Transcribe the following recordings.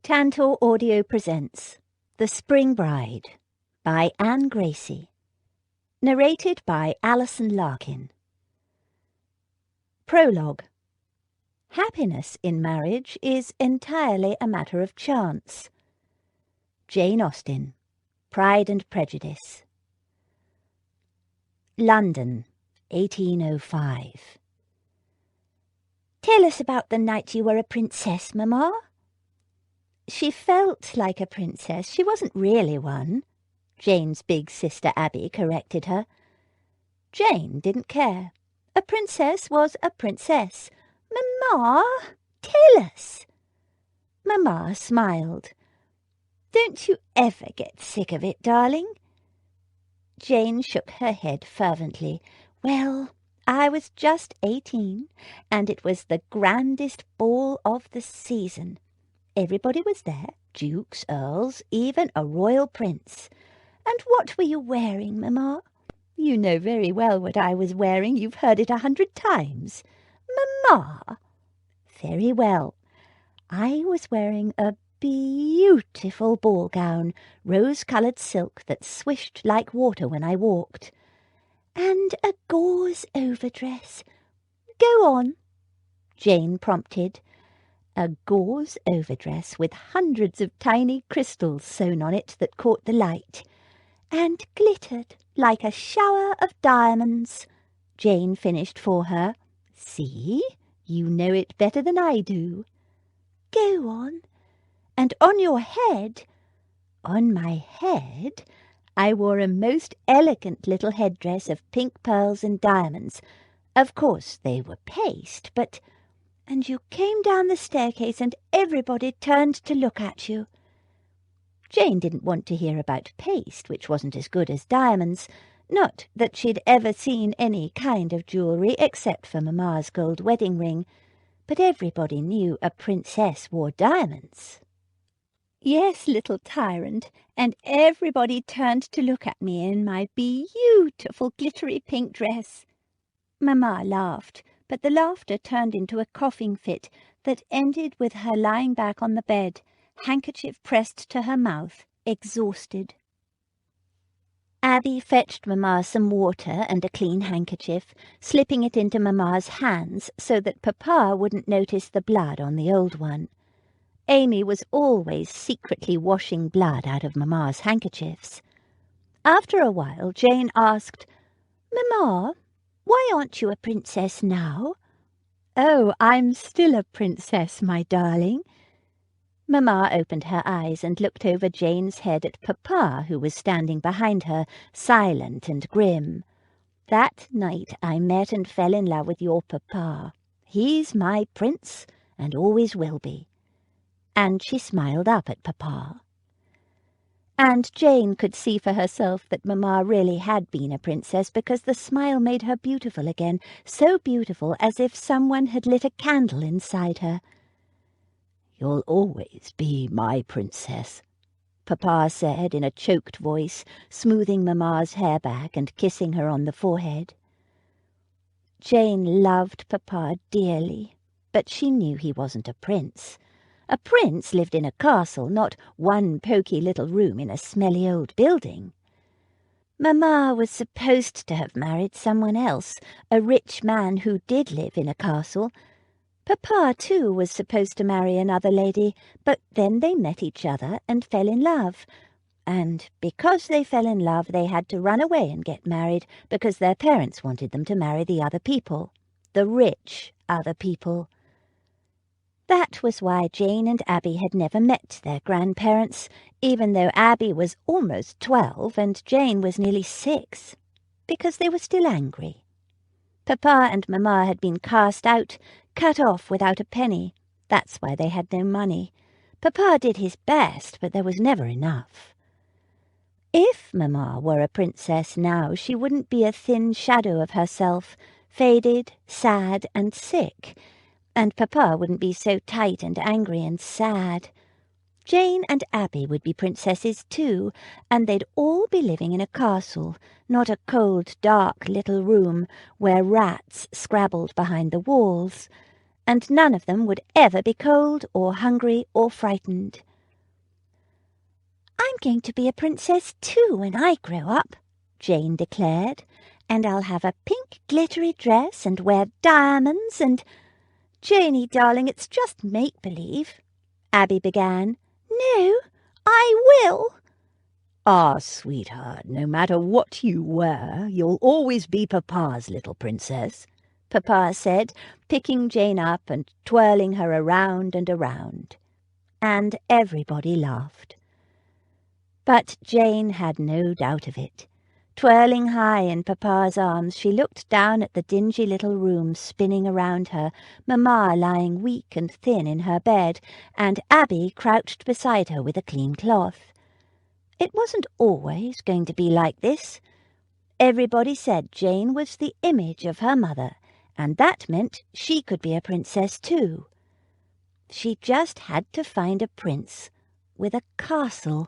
Tantor Audio presents The Spring Bride by Anne Gracie. Narrated by Alison Larkin. Prologue. Happiness in marriage is entirely a matter of chance. Jane Austen, Pride and Prejudice. London, 1805. Tell us about the night you were a princess, Mamma. She felt like a princess. She wasn't really one, Jane's big sister Abby corrected her. Jane didn't care. A princess was a princess. Mamma, tell us. Mamma smiled. Don't you ever get sick of it, darling? Jane shook her head fervently. Well, I was just 18, and it was the grandest ball of the season. Everybody was there, dukes, earls, even a royal prince. And what were you wearing, Mamma? You know very well what I was wearing. You've heard it 100 times. Mamma! Very well. I was wearing a beautiful ball gown, rose-coloured silk that swished like water when I walked. And a gauze overdress. Go on, Jane prompted. A gauze overdress with hundreds of tiny crystals sewn on it that caught the light, and glittered like a shower of diamonds, Jane finished for her. See, you know it better than I do. Go on. And on your head, on my head, I wore a most elegant little headdress of pink pearls and diamonds. Of course they were paste, but... And you came down the staircase and everybody turned to look at you. Jane didn't want to hear about paste, which wasn't as good as diamonds. Not that she'd ever seen any kind of jewellery except for Mamma's gold wedding ring, but everybody knew a princess wore diamonds. Yes, little tyrant, and everybody turned to look at me in my beautiful glittery pink dress. Mamma laughed, but the laughter turned into a coughing fit that ended with her lying back on the bed, handkerchief pressed to her mouth, exhausted. Abby fetched Mamma some water and a clean handkerchief, slipping it into Mamma's hands so that Papa wouldn't notice the blood on the old one. Amy was always secretly washing blood out of Mamma's handkerchiefs. After a while, Jane asked, "Mamma, why aren't you a princess now?" "Oh, I'm still a princess, my darling." Mamma opened her eyes and looked over Jane's head at Papa, who was standing behind her, silent and grim. "That night I met and fell in love with your Papa. He's my prince, and always will be." And she smiled up at Papa. And Jane could see for herself that Mamma really had been a princess, because the smile made her beautiful again, so beautiful as if someone had lit a candle inside her. "You'll always be my princess," Papa said in a choked voice, smoothing Mamma's hair back and kissing her on the forehead. Jane loved Papa dearly, but she knew he wasn't a prince. A prince lived in a castle, not one poky little room in a smelly old building. Mamma was supposed to have married someone else, a rich man who did live in a castle. Papa, too, was supposed to marry another lady, but then they met each other and fell in love. And because they fell in love, they had to run away and get married, because their parents wanted them to marry the other people, the rich other people. That was why Jane and Abby had never met their grandparents, even though Abby was almost 12 and Jane was nearly 6, because they were still angry. Papa and Mamma had been cast out, cut off without a penny. That's why they had no money. Papa did his best, but there was never enough. If Mamma were a princess now, she wouldn't be a thin shadow of herself, faded, sad, and sick. And Papa wouldn't be so tight and angry and sad. Jane and Abby would be princesses too, and they'd all be living in a castle, not a cold, dark little room where rats scrabbled behind the walls. And none of them would ever be cold or hungry or frightened. I'm going to be a princess too when I grow up, Jane declared, and I'll have a pink glittery dress and wear diamonds and— Janey, darling, it's just make-believe, Abby began. No, I will. Ah, sweetheart, no matter what you wear, you'll always be Papa's little princess, Papa said, picking Jane up and twirling her around and around. And everybody laughed. But Jane had no doubt of it. Twirling high in Papa's arms, she looked down at the dingy little room spinning around her, Mamma lying weak and thin in her bed, and Abby crouched beside her with a clean cloth. It wasn't always going to be like this. Everybody said Jane was the image of her mother, and that meant she could be a princess too. She just had to find a prince with a castle.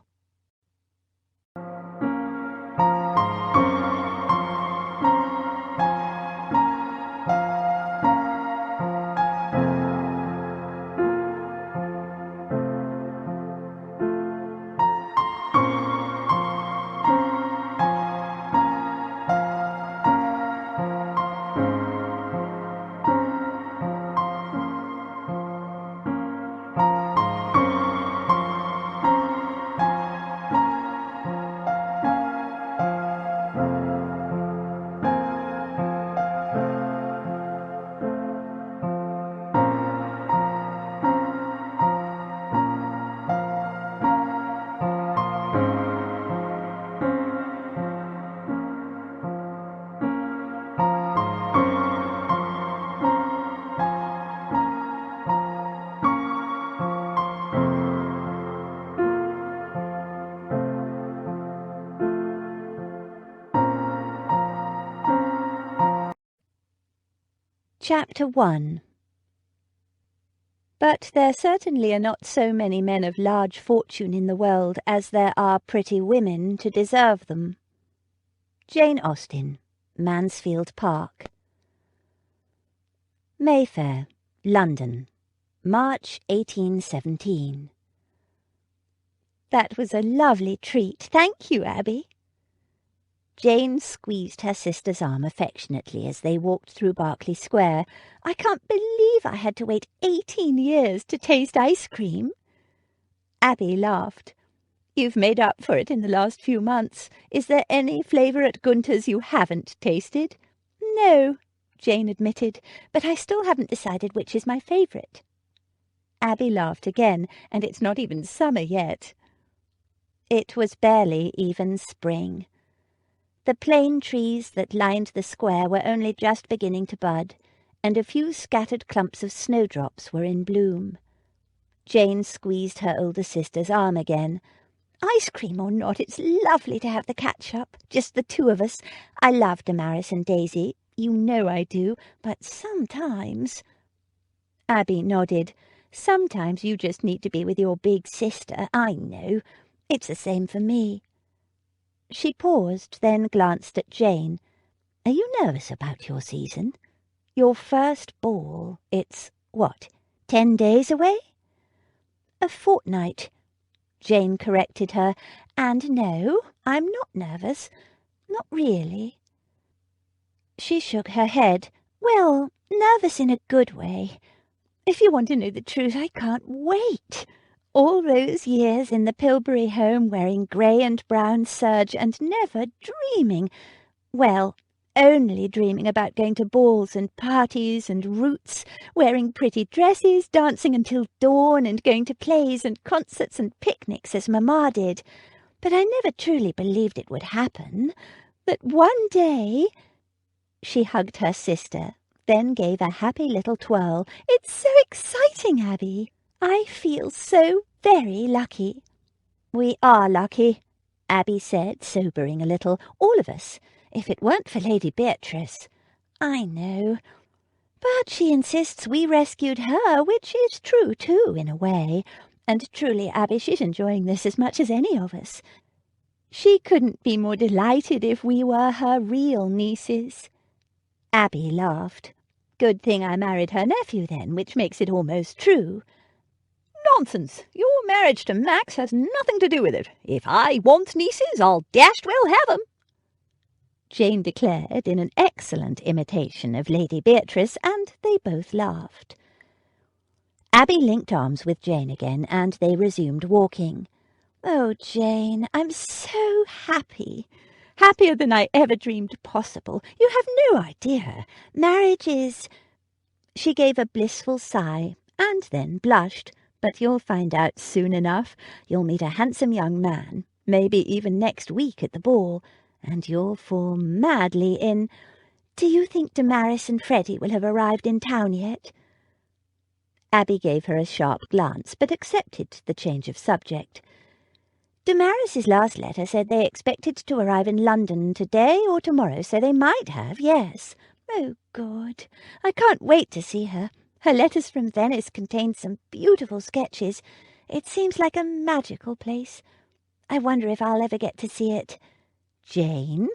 Chapter 1. But there certainly are not so many men of large fortune in the world as there are pretty women to deserve them. Jane Austen, Mansfield Park. Mayfair, London, March 1817. That was a lovely treat. Thank you, Abby. Jane squeezed her sister's arm affectionately as they walked through Berkeley Square. I can't believe I had to wait 18 years to taste ice cream. Abby laughed. You've made up for it in the last few months. Is there any flavour at Gunter's you haven't tasted? No, Jane admitted, but I still haven't decided which is my favourite. Abby laughed again, and it's not even summer yet. It was barely even spring. The plane trees that lined the square were only just beginning to bud, and a few scattered clumps of snowdrops were in bloom. Jane squeezed her older sister's arm again. Ice cream or not, it's lovely to have the catch-up, just the two of us. I love Damaris and Daisy, you know I do, but sometimes— Abby nodded. Sometimes you just need to be with your big sister, I know. It's the same for me. She paused, then glanced at Jane. Are you nervous about your season? Your first ball, it's, 10 days away? A fortnight, Jane corrected her, and no, I'm not nervous. Not really. She shook her head. Well, nervous in a good way. If you want to know the truth, I can't wait. All those years in the Pilbury home wearing grey and brown serge and never dreaming, well, only dreaming about going to balls and parties and roots, wearing pretty dresses, dancing until dawn and going to plays and concerts and picnics as Mamma did. But I never truly believed it would happen, that one day— She hugged her sister, then gave a happy little twirl. It's so exciting, Abby. I feel so very lucky. We are lucky, Abby said, sobering a little, all of us, if it weren't for Lady Beatrice. I know. But she insists we rescued her, which is true, too, in a way. And truly, Abby, she's enjoying this as much as any of us. She couldn't be more delighted if we were her real nieces. Abby laughed. Good thing I married her nephew, then, which makes it almost true. Nonsense! Your marriage to Max has nothing to do with it. If I want nieces, I'll dashed well have 'em," Jane declared in an excellent imitation of Lady Beatrice, and they both laughed. Abby linked arms with Jane again, and they resumed walking. "Oh, Jane, I'm so happy. Happier than I ever dreamed possible. You have no idea. Marriage is—" She gave a blissful sigh, and then blushed. "But you'll find out soon enough. You'll meet a handsome young man, maybe even next week at the ball, and you'll fall madly in— Do you think Damaris and Freddie will have arrived in town yet?" Abby gave her a sharp glance, but accepted the change of subject. "Damaris's last letter said they expected to arrive in London today or tomorrow, so they might have, yes. Oh, God, I can't wait to see her. Her letters from Venice contained some beautiful sketches. It seems like a magical place. I wonder if I'll ever get to see it. Jane?"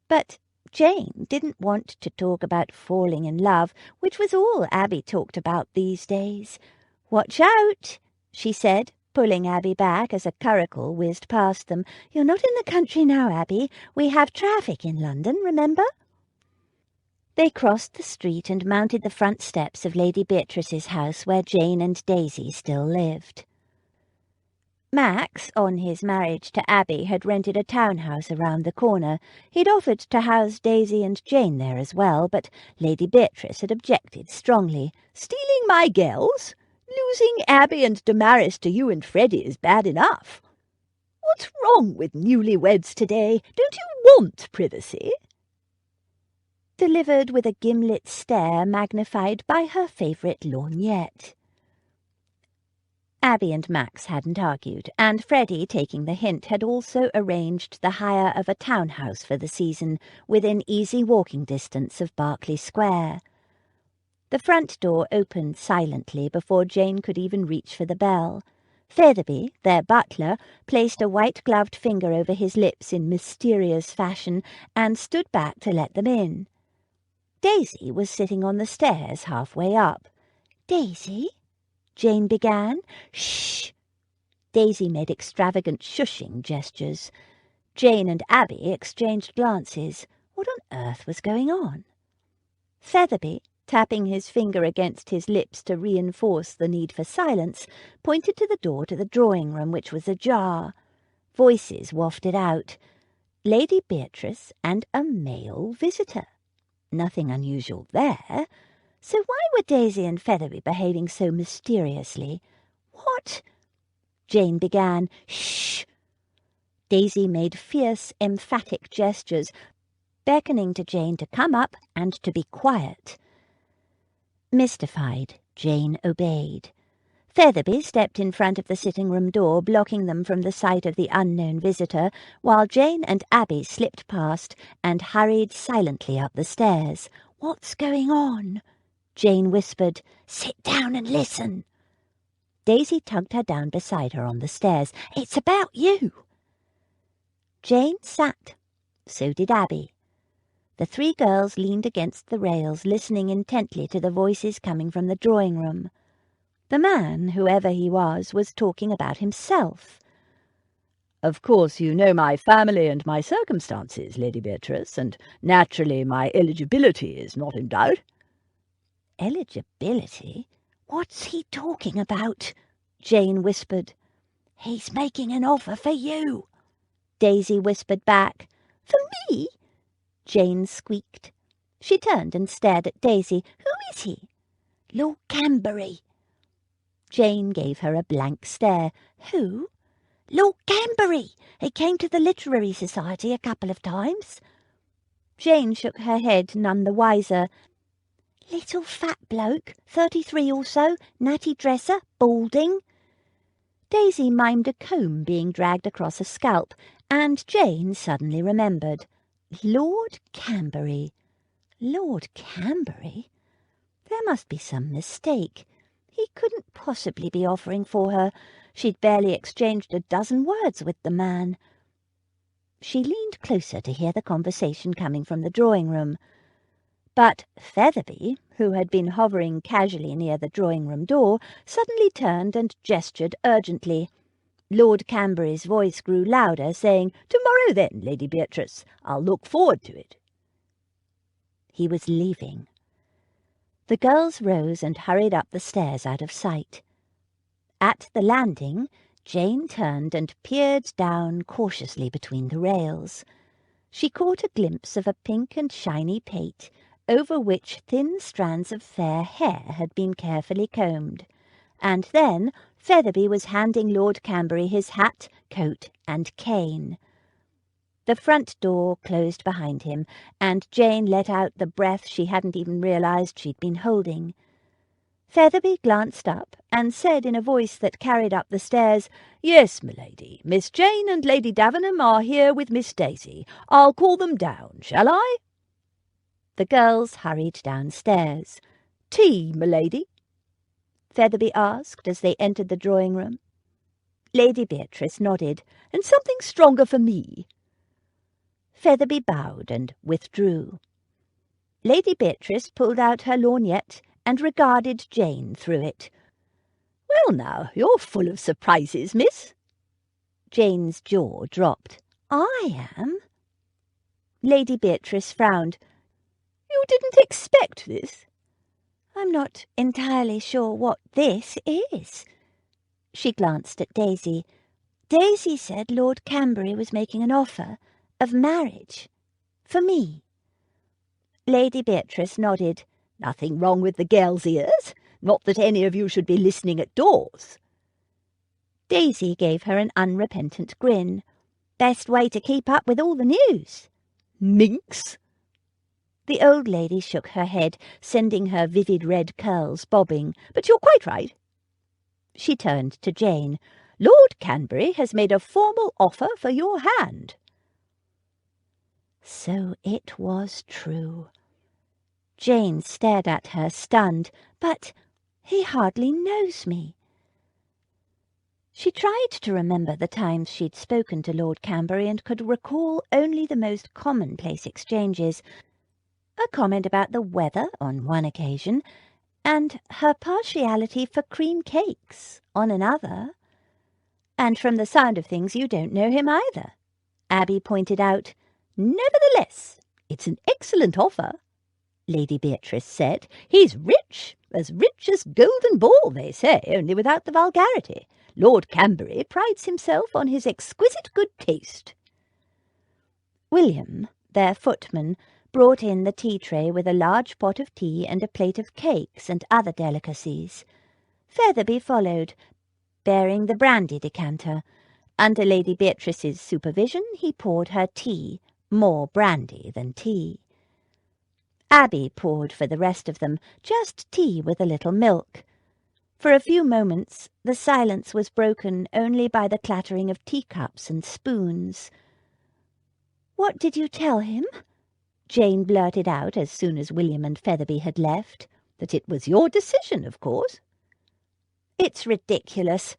But Jane didn't want to talk about falling in love, which was all Abby talked about these days. "Watch out," she said, pulling Abby back as a curricle whizzed past them. "You're not in the country now, Abby. We have traffic in London, remember?" They crossed the street and mounted the front steps of Lady Beatrice's house, where Jane and Daisy still lived. Max, on his marriage to Abby, had rented a townhouse around the corner. He'd offered to house Daisy and Jane there as well, but Lady Beatrice had objected strongly. "Stealing my girls? Losing Abby and Damaris to you and Freddie is bad enough. What's wrong with newlyweds today? Don't you want privacy?" Delivered with a gimlet stare magnified by her favourite lorgnette. Abby and Max hadn't argued, and Freddie, taking the hint, had also arranged the hire of a townhouse for the season, within easy walking distance of Berkeley Square. The front door opened silently before Jane could even reach for the bell. Featherby, their butler, placed a white-gloved finger over his lips in mysterious fashion and stood back to let them in. Daisy was sitting on the stairs halfway up. "Daisy?" Jane began. "Shh!" Daisy made extravagant shushing gestures. Jane and Abby exchanged glances. What on earth was going on? Featherby, tapping his finger against his lips to reinforce the need for silence, pointed to the door to the drawing-room, which was ajar. Voices wafted out. Lady Beatrice and a male visitor. Nothing unusual there. So why were Daisy and Featherby behaving so mysteriously? "What?" Jane began. "Shh!" Daisy made fierce, emphatic gestures, beckoning to Jane to come up and to be quiet. Mystified, Jane obeyed. Featherby stepped in front of the sitting-room door, blocking them from the sight of the unknown visitor, while Jane and Abby slipped past and hurried silently up the stairs. "What's going on?" Jane whispered. "Sit down and listen." Daisy tugged her down beside her on the stairs. "It's about you." Jane sat. So did Abby. The three girls leaned against the rails, listening intently to the voices coming from the drawing-room. The man, whoever he was talking about himself. "Of course you know my family and my circumstances, Lady Beatrice, and naturally my eligibility is not in doubt." "Eligibility? What's he talking about?" Jane whispered. "He's making an offer for you," Daisy whispered back. "For me?" Jane squeaked. She turned and stared at Daisy. "Who is he?" "Lord Camberry." Jane gave her a blank stare. "Who?" "Lord Camberry. He came to the Literary Society a couple of times." Jane shook her head, none the wiser. "Little fat bloke, 33 or so, natty dresser, balding." Daisy mimed a comb being dragged across a scalp, and Jane suddenly remembered. Lord Camberry. Lord Camberry? There must be some mistake. He couldn't possibly be offering for her. She'd barely exchanged a dozen words with the man. She leaned closer to hear the conversation coming from the drawing-room. But Featherby, who had been hovering casually near the drawing-room door, suddenly turned and gestured urgently. Lord Camberry's voice grew louder, saying, "Tomorrow then, Lady Beatrice. I'll look forward to it." He was leaving. The girls rose and hurried up the stairs out of sight. At the landing, Jane turned and peered down cautiously between the rails. She caught a glimpse of a pink and shiny pate, over which thin strands of fair hair had been carefully combed. And then Featherby was handing Lord Camberry his hat, coat, and cane. The front door closed behind him, and Jane let out the breath she hadn't even realized she'd been holding. Featherby glanced up and said in a voice that carried up the stairs, "Yes, m'lady, Miss Jane and Lady Davenham are here with Miss Daisy. I'll call them down, shall I?" The girls hurried downstairs. "Tea, m'lady?" Featherby asked as they entered the drawing-room. Lady Beatrice nodded. "And something stronger for me." Featherby bowed and withdrew. Lady Beatrice pulled out her lorgnette and regarded Jane through it. "Well now, you're full of surprises, miss." Jane's jaw dropped. "I am?" Lady Beatrice frowned. "You didn't expect this?" "I'm not entirely sure what this is." She glanced at Daisy. "Daisy said Lord Camberry was making an offer of marriage for me." Lady Beatrice nodded. "Nothing wrong with the girl's ears. Not that any of you should be listening at doors." Daisy gave her an unrepentant grin. "Best way to keep up with all the news." "Minx!" The old lady shook her head, sending her vivid red curls bobbing. "But you're quite right." She turned to Jane. "Lord Camberry has made a formal offer for your hand." So it was true. Jane stared at her, stunned. "But he hardly knows me." She tried to remember the times she'd spoken to Lord Camberry and could recall only the most commonplace exchanges. A comment about the weather on one occasion, and her partiality for cream cakes on another. "And from the sound of things you don't know him either," Abby pointed out. "Nevertheless, it's an excellent offer," Lady Beatrice said. "He's rich as golden ball, they say, only without the vulgarity. Lord Camberry prides himself on his exquisite good taste." William, their footman, brought in the tea-tray with a large pot of tea and a plate of cakes and other delicacies. Featherby followed, bearing the brandy decanter. Under Lady Beatrice's supervision he poured her tea, more brandy than tea. Abby poured for the rest of them, just tea with a little milk. For a few moments the silence was broken only by the clattering of teacups and spoons. "What did you tell him?" Jane blurted out as soon as William and Featherby had left. "That it was your decision, of course." "It's ridiculous,"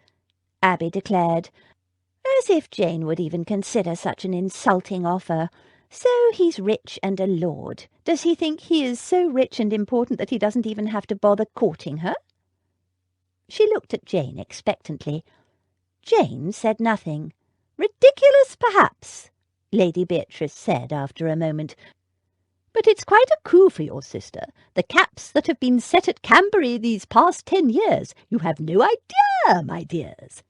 Abby declared. As if Jane would even consider such an insulting offer. "So he's rich and a lord. Does he think he is so rich and important that he doesn't even have to bother courting her?" She looked at Jane expectantly. Jane said nothing. "Ridiculous, perhaps," Lady Beatrice said after a moment. "But it's quite a coup for your sister. The caps that have been set at Camberry these past 10 years. You have no idea, my dears.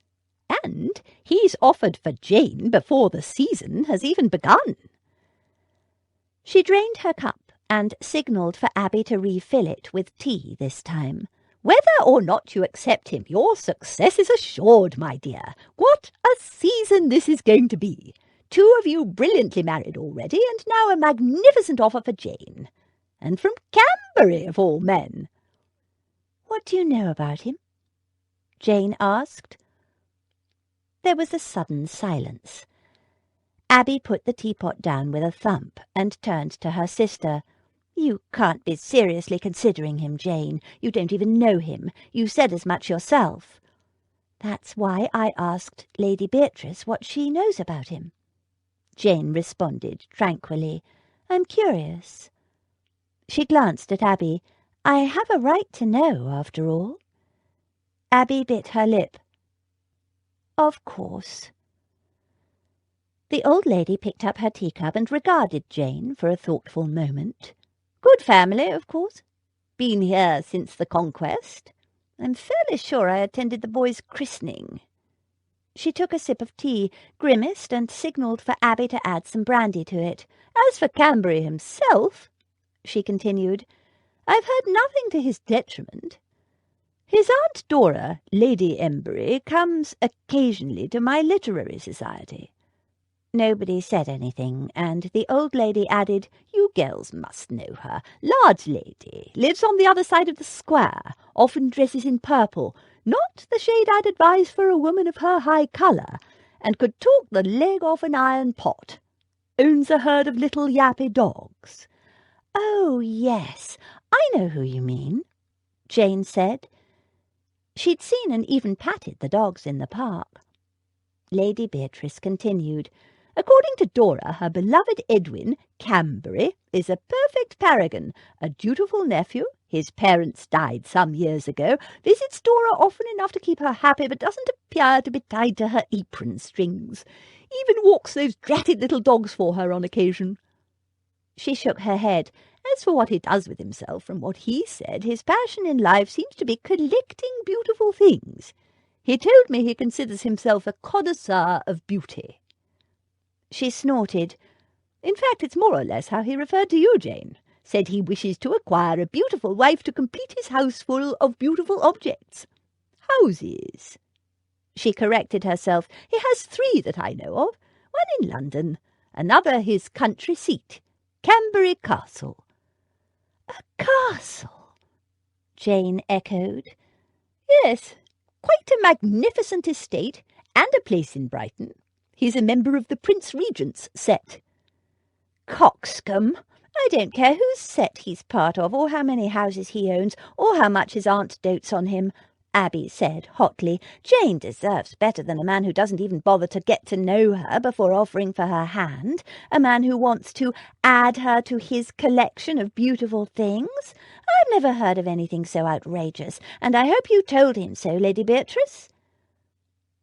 And he's offered for Jane before the season has even begun." She drained her cup and signalled for Abby to refill it with tea this time. "Whether or not you accept him, your success is assured, my dear. What a season this is going to be! 2 of you brilliantly married already, and now a magnificent offer for Jane. And from Camberry, of all men." "What do you know about him?" Jane asked. There was a sudden silence. Abby put the teapot down with a thump and turned to her sister. "You can't be seriously considering him, Jane. You don't even know him. You said as much yourself." "That's why I asked Lady Beatrice what she knows about him." Jane responded tranquilly. "I'm curious." She glanced at Abby. I have a right to know, after all. Abby bit her lip. Of course. The old lady picked up her teacup and regarded Jane for a thoughtful moment. Good family, of course. Been here since the Conquest. I'm fairly sure I attended the boys' christening. She took a sip of tea, grimaced, and signalled for Abby to add some brandy to it. As for Cambury himself, she continued, I've heard nothing to his detriment. His Aunt Dora, Lady Embury, comes occasionally to my literary society. Nobody said anything, and the old lady added, You girls must know her. Large lady, lives on the other side of the square, often dresses in purple, not the shade I'd advise for a woman of her high colour, and could talk the leg off an iron pot. Owns a herd of little yappy dogs. Oh, yes, I know who you mean, Jane said. She'd seen and even patted the dogs in the park. Lady Beatrice continued, According to Dora, her beloved Edwin, Cambury, is a perfect paragon, a dutiful nephew. His parents died some years ago, visits Dora often enough to keep her happy, but doesn't appear to be tied to her apron strings. Even walks those dratted little dogs for her on occasion. She shook her head. As for what he does with himself, from what he said, his passion in life seems to be collecting beautiful things. He told me he considers himself a connoisseur of beauty. She snorted. In fact, it's more or less how he referred to you, Jane. Said he wishes to acquire a beautiful wife to complete his house full of beautiful objects. Houses. She corrected herself. He has 3 that I know of. One in London, another his country seat, Cambury Castle. A castle, Jane echoed. Yes, quite a magnificent estate, and a place in Brighton. He's a member of the Prince Regent's set. Coxcomb. I don't care whose set he's part of, or how many houses he owns, or how much his aunt dotes on him, Abby said hotly. Jane deserves better than a man who doesn't even bother to get to know her before offering for her hand, a man who wants to add her to his collection of beautiful things. I've never heard of anything so outrageous, and I hope you told him so, Lady Beatrice.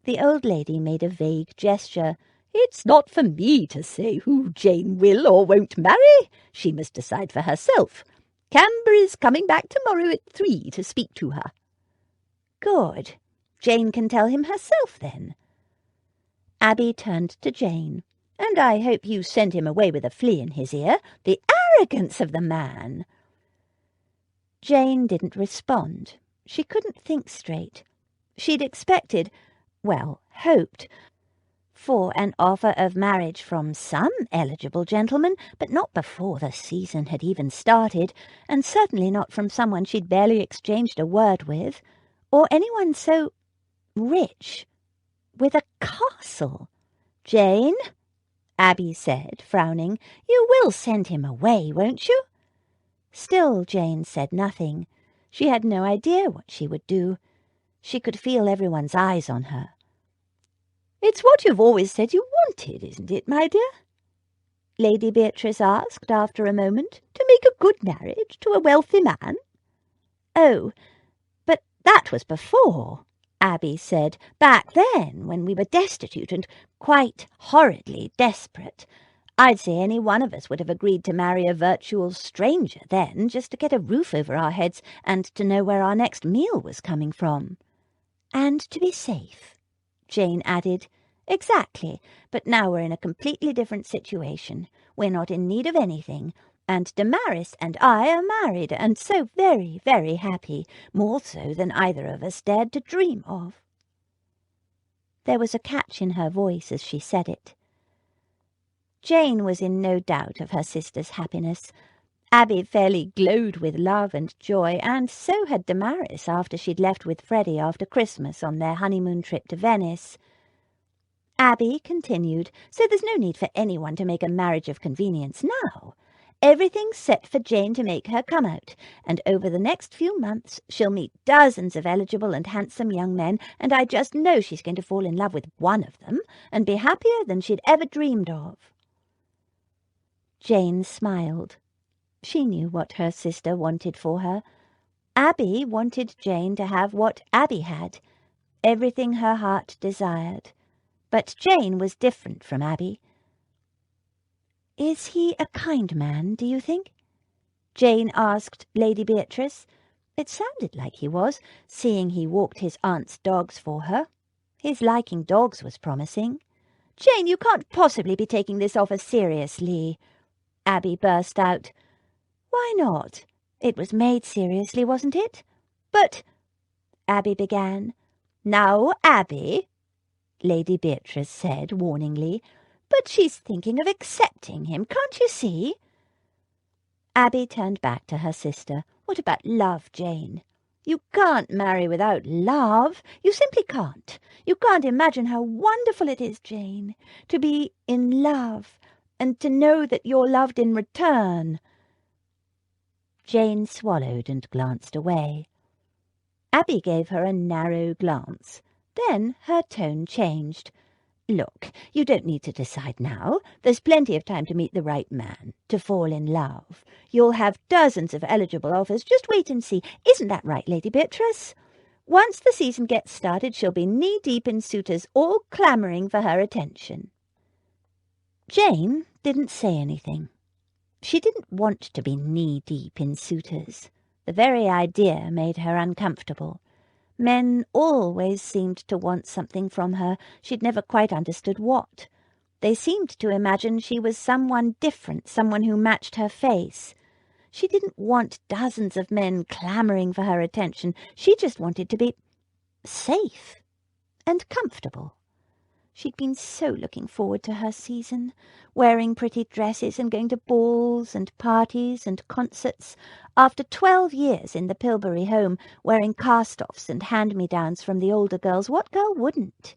The old lady made a vague gesture. It's not for me to say who Jane will or won't marry. She must decide for herself. Cambury's coming back tomorrow at 3 to speak to her. Good. Jane can tell him herself, then. Abby turned to Jane. And I hope you send him away with a flea in his ear. The arrogance of the man! Jane didn't respond. She couldn't think straight. She'd expected, well, hoped, for an offer of marriage from some eligible gentleman, but not before the season had even started, and certainly not from someone she'd barely exchanged a word with, or anyone so rich, with a castle. Jane, Abby said, frowning, you will send him away, won't you? Still Jane said nothing. She had no idea what she would do. She could feel everyone's eyes on her. It's what you've always said you wanted, isn't it, my dear? Lady Beatrice asked after a moment. To make a good marriage to a wealthy man? Oh, but that was before, Abby said. Back then, when we were destitute and quite horridly desperate. I'd say any one of us would have agreed to marry a virtual stranger then, just to get a roof over our heads and to know where our next meal was coming from. And to be safe, Jane added. Exactly, but now we're in a completely different situation. We're not in need of anything, and Damaris and I are married, and so very, very happy, more so than either of us dared to dream of. There was a catch in her voice as she said it. Jane was in no doubt of her sister's happiness. Abby fairly glowed with love and joy, and so had Damaris after she'd left with Freddie after Christmas on their honeymoon trip to Venice. Abby continued, so there's no need for anyone to make a marriage of convenience now. Everything's set for Jane to make her come out, and over the next few months she'll meet dozens of eligible and handsome young men, and I just know she's going to fall in love with one of them and be happier than she'd ever dreamed of. Jane smiled. She knew what her sister wanted for her. Abby wanted Jane to have what Abby had, everything her heart desired. But Jane was different from Abby. "Is he a kind man, do you think?" Jane asked Lady Beatrice. It sounded like he was, seeing he walked his aunt's dogs for her. His liking dogs was promising. "Jane, you can't possibly be taking this offer seriously," Abby burst out. "Why not? It was made seriously, wasn't it?" "But—" Abby began. "Now, Abby," Lady Beatrice said warningly, "but she's thinking of accepting him, can't you see?" Abby turned back to her sister. "What about love, Jane? You can't marry without love. You simply can't. You can't imagine how wonderful it is, Jane, to be in love and to know that you're loved in return." Jane swallowed and glanced away. Abby gave her a narrow glance. Then her tone changed. "Look, you don't need to decide now. There's plenty of time to meet the right man, to fall in love. You'll have dozens of eligible offers. Just wait and see. Isn't that right, Lady Beatrice? Once the season gets started, she'll be knee-deep in suitors, all clamouring for her attention." Jane didn't say anything. She didn't want to be knee-deep in suitors. The very idea made her uncomfortable. Men always seemed to want something from her. She'd never quite understood what. They seemed to imagine she was someone different, someone who matched her face. She didn't want dozens of men clamouring for her attention. She just wanted to be safe and comfortable. She'd been so looking forward to her season, wearing pretty dresses and going to balls and parties and concerts. After 12 years in the Pilbury home, wearing cast-offs and hand-me-downs from the older girls, what girl wouldn't?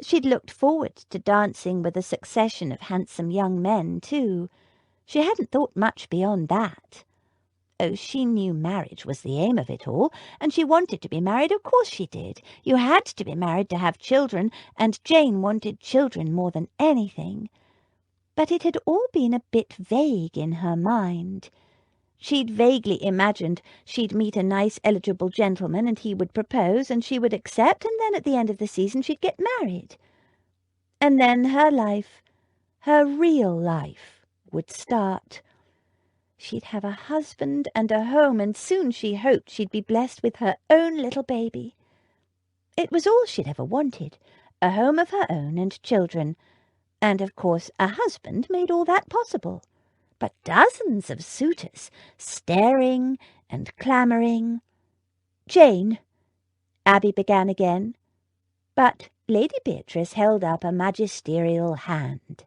She'd looked forward to dancing with a succession of handsome young men, too. She hadn't thought much beyond that. Oh, she knew marriage was the aim of it all, and she wanted to be married, of course she did. You had to be married to have children, and Jane wanted children more than anything. But it had all been a bit vague in her mind. She'd vaguely imagined she'd meet a nice eligible gentleman and he would propose and she would accept, and then at the end of the season she'd get married. And then her life, her real life, would start. She'd have a husband and a home, and soon she hoped she'd be blessed with her own little baby. It was all she'd ever wanted, a home of her own and children, and of course a husband made all that possible. But dozens of suitors, staring and clamouring. "Jane," Abby began again, but Lady Beatrice held up a magisterial hand.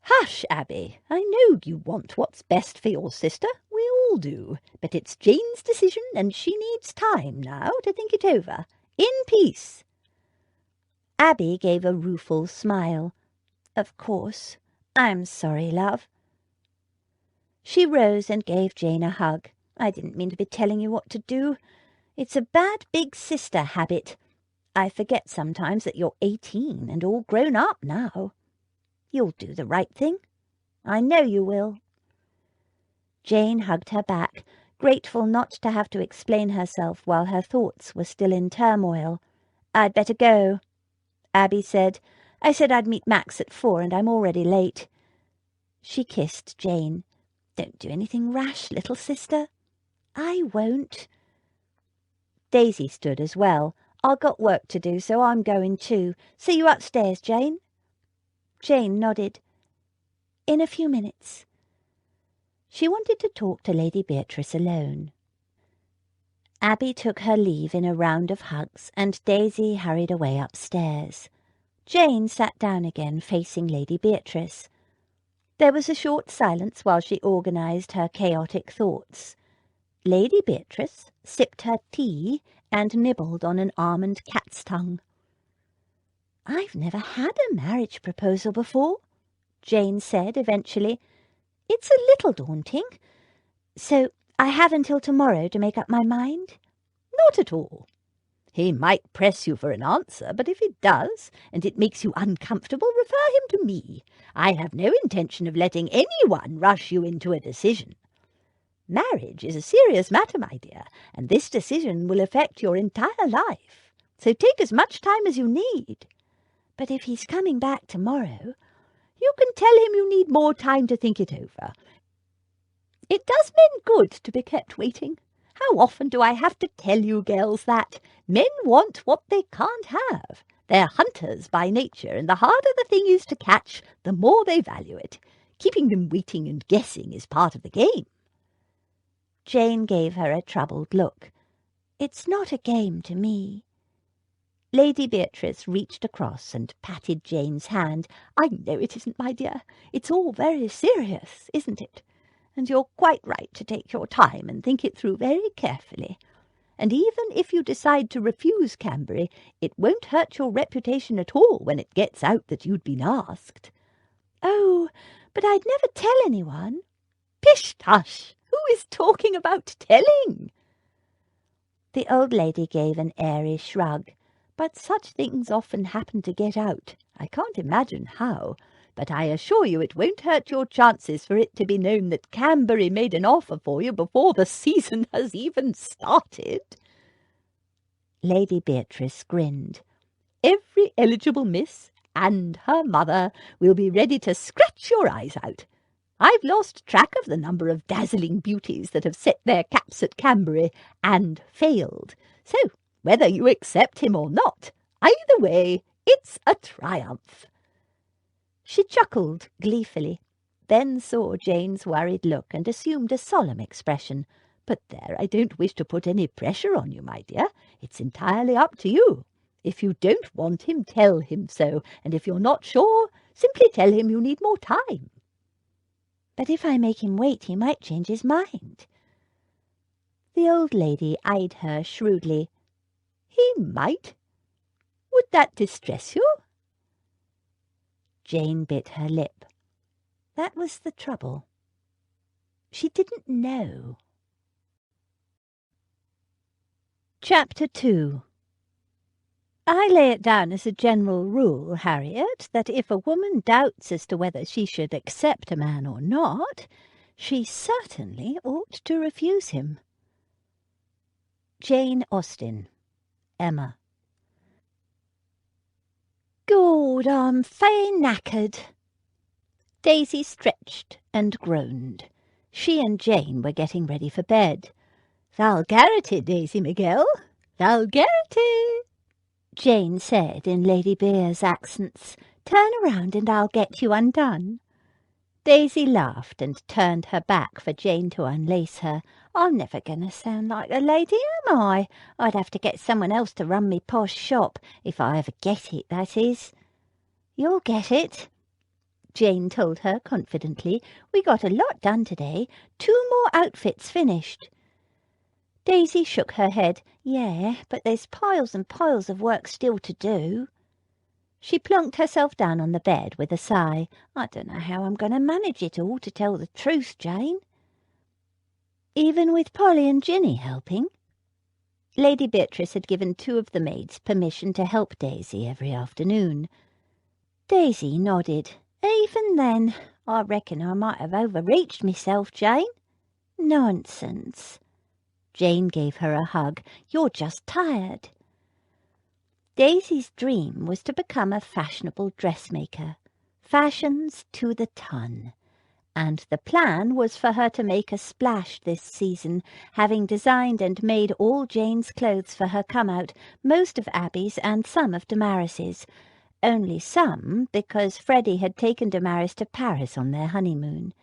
"Hush, Abby. I know you want what's best for your sister. We all do. But it's Jane's decision, and she needs time now to think it over. In peace." Abby gave a rueful smile. "Of course. I'm sorry, love." She rose and gave Jane a hug. "I didn't mean to be telling you what to do. It's a bad big sister habit. I forget sometimes that you're 18 and all grown up now. You'll do the right thing. I know you will." Jane hugged her back, grateful not to have to explain herself while her thoughts were still in turmoil. "I'd better go," Abby said. "I said I'd meet Max at 4 and I'm already late." She kissed Jane. "Don't do anything rash, little sister." "I won't." Daisy stood as well. "I've got work to do, so I'm going too. See you upstairs, Jane." Jane nodded. "In a few minutes." She wanted to talk to Lady Beatrice alone. Abby took her leave in a round of hugs, and Daisy hurried away upstairs. Jane sat down again, facing Lady Beatrice. There was a short silence while she organised her chaotic thoughts. Lady Beatrice sipped her tea and nibbled on an almond cat's tongue. "I've never had a marriage proposal before," Jane said eventually. "It's a little daunting. So I have until tomorrow to make up my mind?" "Not at all. He might press you for an answer, but if he does, and it makes you uncomfortable, refer him to me. I have no intention of letting anyone rush you into a decision. Marriage is a serious matter, my dear, and this decision will affect your entire life. So take as much time as you need. But if he's coming back tomorrow, you can tell him you need more time to think it over. It does men good to be kept waiting. How often do I have to tell you girls that? Men want what they can't have. They're hunters by nature, and the harder the thing is to catch, the more they value it. Keeping them waiting and guessing is part of the game. Jane gave her a troubled look. It's not a game to me. Lady Beatrice reached across and patted Jane's hand. I know it isn't, my dear. It's all very serious, isn't it? And you're quite right to take your time and think it through very carefully. And even if you decide to refuse Cambury, it won't hurt your reputation at all when it gets out that you'd been asked. Oh, but I'd never tell anyone. Pish-tush! Who is talking about telling? The old lady gave an airy shrug. But such things often happen to get out. I can't imagine how, but I assure you it won't hurt your chances for it to be known that Cambury made an offer for you before the season has even started. Lady Beatrice grinned. Every eligible miss and her mother will be ready to scratch your eyes out. I've lost track of the number of dazzling beauties that have set their caps at Cambury and failed. So, whether you accept him or not, either way, it's a triumph. She chuckled gleefully, then saw Jane's worried look and assumed a solemn expression. But there, I don't wish to put any pressure on you, my dear. It's entirely up to you. If you don't want him, tell him so, and if you're not sure, simply tell him you need more time. But if I make him wait, he might change his mind. The old lady eyed her shrewdly. He might. Would that distress you? Jane bit her lip. That was the trouble. She didn't know. Chapter 2. I lay it down as a general rule, Harriet, that if a woman doubts as to whether she should accept a man or not, she certainly ought to refuse him. Jane Austen. Emma. Gord, I'm fain knackered. Daisy stretched and groaned. She and Jane were getting ready for bed. Vulgarity, Daisy Miguel, vulgarity, Jane said in Lady Bear's accents. Turn around and I'll get you undone. Daisy laughed and turned her back for Jane to unlace her. I'm never going to sound like a lady, am I? I'd have to get someone else to run me posh shop, if I ever get it, that is. You'll get it, Jane told her confidently. We got a lot done today. 2 more outfits finished. Daisy shook her head. Yeah, but there's piles and piles of work still to do. She plunked herself down on the bed with a sigh. I don't know how I'm going to manage it all, to tell the truth, Jane. Even with Polly and Ginny helping? Lady Beatrice had given 2 of the maids permission to help Daisy every afternoon. Daisy nodded. Even then, I reckon I might have overreached myself, Jane. Nonsense. Jane gave her a hug. You're just tired. Daisy's dream was to become a fashionable dressmaker. Fashions to the ton. And the plan was for her to make a splash this season, having designed and made all Jane's clothes for her come-out, most of Abby's and some of Damaris's. Only some, because Freddie had taken Damaris to Paris on their honeymoon.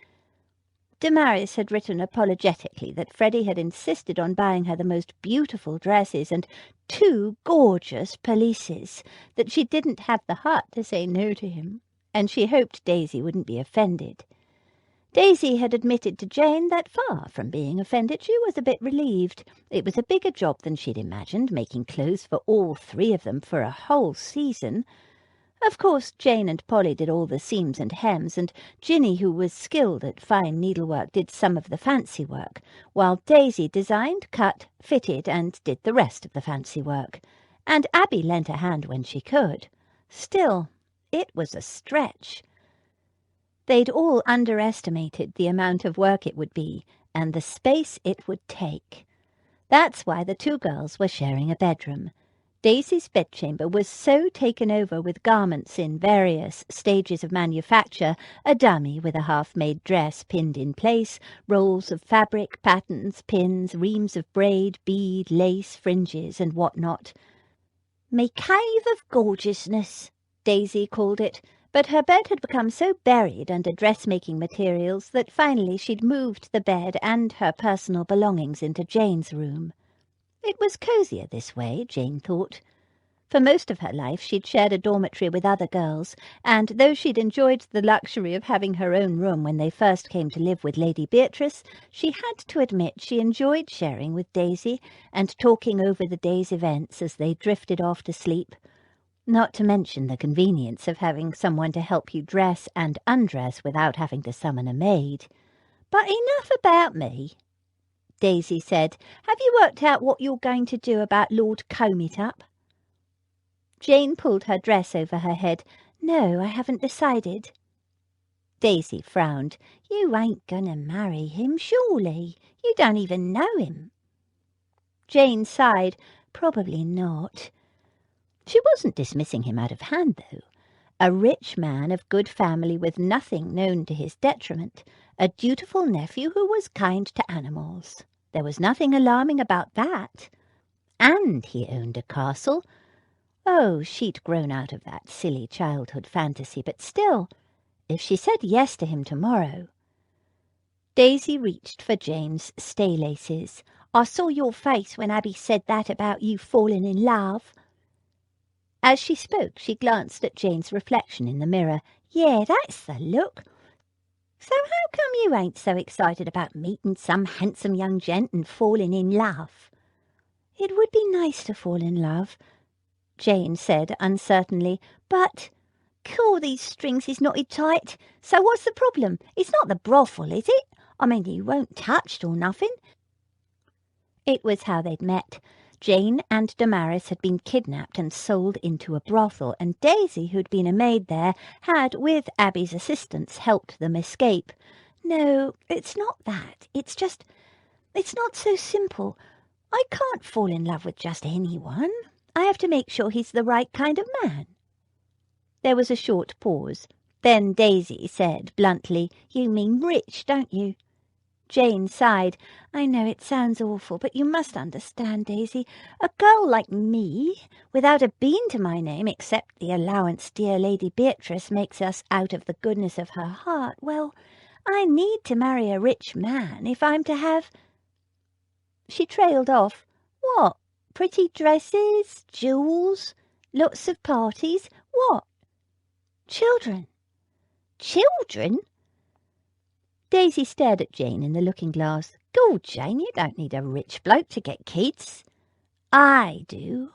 Damaris had written apologetically that Freddie had insisted on buying her the most beautiful dresses and 2 gorgeous pelisses, that she didn't have the heart to say no to him, and she hoped Daisy wouldn't be offended. Daisy had admitted to Jane that, far from being offended, she was a bit relieved. It was a bigger job than she'd imagined, making clothes for all 3 of them for a whole season. Of course, Jane and Polly did all the seams and hems, and Ginny, who was skilled at fine needlework, did some of the fancy work, while Daisy designed, cut, fitted, and did the rest of the fancy work. And Abby lent a hand when she could. Still, it was a stretch. They'd all underestimated the amount of work it would be, and the space it would take. That's why the two girls were sharing a bedroom. Daisy's bedchamber was so taken over with garments in various stages of manufacture, a dummy with a half-made dress pinned in place, rolls of fabric, patterns, pins, reams of braid, bead, lace, fringes, and what-not. "Me cave of gorgeousness," Daisy called it, but her bed had become so buried under dressmaking materials that finally she'd moved the bed and her personal belongings into Jane's room. It was cosier this way, Jane thought. For most of her life she'd shared a dormitory with other girls, and though she'd enjoyed the luxury of having her own room when they first came to live with Lady Beatrice, she had to admit she enjoyed sharing with Daisy and talking over the day's events as they drifted off to sleep, not to mention the convenience of having someone to help you dress and undress without having to summon a maid. "But enough about me," Daisy said. "Have you worked out what you're going to do about Lord Comb-it-up?" Jane pulled her dress over her head. "No, I haven't decided." Daisy frowned. "You ain't gonna marry him, surely? You don't even know him." Jane sighed. "Probably not." She wasn't dismissing him out of hand, though. A rich man of good family with nothing known to his detriment. A dutiful nephew who was kind to animals. There was nothing alarming about that. And he owned a castle. Oh, she'd grown out of that silly childhood fantasy, but still, if she said yes to him tomorrow... Daisy reached for Jane's staylaces. "I saw your face when Abby said that about you falling in love." As she spoke, she glanced at Jane's reflection in the mirror. "Yeah, that's the look. So how come you ain't so excited about meeting some handsome young gent and falling in love?" "It would be nice to fall in love," Jane said uncertainly, "but all these strings is knotted tight. So what's the problem? It's not the brothel, is it? I mean, you won't touched or nothing." It was how they'd met. Jane and Damaris had been kidnapped and sold into a brothel, and Daisy, who'd been a maid there, had, with Abby's assistance, helped them escape. "No, it's not that. It's not so simple. I can't fall in love with just anyone. I have to make sure he's the right kind of man." There was a short pause. Then Daisy said bluntly, "You mean rich, don't you?" Jane sighed. "I know it sounds awful, but you must understand, Daisy. A girl like me, without a bean to my name except the allowance dear Lady Beatrice makes us out of the goodness of her heart, well, I need to marry a rich man if I'm to have—" She trailed off. "What? Pretty dresses? Jewels? Lots of parties? What?" "Children." "Children?" Daisy stared at Jane in the looking-glass. "Gawd, Jane, you don't need a rich bloke to get kids." "I do."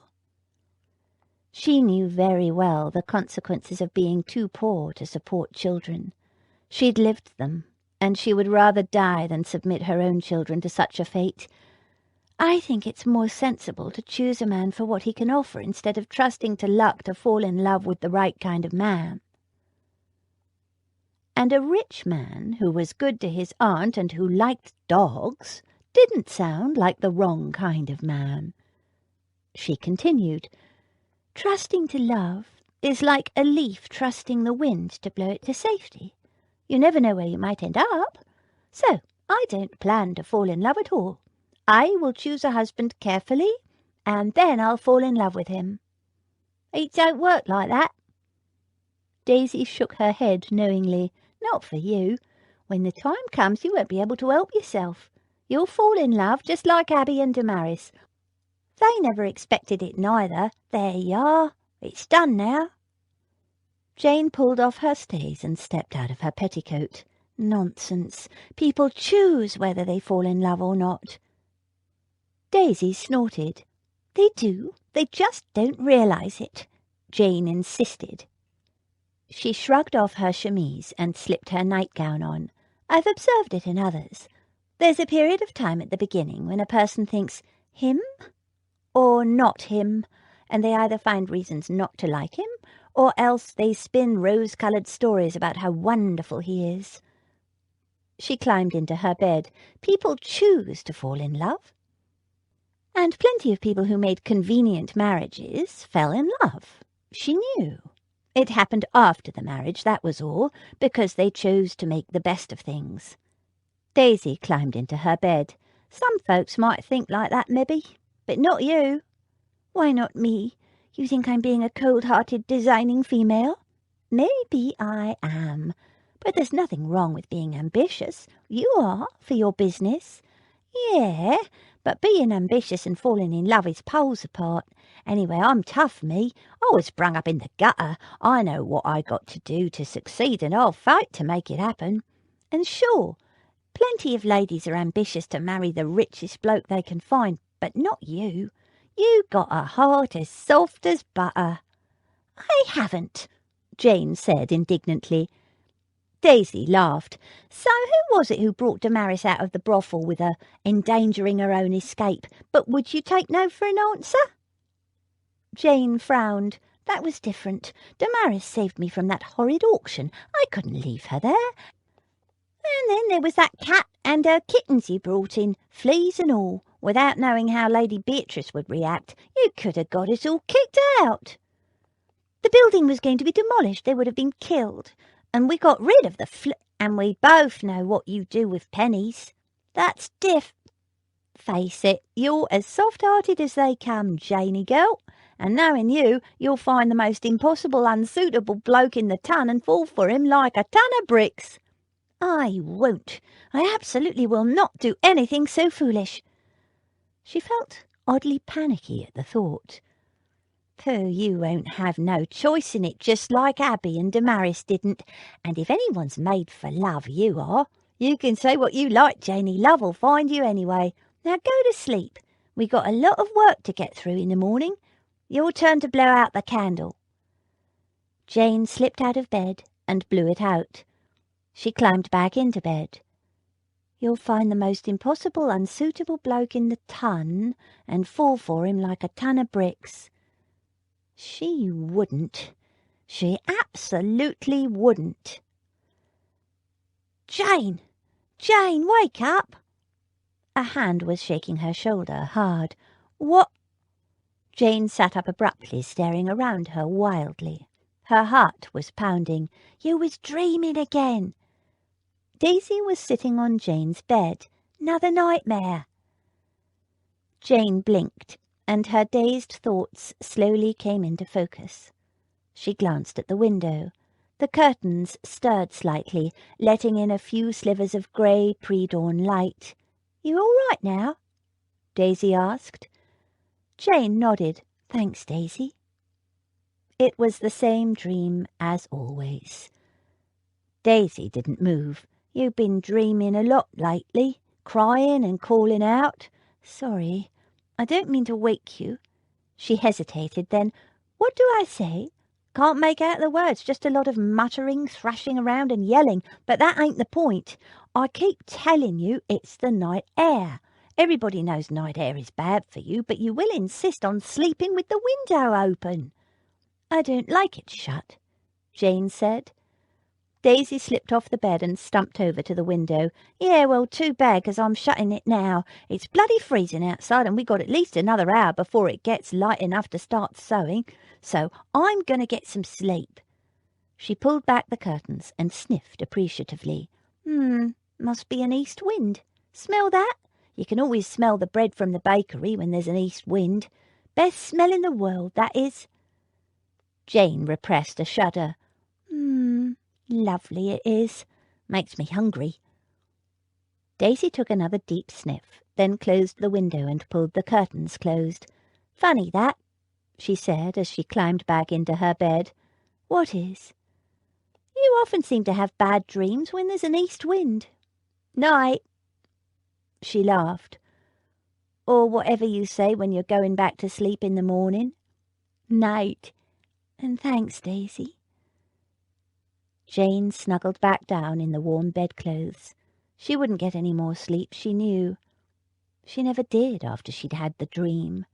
She knew very well the consequences of being too poor to support children. She'd lived them, and she would rather die than submit her own children to such a fate. "I think it's more sensible to choose a man for what he can offer instead of trusting to luck to fall in love with the right kind of man." And a rich man who was good to his aunt and who liked dogs didn't sound like the wrong kind of man. She continued, "Trusting to love is like a leaf trusting the wind to blow it to safety. You never know where you might end up. So I don't plan to fall in love at all. I will choose a husband carefully, and then I'll fall in love with him." "It don't work like that." Daisy shook her head knowingly. "Not for you. When the time comes you won't be able to help yourself. You'll fall in love just like Abby and Damaris. They never expected it neither. There you are. It's done now." Jane pulled off her stays and stepped out of her petticoat. "Nonsense. People choose whether they fall in love or not." Daisy snorted. "They do. They just don't realise it," Jane insisted. She shrugged off her chemise and slipped her nightgown on. "I've observed it in others. There's a period of time at the beginning when a person thinks, him or not him, and they either find reasons not to like him, or else they spin rose-coloured stories about how wonderful he is." She climbed into her bed. People choose to fall in love. And plenty of people who made convenient marriages fell in love. She knew. It happened after the marriage, that was all, because they chose to make the best of things. Daisy climbed into her bed. Some folks might think like that, maybe, but not you. Why not me? You think I'm being a cold-hearted, designing female? Maybe I am. But there's nothing wrong with being ambitious. You are, for your business. Yeah, but being ambitious and falling in love is poles apart. Anyway, I'm tough, me. I was brung up in the gutter. I know what I got to do to succeed, and I'll fight to make it happen. And sure, plenty of ladies are ambitious to marry the richest bloke they can find, but not you. You got a heart as soft as butter. I haven't, Jane said indignantly. Daisy laughed. So who was it who brought Damaris out of the brothel with her, endangering her own escape? But would you take no for an answer? Jane frowned. That was different. Damaris saved me from that horrid auction. I couldn't leave her there. And then there was that cat and her kittens you brought in, fleas and all. Without knowing how Lady Beatrice would react, you could have got us all kicked out. The building was going to be demolished. They would have been killed. And we got rid of the and we both know what you do with pennies. That's Face it, you're as soft-hearted as they come, Janey girl. And knowing you, you'll find the most impossible, unsuitable bloke in the ton and fall for him like a ton of bricks. I won't. I absolutely will not do anything so foolish. She felt oddly panicky at the thought. Pooh, you won't have no choice in it, just like Abby and Damaris didn't. And if anyone's made for love, you are. You can say what you like, Janey. Love'll find you anyway. Now go to sleep. We got a lot of work to get through in the morning. Your turn to blow out the candle. Jane slipped out of bed and blew it out. She climbed back into bed. You'll find the most impossible, unsuitable bloke in the ton and fall for him like a ton of bricks. She wouldn't. She absolutely wouldn't. Jane! Jane, wake up! A hand was shaking her shoulder hard. What? Jane sat up abruptly, staring around her wildly. Her heart was pounding. You was dreaming again. Daisy was sitting on Jane's bed. Another nightmare. Jane blinked, and her dazed thoughts slowly came into focus. She glanced at the window. The curtains stirred slightly, letting in a few slivers of grey pre-dawn light. You all right now? Daisy asked. Jane nodded. Thanks, Daisy. It was the same dream as always. Daisy didn't move. You've been dreaming a lot lately, crying and calling out. Sorry, I don't mean to wake you. She hesitated, then, what do I say? Can't make out the words, just a lot of muttering, thrashing around and yelling, but that ain't the point. I keep telling you it's the night air. Everybody knows night air is bad for you, but you will insist on sleeping with the window open. I don't like it shut, Jane said. Daisy slipped off the bed and stumped over to the window. Yeah, well, too bad, 'cause I'm shutting it now. It's bloody freezing outside, and we got at least another hour before it gets light enough to start sewing. So I'm going to get some sleep. She pulled back the curtains and sniffed appreciatively. Must be an east wind. Smell that? You can always smell the bread from the bakery when there's an east wind. Best smell in the world, that is. Jane repressed a shudder. Lovely it is. Makes me hungry. Daisy took another deep sniff, then closed the window and pulled the curtains closed. Funny that, she said as she climbed back into her bed. What is? You often seem to have bad dreams when there's an east wind. Night. She laughed. Or whatever you say when you're going back to sleep in the morning. Night. And thanks, Daisy. Jane snuggled back down in the warm bedclothes. She wouldn't get any more sleep, she knew. She never did after she'd had the dream.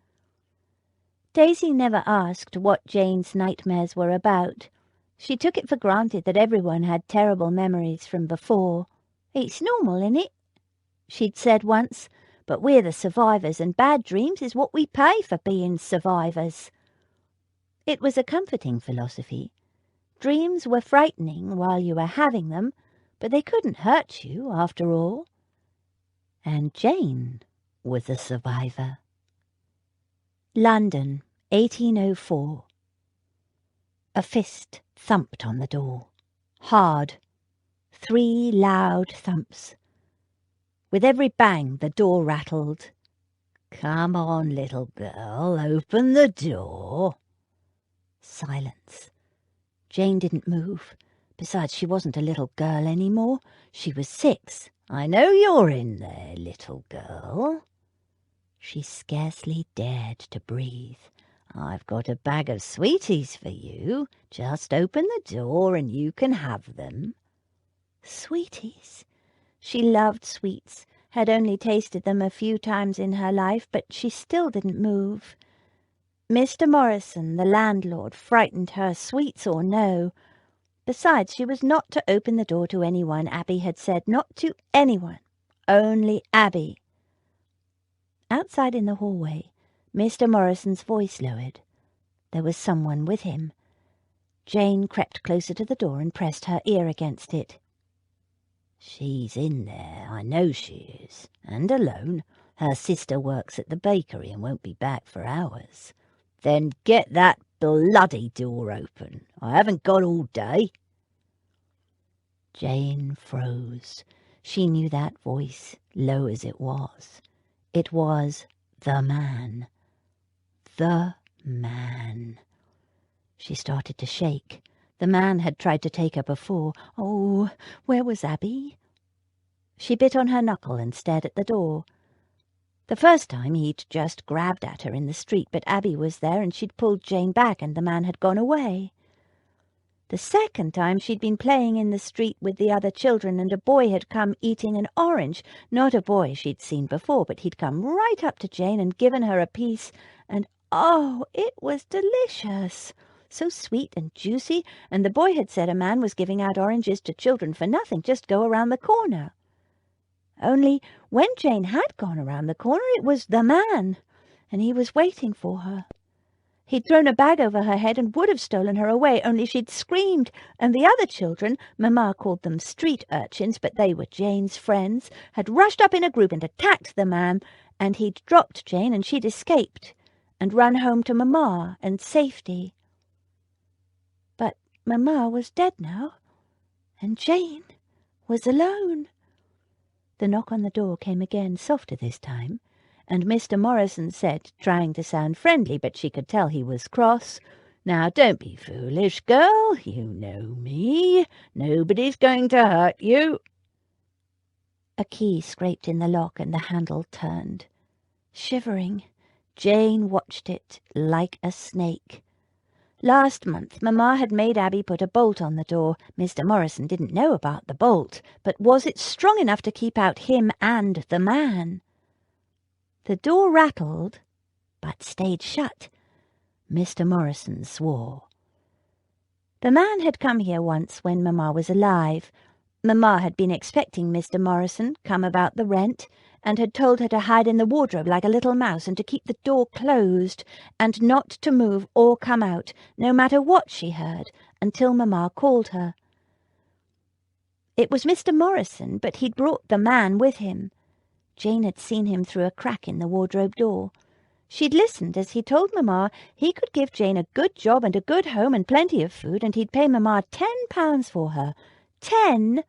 Daisy never asked what Jane's nightmares were about. She took it for granted that everyone had terrible memories from before. "It's normal, innit?" she'd said once, "but we're the survivors, and bad dreams is what we pay for being survivors." It was a comforting philosophy. Dreams were frightening while you were having them, but they couldn't hurt you, after all. And Jane was a survivor. London, 1804. A fist thumped on the door. Hard. 3 loud thumps. With every bang, the door rattled. "Come on, little girl, open the door." Silence. Jane didn't move. Besides, she wasn't a little girl any more. She was 6. "I know you're in there, little girl." She scarcely dared to breathe. "I've got a bag of sweeties for you. Just open the door and you can have them." Sweeties? She loved sweets, had only tasted them a few times in her life, but she still didn't move. Mr. Morrison, the landlord, frightened her, sweets or no. Besides, she was not to open the door to anyone, Abby had said. Not to anyone. Only Abby. Outside in the hallway, Mr. Morrison's voice lowered. There was someone with him. Jane crept closer to the door and pressed her ear against it. "She's in there, I know she is, and alone. Her sister works at the bakery and won't be back for hours." "Then get that bloody door open. I haven't got all day." Jane froze. She knew that voice, low as it was. It was the man. The man. She started to shake. The man had tried to take her before. Oh, where was Abby? She bit on her knuckle and stared at the door. The first time he'd just grabbed at her in the street, but Abby was there and she'd pulled Jane back and the man had gone away. The second time she'd been playing in the street with the other children and a boy had come eating an orange. Not a boy she'd seen before, but he'd come right up to Jane and given her a piece, and oh, it was delicious. So sweet and juicy, and the boy had said a man was giving out oranges to children for nothing, just go around the corner. Only when Jane had gone around the corner, it was the man, and he was waiting for her. He'd thrown a bag over her head and would have stolen her away, only she'd screamed, and the other children, Mamma called them street urchins, but they were Jane's friends, had rushed up in a group and attacked the man, and he'd dropped Jane and she'd escaped and run home to Mamma and safety. But Mamma was dead now, and Jane was alone. The knock on the door came again, softer this time, and Mr. Morrison said, trying to sound friendly, but she could tell he was cross, "Now don't be foolish, girl. You know me. Nobody's going to hurt you." A key scraped in the lock and the handle turned. Shivering, Jane watched it like a snake. Last month, Mamma had made Abby put a bolt on the door. Mr. Morrison didn't know about the bolt, but was it strong enough to keep out him and the man? The door rattled, but stayed shut. Mr. Morrison swore. The man had come here once when Mamma was alive. Mamma had been expecting Mr. Morrison, come about the rent, and had told her to hide in the wardrobe like a little mouse and to keep the door closed and not to move or come out, no matter what she heard, until Mamma called her. It was Mr. Morrison, but he'd brought the man with him. Jane had seen him through a crack in the wardrobe door. She'd listened as he told Mamma he could give Jane a good job and a good home and plenty of food, and he'd pay Mamma £10 for her. £10!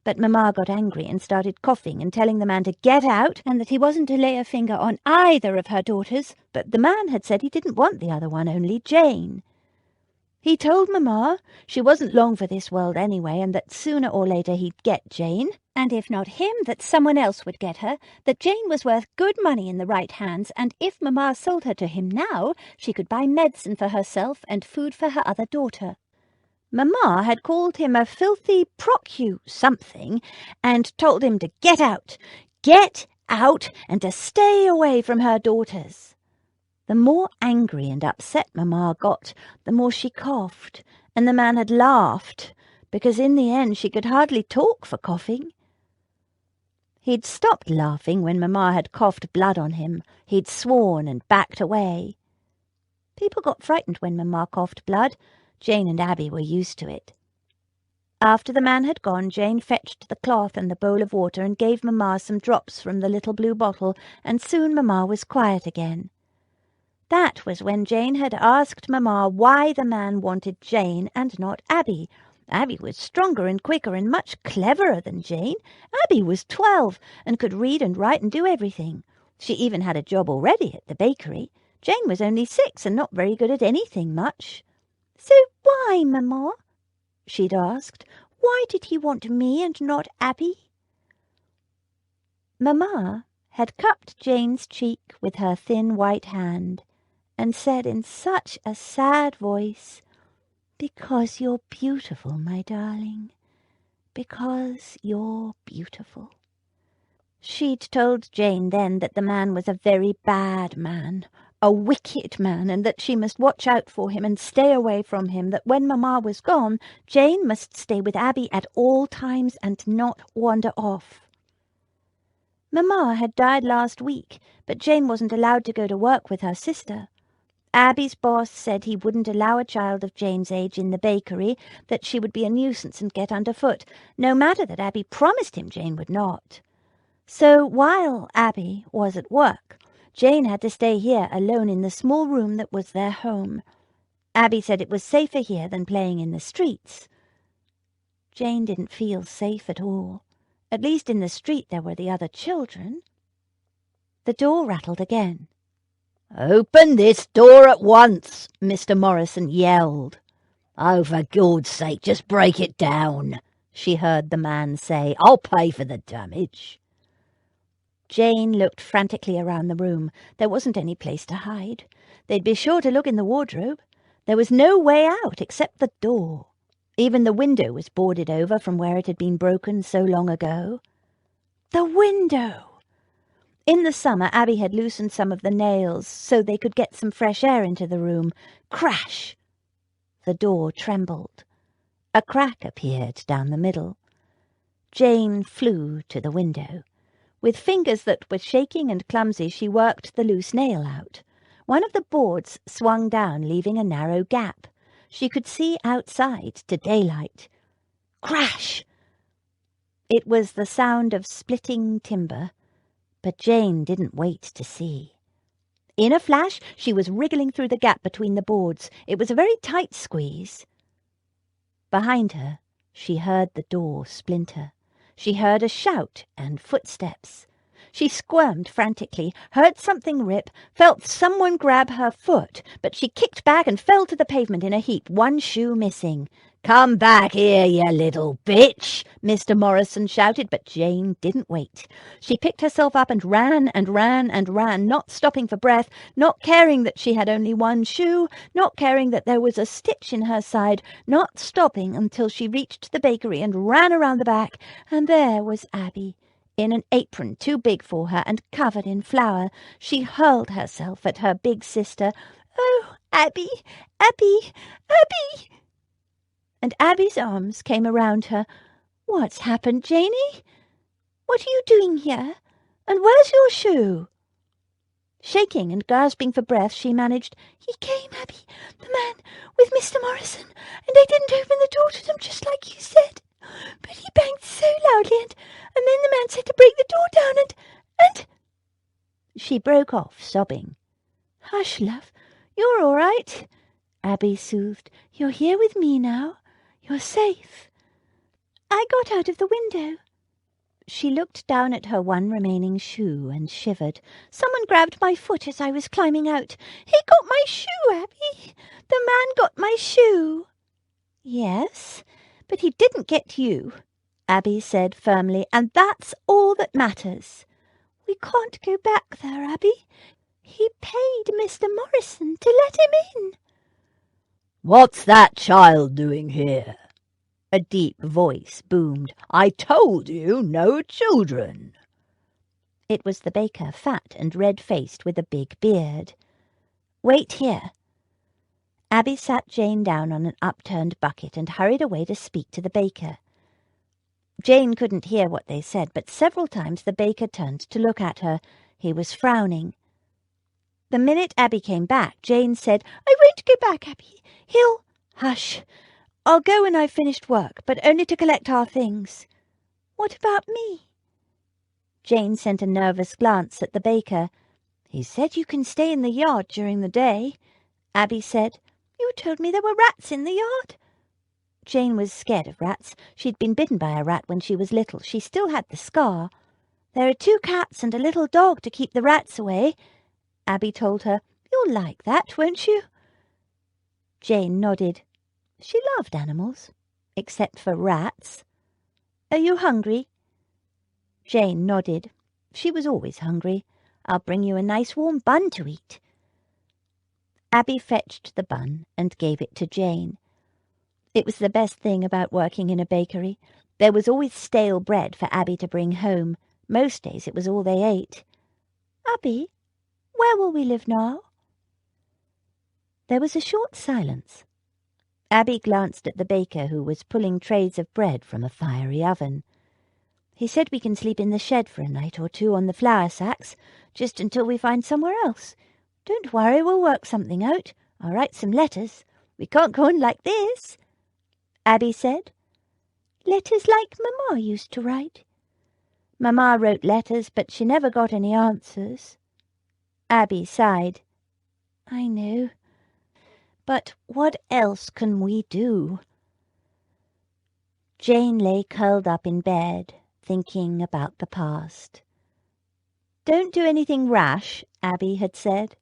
But Mamma got angry and started coughing and telling the man to get out and that he wasn't to lay a finger on either of her daughters, but the man had said he didn't want the other one, only Jane. He told Mamma she wasn't long for this world anyway, and that sooner or later he'd get Jane, and if not him, that someone else would get her, that Jane was worth good money in the right hands, and if Mamma sold her to him now, she could buy medicine for herself and food for her other daughter. Mamma had called him a filthy something, and told him to get out, and to stay away from her daughters. The more angry and upset Mamma got, the more she coughed, and the man had laughed. because in the end she could hardly talk for coughing. He'd stopped laughing when Mamma had coughed blood on him. He'd sworn and backed away. People got frightened when Mamma coughed blood. Jane and Abby were used to it. After the man had gone, Jane fetched the cloth and the bowl of water and gave Mamma some drops from the little blue bottle, and soon Mamma was quiet again. That was when Jane had asked Mamma why the man wanted Jane and not Abby. Abby was stronger and quicker and much cleverer than Jane. Abby was 12 and could read and write and do everything. She even had a job already at the bakery. Jane was only 6 and not very good at anything much. "So why, Mamma?" she'd asked. "Why did he want me and not Abby?" Mamma had cupped Jane's cheek with her thin white hand and said in such a sad voice, "Because you're beautiful, my darling. Because you're beautiful." She'd told Jane then that the man was a very bad man, a wicked man, and that she must watch out for him and stay away from him, that when Mamma was gone, Jane must stay with Abby at all times and not wander off. Mamma had died last week, but Jane wasn't allowed to go to work with her sister. Abby's boss said he wouldn't allow a child of Jane's age in the bakery, that she would be a nuisance and get underfoot, no matter that Abby promised him Jane would not. So while Abby was at work, Jane had to stay here alone in the small room that was their home. Abby said it was safer here than playing in the streets. Jane didn't feel safe at all. At least in the street there were the other children. The door rattled again. "Open this door at once," Mr. Morrison yelled. "Oh, for God's sake, just break it down," she heard the man say. "I'll pay for the damage." Jane looked frantically around the room. There wasn't any place to hide. They'd be sure to look in the wardrobe. There was no way out except the door. Even the window was boarded over from where it had been broken so long ago. The window! In the summer, Abby had loosened some of the nails so they could get some fresh air into the room. Crash! The door trembled. A crack appeared down the middle. Jane flew to the window. With fingers that were shaking and clumsy, she worked the loose nail out. One of the boards swung down, leaving a narrow gap. She could see outside to daylight. Crash! It was the sound of splitting timber, but Jane didn't wait to see. In a flash, she was wriggling through the gap between the boards. It was a very tight squeeze. Behind her, she heard the door splinter. She heard a shout and footsteps. She squirmed frantically, heard something rip, felt someone grab her foot, but she kicked back and fell to the pavement in a heap, one shoe missing. "Come back here, you little bitch!" Mr. Morrison shouted, but Jane didn't wait. She picked herself up and ran and ran and ran, not stopping for breath, not caring that she had only one shoe, not caring that there was a stitch in her side, not stopping until she reached the bakery and ran around the back, and there was Abby, in an apron too big for her and covered in flour. She hurled herself at her big sister. "Oh, Abby, Abby, Abby!" And Abby's arms came around her. "What's happened, Janey? What are you doing here? And where's your shoe?" Shaking and gasping for breath, she managed, "He came, Abby, the man, with Mr. Morrison, and I didn't open the door to them just like you said. But he banged so loudly, and then the man said to break the door down, and—" She broke off, sobbing. "Hush, love, you're all right," Abby soothed. "You're here with me now. You're safe. I got out of the window." She looked down at her one remaining shoe and shivered. "Someone grabbed my foot as I was climbing out. He got my shoe, Abby. The man got my shoe." "Yes, but he didn't get you," Abby said firmly, "and that's all that matters." "We can't go back there, Abby. He paid Mr. Morrison to let him in." "What's that child doing here?" a deep voice boomed. "I told you, no children." It was the baker, fat and red-faced with a big beard. "Wait here." Abby sat Jane down on an upturned bucket and hurried away to speak to the baker. Jane couldn't hear what they said, but several times the baker turned to look at her. He was frowning. The minute Abby came back, Jane said, "I won't go back, Abby. He'll—" "Hush. I'll go when I've finished work, but only to collect our things." "What about me?" Jane sent a nervous glance at the baker. "He said you can stay in the yard during the day." Abby said, "You told me there were rats in the yard." Jane was scared of rats. She'd been bitten by a rat when she was little. She still had the scar. "There are 2 cats and a little dog to keep the rats away," Abby told her. "You'll like that, won't you?" Jane nodded. She loved animals, except for rats. "Are you hungry?" Jane nodded. She was always hungry. "I'll bring you a nice warm bun to eat." Abby fetched the bun and gave it to Jane. It was the best thing about working in a bakery. There was always stale bread for Abby to bring home. Most days it was all they ate. "Abby, where will we live now?" There was a short silence. Abby glanced at the baker, who was pulling trays of bread from a fiery oven. "He said we can sleep in the shed for a night or 2 on the flour sacks, just until we find somewhere else. Don't worry, we'll work something out. I'll write some letters. We can't go on like this." Abby said, "Letters like Mamma used to write." "Mamma wrote letters, but she never got any answers." Abby sighed. "I know. But what else can we do?" Jane lay curled up in bed, thinking about the past. "Don't do anything rash," Abby had said.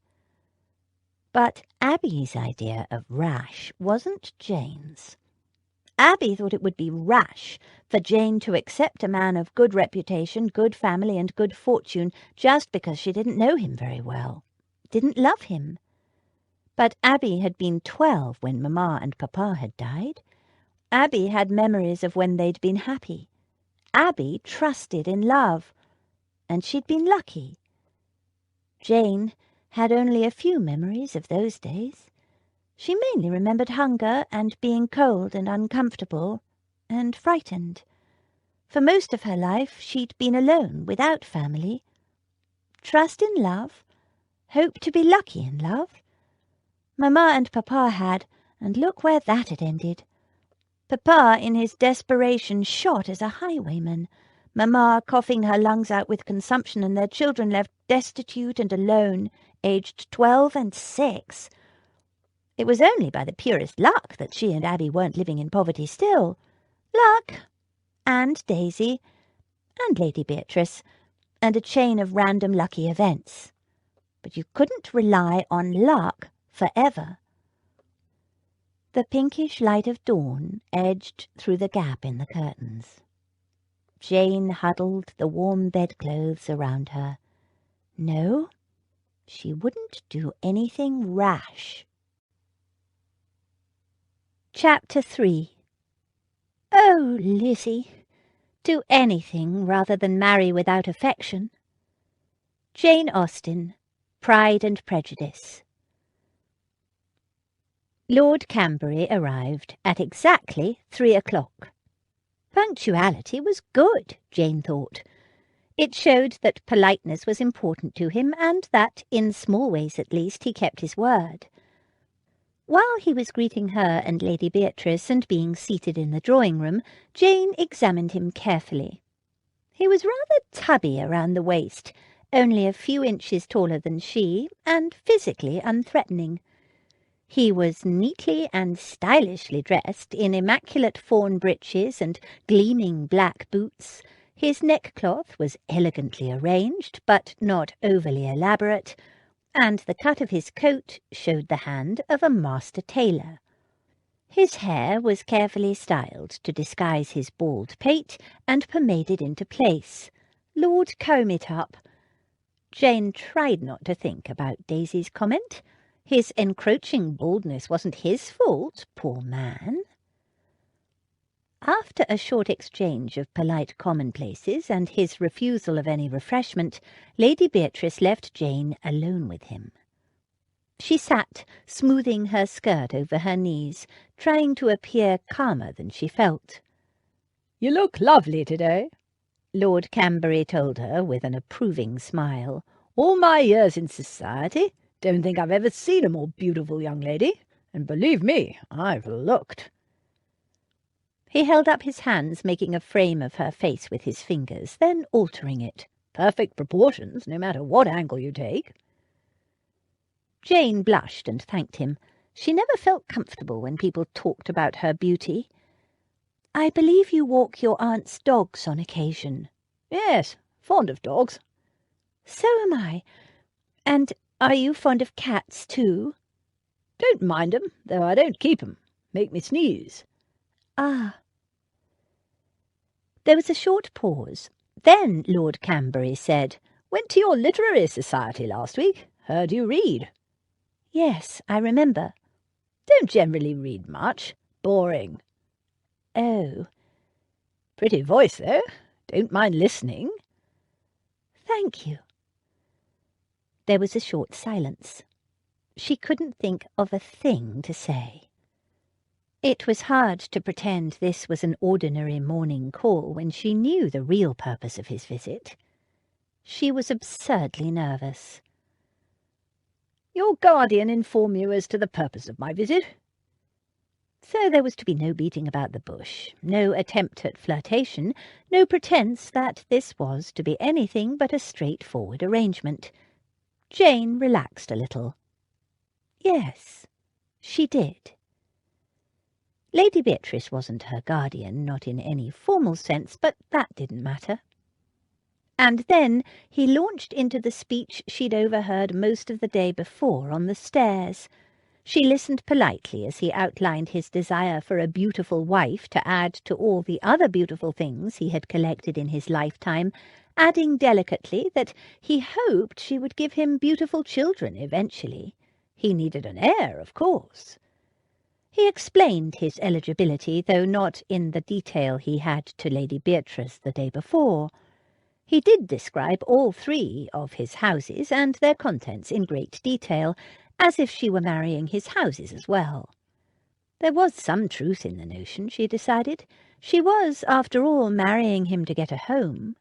But Abby's idea of rash wasn't Jane's. Abby thought it would be rash for Jane to accept a man of good reputation, good family, and good fortune just because she didn't know him very well, didn't love him. But Abby had been 12 when Mamma and Papa had died. Abby had memories of when they'd been happy. Abby trusted in love, and she'd been lucky. Jane had only a few memories of those days. She mainly remembered hunger and being cold and uncomfortable and frightened. For most of her life she'd been alone, without family. Trust in love, hope to be lucky in love. Mamma and Papa had, and look where that had ended. Papa, in his desperation, shot as a highwayman. Mamma coughing her lungs out with consumption, and their children left destitute and alone, aged 12 and 6. It was only by the purest luck that she and Abby weren't living in poverty still. Luck, and Daisy, and Lady Beatrice, and a chain of random lucky events. But you couldn't rely on luck forever. The pinkish light of dawn edged through the gap in the curtains. Jane huddled the warm bedclothes around her. No, she wouldn't do anything rash. Chapter 3. "Oh, Lizzie, do anything rather than marry without affection." Jane Austen, Pride and Prejudice. Lord Cambury arrived at exactly 3 o'clock. Punctuality was good, Jane thought. It showed that politeness was important to him, and that, in small ways at least, he kept his word. While he was greeting her and Lady Beatrice and being seated in the drawing-room, Jane examined him carefully. He was rather tubby around the waist, only a few inches taller than she, and physically unthreatening. He was neatly and stylishly dressed in immaculate fawn breeches and gleaming black boots. His neckcloth was elegantly arranged, but not overly elaborate, and the cut of his coat showed the hand of a master tailor. His hair was carefully styled to disguise his bald pate and pomaded into place. Lord comb it up. Jane tried not to think about Daisy's comment. His encroaching baldness wasn't his fault, poor man. After a short exchange of polite commonplaces and his refusal of any refreshment, Lady Beatrice left Jane alone with him. She sat, smoothing her skirt over her knees, trying to appear calmer than she felt. "You look lovely today," Lord Camberry told her with an approving smile. "All my years in society, don't think I've ever seen a more beautiful young lady, and believe me, I've looked." He held up his hands, making a frame of her face with his fingers, then altering it. "Perfect proportions, no matter what angle you take." Jane blushed and thanked him. She never felt comfortable when people talked about her beauty. "I believe you walk your aunt's dogs on occasion." "Yes, fond of dogs." "So am I. And are you fond of cats too?" "Don't mind 'em, though I don't keep 'em. Make me sneeze." "Ah." There was a short pause. Then Lord Camberry said, "Went to your literary society last week. Heard you read." "Yes, I remember." "Don't generally read much. Boring." "Oh." "Pretty voice, though. Don't mind listening." "Thank you." There was a short silence. She couldn't think of a thing to say. It was hard to pretend this was an ordinary morning call when she knew the real purpose of his visit. She was absurdly nervous. "Your guardian informed you as to the purpose of my visit?" So there was to be no beating about the bush, no attempt at flirtation, no pretence that this was to be anything but a straightforward arrangement. Jane relaxed a little. Yes, she did. Lady Beatrice wasn't her guardian, not in any formal sense, but that didn't matter. And then he launched into the speech she'd overheard most of the day before on the stairs. She listened politely as he outlined his desire for a beautiful wife to add to all the other beautiful things he had collected in his lifetime, adding delicately that he hoped she would give him beautiful children eventually. He needed an heir, of course. He explained his eligibility, though not in the detail he had to Lady Beatrice the day before. He did describe all 3 of his houses and their contents in great detail, as if she were marrying his houses as well. There was some truth in the notion, she decided. She was, after all, marrying him to get a home.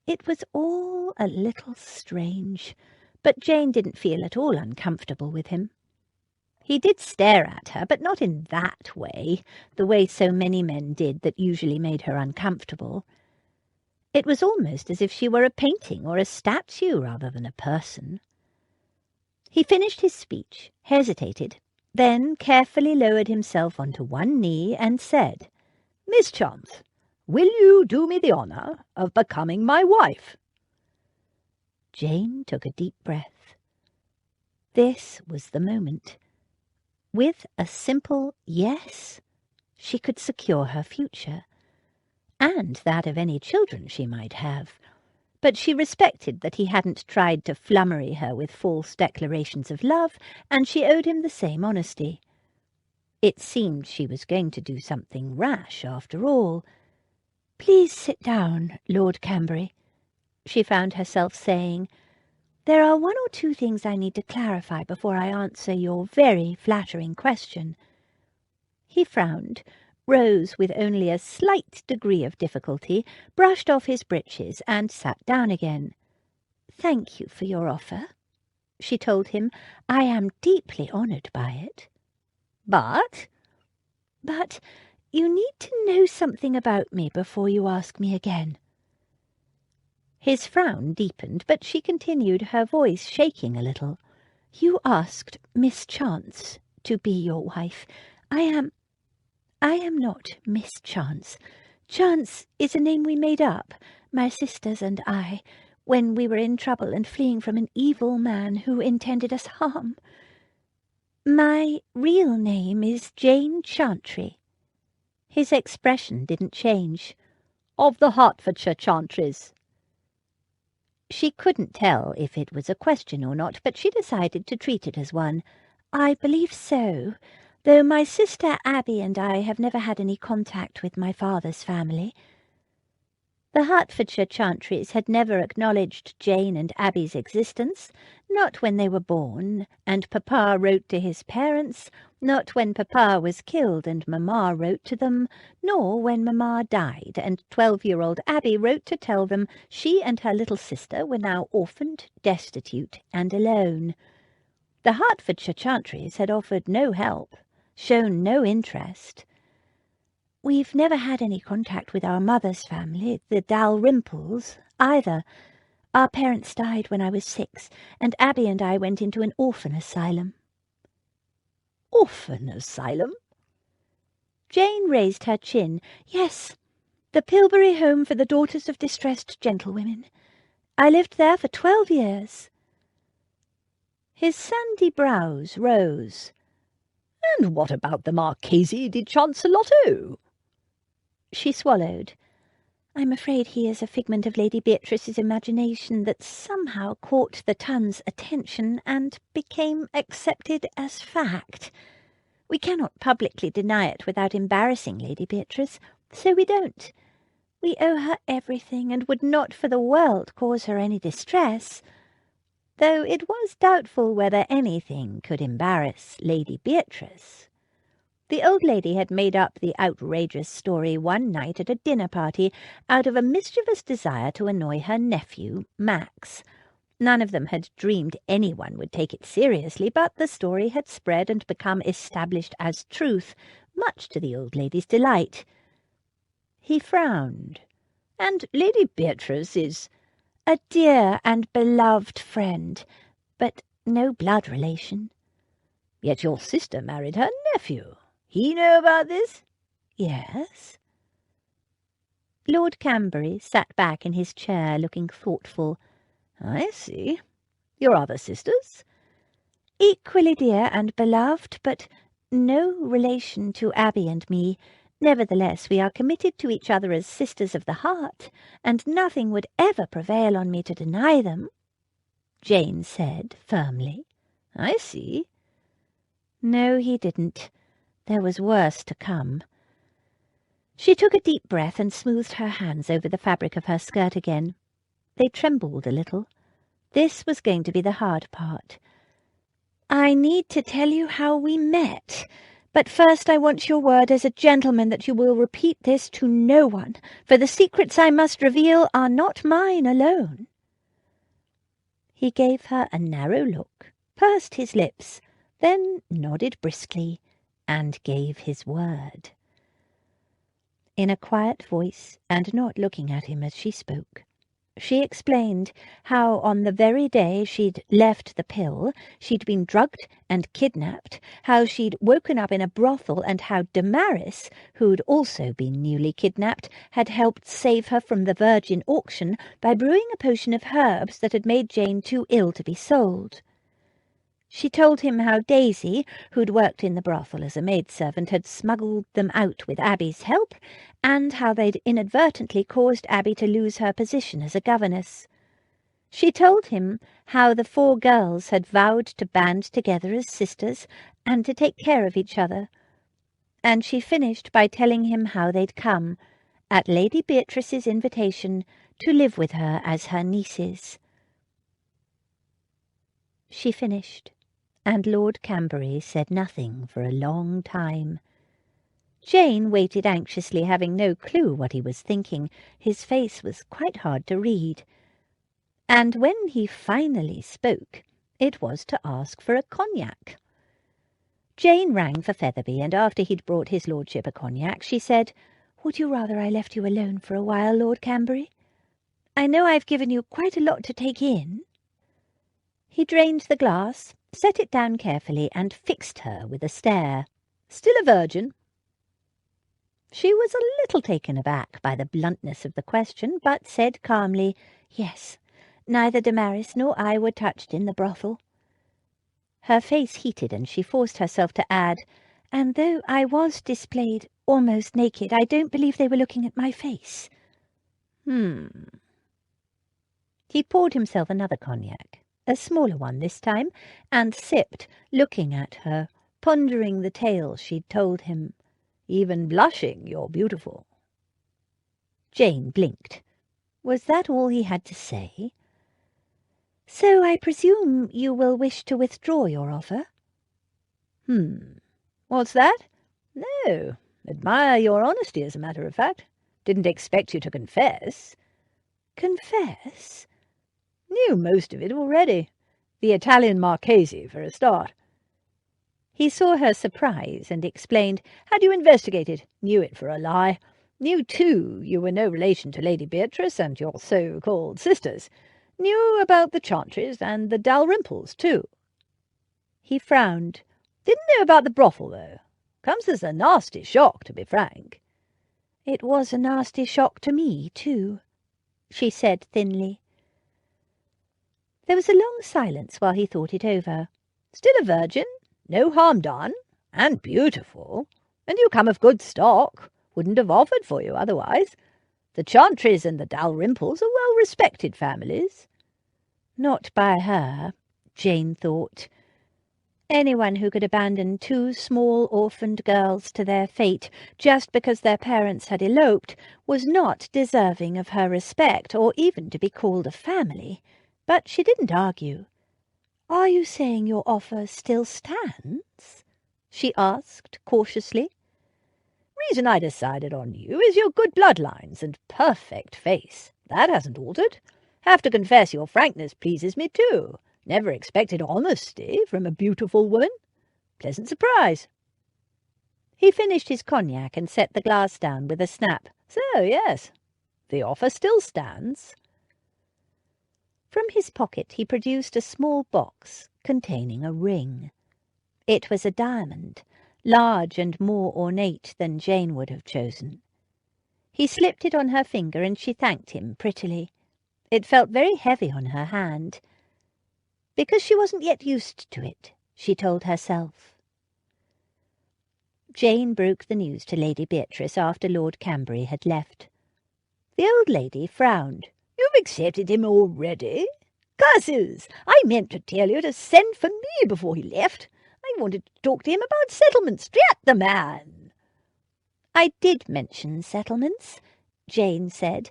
It was all a little strange, but Jane didn't feel at all uncomfortable with him. He did stare at her, but not in that way, the way so many men did that usually made her uncomfortable. It was almost as if she were a painting or a statue rather than a person. He finished his speech, hesitated, then carefully lowered himself onto one knee and said, "Miss Chance, will you do me the honour of becoming my wife?" Jane took a deep breath. This was the moment. With a simple yes, she could secure her future, and that of any children she might have. But she respected that he hadn't tried to flummery her with false declarations of love, and she owed him the same honesty. It seemed she was going to do something rash after all. "Please sit down, Lord Camberry," she found herself saying. "There are 1 or 2 things I need to clarify before I answer your very flattering question." He frowned, rose with only a slight degree of difficulty, brushed off his breeches, and sat down again. "Thank you for your offer," she told him. "I am deeply honoured by it." But you need to know something about me before you ask me again." His frown deepened, but she continued, her voice shaking a little. "You asked Miss Chance to be your wife. I am not Miss Chance. Chance is a name we made up, my sisters and I, when we were in trouble and fleeing from an evil man who intended us harm. My real name is Jane Chantry." His expression didn't change. "Of the Hertfordshire Chantrys." She couldn't tell if it was a question or not, but she decided to treat it as one. "I believe so, though my sister Abby and I have never had any contact with my father's family." The Hertfordshire Chantries had never acknowledged Jane and Abby's existence, not when they were born, and Papa wrote to his parents, not when Papa was killed and Mamma wrote to them, nor when Mamma died, and 12-year-old Abby wrote to tell them she and her little sister were now orphaned, destitute, and alone. The Hertfordshire Chantries had offered no help, shown no interest. We've never had any contact with our mother's family, the Dalrymples, either. Our parents died when I was 6, and Abby and I went into an orphan asylum. Orphan asylum? Jane raised her chin. Yes, the Pilbury Home for the Daughters of Distressed Gentlewomen. I lived there for 12 years. His sandy brows rose. And what about the Marchese di Chancelotto? She swallowed. I'm afraid he is a figment of Lady Beatrice's imagination that somehow caught the Tun's attention and became accepted as fact. We cannot publicly deny it without embarrassing Lady Beatrice, so we don't. We owe her everything and would not for the world cause her any distress, though it was doubtful whether anything could embarrass Lady Beatrice. The old lady had made up the outrageous story one night at a dinner party out of a mischievous desire to annoy her nephew, Max. None of them had dreamed anyone would take it seriously, but the story had spread and become established as truth, much to the old lady's delight. He frowned. And Lady Beatrice is a dear and beloved friend, but no blood relation. Yet your sister married her nephew. He know about this? Yes. Lord Cambury sat back in his chair, looking thoughtful. I see. Your other sisters? Equally dear and beloved, but no relation to Abby and me. Nevertheless, we are committed to each other as sisters of the heart, and nothing would ever prevail on me to deny them, Jane said firmly. I see. No, he didn't. There was worse to come. She took a deep breath and smoothed her hands over the fabric of her skirt again. They trembled a little. This was going to be the hard part. I need to tell you how we met, but first I want your word as a gentleman that you will repeat this to no one, for the secrets I must reveal are not mine alone. He gave her a narrow look, pursed his lips, then nodded briskly, and gave his word. In a quiet voice, and not looking at him as she spoke, she explained how on the very day she'd left the pill, she'd been drugged and kidnapped, how she'd woken up in a brothel, and how Damaris, who'd also been newly kidnapped, had helped save her from the Virgin auction by brewing a potion of herbs that had made Jane too ill to be sold. She told him how Daisy, who'd worked in the brothel as a maidservant, had smuggled them out with Abby's help, and how they'd inadvertently caused Abby to lose her position as a governess. She told him how the 4 girls had vowed to band together as sisters and to take care of each other, and she finished by telling him how they'd come, at Lady Beatrice's invitation, to live with her as her nieces. She finished, and Lord Cambury said nothing for a long time. Jane waited anxiously, having no clue what he was thinking. His face was quite hard to read. And when he finally spoke, it was to ask for a cognac. Jane rang for Featherby, and after he'd brought his lordship a cognac, she said, "Would you rather I left you alone for a while, Lord Cambury? I know I've given you quite a lot to take in." He drained the glass, set it down carefully, and fixed her with a stare. "Still a virgin?" She was a little taken aback by the bluntness of the question, but said calmly, "Yes, neither Damaris nor I were touched in the brothel." Her face heated, and she forced herself to add, "And though I was displayed almost naked, I don't believe they were looking at my face." He poured himself another cognac, a smaller one this time, and sipped, looking at her, pondering the tale she'd told him. "Even blushing, you're beautiful." Jane blinked. Was that all he had to say? So I presume you will wish to withdraw your offer? What's that? No, admire your honesty, as a matter of fact. Didn't expect you to confess. Confess? Knew most of it already. The Italian Marchese, for a start. He saw her surprise and explained. Had you investigated? Knew it for a lie. Knew, too, you were no relation to Lady Beatrice and your so-called sisters. Knew about the Chantrys and the Dalrymples, too. He frowned. Didn't know about the brothel, though. Comes as a nasty shock, to be frank. It was a nasty shock to me, too, she said thinly. There was a long silence while he thought it over. Still a virgin, no harm done, and beautiful, and you come of good stock. Wouldn't have offered for you otherwise. The Chantrys and the Dalrymples are well-respected families. Not by her, Jane thought. Anyone who could abandon 2 small orphaned girls to their fate just because their parents had eloped was not deserving of her respect or even to be called a family. But she didn't argue. "Are you saying your offer still stands?" she asked cautiously. Reason I decided on you is your good bloodlines and perfect face. That hasn't altered. Have to confess your frankness pleases me too. Never expected honesty from a beautiful woman. Pleasant surprise. He finished his cognac and set the glass down with a snap. So, yes, the offer still stands. From his pocket he produced a small box containing a ring. It was a diamond, large and more ornate than Jane would have chosen. He slipped it on her finger and she thanked him prettily. It felt very heavy on her hand. Because she wasn't yet used to it, she told herself. Jane broke the news to Lady Beatrice after Lord Cambury had left. The old lady frowned. You've accepted him already? Curses! I meant to tell you to send for me before he left. I wanted to talk to him about settlements. Drat the man! I did mention settlements, Jane said.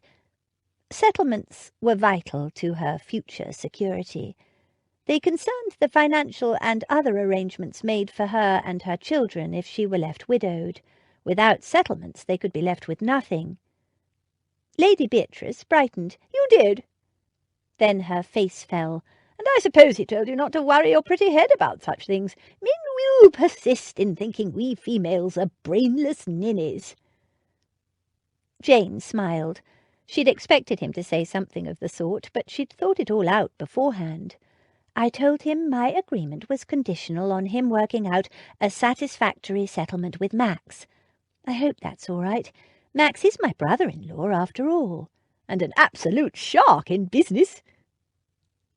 Settlements were vital to her future security. They concerned the financial and other arrangements made for her and her children if she were left widowed. Without settlements they could be left with nothing. Lady Beatrice brightened. You did? Then her face fell. And I suppose he told you not to worry your pretty head about such things. Men will persist in thinking we females are brainless ninnies. Jane smiled. She'd expected him to say something of the sort, but she'd thought it all out beforehand. I told him my agreement was conditional on him working out a satisfactory settlement with Max. I hope that's all right. Max is my brother-in-law, after all. And an absolute shark in business.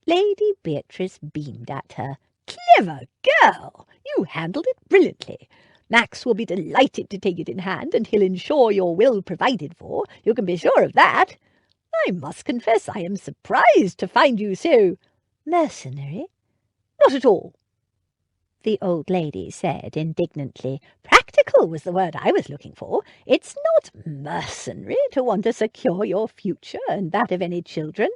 Lady Beatrice beamed at her. Clever girl! You handled it brilliantly. Max will be delighted to take it in hand, and he'll ensure you're well provided for. You can be sure of that. I must confess I am surprised to find you so mercenary. Not at all, the old lady said indignantly. Practical was the word I was looking for. It's not mercenary to want to secure your future and that of any children.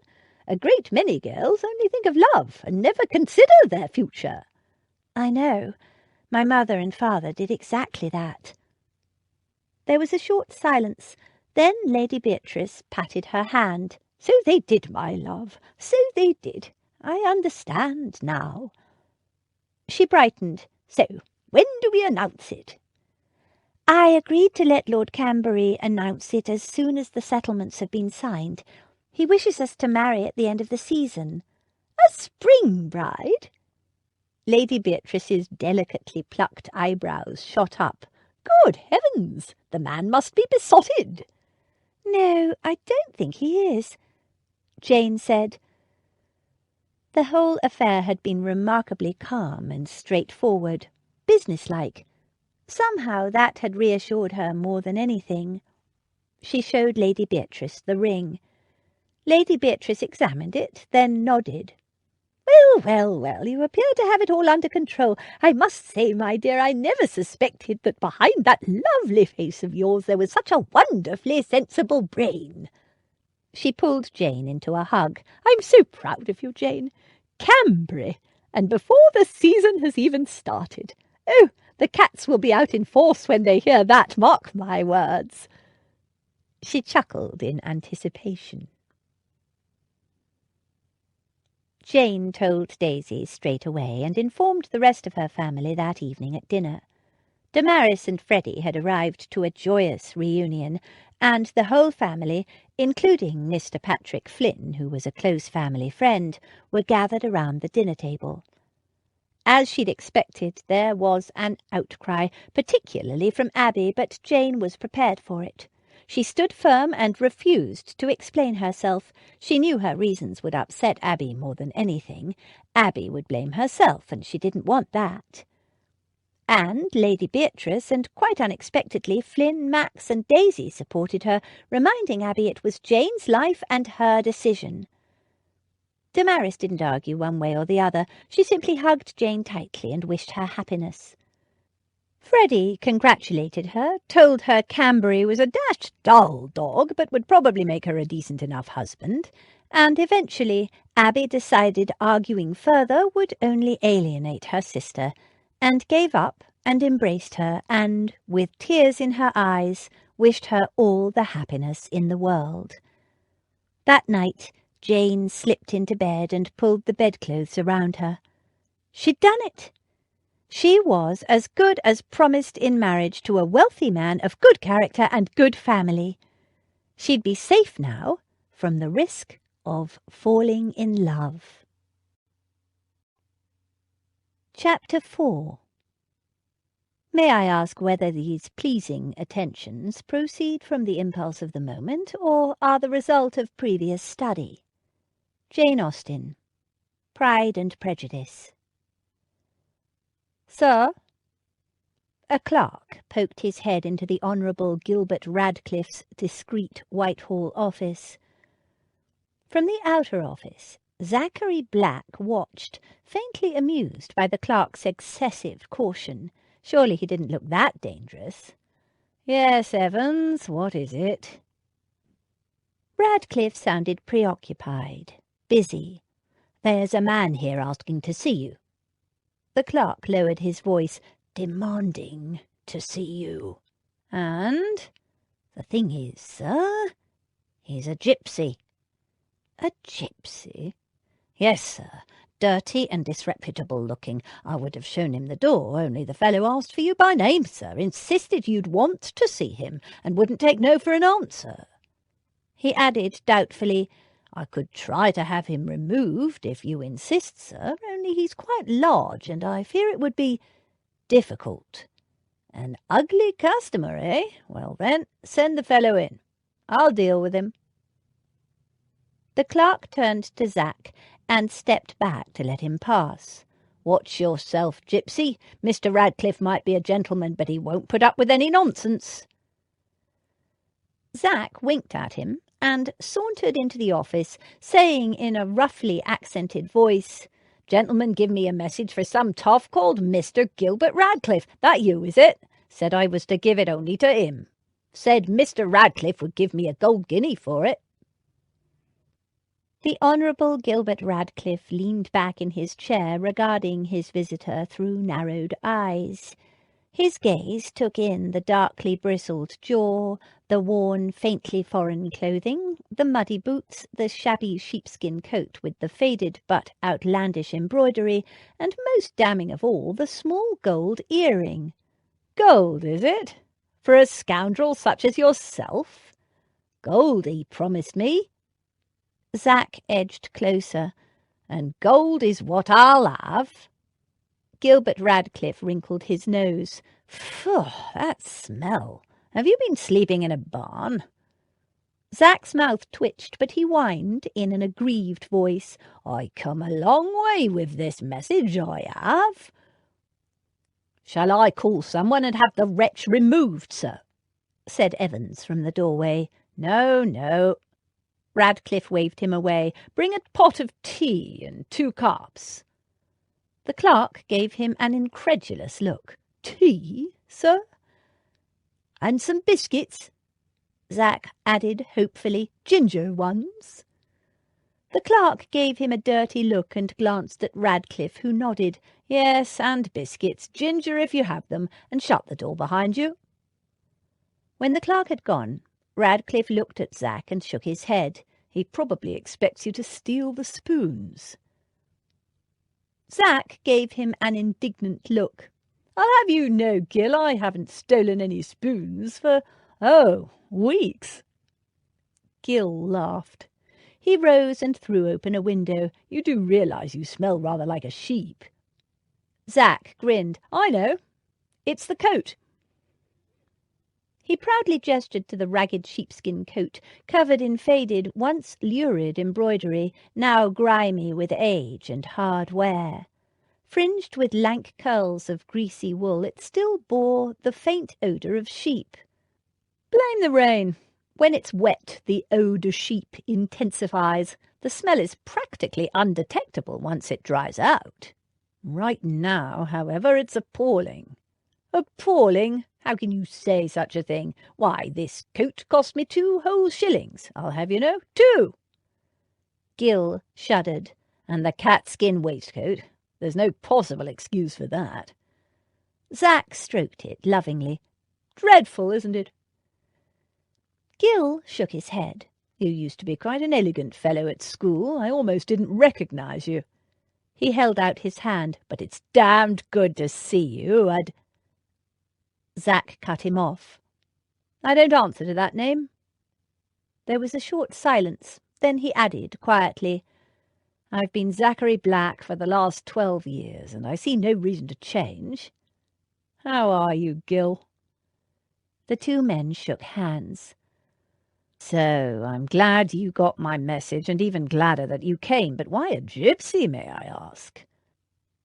A great many girls only think of love and never consider their future. I know. My mother and father did exactly that. There was a short silence. Then Lady Beatrice patted her hand. So they did, my love. So they did. I understand now. She brightened. So, when do we announce it? I agreed to let Lord Cambury announce it as soon as the settlements have been signed. He wishes us to marry at the end of the season. A spring bride? Lady Beatrice's delicately plucked eyebrows shot up. Good heavens! The man must be besotted. No, I don't think he is, Jane said. The whole affair had been remarkably calm and straightforward, businesslike. Somehow that had reassured her more than anything. She showed Lady Beatrice the ring. Lady Beatrice examined it, then nodded. Well, well, well, you appear to have it all under control. I must say, my dear, I never suspected that behind that lovely face of yours there was such a wonderfully sensible brain. She pulled Jane into a hug. "I'm so proud of you, Jane. Cambry, and before the season has even started. Oh, the cats will be out in force when they hear that, mark my words." She chuckled in anticipation. Jane told Daisy straight away and informed the rest of her family that evening at dinner. Damaris and Freddie had arrived to a joyous reunion, and the whole family, including Mr. Patrick Flynn, who was a close family friend, were gathered around the dinner table. As she'd expected, there was an outcry, particularly from Abby, but Jane was prepared for it. She stood firm and refused to explain herself. She knew her reasons would upset Abby more than anything. Abby would blame herself, and she didn't want that. And Lady Beatrice, and quite unexpectedly, Flynn, Max and Daisy supported her, reminding Abby it was Jane's life and her decision. Damaris didn't argue one way or the other. She simply hugged Jane tightly and wished her happiness. Freddie congratulated her, told her Cambry was a dashed dull dog, but would probably make her a decent enough husband, and eventually Abby decided arguing further would only alienate her sister, and gave up and embraced her, and, with tears in her eyes, wished her all the happiness in the world. That night Jane slipped into bed and pulled the bedclothes around her. She'd done it. She was as good as promised in marriage to a wealthy man of good character and good family. She'd be safe now from the risk of falling in love. Chapter 4. May I ask whether these pleasing attentions proceed from the impulse of the moment, or are the result of previous study? Jane Austen. Pride and Prejudice. "Sir?" A clerk poked his head into the Honourable Gilbert Radcliffe's discreet Whitehall office. From the outer office, Zachary Black watched, faintly amused by the clerk's excessive caution. Surely he didn't look that dangerous. "Yes, Evans, what is it?" Radcliffe sounded preoccupied, busy. "There's a man here asking to see you." The clerk lowered his voice. "Demanding to see you." "And?" "The thing is, sir, he's a gypsy." "A gypsy?" "Yes, sir. Dirty and disreputable looking. I would have shown him the door, only the fellow asked for you by name, sir, insisted you'd want to see him, and wouldn't take no for an answer." He added doubtfully, "I could try to have him removed, if you insist, sir, only he's quite large, and I fear it would be difficult." "An ugly customer, eh? Well then, send the fellow in. I'll deal with him." The clerk turned to Zack and stepped back to let him pass. "Watch yourself, gypsy. Mr. Radcliffe might be a gentleman, but he won't put up with any nonsense." Zack winked at him and sauntered into the office, saying in a roughly accented voice, "Gentleman give me a message for some toff called Mr. Gilbert Radcliffe. That you, is it? Said I was to give it only to him. Said Mr. Radcliffe would give me a gold guinea for it." The Honourable Gilbert Radcliffe leaned back in his chair, regarding his visitor through narrowed eyes. His gaze took in the darkly bristled jaw, the worn, faintly foreign clothing, the muddy boots, the shabby sheepskin coat with the faded but outlandish embroidery, and most damning of all, the small gold earring. "Gold, is it? For a scoundrel such as yourself? Gold he promised me." Zack edged closer. "And gold is what I'll have." Gilbert Radcliffe wrinkled his nose. "Phew, that smell. Have you been sleeping in a barn?" Zack's mouth twitched, but he whined in an aggrieved voice, "I come a long way with this message, I have." "Shall I call someone and have the wretch removed, sir?" said Evans from the doorway. "No, no." Radcliffe waved him away. "Bring a pot of tea and 2 cups." The clerk gave him an incredulous look. "Tea, sir?" "And some biscuits." Zack added hopefully. "Ginger ones." The clerk gave him a dirty look and glanced at Radcliffe, who nodded. "Yes, and biscuits, ginger if you have them, and shut the door behind you." When the clerk had gone, Radcliffe looked at Zack and shook his head. "He probably expects you to steal the spoons." Zack gave him an indignant look. "I'll have you know, Gil, I haven't stolen any spoons for, weeks." Gil laughed. He rose and threw open a window. "You do realise you smell rather like a sheep." Zack grinned. "I know. It's the coat." He proudly gestured to the ragged sheepskin coat, covered in faded, once lurid embroidery, now grimy with age and hard wear. Fringed with lank curls of greasy wool, it still bore the faint odour of sheep. "Blame the rain. When it's wet, the eau de sheep intensifies. The smell is practically undetectable once it dries out. Right now, however, it's appalling." "Appalling? How can you say such a thing? Why, this coat cost me 2 whole shillings, I'll have you know. 2!" Gil shuddered. "And the catskin waistcoat. There's no possible excuse for that." Zack stroked it lovingly. "Dreadful, isn't it?" Gil shook his head. "You used to be quite an elegant fellow at school. I almost didn't recognise you." He held out his hand. "But it's damned good to see you. Zack cut him off. "I don't answer to that name." There was a short silence. Then he added quietly, "I've been Zachary Black for the last 12 years, and I see no reason to change. How are you, Gil?" The two men shook hands. "So, I'm glad you got my message, and even gladder that you came. But why a gypsy, may I ask?"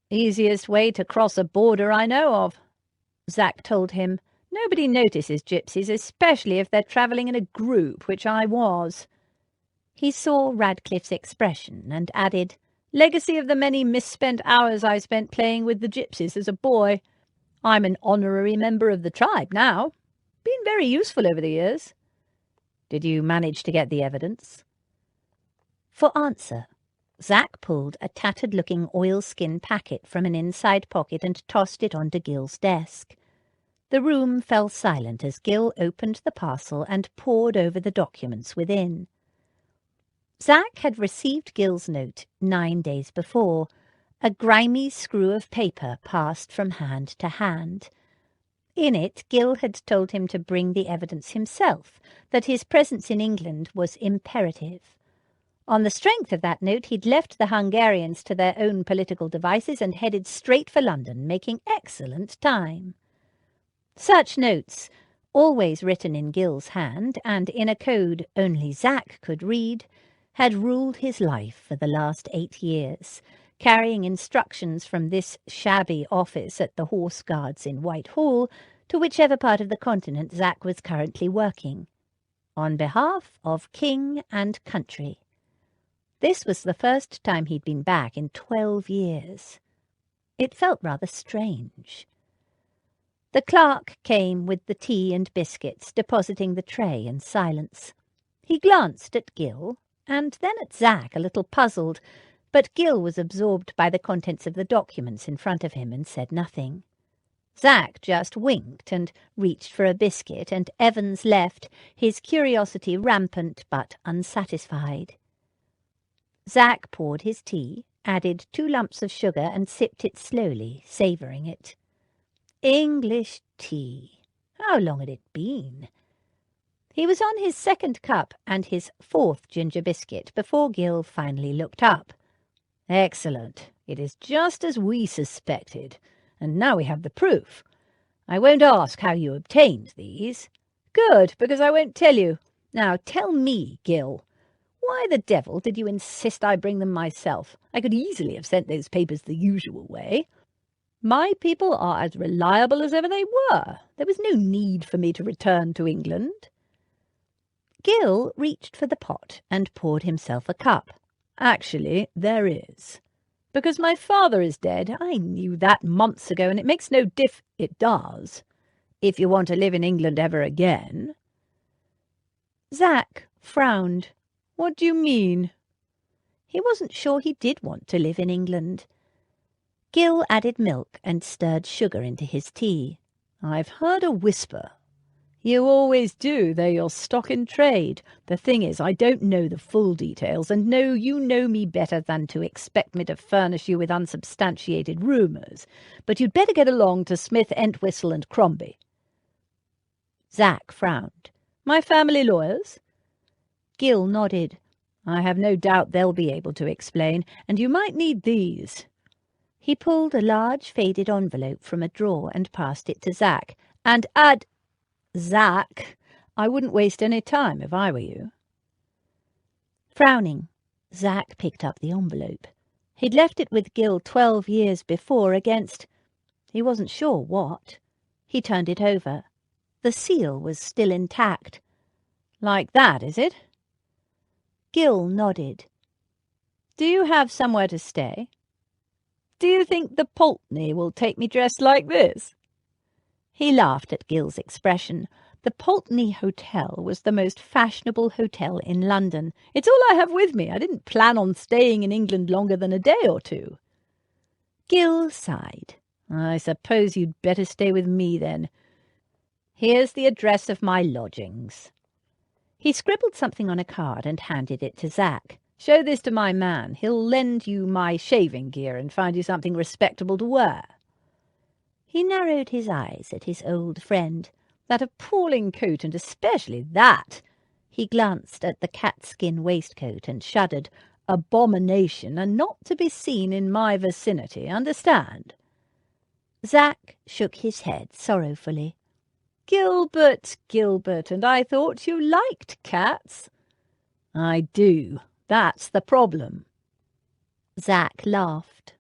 "Easiest way to cross a border I know of," Zack told him. "Nobody notices gypsies, especially if they're travelling in a group, which I was." He saw Radcliffe's expression and added, "Legacy of the many misspent hours I spent playing with the gypsies as a boy. I'm an honorary member of the tribe now. Been very useful over the years." "Did you manage to get the evidence?" For answer, Zack pulled a tattered-looking oilskin packet from an inside pocket and tossed it onto Gil's desk. The room fell silent as Gil opened the parcel and pored over the documents within. Zack had received Gil's note 9 days before, a grimy screw of paper passed from hand to hand. In it, Gil had told him to bring the evidence himself, that his presence in England was imperative. On the strength of that note, he'd left the Hungarians to their own political devices and headed straight for London, making excellent time. Such notes, always written in Gil's hand and in a code only Zack could read, had ruled his life for the last 8 years, carrying instructions from this shabby office at the Horse Guards in Whitehall to whichever part of the continent Zack was currently working, on behalf of king and country. This was the first time he'd been back in 12 years. It felt rather strange. The clerk came with the tea and biscuits, depositing the tray in silence. He glanced at Gil, and then at Zack, a little puzzled, but Gil was absorbed by the contents of the documents in front of him and said nothing. Zack just winked and reached for a biscuit, and Evans left, his curiosity rampant but unsatisfied. Zack poured his tea, added 2 lumps of sugar, and sipped it slowly, savouring it. English tea. How long had it been? He was on his 2nd cup and his 4th ginger biscuit before Gil finally looked up. "Excellent. It is just as we suspected. And now we have the proof. I won't ask how you obtained these." "Good, because I won't tell you. Now tell me, Gil, why the devil did you insist I bring them myself? I could easily have sent those papers the usual way. My people are as reliable as ever they were. There was no need for me to return to England." Gil reached for the pot and poured himself a cup. "Actually, there is. Because my father is dead. I knew that months ago, and it makes no It does. If you want to live in England ever again." Zach frowned. "What do you mean?" He wasn't sure he did want to live in England. Gil added milk and stirred sugar into his tea. "I've heard a whisper." "You always do. They're your stock in trade. The thing is, I don't know the full details, and no, you know me better than to expect me to furnish you with unsubstantiated rumours. But you'd better get along to Smith, Entwistle and Crombie." Zach frowned. "My family lawyers?" Gil nodded. "I have no doubt they'll be able to explain, and you might need these." He pulled a large faded envelope from a drawer and passed it to Zach. "And add—" "Zach, I wouldn't waste any time if I were you." Frowning, Zach picked up the envelope. He'd left it with Gil 12 years before against— he wasn't sure what. He turned it over. The seal was still intact. "Like that, is it?" Gil nodded. "Do you have somewhere to stay?" "Do you think the Pulteney will take me dressed like this?" He laughed at Gil's expression. The Pulteney Hotel was the most fashionable hotel in London. "It's all I have with me. I didn't plan on staying in England longer than a day or two." Gil sighed. "I suppose you'd better stay with me then. Here's the address of my lodgings." He scribbled something on a card and handed it to Zach. "Show this to my man. He'll lend you my shaving gear and find you something respectable to wear." He narrowed his eyes at his old friend. "That appalling coat, and especially that!" He glanced at the catskin waistcoat and shuddered. "Abomination, and not to be seen in my vicinity, understand?" Zach shook his head sorrowfully. "Gilbert, Gilbert, and I thought you liked cats." "I do. That's the problem." Zach laughed.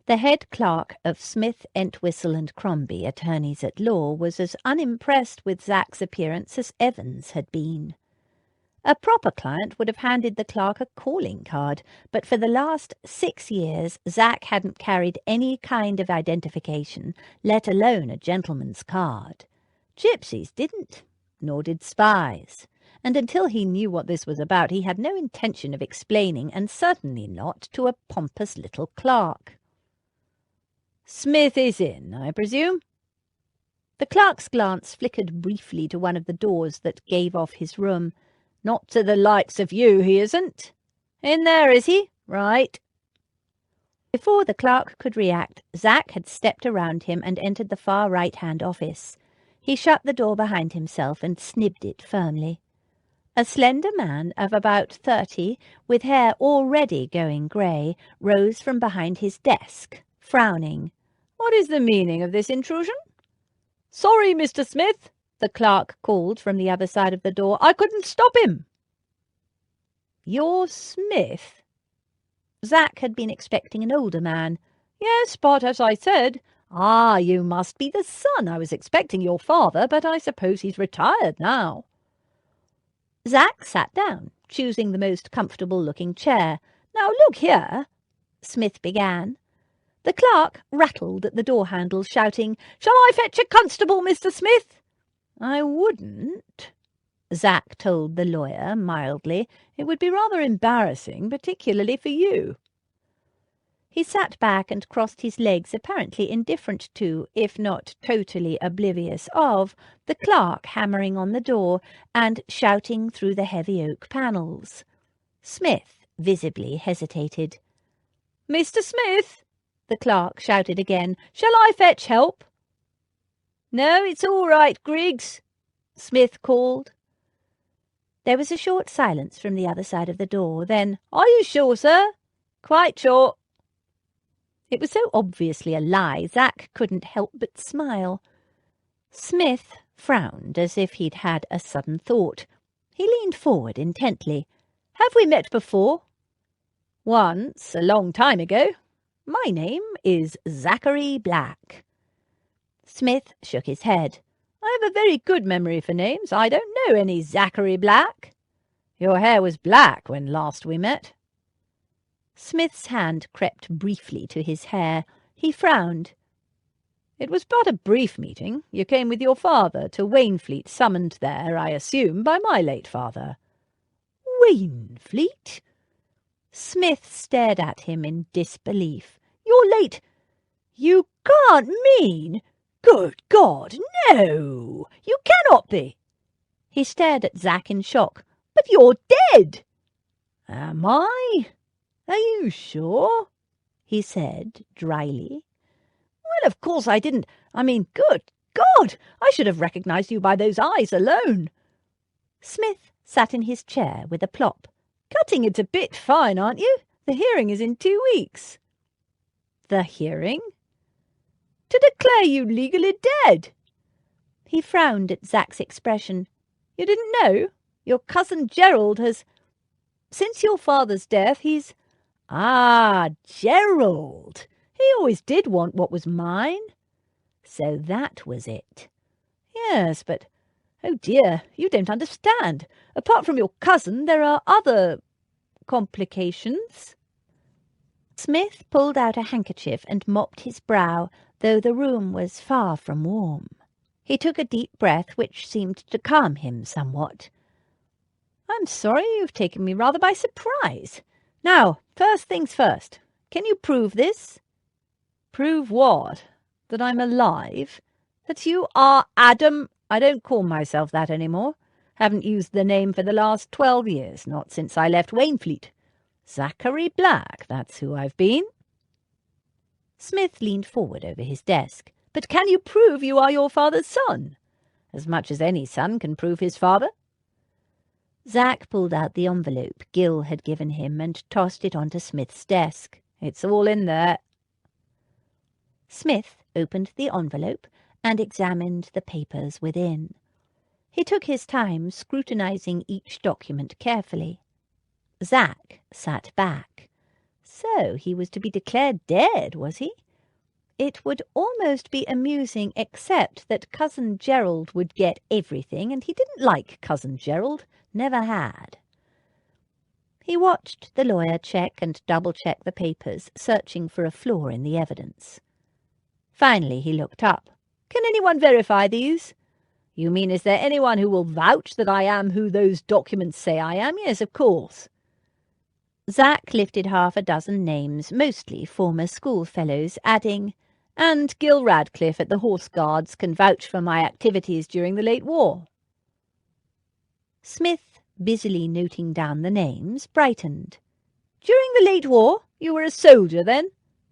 The head clerk of Smith, Entwistle and Crombie, attorneys at law, was as unimpressed with Zach's appearance as Evans had been. A proper client would have handed the clerk a calling card, but for the last 6 years Zach hadn't carried any kind of identification, let alone a gentleman's card. Gypsies didn't, nor did spies, and until he knew what this was about he had no intention of explaining, and certainly not to a pompous little clerk. "Smith is in, I presume?" The clerk's glance flickered briefly to one of the doors that gave off his room. "Not to the likes of you, he isn't. In there, is he? Right." Before the clerk could react, Zach had stepped around him and entered the far right-hand office. He shut the door behind himself and snibbed it firmly. A slender man of about 30, with hair already going grey, rose from behind his desk, frowning. "What is the meaning of this intrusion?" "Sorry, Mr. Smith," the clerk called from the other side of the door. "I couldn't stop him." "You're Smith?" Zach had been expecting an older man. "Yes, but as I said—" "Ah, you must be the son. I was expecting your father, but I suppose he's retired now." Zach sat down, choosing the most comfortable-looking chair. "Now, look here," Smith began. The clerk rattled at the door-handle, shouting, "Shall I fetch a constable, Mr. Smith?" "I wouldn't," Zach told the lawyer mildly. "It would be rather embarrassing, particularly for you." He sat back and crossed his legs, apparently indifferent to, if not totally oblivious of, the clerk hammering on the door and shouting through the heavy oak panels. Smith visibly hesitated. "Mr. Smith!" the clerk shouted again. "Shall I fetch help?" "No, it's all right, Griggs," Smith called. There was a short silence from the other side of the door. Then, "Are you sure, sir?" "Quite sure." It was so obviously a lie, Zach couldn't help but smile. Smith frowned as if he'd had a sudden thought. He leaned forward intently. "Have we met before?" "Once, a long time ago. My name is Zachary Black." Smith shook his head. "I have a very good memory for names. I don't know any Zachary Black." "Your hair was black when last we met." Smith's hand crept briefly to his hair. He frowned. It was but a brief meeting. You came with your father to Wainfleet, summoned there, I assume, by my late father." Wainfleet? Smith stared at him in disbelief. "You're late. You can't mean— Good God, no! You cannot be!" He stared at Zack in shock. "But you're dead!" "Am I? Are you sure?" he said dryly. "Well, of course I didn't. I mean, good God! I should have recognised you by those eyes alone." Smith sat in his chair with a plop. "Cutting it a bit fine, aren't you? The hearing is in 2 weeks." "The hearing?" "To declare you legally dead." He frowned at Zack's expression. "You didn't know? Your cousin Gerald has— Since your father's death, he's— Ah, Gerald! He always did want what was mine." So that was it. "Yes, but— Oh dear, you don't understand. Apart from your cousin, there are other— complications." Smith pulled out a handkerchief and mopped his brow, though the room was far from warm. He took a deep breath, which seemed to calm him somewhat. "I'm sorry, you've taken me rather by surprise. Now, first things first. Can you prove this?" "Prove what? That I'm alive? That you are Adam— I don't call myself that any more. Haven't used the name for the last 12 years, not since I left Wainfleet. Zachary Black, that's who I've been." Smith leaned forward over his desk. "But can you prove you are your father's son? As much as any son can prove his father." Zack pulled out the envelope Gil had given him and tossed it onto Smith's desk. "It's all in there." Smith opened the envelope and examined the papers within. He took his time, scrutinizing each document carefully. Zack sat back. So he was to be declared dead, was he? It would almost be amusing, except that Cousin Gerald would get everything, and he didn't like Cousin Gerald, never had. He watched the lawyer check and double-check the papers, searching for a flaw in the evidence. Finally he looked up. "Can anyone verify these?" "You mean, is there anyone who will vouch that I am who those documents say I am?" "Yes, of course." Zack lifted half a dozen names, mostly former schoolfellows, adding, "And Gil Radcliffe at the Horse Guards can vouch for my activities during the late war." Smith, busily noting down the names, brightened. "During the late war? You were a soldier then?"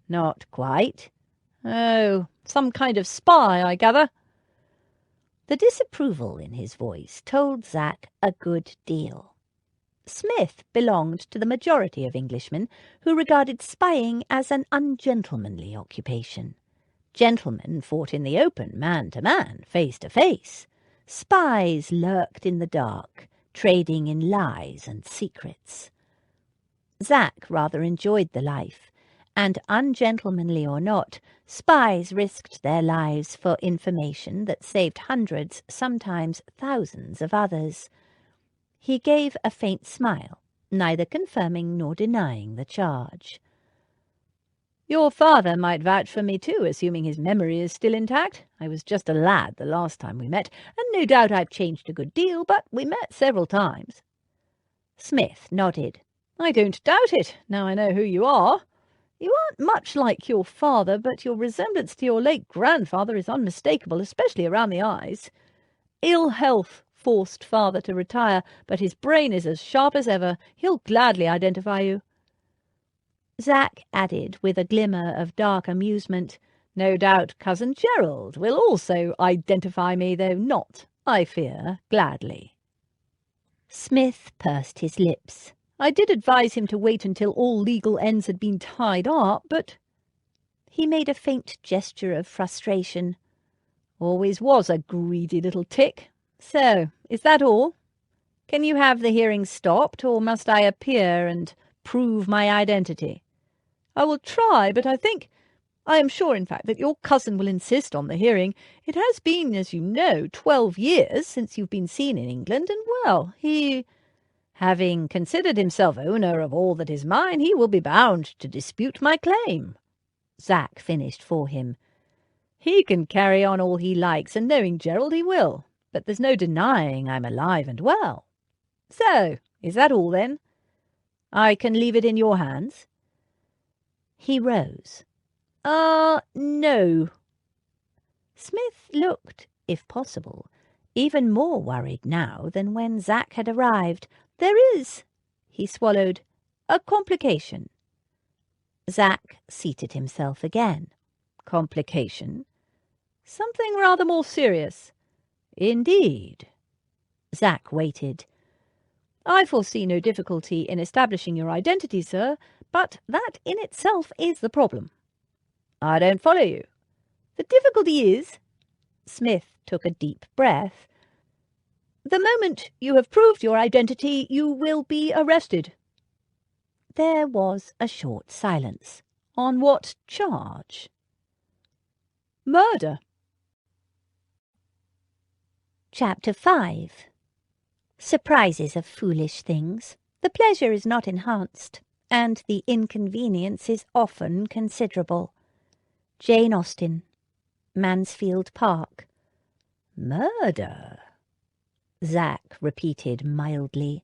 "Not quite." "Oh, some kind of spy, I gather." The disapproval in his voice told Zack a good deal. Smith belonged to the majority of Englishmen who regarded spying as an ungentlemanly occupation. Gentlemen fought in the open, man to man, face to face. Spies lurked in the dark, trading in lies and secrets. Zack rather enjoyed the life, and ungentlemanly or not, spies risked their lives for information that saved hundreds, sometimes thousands of others. He gave a faint smile, neither confirming nor denying the charge. "Your father might vouch for me too, assuming his memory is still intact. I was just a lad the last time we met, and no doubt I've changed a good deal, but we met several times." Smith nodded. "I don't doubt it, now I know who you are. You aren't much like your father, but your resemblance to your late grandfather is unmistakable, especially around the eyes. Ill health forced father to retire, but his brain is as sharp as ever. He'll gladly identify you." Zack added with a glimmer of dark amusement, "No doubt Cousin Gerald will also identify me, though not, I fear, gladly." Smith pursed his lips. "I did advise him to wait until all legal ends had been tied up, but—" He made a faint gesture of frustration. "Always was a greedy little tick. So, is that all? Can you have the hearing stopped, or must I appear and prove my identity?" "I will try, but I am sure, in fact, that your cousin will insist on the hearing. It has been, as you know, 12 years since you've been seen in England, and, well, he— Having considered himself owner of all that is mine, he will be bound to dispute my claim." Zack finished for him. He can carry on all he likes, and knowing Gerald he will, but there's no denying I'm alive and well. So, is that all then? I can leave it in your hands?" He rose. No." Smith looked, if possible, even more worried now than when Zach had arrived. "There is," he swallowed, "a complication." Zach seated himself again. "Complication? Something rather more serious." "Indeed." Zach waited. "I foresee no difficulty in establishing your identity, sir, but that in itself is the problem." "I don't follow you." "The difficulty is—" Smith took a deep breath. "The moment you have proved your identity, you will be arrested." There was a short silence. "On what charge?" "Murder." Chapter 5. Surprises of foolish things. The pleasure is not enhanced, and the inconvenience is often considerable. Jane Austen, Mansfield Park. "Murder," Zach repeated mildly.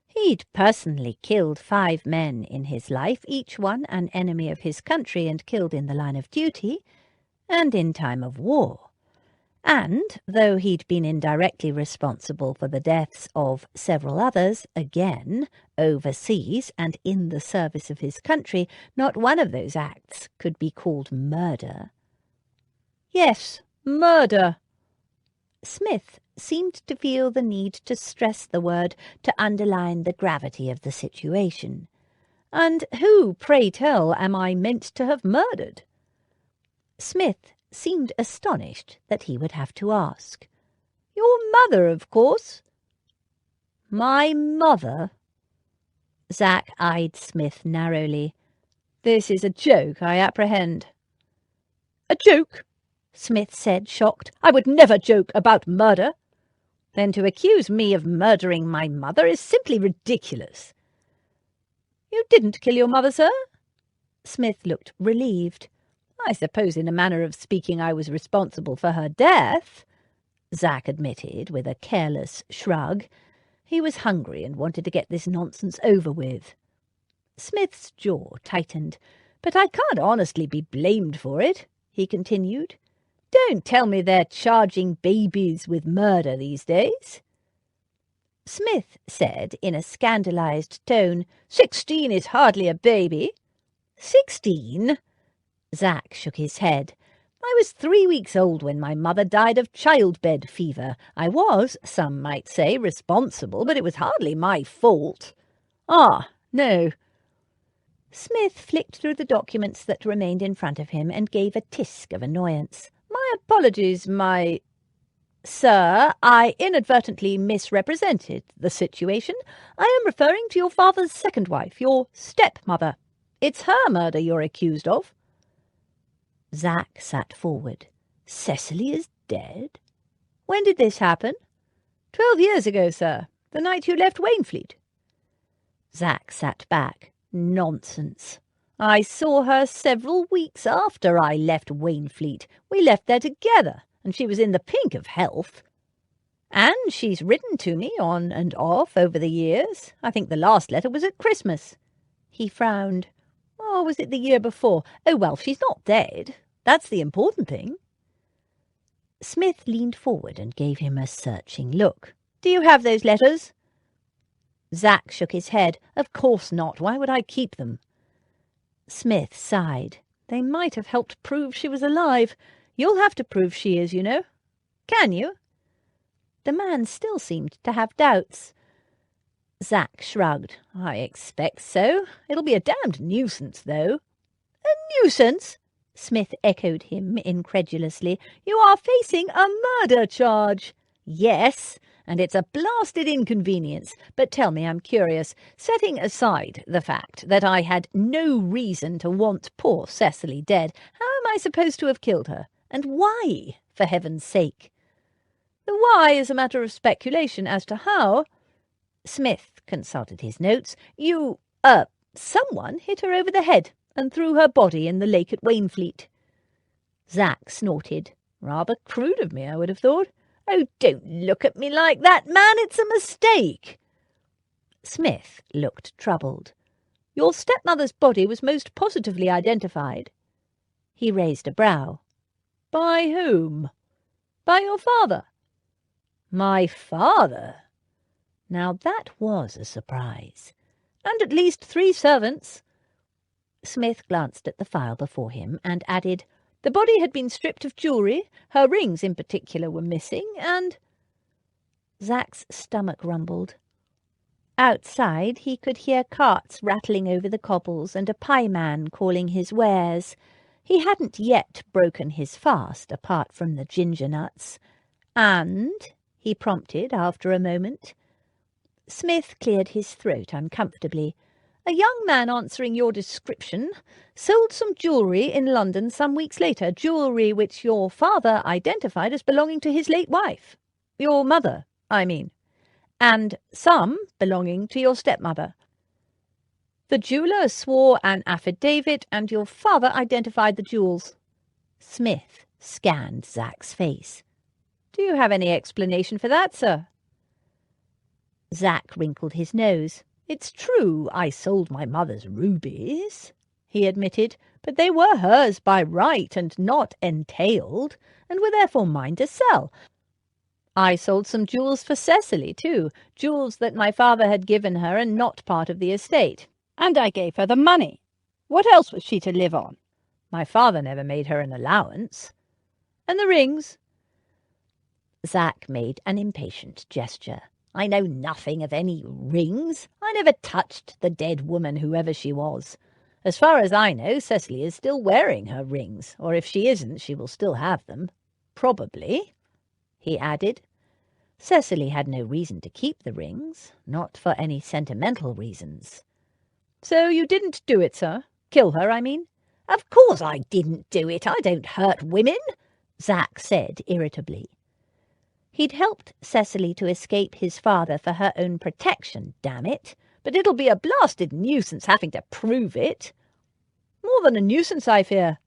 He'd personally killed 5 men in his life, each one an enemy of his country and killed in the line of duty, and in time of war. And, though he'd been indirectly responsible for the deaths of several others, again, overseas and in the service of his country, not one of those acts could be called murder. "Yes, murder." Smith seemed to feel the need to stress the word to underline the gravity of the situation. "And who, pray tell, am I meant to have murdered?" Smith seemed astonished that he would have to ask. "Your mother, of course." "My mother?" Zach eyed Smith narrowly. "This is a joke, I apprehend." "A joke?" Smith said, shocked. "I would never joke about murder." "Then to accuse me of murdering my mother is simply ridiculous." "You didn't kill your mother, sir?" Smith looked relieved. "I suppose in a manner of speaking I was responsible for her death," Zach admitted with a careless shrug. He was hungry and wanted to get this nonsense over with. Smith's jaw tightened. "But I can't honestly be blamed for it," he continued. "Don't tell me they're charging babies with murder these days." Smith said in a scandalized tone, 16 is hardly a baby." 16? Zach shook his head. "I was 3 weeks old when my mother died of childbed fever. I was, some might say, responsible, but it was hardly my fault." "Ah, no." Smith flicked through the documents that remained in front of him and gave a tisk of annoyance. "My apologies, my—" "Sir, I inadvertently misrepresented the situation. I am referring to your father's second wife, your stepmother. It's her murder you're accused of." Zach sat forward. "Cecily is dead? When did this happen?" 12 years ago, sir. The night you left Wainfleet." Zach sat back. "Nonsense. I saw her several weeks after I left Wainfleet. We left there together, and she was in the pink of health. And she's written to me on and off over the years. I think the last letter was at Christmas." He frowned. "Or was it the year before? Oh, well, she's not dead. That's the important thing." Smith leaned forward and gave him a searching look. "Do you have those letters?" Zach shook his head. "Of course not. Why would I keep them?" Smith sighed. "They might have helped prove she was alive. You'll have to prove she is, you know. Can you?" The man still seemed to have doubts. Zach shrugged. "I expect so. It'll be a damned nuisance, though." "A nuisance?" Smith echoed him incredulously. "You are facing a murder charge." "Yes, and it's a blasted inconvenience. But tell me, I'm curious, setting aside the fact that I had no reason to want poor Cecily dead, how am I supposed to have killed her? And why, for heaven's sake?" "The why is a matter of speculation as to how." Smith consulted his notes. Someone hit her over the head and threw her body in the lake at Wainfleet." Zach snorted. Rather crude of me, I would have thought. Oh, don't look at me like that, man. It's a mistake. Smith looked troubled. Your stepmother's body was most positively identified. He raised a brow. By whom? By your father. My father? Now that was a surprise. And at least 3 servants. Smith glanced at the file before him and added, the body had been stripped of jewellery, her rings in particular were missing, and... Zach's stomach rumbled. Outside he could hear carts rattling over the cobbles and a pieman calling his wares. He hadn't yet broken his fast, apart from the ginger nuts. And, he prompted after a moment. Smith cleared his throat uncomfortably. A young man answering your description sold some jewellery in London some weeks later, jewellery which your father identified as belonging to his late wife. Your mother, I mean. And some belonging to your stepmother. The jeweller swore an affidavit, and your father identified the jewels. Smith scanned Zach's face. Do you have any explanation for that, sir? Zach wrinkled his nose. It's true I sold my mother's rubies, he admitted, but they were hers by right and not entailed, and were therefore mine to sell. I sold some jewels for Cecily, too, jewels that my father had given her and not part of the estate. And I gave her the money. What else was she to live on? My father never made her an allowance. And the rings? Zach made an impatient gesture. I know nothing of any rings. I never touched the dead woman, whoever she was. As far as I know, Cecily is still wearing her rings, or if she isn't, she will still have them. Probably, he added. Cecily had no reason to keep the rings, not for any sentimental reasons. So you didn't do it, sir? Kill her, I mean? Of course I didn't do it. I don't hurt women, Zach said irritably. He'd helped Cecily to escape his father for her own protection, damn it, but it'll be a blasted nuisance having to prove it. More than a nuisance, I fear,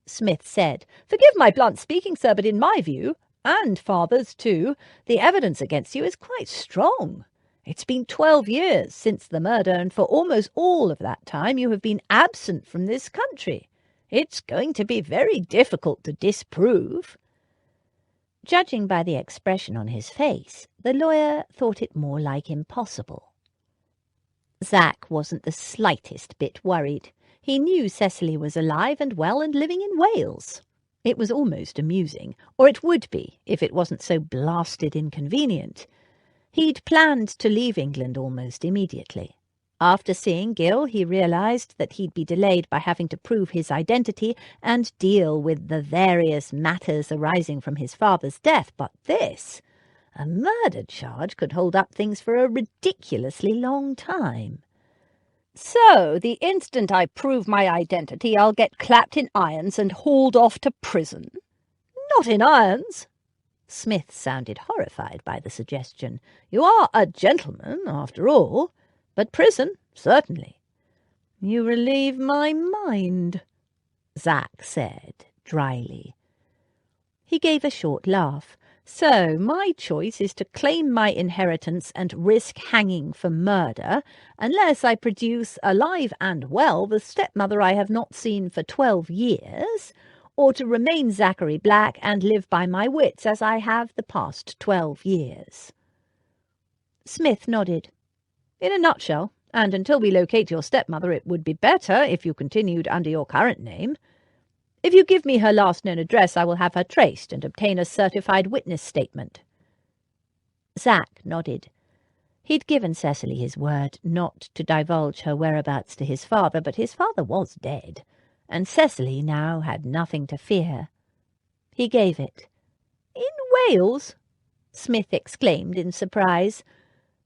Smith said. Forgive my blunt speaking, sir, but in my view, and father's too, the evidence against you is quite strong. It's been 12 years since the murder, and for almost all of that time you have been absent from this country. It's going to be very difficult to disprove. Judging by the expression on his face, the lawyer thought it more like impossible. Zach wasn't the slightest bit worried. He knew Cecily was alive and well and living in Wales. It was almost amusing, or it would be if it wasn't so blasted inconvenient. He'd planned to leave England almost immediately. After seeing Gil, he realised that he'd be delayed by having to prove his identity and deal with the various matters arising from his father's death. But this, a murder charge, could hold up things for a ridiculously long time. So, the instant I prove my identity, I'll get clapped in irons and hauled off to prison? Not in irons. Smith sounded horrified by the suggestion. You are a gentleman, after all. But prison, certainly. You relieve my mind, Zach said dryly. He gave a short laugh. So my choice is to claim my inheritance and risk hanging for murder, unless I produce, alive and well, the stepmother I have not seen for 12 years, or to remain Zachary Black and live by my wits as I have the past 12 years. Smith nodded. In a nutshell, and until we locate your stepmother, it would be better if you continued under your current name. If you give me her last known address, I will have her traced and obtain a certified witness statement. Zach nodded. He'd given Cecily his word not to divulge her whereabouts to his father, but his father was dead, and Cecily now had nothing to fear. He gave it. In Wales? Smith exclaimed in surprise.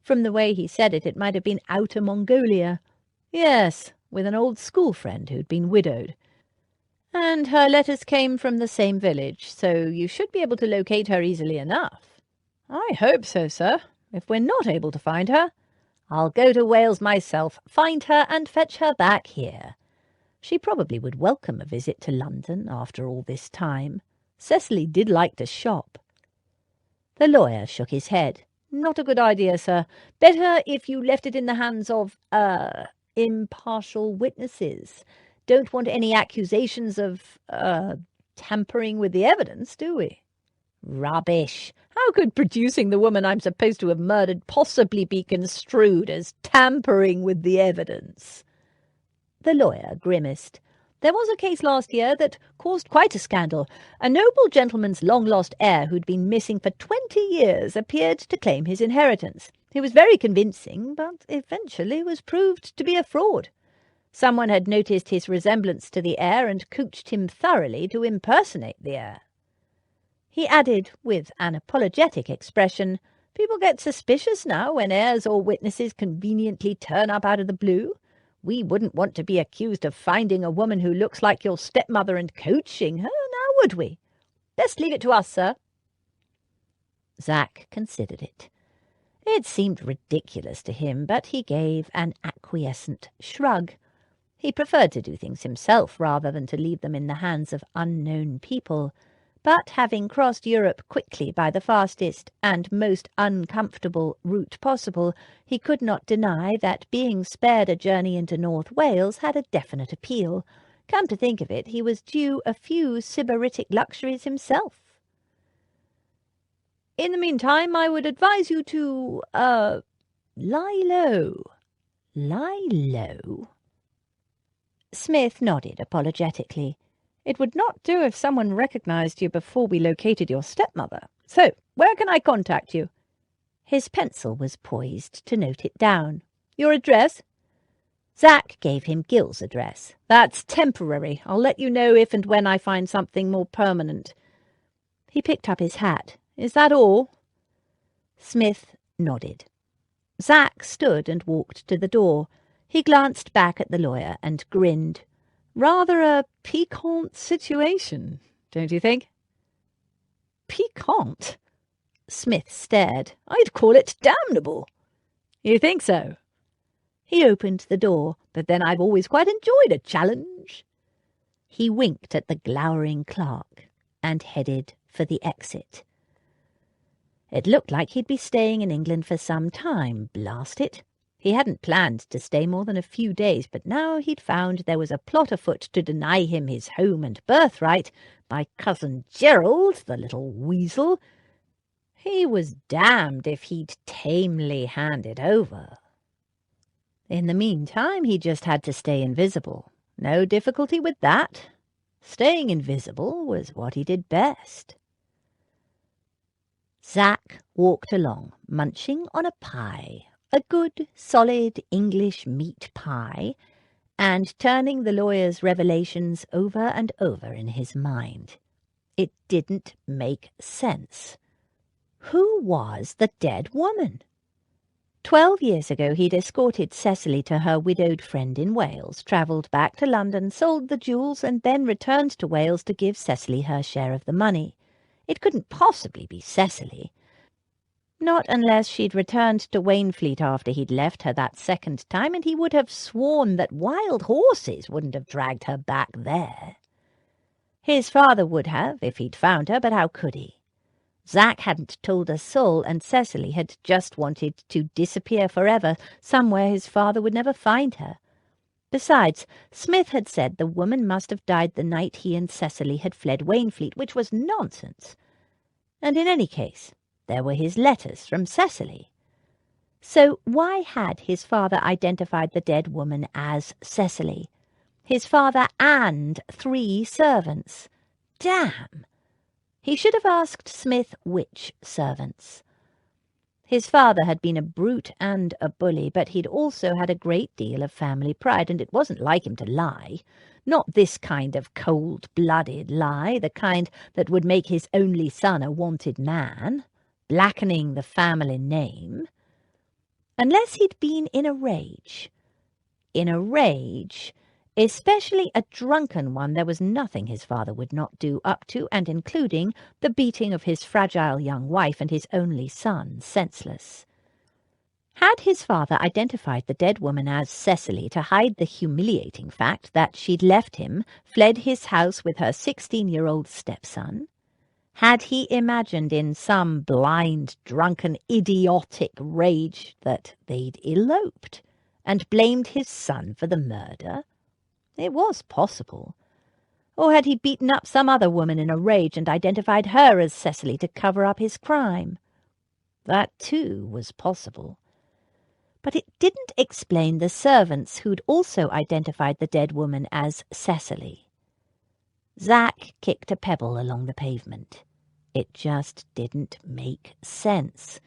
From the way he said it, it might have been Outer Mongolia. Yes, with an old school friend who'd been widowed. And her letters came from the same village, so you should be able to locate her easily enough. I hope so, sir. If we're not able to find her, I'll go to Wales myself, find her, and fetch her back here. She probably would welcome a visit to London after all this time. Cecily did like to shop. The lawyer shook his head. Not a good idea, sir. Better if you left it in the hands of, impartial witnesses. Don't want any accusations of, tampering with the evidence, do we? Rubbish! How could producing the woman I'm supposed to have murdered possibly be construed as tampering with the evidence? The lawyer grimaced. There was a case last year that caused quite a scandal. A noble gentleman's long-lost heir who'd been missing for 20 years appeared to claim his inheritance. He was very convincing, but eventually was proved to be a fraud. Someone had noticed his resemblance to the heir and coached him thoroughly to impersonate the heir. He added, with an apologetic expression, "People get suspicious now when heirs or witnesses conveniently turn up out of the blue. We wouldn't want to be accused of finding a woman who looks like your stepmother and coaching her, now would we? Best leave it to us, sir." Zach considered it. It seemed ridiculous to him, but he gave an acquiescent shrug. He preferred to do things himself rather than to leave them in the hands of unknown people. But having crossed Europe quickly by the fastest and most uncomfortable route possible, he could not deny that being spared a journey into North Wales had a definite appeal. Come to think of it, he was due a few sybaritic luxuries himself. In the meantime, I would advise you to, lie low. Lie low? Smith nodded apologetically. It would not do if someone recognized you before we located your stepmother. So, where can I contact you? His pencil was poised to note it down. Your address? Zach gave him Gil's address. That's temporary. I'll let you know if and when I find something more permanent. He picked up his hat. Is that all? Smith nodded. Zach stood and walked to the door. He glanced back at the lawyer and grinned. Rather a piquant situation, don't you think? Piquant? Smith stared. I'd call it damnable. You think so? He opened the door, but then I've always quite enjoyed a challenge. He winked at the glowering clerk and headed for the exit. It looked like he'd be staying in England for some time, blast it. He hadn't planned to stay more than a few days, but now he'd found there was a plot afoot to deny him his home and birthright by cousin Gerald, the little weasel. He was damned if he'd tamely hand it over. In the meantime, he just had to stay invisible. No difficulty with that. Staying invisible was what he did best. Zach walked along, munching on a pie. A good, solid English meat pie, and turning the lawyer's revelations over and over in his mind. It didn't make sense. Who was the dead woman? 12 years ago he'd escorted Cecily to her widowed friend in Wales, travelled back to London, sold the jewels, and then returned to Wales to give Cecily her share of the money. It couldn't possibly be Cecily. Not unless she'd returned to Wainfleet after he'd left her that second time, and he would have sworn that wild horses wouldn't have dragged her back there. His father would have, if he'd found her, but how could he? Zach hadn't told a soul, and Cecily had just wanted to disappear forever, somewhere his father would never find her. Besides, Smith had said the woman must have died the night he and Cecily had fled Wainfleet, which was nonsense. And in any case, there were his letters from Cecily. So why had his father identified the dead woman as Cecily? His father and 3 servants. Damn! He should have asked Smith which servants. His father had been a brute and a bully, but he'd also had a great deal of family pride, and it wasn't like him to lie. Not this kind of cold-blooded lie, the kind that would make his only son a wanted man, blackening the family name. Unless he'd been in a rage. In a rage, especially a drunken one, there was nothing his father would not do, up to and including the beating of his fragile young wife and his only son senseless. Had his father identified the dead woman as Cecily to hide the humiliating fact that she'd left him, fled his house with her 16-year-old stepson? Had he imagined in some blind, drunken, idiotic rage that they'd eloped, and blamed his son for the murder? It was possible. Or had he beaten up some other woman in a rage and identified her as Cecily to cover up his crime? That, too, was possible. But it didn't explain the servants who'd also identified the dead woman as Cecily. Zach kicked a pebble along the pavement. It just didn't make sense.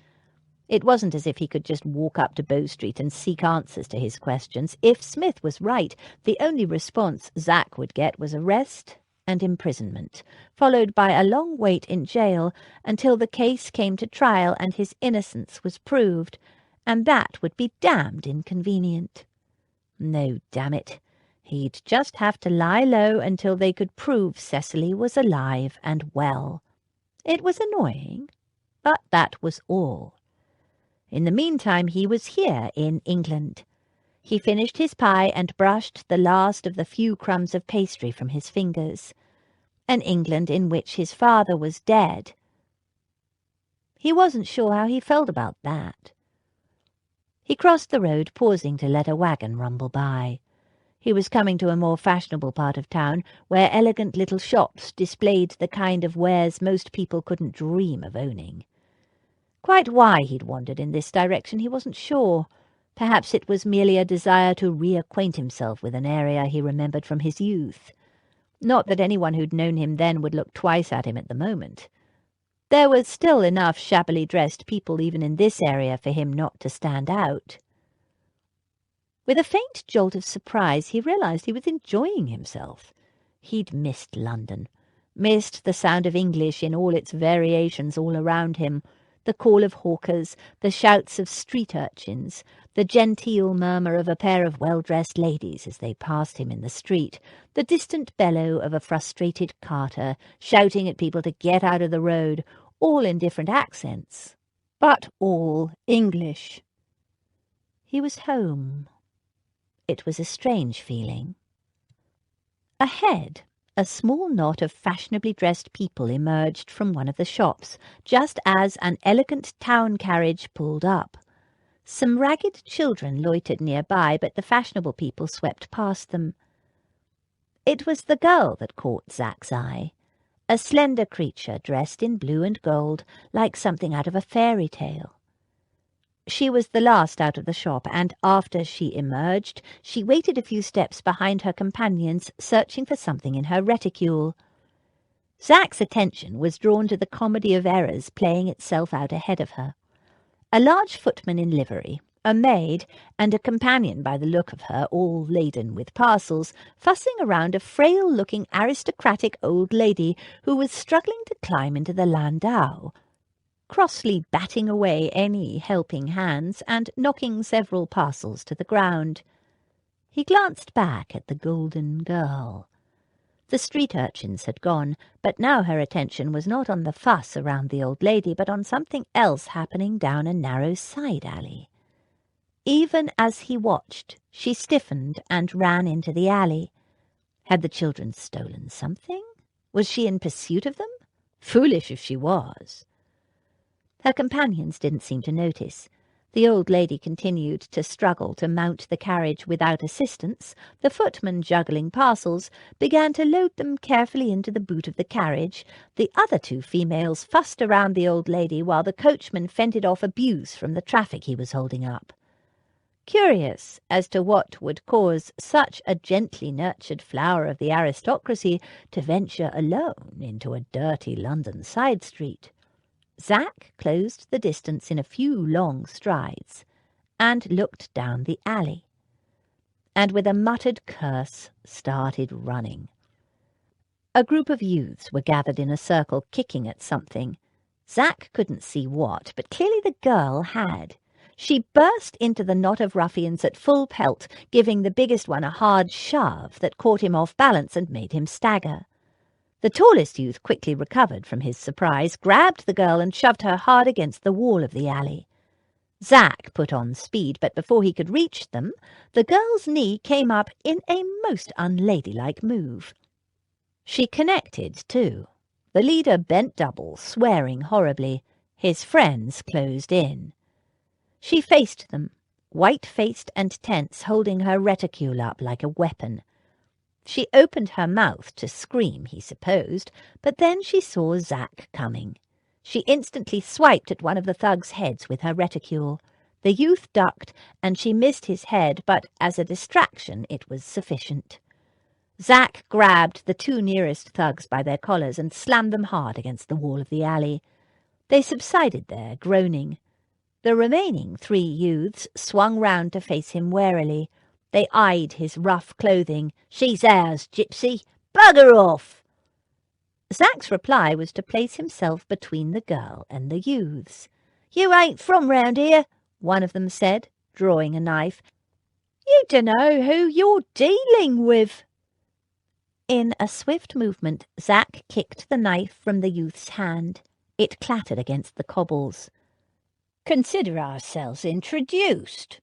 It wasn't as if he could just walk up to Bow Street and seek answers to his questions. If Smith was right, the only response Zach would get was arrest and imprisonment, followed by a long wait in jail until the case came to trial and his innocence was proved, and that would be damned inconvenient. No, damn it. He'd just have to lie low until they could prove Cecily was alive and well. It was annoying, but that was all. In the meantime, he was here in England. He finished his pie and brushed the last of the few crumbs of pastry from his fingers. An England in which his father was dead. He wasn't sure how he felt about that. He crossed the road, pausing to let a wagon rumble by. He was coming to a more fashionable part of town, where elegant little shops displayed the kind of wares most people couldn't dream of owning. Quite why he'd wandered in this direction he wasn't sure. Perhaps it was merely a desire to reacquaint himself with an area he remembered from his youth. Not that anyone who'd known him then would look twice at him at the moment. There was still enough shabbily dressed people even in this area for him not to stand out. With a faint jolt of surprise, he realized he was enjoying himself. He'd missed London, missed the sound of English in all its variations all around him, the call of hawkers, the shouts of street urchins, the genteel murmur of a pair of well-dressed ladies as they passed him in the street, the distant bellow of a frustrated carter shouting at people to get out of the road, all in different accents, but all English. He was home. It was a strange feeling. Ahead, a small knot of fashionably dressed people emerged from one of the shops, just as an elegant town carriage pulled up. Some ragged children loitered nearby, but the fashionable people swept past them. It was the girl that caught Zach's eye, a slender creature dressed in blue and gold, like something out of a fairy tale. She was the last out of the shop, and after she emerged, she waited a few steps behind her companions, searching for something in her reticule. Zach's attention was drawn to the comedy of errors playing itself out ahead of her. A large footman in livery, a maid, and a companion by the look of her, all laden with parcels, fussing around a frail-looking aristocratic old lady who was struggling to climb into the landau, crossly batting away any helping hands and knocking several parcels to the ground. He glanced back at the golden girl. The street urchins had gone, but now her attention was not on the fuss around the old lady, but on something else happening down a narrow side alley. Even as he watched, she stiffened and ran into the alley. Had the children stolen something? Was she in pursuit of them? Foolish if she was. Her companions didn't seem to notice. The old lady continued to struggle to mount the carriage without assistance. The footman, juggling parcels, began to load them carefully into the boot of the carriage. The other two females fussed around the old lady while the coachman fended off abuse from the traffic he was holding up. Curious as to what would cause such a gently nurtured flower of the aristocracy to venture alone into a dirty London side street, Zach closed the distance in a few long strides and looked down the alley, and with a muttered curse started running. A group of youths were gathered in a circle kicking at something. Zach couldn't see what, but clearly the girl had. She burst into the knot of ruffians at full pelt, giving the biggest one a hard shove that caught him off balance and made him stagger. The tallest youth quickly recovered from his surprise, grabbed the girl and shoved her hard against the wall of the alley. Zach put on speed, but before he could reach them, the girl's knee came up in a most unladylike move. She connected, too. The leader bent double, swearing horribly. His friends closed in. She faced them, white-faced and tense, holding her reticule up like a weapon. She opened her mouth to scream, he supposed, but then she saw Zach coming. She instantly swiped at one of the thugs' heads with her reticule. The youth ducked, and she missed his head, but as a distraction it was sufficient. Zach grabbed the two nearest thugs by their collars and slammed them hard against the wall of the alley. They subsided there, groaning. The remaining 3 youths swung round to face him warily. They eyed his rough clothing. "She's ours, gypsy. Bugger off!" Zach's reply was to place himself between the girl and the youths. "You ain't from round here," one of them said, drawing a knife. "You dunno who you're dealing with." In a swift movement, Zach kicked the knife from the youth's hand. It clattered against the cobbles. "Consider ourselves introduced."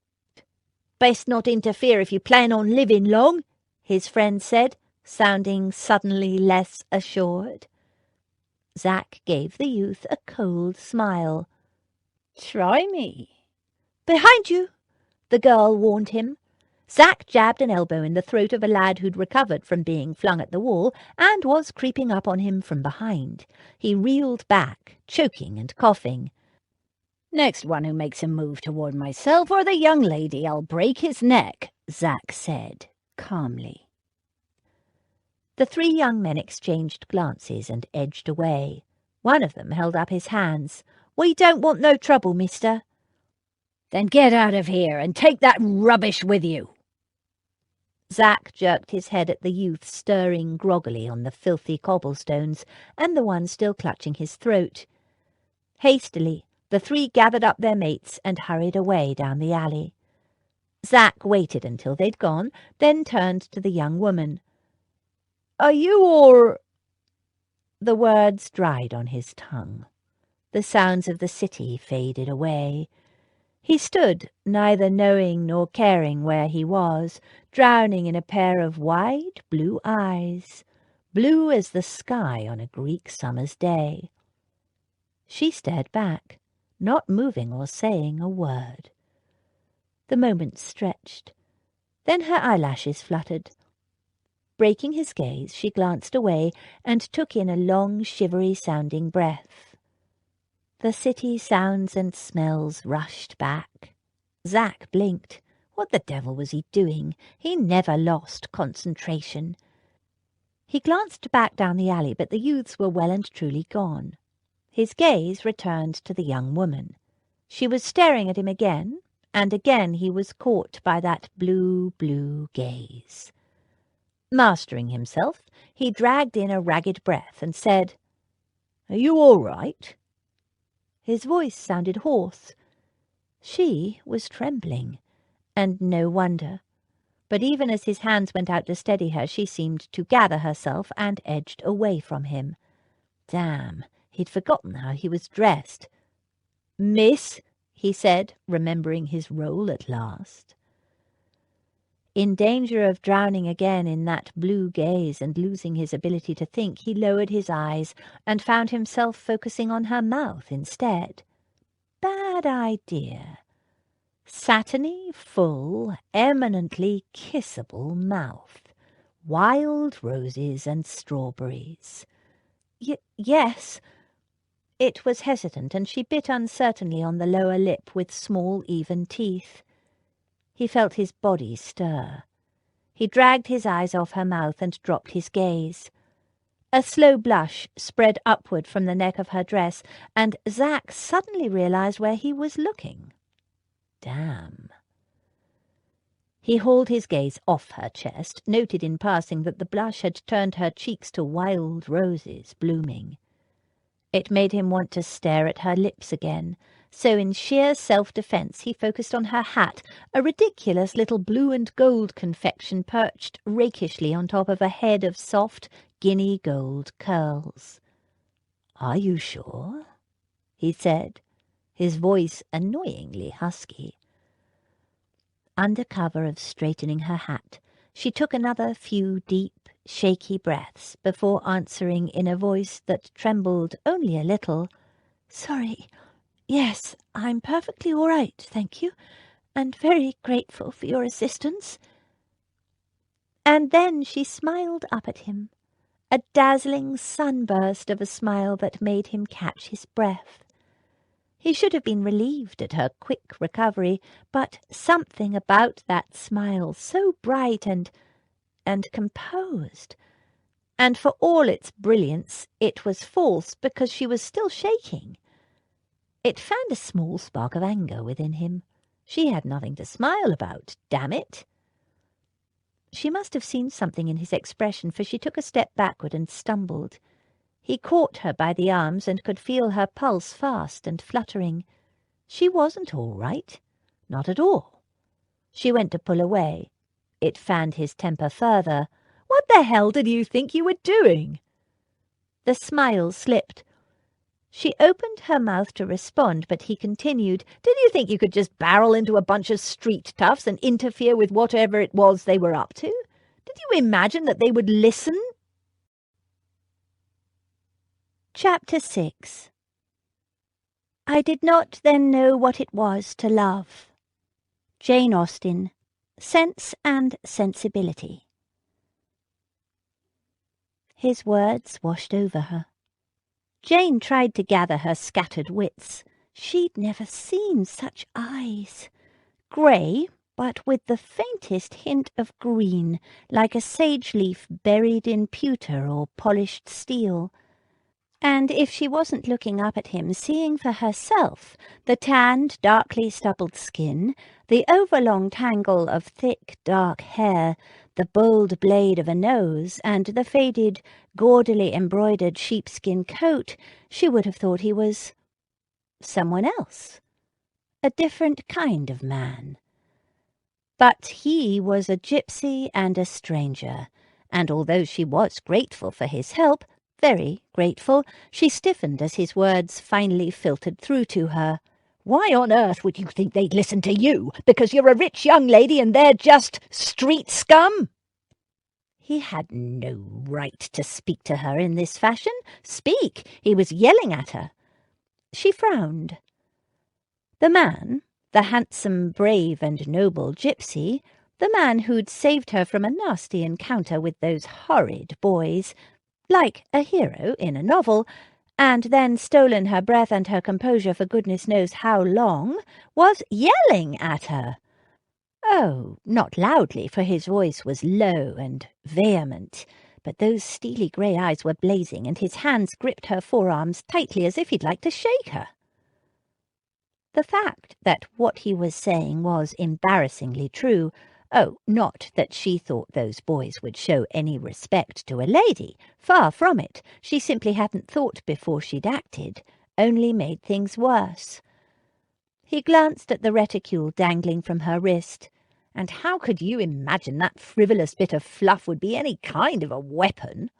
"Best not interfere if you plan on living long," his friend said, sounding suddenly less assured. Zach gave the youth a cold smile. "Try me." "Behind you," the girl warned him. Zach jabbed an elbow in the throat of a lad who'd recovered from being flung at the wall and was creeping up on him from behind. He reeled back, choking and coughing. "Next one who makes a move toward myself or the young lady, I'll break his neck," Zach said, calmly. The 3 young men exchanged glances and edged away. One of them held up his hands. "We don't want no trouble, mister." "Then get out of here and take that rubbish with you." Zach jerked his head at the youth stirring groggily on the filthy cobblestones and the one still clutching his throat. Hastily, the 3 gathered up their mates and hurried away down the alley. Zach waited until they'd gone, then turned to the young woman. "Are you all—" The words dried on his tongue. The sounds of the city faded away. He stood, neither knowing nor caring where he was, drowning in a pair of wide blue eyes, blue as the sky on a Greek summer's day. She stared back, not moving or saying a word. The moment stretched. Then her eyelashes fluttered. Breaking his gaze, she glanced away and took in a long, shivery-sounding breath. The city sounds and smells rushed back. Zach blinked. What the devil was he doing? He never lost concentration. He glanced back down the alley, but the youths were well and truly gone. His gaze returned to the young woman. She was staring at him again, and again he was caught by that blue gaze. Mastering himself, he dragged in a ragged breath and said, "Are you all right?" His voice sounded hoarse. She was trembling, and no wonder. But even as his hands went out to steady her, she seemed to gather herself and edged away from him. Damn, he'd forgotten how he was dressed. "Miss," he said, remembering his role at last. In danger of drowning again in that blue gaze and losing his ability to think, he lowered his eyes and found himself focusing on her mouth instead. Bad idea. Satiny, full, eminently kissable mouth. Wild roses and strawberries. Yes. It was hesitant, and she bit uncertainly on the lower lip with small, even teeth. He felt his body stir. He dragged his eyes off her mouth and dropped his gaze. A slow blush spread upward from the neck of her dress, and Zach suddenly realized where he was looking. Damn. He hauled his gaze off her chest, noted in passing that the blush had turned her cheeks to wild roses blooming. It made him want to stare at her lips again, so in sheer self-defence he focused on her hat, a ridiculous little blue and gold confection perched rakishly on top of a head of soft, guinea gold curls. "Are you sure?" he said. his voice annoyingly husky. Under cover of straightening her hat, she took another few deep, shaky breaths before answering in a voice that trembled only a little, "Sorry. Yes, I'm perfectly all right, thank you, and very grateful for your assistance." And then she smiled up at him, a dazzling sunburst of a smile that made him catch his breath. He should have been relieved at her quick recovery, but something about that smile so bright and composed, and for all its brilliance it was false because she was still shaking. It fanned a small spark of anger within him. She had nothing to smile about, damn it. She must have seen something in his expression, for she took a step backward and stumbled. He caught her by the arms and could feel her pulse fast and fluttering. She wasn't all right. Not at all. She went to pull away. It fanned his temper further. "What the hell did you think you were doing?" The smile slipped. She opened her mouth to respond, but he continued, "Did you think you could just barrel into a bunch of street toughs and interfere with whatever it was they were up to? Did you imagine that they would listen?" Chapter 6. I did not then know what it was to love. Jane Austen, Sense and Sensibility. His words washed over her. Jane tried to gather her scattered wits. She'd never seen such eyes. Grey, but with the faintest hint of green, like a sage leaf buried in pewter or polished steel. And if she wasn't looking up at him, seeing for herself the tanned, darkly stubbled skin, the overlong tangle of thick, dark hair, the bold blade of a nose, and the faded, gaudily embroidered sheepskin coat, she would have thought he was someone else, a different kind of man. But he was a gypsy and a stranger, and although she was grateful for his help, very grateful, she stiffened as his words finally filtered through to her. "Why on earth would you think they'd listen to you? Because you're a rich young lady and they're just street scum?" He had no right to speak to her in this fashion. Speak! He was yelling at her. She frowned. The man, the handsome, brave and noble gypsy, the man who'd saved her from a nasty encounter with those horrid boys, like a hero in a novel, and then stolen her breath and her composure for goodness knows how long, was yelling at her. Oh, not loudly, for his voice was low and vehement, but those steely grey eyes were blazing, and his hands gripped her forearms tightly as if he'd like to shake her. The fact that what he was saying was embarrassingly true, not that she thought those boys would show any respect to a lady. Far from it. She simply hadn't thought before she'd acted, only made things worse. He glanced at the reticule dangling from her wrist. And how could you imagine that frivolous bit of fluff would be any kind of a weapon?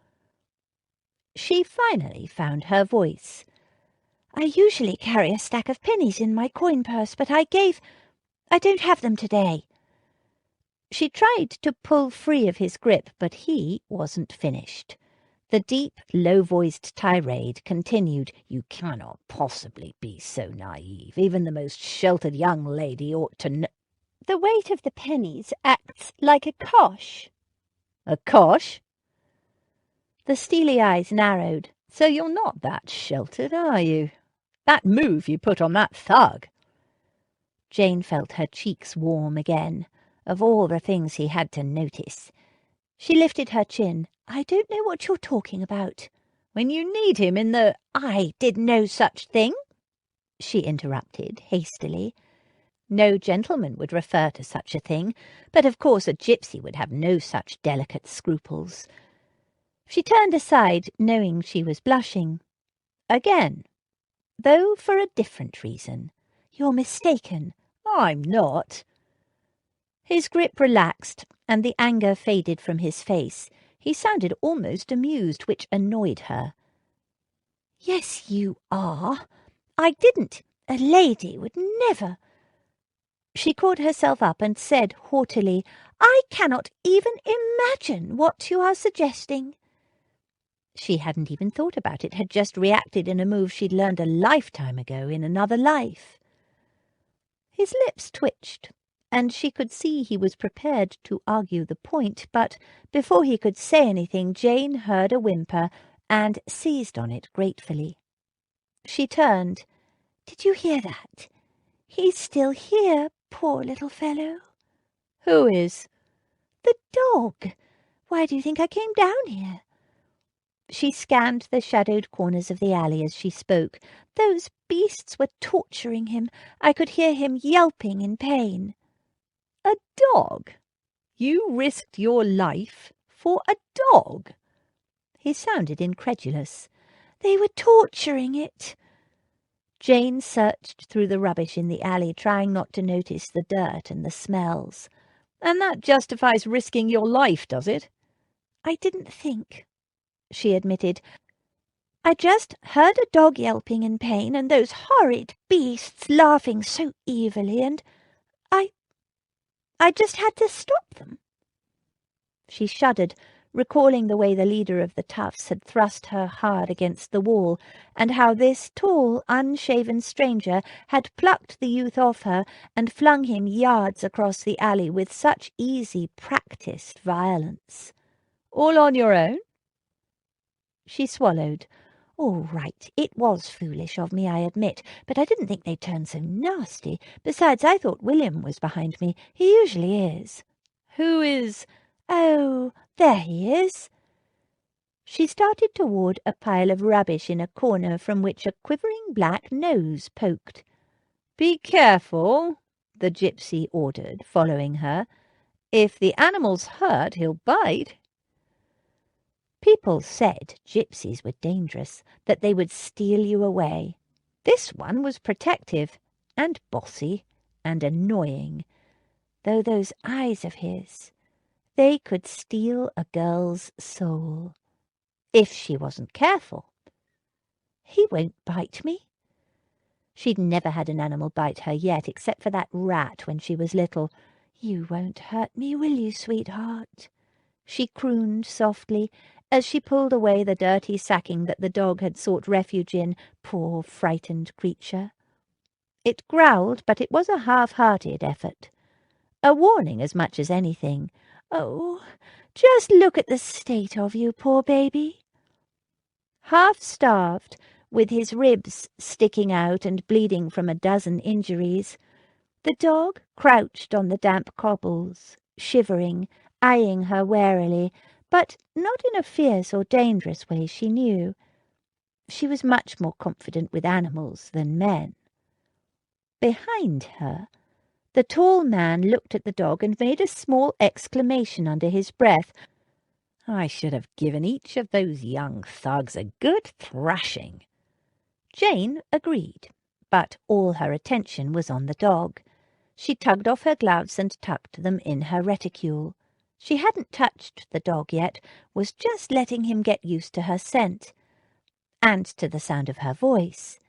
She finally found her voice. "I usually carry a stack of pennies in my coin purse, but I don't have them today." She tried to pull free of his grip, but he wasn't finished. The deep, low-voiced tirade continued. "You cannot possibly be so naive. Even the most sheltered young lady ought to know—" "The weight of the pennies acts like a cosh." "A cosh?" The steely eyes narrowed. "So you're not that sheltered, are you? That move you put on that thug." Jane felt her cheeks warm again. Of all the things he had to notice. She lifted her chin. "I don't know what you're talking about." "When you need him in the—" "I did no such thing," she interrupted hastily. No gentleman would refer to such a thing, but of course a gypsy would have no such delicate scruples. She turned aside, knowing she was blushing. Again, though for a different reason. "You're mistaken." "I'm not." His grip relaxed, and the anger faded from his face. He sounded almost amused, which annoyed her. "Yes, you are. I didn't. A lady would never—" She caught herself up and said haughtily, "I cannot even imagine what you are suggesting." She hadn't even thought about it, had just reacted in a move she'd learned a lifetime ago in another life. His lips twitched, and she could see he was prepared to argue the point, but before he could say anything, Jane heard a whimper and seized on it gratefully. She turned. "Did you hear that? He's still here, poor little fellow." "Who is?" "The dog. Why do you think I came down here?" She scanned the shadowed corners of the alley as she spoke. "Those beasts were torturing him. I could hear him yelping in pain." "A dog? You risked your life for a dog?" He sounded incredulous. "They were torturing it." Jane searched through the rubbish in the alley, trying not to notice the dirt and the smells. "And that justifies risking your life, does it?" "I didn't think," she admitted. "I just heard a dog yelping in pain and those horrid beasts laughing so evilly, and I just had to stop them." She shuddered, recalling the way the leader of the toughs had thrust her hard against the wall, and how this tall, unshaven stranger had plucked the youth off her and flung him yards across the alley with such easy, practised violence. "All on your own?" She swallowed. "All right, it was foolish of me, I admit, but I didn't think they'd turn so nasty. Besides, I thought William was behind me. He usually is." "Who is—" "Oh, there he is." She started toward a pile of rubbish in a corner from which a quivering black nose poked. "Be careful," the gypsy ordered, following her. "If the animal's hurt, he'll bite." People said gypsies were dangerous, that they would steal you away. This one was protective and bossy and annoying, though those eyes of his, they could steal a girl's soul, if she wasn't careful. "He won't bite me." She'd never had an animal bite her yet, except for that rat when she was little. "You won't hurt me, will you, sweetheart?" she crooned softly, as she pulled away the dirty sacking that the dog had sought refuge in, poor frightened creature. It growled, but it was a half-hearted effort. A warning as much as anything. "Oh, just look at the state of you, poor baby." Half-starved, with his ribs sticking out and bleeding from a dozen injuries, the dog crouched on the damp cobbles, shivering, eyeing her warily, but not in a fierce or dangerous way, she knew. She was much more confident with animals than men. Behind her, the tall man looked at the dog and made a small exclamation under his breath. "I should have given each of those young thugs a good thrashing." Jane agreed, but all her attention was on the dog. She tugged off her gloves and tucked them in her reticule. She hadn't touched the dog yet, was just letting him get used to her scent, and to the sound of her voice.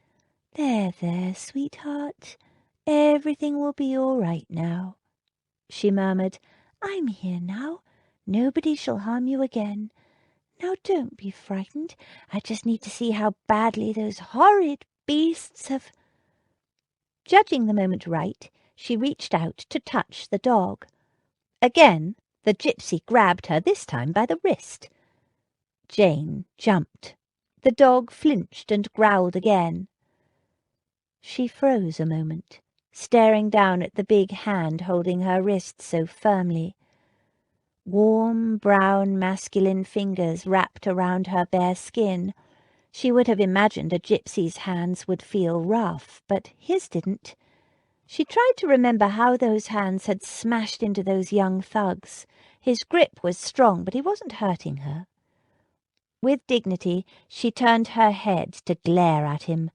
There, sweetheart. Everything will be all right now," she murmured. "I'm here now. Nobody shall harm you again. Now don't be frightened. I just need to see how badly those horrid beasts have—" Judging the moment right, she reached out to touch the dog. Again, the gypsy grabbed her, this time by the wrist. Jane jumped. The dog flinched and growled again. She froze a moment, staring down at the big hand holding her wrist so firmly. Warm, brown, masculine fingers wrapped around her bare skin. She would have imagined a gypsy's hands would feel rough, but his didn't. She tried to remember how those hands had smashed into those young thugs. His grip was strong, but he wasn't hurting her. With dignity, she turned her head to glare at him.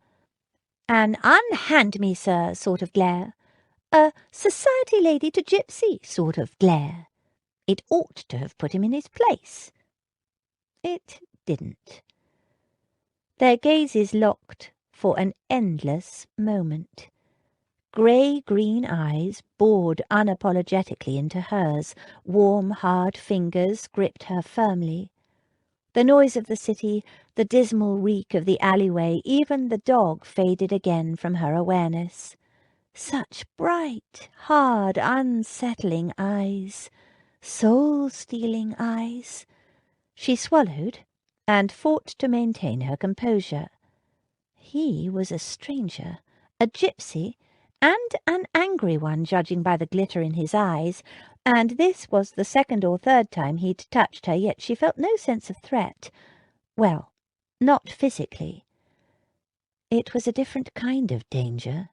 An unhand me, sir, sort of glare. A society lady to gypsy sort of glare. It ought to have put him in his place. It didn't. Their gazes locked, for an endless moment. Grey-green eyes bored unapologetically into hers. Warm, hard fingers gripped her firmly. The noise of the city, the dismal reek of the alleyway, even the dog faded again from her awareness. Such bright, hard, unsettling eyes. Soul-stealing eyes. She swallowed and fought to maintain her composure. He was a stranger, a gypsy, and an angry one, judging by the glitter in his eyes, and this was the second or third time he'd touched her, yet she felt no sense of threat. Well, not physically. It was a different kind of danger.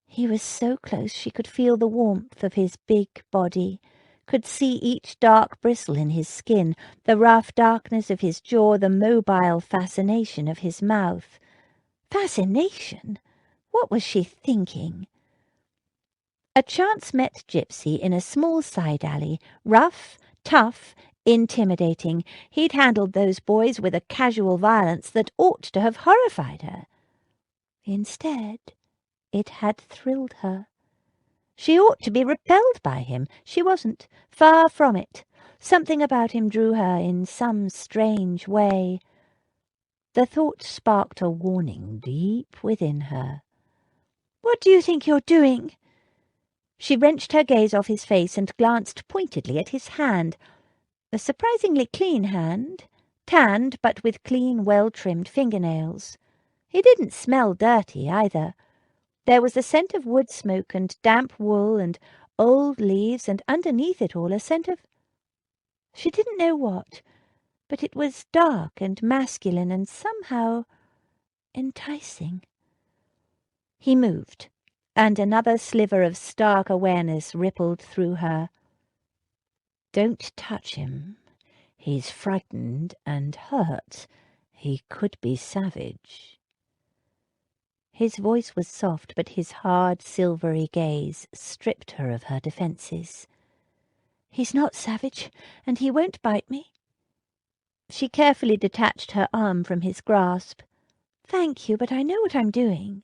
He was so close she could feel the warmth of his big body, could see each dark bristle in his skin, the rough darkness of his jaw, the mobile fascination of his mouth. Fascination? What was she thinking? A chance-met gypsy in a small side alley, rough, tough, intimidating. He'd handled those boys with a casual violence that ought to have horrified her. Instead, it had thrilled her. She ought to be repelled by him. She wasn't. Far from it. Something about him drew her in some strange way. The thought sparked a warning deep within her. "What do you think you're doing?" She wrenched her gaze off his face and glanced pointedly at his hand. A surprisingly clean hand, tanned but with clean, well-trimmed fingernails. He didn't smell dirty either. There was a scent of wood smoke and damp wool and old leaves, and underneath it all a scent of... She didn't know what, but it was dark and masculine and somehow enticing. He moved, and another sliver of stark awareness rippled through her. "Don't touch him. He's frightened and hurt. He could be savage." His voice was soft, but his hard, silvery gaze stripped her of her defences. "He's not savage, and he won't bite me." She carefully detached her arm from his grasp. "Thank you, but I know what I'm doing."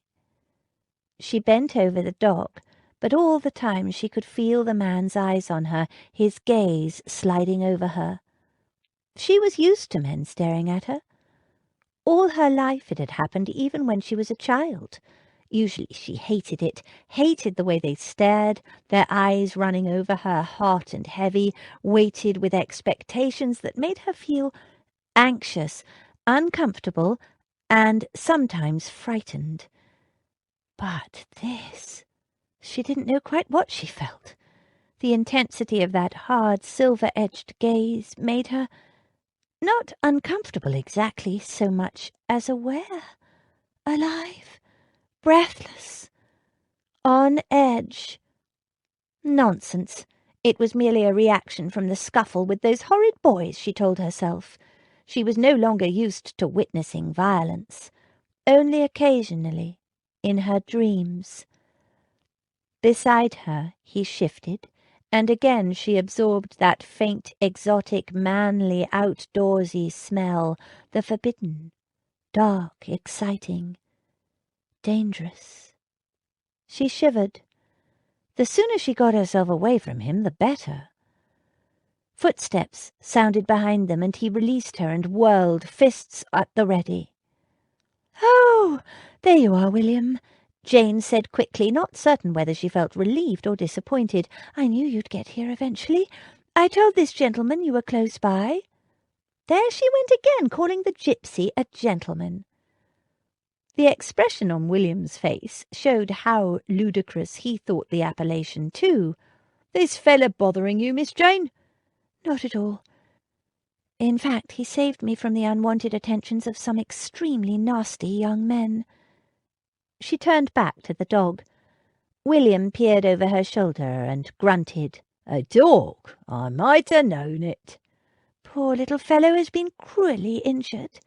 She bent over the dog, but all the time she could feel the man's eyes on her, his gaze sliding over her. She was used to men staring at her. All her life it had happened, even when she was a child. Usually she hated it, hated the way they stared, their eyes running over her, hot and heavy, weighted with expectations that made her feel anxious, uncomfortable, and sometimes frightened. But this... She didn't know quite what she felt. The intensity of that hard, silver-edged gaze made her not uncomfortable exactly so much as aware, alive, breathless, on edge. Nonsense. It was merely a reaction from the scuffle with those horrid boys, she told herself. She was no longer used to witnessing violence, only occasionally, in her dreams. Beside her he shifted, and again she absorbed that faint, exotic, manly, outdoorsy smell, the forbidden, dark, exciting, dangerous. She shivered. The sooner she got herself away from him, the better. Footsteps sounded behind them, and he released her and whirled, fists at the ready. "Oh, there you are, William," Jane said quickly, not certain whether she felt relieved or disappointed. "I knew you'd get here eventually. I told this gentleman you were close by." There she went again, calling the gypsy a gentleman. The expression on William's face showed how ludicrous he thought the appellation too. "This fella bothering you, Miss Jane?" "Not at all. In fact, he saved me from the unwanted attentions of some extremely nasty young men." She turned back to the dog. William peered over her shoulder and grunted. "A dog? I might have known it." "Poor little fellow has been cruelly injured."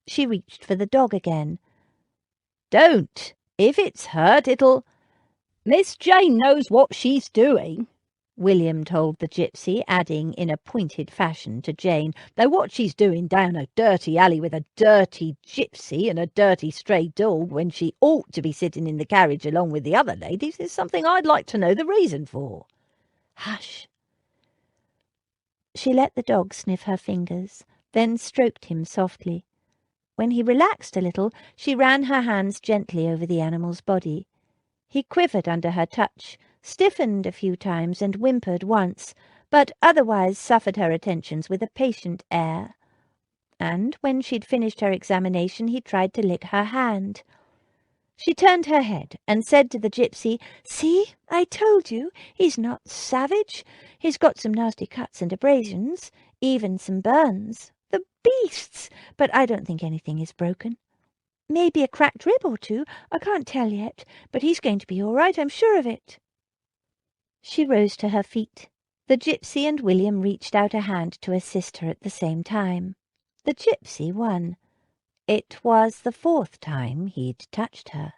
She reached for the dog again. "Don't! If it's hurt, it'll—" "Miss Jane knows what she's doing." William told the gypsy, adding in a pointed fashion to Jane, though what she's doing down a dirty alley with a dirty gypsy and a dirty stray dog when she ought to be sitting in the carriage along with the other ladies is something I'd like to know the reason for. Hush. She let the dog sniff her fingers, then stroked him softly. When he relaxed a little, she ran her hands gently over the animal's body. He quivered under her touch, stiffened a few times and whimpered once, but otherwise suffered her attentions with a patient air. And when she'd finished her examination, he tried to lick her hand. She turned her head and said to the gypsy, "See, I told you, he's not savage. He's got some nasty cuts and abrasions, even some burns. The beasts! But I don't think anything is broken. Maybe a cracked rib or two, I can't tell yet, but he's going to be all right, I'm sure of it." She rose to her feet. The gypsy and William reached out a hand to assist her at the same time. The gypsy won. It was the 4th time he'd touched her.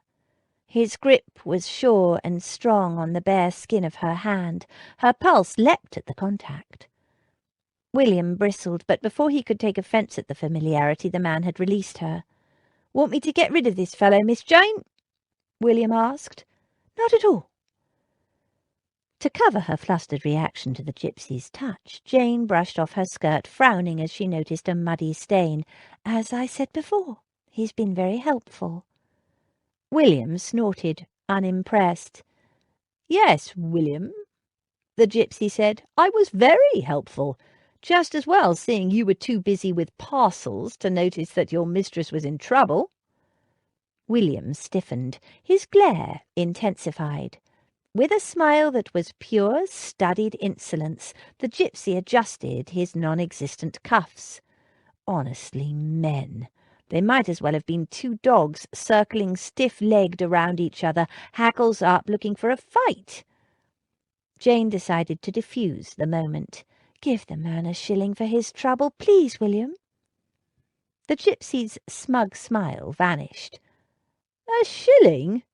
His grip was sure and strong on the bare skin of her hand. Her pulse leapt at the contact. William bristled, but before he could take offence at the familiarity, the man had released her. "Want me to get rid of this fellow, Miss Jane?" William asked. "Not at all." To cover her flustered reaction to the gypsy's touch, Jane brushed off her skirt, frowning as she noticed a muddy stain. "As I said before, he's been very helpful." William snorted, unimpressed. "Yes, William," the gypsy said, "I was very helpful. Just as well, seeing you were too busy with parcels to notice that your mistress was in trouble." William stiffened. His glare intensified. With a smile that was pure, studied insolence, the gypsy adjusted his non-existent cuffs. Honestly, men. They might as well have been 2 dogs circling stiff-legged around each other, hackles up, looking for a fight. Jane decided to diffuse the moment. "Give the man a shilling for his trouble, please, William." The gypsy's smug smile vanished. "A shilling?"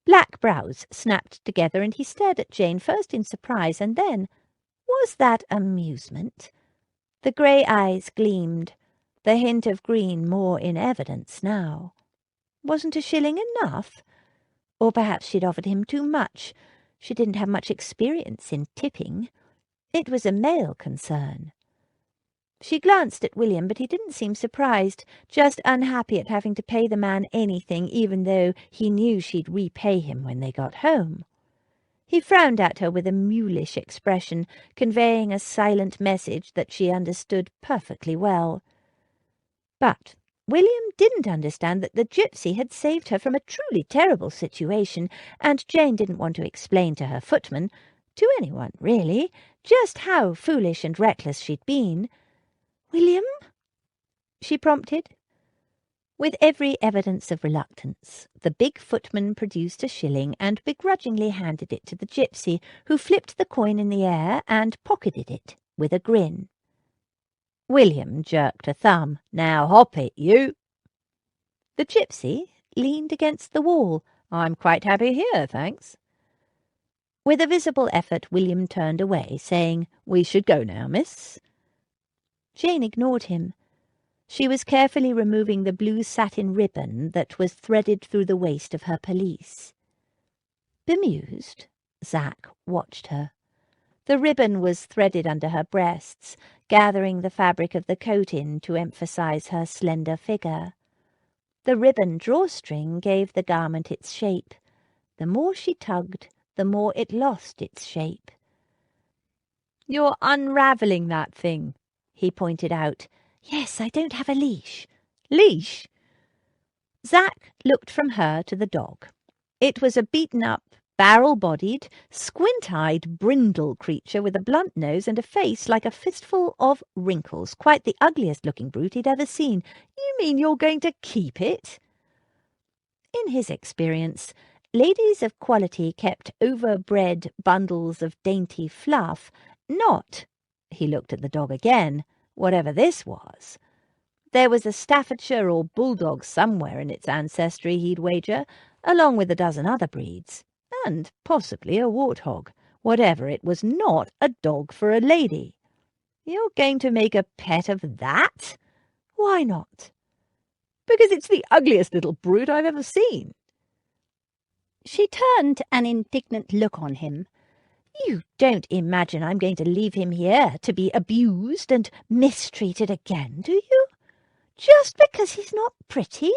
Black brows snapped together, and he stared at Jane first in surprise, and then, was that amusement? The grey eyes gleamed, the hint of green more in evidence now. Wasn't a shilling enough? Or perhaps she'd offered him too much. She didn't have much experience in tipping. It was a male concern. She glanced at William, but he didn't seem surprised, just unhappy at having to pay the man anything, even though he knew she'd repay him when they got home. He frowned at her with a mulish expression, conveying a silent message that she understood perfectly well. But William didn't understand that the gypsy had saved her from a truly terrible situation, and Jane didn't want to explain to her footman, to anyone really, just how foolish and reckless she'd been. "William?" she prompted. With every evidence of reluctance, the big footman produced a shilling and begrudgingly handed it to the gypsy, who flipped the coin in the air and pocketed it with a grin. William jerked a thumb. "Now hop it, you." The gypsy leaned against the wall. "I'm quite happy here, thanks." With a visible effort, William turned away, saying, "We should go now, miss." Jane ignored him. She was carefully removing the blue satin ribbon that was threaded through the waist of her pelisse. Bemused, Zach watched her. The ribbon was threaded under her breasts, gathering the fabric of the coat in to emphasize her slender figure. The ribbon drawstring gave the garment its shape. The more she tugged, the more it lost its shape. "You're unravelling that thing," he pointed out. "Yes, I don't have a leash." "Leash?" Zach looked from her to the dog. It was a beaten-up, barrel-bodied, squint-eyed brindle creature with a blunt nose and a face like a fistful of wrinkles, quite the ugliest-looking brute he'd ever seen. "You mean you're going to keep it?" In his experience, ladies of quality kept overbred bundles of dainty fluff, not, he looked at the dog again, whatever this was. There was a Staffordshire or bulldog somewhere in its ancestry, he'd wager, along with a dozen other breeds, and possibly a warthog, Whatever, it was not a dog for a lady. You're going to make a pet of that? Why not? Because it's the ugliest little brute I've ever seen. She turned an indignant look on him. You don't imagine I'm going to leave him here to be abused and mistreated again, do you? Just because he's not pretty?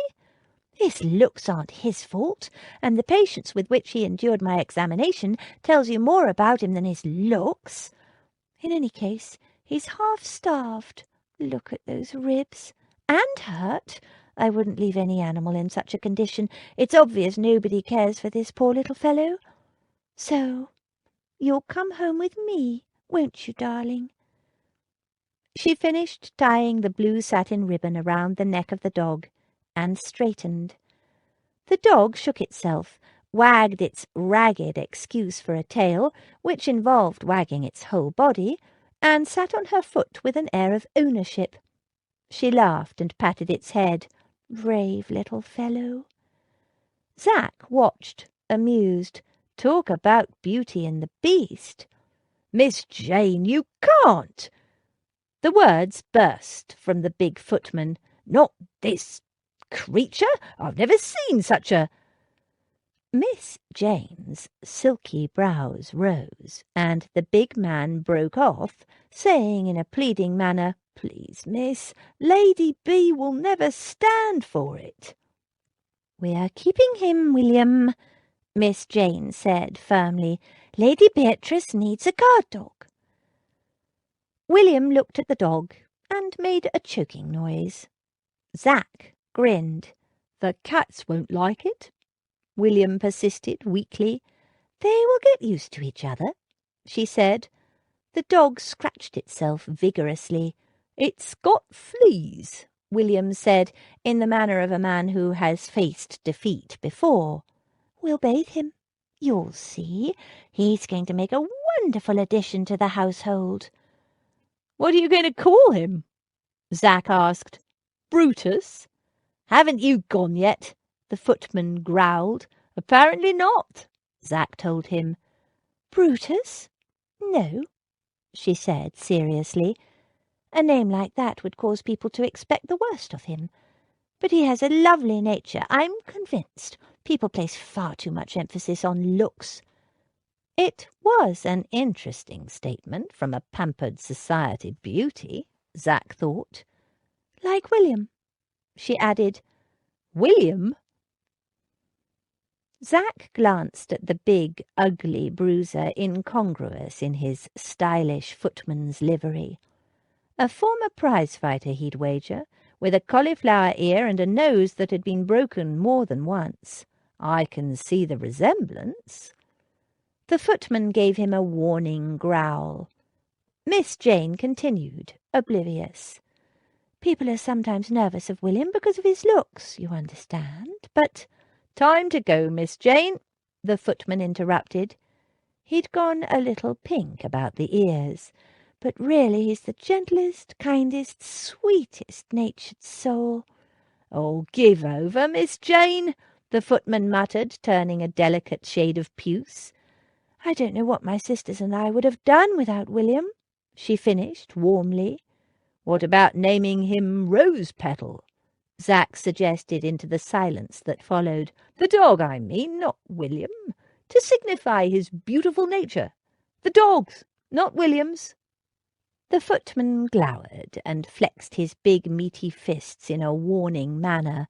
His looks aren't his fault, and the patience with which he endured my examination tells you more about him than his looks. In any case, he's half-starved. Look at those ribs. And hurt. I wouldn't leave any animal in such a condition. It's obvious nobody cares for this poor little fellow. So, you'll come home with me, won't you, darling?" She finished tying the blue satin ribbon around the neck of the dog, and straightened. The dog shook itself, wagged its ragged excuse for a tail, which involved wagging its whole body, and sat on her foot with an air of ownership. She laughed and patted its head. Brave little fellow. Zach watched, amused. Talk about Beauty and the Beast. "Miss Jane, you can't!" The words burst from the big footman. "Not this creature? I've never seen such a—" Miss Jane's silky brows rose, and the big man broke off, saying in a pleading manner, "Please, miss, Lady B will never stand for it." "We're keeping him, William," Miss Jane said firmly. "Lady Beatrice needs a guard dog." William looked at the dog and made a choking noise. Zach grinned. "The cats won't like it," William persisted weakly. "They will get used to each other," she said. The dog scratched itself vigorously. "It's got fleas," William said, in the manner of a man who has faced defeat before. "We'll bathe him. You'll see. He's going to make a wonderful addition to the household." "What are you going to call him?" Zach asked. "Brutus?" "Haven't you gone yet?" the footman growled. "Apparently not," Zach told him. "Brutus? No," she said seriously. "A name like that would cause people to expect the worst of him. But he has a lovely nature, I'm convinced. People place far too much emphasis on looks." It was an interesting statement from a pampered society beauty, Zach thought. "Like William," she added. "William?" Zach glanced at the big, ugly bruiser incongruous in his stylish footman's livery. A former prize-fighter, he'd wager, with a cauliflower ear and a nose that had been broken more than once. "I can see the resemblance." The footman gave him a warning growl. Miss Jane continued, oblivious. "People are sometimes nervous of William because of his looks, you understand, but—" "Time to go, Miss Jane," the footman interrupted. He'd gone a little pink about the ears, but really he's the gentlest, kindest, sweetest-natured soul. "Oh, give over, Miss Jane," the footman muttered, turning a delicate shade of puce. "I don't know what my sisters and I would have done without William," she finished warmly. "What about naming him Rose Petal?" Zach suggested into the silence that followed. "The dog, I mean, not William. To signify his beautiful nature. The dog's, not William's." The footman glowered and flexed his big meaty fists in a warning manner.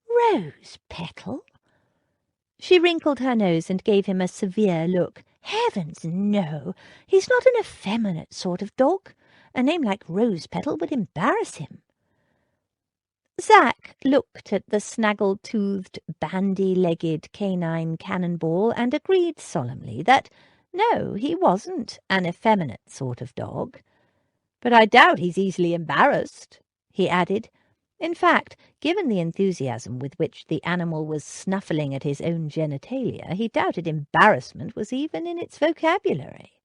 "Rose Petal?" She wrinkled her nose and gave him a severe look. "Heavens, no! He's not an effeminate sort of dog. A name like Rose Petal would embarrass him." Zach looked at the snaggle-toothed, bandy-legged canine cannonball and agreed solemnly that, no, he wasn't an effeminate sort of dog. "But I doubt he's easily embarrassed," he added. In fact, given the enthusiasm with which the animal was snuffling at his own genitalia, he doubted embarrassment was even in its vocabulary.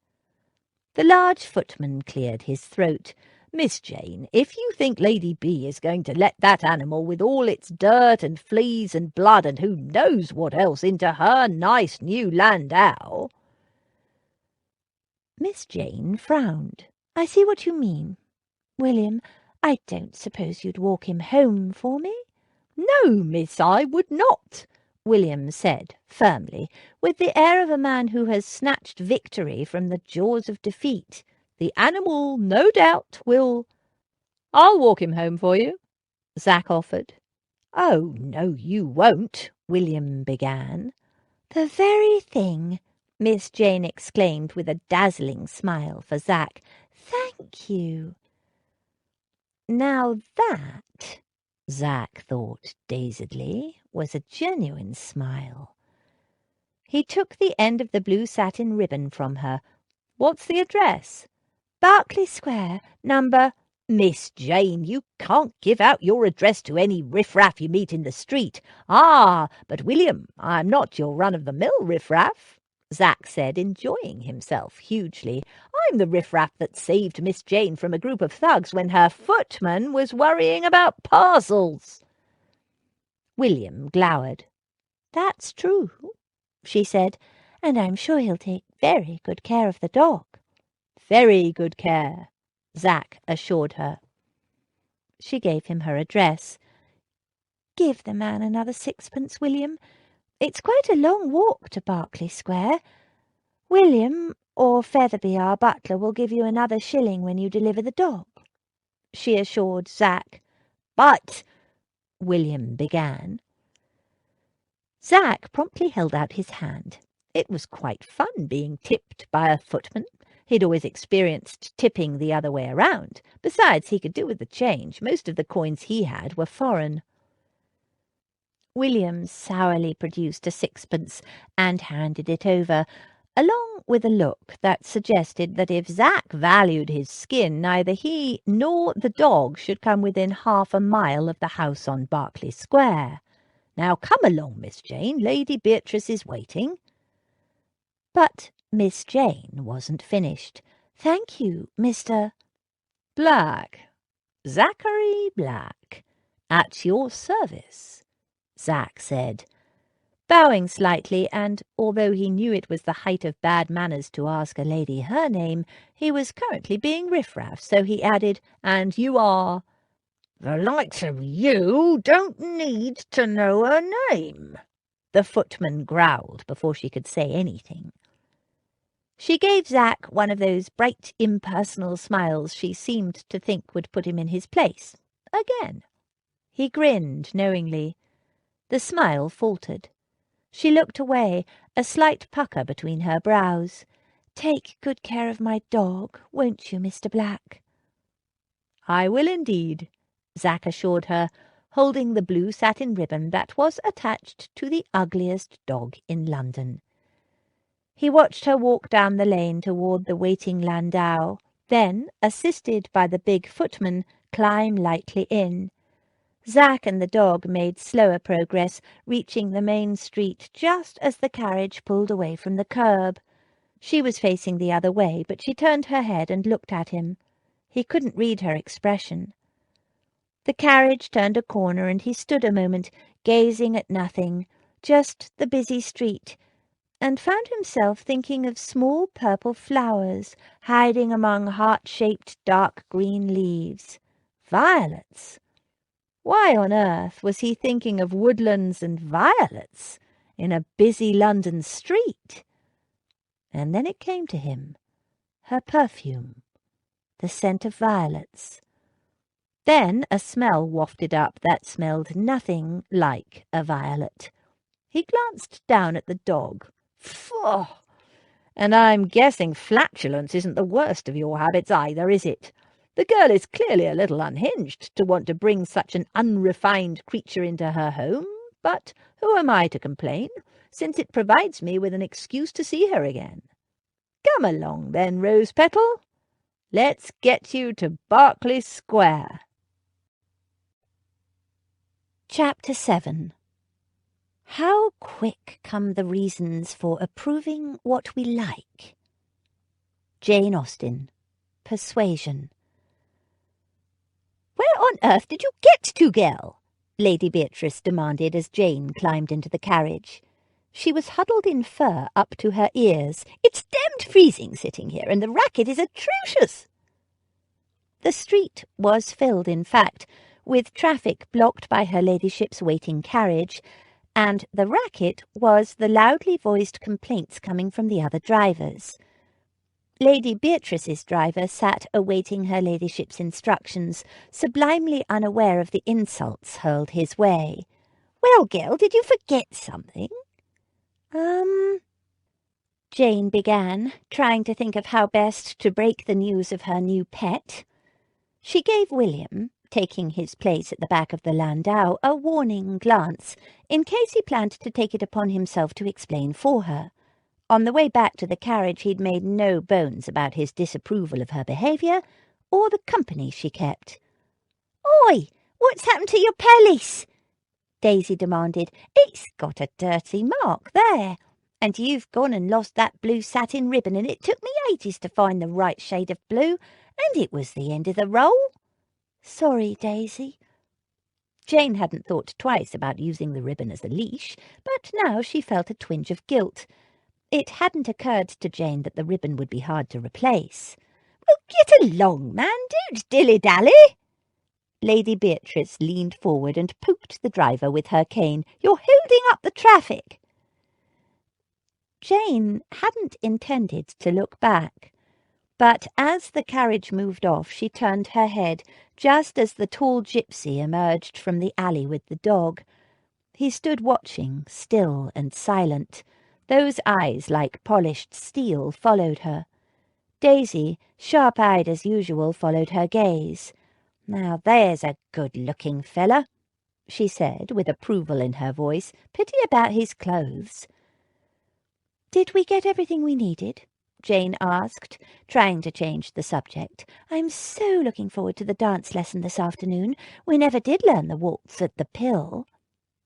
The large footman cleared his throat. "Miss Jane, if you think Lady B is going to let that animal with all its dirt and fleas and blood and who knows what else into her nice new landau—" Miss Jane frowned. "I see what you mean. William, I don't suppose you'd walk him home for me?" "No, miss, I would not," William said firmly, with the air of a man who has snatched victory from the jaws of defeat. "The animal, no doubt, will—" "I'll walk him home for you," Zach offered. "Oh, no, you won't," William began. "The very thing," Miss Jane exclaimed with a dazzling smile for Zach. "Thank you." Now that, Zach thought dazedly, was a genuine smile. He took the end of the blue satin ribbon from her. "What's the address?" "Berkeley Square, number—" "Miss Jane, you can't give out your address to any riffraff you meet in the street." "Ah, but William, I'm not your run-of-the-mill riffraff," Zach said, enjoying himself hugely. "I'm the riffraff that saved Miss Jane from a group of thugs when her footman was worrying about parcels." William glowered. "That's true," she said, "and I'm sure he'll take very good care of the dog." "Very good care," Zach assured her. She gave him her address. "Give the man another sixpence, William. It's quite a long walk to Berkeley Square. William or Featherby, our butler, will give you another shilling when you deliver the dog," she assured Zach. "But—" William began. Zach promptly held out his hand. It was quite fun being tipped by a footman. He'd always experienced tipping the other way around. Besides, he could do with the change. Most of the coins he had were foreign. William sourly produced a sixpence and handed it over, along with a look that suggested that if Zach valued his skin, neither he nor the dog should come within half a mile of the house on Berkeley Square. "Now come along, Miss Jane. Lady Beatrice is waiting." But Miss Jane wasn't finished. "Thank you, Mr. "Black. Zachary Black. At your service," Zach said, bowing slightly, and although he knew it was the height of bad manners to ask a lady her name, he was currently being riffraff, so he added, "And you are—" "The likes of you don't need to know her name," the footman growled before she could say anything. She gave Zach one of those bright, impersonal smiles she seemed to think would put him in his place. Again. He grinned knowingly. The smile faltered. She looked away, a slight pucker between her brows. "Take good care of my dog, won't you, Mr. Black?" "I will indeed," Zach assured her, holding the blue satin ribbon that was attached to the ugliest dog in London. He watched her walk down the lane toward the waiting landau, then, assisted by the big footman, climb lightly in. Zach and the dog made slower progress, reaching the main street just as the carriage pulled away from the curb. She was facing the other way, but she turned her head and looked at him. He couldn't read her expression. The carriage turned a corner, and he stood a moment, gazing at nothing, just the busy street, and found himself thinking of small purple flowers hiding among heart-shaped dark green leaves. Violets. Why on earth was he thinking of woodlands and violets in a busy London street? And then it came to him. Her perfume. The scent of violets. Then a smell wafted up that smelled nothing like a violet. He glanced down at the dog. "Phew! And I'm guessing flatulence isn't the worst of your habits either, is it? The girl is clearly a little unhinged to want to bring such an unrefined creature into her home, but who am I to complain, since it provides me with an excuse to see her again? Come along then, Rose Petal. Let's get you to Berkeley Square." Chapter 7. How quick come the reasons for approving what we like. Jane Austen. Persuasion. "Where on earth did you get to, girl?" Lady Beatrice demanded as Jane climbed into the carriage. She was huddled in fur up to her ears. "It's damned freezing sitting here, and the racket is atrocious." The street was filled, in fact, with traffic blocked by her ladyship's waiting carriage, and the racket was the loudly voiced complaints coming from the other drivers. Lady Beatrice's driver sat awaiting her ladyship's instructions, sublimely unaware of the insults hurled his way. "Well, girl, did you forget something?" Jane began, trying to think of how best to break the news of her new pet. She gave William, taking his place at the back of the landau, a warning glance, in case he planned to take it upon himself to explain for her. On the way back to the carriage he'd made no bones about his disapproval of her behaviour, or the company she kept. "Oi, what's happened to your pelisse?" Daisy demanded. "It's got a dirty mark there. And you've gone and lost that blue satin ribbon, and it took me ages to find the right shade of blue, and it was the end of the roll." "Sorry, Daisy." Jane hadn't thought twice about using the ribbon as a leash, but now she felt a twinge of guilt. It hadn't occurred to Jane that the ribbon would be hard to replace. "Well, get along, man, don't dilly-dally." Lady Beatrice leaned forward and poked the driver with her cane. "You're holding up the traffic." Jane hadn't intended to look back, but as the carriage moved off she turned her head just as the tall gypsy emerged from the alley with the dog. He stood watching, still and silent. Those eyes, like polished steel, followed her. Daisy, sharp-eyed as usual, followed her gaze. "Now there's a good-looking fella," she said, with approval in her voice. "Pity about his clothes." "Did we get everything we needed?" Jane asked, trying to change the subject. "I'm so looking forward to the dance lesson this afternoon. We never did learn the waltz at the Pill."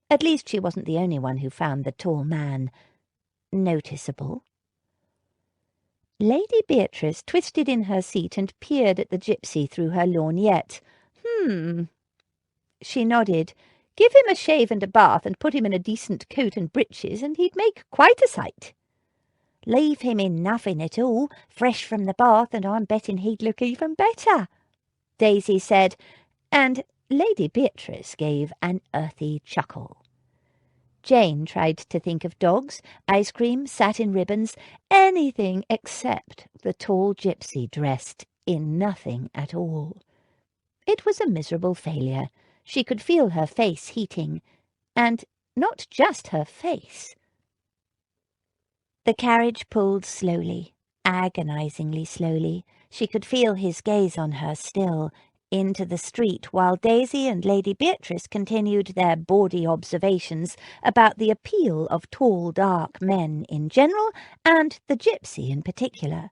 At least she wasn't the only one who found the tall man noticeable. Lady Beatrice twisted in her seat and peered at the gypsy through her lorgnette. She nodded. "Give him a shave and a bath and put him in a decent coat and breeches, and he'd make quite a sight." "Leave him in nothing at all, fresh from the bath, and I'm betting he'd look even better," Daisy said, and Lady Beatrice gave an earthy chuckle. Jane tried to think of dogs, ice cream, satin ribbons, anything except the tall gypsy dressed in nothing at all. It was a miserable failure. She could feel her face heating, and not just her face. The carriage pulled slowly, agonizingly slowly. She could feel his gaze on her still, into the street, while Daisy and Lady Beatrice continued their bawdy observations about the appeal of tall, dark men in general, and the gypsy in particular.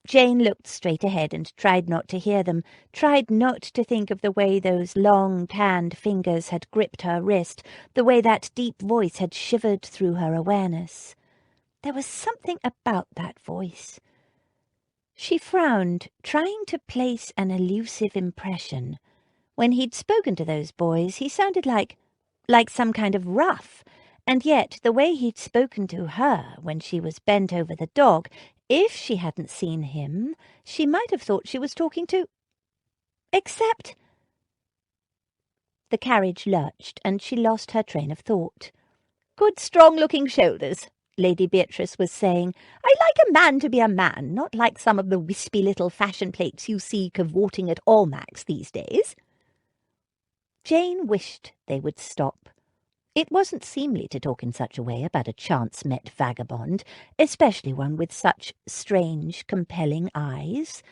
Jane looked straight ahead and tried not to hear them, tried not to think of the way those long, tanned fingers had gripped her wrist, the way that deep voice had shivered through her awareness. There was something about that voice. She frowned, trying to place an elusive impression. When he'd spoken to those boys, he sounded like some kind of rough, and yet the way he'd spoken to her when she was bent over the dog, if she hadn't seen him, she might have thought she was talking to... Except... The carriage lurched, and she lost her train of thought. "Good strong-looking shoulders," Lady Beatrice was saying. "I like a man to be a man, not like some of the wispy little fashion plates you see cavorting at Almack's these days." Jane wished they would stop. It wasn't seemly to talk in such a way about a chance-met vagabond, especially one with such strange, compelling eyes.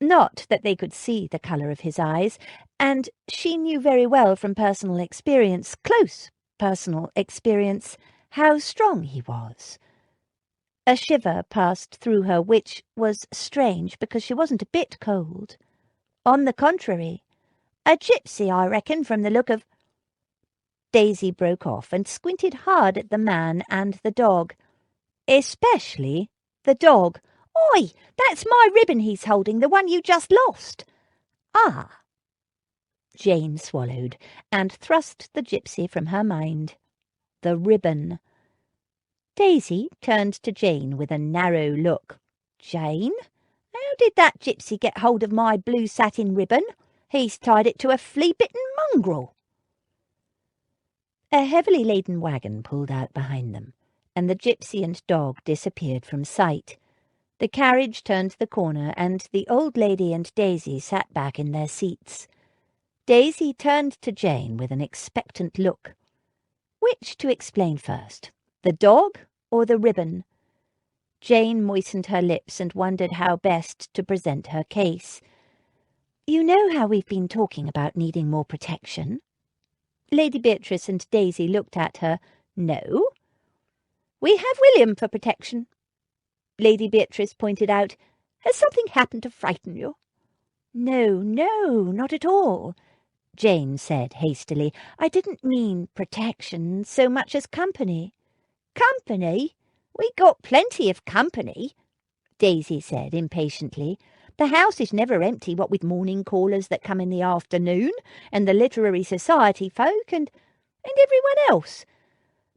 Not that they could see the colour of his eyes, and she knew very well from personal experience, close personal experience, how strong he was. A shiver passed through her, which was strange because she wasn't a bit cold. On the contrary, a gypsy, I reckon, from the look of... Daisy broke off and squinted hard at the man and the dog. Especially the dog. "Oi, that's my ribbon he's holding, the one you just lost." "Ah." Jane swallowed and thrust the gypsy from her mind. The ribbon. Daisy turned to Jane with a narrow look. "Jane, how did that gypsy get hold of my blue satin ribbon? He's tied it to a flea-bitten mongrel." A heavily laden wagon pulled out behind them, and the gypsy and dog disappeared from sight. The carriage turned the corner, and the old lady and Daisy sat back in their seats. Daisy turned to Jane with an expectant look. Which to explain first, the dog or the ribbon? Jane moistened her lips and wondered how best to present her case. "You know how we've been talking about needing more protection?" Lady Beatrice and Daisy looked at her. "No." "We have William for protection," Lady Beatrice pointed out. "Has something happened to frighten you?" "No, not at all," Jane said hastily. "I didn't mean protection so much as company." "Company? We got plenty of company," Daisy said impatiently. "The house is never empty, what with morning callers that come in the afternoon, and the literary society folk, and everyone else.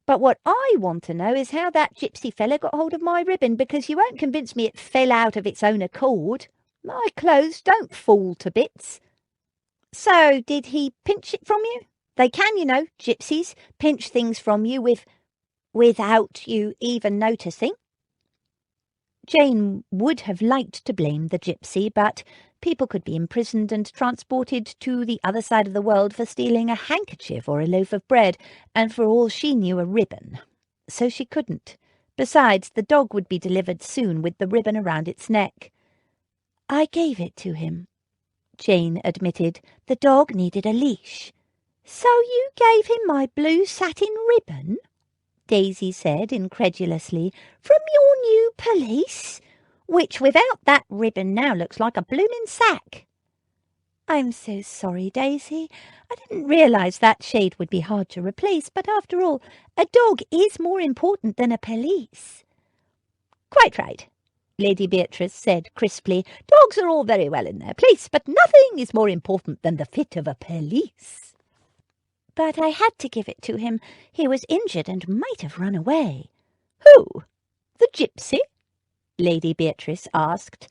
But what I want to know is how that gypsy fella got hold of my ribbon, because you won't convince me it fell out of its own accord. My clothes don't fall to bits." "So did he pinch it from you? They can, you know, gypsies, pinch things from you without you even noticing." Jane would have liked to blame the gypsy, but people could be imprisoned and transported to the other side of the world for stealing a handkerchief or a loaf of bread, and for all she knew a ribbon. So she couldn't. Besides, the dog would be delivered soon with the ribbon around its neck. "I gave it to him," Jane admitted. "The dog needed a leash." "So you gave him my blue satin ribbon?" Daisy said incredulously. "From your new pelisse, which without that ribbon now looks like a bloomin' sack." "I'm so sorry, Daisy. I didn't realise that shade would be hard to replace, but after all, a dog is more important than a pelisse." "Quite right," Lady Beatrice said crisply. "Dogs are all very well in their place, but nothing is more important than the fit of a pelisse." "But I had to give it to him. He was injured and might have run away." "Who? The gypsy?" Lady Beatrice asked.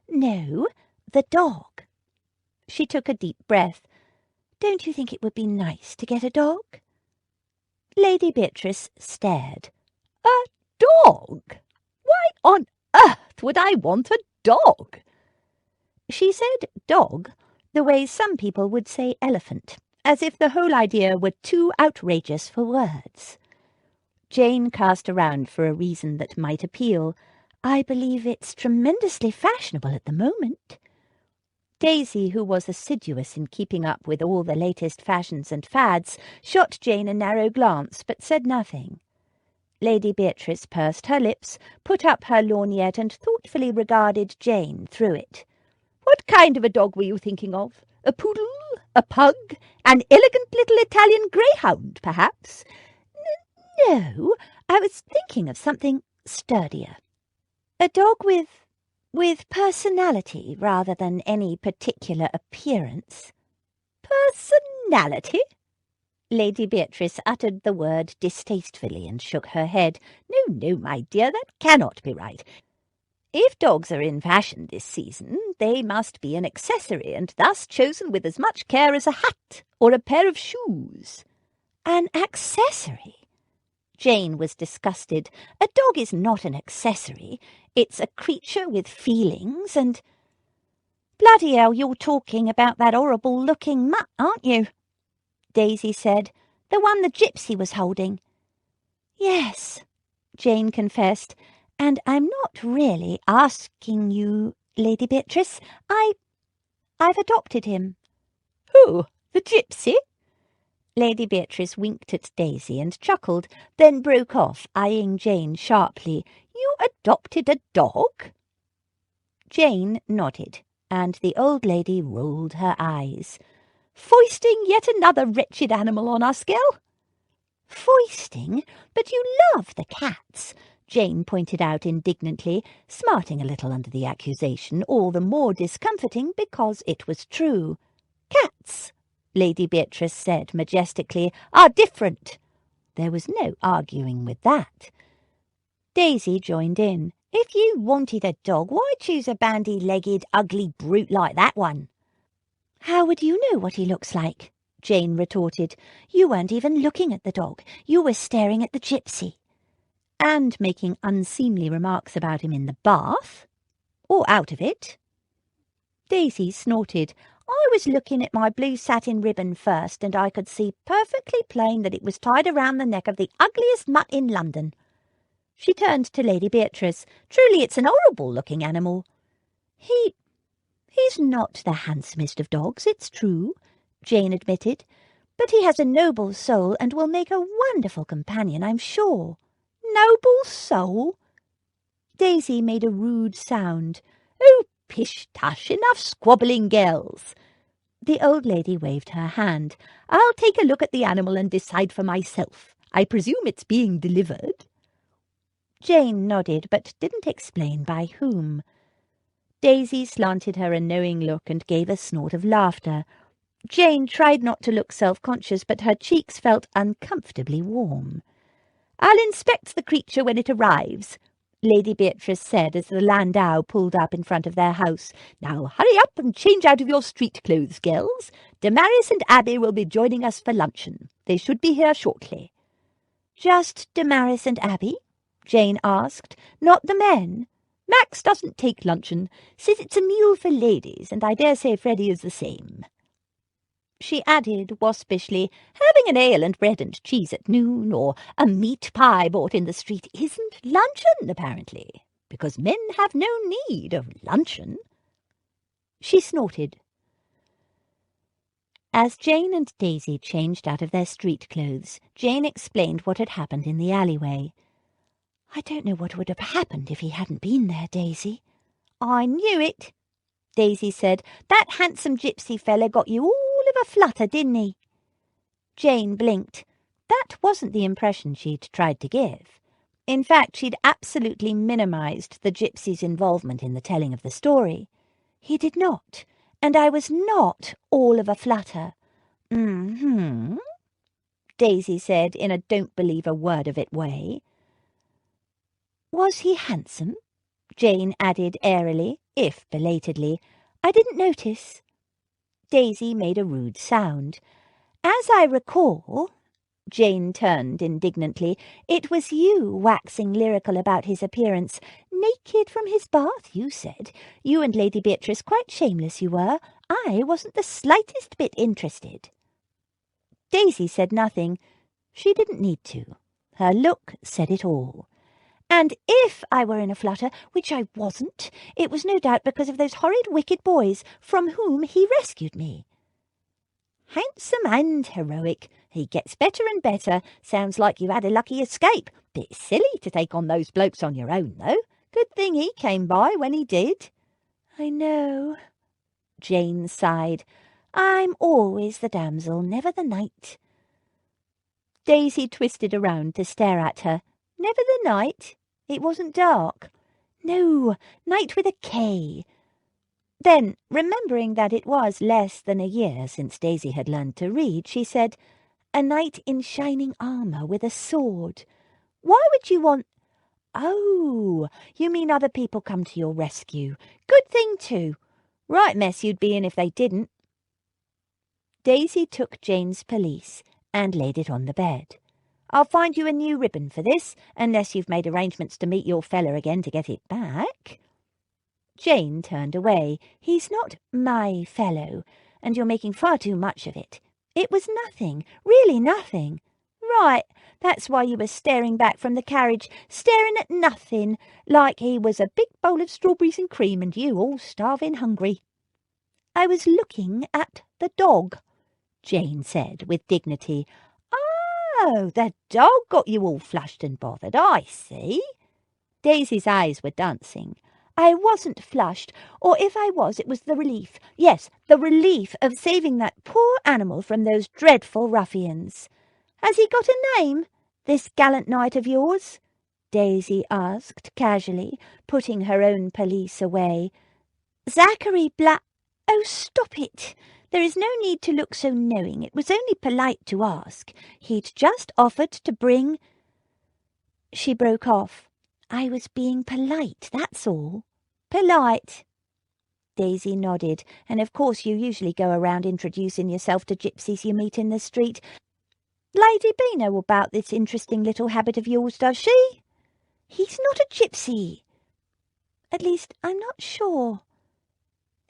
"No, the dog." She took a deep breath. "Don't you think it would be nice to get a dog?" Lady Beatrice stared. "A dog? Why on earth would I want a dog?" She said dog the way some people would say elephant, as if the whole idea were too outrageous for words. Jane cast around for a reason that might appeal. "I believe it's tremendously fashionable at the moment." Daisy, who was assiduous in keeping up with all the latest fashions and fads, shot Jane a narrow glance, but said nothing. Lady Beatrice pursed her lips, put up her lorgnette, and thoughtfully regarded Jane through it. "What kind of a dog were you thinking of? A poodle? A pug? An elegant little Italian greyhound, perhaps?" No, I was thinking of something sturdier. A dog with personality rather than any particular appearance." "Personality?" Lady Beatrice uttered the word distastefully and shook her head. No, my dear, that cannot be right. If dogs are in fashion this season, they must be an accessory, and thus chosen with as much care as a hat or a pair of shoes." "An accessory?" Jane was disgusted. "A dog is not an accessory. It's a creature with feelings and—" "Bloody hell, you're talking about that horrible-looking mutt, aren't you?" Daisy said. "The one the gypsy was holding." "Yes," Jane confessed, "and I'm not really asking you, Lady Beatrice. I've adopted him." "Who? The gypsy?" Lady Beatrice winked at Daisy and chuckled, then broke off, eyeing Jane sharply. "You adopted a dog?" Jane nodded, and the old lady rolled her eyes. "Foisting yet another wretched animal on us, girl?" "Foisting? But you love the cats," Jane pointed out indignantly, smarting a little under the accusation, all the more discomforting because it was true. "Cats," Lady Beatrice said majestically, "are different." There was no arguing with that. Daisy joined in. "If you wanted a dog, why choose a bandy-legged, ugly brute like that one?" "How would you know what he looks like?" Jane retorted. "You weren't even looking at the dog. You were staring at the gypsy. And making unseemly remarks about him in the bath. Or out of it." Daisy snorted. "I was looking at my blue satin ribbon first, and I could see perfectly plain that it was tied around the neck of the ugliest mutt in London." She turned to Lady Beatrice. "Truly, it's an horrible-looking animal." He's not the handsomest of dogs, it's true," Jane admitted, "but he has a noble soul and will make a wonderful companion, I'm sure." "Noble soul?" Daisy made a rude sound. "Oh, pish-tush, enough squabbling, girls." The old lady waved her hand. "I'll take a look at the animal and decide for myself. I presume it's being delivered?" Jane nodded, but didn't explain by whom. Daisy slanted her a knowing look and gave a snort of laughter. Jane tried not to look self-conscious, but her cheeks felt uncomfortably warm. "I'll inspect the creature when it arrives," Lady Beatrice said as the landau pulled up in front of their house. "Now hurry up and change out of your street clothes, girls. Damaris and Abby will be joining us for luncheon. They should be here shortly." "Just Damaris and Abby?" Jane asked. "Not the men?" "Max doesn't take luncheon. Says it's a meal for ladies, and I dare say Freddie is the same." She added waspishly, "Having an ale and bread and cheese at noon, or a meat pie bought in the street, isn't luncheon, apparently, because men have no need of luncheon." She snorted. As Jane and Daisy changed out of their street clothes, Jane explained what had happened in the alleyway. "I don't know what would have happened if he hadn't been there, Daisy." "I knew it," Daisy said. "That handsome gypsy fella got you all of a flutter, didn't he?" Jane blinked. That wasn't the impression she'd tried to give. In fact, she'd absolutely minimized the gypsy's involvement in the telling of the story. "He did not, and I was not all of a flutter." "Mm-hmm," Daisy said in a don't-believe-a-word-of-it way. "Was he handsome?" Jane added airily, if belatedly. "I didn't notice." Daisy made a rude sound. "As I recall," Jane turned indignantly, "it was you waxing lyrical about his appearance. Naked from his bath, you said. You and Lady Beatrice, quite shameless you were. I wasn't the slightest bit interested." Daisy said nothing. She didn't need to. Her look said it all. "And if I were in a flutter, which I wasn't, it was no doubt because of those horrid wicked boys from whom he rescued me." "Handsome and heroic. He gets better and better. Sounds like you had a lucky escape. Bit silly to take on those blokes on your own, though. Good thing he came by when he did." "I know," Jane sighed. "I'm always the damsel, never the knight." Daisy twisted around to stare at her. "Never the night? It wasn't dark?" "No, night with a K." Then, remembering that it was less than a year since Daisy had learned to read, she said, "A knight in shining armour with a sword. Why would you want—" "Oh, you mean other people come to your rescue. Good thing, too. Right mess you'd be in if they didn't." Daisy took Jane's pelisse and laid it on the bed. "I'll find you a new ribbon for this, unless you've made arrangements to meet your fella again to get it back." Jane turned away. "He's not my fellow, and you're making far too much of it. It was nothing, really nothing." "Right, that's why you were staring back from the carriage, staring at nothing, like he was a big bowl of strawberries and cream and you all starving hungry." "I was looking at the dog," Jane said with dignity. "Oh, the dog got you all flushed and bothered, I see." Daisy's eyes were dancing. "I wasn't flushed, or if I was, it was the relief. Yes, the relief of saving that poor animal from those dreadful ruffians." "Has he got a name, this gallant knight of yours?" Daisy asked casually, putting her own pelisse away. "Zachary Black—" "Oh, stop it! There is no need to look so knowing. It was only polite to ask. He'd just offered to bring—" She broke off. I was being polite, that's all. Polite. Daisy nodded. And of course you usually go around introducing yourself to gypsies you meet in the street. Lady B know about this interesting little habit of yours, does she? He's not a gypsy. At least, I'm not sure.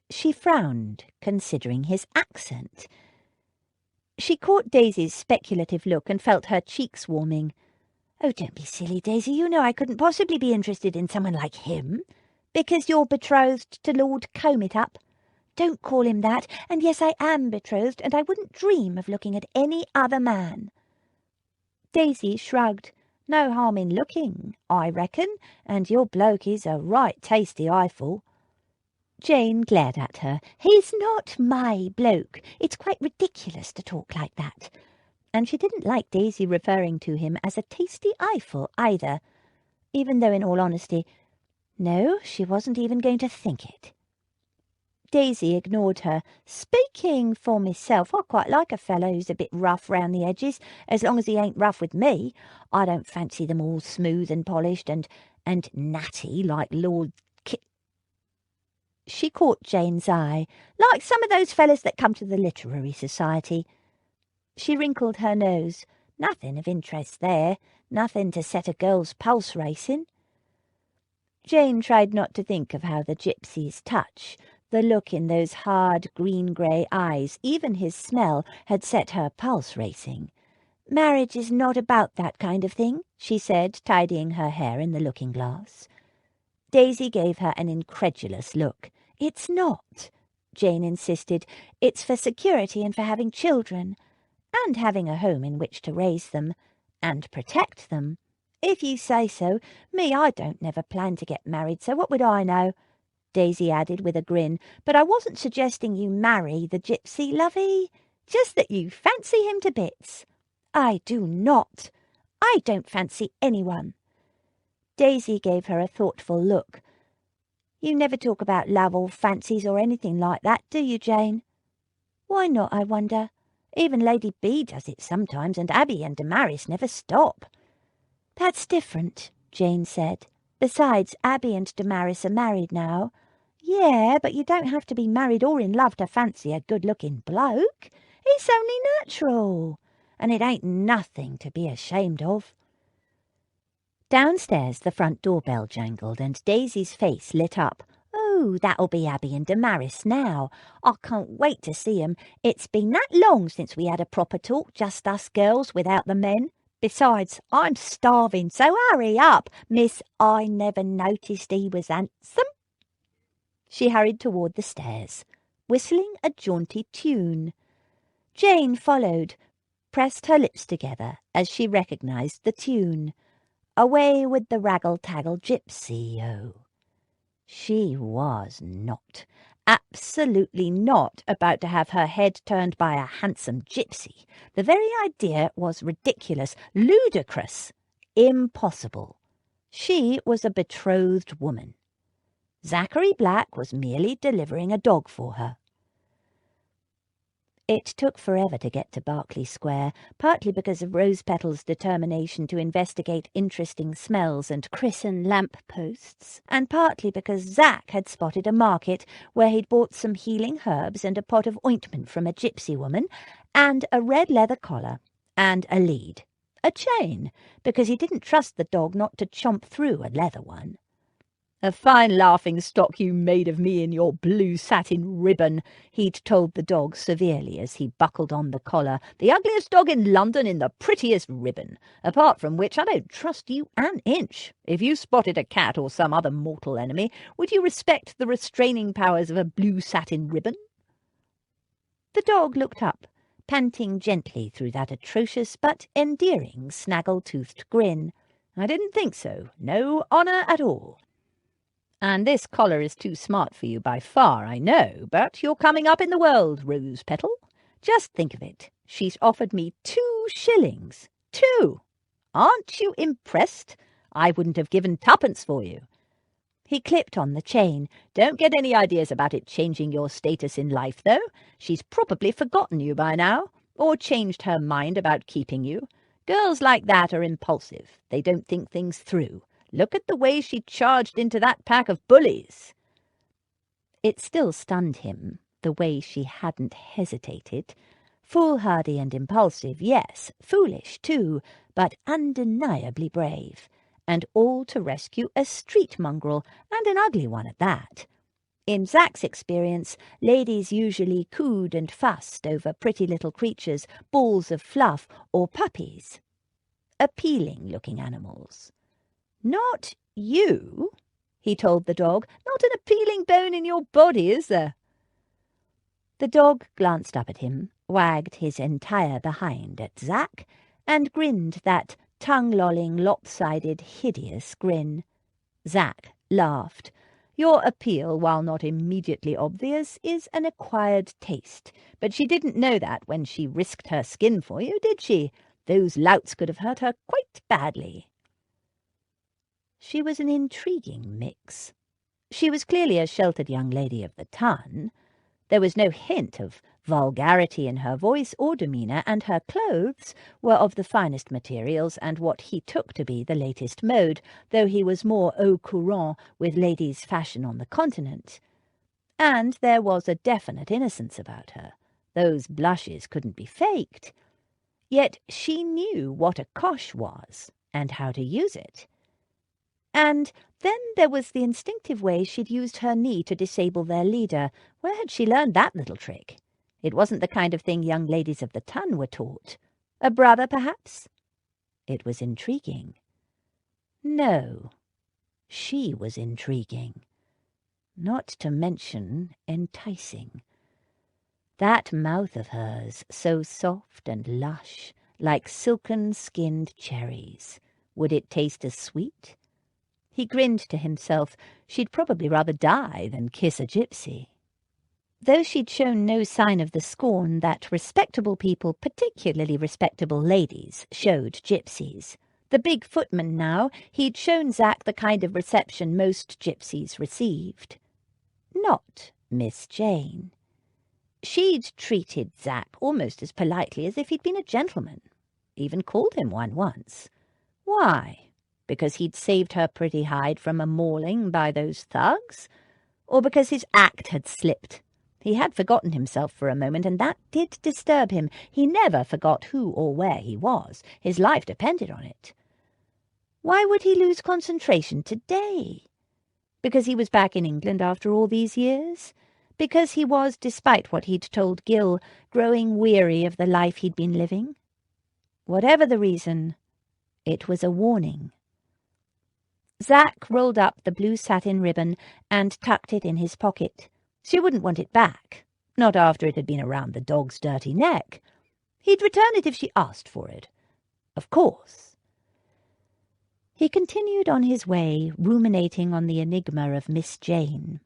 She frowned, considering his accent. She caught Daisy's speculative look and felt her cheeks warming. Oh, don't be silly, Daisy. You know I couldn't possibly be interested in someone like him. Because you're betrothed to Lord Comb-it-up. Don't call him that. And yes, I am betrothed, and I wouldn't dream of looking at any other man. Daisy shrugged. No harm in looking, I reckon, and your bloke is a right tasty eyeful. Jane glared at her. He's not my bloke. It's quite ridiculous to talk like that. And she didn't like Daisy referring to him as a tasty eyeful either, even though in all honesty, no, she wasn't even going to think it. Daisy ignored her. Speaking for myself, I quite like a fellow who's a bit rough round the edges, as long as he ain't rough with me. I don't fancy them all smooth and polished and natty like Lord She caught Jane's eye, like some of those fellas that come to the literary society. She wrinkled her nose. Nothing of interest there, nothing to set a girl's pulse racing. Jane tried not to think of how the gypsy's touch, the look in those hard green-grey eyes, even his smell, had set her pulse racing. Marriage is not about that kind of thing, she said, tidying her hair in the looking-glass. Daisy gave her an incredulous look. It's not, Jane insisted. It's for security and for having children, and having a home in which to raise them, and protect them. If you say so. Me, I don't never plan to get married, so what would I know? Daisy added with a grin. But I wasn't suggesting you marry the gypsy, lovey. Just that you fancy him to bits. I do not. I don't fancy anyone. Daisy gave her a thoughtful look. You never talk about love or fancies or anything like that, do you, Jane? Why not, I wonder? Even Lady B does it sometimes, and Abby and Damaris never stop. That's different, Jane said. Besides, Abby and Damaris are married now. Yeah, but you don't have to be married or in love to fancy a good-looking bloke. It's only natural, and it ain't nothing to be ashamed of. Downstairs the front doorbell jangled, and Daisy's face lit up. Oh, that'll be Abby and Damaris now. I can't wait to see 'em. It's been that long since we had a proper talk, just us girls without the men. Besides, I'm starving, so hurry up, Miss I never noticed he was handsome. She hurried toward the stairs, whistling a jaunty tune. Jane followed, pressed her lips together as she recognized the tune. Away with the raggle-taggle gypsy-o. She was not, absolutely not, about to have her head turned by a handsome gypsy. The very idea was ridiculous, ludicrous, impossible. She was a betrothed woman. Zachary Black was merely delivering a dog for her. It took forever to get to Berkeley Square, partly because of Rose Petal's determination to investigate interesting smells and christen lamp-posts, and partly because Zach had spotted a market where he'd bought some healing herbs and a pot of ointment from a gypsy woman, and a red leather collar, and a lead, a chain, because he didn't trust the dog not to chomp through a leather one. "A fine laughing stock you made of me in your blue satin ribbon," he'd told the dog severely as he buckled on the collar. "The ugliest dog in London in the prettiest ribbon. Apart from which, I don't trust you an inch. If you spotted a cat or some other mortal enemy, would you respect the restraining powers of a blue satin ribbon?" The dog looked up, panting gently through that atrocious but endearing snaggle-toothed grin. "I didn't think so. No honour at all. And this collar is too smart for you by far, I know, but you're coming up in the world, Rose Petal. Just think of it. She's offered me 2 shillings. 2! Aren't you impressed? I wouldn't have given 2pence for you." He clipped on the chain. "Don't get any ideas about it changing your status in life, though. She's probably forgotten you by now, or changed her mind about keeping you. Girls like that are impulsive. They don't think things through. Look at the way she charged into that pack of bullies." It still stunned him, the way she hadn't hesitated. Foolhardy and impulsive, yes, foolish too, but undeniably brave, and all to rescue a street mongrel, and an ugly one at that. In Zach's experience, ladies usually cooed and fussed over pretty little creatures, balls of fluff, or puppies. Appealing-looking animals. "Not you," he told the dog. "Not an appealing bone in your body, is there?" The dog glanced up at him, wagged his entire behind at Zach, and grinned that tongue-lolling, lopsided, hideous grin. Zach laughed. "Your appeal, while not immediately obvious, is an acquired taste. But she didn't know that when she risked her skin for you, did she? Those louts could have hurt her quite badly." She was an intriguing mix. She was clearly a sheltered young lady of the ton. There was no hint of vulgarity in her voice or demeanour, and her clothes were of the finest materials and what he took to be the latest mode, though he was more au courant with ladies' fashion on the continent. And there was a definite innocence about her. Those blushes couldn't be faked. Yet she knew what a cosh was, and how to use it. And then there was the instinctive way she'd used her knee to disable their leader. Where had she learned that little trick? It wasn't the kind of thing young ladies of the ton were taught. A brother, perhaps? It was intriguing. No, she was intriguing. Not to mention enticing. That mouth of hers, so soft and lush, like silken-skinned cherries. Would it taste as sweet? He grinned to himself. She'd probably rather die than kiss a gypsy. Though she'd shown no sign of the scorn that respectable people, particularly respectable ladies, showed gypsies. The big footman now, he'd shown Zach the kind of reception most gypsies received. Not Miss Jane. She'd treated Zach almost as politely as if he'd been a gentleman. Even called him one once. Why? Because he'd saved her pretty hide from a mauling by those thugs? Or because his act had slipped? He had forgotten himself for a moment, and that did disturb him. He never forgot who or where he was. His life depended on it. Why would he lose concentration today? Because he was back in England after all these years? Because he was, despite what he'd told Gil, growing weary of the life he'd been living? Whatever the reason, it was a warning. Zach rolled up the blue satin ribbon and tucked it in his pocket. She wouldn't want it back, not after it had been around the dog's dirty neck. He'd return it if she asked for it. Of course. He continued on his way, ruminating on the enigma of Miss Jane.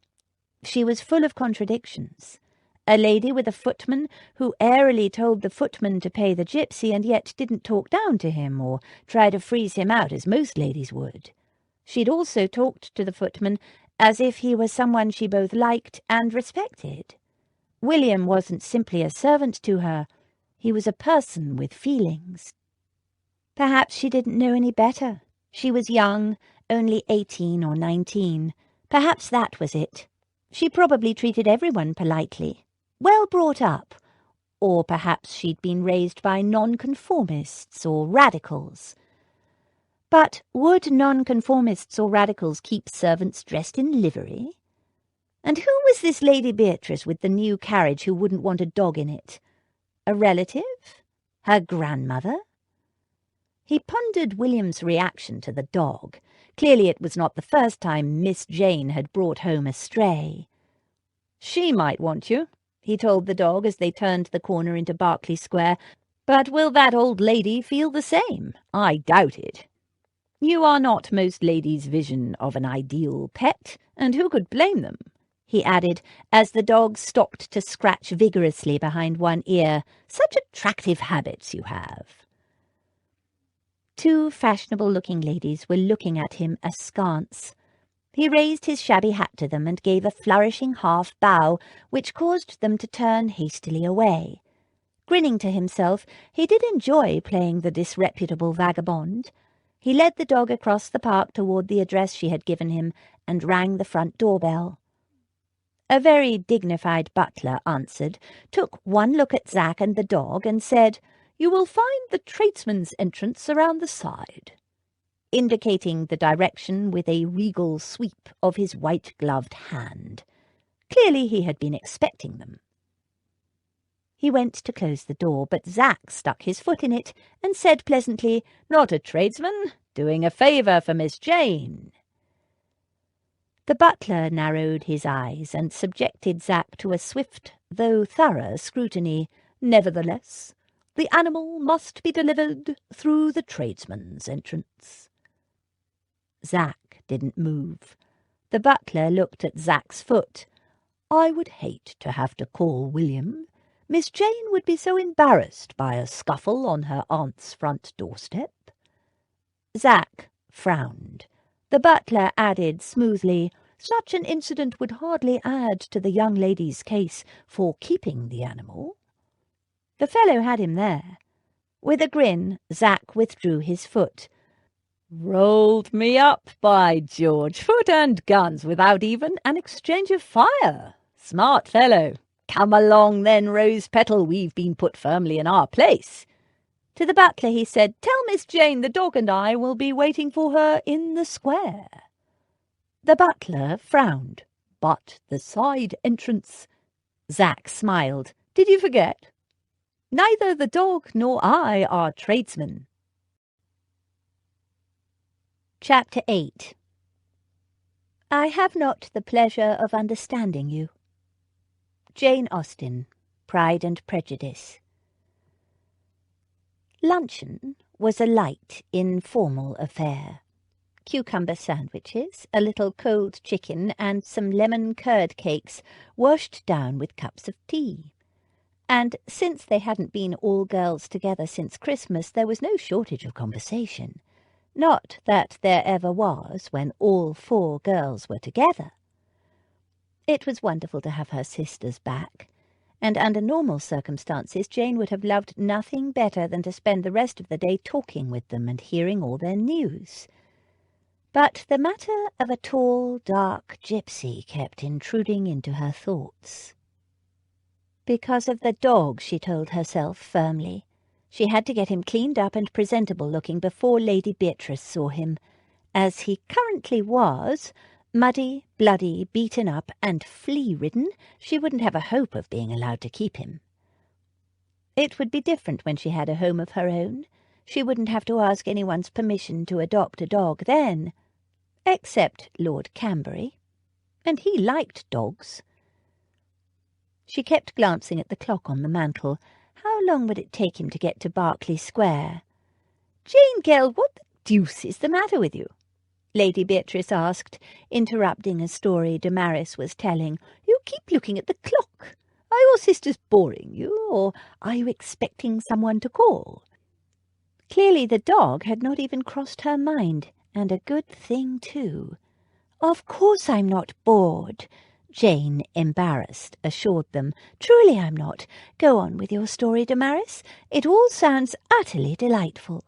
She was full of contradictions. A lady with a footman who airily told the footman to pay the gypsy and yet didn't talk down to him or try to freeze him out as most ladies would. She'd also talked to the footman as if he was someone she both liked and respected. William wasn't simply a servant to her. He was a person with feelings. Perhaps she didn't know any better. She was young, only 18 or 19. Perhaps that was it. She probably treated everyone politely. Well brought up. Or perhaps she'd been raised by nonconformists or radicals. But would nonconformists or radicals keep servants dressed in livery? And who was this Lady Beatrice with the new carriage who wouldn't want a dog in it? A relative? Her grandmother? He pondered William's reaction to the dog. Clearly it was not the first time Miss Jane had brought home a stray. "She might want you," he told the dog as they turned the corner into Berkeley Square, "but will that old lady feel the same? I doubt it. You are not most ladies' vision of an ideal pet, and who could blame them?" he added, as the dog stopped to scratch vigorously behind one ear. "Such attractive habits you have." Two fashionable-looking ladies were looking at him askance. He raised his shabby hat to them and gave a flourishing half-bow, which caused them to turn hastily away. Grinning to himself, he did enjoy playing the disreputable vagabond. He led the dog across the park toward the address she had given him and rang the front doorbell. A very dignified butler answered, took one look at Zack and the dog, and said, "You will find the tradesman's entrance around the side," indicating the direction with a regal sweep of his white-gloved hand. Clearly he had been expecting them. He went to close the door, but Zack stuck his foot in it and said pleasantly, "Not a tradesman, doing a favour for Miss Jane." The butler narrowed his eyes and subjected Zack to a swift, though thorough, scrutiny. "Nevertheless, the animal must be delivered through the tradesman's entrance." Zack didn't move. The butler looked at Zack's foot. "I would hate to have to call William. Miss Jane would be so embarrassed by a scuffle on her aunt's front doorstep." Zack frowned. The butler added smoothly, "Such an incident would hardly add to the young lady's case for keeping the animal." The fellow had him there. With a grin, Zack withdrew his foot. "Rolled me up, by George, foot and guns, without even an exchange of fire. Smart fellow. Come along then, Rose Petal, we've been put firmly in our place." To the butler he said, "Tell Miss Jane the dog and I will be waiting for her in the square." The butler frowned. "But the side entrance—" Zack smiled. "Did you forget? Neither the dog nor I are tradesmen." Chapter 8. I have not the pleasure of understanding you. Jane Austen, Pride and Prejudice. Luncheon was a light, informal affair. Cucumber sandwiches, a little cold chicken, and some lemon curd cakes washed down with cups of tea. And since they hadn't been all girls together since Christmas, there was no shortage of conversation. Not that there ever was when all 4 girls were together. It was wonderful to have her sisters back, and under normal circumstances Jane would have loved nothing better than to spend the rest of the day talking with them and hearing all their news. But the matter of a tall, dark gypsy kept intruding into her thoughts. Because of the dog, she told herself firmly. She had to get him cleaned up and presentable-looking before Lady Beatrice saw him. As he currently was, muddy, bloody, beaten up, and flea-ridden, she wouldn't have a hope of being allowed to keep him. It would be different when she had a home of her own. She wouldn't have to ask anyone's permission to adopt a dog then, except Lord Camberry, and he liked dogs. She kept glancing at the clock on the mantel. How long would it take him to get to Berkeley Square? "Jane Gell, what the deuce is the matter with you?" Lady Beatrice asked, interrupting a story Damaris was telling. "You keep looking at the clock. Are your sisters boring you, or are you expecting someone to call?" Clearly the dog had not even crossed her mind, and a good thing too. "Of course I'm not bored," Jane, embarrassed, assured them. "Truly I'm not. Go on with your story, Damaris. It all sounds utterly delightful."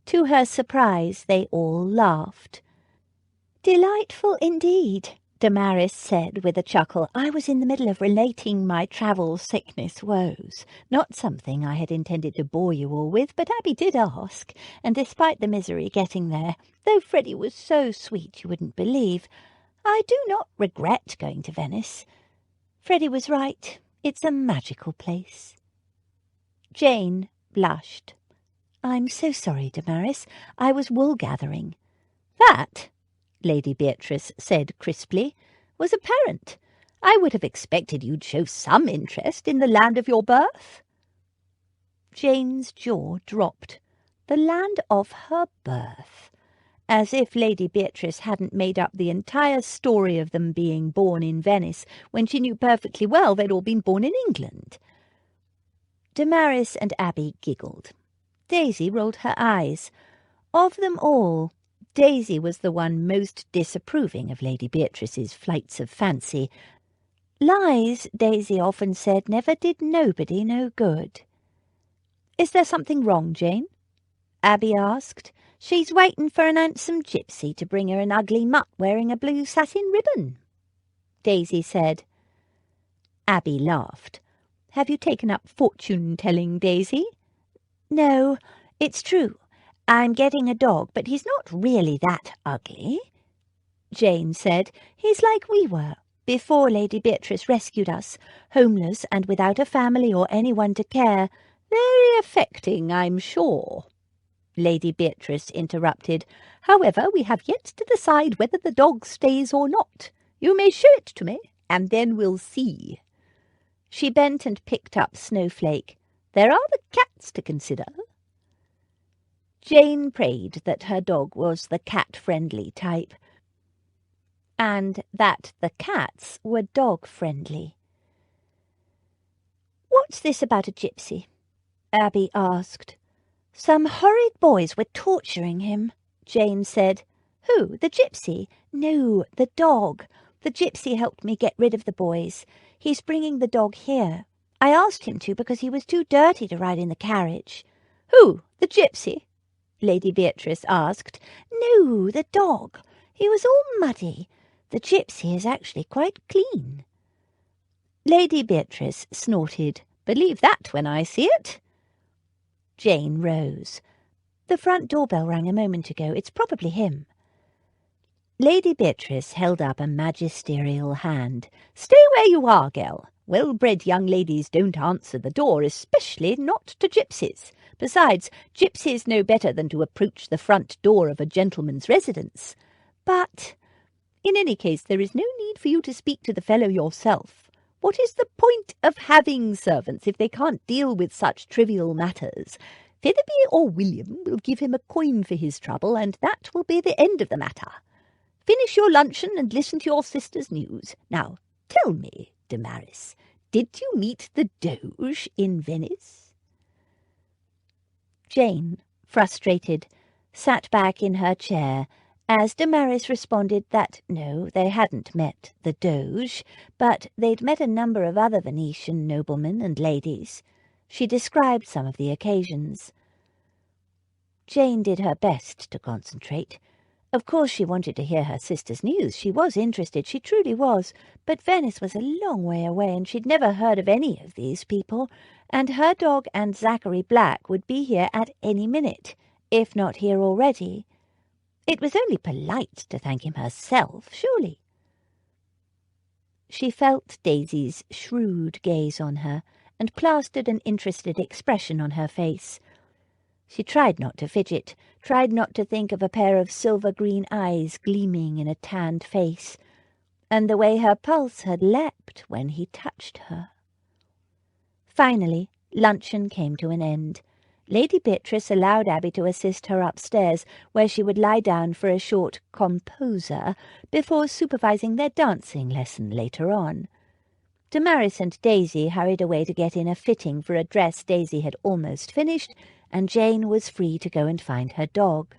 To her surprise, they all laughed. "Delightful indeed," Damaris said with a chuckle. "I was in the middle of relating my travel sickness woes. Not something I had intended to bore you all with, but Abby did ask, and despite the misery getting there, though Freddie was so sweet you wouldn't believe, I do not regret going to Venice. Freddie was right. It's a magical place." Jane blushed. "I'm so sorry, Damaris. I was wool-gathering." "That," Lady Beatrice said crisply, "was apparent. I would have expected you'd show some interest in the land of your birth." Jane's jaw dropped. The land of her birth. As if Lady Beatrice hadn't made up the entire story of them being born in Venice when she knew perfectly well they'd all been born in England. Damaris and Abby giggled. Daisy rolled her eyes. Of them all, Daisy was the one most disapproving of Lady Beatrice's flights of fancy. Lies, Daisy often said, never did nobody no good. "Is there something wrong, Jane?" Abby asked. She's waiting for an handsome gypsy to bring her an ugly mutt wearing a blue satin ribbon," Daisy said. Abby laughed. "Have you taken up fortune-telling, Daisy?" "No, it's true. I'm getting a dog, but he's not really that ugly," Jane said. "He's like we were, before Lady Beatrice rescued us, homeless and without a family or anyone to care." "Very affecting, I'm sure," Lady Beatrice interrupted. "However, we have yet to decide whether the dog stays or not. You may show it to me, and then we'll see." She bent and picked up Snowflake. "There are the cats to consider." Jane prayed that her dog was the cat-friendly type, and that the cats were dog-friendly. "What's this about a gypsy?" Abby asked. "Some horrid boys were torturing him," Jane said. "Who, the gypsy?" "No, the dog. The gypsy helped me get rid of the boys. He's bringing the dog here. I asked him to because he was too dirty to ride in the carriage." "Who, the gypsy?" Lady Beatrice asked. "No, the dog. He was all muddy. The gypsy is actually quite clean." Lady Beatrice snorted. "Believe that when I see it." Jane rose. "The front doorbell rang a moment ago. It's probably him." Lady Beatrice held up a magisterial hand. "Stay where you are, girl. Well-bred young ladies don't answer the door, especially not to gypsies. Besides, gypsies know better than to approach the front door of a gentleman's residence. But in any case, there is no need for you to speak to the fellow yourself. What is the point of having servants if they can't deal with such trivial matters? Featherby or William will give him a coin for his trouble, and that will be the end of the matter. Finish your luncheon and listen to your sister's news. Now, tell me, Damaris, did you meet the Doge in Venice?" Jane, frustrated, sat back in her chair as Damaris responded that no, they hadn't met the Doge, but they'd met a number of other Venetian noblemen and ladies. She described some of the occasions. Jane did her best to concentrate. Of course she wanted to hear her sister's news. She was interested, she truly was, but Venice was a long way away and she'd never heard of any of these people, and her dog and Zachary Black would be here at any minute, if not here already. It was only polite to thank him herself, surely. She felt Daisy's shrewd gaze on her and plastered an interested expression on her face. She tried not to fidget, tried not to think of a pair of silver-green eyes gleaming in a tanned face, and the way her pulse had leapt when he touched her. Finally, luncheon came to an end. Lady Beatrice allowed Abby to assist her upstairs, where she would lie down for a short composer before supervising their dancing lesson later on. Damaris and Daisy hurried away to get in a fitting for a dress Daisy had almost finished, and Jane was free to go and find her dog.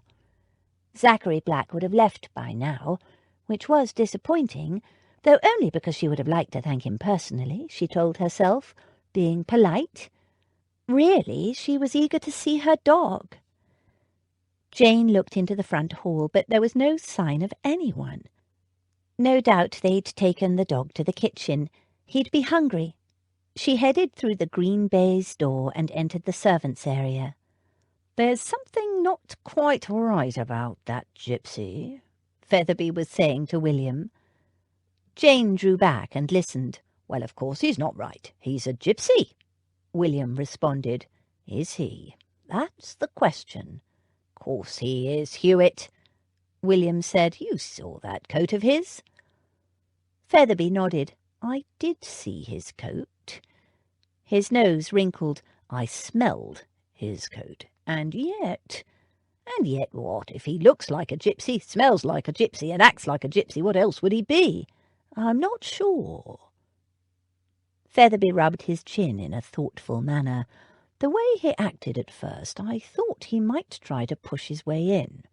Zachary Black would have left by now, which was disappointing, though only because she would have liked to thank him personally, she told herself, being polite. Really, she was eager to see her dog. Jane looked into the front hall, but there was no sign of anyone. No doubt they'd taken the dog to the kitchen. He'd be hungry. She headed through the green baize door and entered the servants' area. "There's something not quite right about that gypsy," Featherby was saying to William. Jane drew back and listened. "Well, of course he's not right. He's a gypsy," William responded. "Is he? That's the question." "Course he is, Hewitt," William said. "You saw that coat of his?" Featherby nodded. "I did see his coat." His nose wrinkled. "I smelled his coat. And yet what? If he looks like a gypsy, smells like a gypsy, and acts like a gypsy, what else would he be? I'm not sure." Featherby rubbed his chin in a thoughtful manner. "The way he acted at first, I thought he might try to push his way in.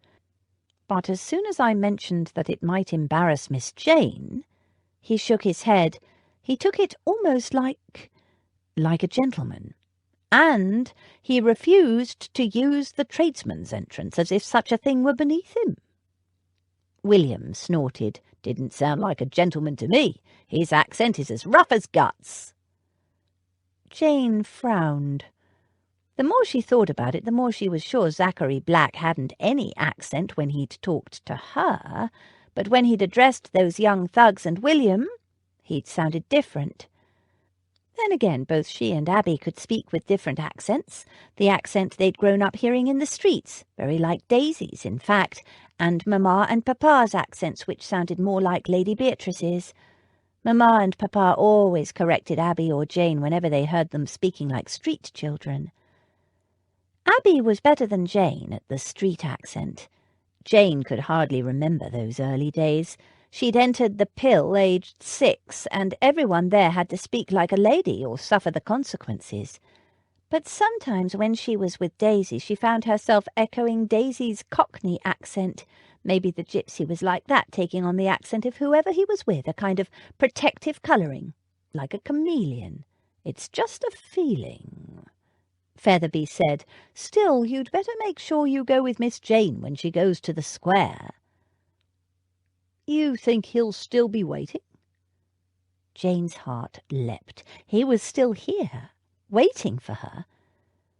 But as soon as I mentioned that it might embarrass Miss Jane," he shook his head. "He took it almost like a gentleman. And he refused to use the tradesman's entrance as if such a thing were beneath him. William snorted. Didn't sound like a gentleman to me. His accent is as rough as guts. Jane frowned. The more she thought about it, the more she was sure Zachary Black hadn't any accent when he'd talked to her, but when he'd addressed those young thugs and William, he'd sounded different. Then again, both she and Abby could speak with different accents, the accent they'd grown up hearing in the streets, very like Daisy's, in fact, and Mamma and Papa's accents, which sounded more like Lady Beatrice's. Mamma and Papa always corrected Abby or Jane whenever they heard them speaking like street children. Abby was better than Jane at the street accent. Jane could hardly remember those early days. She'd entered the Pill aged 6, and everyone there had to speak like a lady or suffer the consequences. But sometimes when she was with Daisy, she found herself echoing Daisy's Cockney accent. Maybe the gypsy was like that, taking on the accent of whoever he was with, a kind of protective colouring, like a chameleon. It's just a feeling. Featherby said, Still, you'd better make sure you go with Miss Jane when she goes to the square. You think he'll still be waiting? Jane's heart leapt. He was still here, waiting for her.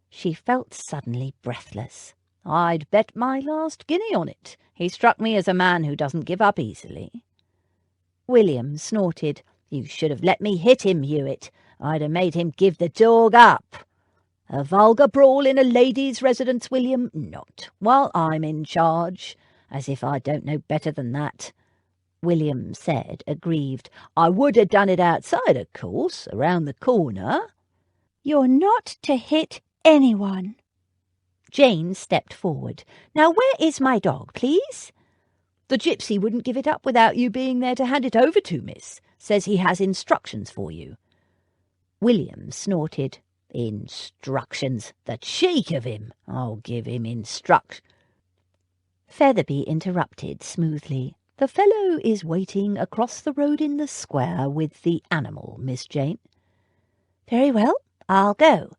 She felt suddenly breathless. I'd bet my last guinea on it. He struck me as a man who doesn't give up easily. William snorted. You should have let me hit him, Hewitt. I'd have made him give the dog up. A vulgar brawl in a lady's residence, William? Not while I'm in charge. As if I don't know better than that. William said, aggrieved. I would have done it outside, of course, around the corner. You're not to hit anyone. Jane stepped forward. Now where is my dog, please? The gypsy wouldn't give it up without you being there to hand it over to, miss. Says he has instructions for you. William snorted. Instructions? The cheek of him! I'll give him Featherby interrupted smoothly. The fellow is waiting across the road in the square with the animal, Miss Jane. Very well, I'll go.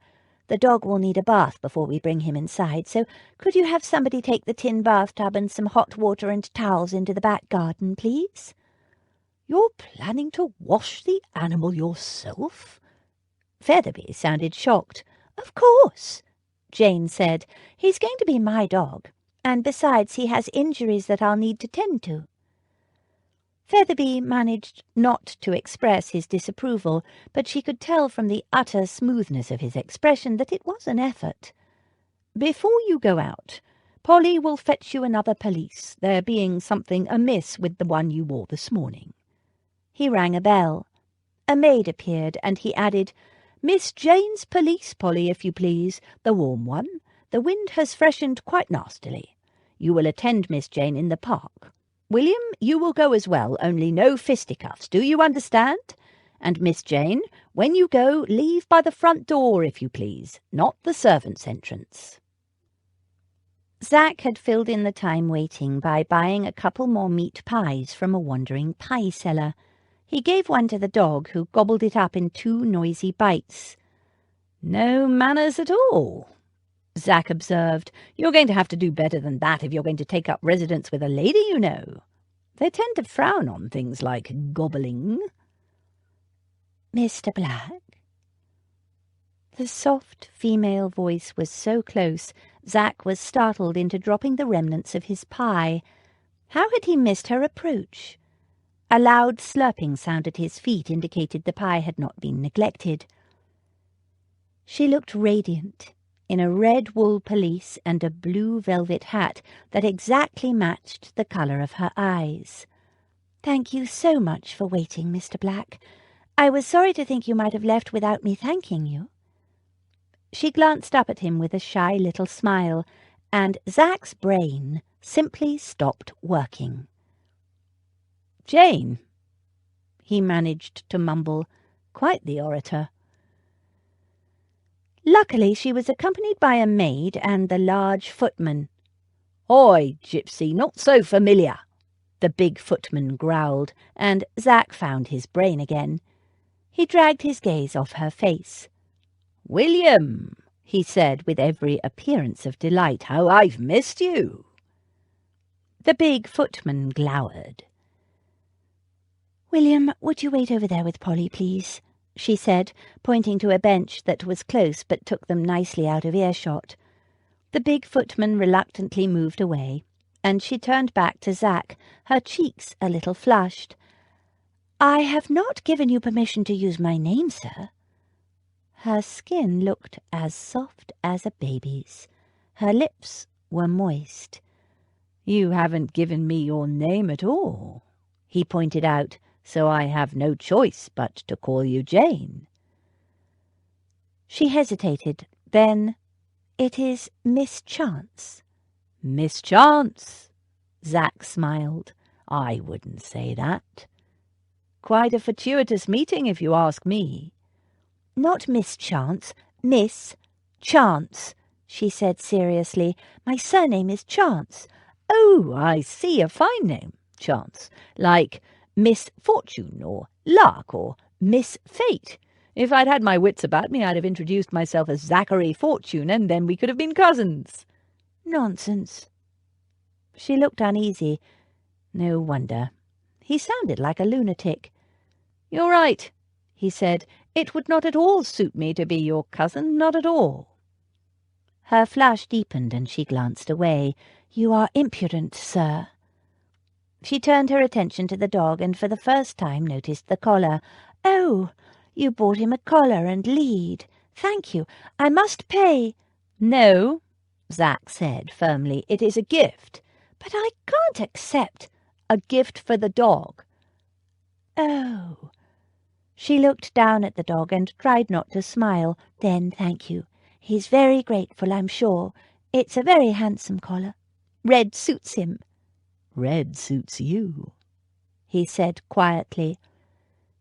The dog will need a bath before we bring him inside, so could you have somebody take the tin bathtub and some hot water and towels into the back garden, please? You're planning to wash the animal yourself? Featherby sounded shocked. Of course, Jane said. He's going to be my dog, and besides he has injuries that I'll need to tend to. Featherby managed not to express his disapproval, but she could tell from the utter smoothness of his expression that it was an effort. Before you go out, Polly will fetch you another pelisse, there being something amiss with the one you wore this morning. He rang a bell. A maid appeared, and he added, Miss Jane's pelisse, Polly, if you please, the warm one. The wind has freshened quite nastily. You will attend Miss Jane in the park. William, you will go as well, only no fisticuffs, do you understand? And Miss Jane, when you go, leave by the front door, if you please, not the servants' entrance. Zach had filled in the time waiting by buying a couple more meat pies from a wandering pie seller. He gave one to the dog, who gobbled it up in 2 noisy bites. No manners at all, Zach observed. You're going to have to do better than that if you're going to take up residence with a lady, you know. They tend to frown on things like gobbling. Mr. Black? The soft female voice was so close, Zach was startled into dropping the remnants of his pie. How had he missed her approach? A loud slurping sound at his feet indicated the pie had not been neglected. She looked radiant, in a red wool pelisse and a blue velvet hat that exactly matched the colour of her eyes. Thank you so much for waiting, Mr. Black. I was sorry to think you might have left without me thanking you. She glanced up at him with a shy little smile, and Zach's brain simply stopped working. Jane, he managed to mumble, quite the orator. Luckily she was accompanied by a maid and the large footman. Oi, gypsy, not so familiar, the big footman growled, and Zach found his brain again. He dragged his gaze off her face. William, he said with every appearance of delight. "How I've missed you!" The big footman glowered. "William, would you wait over there with Polly, please?" she said, pointing to a bench that was close but took them nicely out of earshot. The big footman reluctantly moved away, and she turned back to Zach, her cheeks a little flushed. "I have not given you permission to use my name, sir." Her skin looked as soft as a baby's. Her lips were moist. "You haven't given me your name at all," he pointed out, "so I have no choice but to call you Jane." She hesitated. Then, "It is Miss Chance." "Miss Chance?" Zach smiled. "I wouldn't say that. Quite a fortuitous meeting, if you ask me." "Not Miss Chance, Miss Chance," she said seriously. "My surname is Chance." "Oh, I see, a fine name, Chance. Like Miss Fortune, or Luck, or Miss Fate. If I'd had my wits about me, I'd have introduced myself as Zachary Fortune, and then we could have been cousins." "Nonsense." She looked uneasy. No wonder. He sounded like a lunatic. "You're right," he said. "It would not at all suit me to be your cousin, not at all." Her flush deepened and she glanced away. "You are impudent, sir." She turned her attention to the dog and for the first time noticed the collar. "Oh, you bought him a collar and lead. Thank you. I must pay." "No," Zach said firmly. "It is a gift." "But I can't accept." "A gift for the dog." "Oh." She looked down at the dog and tried not to smile. "Then thank you. He's very grateful, I'm sure. It's a very handsome collar. Red suits him." "Red suits you," he said quietly.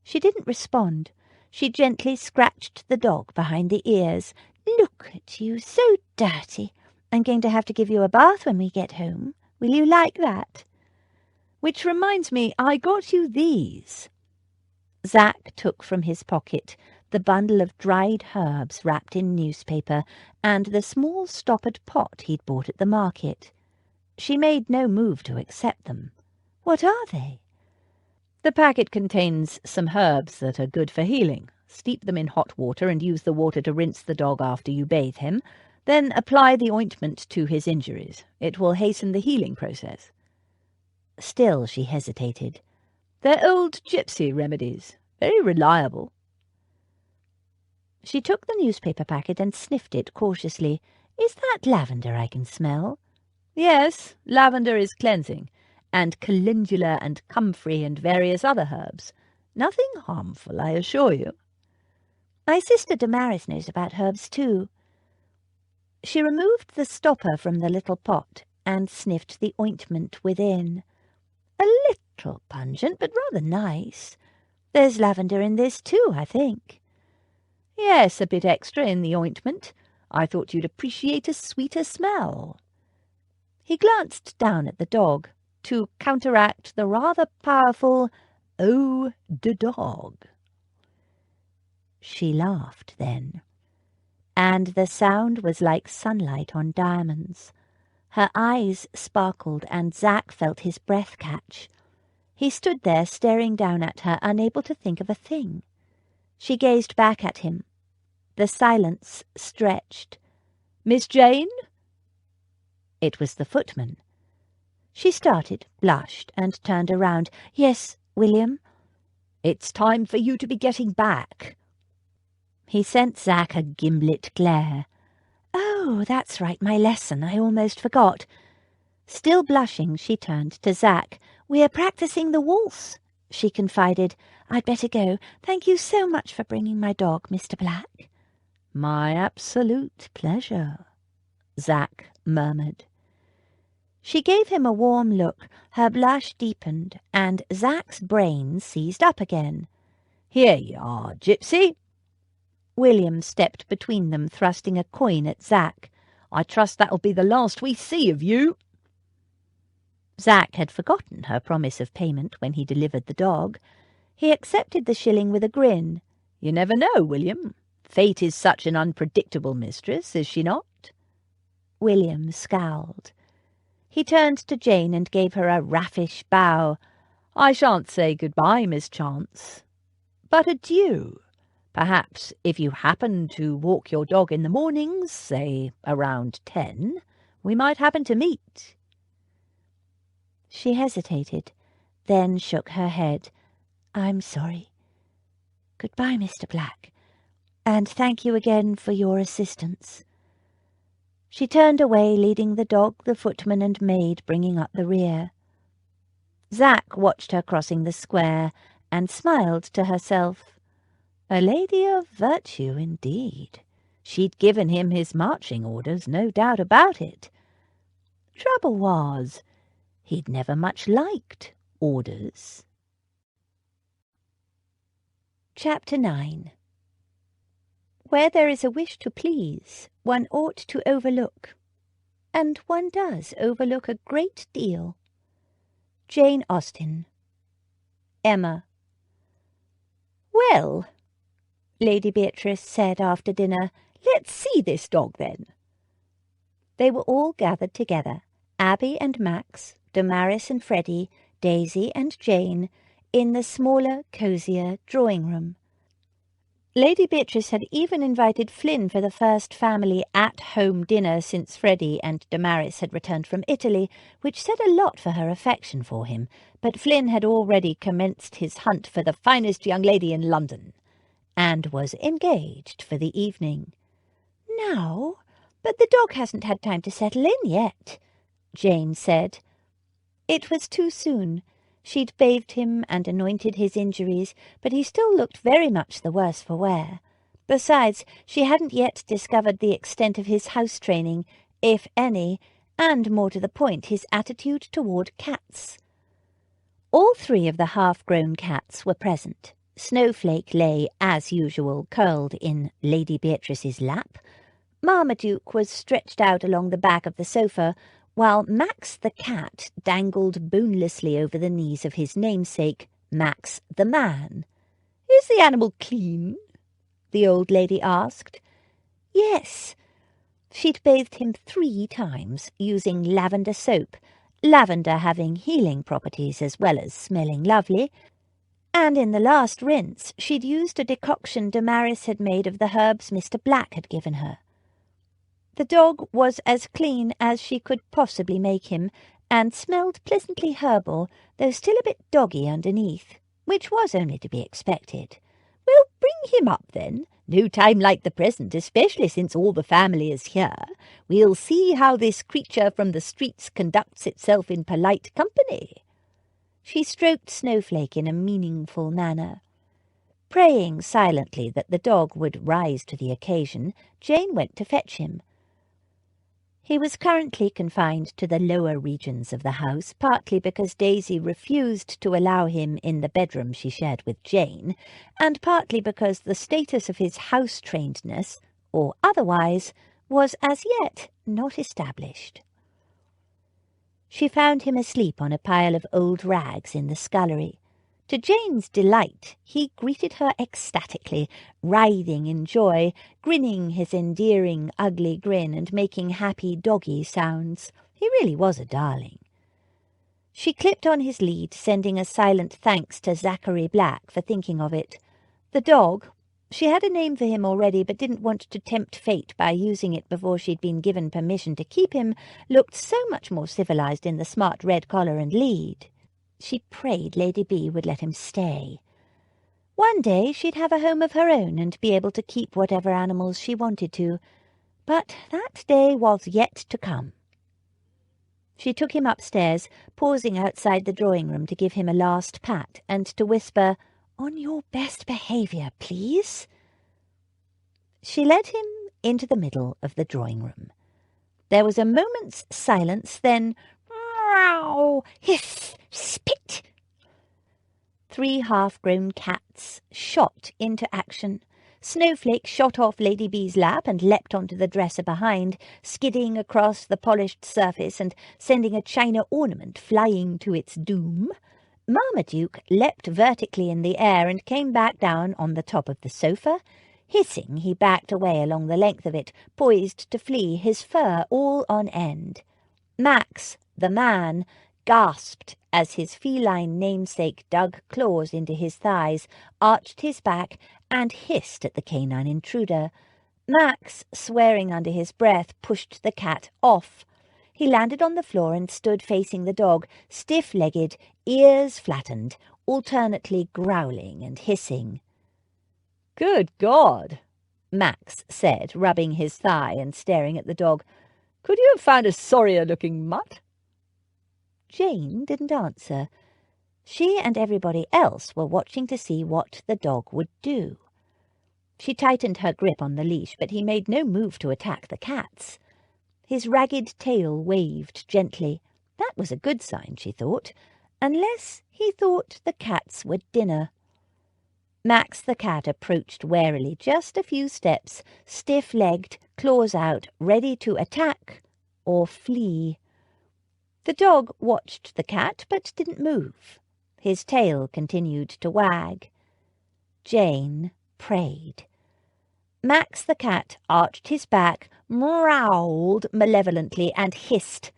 She didn't respond. She gently scratched the dog behind the ears. "Look at you, so dirty. I'm going to have to give you a bath when we get home. Will you like that?" "Which reminds me, I got you these." Zach took from his pocket the bundle of dried herbs wrapped in newspaper and the small stoppered pot he'd bought at the market. She made no move to accept them. "What are they?" "The packet contains some herbs that are good for healing. Steep them in hot water and use the water to rinse the dog after you bathe him. Then apply the ointment to his injuries. It will hasten the healing process." Still she hesitated. "They're old gypsy remedies. Very reliable." She took the newspaper packet and sniffed it cautiously. "Is that lavender I can smell?" "Yes, lavender is cleansing, and calendula and comfrey and various other herbs. Nothing harmful, I assure you." "My sister Damaris knows about herbs too." She removed the stopper from the little pot and sniffed the ointment within. "A little pungent, but rather nice. There's lavender in this too, I think." "Yes, a bit extra in the ointment. I thought you'd appreciate a sweeter smell." He glanced down at the dog to counteract the rather powerful "Oh, de dog." She laughed then, and the sound was like sunlight on diamonds. Her eyes sparkled and Zach felt his breath catch. He stood there staring down at her, unable to think of a thing. She gazed back at him. The silence stretched. "Miss Jane?" It was the footman. She started, blushed, and turned around. "Yes, William?" "It's time for you to be getting back." He sent Zach a gimlet glare. "Oh, that's right, my lesson. I almost forgot." Still blushing, she turned to Zach. "We're practicing the waltz," she confided. "I'd better go. Thank you so much for bringing my dog, Mr. Black." "My absolute pleasure," Zach murmured. She gave him a warm look. Her blush deepened, and Zach's brain seized up again. "Here you are, gypsy." William stepped between them, thrusting a coin at Zach. "I trust that'll be the last we see of you." Zach had forgotten her promise of payment when he delivered the dog. He accepted the shilling with a grin. "You never know, William. Fate is such an unpredictable mistress, is she not? William scowled. He turned to Jane and gave her a raffish bow. I shan't say good-bye, Miss Chance, but adieu. Perhaps if you happen to walk your dog in the mornings, say around 10, we might happen to meet. She hesitated, then shook her head. I'm sorry. Goodbye, Mr. Black, and thank you again for your assistance. She turned away, leading the dog, the footman and maid bringing up the rear. Zach watched her crossing the square and smiled to herself. A lady of virtue, indeed. She'd given him his marching orders, no doubt about it. Trouble was, he'd never much liked orders. Chapter 9. Where there is a wish to please, one ought to overlook, and one does overlook a great deal. Jane Austen. Emma. Well, Lady Beatrice said after dinner, let's see this dog then. They were all gathered together, Abby and Max, Damaris and Freddie, Daisy and Jane, in the smaller, cosier drawing-room. Lady Beatrice had even invited Flynn for the first family at-home dinner since Freddie and Damaris had returned from Italy, which said a lot for her affection for him, but Flynn had already commenced his hunt for the finest young lady in London, and was engaged for the evening. "Now, but the dog hasn't had time to settle in yet," Jane said. It was too soon. She'd bathed him and anointed his injuries, but he still looked very much the worse for wear. Besides, she hadn't yet discovered the extent of his house-training, if any, and, more to the point, his attitude toward cats. All three of the half-grown cats were present. Snowflake lay, as usual, curled in Lady Beatrice's lap. Marmaduke was stretched out along the back of the sofa, while Max the cat dangled bonelessly over the knees of his namesake, Max the man. "Is the animal clean?" the old lady asked. Yes. She'd bathed him 3 times, using lavender soap, lavender having healing properties as well as smelling lovely, and in the last rinse she'd used a decoction Damaris had made of the herbs Mr. Black had given her. The dog was as clean as she could possibly make him, and smelled pleasantly herbal, though still a bit doggy underneath, which was only to be expected. "Well, bring him up, then. No time like the present, especially since all the family is here. We'll see how this creature from the streets conducts itself in polite company." She stroked Snowflake in a meaningful manner. Praying silently that the dog would rise to the occasion, Jane went to fetch him. He was currently confined to the lower regions of the house, partly because Daisy refused to allow him in the bedroom she shared with Jane, and partly because the status of his house-trainedness, or otherwise, was as yet not established. She found him asleep on a pile of old rags in the scullery. To Jane's delight, he greeted her ecstatically, writhing in joy, grinning his endearing ugly grin and making happy doggy sounds. He really was a darling. She clipped on his lead, sending a silent thanks to Zachary Black for thinking of it. The dog, she had a name for him already but didn't want to tempt fate by using it before she'd been given permission to keep him, looked so much more civilized in the smart red collar and lead. She prayed Lady B would let him stay. One day she'd have a home of her own and be able to keep whatever animals she wanted to, but that day was yet to come. She took him upstairs, pausing outside the drawing-room to give him a last pat and to whisper, "On your best behaviour, please." She led him into the middle of the drawing-room. There was a moment's silence, then "Meow! Hiss! Spit!" 3 half-grown cats shot into action. Snowflake shot off Lady B's lap and leapt onto the dresser behind, skidding across the polished surface and sending a china ornament flying to its doom. Marmaduke leapt vertically in the air and came back down on the top of the sofa. Hissing, he backed away along the length of it, poised to flee, his fur all on end. Max, the man, gasped as his feline namesake dug claws into his thighs, arched his back, and hissed at the canine intruder. Max, swearing under his breath, pushed the cat off. He landed on the floor and stood facing the dog, stiff-legged, ears flattened, alternately growling and hissing. "Good God," Max said, rubbing his thigh and staring at the dog. "Could you have found a sorrier-looking mutt?" Jane didn't answer. She and everybody else were watching to see what the dog would do. She tightened her grip on the leash, but he made no move to attack the cats. His ragged tail waved gently. That was a good sign, she thought, unless he thought the cats were dinner. Max the cat approached warily, just a few steps, stiff-legged, claws out, ready to attack or flee. The dog watched the cat, but didn't move. His tail continued to wag. Jane prayed. Max the cat arched his back, growled malevolently, and hissed.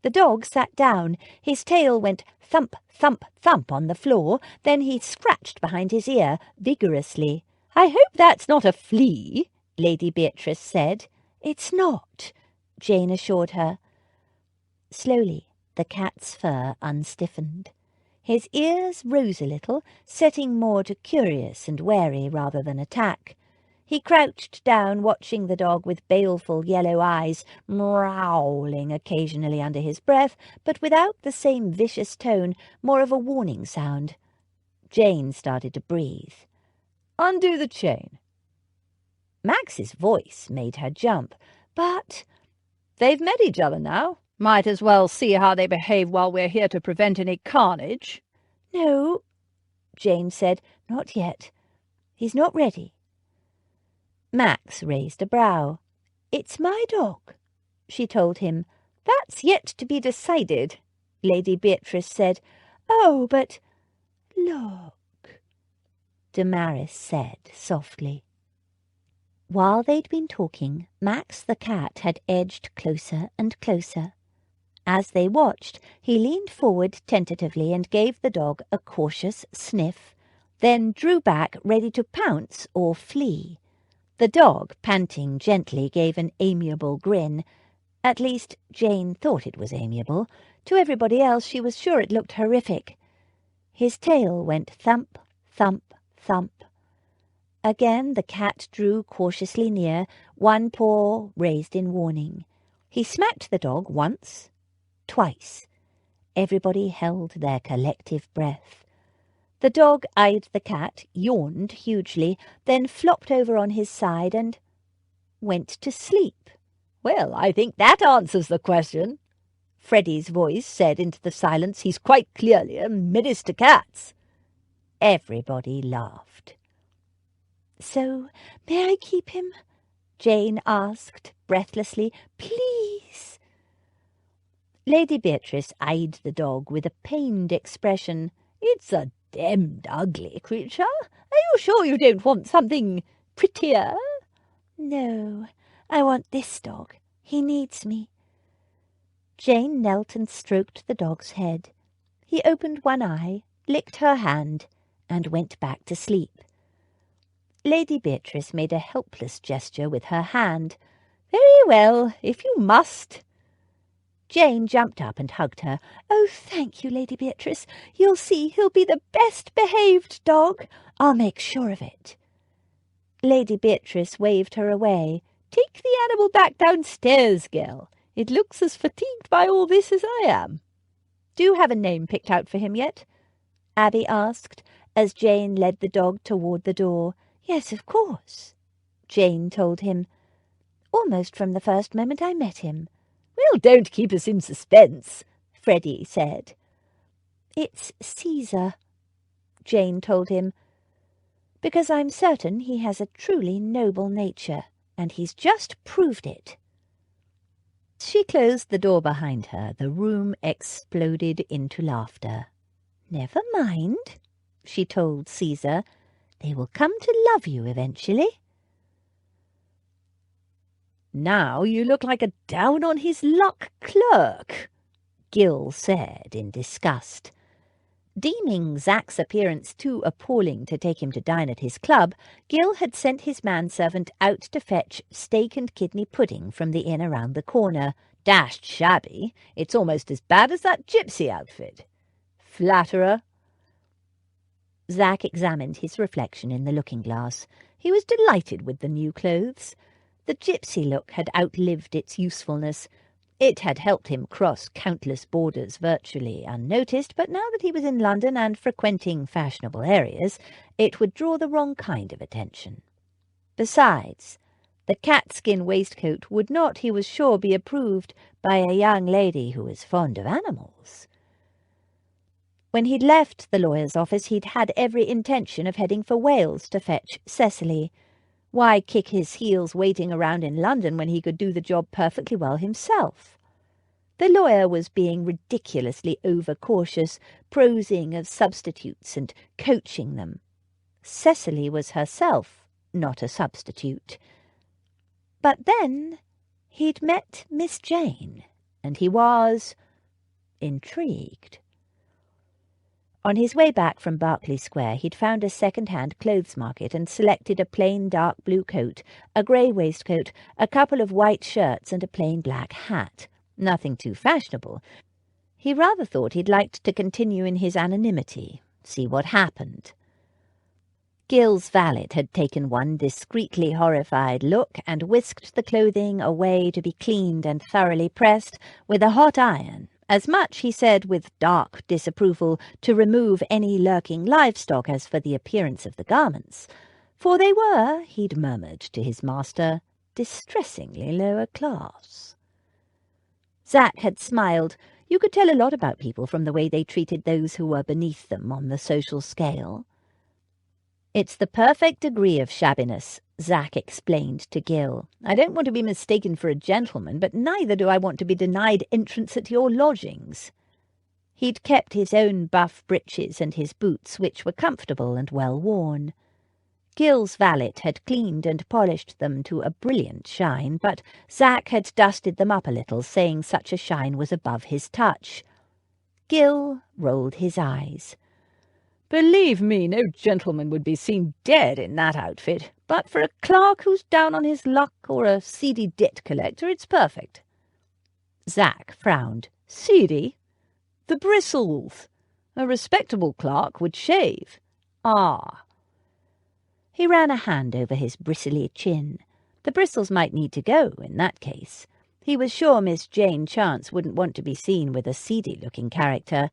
The dog sat down. His tail went thump, thump, thump on the floor. Then he scratched behind his ear vigorously. "I hope that's not a flea," Lady Beatrice said. "It's not," Jane assured her. Slowly, the cat's fur unstiffened. His ears rose a little, setting more to curious and wary rather than attack. He crouched down, watching the dog with baleful yellow eyes, growling occasionally under his breath, but without the same vicious tone, more of a warning sound. Jane started to breathe. "Undo the chain." Max's voice made her jump. "But they've met each other now. Might as well see how they behave while we're here to prevent any carnage." "No," Jane said, "not yet. He's not ready." Max raised a brow. "It's my dog," she told him. "That's yet to be decided," Lady Beatrice said. "Oh, but look," Damaris said softly. While they'd been talking, Max the cat had edged closer and closer. As they watched, he leaned forward tentatively and gave the dog a cautious sniff, then drew back ready to pounce or flee. The dog, panting gently, gave an amiable grin. At least, Jane thought it was amiable. To everybody else, she was sure it looked horrific. His tail went thump, thump, thump. Again the cat drew cautiously near, one paw raised in warning. He smacked the dog once, twice. Everybody held their collective breath. The dog eyed the cat, yawned hugely, then flopped over on his side and went to sleep. "Well, I think that answers the question," Freddie's voice said into the silence. "He's quite clearly a menace to cats." Everybody laughed. "So, may I keep him?" Jane asked breathlessly. "Please." Lady Beatrice eyed the dog with a pained expression. "It's a demmed ugly creature. Are you sure you don't want something prettier?" "No, I want this dog. He needs me." Jane knelt and stroked the dog's head. He opened one eye, licked her hand, and went back to sleep. Lady Beatrice made a helpless gesture with her hand. "Very well, if you must." Jane jumped up and hugged her. "Oh, thank you, Lady Beatrice. You'll see he'll be the best-behaved dog. I'll make sure of it." Lady Beatrice waved her away. "Take the animal back downstairs, girl. It looks as fatigued by all this as I am." "Do you have a name picked out for him yet?" Abby asked, as Jane led the dog toward the door. "Yes, of course," Jane told him. "Almost from the first moment I met him." "Well, don't keep us in suspense," Freddie said. "It's Caesar," Jane told him, "because I'm certain he has a truly noble nature, and he's just proved it." She closed the door behind her. The room exploded into laughter. "Never mind," she told Caesar. "They will come to love you eventually." Now you look like a down-on-his-luck clerk, Gil said in disgust. Deeming Zach's appearance too appalling to take him to dine at his club, Gil had sent his manservant out to fetch steak and kidney pudding from the inn around the corner. Dashed shabby. It's almost as bad as that gypsy outfit. Flatterer. Zach examined his reflection in the looking-glass. He was delighted with the new clothes. The gypsy look had outlived its usefulness. It had helped him cross countless borders virtually unnoticed, but now that he was in London and frequenting fashionable areas, it would draw the wrong kind of attention. Besides, the catskin waistcoat would not, he was sure, be approved by a young lady who was fond of animals. When he'd left the lawyer's office, he'd had every intention of heading for Wales to fetch Cecily. Why kick his heels waiting around in London when he could do the job perfectly well himself? The lawyer was being ridiculously overcautious, prosing of substitutes and coaching them. Cecily was herself not a substitute. But then he'd met Miss Jane, and he was intrigued. On his way back from Berkeley Square, he'd found a second-hand clothes market and selected a plain dark blue coat, a grey waistcoat, a couple of white shirts and a plain black hat. Nothing too fashionable. He rather thought he'd liked to continue in his anonymity, see what happened. Gil's valet had taken one discreetly horrified look and whisked the clothing away to be cleaned and thoroughly pressed with a hot iron. As much, he said with dark disapproval, to remove any lurking livestock as for the appearance of the garments, for they were, he'd murmured to his master, distressingly lower class. Zach had smiled. You could tell a lot about people from the way they treated those who were beneath them on the social scale. It's the perfect degree of shabbiness, Zach explained to Gil. I don't want to be mistaken for a gentleman, but neither do I want to be denied entrance at your lodgings. He'd kept his own buff breeches and his boots, which were comfortable and well worn. Gil's valet had cleaned and polished them to a brilliant shine, but Zach had dusted them up a little, saying such a shine was above his touch. Gil rolled his eyes. Believe me, no gentleman would be seen dead in that outfit, but for a clerk who's down on his luck or a seedy debt collector, it's perfect. Zach frowned. Seedy? The bristles! A respectable clerk would shave. Ah. He ran a hand over his bristly chin. The bristles might need to go in that case. He was sure Miss Jane Chance wouldn't want to be seen with a seedy-looking character.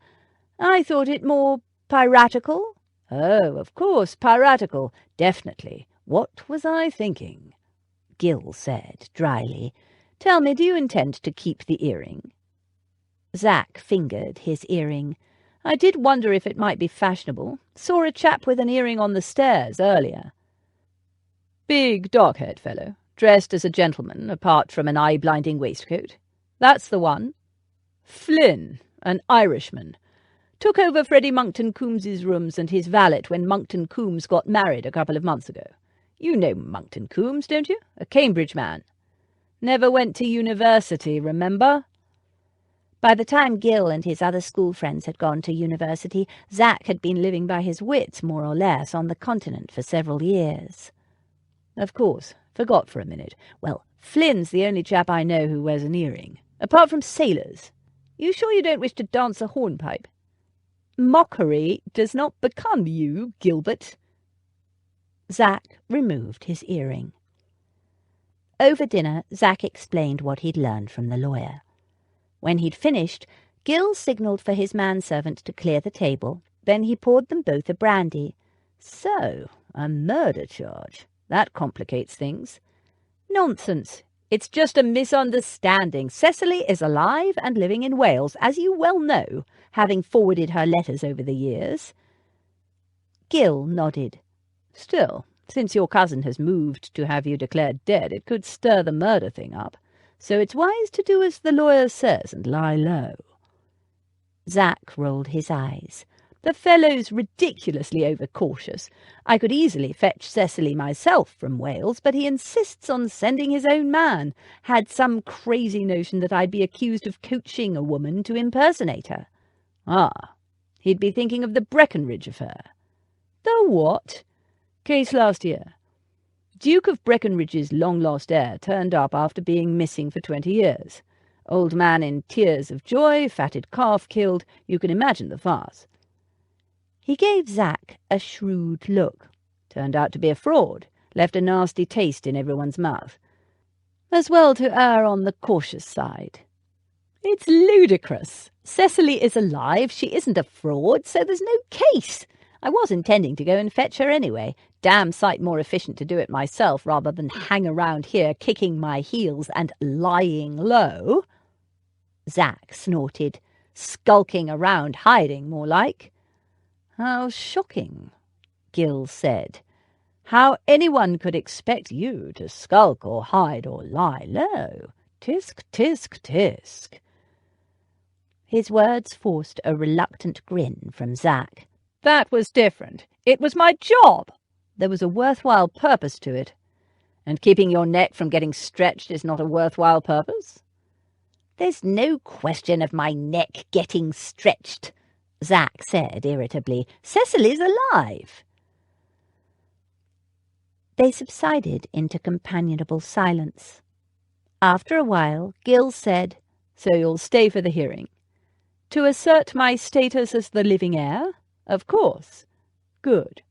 I thought it more piratical? Oh, of course, piratical. Definitely. What was I thinking? Gil said dryly. Tell me, do you intend to keep the earring? Zach fingered his earring. I did wonder if it might be fashionable. Saw a chap with an earring on the stairs earlier. Big, dark-haired fellow, dressed as a gentleman, apart from an eye-blinding waistcoat. That's the one. Flynn, an Irishman. Took over Freddie Monckton Coombs's rooms and his valet when Monckton Coombs got married a couple of months ago. You know Monckton Coombs, don't you? A Cambridge man. Never went to university, remember? By the time Gil and his other school friends had gone to university, Zach had been living by his wits, more or less, on the continent for several years. Of course, forgot for a minute. Well, Flynn's the only chap I know who wears an earring, apart from sailors. You sure you don't wish to dance a hornpipe? Mockery does not become you, Gilbert. Zach removed his earring. Over dinner, Zach explained what he'd learned from the lawyer. When he'd finished, Gil signalled for his manservant to clear the table. Then he poured them both a brandy. So, a murder charge. That complicates things. Nonsense. It's just a misunderstanding. Cecily is alive and living in Wales, as you well know, having forwarded her letters over the years. Gil nodded. Still, since your cousin has moved to have you declared dead, it could stir the murder thing up. So it's wise to do as the lawyer says and lie low. Zach rolled his eyes. The fellow's ridiculously overcautious. I could easily fetch Cecily myself from Wales, but he insists on sending his own man. Had some crazy notion that I'd be accused of coaching a woman to impersonate her. Ah, he'd be thinking of the Breckenridge affair. The what? Case last year. Duke of Breckenridge's long-lost heir turned up after being missing for 20 years. Old man in tears of joy, fatted calf killed. You can imagine the farce. He gave Zach a shrewd look. Turned out to be a fraud. Left a nasty taste in everyone's mouth. As well to err on the cautious side. It's ludicrous. Cecily is alive. She isn't a fraud, so there's no case. I was intending to go and fetch her anyway. Damn sight more efficient to do it myself rather than hang around here kicking my heels and lying low. Zach snorted. Skulking around, hiding, more like. How shocking, Gil said. How anyone could expect you to skulk or hide or lie low. Tisk, tisk, tisk. His words forced a reluctant grin from Zach. That was different. It was my job. There was a worthwhile purpose to it. And keeping your neck from getting stretched is not a worthwhile purpose? There's no question of my neck getting stretched, Zach said irritably. Cecily's alive. They subsided into companionable silence. After a while, Gil said, So you'll stay for the hearing? To assert my status as the living heir? Of course. Good.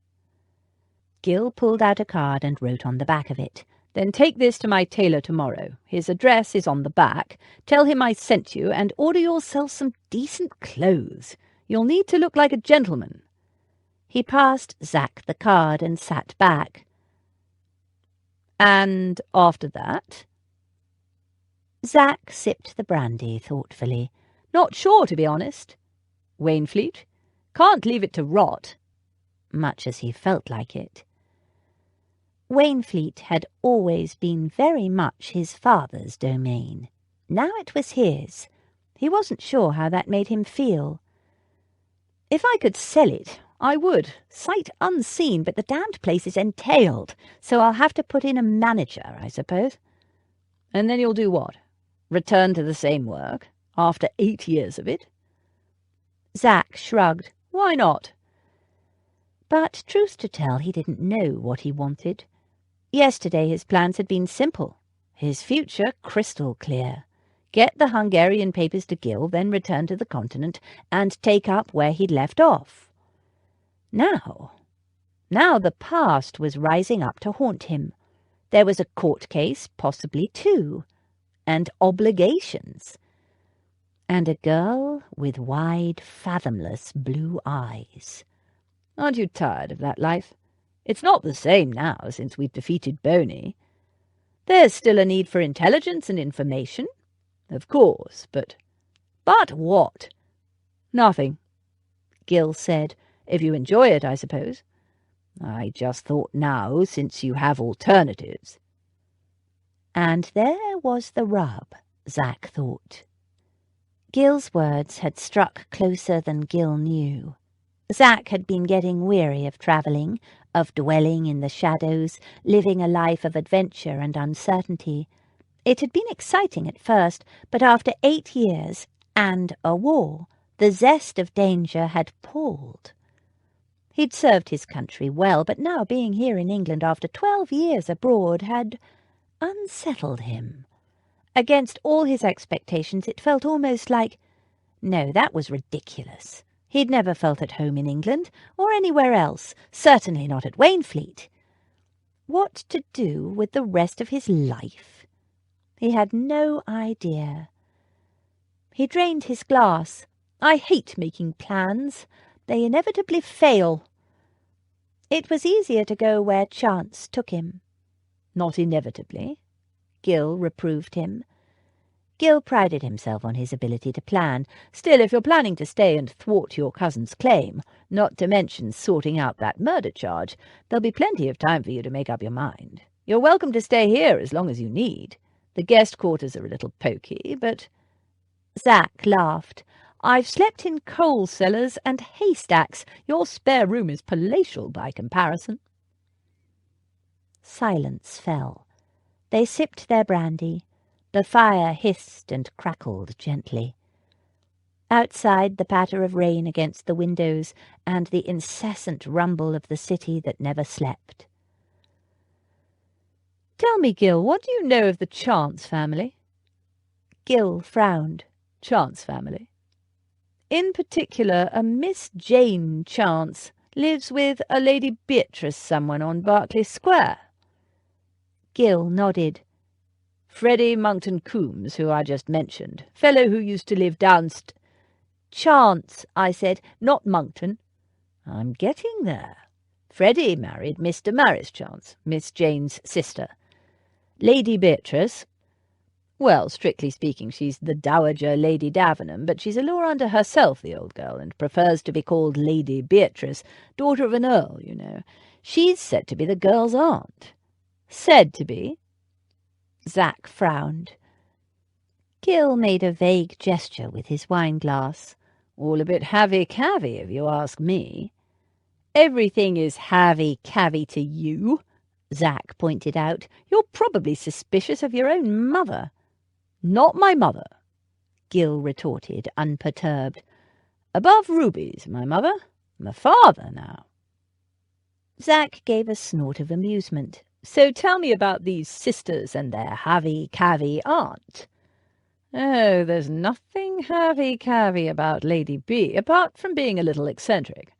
Gil pulled out a card and wrote on the back of it. Then take this to my tailor tomorrow. His address is on the back. Tell him I sent you and order yourself some decent clothes. You'll need to look like a gentleman. He passed Zach the card and sat back. And after that? Zach sipped the brandy thoughtfully. Not sure, to be honest. Wainfleet? Can't leave it to rot. Much as he felt like it. Wainfleet had always been very much his father's domain. Now it was his. He wasn't sure how that made him feel. If I could sell it, I would, sight unseen, but the damned place is entailed, so I'll have to put in a manager, I suppose. And then you'll do what? Return to the same work, after 8 years of it? Zach shrugged. Why not? But, truth to tell, he didn't know what he wanted. Yesterday his plans had been simple, his future crystal clear. Get the Hungarian papers to Gil, then return to the continent, and take up where he'd left off. Now the past was rising up to haunt him. There was a court case, possibly two, and obligations. And a girl with wide, fathomless blue eyes. Aren't you tired of that life? It's not the same now since we've defeated Boney. There's still a need for intelligence and information. Of course, but... But what? Nothing, Gil said. If you enjoy it, I suppose. I just thought now, since you have alternatives. And there was the rub, Zach thought. Gil's words had struck closer than Gil knew. Zach had been getting weary of travelling, of dwelling in the shadows, living a life of adventure and uncertainty. It had been exciting at first, but after 8 years, and a war, the zest of danger had palled. He'd served his country well, but now being here in England after 12 years abroad had unsettled him. Against all his expectations, it felt almost like... No, that was ridiculous. He'd never felt at home in England, or anywhere else, certainly not at Wainfleet. What to do with the rest of his life? He had no idea. He drained his glass. I hate making plans. They inevitably fail. It was easier to go where chance took him. Not inevitably, Gil reproved him. Gil prided himself on his ability to plan. Still, if you're planning to stay and thwart your cousin's claim, not to mention sorting out that murder charge, there'll be plenty of time for you to make up your mind. You're welcome to stay here as long as you need. The guest quarters are a little poky, but... Zach laughed. I've slept in coal cellars and haystacks. Your spare room is palatial by comparison." Silence fell. They sipped their brandy. The fire hissed and crackled gently. Outside, the patter of rain against the windows and the incessant rumble of the city that never slept. "Tell me, Gil, what do you know of the Chance family?" Gil frowned. "Chance family?" "In particular, a Miss Jane Chance lives with a Lady Beatrice someone on Berkeley Square." Gil nodded. "Freddie Monkton Coombs, who I just mentioned. Fellow who used to live Chance, I said, not Monkton." "I'm getting there. Freddie married Miss Damaris Chance, Miss Jane's sister. Lady Beatrice, well, strictly speaking, she's the Dowager Lady Davenham, but she's a law unto herself, the old girl, and prefers to be called Lady Beatrice, daughter of an earl, you know. She's said to be the girl's aunt." "Said to be?" Zach frowned. Gil made a vague gesture with his wine-glass. "All a bit havey-cavey, if you ask me." "Everything is havey-cavey to you," Zach pointed out. "You're probably suspicious of your own mother." "Not my mother," Gil retorted, unperturbed. "Above rubies, my mother. My father, now." Zach gave a snort of amusement. "So tell me about these sisters and their havey-cavey aunt." "Oh, there's nothing havey-cavey about Lady B, apart from being a little eccentric.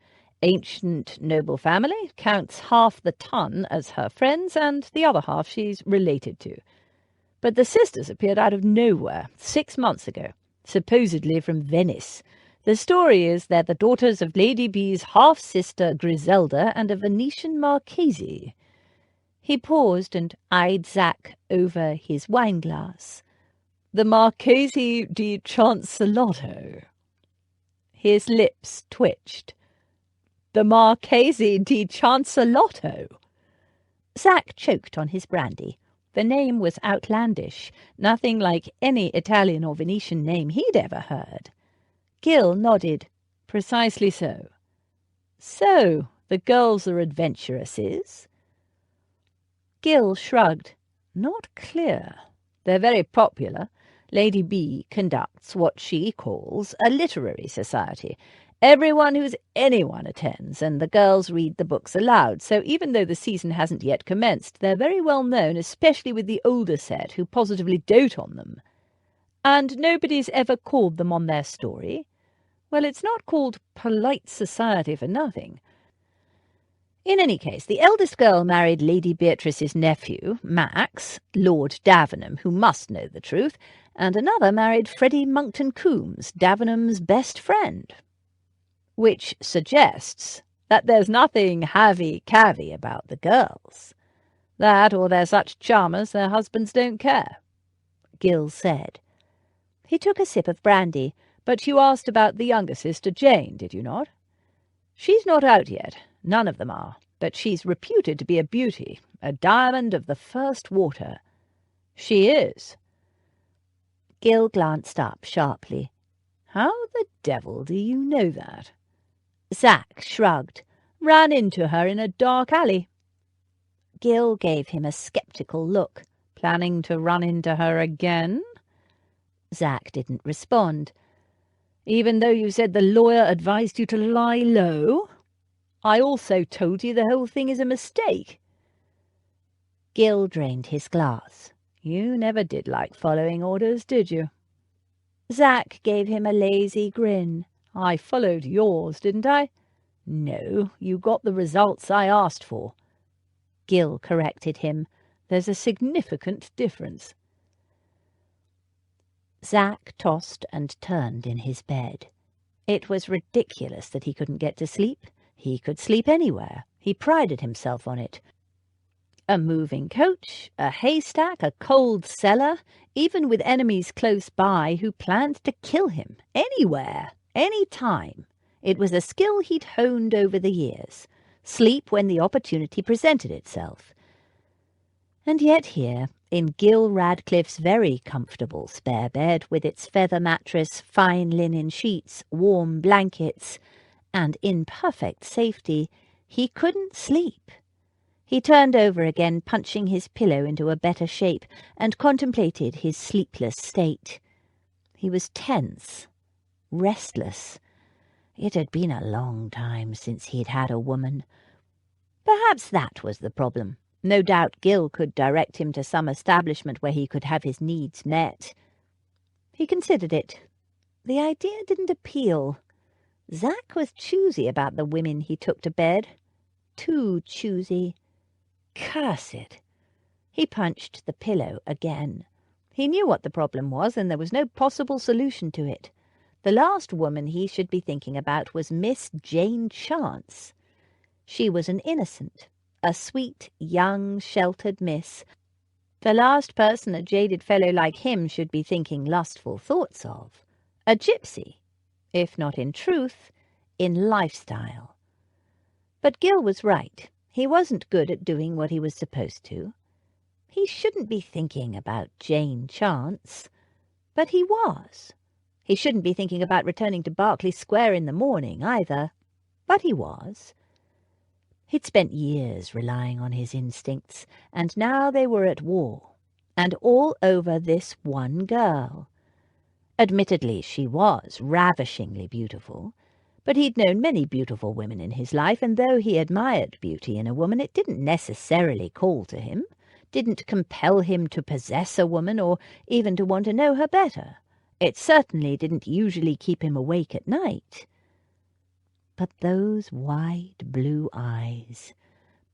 Ancient noble family, counts half the ton as her friends, and the other half she's related to. But the sisters appeared out of nowhere 6 months ago, supposedly from Venice. The story is they're the daughters of Lady B's half-sister Griselda and a Venetian Marchese." He paused and eyed Zach over his wine-glass. "The Marchese di Chancelotto." His lips twitched. "The Marchese di Chancelotto." Zach choked on his brandy. The name was outlandish, nothing like any Italian or Venetian name he'd ever heard. Gil nodded. "Precisely so." "So, the girls are adventuresses?" Gil shrugged. "Not clear. They're very popular. Lady B conducts what she calls a literary society. Everyone who's anyone attends, and the girls read the books aloud, so even though the season hasn't yet commenced, they're very well known, especially with the older set, who positively dote on them." "And nobody's ever called them on their story?" "Well, it's not called polite society for nothing. In any case, the eldest girl married Lady Beatrice's nephew, Max, Lord Davenham, who must know the truth, and another married Freddie Monkton Coombs, Davenham's best friend." "Which suggests that there's nothing havey-cavey about the girls. That, or they're such charmers their husbands don't care," Gil said. He took a sip of brandy. "But you asked about the younger sister, Jane, did you not?" "She's not out yet. None of them are. But she's reputed to be a beauty, a diamond of the first water." "She is." Gil glanced up sharply. "How the devil do you know that?" Zach shrugged. "Ran into her in a dark alley." Gil gave him a sceptical look. "Planning to run into her again?" Zach didn't respond. "Even though you said the lawyer advised you to lie low? I also told you the whole thing is a mistake." Gil drained his glass. "You never did like following orders, did you?" Zach gave him a lazy grin. "I followed yours, didn't I?" "No, you got the results I asked for." Gil corrected him. "There's a significant difference." Zach tossed and turned in his bed. It was ridiculous that he couldn't get to sleep. He could sleep anywhere. He prided himself on it. A moving coach, a haystack, a cold cellar, even with enemies close by who planned to kill him. Anywhere, any time. It was a skill he'd honed over the years. Sleep when the opportunity presented itself. And yet here, in Gil Radcliffe's very comfortable spare bed, with its feather mattress, fine linen sheets, warm blankets, and in perfect safety, he couldn't sleep. He turned over again, punching his pillow into a better shape, and contemplated his sleepless state. He was tense, restless. It had been a long time since he'd had a woman. Perhaps that was the problem. No doubt Gil could direct him to some establishment where he could have his needs met. He considered it. The idea didn't appeal. Zach was choosy about the women he took to bed. Too choosy. Curse it. He punched the pillow again. He knew what the problem was, and there was no possible solution to it. The last woman he should be thinking about was Miss Jane Chance. She was an innocent, a sweet, young, sheltered miss, the last person a jaded fellow like him should be thinking lustful thoughts of. A gypsy, if not in truth, in lifestyle. But Gil was right. He wasn't good at doing what he was supposed to. He shouldn't be thinking about Jane Chance, but he was. He shouldn't be thinking about returning to Berkeley Square in the morning either, but he was. He'd spent years relying on his instincts, and now they were at war, and all over this one girl. Admittedly, she was ravishingly beautiful, but he'd known many beautiful women in his life, and though he admired beauty in a woman, it didn't necessarily call to him, didn't compel him to possess a woman or even to want to know her better. It certainly didn't usually keep him awake at night. But those wide blue eyes,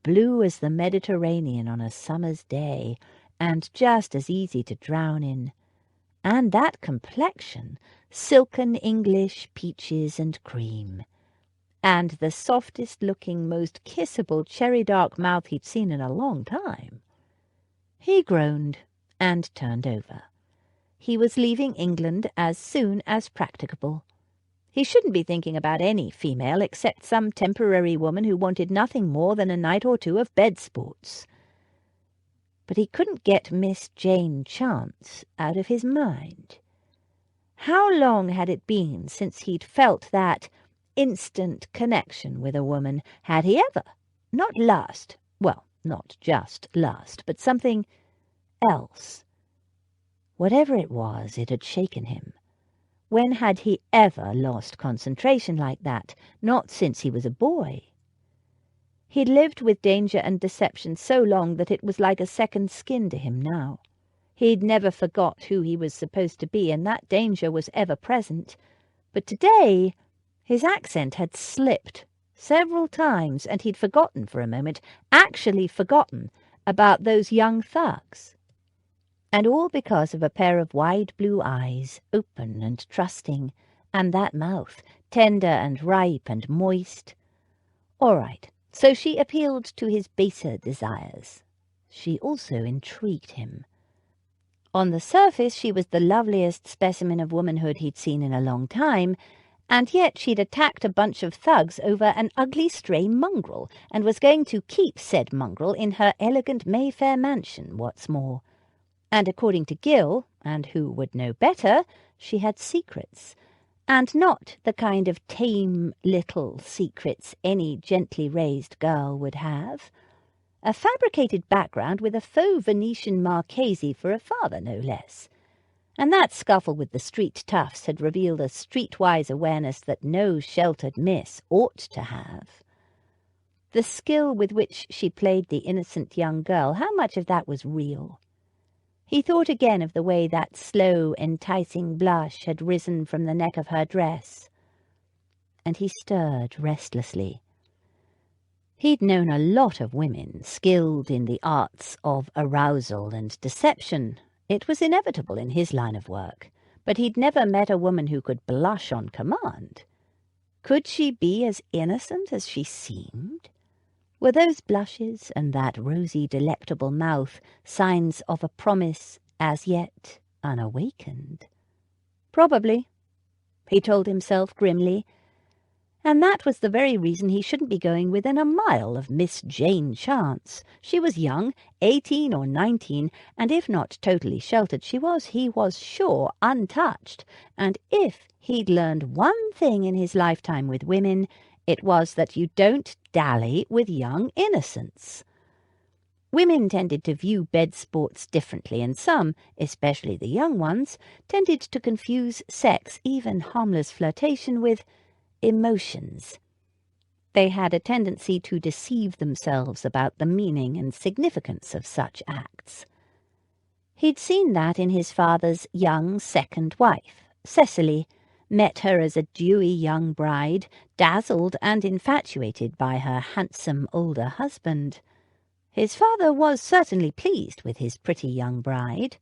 blue as the Mediterranean on a summer's day, and just as easy to drown in, and that complexion, silken English peaches and cream, and the softest-looking, most kissable cherry-dark mouth he'd seen in a long time. He groaned and turned over. He was leaving England as soon as practicable. He shouldn't be thinking about any female except some temporary woman who wanted nothing more than a night or two of bed sports. But he couldn't get Miss Jane Chance out of his mind. How long had it been since he'd felt that instant connection with a woman? Had he ever? Not lust. Well, not just lust, but something else. Whatever it was, it had shaken him. When had he ever lost concentration like that? Not since he was a boy. He'd lived with danger and deception so long that it was like a second skin to him now. He'd never forgot who he was supposed to be, and that danger was ever present. But today his accent had slipped several times, and he'd forgotten for a moment, actually forgotten, about those young thugs. And all because of a pair of wide blue eyes, open and trusting, and that mouth, tender and ripe and moist. All right, so she appealed to his baser desires. She also intrigued him. On the surface she was the loveliest specimen of womanhood he'd seen in a long time, and yet she'd attacked a bunch of thugs over an ugly stray mongrel, and was going to keep said mongrel in her elegant Mayfair mansion, what's more. And according to Gil, and who would know better, she had secrets, and not the kind of tame little secrets any gently raised girl would have. A fabricated background with a faux Venetian Marchese for a father, no less. And that scuffle with the street toughs had revealed a streetwise awareness that no sheltered miss ought to have. The skill with which she played the innocent young girl, how much of that was real? He thought again of the way that slow, enticing blush had risen from the neck of her dress, and he stirred restlessly. He'd known a lot of women skilled in the arts of arousal and deception. It was inevitable in his line of work, but he'd never met a woman who could blush on command. Could she be as innocent as she seemed? Were those blushes and that rosy, delectable mouth signs of a promise as yet unawakened? Probably, he told himself grimly, And that was the very reason he shouldn't be going within a mile of Miss Jane Chance. She was young, 18 or 19, and if not totally sheltered, he was sure, untouched. And if he'd learned one thing in his lifetime with women, it was that you don't dally with young innocents. Women tended to view bed sports differently, and some, especially the young ones, tended to confuse sex, even harmless flirtation, with emotions. They had a tendency to deceive themselves about the meaning and significance of such acts. He'd seen that in his father's young second wife, Cecily, met her as a dewy young bride, dazzled and infatuated by her handsome older husband. His father was certainly pleased with his pretty young bride.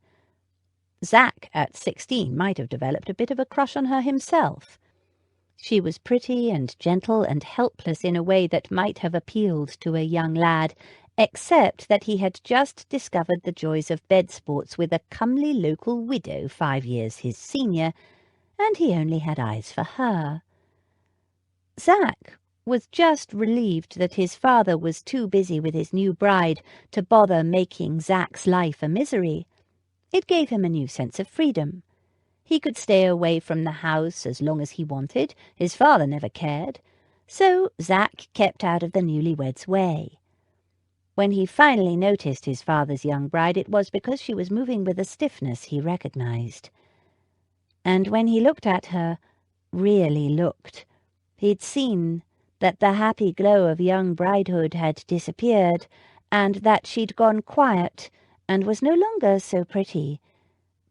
Zach, at 16, might have developed a bit of a crush on her himself. She was pretty and gentle and helpless in a way that might have appealed to a young lad, except that he had just discovered the joys of bed sports with a comely local widow 5 years his senior, and he only had eyes for her. Zach was just relieved that his father was too busy with his new bride to bother making Zach's life a misery. It gave him a new sense of freedom. He could stay away from the house as long as he wanted. His father never cared. So Zach kept out of the newlyweds' way. When he finally noticed his father's young bride, it was because she was moving with a stiffness he recognized. And when he looked at her, really looked, he'd seen that the happy glow of young bridehood had disappeared, and that she'd gone quiet and was no longer so pretty,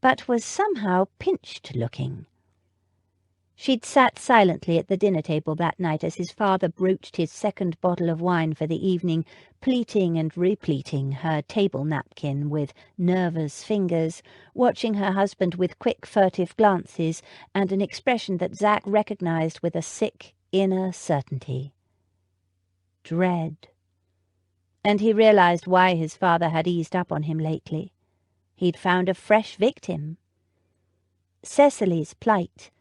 but was somehow pinched-looking. She'd sat silently at the dinner table that night as his father broached his second bottle of wine for the evening, pleating and repleating her table napkin with nervous fingers, watching her husband with quick, furtive glances and an expression that Zach recognized with a sick, inner certainty. Dread. And he realized why his father had eased up on him lately. He'd found a fresh victim. Cecily's plight,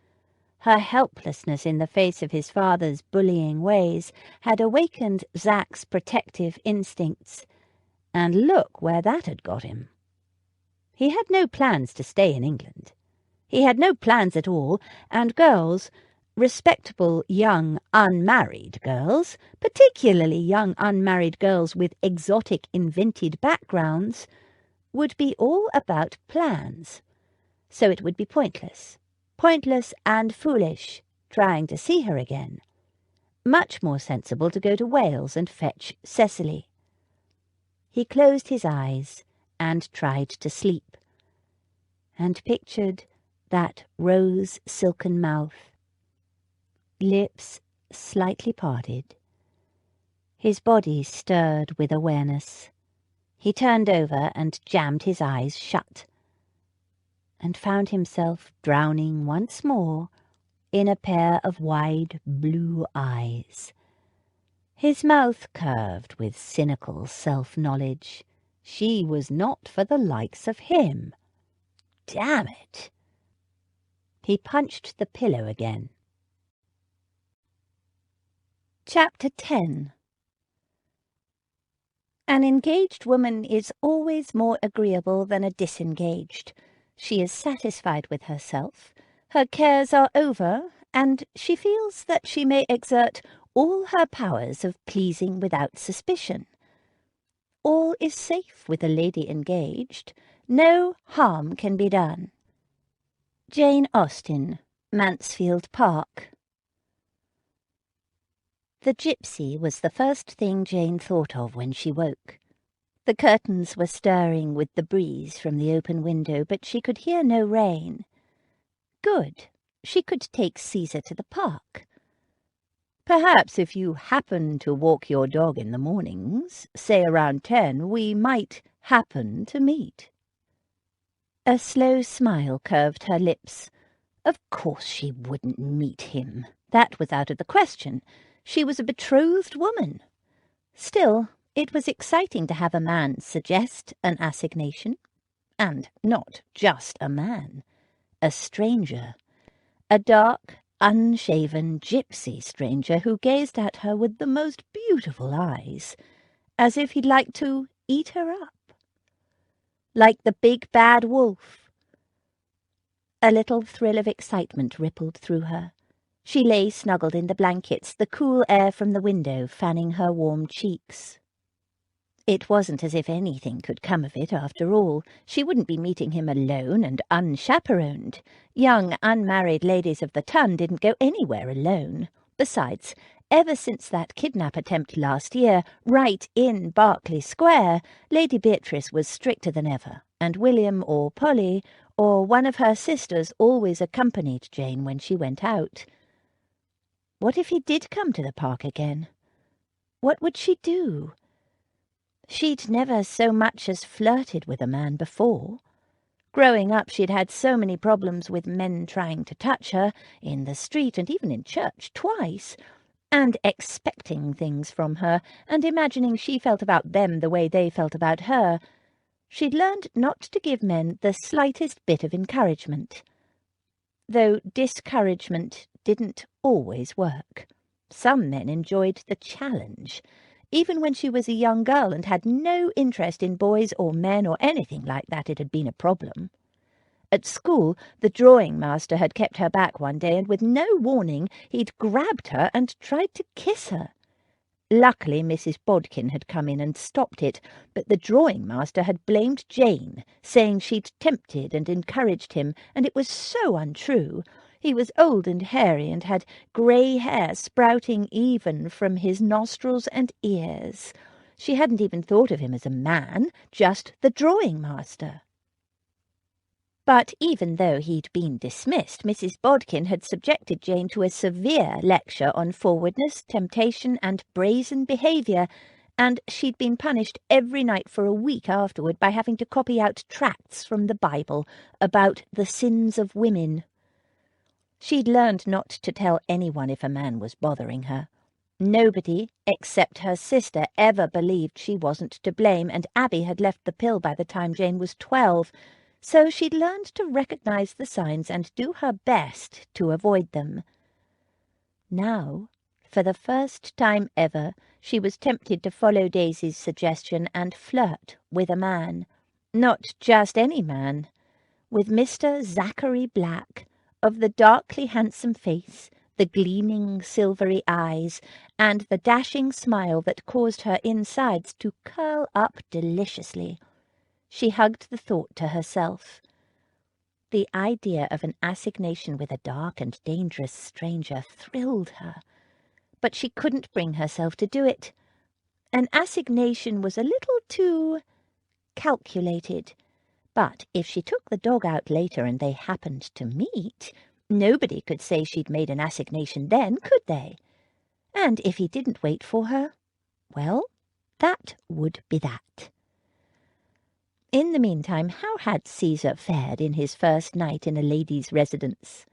her helplessness in the face of his father's bullying ways, had awakened Zach's protective instincts, and look where that had got him. He had no plans to stay in England. He had no plans at all, and girls, respectable young unmarried girls, particularly young unmarried girls with exotic invented backgrounds, would be all about plans. So it would be pointless and foolish, trying to see her again. Much more sensible to go to Wales and fetch Cecily. He closed his eyes and tried to sleep, and pictured that rose silken mouth, lips slightly parted. His body stirred with awareness. He turned over and jammed his eyes shut, and found himself drowning once more in a pair of wide blue eyes. His mouth curved with cynical self-knowledge. She was not for the likes of him. Damn it! He punched the pillow again. Chapter 10. An engaged woman is always more agreeable than a disengaged. She is satisfied with herself, her cares are over, and she feels that she may exert all her powers of pleasing without suspicion. All is safe with a lady engaged. No harm can be done. Jane Austen, Mansfield Park. The gypsy was the first thing Jane thought of when she woke. The curtains were stirring with the breeze from the open window, but she could hear no rain. Good. She could take Caesar to the park. Perhaps if you happen to walk your dog in the mornings, say around 10, we might happen to meet. A slow smile curved her lips. Of course she wouldn't meet him. That was out of the question. She was a betrothed woman. Still, it was exciting to have a man suggest an assignation. And not just a man. A stranger. A dark, unshaven gypsy stranger who gazed at her with the most beautiful eyes, as if he'd like to eat her up. Like the big bad wolf. A little thrill of excitement rippled through her. She lay snuggled in the blankets, the cool air from the window fanning her warm cheeks. It wasn't as if anything could come of it, after all. She wouldn't be meeting him alone and unchaperoned. Young, unmarried ladies of the ton didn't go anywhere alone. Besides, ever since that kidnap attempt last year, right in Berkeley Square, Lady Beatrice was stricter than ever, and William or Polly or one of her sisters always accompanied Jane when she went out. What if he did come to the park again? What would she do? She'd never so much as flirted with a man before. Growing up, she'd had so many problems with men trying to touch her, in the street and even in church twice, and expecting things from her, and imagining she felt about them the way they felt about her. She'd learned not to give men the slightest bit of encouragement. Though discouragement didn't always work. Some men enjoyed the challenge, even when she was a young girl and had no interest in boys or men or anything like that. It had been a problem. At school, the drawing master had kept her back one day, and with no warning he'd grabbed her and tried to kiss her. Luckily, Mrs. Bodkin had come in and stopped it, but the drawing master had blamed Jane, saying she'd tempted and encouraged him, and it was so untrue. He was old and hairy and had grey hair sprouting even from his nostrils and ears. She hadn't even thought of him as a man, just the drawing master. But even though he'd been dismissed, Mrs. Bodkin had subjected Jane to a severe lecture on forwardness, temptation, and brazen behaviour, and she'd been punished every night for a week afterward by having to copy out tracts from the Bible about the sins of women. She'd learned not to tell anyone if a man was bothering her. Nobody, except her sister, ever believed she wasn't to blame, and Abby had left the pill by the time Jane was 12, so she'd learned to recognise the signs and do her best to avoid them. Now, for the first time ever, she was tempted to follow Daisy's suggestion and flirt with a man. Not just any man. With Mr. Zachary Black, of the darkly handsome face, the gleaming silvery eyes, and the dashing smile that caused her insides to curl up deliciously. She hugged the thought to herself. The idea of an assignation with a dark and dangerous stranger thrilled her, but she couldn't bring herself to do it. An assignation was a little too calculated. But if she took the dog out later and they happened to meet, nobody could say she'd made an assignation then, could they? And if he didn't wait for her, well, that would be that. In the meantime, how had Caesar fared in his first night in a lady's residence?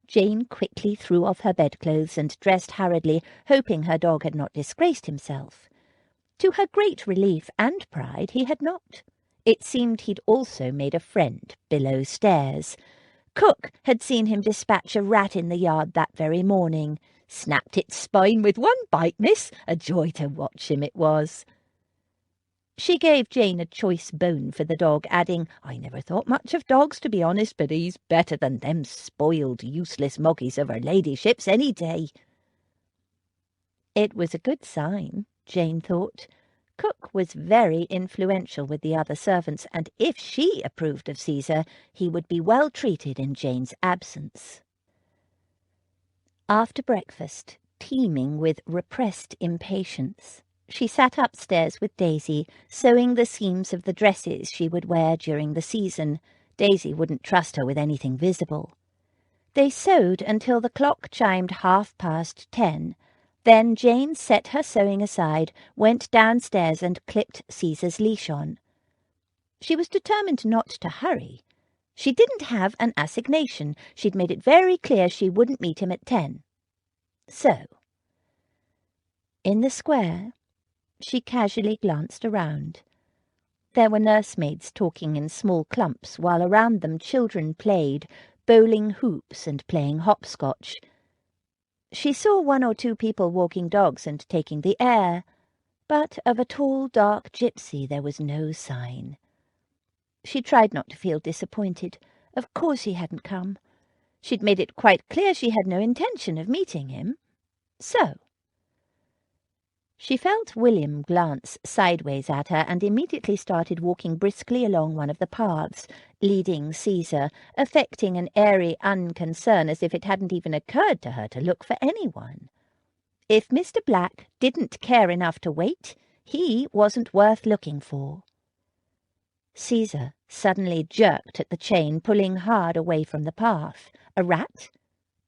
Jane quickly threw off her bedclothes and dressed hurriedly, hoping her dog had not disgraced himself. To her great relief and pride, he had not. It seemed he'd also made a friend below stairs. Cook had seen him dispatch a rat in the yard that very morning. Snapped its spine with one bite, miss. A joy to watch him it was. She gave Jane a choice bone for the dog, adding, "I never thought much of dogs, to be honest, but he's better than them spoiled, useless moggies of her ladyship's any day." It was a good sign, Jane thought. Cook was very influential with the other servants, and if she approved of Caesar, he would be well treated in Jane's absence. After breakfast, teeming with repressed impatience, she sat upstairs with Daisy, sewing the seams of the dresses she would wear during the season. Daisy wouldn't trust her with anything visible. They sewed until the clock chimed 10:30. Then Jane set her sewing aside, went downstairs and clipped Caesar's leash on. She was determined not to hurry. She didn't have an assignation. She'd made it very clear she wouldn't meet him at 10. So, in the square, she casually glanced around. There were nursemaids talking in small clumps, while around them children played, bowling hoops and playing hopscotch. She saw 1 or 2 people walking dogs and taking the air, but of a tall, dark gypsy there was no sign. She tried not to feel disappointed. Of course he hadn't come. She'd made it quite clear she had no intention of meeting him. So she felt William glance sideways at her and immediately started walking briskly along one of the paths, leading Caesar, affecting an airy unconcern as if it hadn't even occurred to her to look for anyone. If Mr. Black didn't care enough to wait, he wasn't worth looking for. Caesar suddenly jerked at the chain, pulling hard away from the path. A rat?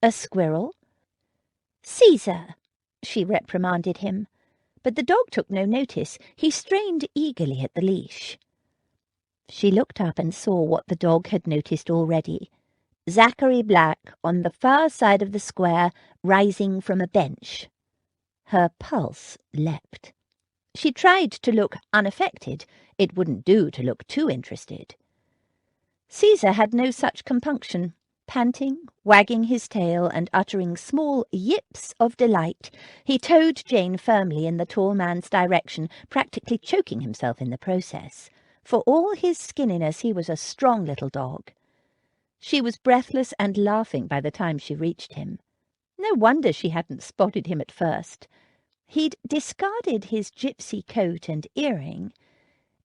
A squirrel? "Caesar!" she reprimanded him. But the dog took no notice. He strained eagerly at the leash. She looked up and saw what the dog had noticed already. Zachary Black on the far side of the square, rising from a bench. Her pulse leapt. She tried to look unaffected. It wouldn't do to look too interested. Caesar had no such compunction. Panting, wagging his tail, and uttering small yips of delight, he towed Jane firmly in the tall man's direction, practically choking himself in the process. For all his skinniness, he was a strong little dog. She was breathless and laughing by the time she reached him. No wonder she hadn't spotted him at first. He'd discarded his gypsy coat and earring.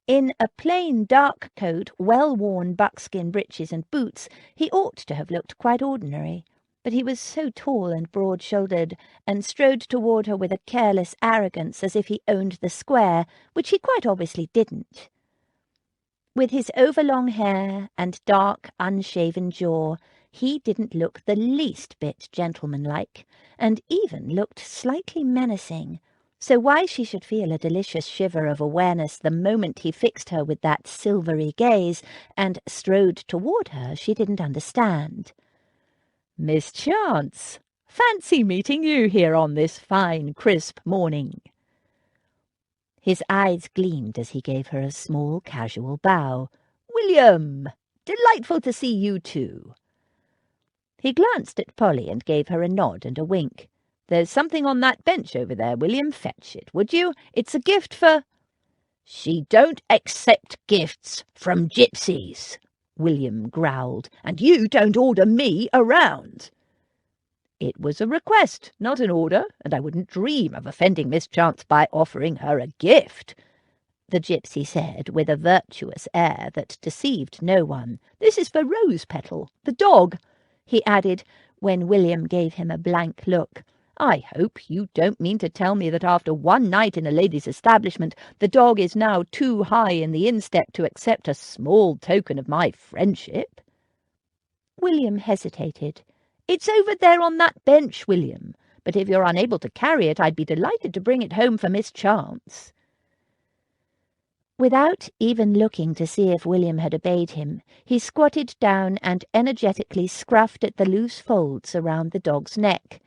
In a plain dark coat, well-worn buckskin breeches and boots, he ought to have looked quite ordinary, but he was so tall and broad-shouldered, and strode toward her with a careless arrogance as if he owned the square, which he quite obviously didn't. With his overlong hair and dark, unshaven jaw, he didn't look the least bit gentlemanlike, and even looked slightly menacing. So why she should feel a delicious shiver of awareness the moment he fixed her with that silvery gaze and strode toward her, she didn't understand. "Miss Chance, fancy meeting you here on this fine, crisp morning." His eyes gleamed as he gave her a small, casual bow. "William, delightful to see you too." He glanced at Polly and gave her a nod and a wink. "There's something on that bench over there, William. Fetch it, would you? It's a gift for—" "She don't accept gifts from gypsies," William growled, "and you don't order me around." "It was a request, not an order, and I wouldn't dream of offending Miss Chance by offering her a gift," the gypsy said with a virtuous air that deceived no one. "This is for Rose Petal, the dog," he added, when William gave him a blank look. "I hope you don't mean to tell me that after one night in a lady's establishment the dog is now too high in the instep to accept a small token of my friendship?" William hesitated. "It's over there on that bench, William, but if you're unable to carry it, I'd be delighted to bring it home for Miss Chance." Without even looking to see if William had obeyed him, he squatted down and energetically scruffed at the loose folds around the dog's neck.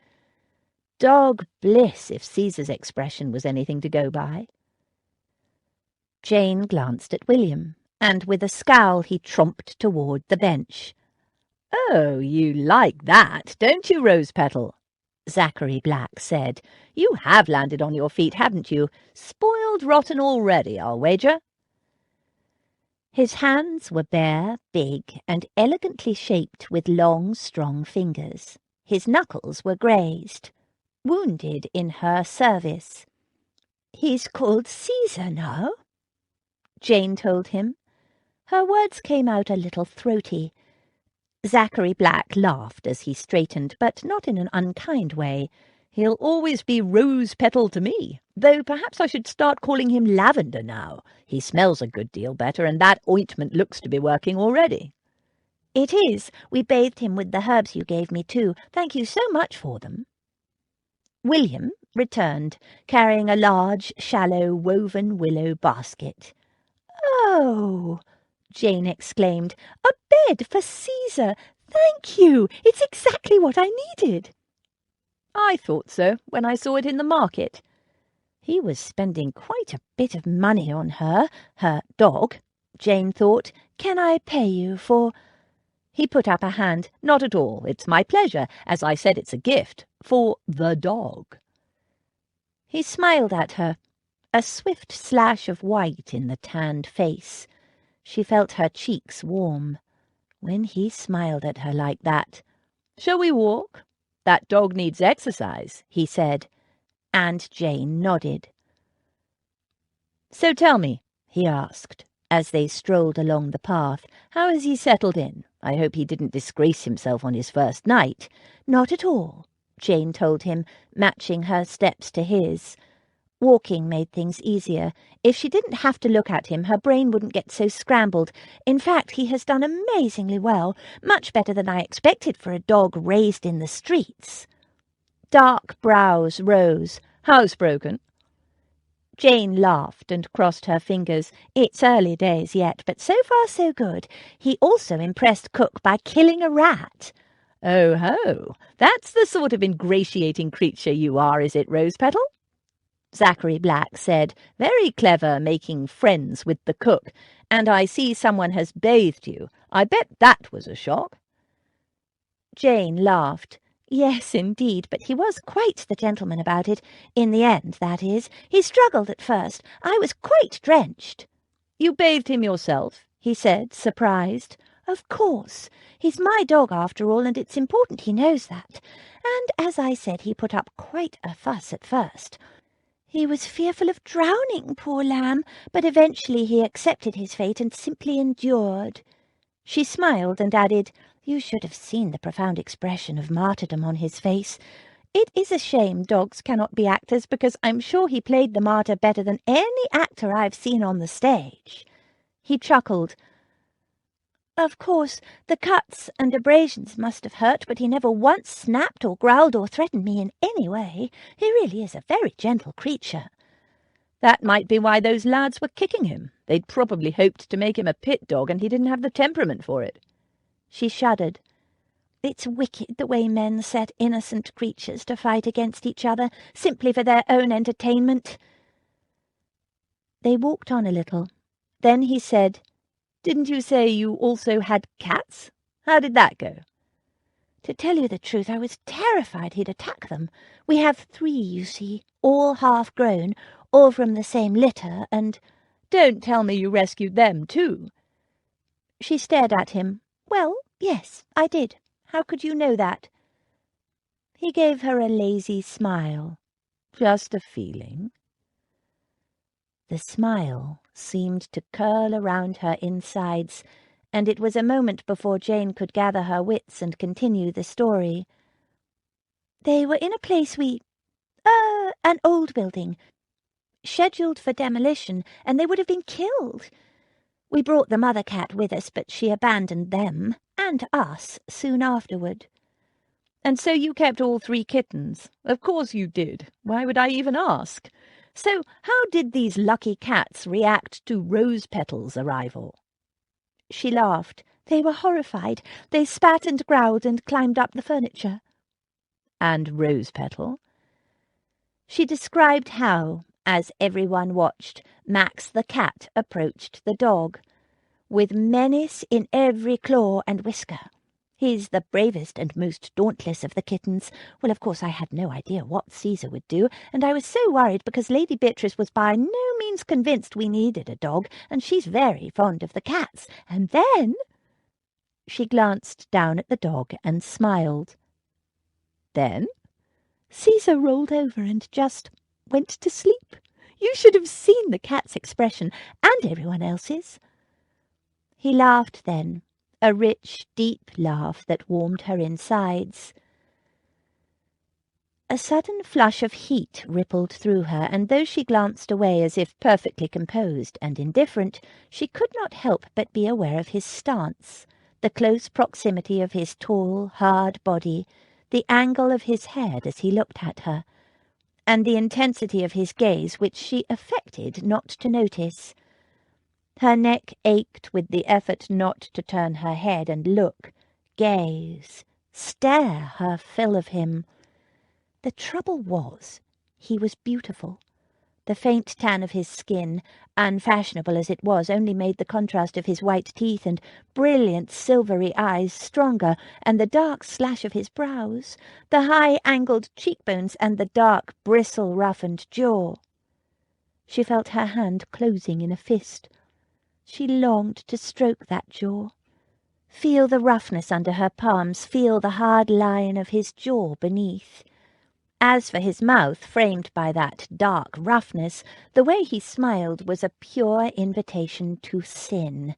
Dog bliss, if Caesar's expression was anything to go by. Jane glanced at William, and with a scowl he tromped toward the bench. "Oh, you like that, don't you, Rose Petal?" Zachary Black said. "You have landed on your feet, haven't you? Spoiled rotten already, I'll wager." His hands were bare, big, and elegantly shaped with long, strong fingers. His knuckles were grazed, wounded in her service. "He's called Caesar now," Jane told him. Her words came out a little throaty. Zachary Black laughed as he straightened, but not in an unkind way. "He'll always be Rose Petal to me, though perhaps I should start calling him Lavender now. He smells a good deal better, and that ointment looks to be working already." "It is. We bathed him with the herbs you gave me too. Thank you so much for them." William returned, carrying a large, shallow, woven willow basket. "Oh!" Jane exclaimed. "A bed for Caesar! Thank you! It's exactly what I needed." "I thought so when I saw it in the market." He was spending quite a bit of money on her dog, Jane thought. "Can I pay you for—" He put up a hand. "Not at all. It's my pleasure. As I said, it's a gift. For the dog." He smiled at her, a swift slash of white in the tanned face. She felt her cheeks warm. When he smiled at her like that, "Shall we walk? That dog needs exercise," he said, and Jane nodded. "So tell me," he asked, as they strolled along the path, "how has he settled in? I hope he didn't disgrace himself on his first night." "Not at all," Jane told him, matching her steps to his. Walking made things easier. If she didn't have to look at him, her brain wouldn't get so scrambled. In fact, he has done amazingly well, much better than I expected for a dog raised in the streets. Dark brows rose. "Housebroken?" Jane laughed and crossed her fingers. It's early days yet, but so far so good. He also impressed Cook by killing a rat. "Oh ho! That's the sort of ingratiating creature you are, is it, Rosepetal?" Zachary Black said, "Very clever making friends with the cook, and I see someone has bathed you. I bet that was a shock." Jane laughed. "Yes, indeed, but he was quite the gentleman about it. In the end, that is. He struggled at first. I was quite drenched." "You bathed him yourself?" he said, surprised. "Of course. He's my dog after all, and it's important he knows that. And, as I said, he put up quite a fuss at first. He was fearful of drowning, poor lamb, but eventually he accepted his fate and simply endured." She smiled and added, "You should have seen the profound expression of martyrdom on his face. It is a shame dogs cannot be actors, because I'm sure he played the martyr better than any actor I've seen on the stage." He chuckled. "Of course, the cuts and abrasions must have hurt, but he never once snapped or growled or threatened me in any way. He really is a very gentle creature." "That might be why those lads were kicking him. They'd probably hoped to make him a pit dog, and he didn't have the temperament for it." She shuddered. "It's wicked the way men set innocent creatures to fight against each other, simply for their own entertainment." They walked on a little. Then he said, "Didn't you say you also had cats? How did that go?" "To tell you the truth, I was terrified he'd attack them. We have 3, you see, all half-grown, all from the same litter, and—" "Don't tell me you rescued them too." She stared at him. "Well, yes, I did. How could you know that?" He gave her a lazy smile. "Just a feeling." The smile seemed to curl around her insides, and it was a moment before Jane could gather her wits and continue the story. "They were in a place an old building, scheduled for demolition, and they would have been killed. We brought the mother cat with us, but she abandoned them, and us, soon afterward." "And so you kept all 3 kittens? Of course you did. Why would I even ask? So how did these lucky cats react to Rosepetal's arrival?" She laughed. "They were horrified. They spat and growled and climbed up the furniture." "And Rosepetal?" She described how, as everyone watched, Max the cat approached the dog, with menace in every claw and whisker. He's the bravest and most dauntless of the kittens. Well, of course, I had no idea what Caesar would do, and I was so worried because Lady Beatrice was by no means convinced we needed a dog, and she's very fond of the cats. And then—" She glanced down at the dog and smiled. "Then?" "Caesar rolled over and just went to sleep. You should have seen the cat's expression, and everyone else's." He laughed then, a rich, deep laugh that warmed her insides. A sudden flush of heat rippled through her, and though she glanced away as if perfectly composed and indifferent, she could not help but be aware of his stance, the close proximity of his tall, hard body, the angle of his head as he looked at her, and the intensity of his gaze which she affected not to notice. Her neck ached with the effort not to turn her head and look, gaze, stare her fill of him. The trouble was, he was beautiful, The faint tan of his skin, unfashionable as it was, only made the contrast of his white teeth and brilliant silvery eyes stronger, and the dark slash of his brows, the high-angled cheekbones, and the dark, bristle-roughened jaw. She felt her hand closing in a fist. She longed to stroke that jaw. Feel the roughness under her palms, feel the hard line of his jaw beneath. As for his mouth, framed by that dark roughness, the way he smiled was a pure invitation to sin.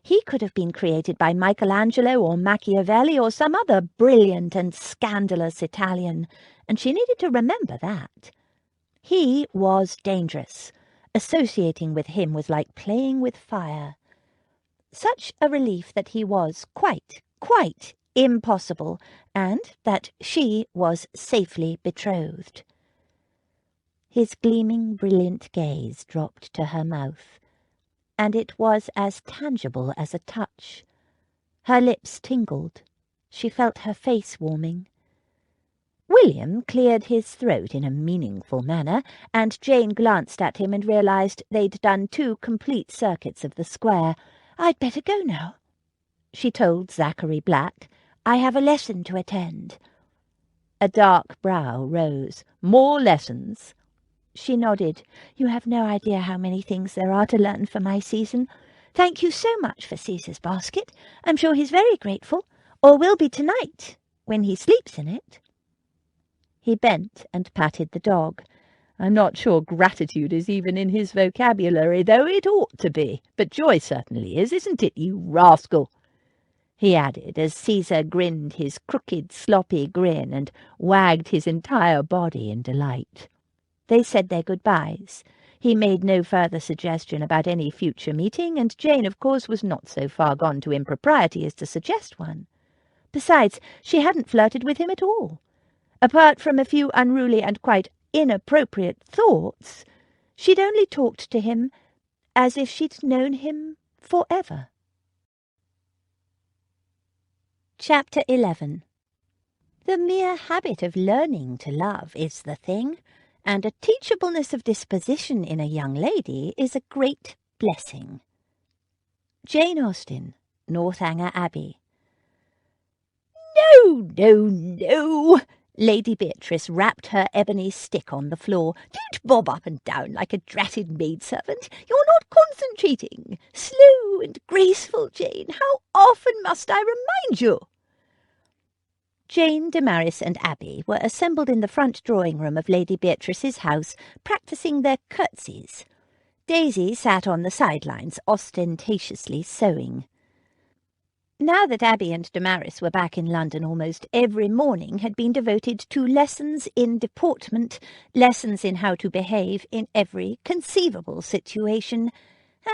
He could have been created by Michelangelo or Machiavelli or some other brilliant and scandalous Italian, and she needed to remember that. He was dangerous. Associating with him was like playing with fire. Such a relief that he was quite impossible, and that she was safely betrothed. His gleaming, brilliant gaze dropped to her mouth, and it was as tangible as a touch. Her lips tingled. She felt her face warming. William cleared his throat in a meaningful manner, and Jane glanced at him and realized they'd done 2 complete circuits of the square. "I'd better go now," she told Zachary Black. "I have a lesson to attend." A dark brow rose. "More lessons?" She nodded. "You have no idea how many things there are to learn for my season. Thank you so much for Caesar's basket. I'm sure he's very grateful, or will be tonight, when he sleeps in it." He bent and patted the dog. "I'm not sure gratitude is even in his vocabulary, though it ought to be. But joy certainly is, isn't it, you rascal?" he added, as Caesar grinned his crooked, sloppy grin and wagged his entire body in delight. They said their goodbyes. He made no further suggestion about any future meeting, and Jane, of course, was not so far gone to impropriety as to suggest one. Besides, she hadn't flirted with him at all. Apart from a few unruly and quite inappropriate thoughts, she'd only talked to him as if she'd known him forever. Chapter 11. The mere habit of learning to love is the thing, and a teachableness of disposition in a young lady is a great blessing. Jane Austen, Northanger Abbey. "No, no, no!" Lady Beatrice rapped her ebony stick on the floor. "Don't bob up and down like a dratted maidservant. You're not concentrating. Slow and graceful, Jane. How often must I remind you?" Jane, Damaris and Abby were assembled in the front drawing-room of Lady Beatrice's house, practising their curtsies. Daisy sat on the sidelines, ostentatiously sewing. Now that Abby and Damaris were back in London, almost every morning had been devoted to lessons in deportment, lessons in how to behave in every conceivable situation,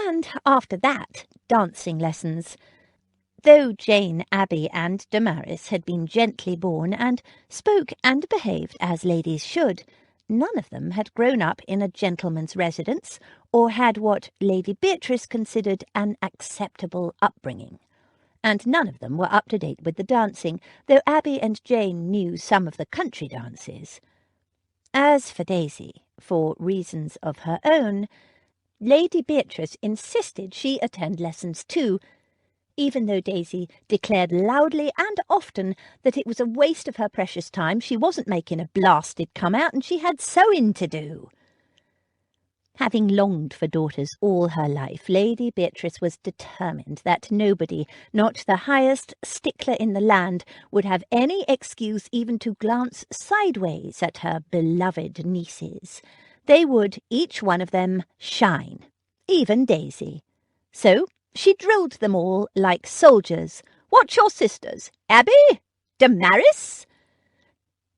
and, after that, dancing lessons. Though Jane, Abby and Damaris had been gently born and spoke and behaved as ladies should, none of them had grown up in a gentleman's residence or had what Lady Beatrice considered an acceptable upbringing. And none of them were up to date with the dancing, though Abby and Jane knew some of the country dances. As for Daisy, for reasons of her own, Lady Beatrice insisted she attend lessons too, even though Daisy declared loudly and often that it was a waste of her precious time, she wasn't making a blasted come-out, and she had sewing to do. Having longed for daughters all her life, Lady Beatrice was determined that nobody, not the highest stickler in the land, would have any excuse even to glance sideways at her beloved nieces. They would, each one of them, shine, even Daisy. So she drilled them all like soldiers. "Watch your sisters. Abby? Damaris?"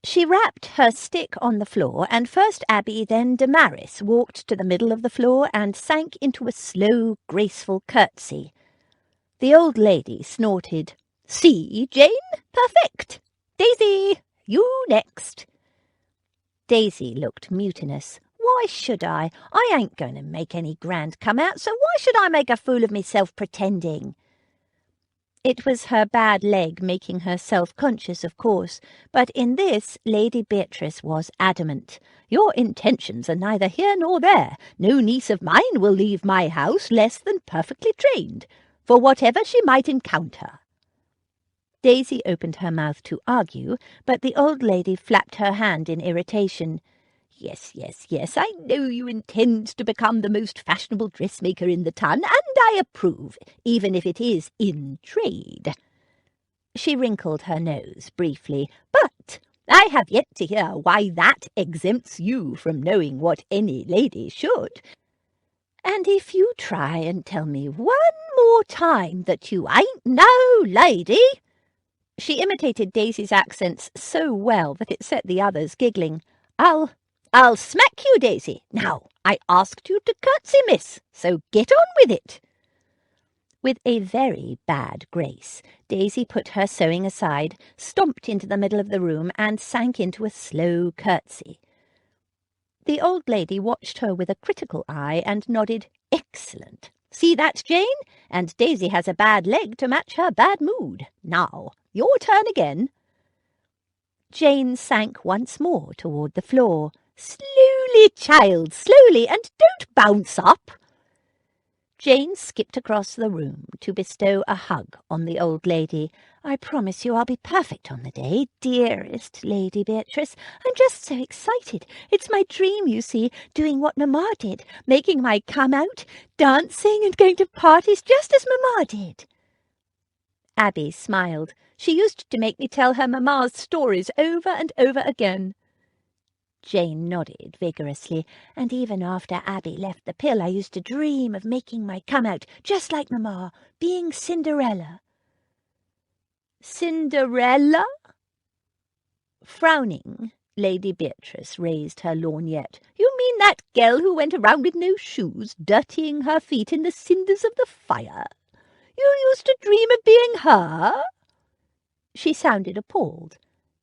She rapped her stick on the floor, and first Abby, then Damaris walked to the middle of the floor and sank into a slow, graceful curtsy. The old lady snorted. "See, Jane? Perfect! Daisy, you next." Daisy looked mutinous. "Why should I? I ain't going to make any grand come-out, so why should I make a fool of myself pretending?" It was her bad leg making her self-conscious, of course, but in this Lady Beatrice was adamant. "Your intentions are neither here nor there. No niece of mine will leave my house less than perfectly trained, for whatever she might encounter." Daisy opened her mouth to argue, but the old lady flapped her hand in irritation. "Yes, yes, yes, I know you intend to become the most fashionable dressmaker in the town, and I approve, even if it is in trade." She wrinkled her nose briefly. "But I have yet to hear why that exempts you from knowing what any lady should. And if you try and tell me one more time that you ain't no lady—" She imitated Daisy's accents so well that it set the others giggling. I'll smack you, Daisy. Now, I asked you to curtsy, miss, so get on with it." With a very bad grace, Daisy put her sewing aside, stomped into the middle of the room, and sank into a slow curtsy. The old lady watched her with a critical eye and nodded. "Excellent. See that, Jane? And Daisy has a bad leg to match her bad mood. Now, your turn again." Jane sank once more toward the floor. "Slowly, child, slowly, and don't bounce up." Jane skipped across the room to bestow a hug on the old lady. "I promise you I'll be perfect on the day, dearest Lady Beatrice. I'm just so excited. It's my dream, you see, doing what Mamma did, making my come out, dancing and going to parties just as Mamma did." Abby smiled. "She used to make me tell her Mamma's stories over and over again." Jane nodded vigorously. "And even after Abby left the pill, I used to dream of making my come out, just like Mamma, being Cinderella." "Cinderella?" Frowning, Lady Beatrice raised her lorgnette. "You mean that girl who went around with no shoes, dirtying her feet in the cinders of the fire? You used to dream of being her?" She sounded appalled.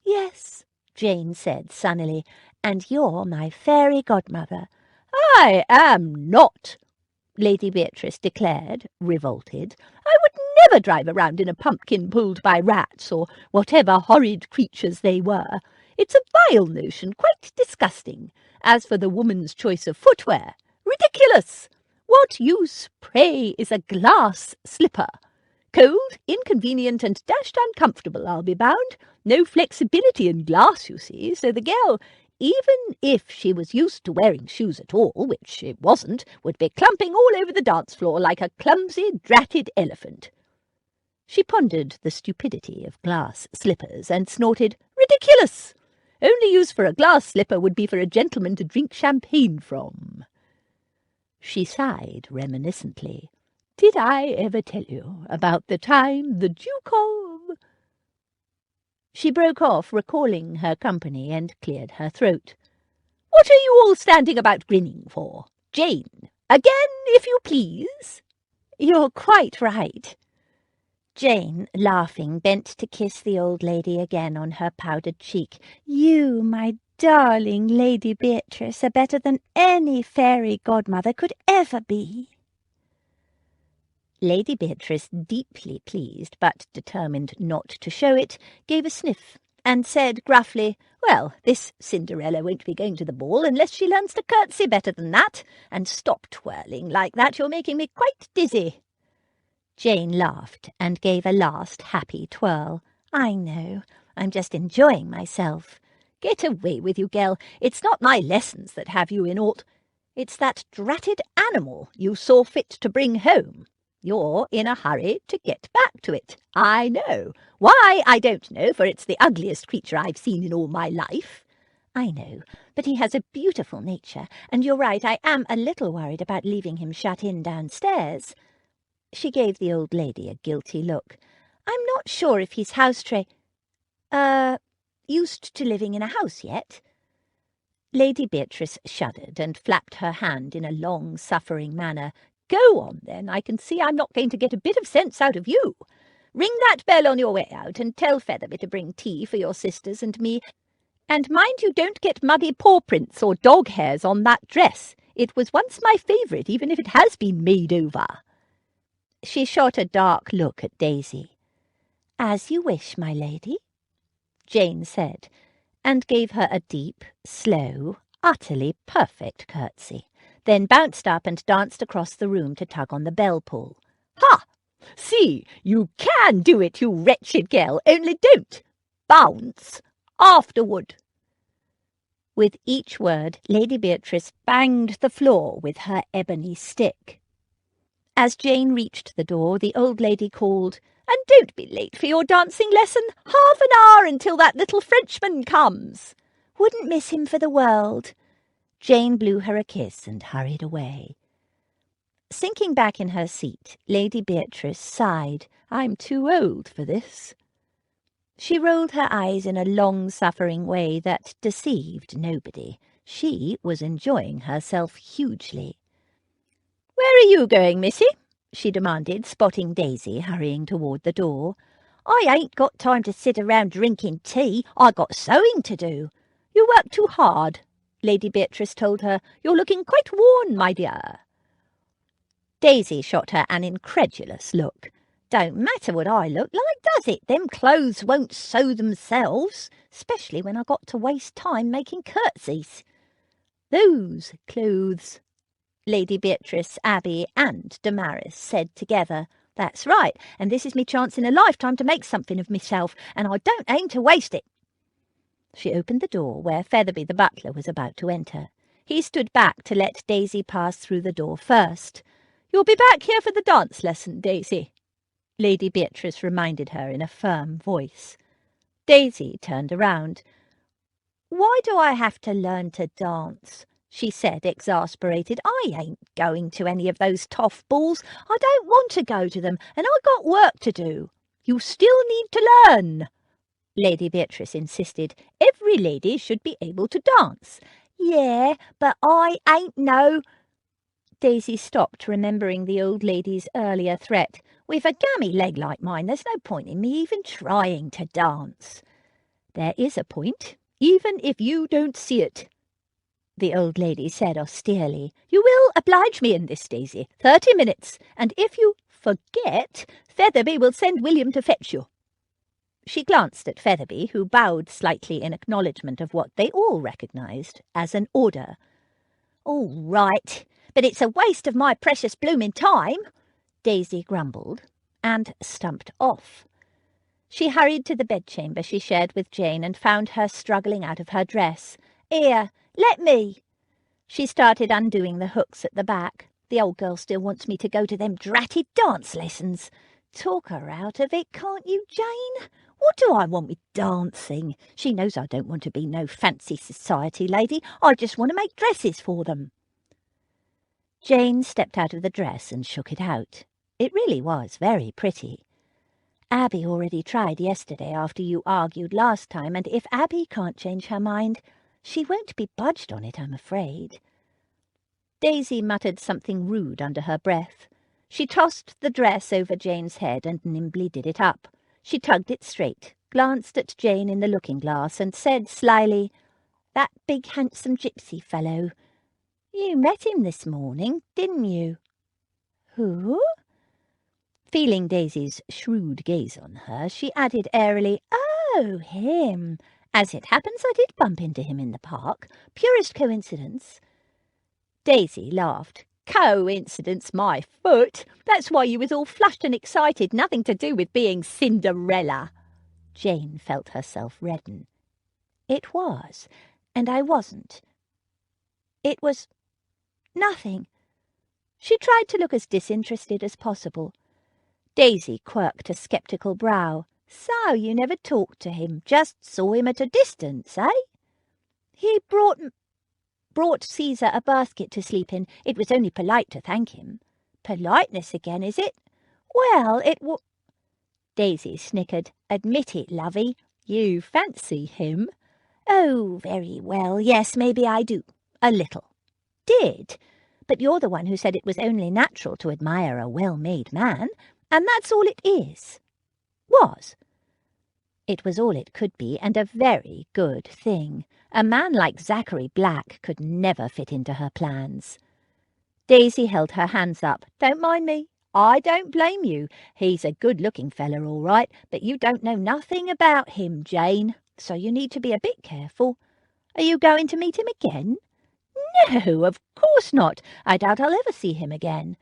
"Yes," Jane said sunnily, "and you're my fairy godmother." "I am not," Lady Beatrice declared, revolted. "I would never drive around in a pumpkin pulled by rats, or whatever horrid creatures they were. It's a vile notion, quite disgusting. As for the woman's choice of footwear, ridiculous! What use, pray, is a glass slipper? Cold, inconvenient, and dashed uncomfortable, I'll be bound. No flexibility in glass, you see, so the girl, even if she was used to wearing shoes at all, which it wasn't, would be clumping all over the dance floor like a clumsy, dratted elephant." She pondered the stupidity of glass slippers and snorted, "Ridiculous! Only use for a glass slipper would be for a gentleman to drink champagne from." She sighed reminiscently. "Did I ever tell you about the time the Duke of—" She broke off, recalling her company, and cleared her throat. "What are you all standing about grinning for? Jane, again, if you please." "You're quite right." Jane, laughing, bent to kiss the old lady again on her powdered cheek. "You, my darling Lady Beatrice, are better than any fairy godmother could ever be." Lady Beatrice, deeply pleased, but determined not to show it, gave a sniff, and said gruffly, "Well, this Cinderella won't be going to the ball unless she learns to curtsy better than that, and stop twirling like that. You're making me quite dizzy." Jane laughed and gave a last happy twirl. "I know. I'm just enjoying myself." "Get away with you, girl. It's not my lessons that have you in aught. It's that dratted animal you saw fit to bring home. You're in a hurry to get back to it. I know. Why, I don't know, for it's the ugliest creature I've seen in all my life." "I know, but he has a beautiful nature, and you're right, I am a little worried about leaving him shut in downstairs." She gave the old lady a guilty look. "I'm not sure if he's used to living in a house yet." Lady Beatrice shuddered and flapped her hand in a long-suffering manner. "Go on, then. I can see I'm not going to get a bit of sense out of you. Ring that bell on your way out, and tell Featherby to bring tea for your sisters and me. And mind you don't get muddy paw prints or dog hairs on that dress. It was once my favourite, even if it has been made over." She shot a dark look at Daisy. "As you wish, my lady," Jane said, and gave her a deep, slow, utterly perfect curtsy, then bounced up and danced across the room to tug on the bell pull. "Ha! See, you can do it, you wretched girl, only don't bounce afterward." With each word, Lady Beatrice banged the floor with her ebony stick. As Jane reached the door, the old lady called, "And don't be late for your dancing lesson. 1/2 hour until that little Frenchman comes." "Wouldn't miss him for the world." Jane blew her a kiss and hurried away. Sinking back in her seat, Lady Beatrice sighed. "I'm too old for this." She rolled her eyes in a long-suffering way that deceived nobody. She was enjoying herself hugely. "Where are you going, missy?" she demanded, spotting Daisy hurrying toward the door. "I ain't got time to sit around drinking tea. I got sewing to do." "You work too hard," Lady Beatrice told her. "You're looking quite worn, my dear." Daisy shot her an incredulous look. "Don't matter what I look like, does it? Them clothes won't sew themselves, especially when I got to waste time making curtsies." "Those clothes," Lady Beatrice, Abby, and Damaris said together. "That's right, and this is me chance in a lifetime to make something of myself, and I don't aim to waste it." She opened the door where Featherby the butler was about to enter. He stood back to let Daisy pass through the door first. "You'll be back here for the dance lesson, Daisy," Lady Beatrice reminded her in a firm voice. Daisy turned around. "Why do I have to learn to dance?" she said, exasperated. "I ain't going to any of those toff balls. I don't want to go to them, and I got work to do." "You still need to learn," Lady Beatrice insisted. "Every lady should be able to dance." "Yeah, but I ain't no—" Daisy stopped, remembering the old lady's earlier threat. "With a gammy leg like mine, there's no point in me even trying to dance." "There is a point, even if you don't see it," the old lady said austerely. "You will oblige me in this, Daisy. 30 minutes, and if you forget, Featherby will send William to fetch you." She glanced at Featherby, who bowed slightly in acknowledgement of what they all recognised as an order. "All right, but it's a waste of my precious blooming time," Daisy grumbled, and stumped off. She hurried to the bedchamber she shared with Jane and found her struggling out of her dress. "Here, let me." She started undoing the hooks at the back. "The old girl still wants me to go to them dratted dance lessons. Talk her out of it, can't you, Jane? What do I want with dancing? She knows I don't want to be no fancy society lady. I just want to make dresses for them." Jane stepped out of the dress and shook it out. It really was very pretty. "Abby already tried yesterday after you argued last time, and if Abby can't change her mind, she won't be budged on it, I'm afraid." Daisy muttered something rude under her breath. She tossed the dress over Jane's head and nimbly did it up. She tugged it straight, glanced at Jane in the looking-glass, and said slyly, "That big handsome gypsy fellow. You met him this morning, didn't you?" "Who?" Feeling Daisy's shrewd gaze on her, she added airily, "Oh, him. As it happens, I did bump into him in the park. Purest coincidence." Daisy laughed. "Coincidence, my foot! That's why you was all flushed and excited. Nothing to do with being Cinderella." Jane felt herself redden. "It was, and I wasn't. It was nothing." She tried to look as disinterested as possible. Daisy quirked a sceptical brow. "So you never talked to him, just saw him at a distance, eh?" "He brought Caesar a basket to sleep in. It was only polite to thank him." "Politeness again, is it? Well, Daisy snickered. "Admit it, lovey." "You fancy him?" "Oh, very well, yes, maybe I do. A little." "Did? But you're the one who said it was only natural to admire a well-made man, and that's all it is." "Was?" It was all it could be, and a very good thing. A man like Zachary Black could never fit into her plans. Daisy held her hands up. "Don't mind me. I don't blame you. He's a good-looking feller, all right, but you don't know nothing about him, Jane, so you need to be a bit careful. Are you going to meet him again? No, of course not. I doubt I'll ever see him again.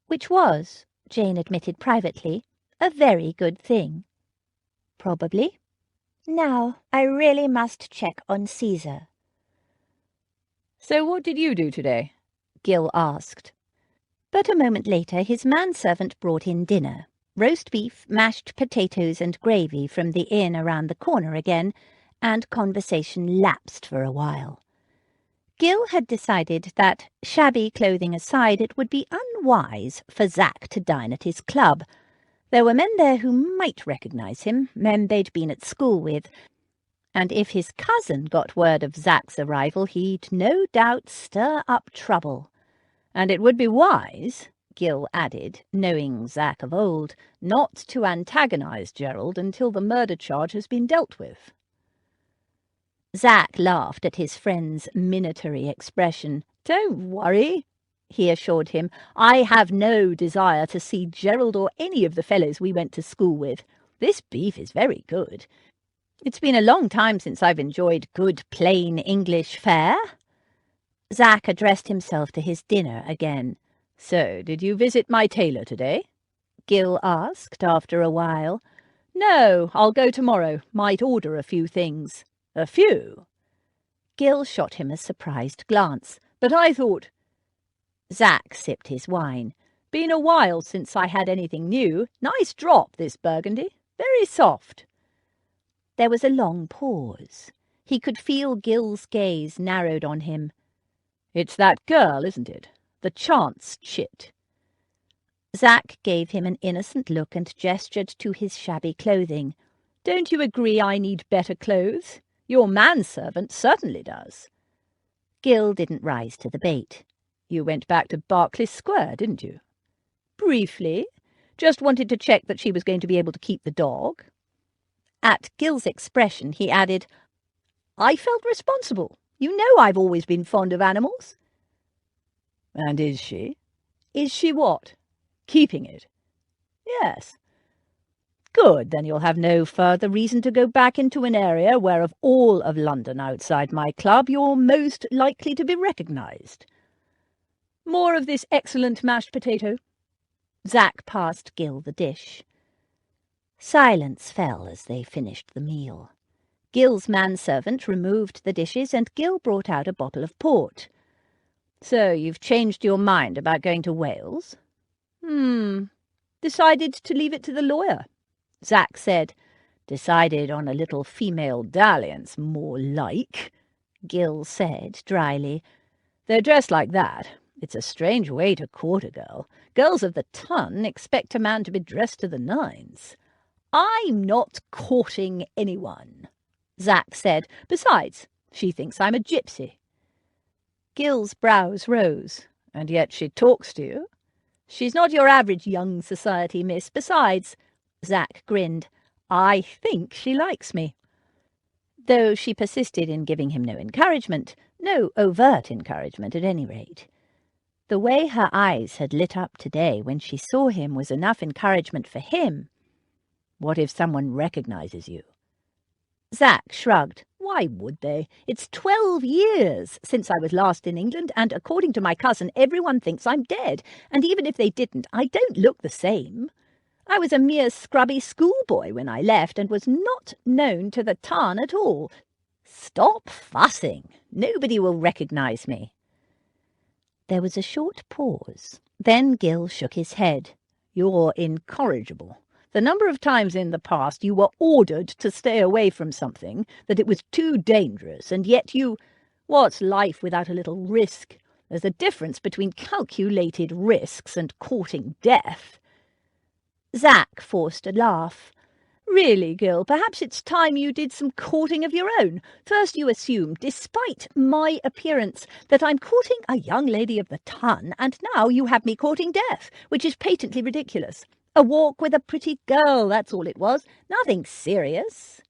Which was, Jane admitted privately, a very good thing. Probably. Now, I really must check on Caesar. So what did you do today? Gil asked. But a moment later his manservant brought in dinner, roast beef, mashed potatoes and gravy from the inn around the corner again, and conversation lapsed for a while. Gil had decided that, shabby clothing aside, it would be unwise for Zach to dine at his club. There were men there who might recognise him, men they'd been at school with, and if his cousin got word of Zach's arrival he'd no doubt stir up trouble. And it would be wise, Gil added, knowing Zach of old, not to antagonise Gerald until the murder charge has been dealt with. Zach laughed at his friend's minatory expression. "Don't worry," he assured him. "I have no desire to see Gerald or any of the fellows we went to school with. This beef is very good. It's been a long time since I've enjoyed good plain English fare." Zach addressed himself to his dinner again. "So, did you visit my tailor today?" Gil asked after a while. "No, I'll go tomorrow. Might order a few things." "A few?" Gil shot him a surprised glance. "But I thought—" Zach sipped his wine. "Been a while since I had anything new. Nice drop, this Burgundy. Very soft." There was a long pause. He could feel Gil's gaze narrowed on him. "It's that girl, isn't it? The chance chit." Zach gave him an innocent look and gestured to his shabby clothing. "Don't you agree I need better clothes? Your manservant certainly does." Gil didn't rise to the bait. "You went back to Berkeley Square, didn't you?" "Briefly. Just wanted to check that she was going to be able to keep the dog." At Gil's expression he added, "I felt responsible. You know I've always been fond of animals." "And is she?" "Is she what?" "Keeping it." "Yes." "Good, then you'll have no further reason to go back into an area where of all of London outside my club you're most likely to be recognised. More of this excellent mashed potato." Zach passed Gil the dish. Silence fell as they finished the meal. Gil's manservant removed the dishes and Gil brought out a bottle of port. "So you've changed your mind about going to Wales?" Decided to leave it to the lawyer." Zach said. "Decided on a little female dalliance, more like," Gil said dryly. "They're dressed like that. It's a strange way to court a girl. Girls of the ton expect a man to be dressed to the nines." "I'm not courting anyone," Zach said. "Besides, she thinks I'm a gypsy." Gil's brows rose. "And yet she talks to you?" "She's not your average young society miss. Besides," Zach grinned, "I think she likes me." Though she persisted in giving him no encouragement, no overt encouragement at any rate. The way her eyes had lit up today when she saw him was enough encouragement for him. "What if someone recognises you?" Zach shrugged. "Why would they? It's 12 years since I was last in England, and according to my cousin, everyone thinks I'm dead. And even if they didn't, I don't look the same. I was a mere scrubby schoolboy when I left, and was not known to the tarn at all. Stop fussing. Nobody will recognise me." There was a short pause. Then Gil shook his head. "You're incorrigible. The number of times in the past you were ordered to stay away from something, that it was too dangerous, and yet you— What's life without a little risk? There's a difference between calculated risks and courting death." Zach forced a laugh. "Really, Gil, perhaps it's time you did some courting of your own. First you assume, despite my appearance, that I'm courting a young lady of the ton, and now you have me courting death, which is patently ridiculous. A walk with a pretty girl, that's all it was. Nothing serious."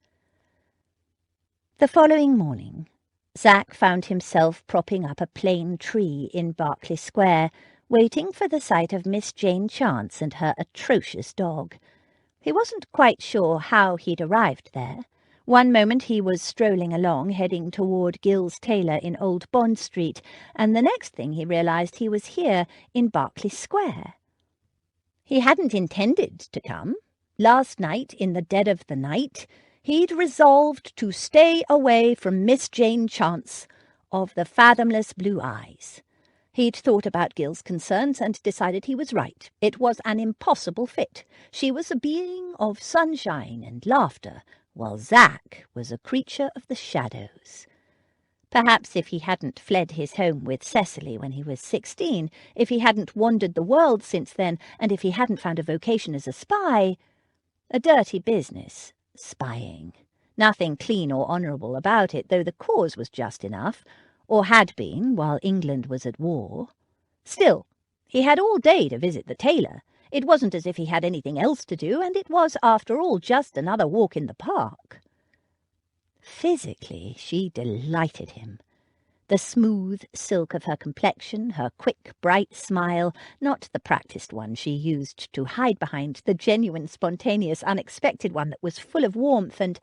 The following morning, Zach found himself propping up a plane tree in Berkeley Square, waiting for the sight of Miss Jane Chance and her atrocious dog. He wasn't quite sure how he'd arrived there. One moment he was strolling along, heading toward Gill's Tailor in Old Bond Street, and the next thing he realised he was here in Berkeley Square. He hadn't intended to come. Last night, in the dead of the night, he'd resolved to stay away from Miss Jane Chance of the fathomless blue eyes. He'd thought about Gill's concerns and decided he was right. It was an impossible fit. She was a being of sunshine and laughter, while Zach was a creature of the shadows. Perhaps if he hadn't fled his home with Cecily when he was 16, if he hadn't wandered the world since then, and if he hadn't found a vocation as a spy— a dirty business, spying. Nothing clean or honourable about it, though the cause was just enough, or had been while England was at war. Still, he had all day to visit the tailor. It wasn't as if he had anything else to do, and it was, after all, just another walk in the park. Physically, she delighted him. The smooth silk of her complexion, her quick, bright smile, not the practised one she used to hide behind, the genuine, spontaneous, unexpected one that was full of warmth and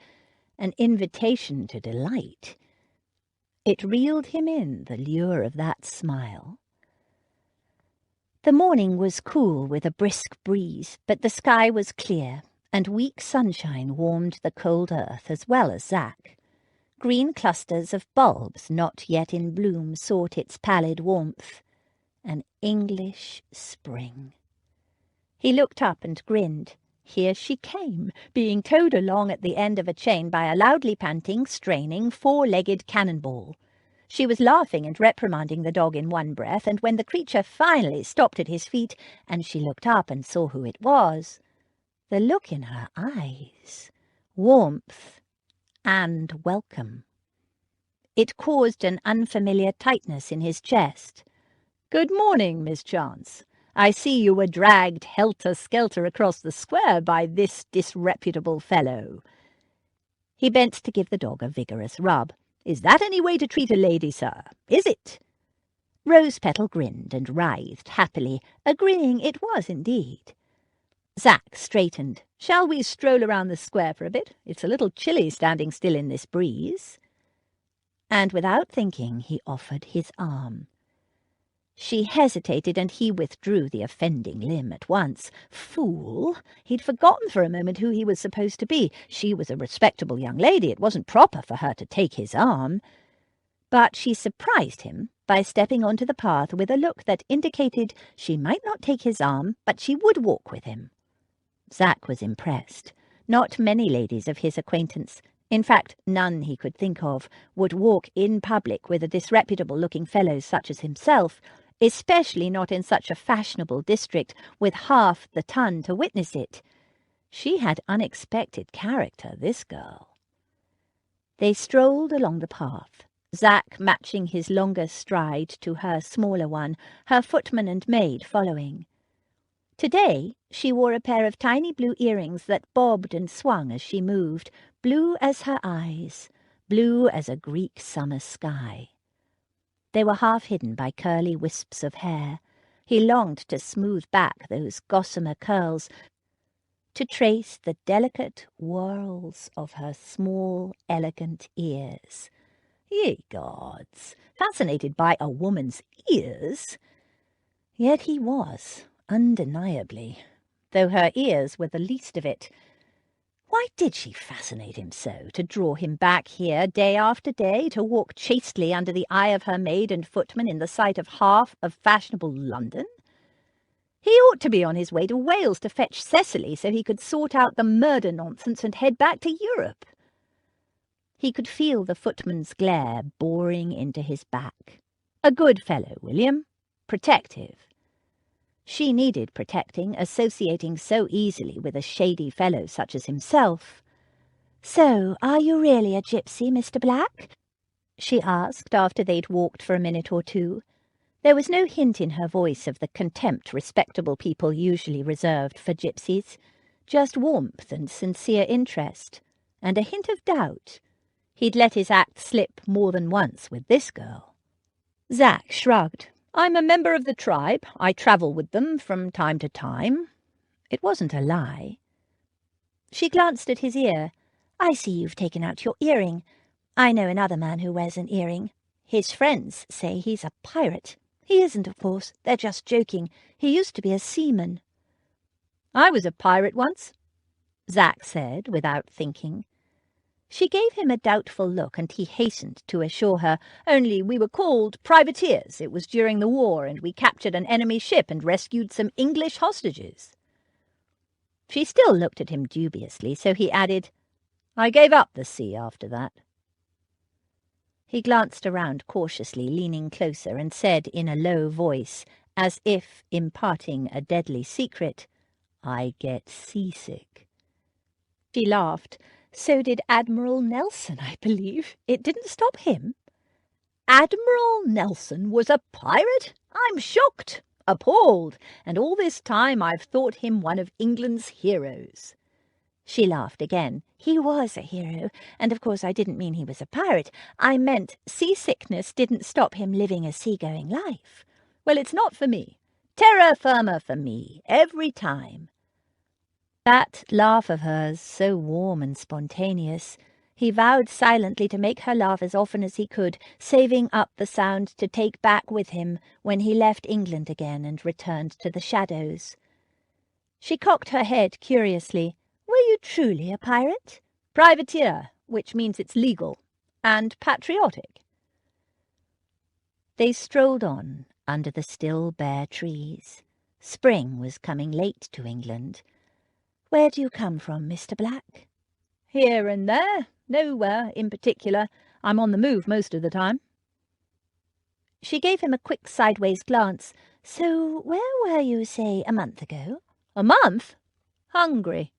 an invitation to delight. It reeled him in, the lure of that smile. The morning was cool with a brisk breeze, but the sky was clear, and weak sunshine warmed the cold earth as well as Zach. Green clusters of bulbs not yet in bloom sought its pallid warmth. An English spring. He looked up and grinned. Here she came, being towed along at the end of a chain by a loudly panting, straining, four-legged cannonball. She was laughing and reprimanding the dog in one breath, and when the creature finally stopped at his feet and she looked up and saw who it was, the look in her eyes, warmth and welcome. It caused an unfamiliar tightness in his chest. "Good morning, Miss Chance. I see you were dragged helter-skelter across the square by this disreputable fellow." He bent to give the dog a vigorous rub. "Is that any way to treat a lady, sir? Is it?" Rose-Petal grinned and writhed happily, agreeing it was indeed. Zach straightened. "Shall we stroll around the square for a bit? It's a little chilly standing still in this breeze." And without thinking, he offered his arm. She hesitated, and he withdrew the offending limb at once. Fool! He'd forgotten for a moment who he was supposed to be. She was a respectable young lady. It wasn't proper for her to take his arm. But she surprised him by stepping onto the path with a look that indicated she might not take his arm, but she would walk with him. Zach was impressed. Not many ladies of his acquaintance, in fact none he could think of, would walk in public with a disreputable-looking fellow such as himself, especially not in such a fashionable district with half the ton to witness it. She had unexpected character, this girl. They strolled along the path, Zach matching his longer stride to her smaller one, her footman and maid following. Today she wore a pair of tiny blue earrings that bobbed and swung as she moved, blue as her eyes, blue as a Greek summer sky. They were half hidden by curly wisps of hair. He longed to smooth back those gossamer curls, to trace the delicate whorls of her small, elegant ears. Ye gods! Fascinated by a woman's ears? Yet he was, undeniably, though her ears were the least of it. Why did she fascinate him so, to draw him back here day after day, to walk chastely under the eye of her maid and footman in the sight of half of fashionable London? He ought to be on his way to Wales to fetch Cecily so he could sort out the murder nonsense and head back to Europe. He could feel the footman's glare boring into his back. A good fellow, William. Protective. She needed protecting, associating so easily with a shady fellow such as himself. "So, are you really a gypsy, Mr. Black?" she asked after they'd walked for a minute or two. There was no hint in her voice of the contempt respectable people usually reserved for gypsies, just warmth and sincere interest, and a hint of doubt. He'd let his act slip more than once with this girl. Zach shrugged. I'm a member of the tribe. I travel with them from time to time. It wasn't a lie. She glanced at his ear. I see you've taken out your earring. I know another man who wears an earring. His friends say he's a pirate. He isn't, of course. They're just joking. He used to be a seaman. I was a pirate once, Zach said without thinking. She gave him a doubtful look, and he hastened to assure her, only we were called privateers. It was during the war, and we captured an enemy ship and rescued some English hostages. She still looked at him dubiously, so he added, I gave up the sea after that. He glanced around cautiously, leaning closer, and said in a low voice, as if imparting a deadly secret, I get seasick. She laughed. So did Admiral Nelson, I believe. It didn't stop him. Admiral Nelson was a pirate? I'm shocked, appalled, and all this time I've thought him one of England's heroes. She laughed again. He was a hero, and of course I didn't mean he was a pirate. I meant seasickness didn't stop him living a seagoing life. Well, it's not for me. Terra firma for me, every time. That laugh of hers, so warm and spontaneous. He vowed silently to make her laugh as often as he could, saving up the sound to take back with him when he left England again and returned to the shadows. She cocked her head curiously. Were you truly a pirate? Privateer, which means it's legal, and patriotic. They strolled on under the still bare trees. Spring was coming late to England. Where do you come from, Mr. Black? Here and there, nowhere in particular. I'm on the move most of the time. She gave him a quick sideways glance. So where were you, say, a month ago? A month? Hungary.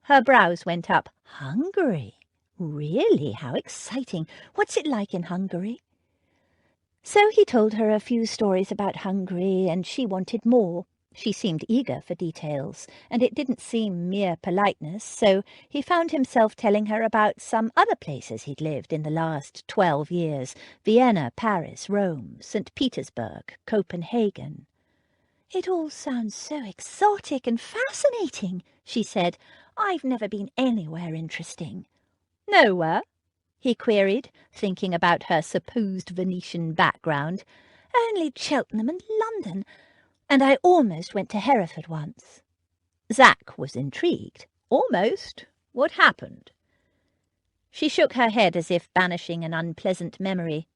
Her brows went up. Hungary? Really? How exciting. What's it like in Hungary? So he told her a few stories about Hungary, and she wanted more. She seemed eager for details, and it didn't seem mere politeness, so he found himself telling her about some other places he'd lived in the last 12 years, Vienna, Paris, Rome, St. Petersburg, Copenhagen. It all sounds so exotic and fascinating, she said. I've never been anywhere interesting. Nowhere? He queried, thinking about her supposed Venetian background. Only Cheltenham and London. And I almost went to Hereford once. Zach was intrigued. Almost? What happened? She shook her head as if banishing an unpleasant memory.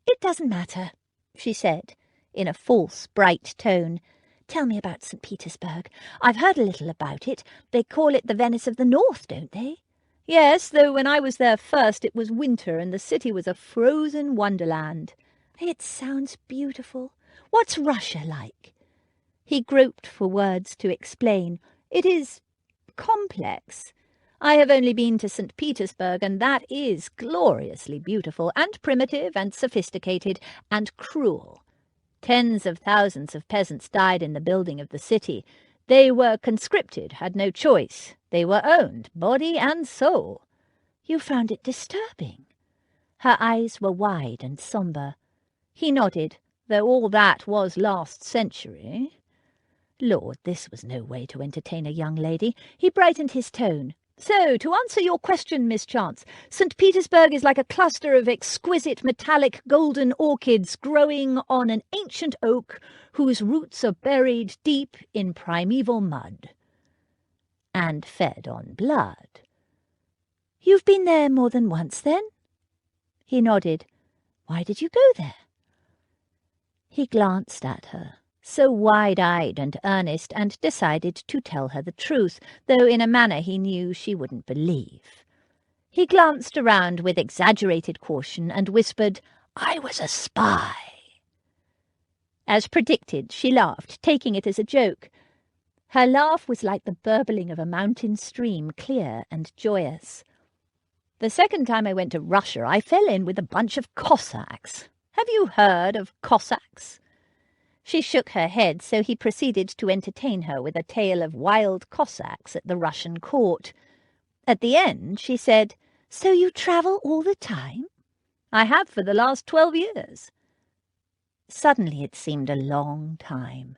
It doesn't matter, she said, in a false, bright tone. Tell me about St. Petersburg. I've heard a little about it. They call it the Venice of the North, don't they? Yes, though when I was there first it was winter and the city was a frozen wonderland. It sounds beautiful. What's Russia like? He groped for words to explain. It is complex. I have only been to St. Petersburg, and that is gloriously beautiful, and primitive, and sophisticated, and cruel. Tens of thousands of peasants died in the building of the city. They were conscripted, had no choice. They were owned, body and soul. You found it disturbing? Her eyes were wide and sombre. He nodded, though all that was last century. Lord, this was no way to entertain a young lady. He brightened his tone. So, to answer your question, Miss Chance, St. Petersburg is like a cluster of exquisite metallic golden orchids growing on an ancient oak whose roots are buried deep in primeval mud. And fed on blood. You've been there more than once, then? He nodded. Why did you go there? He glanced at her, so wide-eyed and earnest, and decided to tell her the truth, though in a manner he knew she wouldn't believe. He glanced around with exaggerated caution and whispered, I was a spy. As predicted, she laughed, taking it as a joke. Her laugh was like the burbling of a mountain stream, clear and joyous. The second time I went to Russia, I fell in with a bunch of Cossacks. Have you heard of Cossacks? She shook her head, so he proceeded to entertain her with a tale of wild Cossacks at the Russian court. At the end, she said, So you travel all the time? I have for the last 12 years. Suddenly it seemed a long time.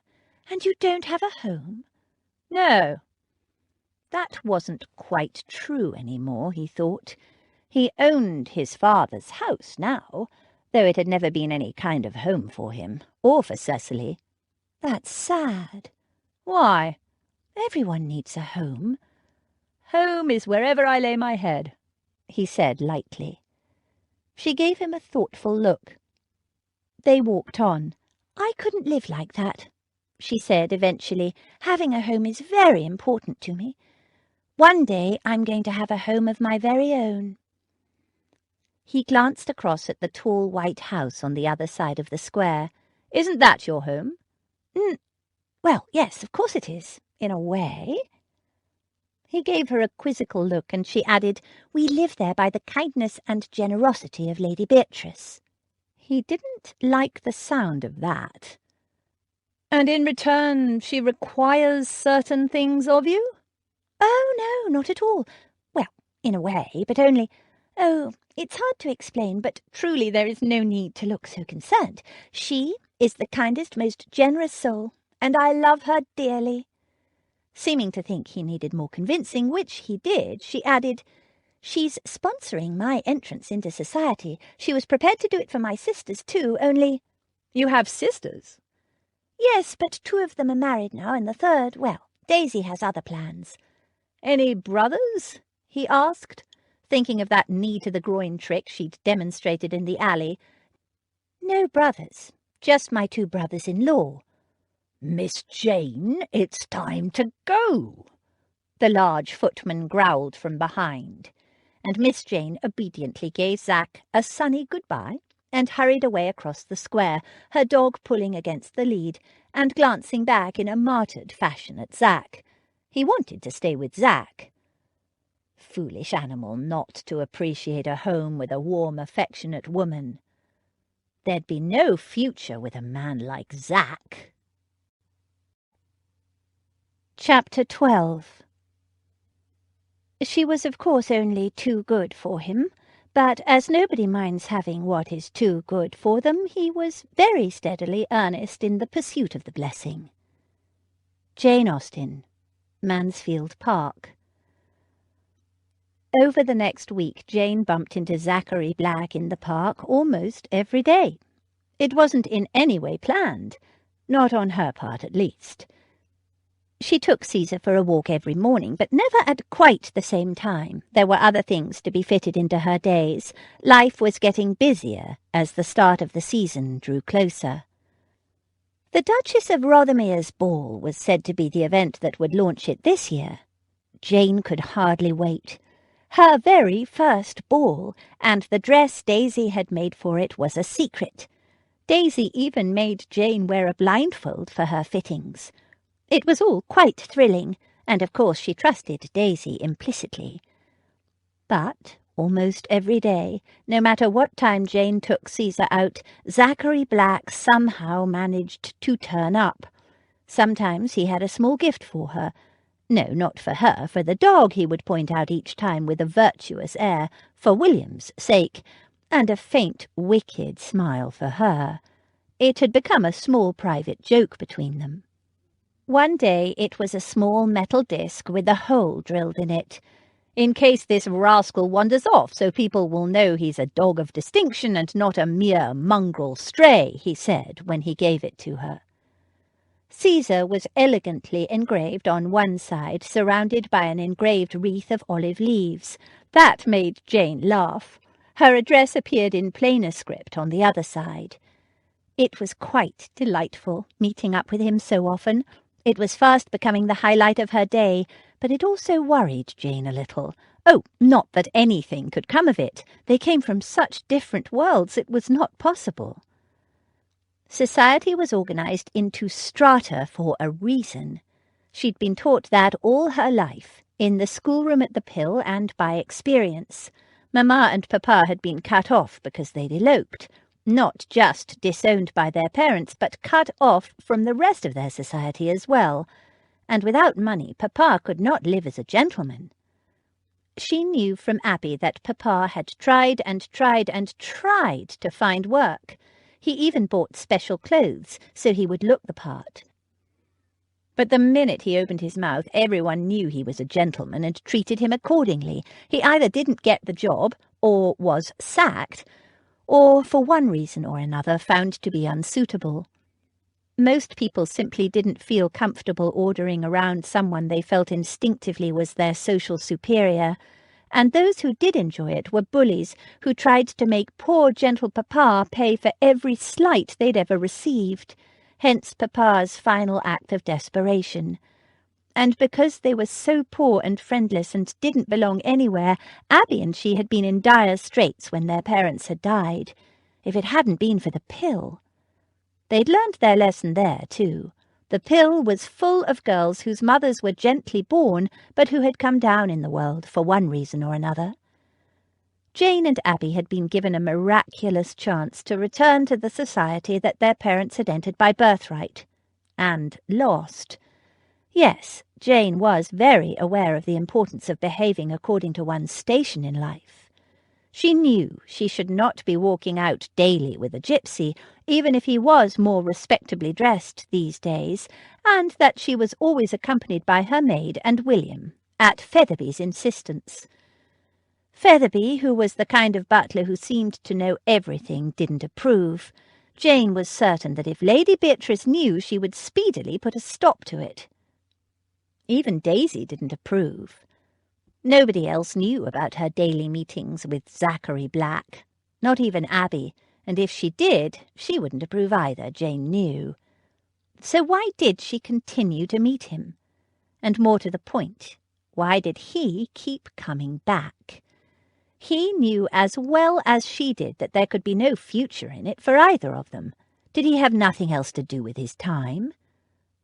And you don't have a home? No. That wasn't quite true any more, he thought. He owned his father's house now, though it had never been any kind of home for him, or for Cecily. That's sad. Why? Everyone needs a home. Home is wherever I lay my head, he said lightly. She gave him a thoughtful look. They walked on. I couldn't live like that, she said eventually. Having a home is very important to me. One day I'm going to have a home of my very own. He glanced across at the tall white house on the other side of the square. Isn't that your home? Well, yes, of course it is, in a way. He gave her a quizzical look, and she added, We live there by the kindness and generosity of Lady Beatrice. He didn't like the sound of that. And in return she requires certain things of you? Oh, no, not at all. Well, in a way, but only... Oh, it's hard to explain, but truly there is no need to look so concerned. She is the kindest, most generous soul, and I love her dearly. Seeming to think he needed more convincing, which he did, she added, She's sponsoring my entrance into society. She was prepared to do it for my sisters too, only... You have sisters? Yes, but 2 of them are married now, and the 3rd, well, Daisy has other plans. Any brothers? He asked, thinking of that knee-to-the-groin trick she'd demonstrated in the alley. No brothers, just my 2 brothers-in-law. Miss Jane, it's time to go, the large footman growled from behind, and Miss Jane obediently gave Zack a sunny goodbye and hurried away across the square, her dog pulling against the lead and glancing back in a martyred fashion at Zack. He wanted to stay with Zack. Foolish animal not to appreciate a home with a warm, affectionate woman. There'd be no future with a man like Zack. Chapter 12. She was of course only too good for him, but as nobody minds having what is too good for them, he was very steadily earnest in the pursuit of the blessing. Jane Austen, Mansfield Park. Over the next week, Jane bumped into Zachary Black in the park almost every day. It wasn't in any way planned, not on her part at least. She took Caesar for a walk every morning, but never at quite the same time. There were other things to be fitted into her days. Life was getting busier as the start of the season drew closer. The Duchess of Rothermere's ball was said to be the event that would launch it this year. Jane could hardly wait. Her very first ball, and the dress Daisy had made for it was a secret. Daisy even made Jane wear a blindfold for her fittings. It was all quite thrilling, and of course she trusted Daisy implicitly. But almost every day, no matter what time Jane took Caesar out, Zachary Black somehow managed to turn up. Sometimes he had a small gift for her. No, not for her, for the dog, he would point out each time with a virtuous air, for William's sake, and a faint, wicked smile for her. It had become a small private joke between them. One day it was a small metal disc with a hole drilled in it. In case this rascal wanders off, so people will know he's a dog of distinction and not a mere mongrel stray, he said when he gave it to her. Caesar was elegantly engraved on one side, surrounded by an engraved wreath of olive leaves. That made Jane laugh. Her address appeared in plainer script on the other side. It was quite delightful, meeting up with him so often. It was fast becoming the highlight of her day, but it also worried Jane a little. Oh, not that anything could come of it. They came from such different worlds, it was not possible. Society was organised into strata for a reason. She'd been taught that all her life, in the schoolroom at the Pill and by experience. Mamma and Papa had been cut off because they'd eloped. Not just disowned by their parents, but cut off from the rest of their society as well. And without money, Papa could not live as a gentleman. She knew from Abby that Papa had tried and tried and tried to find work. He even bought special clothes so he would look the part. But the minute he opened his mouth, everyone knew he was a gentleman and treated him accordingly. He either didn't get the job, or was sacked, or, for one reason or another, found to be unsuitable. Most people simply didn't feel comfortable ordering around someone they felt instinctively was their social superior, and those who did enjoy it were bullies who tried to make poor gentle Papa pay for every slight they'd ever received, hence Papa's final act of desperation. And because they were so poor and friendless and didn't belong anywhere, Abby and she had been in dire straits when their parents had died, if it hadn't been for the pill. They'd learned their lesson there, too. The pill was full of girls whose mothers were gently born, but who had come down in the world for one reason or another. Jane and Abby had been given a miraculous chance to return to the society that their parents had entered by birthright, and lost. Yes, Jane was very aware of the importance of behaving according to one's station in life. She knew she should not be walking out daily with a gypsy, even if he was more respectably dressed these days, and that she was always accompanied by her maid and William, at Featherby's insistence. Featherby, who was the kind of butler who seemed to know everything, didn't approve. Jane was certain that if Lady Beatrice knew, she would speedily put a stop to it. Even Daisy didn't approve. Nobody else knew about her daily meetings with Zachary Black, not even Abby, and if she did, she wouldn't approve either, Jane knew. So why did she continue to meet him? And more to the point, why did he keep coming back? He knew as well as she did that there could be no future in it for either of them. Did he have nothing else to do with his time?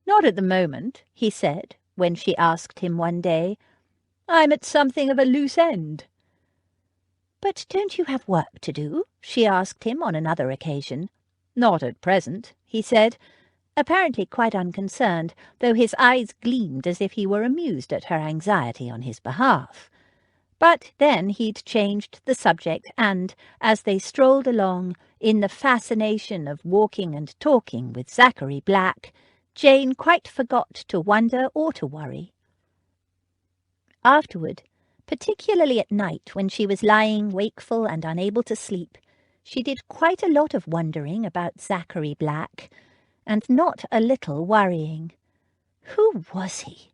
Not at the moment, he said, when she asked him one day. I'm at something of a loose end. But don't you have work to do? She asked him on another occasion. Not at present, he said, apparently quite unconcerned, though his eyes gleamed as if he were amused at her anxiety on his behalf. But then he'd changed the subject, and, as they strolled along, in the fascination of walking and talking with Zachary Black, Jane quite forgot to wonder or to worry. Afterward, particularly at night when she was lying wakeful and unable to sleep, she did quite a lot of wondering about Zachary Black, and not a little worrying. Who was he?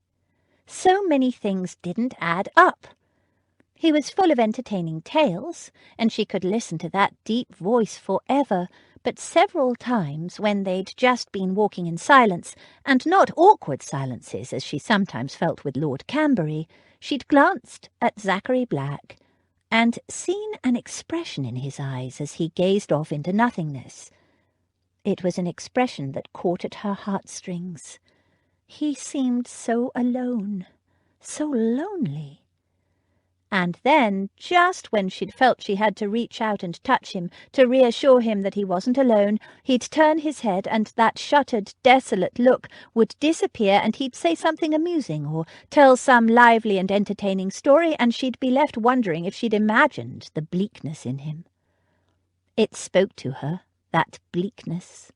So many things didn't add up. He was full of entertaining tales, and she could listen to that deep voice forever, but several times when they'd just been walking in silence, and not awkward silences as she sometimes felt with Lord Camberry, she'd glanced at Zachary Black and seen an expression in his eyes as he gazed off into nothingness. It was an expression that caught at her heartstrings. He seemed so alone, so lonely. And then, just when she'd felt she had to reach out and touch him, to reassure him that he wasn't alone, he'd turn his head and that shuttered, desolate look would disappear, and he'd say something amusing or tell some lively and entertaining story, and she'd be left wondering if she'd imagined the bleakness in him. It spoke to her, that bleakness.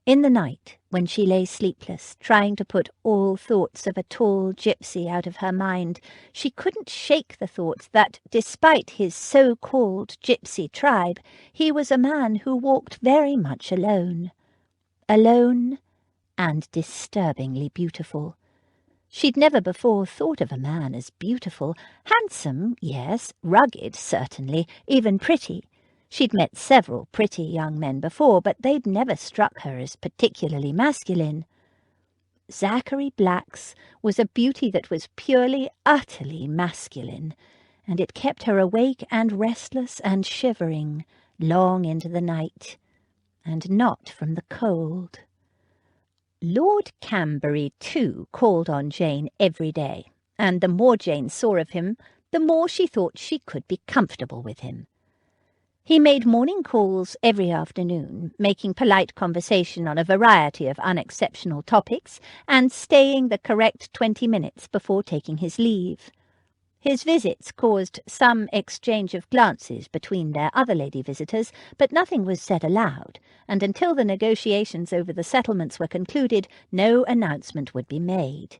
In the night, when she lay sleepless, trying to put all thoughts of a tall gypsy out of her mind, she couldn't shake the thought that, despite his so-called gypsy tribe, he was a man who walked very much alone. Alone and disturbingly beautiful. She'd never before thought of a man as beautiful. Handsome, yes, rugged, certainly, even pretty. She'd met several pretty young men before, but they'd never struck her as particularly masculine. Zachary Black's was a beauty that was purely, utterly masculine, and it kept her awake and restless and shivering long into the night, and not from the cold. Lord Camberry, too, called on Jane every day, and the more Jane saw of him, the more she thought she could be comfortable with him. He made morning calls every afternoon, making polite conversation on a variety of unexceptional topics, and staying the correct 20 minutes before taking his leave. His visits caused some exchange of glances between their other lady visitors, but nothing was said aloud, and until the negotiations over the settlements were concluded, no announcement would be made.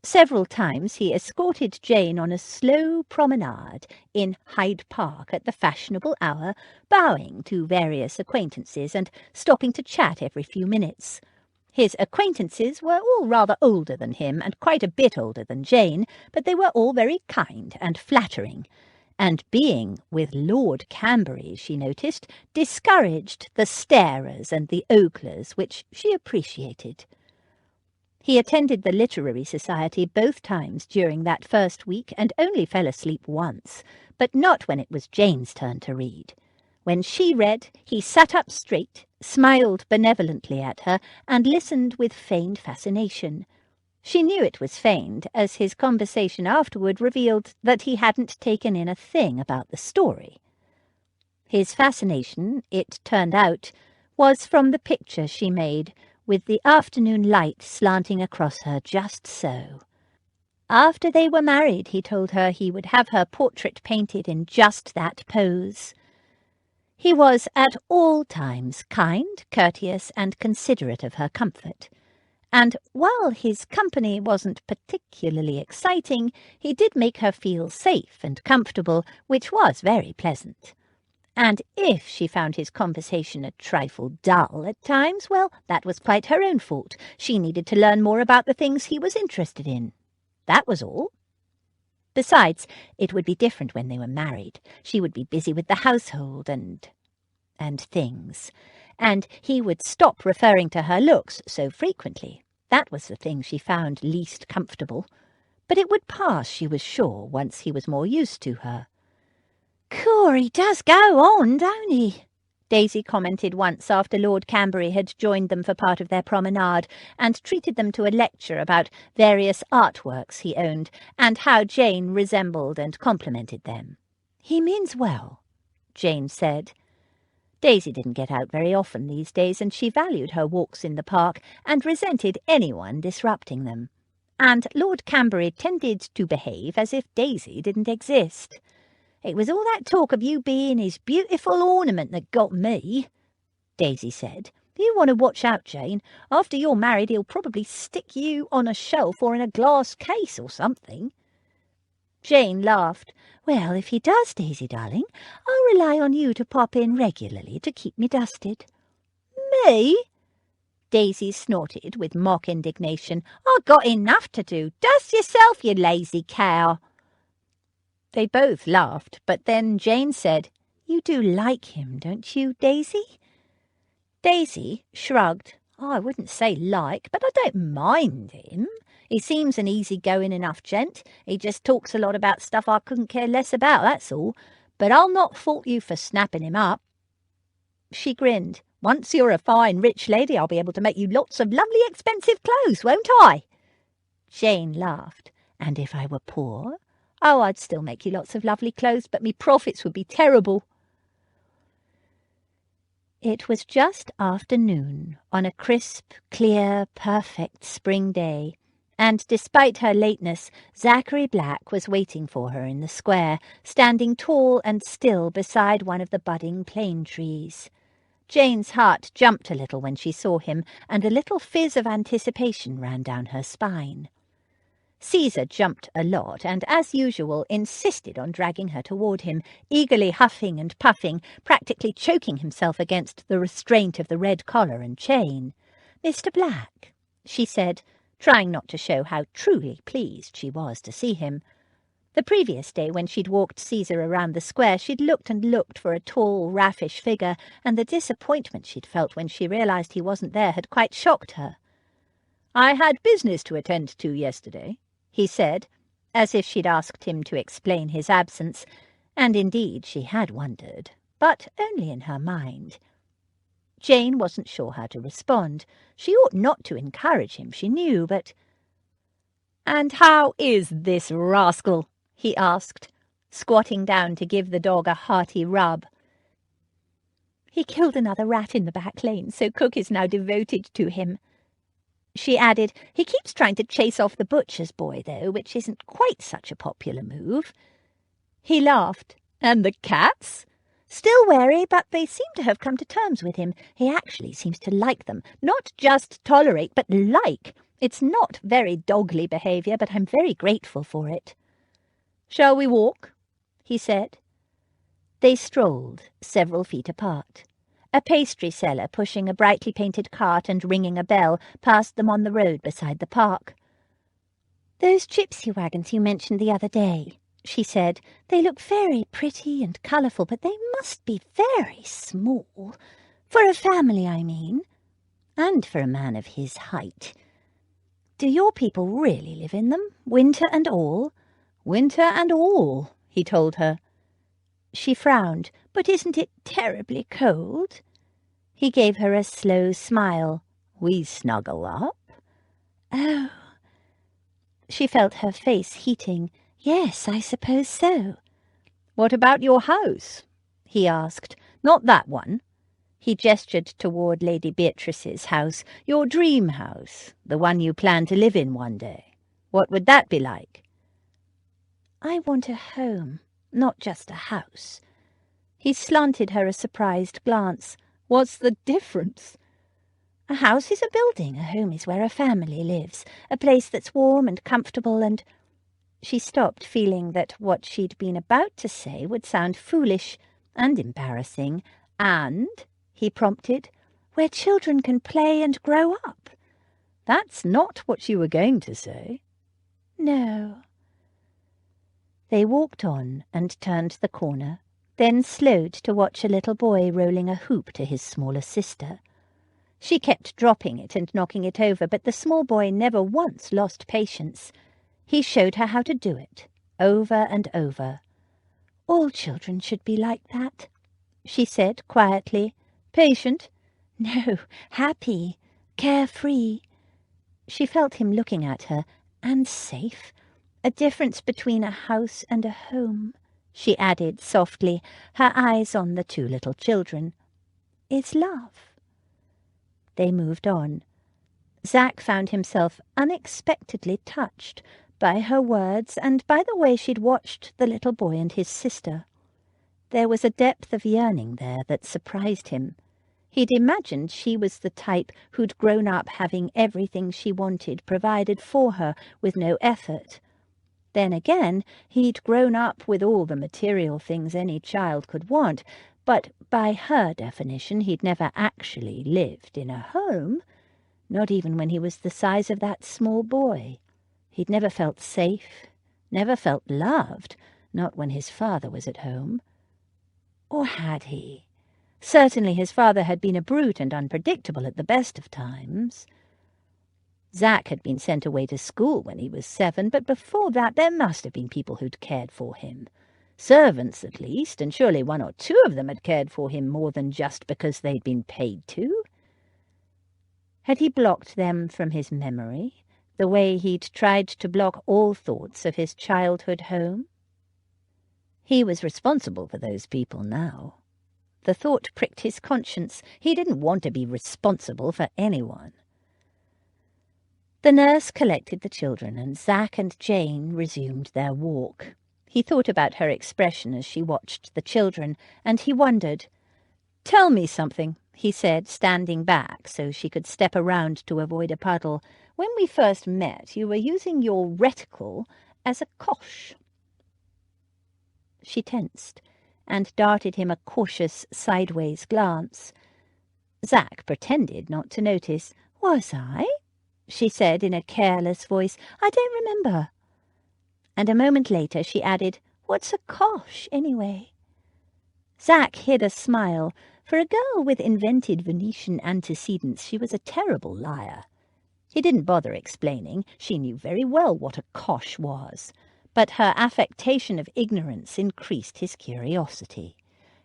Several times he escorted Jane on a slow promenade in Hyde Park at the fashionable hour, bowing to various acquaintances and stopping to chat every few minutes. His acquaintances were all rather older than him and quite a bit older than Jane, but they were all very kind and flattering, and being with Lord Camberry, she noticed, discouraged the starers and the oglers, which she appreciated. He attended the Literary Society both times during that first week and only fell asleep once, but not when it was Jane's turn to read. When she read, he sat up straight, smiled benevolently at her, and listened with feigned fascination. She knew it was feigned, as his conversation afterward revealed that he hadn't taken in a thing about the story. His fascination, it turned out, was from the picture she made, with the afternoon light slanting across her just so. After they were married, he told her he would have her portrait painted in just that pose. He was at all times kind, courteous, and considerate of her comfort, and while his company wasn't particularly exciting, he did make her feel safe and comfortable, which was very pleasant. And if she found his conversation a trifle dull at times, well, that was quite her own fault. She needed to learn more about the things he was interested in. That was all. Besides, it would be different when they were married. She would be busy with the household and things, and he would stop referring to her looks so frequently. That was the thing she found least comfortable. But it would pass, she was sure, once he was more used to her. "Corey does go on, don't he?" Daisy commented once after Lord Camberry had joined them for part of their promenade and treated them to a lecture about various artworks he owned and how Jane resembled and complimented them. "He means well," Jane said. Daisy didn't get out very often these days, and she valued her walks in the park and resented anyone disrupting them. And Lord Camberry tended to behave as if Daisy didn't exist. "It was all that talk of you being his beautiful ornament that got me," Daisy said. "You want to watch out, Jane. After you're married, he'll probably stick you on a shelf or in a glass case or something." Jane laughed. "Well, if he does, Daisy darling, I'll rely on you to pop in regularly to keep me dusted." "Me?" Daisy snorted with mock indignation. "I've got enough to do. Dust yourself, you lazy cow." They both laughed, but then Jane said, "You do like him, don't you, Daisy?" Daisy shrugged. "I wouldn't say like, but I don't mind him. He seems an easy-going enough gent. He just talks a lot about stuff I couldn't care less about, that's all. But I'll not fault you for snapping him up." She grinned. "Once you're a fine, rich lady, I'll be able to make you lots of lovely, expensive clothes, won't I?" Jane laughed. "And if I were poor?" "Oh, I'd still make you lots of lovely clothes, but me profits would be terrible." It was just afternoon on a crisp, clear, perfect spring day, and despite her lateness, Zachary Black was waiting for her in the square, standing tall and still beside one of the budding plane trees. Jane's heart jumped a little when she saw him, and a little fizz of anticipation ran down her spine. Caesar jumped a lot and, as usual, insisted on dragging her toward him, eagerly huffing and puffing, practically choking himself against the restraint of the red collar and chain. "Mr. Black," she said, trying not to show how truly pleased she was to see him. The previous day, when she'd walked Caesar around the square, she'd looked and looked for a tall, raffish figure, and the disappointment she'd felt when she realized he wasn't there had quite shocked her. "I had business to attend to yesterday," he said, as if she'd asked him to explain his absence, and indeed she had wondered, but only in her mind. Jane wasn't sure how to respond. She ought not to encourage him, she knew, but— "And how is this rascal?" he asked, squatting down to give the dog a hearty rub. "He killed another rat in the back lane, so cook is now devoted to him." She added, "He keeps trying to chase off the butcher's boy, though, which isn't quite such a popular move." He laughed. "And the cats?" "Still wary, but they seem to have come to terms with him. He actually seems to like them. Not just tolerate, but like. It's not very dogly behaviour, but I'm very grateful for it." "Shall we walk?" he said. They strolled, several feet apart. A pastry seller pushing a brightly painted cart and ringing a bell passed them on the road beside the park. "Those gypsy wagons you mentioned the other day," she said. "They look very pretty and colourful, but they must be very small. For a family, I mean. And for a man of his height. Do your people really live in them, winter and all?" "Winter and all," he told her. She frowned. "But isn't it terribly cold?" He gave her a slow smile. "We snuggle up." "Oh." She felt her face heating. "Yes, I suppose so." "What about your house?" he asked. "Not that one." He gestured toward Lady Beatrice's house. "Your dream house, the one you plan to live in one day. What would that be like?" "I want a home, not just a house." He slanted her a surprised glance. "What's the difference?" "A house is a building, a home is where a family lives, a place that's warm and comfortable and—" She stopped, feeling that what she'd been about to say would sound foolish and embarrassing. "And?" he prompted. "Where children can play and grow up." "That's not what you were going to say." "No." They walked on and turned the corner, then slowed to watch a little boy rolling a hoop to his smaller sister. She kept dropping it and knocking it over, but the small boy never once lost patience. He showed her how to do it, over and over. "All children should be like that," she said quietly. "Patient?" "No, happy, carefree." She felt him looking at her, and safe. "A difference between a house and a home," she added softly, her eyes on the two little children, "is love." They moved on. Zach found himself unexpectedly touched by her words and by the way she'd watched the little boy and his sister. There was a depth of yearning there that surprised him. He'd imagined she was the type who'd grown up having everything she wanted provided for her with no effort. Then again, he'd grown up with all the material things any child could want, but by her definition he'd never actually lived in a home, not even when he was the size of that small boy. He'd never felt safe, never felt loved, not when his father was at home. Or had he? Certainly his father had been a brute and unpredictable at the best of times. Zach had been sent away to school when he was 7, but before that there must have been people who'd cared for him. Servants, at least, and surely 1 or 2 of them had cared for him more than just because they'd been paid to. Had he blocked them from his memory, the way he'd tried to block all thoughts of his childhood home? He was responsible for those people now. The thought pricked his conscience. He didn't want to be responsible for anyone. The nurse collected the children, and Zach and Jane resumed their walk. He thought about her expression as she watched the children, and he wondered. "Tell me something," he said, standing back so she could step around to avoid a puddle. "When we first met, you were using your reticle as a cosh." She tensed and darted him a cautious sideways glance. Zach pretended not to notice. "Was I?" she said in a careless voice. "I don't remember." And a moment later she added, "What's a cosh, anyway?" Zach hid a smile. For a girl with invented Venetian antecedents, she was a terrible liar. He didn't bother explaining. She knew very well what a cosh was. But her affectation of ignorance increased his curiosity.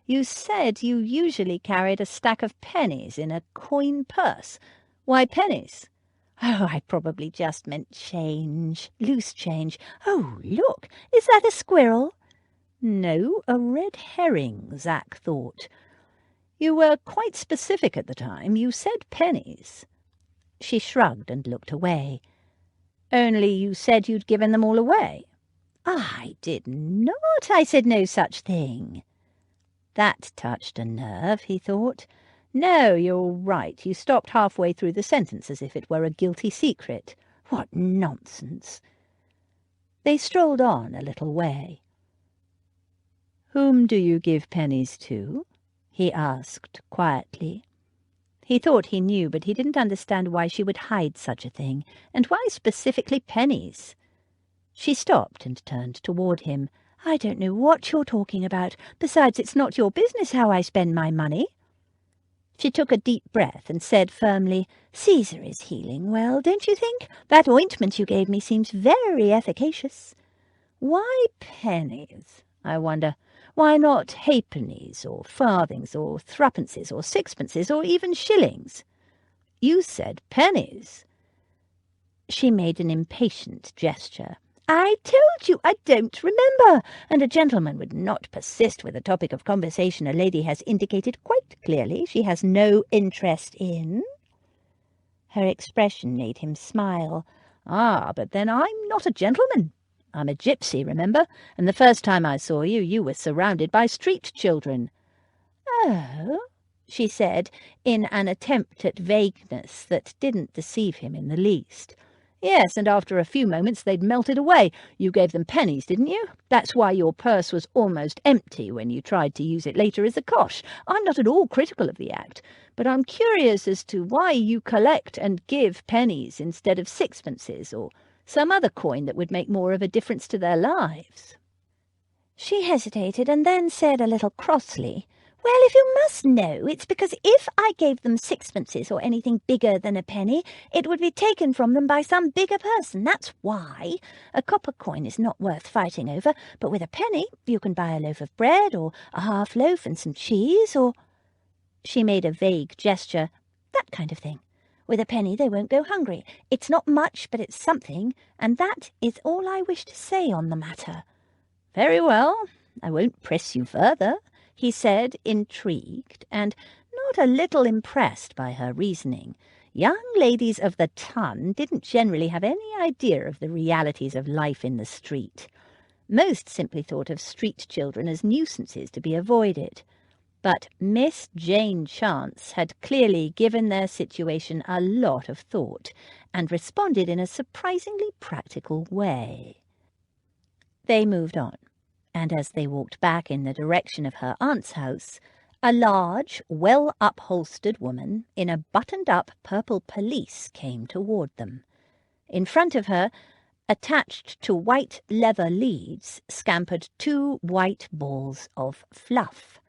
"You said you usually carried a stack of pennies in a coin purse. Why pennies?" "Oh, I probably just meant change, loose change. Oh, look, is that a squirrel?" No, a red herring, Zach thought. "You were quite specific at the time. You said pennies." She shrugged and looked away. "Only you said you'd given them all away." "I did not. I said no such thing." That touched a nerve, he thought. No, you're right. You stopped halfway through the sentence as if it were a guilty secret. What nonsense. They strolled on a little way. "Whom do you give pennies to?" he asked quietly. He thought he knew, but he didn't understand why she would hide such a thing, and why specifically pennies. She stopped and turned toward him. "I don't know what you're talking about. Besides, it's not your business how I spend my money." She took a deep breath and said firmly, "Caesar is healing well, don't you think? That ointment you gave me seems very efficacious." "Why pennies, I wonder? Why not halfpennies, or farthings, or threepences, or sixpences, or even shillings? You said pennies." She made an impatient gesture. "I told you I don't remember, and a gentleman would not persist with a topic of conversation a lady has indicated quite clearly she has no interest in." Her expression made him smile. "Ah, but then I'm not a gentleman. I'm a gypsy, remember? And the first time I saw you, you were surrounded by street children." "Oh," she said, in an attempt at vagueness that didn't deceive him in the least. "Yes, and after a few moments they'd melted away. You gave them pennies, didn't you? That's why your purse was almost empty when you tried to use it later as a cosh. I'm not at all critical of the act, but I'm curious as to why you collect and give pennies instead of sixpences or some other coin that would make more of a difference to their lives." She hesitated and then said a little crossly, "Well, if you must know, it's because if I gave them sixpences or anything bigger than a penny, it would be taken from them by some bigger person. That's why. A copper coin is not worth fighting over, but with a penny you can buy a loaf of bread or a half loaf and some cheese or—" She made a vague gesture. "That kind of thing. With a penny they won't go hungry. It's not much, but it's something, and that is all I wish to say on the matter." "Very well, I won't press you further," he said, intrigued, and not a little impressed by her reasoning. Young ladies of the ton didn't generally have any idea of the realities of life in the street. Most simply thought of street children as nuisances to be avoided. But Miss Jane Chance had clearly given their situation a lot of thought, and responded in a surprisingly practical way. They moved on, and as they walked back in the direction of her aunt's house, a large, well-upholstered woman in a buttoned-up purple pelisse came toward them. In front of her, attached to white leather leads, scampered 2 white balls of fluff.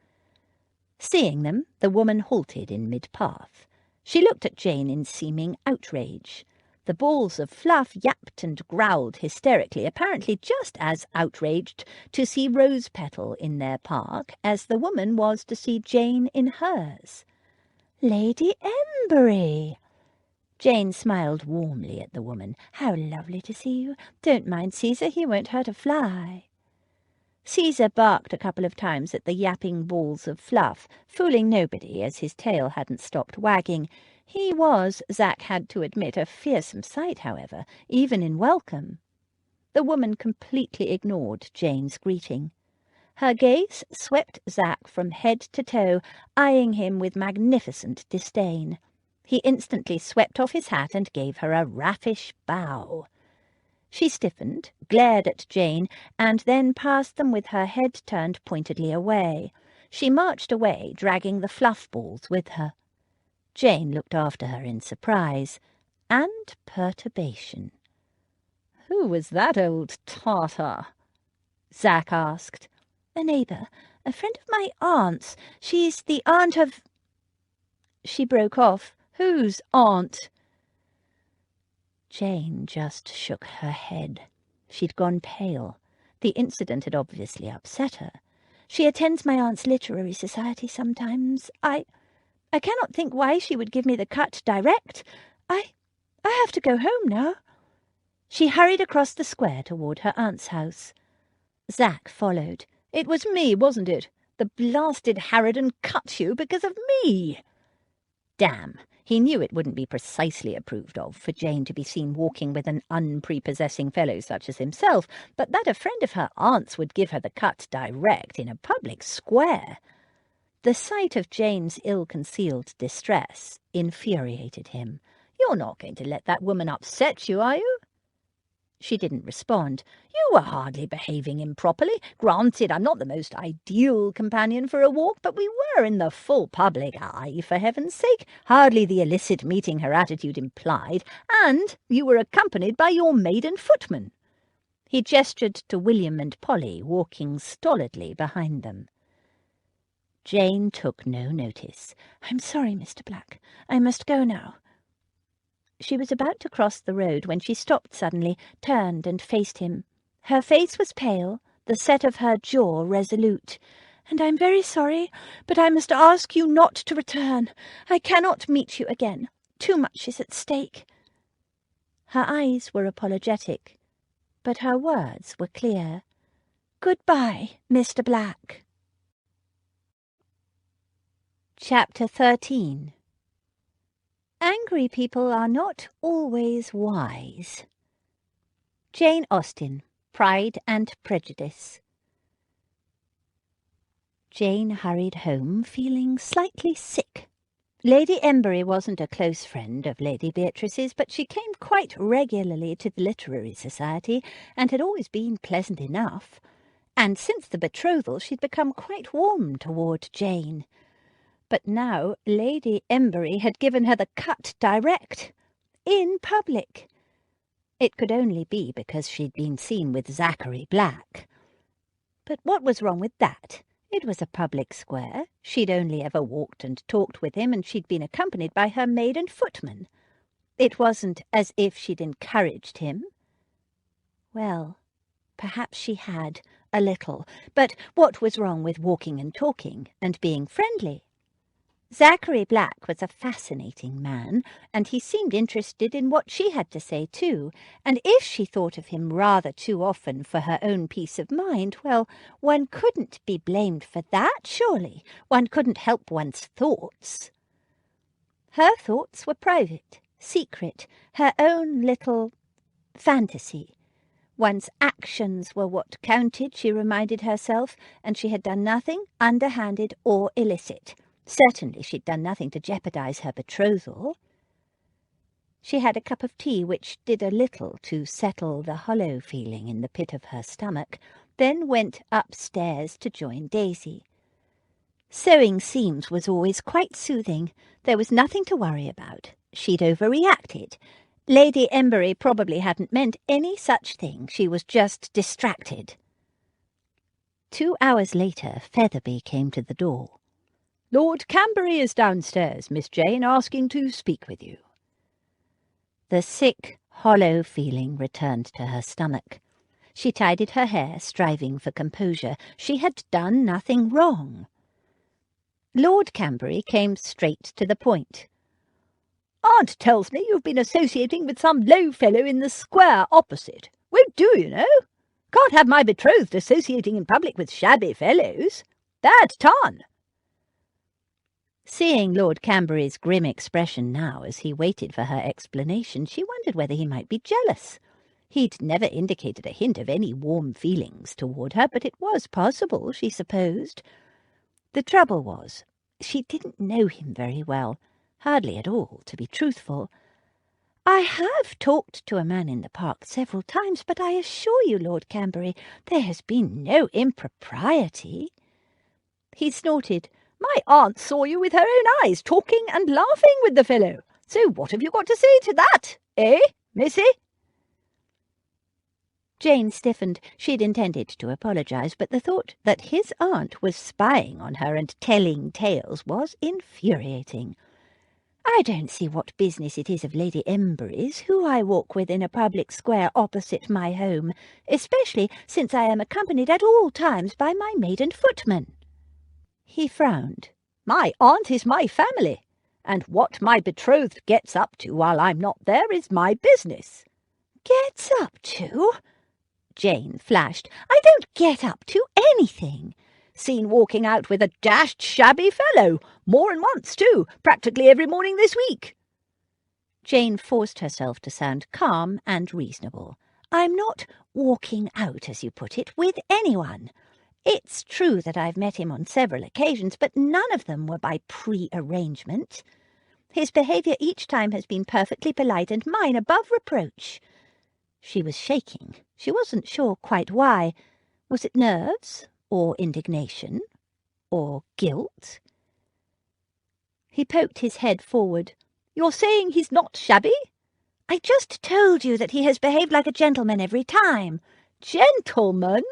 Seeing them, the woman halted in mid-path. She looked at Jane in seeming outrage. The balls of fluff yapped and growled hysterically, apparently just as outraged to see Rose Petal in their park as the woman was to see Jane in hers. "Lady Embury!" Jane smiled warmly at the woman. "How lovely to see you. Don't mind Caesar, he won't hurt a fly." Caesar barked a couple of times at the yapping balls of fluff, fooling nobody as his tail hadn't stopped wagging. He was, Zack had to admit, a fearsome sight, however, even in welcome. The woman completely ignored Jane's greeting. Her gaze swept Zack from head to toe, eyeing him with magnificent disdain. He instantly swept off his hat and gave her a raffish bow. She stiffened, glared at Jane, and then passed them with her head turned pointedly away. She marched away, dragging the fluff balls with her. Jane looked after her in surprise and perturbation. "Who was that old Tartar?" Zack asked. "A neighbour, a friend of my aunt's. She's the aunt of—" She broke off. "Whose aunt?" Jane just shook her head. She'd gone pale. The incident had obviously upset her. "She attends my aunt's literary society sometimes. I cannot think why she would give me the cut direct. I have to go home now." She hurried across the square toward her aunt's house. Zack followed. "It was me, wasn't it? The blasted harridan cut you because of me." Damn, He knew it wouldn't be precisely approved of for Jane to be seen walking with an unprepossessing fellow such as himself, but that a friend of her aunt's would give her the cut direct in a public square. The sight of Jane's ill-concealed distress infuriated him. "You're not going to let that woman upset you, are you?" She didn't respond. "You were hardly behaving improperly. Granted, I'm not the most ideal companion for a walk, but we were in the full public eye, for heaven's sake. Hardly the illicit meeting her attitude implied, and you were accompanied by your maid and footman." He gestured to William and Polly, walking stolidly behind them. Jane took no notice. "I'm sorry, Mr. Black. I must go now." She was about to cross the road when she stopped suddenly, turned and faced him. Her face was pale, the set of her jaw resolute. "And I'm very sorry, but I must ask you not to return. I cannot meet you again. Too much is at stake." Her eyes were apologetic, but her words were clear. "Goodbye, Mr. Black." Chapter 13. Angry people are not always wise. Jane Austen, Pride and Prejudice. Jane hurried home feeling slightly sick. Lady Embury wasn't a close friend of Lady Beatrice's, but she came quite regularly to the Literary Society and had always been pleasant enough. And since the betrothal she'd become quite warm toward Jane. But now Lady Embury had given her the cut direct, in public. It could only be because she'd been seen with Zachary Black. But what was wrong with that? It was a public square. She'd only ever walked and talked with him, and she'd been accompanied by her maid and footman. It wasn't as if she'd encouraged him. Well, perhaps she had, a little, but what was wrong with walking and talking and being friendly? Zachary Black was a fascinating man, and he seemed interested in what she had to say too, and if she thought of him rather too often for her own peace of mind, well, one couldn't be blamed for that, surely. One couldn't help one's thoughts. Her thoughts were private, secret, her own little fantasy. One's actions were what counted, she reminded herself, and she had done nothing underhanded or illicit. Certainly she'd done nothing to jeopardize her betrothal. She had a cup of tea, which did a little to settle the hollow feeling in the pit of her stomach, then went upstairs to join Daisy. Sewing seams was always quite soothing. There was nothing to worry about. She'd overreacted. Lady Embury probably hadn't meant any such thing. She was just distracted. 2 hours later, Featherby came to the door. "Lord Camberry is downstairs, Miss Jane, asking to speak with you." The sick, hollow feeling returned to her stomach. She tidied her hair, striving for composure. She had done nothing wrong. Lord Camberry came straight to the point. "Aunt tells me you've been associating with some low fellow in the square opposite. Won't do, you know. Can't have my betrothed associating in public with shabby fellows. Bad ton." Seeing Lord Camberry's grim expression now as he waited for her explanation, she wondered whether he might be jealous. He'd never indicated a hint of any warm feelings toward her, but it was possible, she supposed. The trouble was, she didn't know him very well, hardly at all, to be truthful. "I have talked to a man in the park several times, but I assure you, Lord Camberry, there has been no impropriety." He snorted. "My aunt saw you with her own eyes, talking and laughing with the fellow. So what have you got to say to that, eh, missy?" Jane stiffened. She'd intended to apologize, but the thought that his aunt was spying on her and telling tales was infuriating. "I don't see what business it is of Lady Embury's, who I walk with in a public square opposite my home, especially since I am accompanied at all times by my maid and footman." He frowned. "My aunt is my family, and what my betrothed gets up to while I'm not there is my business." "Gets up to?" Jane flashed. "I don't get up to anything." "Seen walking out with a dashed shabby fellow, more than once too, practically every morning this week. Jane forced herself to sound calm and reasonable. I'm not walking out, as you put it, with anyone. It's true that I've met him on several occasions, but none of them were by pre-arrangement. His behaviour each time has been perfectly polite and mine above reproach. She was shaking. She wasn't sure quite why. Was it nerves, or indignation, or guilt? He poked his head forward. You're saying he's not shabby? I just told you that he has behaved like a gentleman every time. Gentleman?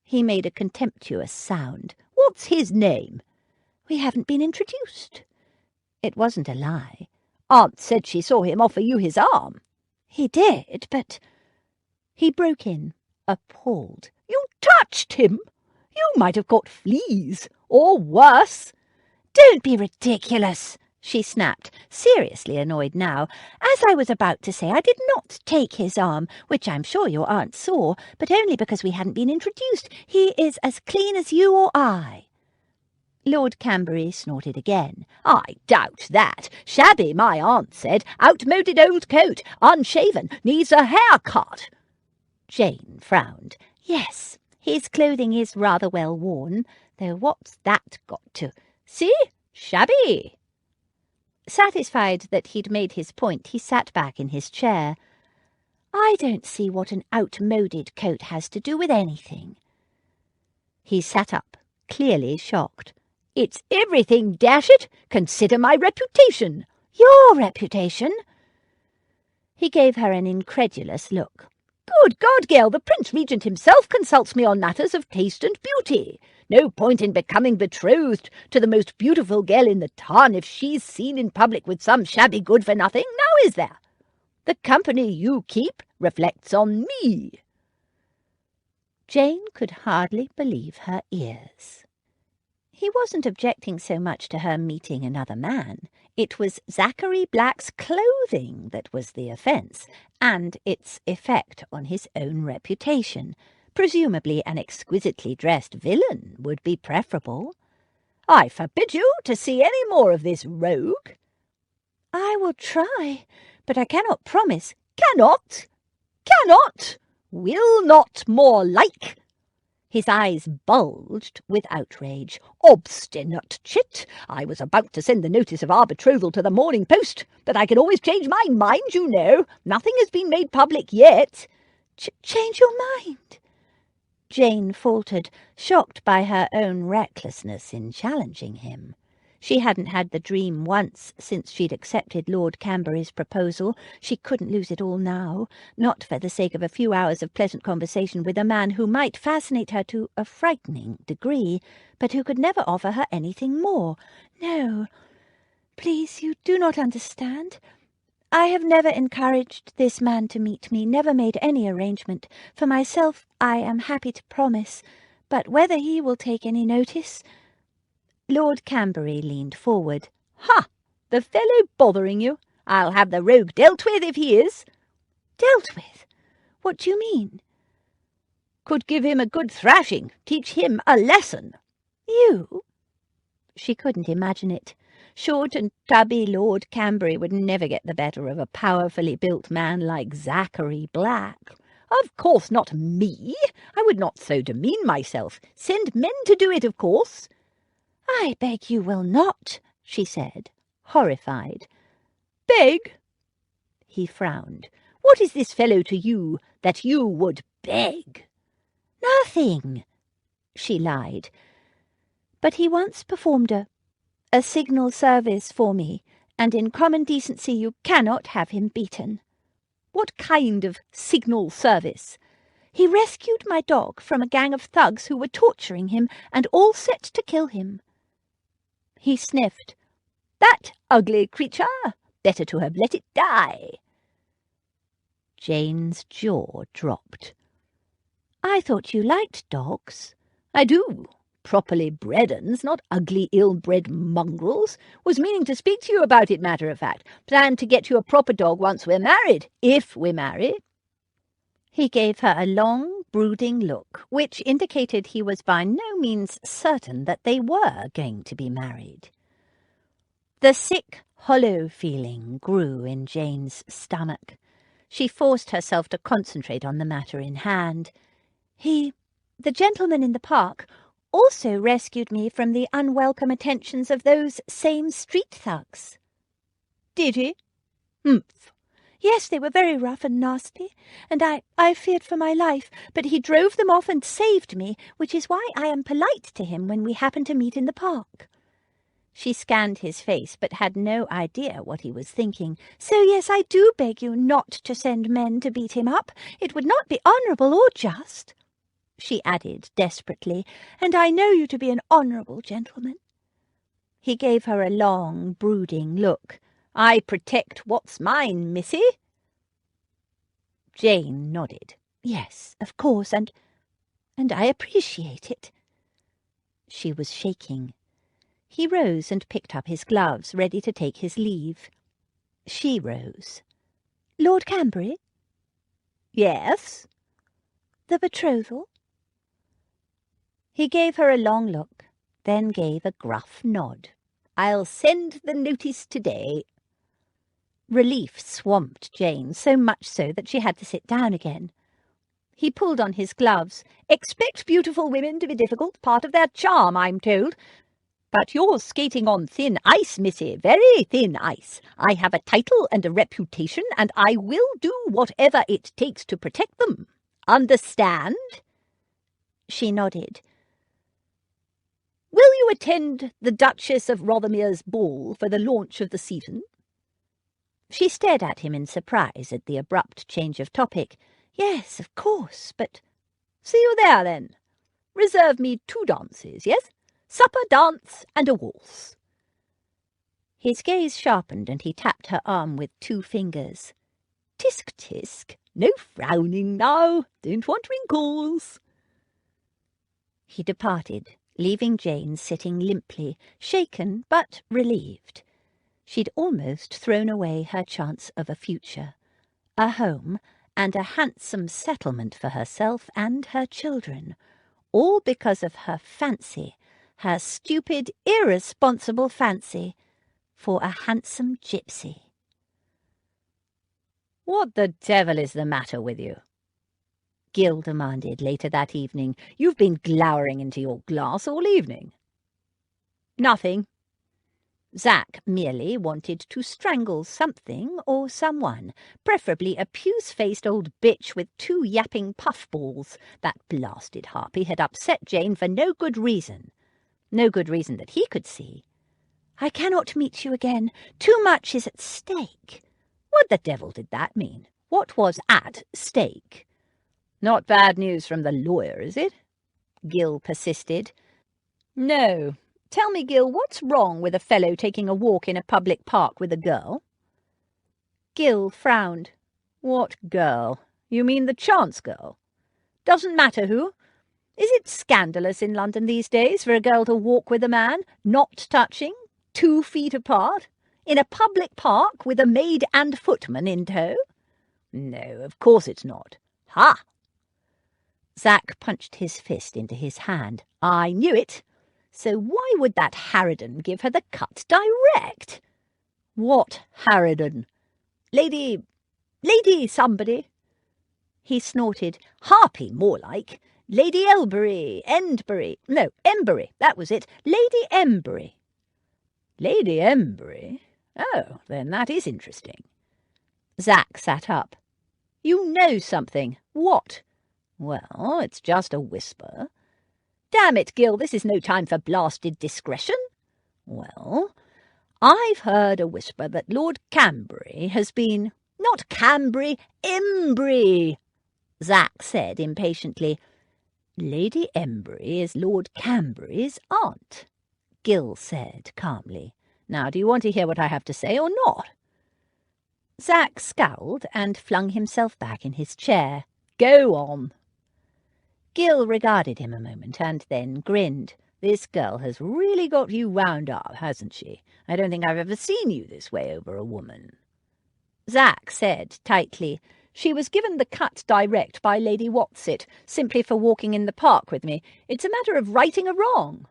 He made a contemptuous sound. What's his name? We haven't been introduced. It wasn't a lie. Aunt said she saw him offer you his arm. He did, but... He broke in, appalled. You touched him? You might have caught fleas, or worse. Don't be ridiculous, she snapped, seriously annoyed now. As I was about to say, I did not take his arm, which I'm sure your aunt saw, but only because we hadn't been introduced. He is as clean as you or I. Lord Camberry snorted again. I doubt that. Shabby, my aunt said. Outmoded old coat, unshaven, needs a haircut. Jane frowned. Yes, his clothing is rather well worn, though what's that got to... See? Shabby. Satisfied that he'd made his point, he sat back in his chair. I don't see what an outmoded coat has to do with anything. He sat up, clearly shocked. It's everything, dash it! Consider my reputation. Your reputation? He gave her an incredulous look. Good God, girl, the Prince Regent himself consults me on matters of taste and beauty. No point in becoming betrothed to the most beautiful girl in the town if she's seen in public with some shabby good-for-nothing, now is there? The company you keep reflects on me. Jane could hardly believe her ears. He wasn't objecting so much to her meeting another man. It was Zachary Black's clothing that was the offence, and its effect on his own reputation. Presumably an exquisitely dressed villain would be preferable. I forbid you to see any more of this rogue. I will try, but I cannot promise. Cannot? Cannot? Will not, more like. His eyes bulged with outrage. Obstinate chit! I was about to send the notice of our betrothal to the Morning Post, but I can always change my mind, you know. Nothing has been made public yet. Change your mind? Jane faltered, shocked by her own recklessness in challenging him. She hadn't had the dream once since she'd accepted Lord Camberry's proposal. She couldn't lose it all now, not for the sake of a few hours of pleasant conversation with a man who might fascinate her to a frightening degree, but who could never offer her anything more. No, please, you do not understand. I have never encouraged this man to meet me, never made any arrangement. For myself, I am happy to promise, but whether he will take any notice... Lord Camberry leaned forward. Ha! The fellow bothering you. I'll have the rogue dealt with if he is. Dealt with? What do you mean? Could give him a good thrashing, teach him a lesson. You? She couldn't imagine it. Short and tubby Lord Camberry would never get the better of a powerfully built man like Zachary Black. Of course not me. I would not so demean myself. Send men to do it, of course. I beg you will not, she said, horrified. Beg? He frowned. What is this fellow to you that you would beg? Nothing, she lied. But he once performed a signal service for me, and in common decency you cannot have him beaten. What kind of signal service? He rescued my dog from a gang of thugs who were torturing him and all set to kill him. He sniffed. That ugly creature! Better to have let it die. Jane's jaw dropped. I thought you liked dogs. I do. Properly bred uns, not ugly, ill-bred mongrels. Was meaning to speak to you about it, matter of fact. Plan to get you a proper dog once we're married, if we marry. He gave her a long, brooding look, which indicated he was by no means certain that they were going to be married. The sick, hollow feeling grew in Jane's stomach. She forced herself to concentrate on the matter in hand. The gentleman in the park, also rescued me from the unwelcome attentions of those same street thugs. Did he? Humph. Yes, they were very rough and nasty, and I feared for my life, but he drove them off and saved me, which is why I am polite to him when we happen to meet in the park. She scanned his face, but had no idea what he was thinking. So yes, I do beg you not to send men to beat him up. It would not be honourable or just, she added desperately, and I know you to be an honourable gentleman. He gave her a long, brooding look. I protect what's mine, missy. Jane nodded. Yes, of course, and I appreciate it. She was shaking. He rose and picked up his gloves, ready to take his leave. She rose. Lord Cambury? Yes? The betrothal? He gave her a long look, then gave a gruff nod. I'll send the notice today. Relief swamped Jane, so much so that she had to sit down again. He pulled on his gloves. Expect beautiful women to be difficult, part of their charm, I'm told. But you're skating on thin ice, missy, very thin ice. I have a title and a reputation, and I will do whatever it takes to protect them. Understand? She nodded. Will you attend the Duchess of Rothermere's ball for the launch of the season? She stared at him in surprise at the abrupt change of topic. Yes, of course, but... See you there, then. Reserve me 2 dances, yes? Supper, dance, and a waltz. His gaze sharpened, and he tapped her arm with 2 fingers. Tisk, tisk. No frowning now. Don't want wrinkles. He departed, leaving Jane sitting limply, shaken but relieved. She'd almost thrown away her chance of a future, a home, and a handsome settlement for herself and her children, all because of her fancy, her stupid, irresponsible fancy, for a handsome gypsy. What the devil is the matter with you? Gil demanded later that evening. You've been glowering into your glass all evening. Nothing. Zach merely wanted to strangle something or someone, preferably a puce-faced old bitch with 2 yapping puffballs. That blasted harpy had upset Jane for no good reason. No good reason that he could see. I cannot meet you again. Too much is at stake. What the devil did that mean? What was at stake? Not bad news from the lawyer, is it? Gil persisted. No. Tell me, Gil, what's wrong with a fellow taking a walk in a public park with a girl? Gil frowned. What girl? You mean the chance girl? Doesn't matter who. Is it scandalous in London these days for a girl to walk with a man, not touching, 2 feet apart, in a public park with a maid and footman in tow? No, of course it's not. Ha! Zach punched his fist into his hand. I knew it. So why would that harridan give her the cut direct? What harridan? Lady somebody. He snorted. Harpy, more like. Lady Embury, that was it. Lady Embury. Lady Embury? Oh, then that is interesting. Zach sat up. You know something. What? Well, it's just a whisper. Damn it, Gil, this is no time for blasted discretion. Well, I've heard a whisper that Lord Cambury has been... Not Cambury, Embury, Zach said impatiently. Lady Embury is Lord Cambury's aunt, Gil said calmly. Now, do you want to hear what I have to say or not? Zach scowled and flung himself back in his chair. Go on. Gil regarded him a moment and then grinned. This girl has really got you wound up, hasn't she? I don't think I've ever seen you this way over a woman. Zach said tightly, She was given the cut direct by Lady Whatsit, simply for walking in the park with me. It's a matter of righting a wrong.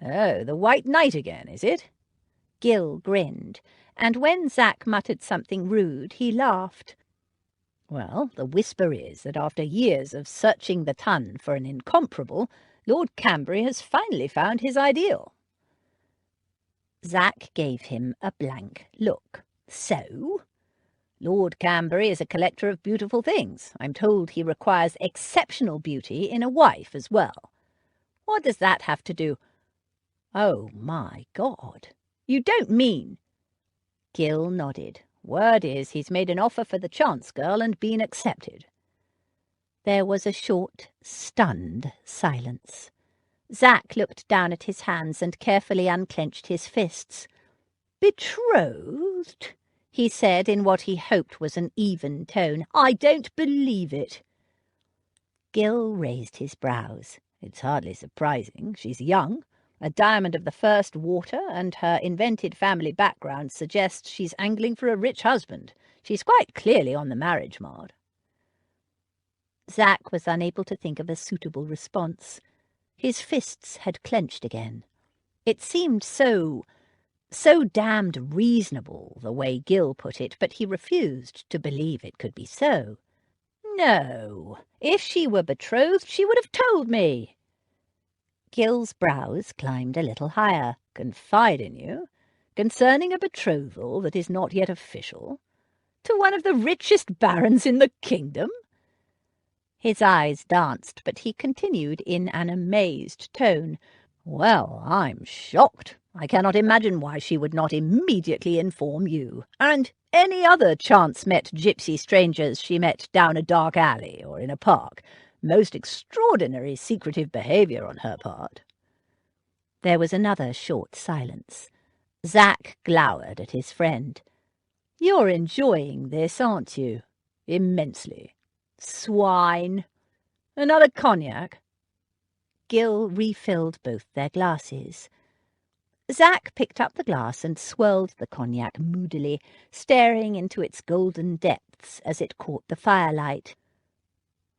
Oh, the White Knight again, is it? Gil grinned, and when Zach muttered something rude, he laughed. Well, the whisper is that after years of searching the ton for an incomparable, Lord Cambury has finally found his ideal. Zach gave him a blank look. So? Lord Cambury is a collector of beautiful things. I'm told he requires exceptional beauty in a wife as well. What does that have to do? Oh, my God. You don't mean... Gil nodded. Word is he's made an offer for the chance girl and been accepted. There was a short, stunned silence. Zach looked down at his hands and carefully unclenched his fists. Betrothed? He said in what he hoped was an even tone. I don't believe it. Gil raised his brows. It's hardly surprising. She's young, a diamond of the first water, and her invented family background suggests she's angling for a rich husband. She's quite clearly on the marriage mark. Zach was unable to think of a suitable response. His fists had clenched again. It seemed so damned reasonable, the way Gil put it, but he refused to believe it could be so. No, if she were betrothed, she would have told me. Gil's brows climbed a little higher. Confide in you? Concerning a betrothal that is not yet official? To one of the richest barons in the kingdom? His eyes danced, but he continued in an amazed tone. Well, I'm shocked. I cannot imagine why she would not immediately inform you, and any other chance-met gypsy strangers she met down a dark alley or in a park. Most extraordinary secretive behaviour on her part. There was another short silence. Zach glowered at his friend. You're enjoying this, aren't you? Immensely. Swine. Another cognac? Gil refilled both their glasses. Zach picked up the glass and swirled the cognac moodily, staring into its golden depths as it caught the firelight.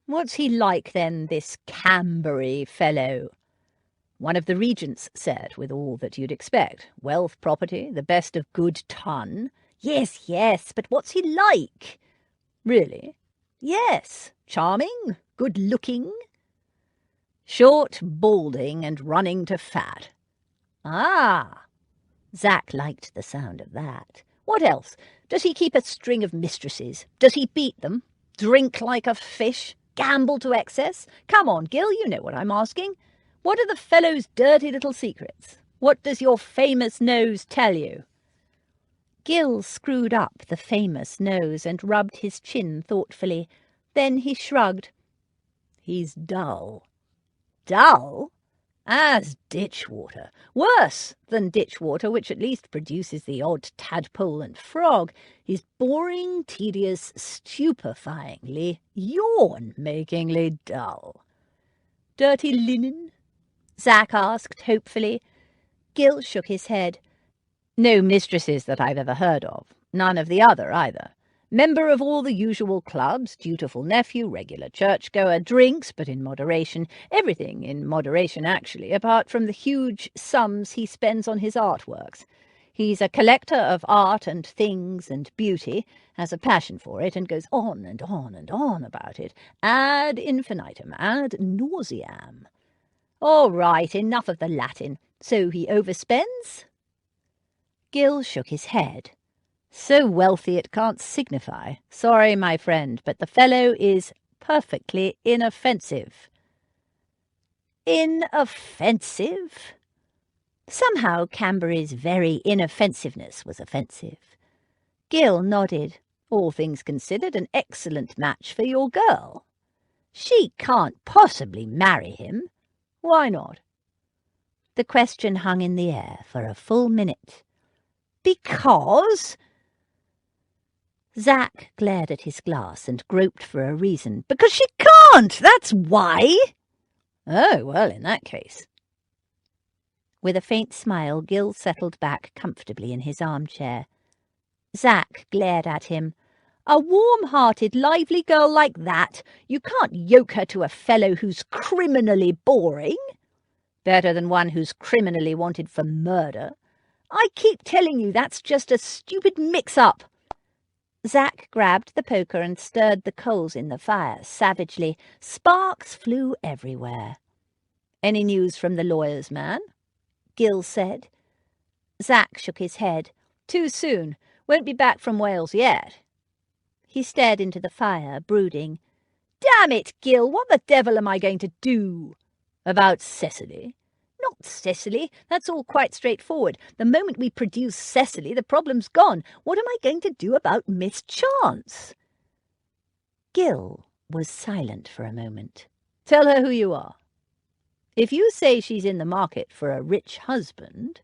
What's he like, then, this Cambury fellow? One of the regents said, with all that you'd expect. Wealth, property, the best of good ton. Yes, but what's he like? Really? Yes, charming, good-looking. Short, balding, and running to fat. Ah! Zach liked the sound of that. What else? Does he keep a string of mistresses? Does he beat them? Drink like a fish? Gamble to excess? Come on, Gil, you know what I'm asking. What are the fellow's dirty little secrets? What does your famous nose tell you? Gil screwed up the famous nose and rubbed his chin thoughtfully. Then he shrugged. He's dull. Dull? As ditch water. Worse than ditch water, which at least produces the odd tadpole and frog. He's boring, tedious, stupefyingly, yawn-makingly dull. Dirty linen? Zach asked hopefully. Gil shook his head. No mistresses that I've ever heard of. None of the other either. Member of all the usual clubs, dutiful nephew, regular churchgoer, drinks, but in moderation. Everything in moderation, actually, apart from the huge sums he spends on his artworks. He's a collector of art and things and beauty, has a passion for it, and goes on and on and on about it, ad infinitum, ad nauseam. All right, enough of the Latin. So he overspends? Gil shook his head. So wealthy it can't signify. Sorry, my friend, but the fellow is perfectly inoffensive. Inoffensive? Somehow Cambury's very inoffensiveness was offensive. Gil nodded. All things considered, an excellent match for your girl. She can't possibly marry him. Why not? The question hung in the air for a full minute. Because... Zach glared at his glass and groped for a reason. Because she can't, that's why. Oh, well, in that case. With a faint smile, Gil settled back comfortably in his armchair. Zach glared at him. A warm-hearted, lively girl like that, you can't yoke her to a fellow who's criminally boring. Better than one who's criminally wanted for murder. I keep telling you that's just a stupid mix-up." Zach grabbed the poker and stirred the coals in the fire savagely. Sparks flew everywhere. "Any news from the lawyer's man?" Gil said. Zach shook his head. "Too soon. Won't be back from Wales yet." He stared into the fire, brooding. "Damn it, Gil, what the devil am I going to do?" "About Cecily?" "Not Cecily. That's all quite straightforward. The moment we produce Cecily, the problem's gone. What am I going to do about Miss Chance?" Gil was silent for a moment. "Tell her who you are. If you say she's in the market for a rich husband—"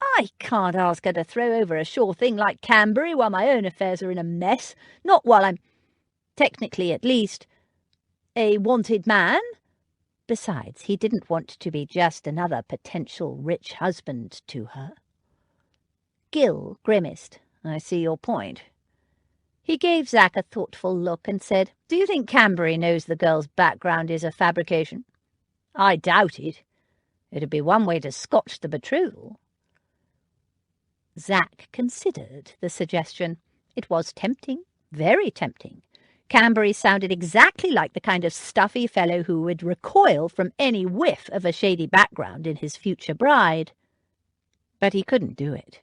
"I can't ask her to throw over a sure thing like Canbury while my own affairs are in a mess. Not while I'm, technically at least, a wanted man." Besides, he didn't want to be just another potential rich husband to her. Gil grimaced. "I see your point." He gave Zach a thoughtful look and said, "Do you think Canbury knows the girl's background is a fabrication?" "I doubt it. It'd be one way to scotch the betrothal." Zach considered the suggestion. It was tempting, very tempting. Canbury sounded exactly like the kind of stuffy fellow who would recoil from any whiff of a shady background in his future bride. But he couldn't do it.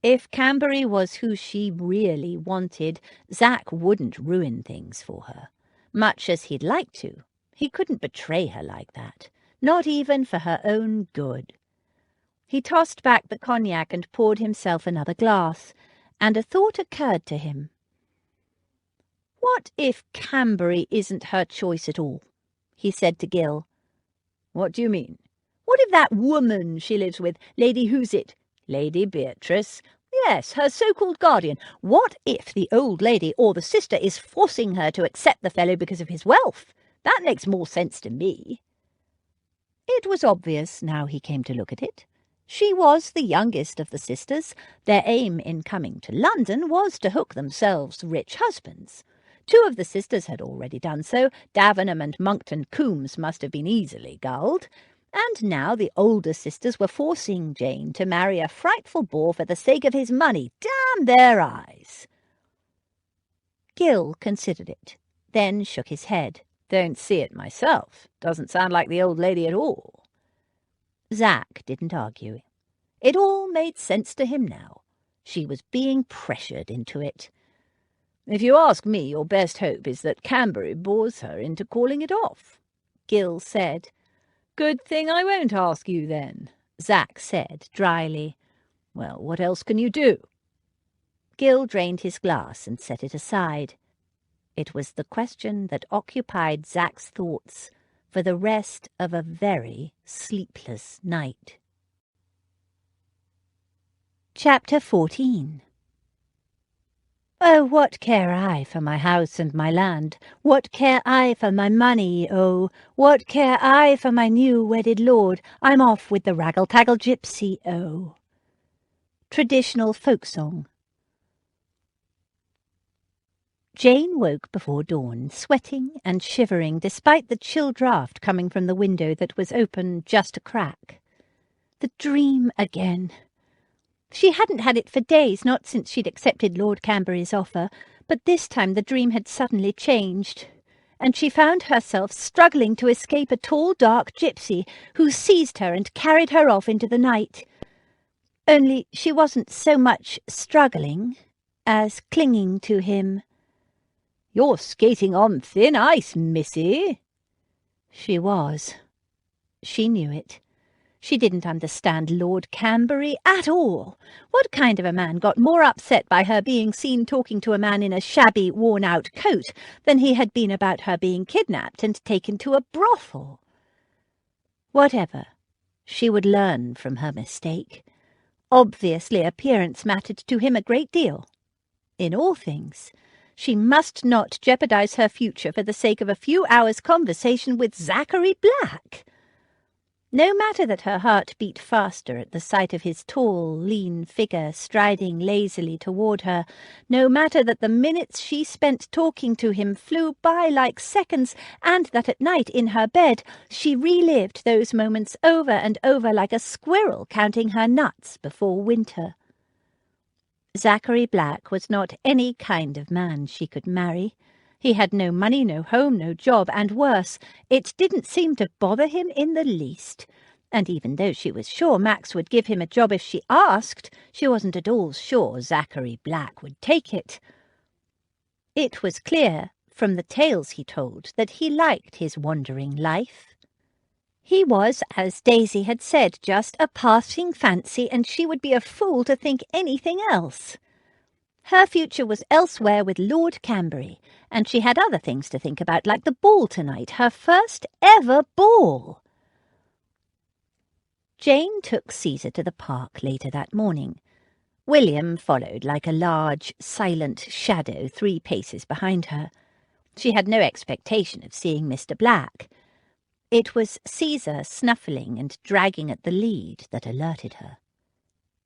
If Canbury was who she really wanted, Zach wouldn't ruin things for her. Much as he'd like to, he couldn't betray her like that, not even for her own good. He tossed back the cognac and poured himself another glass, and a thought occurred to him. "What if Canbury isn't her choice at all?" he said to Gil. "What do you mean?" "What if that woman she lives with, Lady Who's-it? Lady Beatrice? Yes, her so-called guardian. What if the old lady or the sister is forcing her to accept the fellow because of his wealth? That makes more sense to me." It was obvious, now he came to look at it. She was the youngest of the sisters. Their aim in coming to London was to hook themselves rich husbands. 2 of the sisters had already done so. Davenham and Monkton Coombs must have been easily gulled. And now the older sisters were forcing Jane to marry a frightful bore for the sake of his money. Damn their eyes! Gil considered it, then shook his head. "Don't see it myself. Doesn't sound like the old lady at all." Zach didn't argue. It all made sense to him now. She was being pressured into it. "If you ask me, your best hope is that Canbury bores her into calling it off," Gil said. "Good thing I won't ask you then," Zach said dryly. "Well, what else can you do?" Gil drained his glass and set it aside. It was the question that occupied Zach's thoughts for the rest of a very sleepless night. Chapter 14. Oh, what care I for my house and my land? What care I for my money, oh? What care I for my new wedded lord? I'm off with the raggle-taggle gypsy, oh. Traditional folk song. Jane woke before dawn, sweating and shivering, despite the chill draught coming from the window that was open just a crack. The dream again. She hadn't had it for days, not since she'd accepted Lord Canbury's offer, but this time the dream had suddenly changed, and she found herself struggling to escape a tall, dark gypsy who seized her and carried her off into the night. Only she wasn't so much struggling as clinging to him. "You're skating on thin ice, missy." She was. She knew it. She didn't understand Lord Canbury at all. What kind of a man got more upset by her being seen talking to a man in a shabby, worn-out coat than he had been about her being kidnapped and taken to a brothel? Whatever, she would learn from her mistake. Obviously, appearance mattered to him a great deal. In all things, she must not jeopardize her future for the sake of a few hours' conversation with Zachary Black. No matter that her heart beat faster at the sight of his tall, lean figure striding lazily toward her, no matter that the minutes she spent talking to him flew by like seconds, and that at night in her bed she relived those moments over and over like a squirrel counting her nuts before winter. Zachary Black was not any kind of man she could marry. He had no money, no home, no job, and worse, it didn't seem to bother him in the least. And even though she was sure Max would give him a job if she asked, she wasn't at all sure Zachary Black would take it. It was clear, from the tales he told, that he liked his wandering life. He was, as Daisy had said, just a passing fancy, and she would be a fool to think anything else. Her future was elsewhere with Lord Cambury, and she had other things to think about, like the ball tonight, her first ever ball. Jane took Caesar to the park later that morning. William followed like a large, silent shadow 3 paces behind her. She had no expectation of seeing Mr. Black. It was Caesar snuffling and dragging at the lead that alerted her.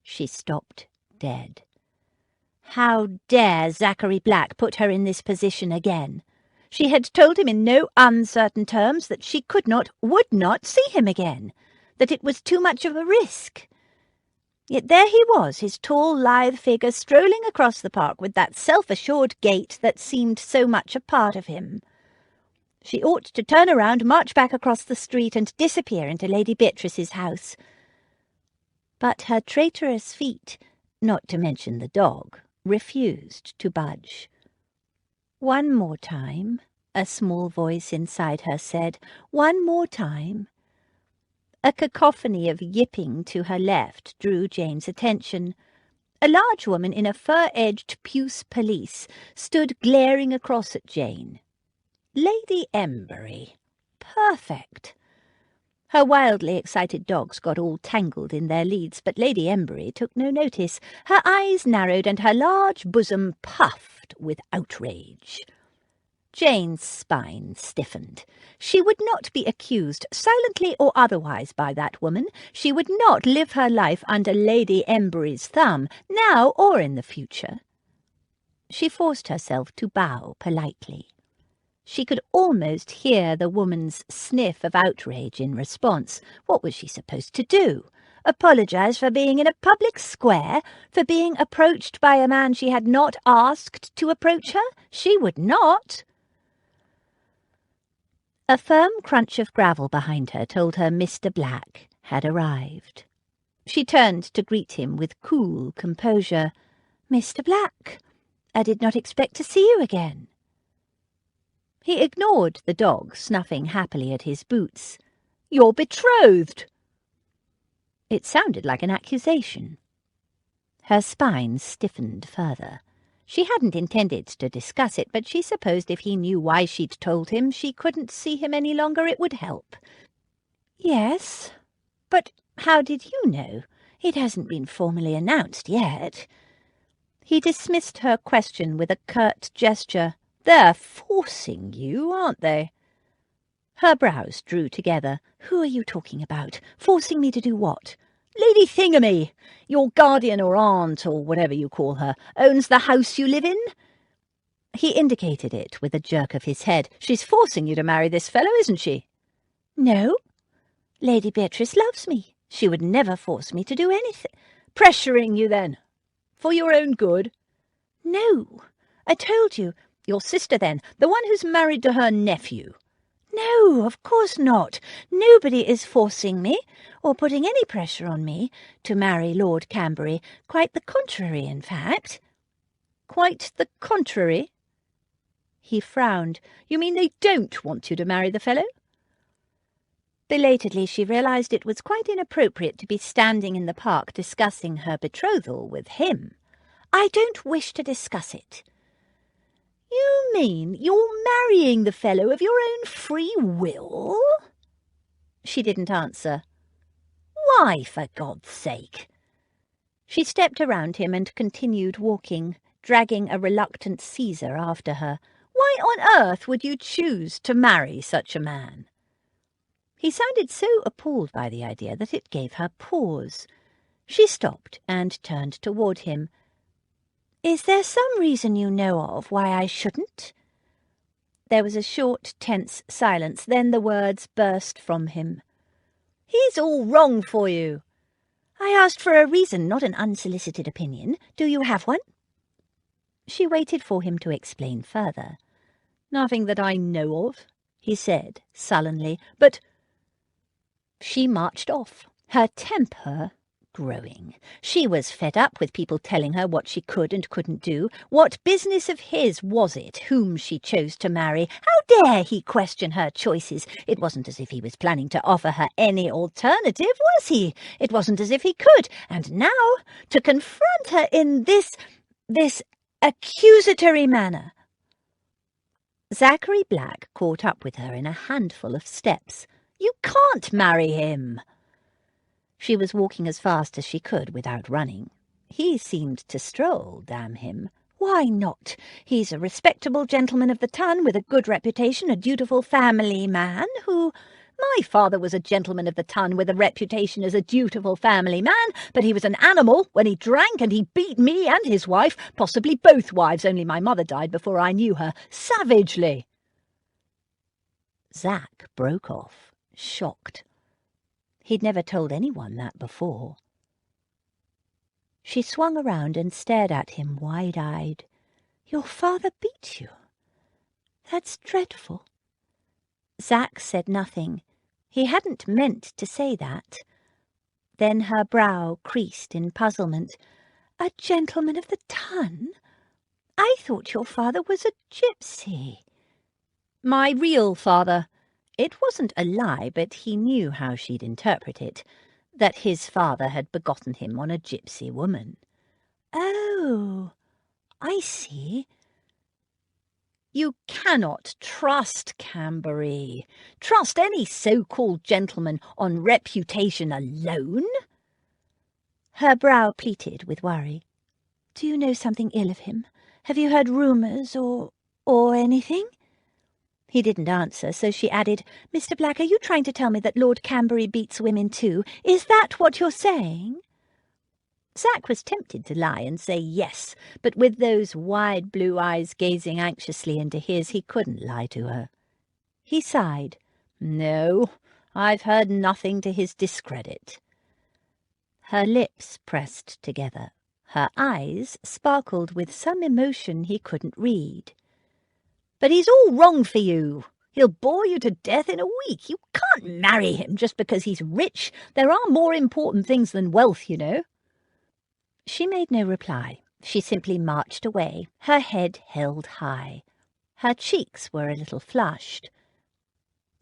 She stopped dead. How dare Zachary Black put her in this position again? She had told him in no uncertain terms that she could not, would not see him again, that it was too much of a risk. Yet there he was, his tall, lithe figure strolling across the park with that self-assured gait that seemed so much a part of him. She ought to turn around, march back across the street, and disappear into Lady Beatrice's house. But her traitorous feet, not to mention the dog, refused to budge. "One more time," a small voice inside her said. "One more time." A cacophony of yipping to her left drew Jane's attention. A large woman in a fur-edged puce pelisse stood glaring across at Jane. Lady Embury. Perfect. Her wildly excited dogs got all tangled in their leads, but Lady Embury took no notice. Her eyes narrowed and her large bosom puffed with outrage. Jane's spine stiffened. She would not be accused, silently or otherwise, by that woman. She would not live her life under Lady Embury's thumb, now or in the future. She forced herself to bow politely. She could almost hear the woman's sniff of outrage in response. What was she supposed to do? Apologize for being in a public square? For being approached by a man she had not asked to approach her? She would not. A firm crunch of gravel behind her told her Mr. Black had arrived. She turned to greet him with cool composure. "Mr. Black, I did not expect to see you again." He ignored the dog snuffing happily at his boots. "You're betrothed!" It sounded like an accusation. Her spine stiffened further. She hadn't intended to discuss it, but she supposed if he knew why she'd told him she couldn't see him any longer, it would help. "Yes, but how did you know? It hasn't been formally announced yet." He dismissed her question with a curt gesture. "They're forcing you, aren't they?" Her brows drew together. "Who are you talking about? Forcing me to do what?" "Lady Thingamy, your guardian or aunt, or whatever you call her, owns the house you live in." He indicated it with a jerk of his head. "She's forcing you to marry this fellow, isn't she?" "No. Lady Beatrice loves me. She would never force me to do anything." "Pressuring you, then? For your own good?" "No. I told you. Your sister, then, the one who's married to her nephew." "No, of course not. Nobody is forcing me, or putting any pressure on me, to marry Lord Cambury. Quite the contrary, in fact." "Quite the contrary?" He frowned. "You mean they don't want you to marry the fellow?" Belatedly, she realized it was quite inappropriate to be standing in the park discussing her betrothal with him. "I don't wish to discuss it." "You mean you're marrying the fellow of your own free will?" She didn't answer. "Why, for God's sake?" She stepped around him and continued walking, dragging a reluctant Caesar after her. "Why on earth would you choose to marry such a man?" He sounded so appalled by the idea that it gave her pause. She stopped and turned toward him. "Is there some reason you know of why I shouldn't?" There was a short, tense silence. Then the words burst from him. "He's all wrong for you." "I asked for a reason, not an unsolicited opinion. Do you have one?" She waited for him to explain further. "Nothing that I know of," he said sullenly, "but—" She marched off, her temper growing. She was fed up with people telling her what she could and couldn't do. What business of his was it whom she chose to marry? How dare he question her choices? It wasn't as if he was planning to offer her any alternative, was he? It wasn't as if he could. And now, to confront her in this accusatory manner. Zachary Black caught up with her in a handful of steps. "You can't marry him." She was walking as fast as she could without running. He seemed to stroll, damn him. Why not? He's a respectable gentleman of the ton, with a good reputation, a dutiful family man who... My father was a gentleman of the ton with a reputation as a dutiful family man, but he was an animal when he drank, and he beat me and his wife, possibly both wives, only my mother died before I knew her, savagely. Zach broke off, shocked. He'd never told anyone that before. She swung around and stared at him wide-eyed. "Your father beat you? That's dreadful." Zach said nothing. He hadn't meant to say that. Then her brow creased in puzzlement. "A gentleman of the ton? I thought your father was a gypsy." "My real father." It wasn't a lie, but he knew how she'd interpret it, that his father had begotten him on a gypsy woman. "Oh, I see." "You cannot trust Camberry. Trust any so-called gentleman on reputation alone." Her brow pleated with worry. "Do you know something ill of him? Have you heard rumours or anything?" He didn't answer, so she added, "Mr. Black, are you trying to tell me that Lord Camberry beats women too? Is that what you're saying?" Zach was tempted to lie and say yes, but with those wide blue eyes gazing anxiously into his, he couldn't lie to her. He sighed. "No, I've heard nothing to his discredit." Her lips pressed together. Her eyes sparkled with some emotion he couldn't read. "But he's all wrong for you. He'll bore you to death in a week. You can't marry him just because he's rich. There are more important things than wealth, you know." She made no reply. She simply marched away, her head held high. Her cheeks were a little flushed.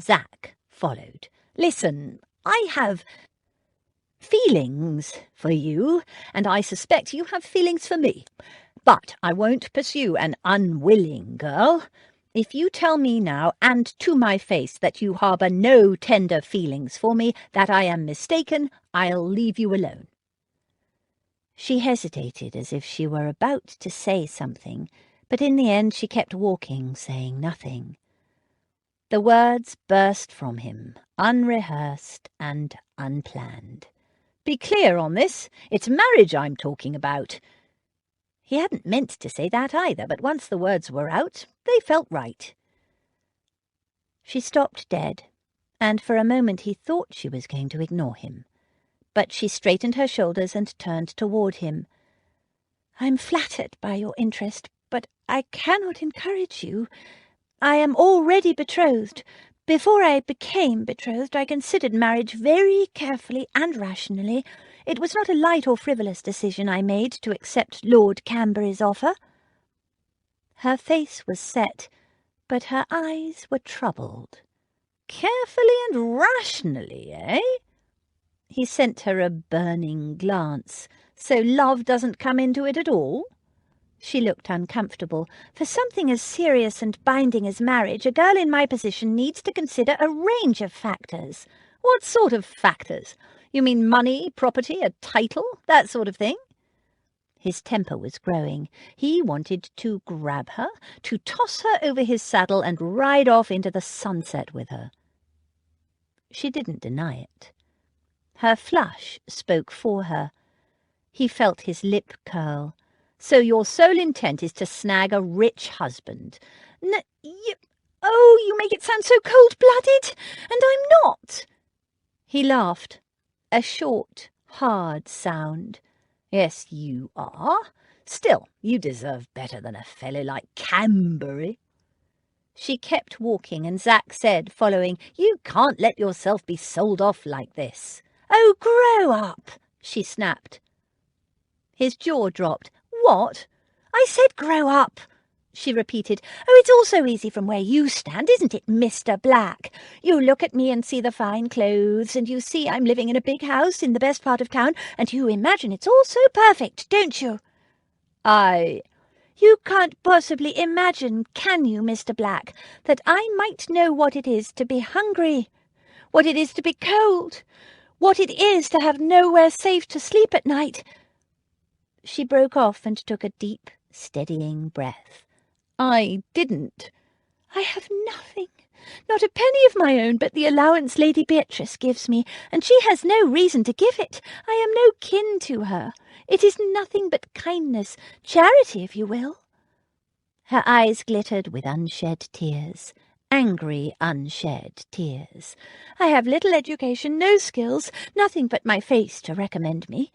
Zach followed. "Listen, I have feelings for you, and I suspect you have feelings for me. But I won't pursue an unwilling girl. If you tell me now, and to my face, that you harbour no tender feelings for me, that I am mistaken, I'll leave you alone." She hesitated as if she were about to say something, but in the end she kept walking, saying nothing. The words burst from him, unrehearsed and unplanned. "Be clear on this. It's marriage I'm talking about." He hadn't meant to say that either, but once the words were out, they felt right. She stopped dead, and for a moment he thought she was going to ignore him. But she straightened her shoulders and turned toward him. "I'm flattered by your interest, but I cannot encourage you. I am already betrothed. Before I became betrothed, I considered marriage very carefully and rationally. It was not a light or frivolous decision I made to accept Lord Camberry's offer." Her face was set, but her eyes were troubled. "Carefully and rationally, eh?" He sent her a burning glance. "So love doesn't come into it at all?" She looked uncomfortable. "For something as serious and binding as marriage, a girl in my position needs to consider a range of factors." "What sort of factors? You mean money, property, a title, that sort of thing?" His temper was growing. He wanted to grab her, to toss her over his saddle and ride off into the sunset with her. She didn't deny it. Her flush spoke for her. He felt his lip curl. So your sole intent is to snag a rich husband? You make it sound so cold-blooded, and I'm not. He laughed, a short, hard sound. Yes, you are. Still, you deserve better than a fellow like Camberry. She kept walking, and Zach said, following, You can't let yourself be sold off like this. Oh, grow up, she snapped. His jaw dropped. What? I said grow up, she repeated. Oh, it's all so easy from where you stand, isn't it, Mr. Black? You look at me and see the fine clothes, and you see I'm living in a big house in the best part of town, and you imagine it's all so perfect, don't you? You can't possibly imagine, can you, Mr. Black, that I might know what it is to be hungry, what it is to be cold, what it is to have nowhere safe to sleep at night. She broke off and took a deep, steadying breath. I didn't. I have nothing, not a penny of my own but the allowance Lady Beatrice gives me, and she has no reason to give it. I am no kin to her. It is nothing but kindness, charity, if you will. Her eyes glittered with unshed tears, angry unshed tears. I have little education, no skills, nothing but my face to recommend me.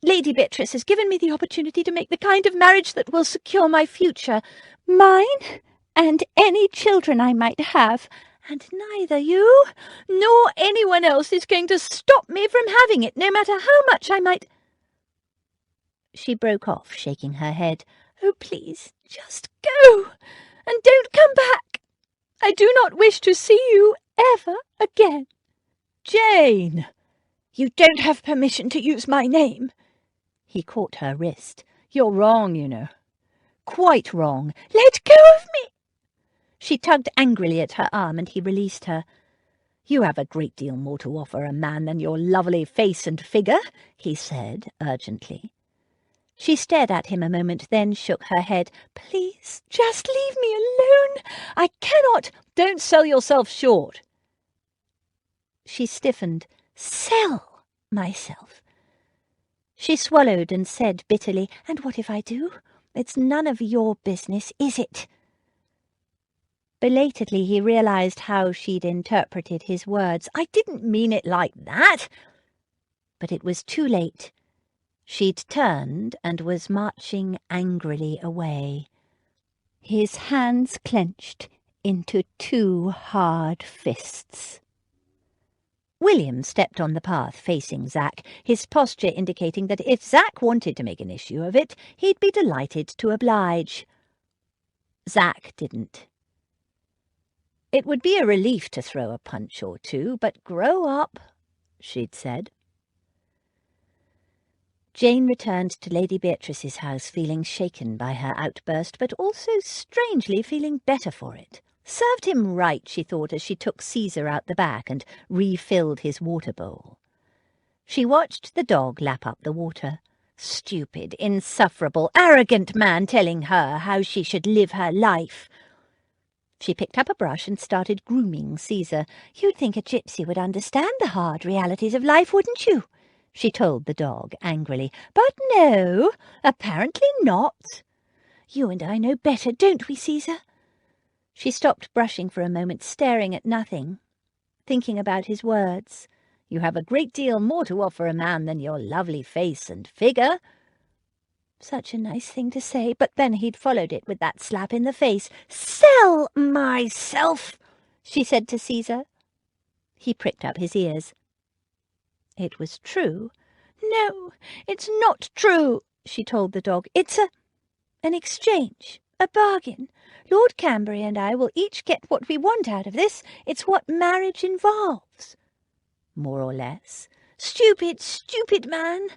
Lady Beatrice has given me the opportunity to make the kind of marriage that will secure my future, mine and any children I might have, and neither you nor anyone else is going to stop me from having it, no matter how much I might— She broke off, shaking her head. Oh, please, just go, and don't come back. I do not wish to see you ever again. Jane! You don't have permission to use my name. He caught her wrist. You're wrong, you know. Quite wrong. Let go of me! She tugged angrily at her arm, and he released her. You have a great deal more to offer a man than your lovely face and figure, he said urgently. She stared at him a moment, then shook her head. Please, just leave me alone. I cannot— Don't sell yourself short. She stiffened. Sell myself. She swallowed and said bitterly, And what if I do? It's none of your business, is it? Belatedly he realized how she'd interpreted his words. I didn't mean it like that. But it was too late. She'd turned and was marching angrily away. His hands clenched into two hard fists. William stepped on the path facing Zach, his posture indicating that if Zach wanted to make an issue of it, he'd be delighted to oblige. Zach didn't. It would be a relief to throw a punch or two, but grow up, she'd said. Jane returned to Lady Beatrice's house feeling shaken by her outburst, but also strangely feeling better for it. Served him right, she thought, as she took Caesar out the back and refilled his water bowl. She watched the dog lap up the water. Stupid, insufferable, arrogant man telling her how she should live her life. She picked up a brush and started grooming Caesar. You'd think a gypsy would understand the hard realities of life, wouldn't you? She told the dog angrily. But no, apparently not. You and I know better, don't we, Caesar? She stopped brushing for a moment, staring at nothing, thinking about his words. You have a great deal more to offer a man than your lovely face and figure. Such a nice thing to say, but then he'd followed it with that slap in the face. Sell myself, she said to Caesar. He pricked up his ears. It was true. No, it's not true, she told the dog. It's an exchange, a bargain. Lord Camberry and I will each get what we want out of this. It's what marriage involves. More or less. Stupid, stupid man.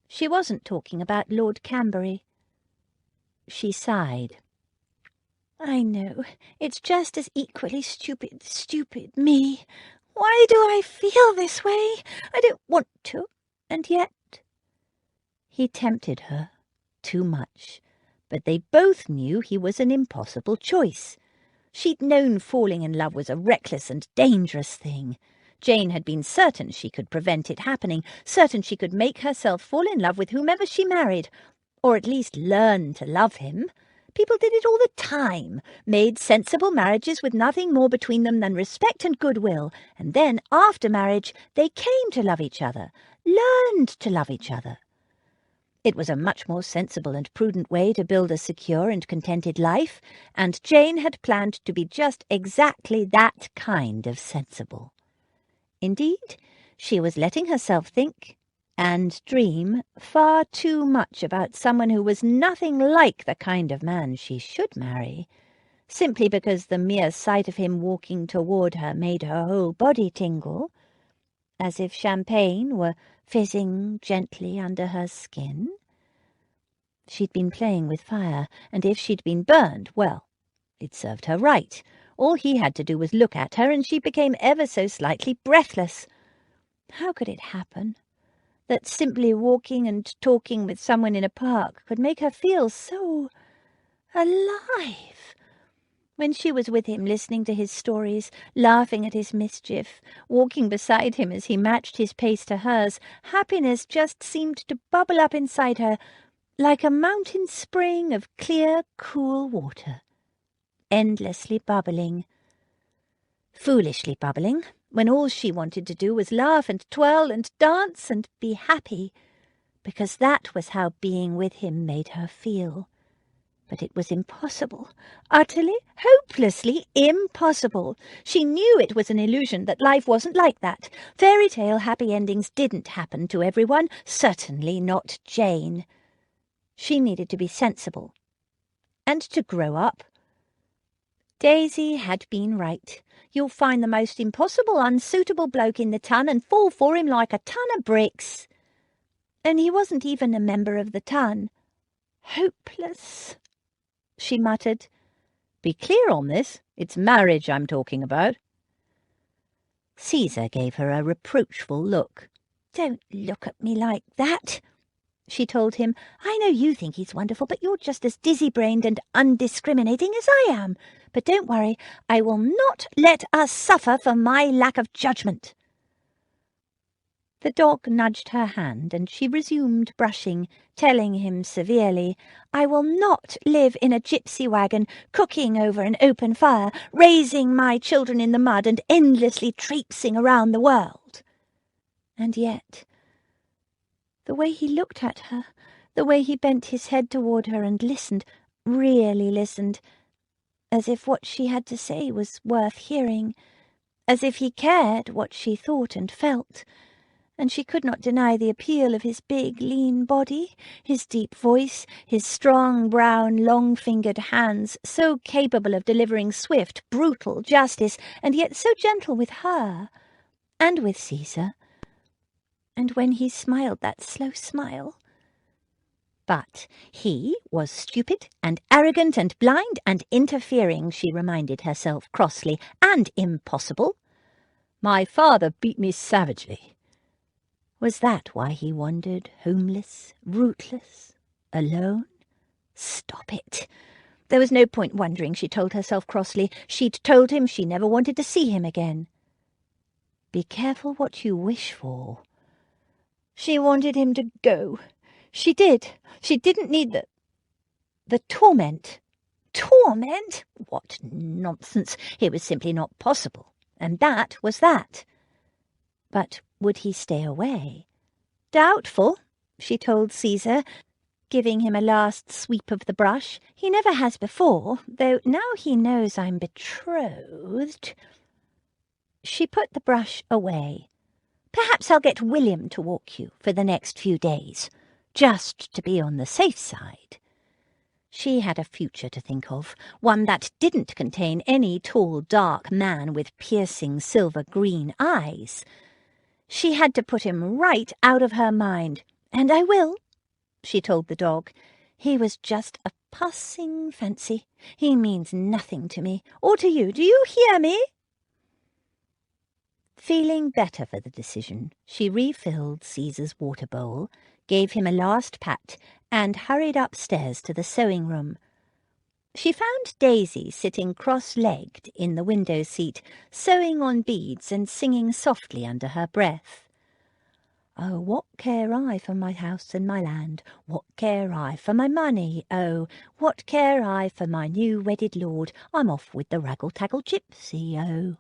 She wasn't talking about Lord Camberry. She sighed. I know, it's just as equally stupid, stupid me. Why do I feel this way? I don't want to, and yet— He tempted her, too much, but they both knew he was an impossible choice. She'd known falling in love was a reckless and dangerous thing. Jane had been certain she could prevent it happening, certain she could make herself fall in love with whomever she married, or at least learn to love him. People did it all the time, made sensible marriages with nothing more between them than respect and goodwill, and then, after marriage, they came to love each other, learned to love each other. It was a much more sensible and prudent way to build a secure and contented life, and Jane had planned to be just exactly that kind of sensible. Indeed, she was letting herself think and dream far too much about someone who was nothing like the kind of man she should marry, simply because the mere sight of him walking toward her made her whole body tingle, as if champagne were fizzing gently under her skin. She'd been playing with fire, and if she'd been burned, well, it served her right. All he had to do was look at her, and she became ever so slightly breathless. How could it happen that simply walking and talking with someone in a park could make her feel so alive? When she was with him, listening to his stories, laughing at his mischief, walking beside him as he matched his pace to hers, happiness just seemed to bubble up inside her like a mountain spring of clear, cool water, endlessly bubbling, foolishly bubbling, when all she wanted to do was laugh and twirl and dance and be happy, because that was how being with him made her feel. But it was impossible, utterly, hopelessly impossible. She knew it was an illusion, that life wasn't like that. Fairy tale happy endings didn't happen to everyone, certainly not Jane. She needed to be sensible, and to grow up. Daisy had been right. You'll find the most impossible, unsuitable bloke in the ton and fall for him like a ton of bricks. And he wasn't even a member of the ton. Hopeless, she muttered. Be clear on this. It's marriage I'm talking about. Caesar gave her a reproachful look. Don't look at me like that, she told him. I know you think he's wonderful, but you're just as dizzy-brained and undiscriminating as I am. But don't worry, I will not let us suffer for my lack of judgment. The dog nudged her hand, and she resumed brushing, telling him severely, I will not live in a gypsy wagon, cooking over an open fire, raising my children in the mud, and endlessly traipsing around the world. And yet, the way he looked at her, the way he bent his head toward her and listened, really listened, as if what she had to say was worth hearing, as if he cared what she thought and felt, and she could not deny the appeal of his big, lean body, his deep voice, his strong, brown, long-fingered hands, so capable of delivering swift, brutal justice, and yet so gentle with her, and with Caesar, and when he smiled that slow smile. But he was stupid and arrogant and blind and interfering, she reminded herself crossly, and impossible. My father beat me savagely. Was that why he wandered, homeless, rootless, alone? Stop it. There was no point wondering, she told herself crossly. She'd told him she never wanted to see him again. Be careful what you wish for. She wanted him to go. She did. She didn't need the torment. Torment? What nonsense. It was simply not possible. And that was that. But would he stay away? Doubtful, she told Caesar, giving him a last sweep of the brush. He never has before, though now he knows I'm betrothed. She put the brush away. Perhaps I'll get William to walk you for the next few days, just to be on the safe side. She had a future to think of, one that didn't contain any tall, dark man with piercing silver-green eyes. She had to put him right out of her mind. And I will, she told the dog. He was just a passing fancy. He means nothing to me, or to you. Do you hear me? Feeling better for the decision, she refilled Caesar's water bowl, gave him a last pat, and hurried upstairs to the sewing room. She found Daisy sitting cross-legged in the window seat, sewing on beads and singing softly under her breath. Oh, what care I for my house and my land? What care I for my money? Oh, what care I for my new wedded lord? I'm off with the raggle-taggle gypsy, oh.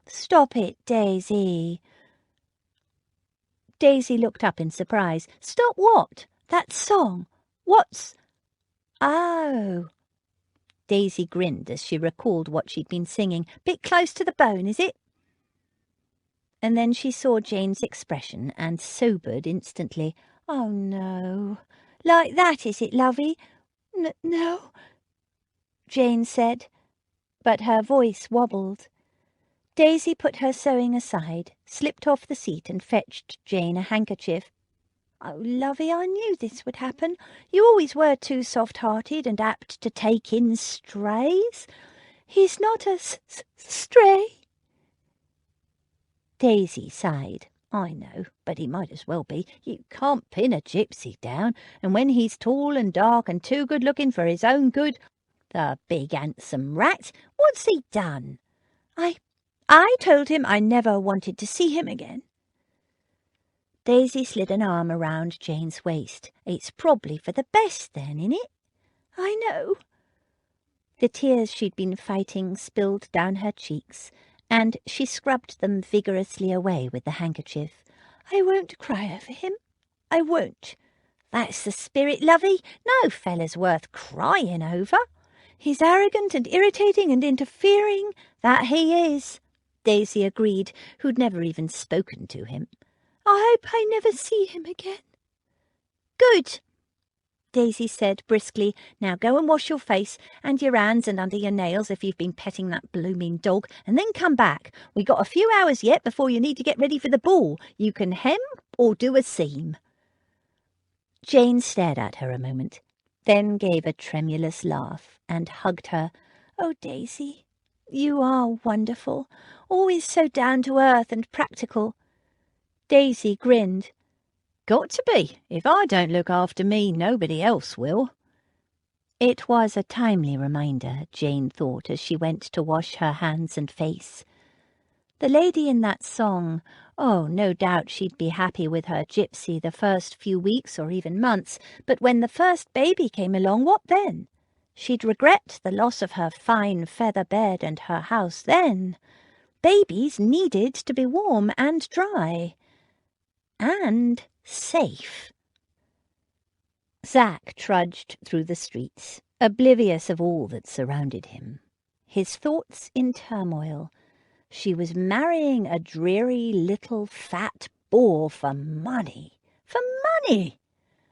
Stop it, Daisy. Daisy looked up in surprise. Stop what? That song? What's... Oh. Daisy grinned as she recalled what she'd been singing. Bit close to the bone, is it? And then she saw Jane's expression and sobered instantly. Oh, no. Like that, is it, lovey? No, Jane said, but her voice wobbled. Daisy put her sewing aside, slipped off the seat and fetched Jane a handkerchief. Oh, lovey, I knew this would happen. You always were too soft-hearted and apt to take in strays. He's not a stray. Daisy sighed. I know, but he might as well be. You can't pin a gypsy down, and when he's tall and dark and too good-looking for his own good, the big handsome rat, what's he done? I told him I never wanted to see him again. Daisy slid an arm around Jane's waist. It's probably for the best then, innit? I know. The tears she'd been fighting spilled down her cheeks, and she scrubbed them vigorously away with the handkerchief. I won't cry over him. I won't. That's the spirit, lovey. No fella's worth crying over. He's arrogant and irritating and interfering. That he is, Daisy agreed, who'd never even spoken to him. I hope I never see him again. Good, Daisy said briskly. Now go and wash your face and your hands and under your nails if you've been petting that blooming dog, and then come back. We got a few hours yet before you need to get ready for the ball. You can hem or do a seam. Jane stared at her a moment, then gave a tremulous laugh and hugged her. Oh, Daisy, you are wonderful, always so down to earth and practical. Daisy grinned. Got to be. If I don't look after me, nobody else will. It was a timely reminder, Jane thought, as she went to wash her hands and face. The lady in that song, oh, no doubt she'd be happy with her gypsy the first few weeks or even months, but when the first baby came along, what then? She'd regret the loss of her fine feather bed and her house then. Babies needed to be warm and dry. And safe. Zach trudged through the streets, oblivious of all that surrounded him, his thoughts in turmoil. She was marrying a dreary little fat bore for money. For money!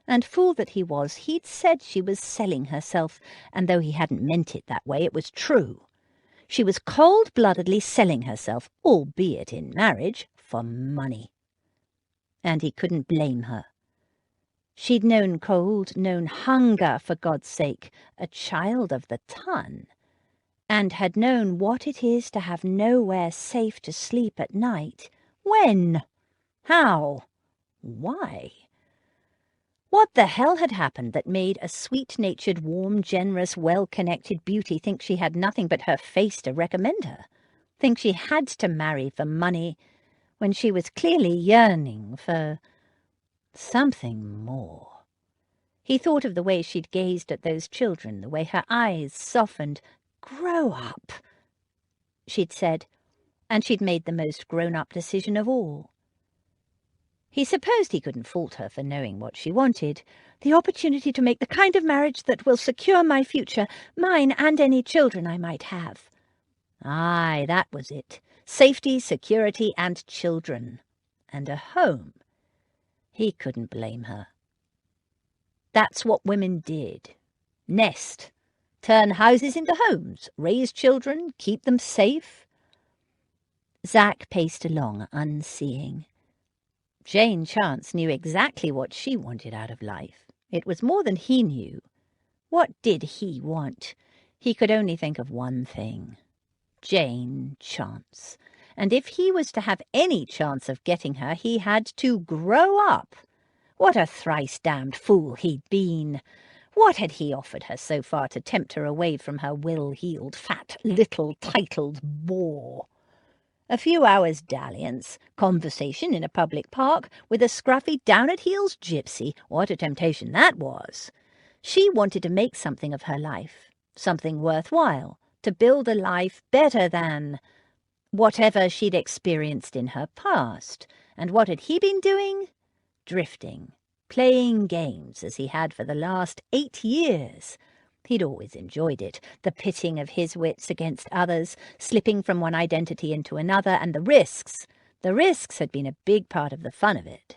And fool that he was, he'd said she was selling herself, and though he hadn't meant it that way, it was true. She was cold-bloodedly selling herself, albeit in marriage, for money. And he couldn't blame her. She'd known cold, known hunger, for God's sake, a child of the ton, and had known what it is to have nowhere safe to sleep at night. When? How? Why? What the hell had happened that made a sweet-natured, warm, generous, well-connected beauty think she had nothing but her face to recommend her? Think she had to marry for money, when she was clearly yearning for something more. He thought of the way she'd gazed at those children, the way her eyes softened. Grow up, she'd said, and she'd made the most grown-up decision of all. He supposed he couldn't fault her for knowing what she wanted, the opportunity to make the kind of marriage that will secure my future, mine and any children I might have. Aye, that was it. Safety, security, and children. And a home. He couldn't blame her. That's what women did. Nest. Turn houses into homes. Raise children. Keep them safe. Zach paced along, unseeing. Jane Chance knew exactly what she wanted out of life. It was more than he knew. What did he want? He could only think of one thing. Jane Chance. And if he was to have any chance of getting her, he had to grow up. What a thrice-damned fool he'd been. What had he offered her so far to tempt her away from her well-heeled, fat, little, titled bore? A few hours' dalliance, conversation in a public park with a scruffy, down-at-heels gypsy. What a temptation that was! She wanted to make something of her life, something worthwhile, to build a life better than whatever she'd experienced in her past. And what had he been doing? Drifting, playing games as he had for the last 8 years. He'd always enjoyed it, the pitting of his wits against others, slipping from one identity into another, and the risks. The risks had been a big part of the fun of it.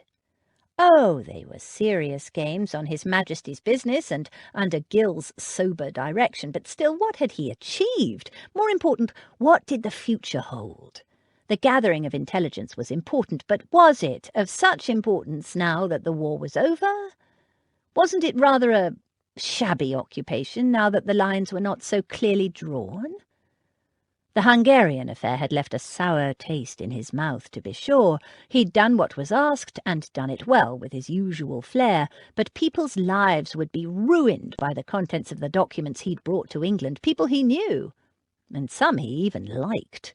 Oh, they were serious games on His Majesty's business and under Gill's sober direction, but still, what had he achieved? More important, what did the future hold? The gathering of intelligence was important, but was it of such importance now that the war was over? Wasn't it rather a shabby occupation now that the lines were not so clearly drawn? The Hungarian affair had left a sour taste in his mouth, to be sure. He'd done what was asked, and done it well, with his usual flair, but people's lives would be ruined by the contents of the documents he'd brought to England, people he knew, and some he even liked.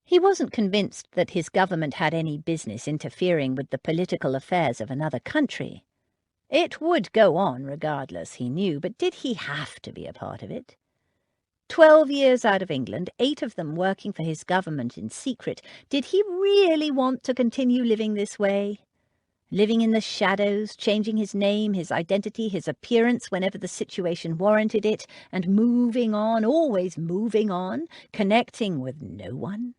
He wasn't convinced that his government had any business interfering with the political affairs of another country. It would go on regardless, he knew, but did he have to be a part of it? 12 years out of England, 8 of them working for his government in secret. Did he really want to continue living this way? Living in the shadows, changing his name, his identity, his appearance whenever the situation warranted it, and moving on, always moving on, connecting with no one?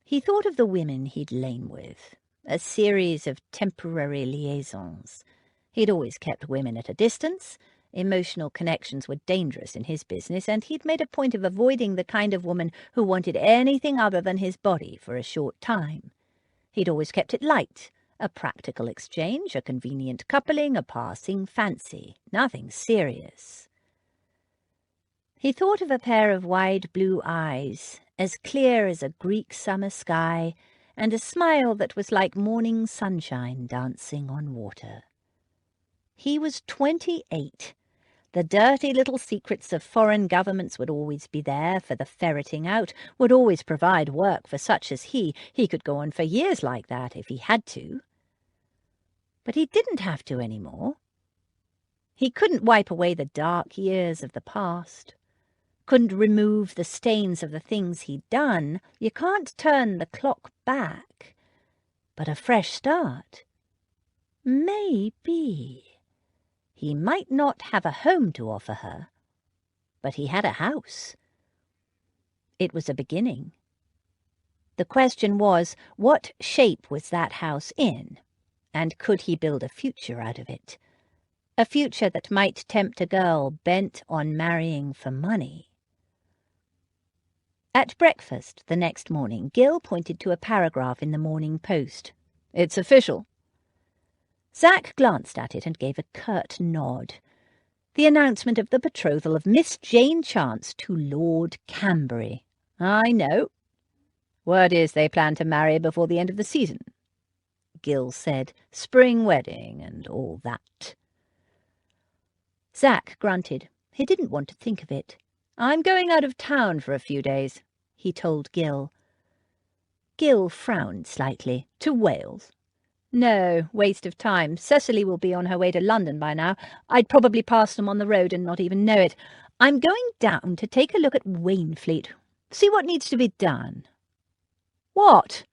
He thought of the women he'd lain with, a series of temporary liaisons. He'd always kept women at a distance. Emotional connections were dangerous in his business, and he'd made a point of avoiding the kind of woman who wanted anything other than his body for a short time. He'd always kept it light, a practical exchange, a convenient coupling, a passing fancy, nothing serious. He thought of a pair of wide blue eyes, as clear as a Greek summer sky, and a smile that was like morning sunshine dancing on water. He was 28. The dirty little secrets of foreign governments would always be there for the ferreting out, would always provide work for such as he. He could go on for years like that if he had to. But he didn't have to any more. He couldn't wipe away the dark years of the past. Couldn't remove the stains of the things he'd done. You can't turn the clock back. But a fresh start? Maybe. He might not have a home to offer her, but he had a house. It was a beginning. The question was, what shape was that house in, and could he build a future out of it? A future that might tempt a girl bent on marrying for money. At breakfast the next morning, Gill pointed to a paragraph in the Morning Post. "It's official." Zach glanced at it and gave a curt nod. The announcement of the betrothal of Miss Jane Chance to Lord Cambury. "I know. Word is they plan to marry before the end of the season," Gill said. "Spring wedding and all that." Zach grunted. He didn't want to think of it. "I'm going out of town for a few days," he told Gill. Gill frowned slightly. "To Wales?" "No, waste of time. Cecily will be on her way to London by now. I'd probably pass them on the road and not even know it. I'm going down to take a look at Wainfleet. See what needs to be done." "What?"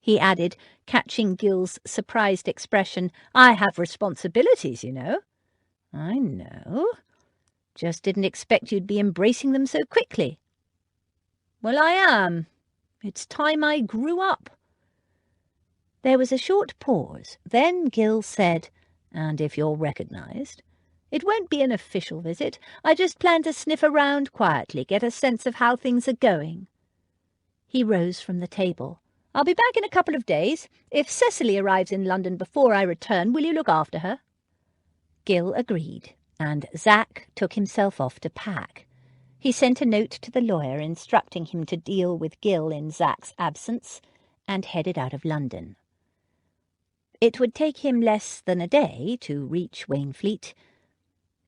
he added, catching Gill's surprised expression. "I have responsibilities, you know." "I know. Just didn't expect you'd be embracing them so quickly." "Well, I am. It's time I grew up." There was a short pause. Then Gill said, "And if you're recognised? It won't be an official visit. I just plan to sniff around quietly, get a sense of how things are going." He rose from the table. "I'll be back in a couple of days. If Cecily arrives in London before I return, will you look after her?" Gill agreed, and Zach took himself off to pack. He sent a note to the lawyer instructing him to deal with Gill in Zach's absence, and headed out of London. It would take him less than a day to reach Wainfleet.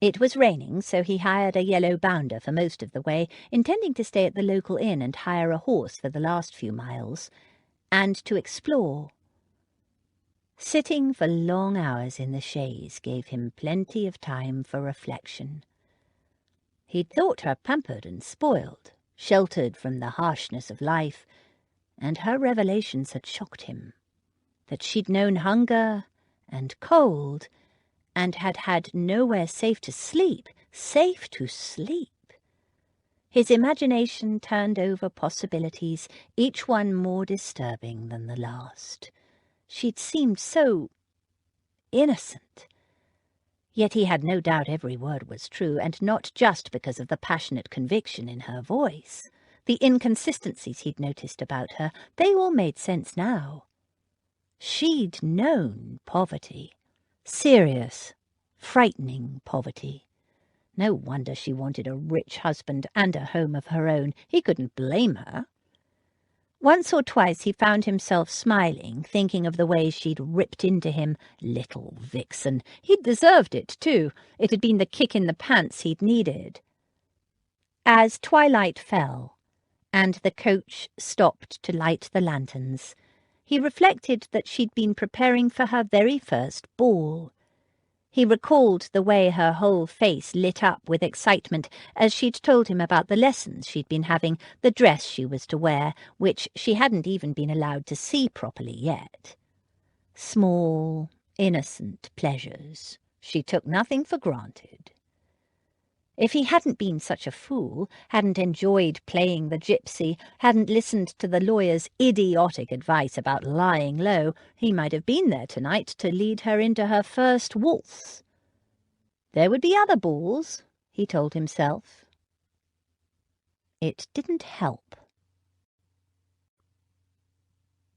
It was raining, so he hired a yellow bounder for most of the way, intending to stay at the local inn and hire a horse for the last few miles, and to explore. Sitting for long hours in the chaise gave him plenty of time for reflection. He'd thought her pampered and spoiled, sheltered from the harshness of life, and her revelations had shocked him. That she'd known hunger and cold, and had had nowhere safe to sleep. His imagination turned over possibilities, each one more disturbing than the last. She'd seemed so innocent. Yet he had no doubt every word was true, and not just because of the passionate conviction in her voice. The inconsistencies he'd noticed about her, they all made sense now. She'd known poverty. Serious, frightening poverty. No wonder she wanted a rich husband and a home of her own. He couldn't blame her. Once or twice he found himself smiling, thinking of the way she'd ripped into him. Little vixen. He'd deserved it, too. It had been the kick in the pants he'd needed. As twilight fell, and the coach stopped to light the lanterns, he reflected that she'd been preparing for her very first ball. He recalled the way her whole face lit up with excitement as she'd told him about the lessons she'd been having, the dress she was to wear, which she hadn't even been allowed to see properly yet. Small, innocent pleasures. She took nothing for granted. If he hadn't been such a fool, hadn't enjoyed playing the gypsy, hadn't listened to the lawyer's idiotic advice about lying low, he might have been there tonight to lead her into her first waltz. There would be other balls, he told himself. It didn't help.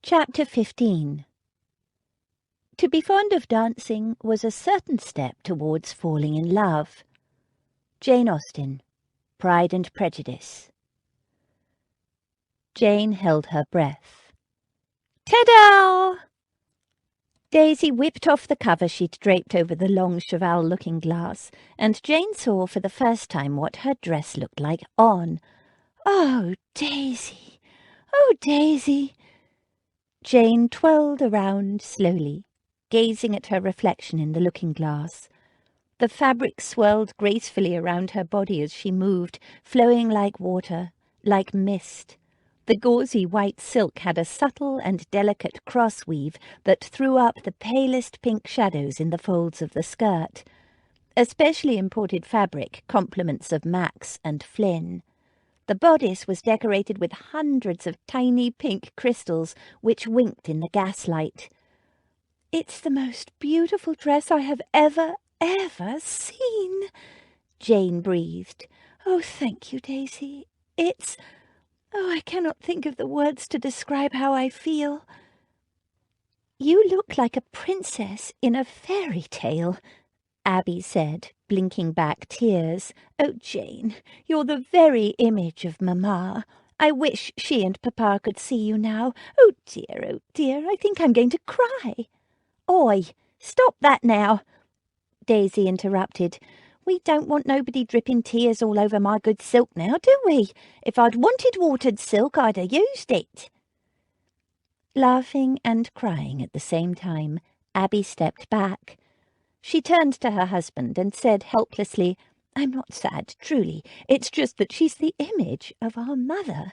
Chapter 15. To be fond of dancing was a certain step towards falling in love. Jane Austen, Pride and Prejudice. Jane held her breath. Ta-da! Daisy whipped off the cover she'd draped over the long cheval looking-glass, and Jane saw for the first time what her dress looked like on. Oh, Daisy! Oh, Daisy! Jane twirled around slowly, gazing at her reflection in the looking-glass. The fabric swirled gracefully around her body as she moved, flowing like water, like mist. The gauzy white silk had a subtle and delicate cross-weave that threw up the palest pink shadows in the folds of the skirt. A specially imported fabric, complements of Max and Flynn. The bodice was decorated with hundreds of tiny pink crystals which winked in the gaslight. "It's the most beautiful dress I have ever seen," Jane breathed. "Oh, thank you, Daisy. I cannot think of the words to describe how I feel." "You look like a princess in a fairy tale," Abby said, blinking back tears. "Oh, Jane, you're the very image of Mamma. I wish she and Papa could see you now. Oh, dear, I think I'm going to cry." "Oi, stop that now," Daisy interrupted. "We don't want nobody dripping tears all over my good silk now, do we? If I'd wanted watered silk, I'd have used it." Laughing and crying at the same time, Abby stepped back. She turned to her husband and said helplessly, "I'm not sad, truly. It's just that she's the image of our mother.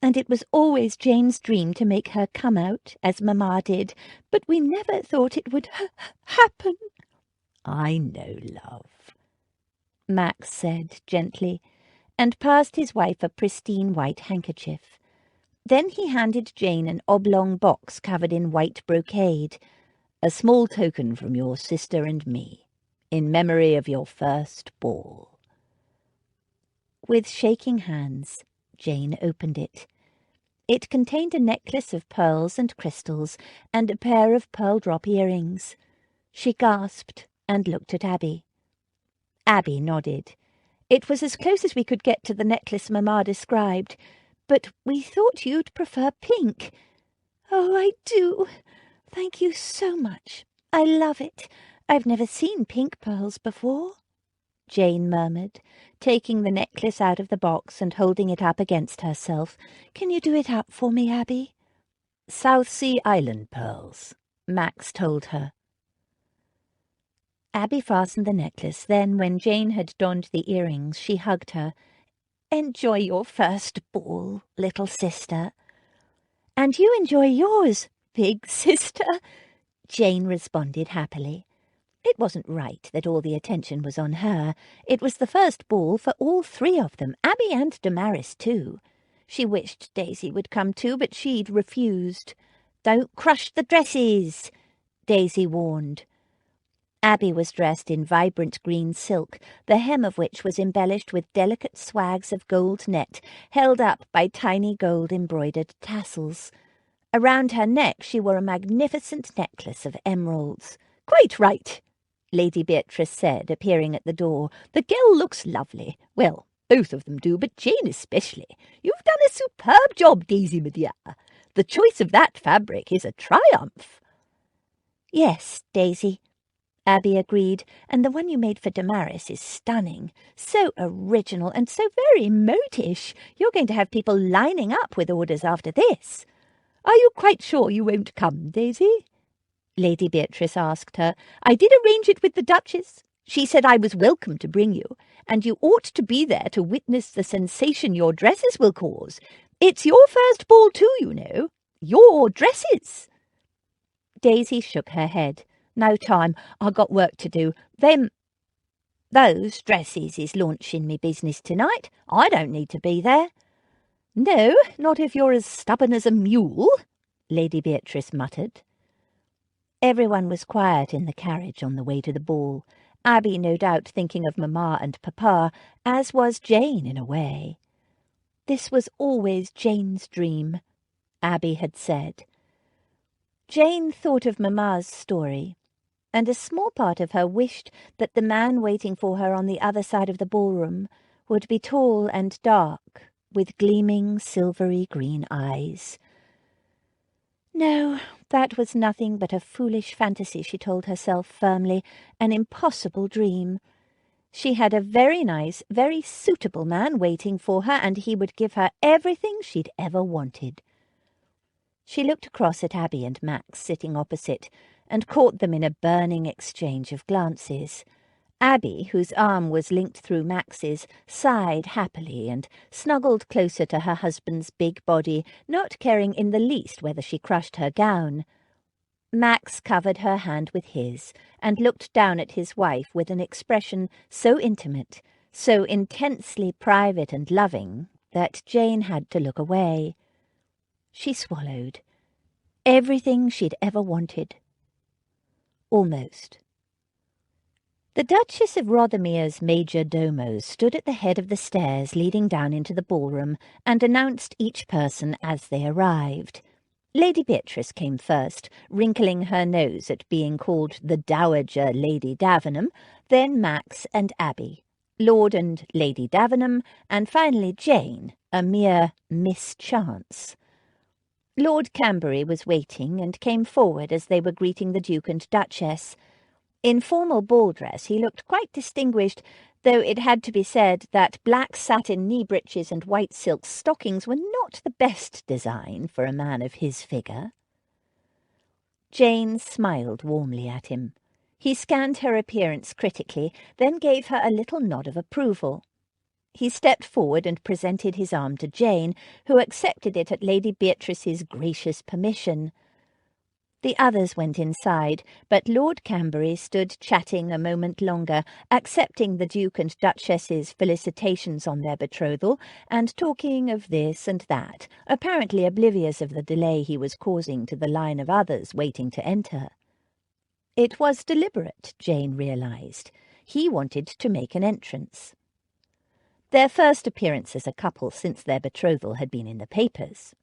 And it was always Jane's dream to make her come out, as Mamma did, but we never thought it would happen." "I know, love," Max said gently, and passed his wife a pristine white handkerchief. Then he handed Jane an oblong box covered in white brocade. "A small token from your sister and me, in memory of your first ball." With shaking hands, Jane opened it. It contained a necklace of pearls and crystals and a pair of pearl drop earrings. She gasped and looked at Abby. Abby nodded. "It was as close as we could get to the necklace Mamma described, but we thought you'd prefer pink." "Oh, I do. Thank you so much. I love it. I've never seen pink pearls before," Jane murmured, taking the necklace out of the box and holding it up against herself. "Can you do it up for me, Abby?" "South Sea Island pearls," Max told her. Abby fastened the necklace. Then, when Jane had donned the earrings, she hugged her. "Enjoy your first ball, little sister." "And you enjoy yours, big sister," Jane responded happily. It wasn't right that all the attention was on her. It was the first ball for all three of them, Abby and Damaris too. She wished Daisy would come too, but she'd refused. "Don't crush the dresses," Daisy warned. Abby was dressed in vibrant green silk, the hem of which was embellished with delicate swags of gold net, held up by tiny gold-embroidered tassels. Around her neck she wore a magnificent necklace of emeralds. "Quite right," Lady Beatrice said, appearing at the door. "The girl looks lovely. Well, both of them do, but Jane especially. You've done a superb job, Daisy, my dear. The choice of that fabric is a triumph." "Yes, Daisy," Abby agreed, "and the one you made for Damaris is stunning. So original and so very modish. You're going to have people lining up with orders after this." "Are you quite sure you won't come, Daisy?" Lady Beatrice asked her. "I did arrange it with the Duchess. She said I was welcome to bring you, and you ought to be there to witness the sensation your dresses will cause. It's your first ball too, you know. Your dresses." Daisy shook her head. "No time. I got work to do. Those dresses is launching me business tonight. I don't need to be there." "No, not if you're as stubborn as a mule," Lady Beatrice muttered. Everyone was quiet in the carriage on the way to the ball, Abby no doubt thinking of Mamma and Papa, as was Jane in a way. This was always Jane's dream, Abby had said. Jane thought of Mamma's story, and a small part of her wished that the man waiting for her on the other side of the ballroom would be tall and dark, with gleaming silvery green eyes. No, that was nothing but a foolish fantasy, she told herself firmly, an impossible dream. She had a very nice, very suitable man waiting for her, and he would give her everything she'd ever wanted. She looked across at Abby and Max sitting opposite, and caught them in a burning exchange of glances. Abby, whose arm was linked through Max's, sighed happily and snuggled closer to her husband's big body, not caring in the least whether she crushed her gown. Max covered her hand with his, and looked down at his wife with an expression so intimate, so intensely private and loving, that Jane had to look away. She swallowed. Everything she'd ever wanted. Almost. The Duchess of Rothermere's major domos stood at the head of the stairs leading down into the ballroom and announced each person as they arrived. Lady Beatrice came first, wrinkling her nose at being called the Dowager Lady Davenham, then Max and Abby, Lord and Lady Davenham, and finally Jane, a mere mischance. Lord Camberry was waiting and came forward as they were greeting the Duke and Duchess. In formal ball dress he looked quite distinguished, though it had to be said that black satin knee-breeches and white silk stockings were not the best design for a man of his figure. Jane smiled warmly at him. He scanned her appearance critically, then gave her a little nod of approval. He stepped forward and presented his arm to Jane, who accepted it at Lady Beatrice's gracious permission. The others went inside, but Lord Camberry stood chatting a moment longer, accepting the Duke and Duchess's felicitations on their betrothal, and talking of this and that, apparently oblivious of the delay he was causing to the line of others waiting to enter. It was deliberate, Jane realized. He wanted to make an entrance. Their first appearance as a couple since their betrothal had been in the papers.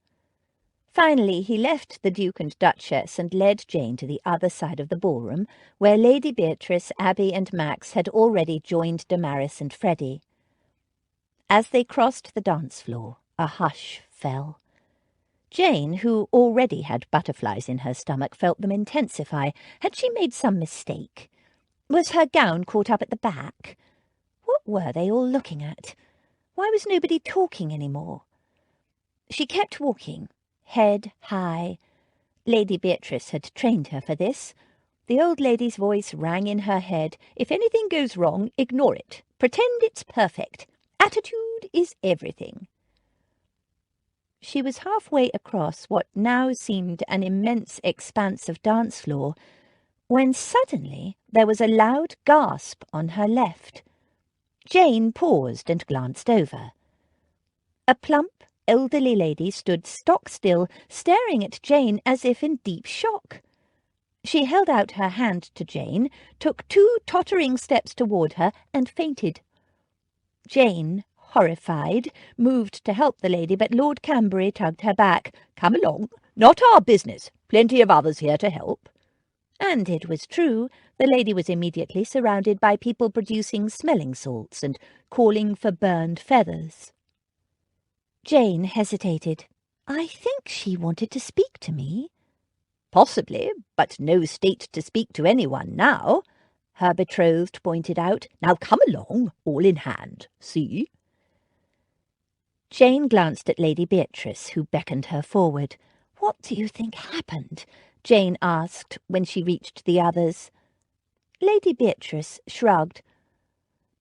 Finally, he left the Duke and Duchess and led Jane to the other side of the ballroom, where Lady Beatrice, Abby and Max had already joined Damaris and Freddie. As they crossed the dance floor, a hush fell. Jane, who already had butterflies in her stomach, felt them intensify. Had she made some mistake? Was her gown caught up at the back? What were they all looking at? Why was nobody talking any more? She kept walking, head high. Lady Beatrice had trained her for this. The old lady's voice rang in her head. If anything goes wrong, ignore it. Pretend it's perfect. Attitude is everything. She was halfway across what now seemed an immense expanse of dance floor, when suddenly there was a loud gasp on her left. Jane paused and glanced over. A plump, elderly lady stood stock still, staring at Jane as if in deep shock. She held out her hand to Jane, took 2 tottering steps toward her, and fainted. Jane, horrified, moved to help the lady, but Lord Camberry tugged her back. "Come along. Not our business. Plenty of others here to help." And it was true. The lady was immediately surrounded by people producing smelling salts and calling for burned feathers. Jane hesitated. "I think she wanted to speak to me." "Possibly, but no state to speak to anyone now," her betrothed pointed out. "Now come along, all in hand. See?" Jane glanced at Lady Beatrice, who beckoned her forward. "What do you think happened?" Jane asked when she reached the others. Lady Beatrice shrugged.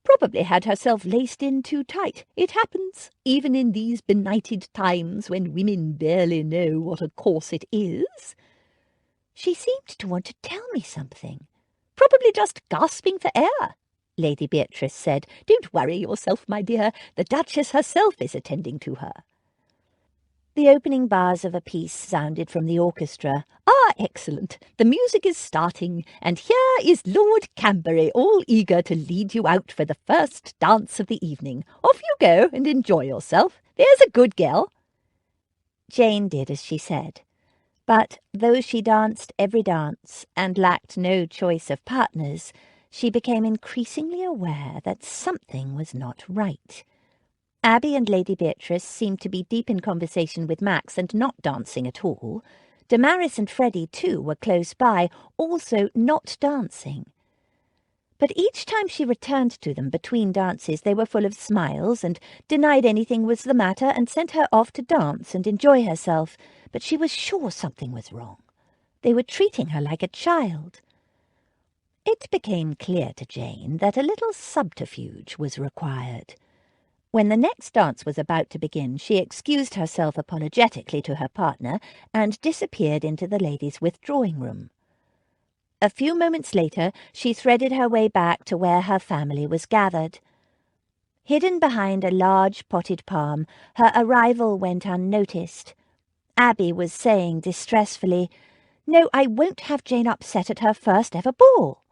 "Probably had herself laced in too tight. It happens, even in these benighted times when women barely know what a corset is." "She seemed to want to tell me something." "Probably just gasping for air," Lady Beatrice said. "Don't worry yourself, my dear. The Duchess herself is attending to her." The opening bars of a piece sounded from the orchestra. "Ah, excellent. The music is starting, and here is Lord Camberry, all eager to lead you out for the first dance of the evening. Off you go and enjoy yourself. There's a good girl." Jane did as she said. But though she danced every dance and lacked no choice of partners, she became increasingly aware that something was not right. Abby and Lady Beatrice seemed to be deep in conversation with Max and not dancing at all. Damaris and Freddie, too, were close by, also not dancing. But each time she returned to them between dances, they were full of smiles and denied anything was the matter and sent her off to dance and enjoy herself. But she was sure something was wrong. They were treating her like a child. It became clear to Jane that a little subterfuge was required. When the next dance was about to begin, she excused herself apologetically to her partner and disappeared into the ladies' withdrawing room. A few moments later, she threaded her way back to where her family was gathered. Hidden behind a large potted palm, her arrival went unnoticed. Abby was saying distressfully, "No, I won't have Jane upset at her first ever ball."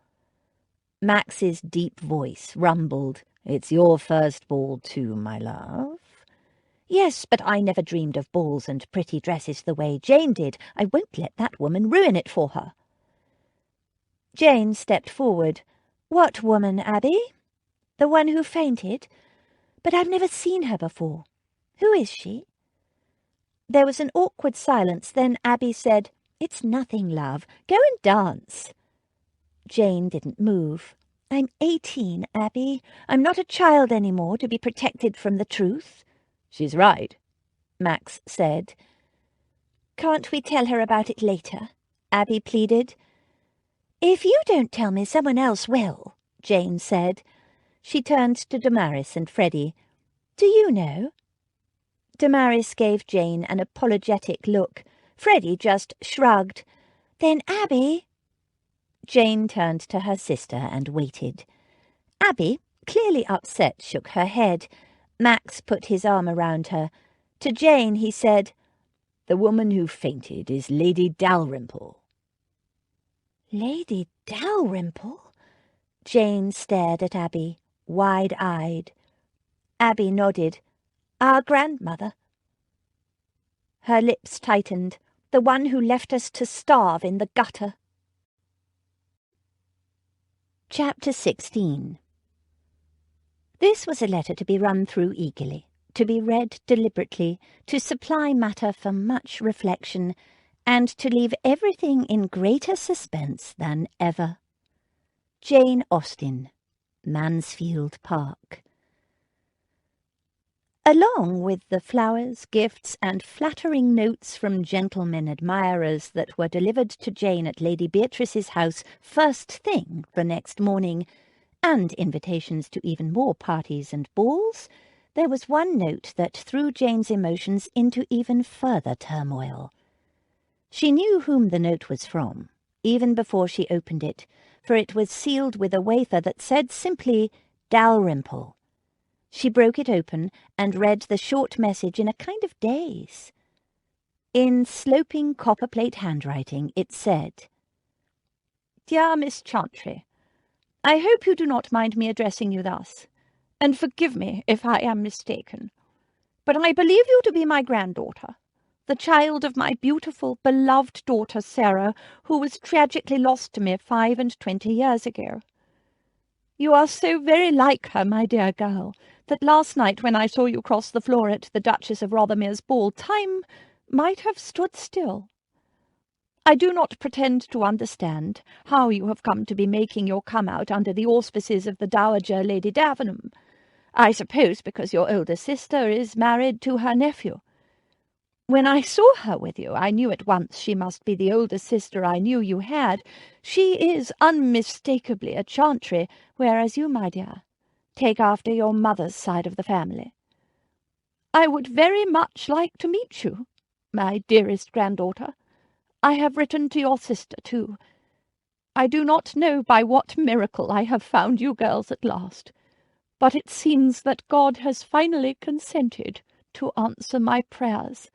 Max's deep voice rumbled, "It's your first ball too, my love." "Yes, but I never dreamed of balls and pretty dresses the way Jane did. I won't let that woman ruin it for her." Jane stepped forward. "What woman, Abby?" "The one who fainted? But I've never seen her before. Who is she?" There was an awkward silence. Then Abby said, "It's nothing, love. Go and dance." Jane didn't move. "I'm 18, Abby. I'm not a child any more to be protected from the truth." "She's right," Max said. "Can't we tell her about it later?" Abby pleaded. "If you don't tell me, someone else will," Jane said. She turned to Damaris and Freddie. "Do you know?" Damaris gave Jane an apologetic look. Freddie just shrugged. "Then Abby—" Jane turned to her sister and waited. Abby, clearly upset, shook her head. Max put his arm around her. To Jane he said, "The woman who fainted is Lady Dalrymple." "Lady Dalrymple?" Jane stared at Abby, wide-eyed. Abby nodded. "Our grandmother." Her lips tightened. "The one who left us to starve in the gutter." Chapter 16. This was a letter to be run through eagerly. to be read deliberately, to supply matter for much reflection, and to leave everything in greater suspense than ever. Jane Austen, Mansfield Park. Along with the flowers, gifts, and flattering notes from gentlemen admirers that were delivered to Jane at Lady Beatrice's house first thing the next morning, and invitations to even more parties and balls, there was one note that threw Jane's emotions into even further turmoil. She knew whom the note was from, even before she opened it, for it was sealed with a wafer that said simply, Dalrymple. She broke it open and read the short message in a kind of daze. In sloping copperplate handwriting it said, Dear Miss Chantry, I hope you do not mind me addressing you thus, and forgive me if I am mistaken, but I believe you to be my granddaughter, the child of my beautiful, beloved daughter Sarah, who was tragically lost to me 25 years ago. You are so very like her, my dear girl, that last night when I saw you cross the floor at the Duchess of Rothermere's ball, time might have stood still. I do not pretend to understand how you have come to be making your come-out under the auspices of the Dowager Lady Davenham. I suppose because your older sister is married to her nephew. When I saw her with you, I knew at once she must be the older sister I knew you had. She is unmistakably a Chantry, whereas you, my dear, take after your mother's side of the family. I would very much like to meet you, my dearest granddaughter. I have written to your sister, too. I do not know by what miracle I have found you girls at last, but it seems that God has finally consented to answer my prayers.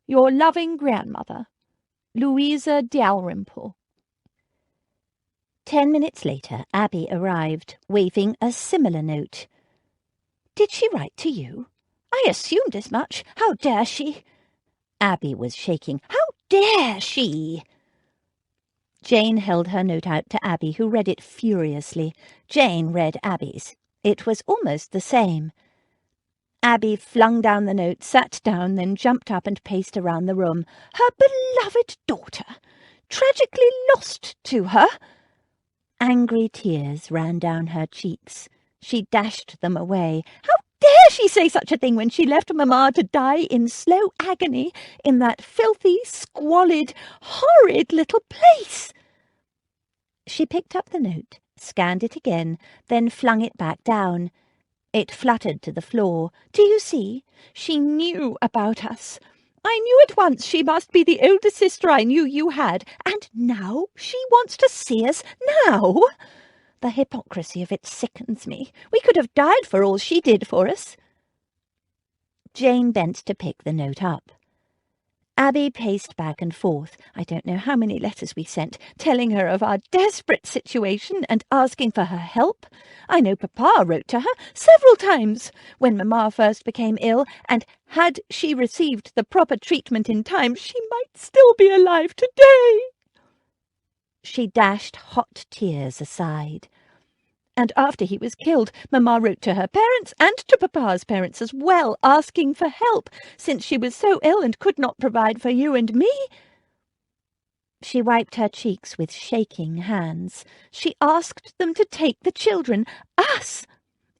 Your loving grandmother, Louisa Dalrymple. 10 minutes later, Abby arrived, waving a similar note. Did she write to you? I assumed as much. How dare she? Abby was shaking. How dare she? Jane held her note out to Abby, who read it furiously. Jane read Abby's. It was almost the same. Abby flung down the note, sat down, then jumped up and paced around the room. Her beloved daughter! Tragically lost to her! Angry tears ran down her cheeks. She dashed them away. How dare she say such a thing when she left Mamma to die in slow agony in that filthy, squalid, horrid little place? She picked up the note, scanned it again, then flung it back down. It fluttered to the floor. Do you see? She knew about us. I knew at once she must be the older sister I knew you had, and now she wants to see us now. The hypocrisy of it sickens me. We could have died for all she did for us. Jane bent to pick the note up. Abby paced back and forth. I don't know how many letters we sent, telling her of our desperate situation and asking for her help. I know Papa wrote to her several times when Mamma first became ill, and had she received the proper treatment in time, she might still be alive today. She dashed hot tears aside. And after he was killed, Mamma wrote to her parents and to Papa's parents as well, asking for help, since she was so ill and could not provide for you and me. She wiped her cheeks with shaking hands. She asked them to take the children, us,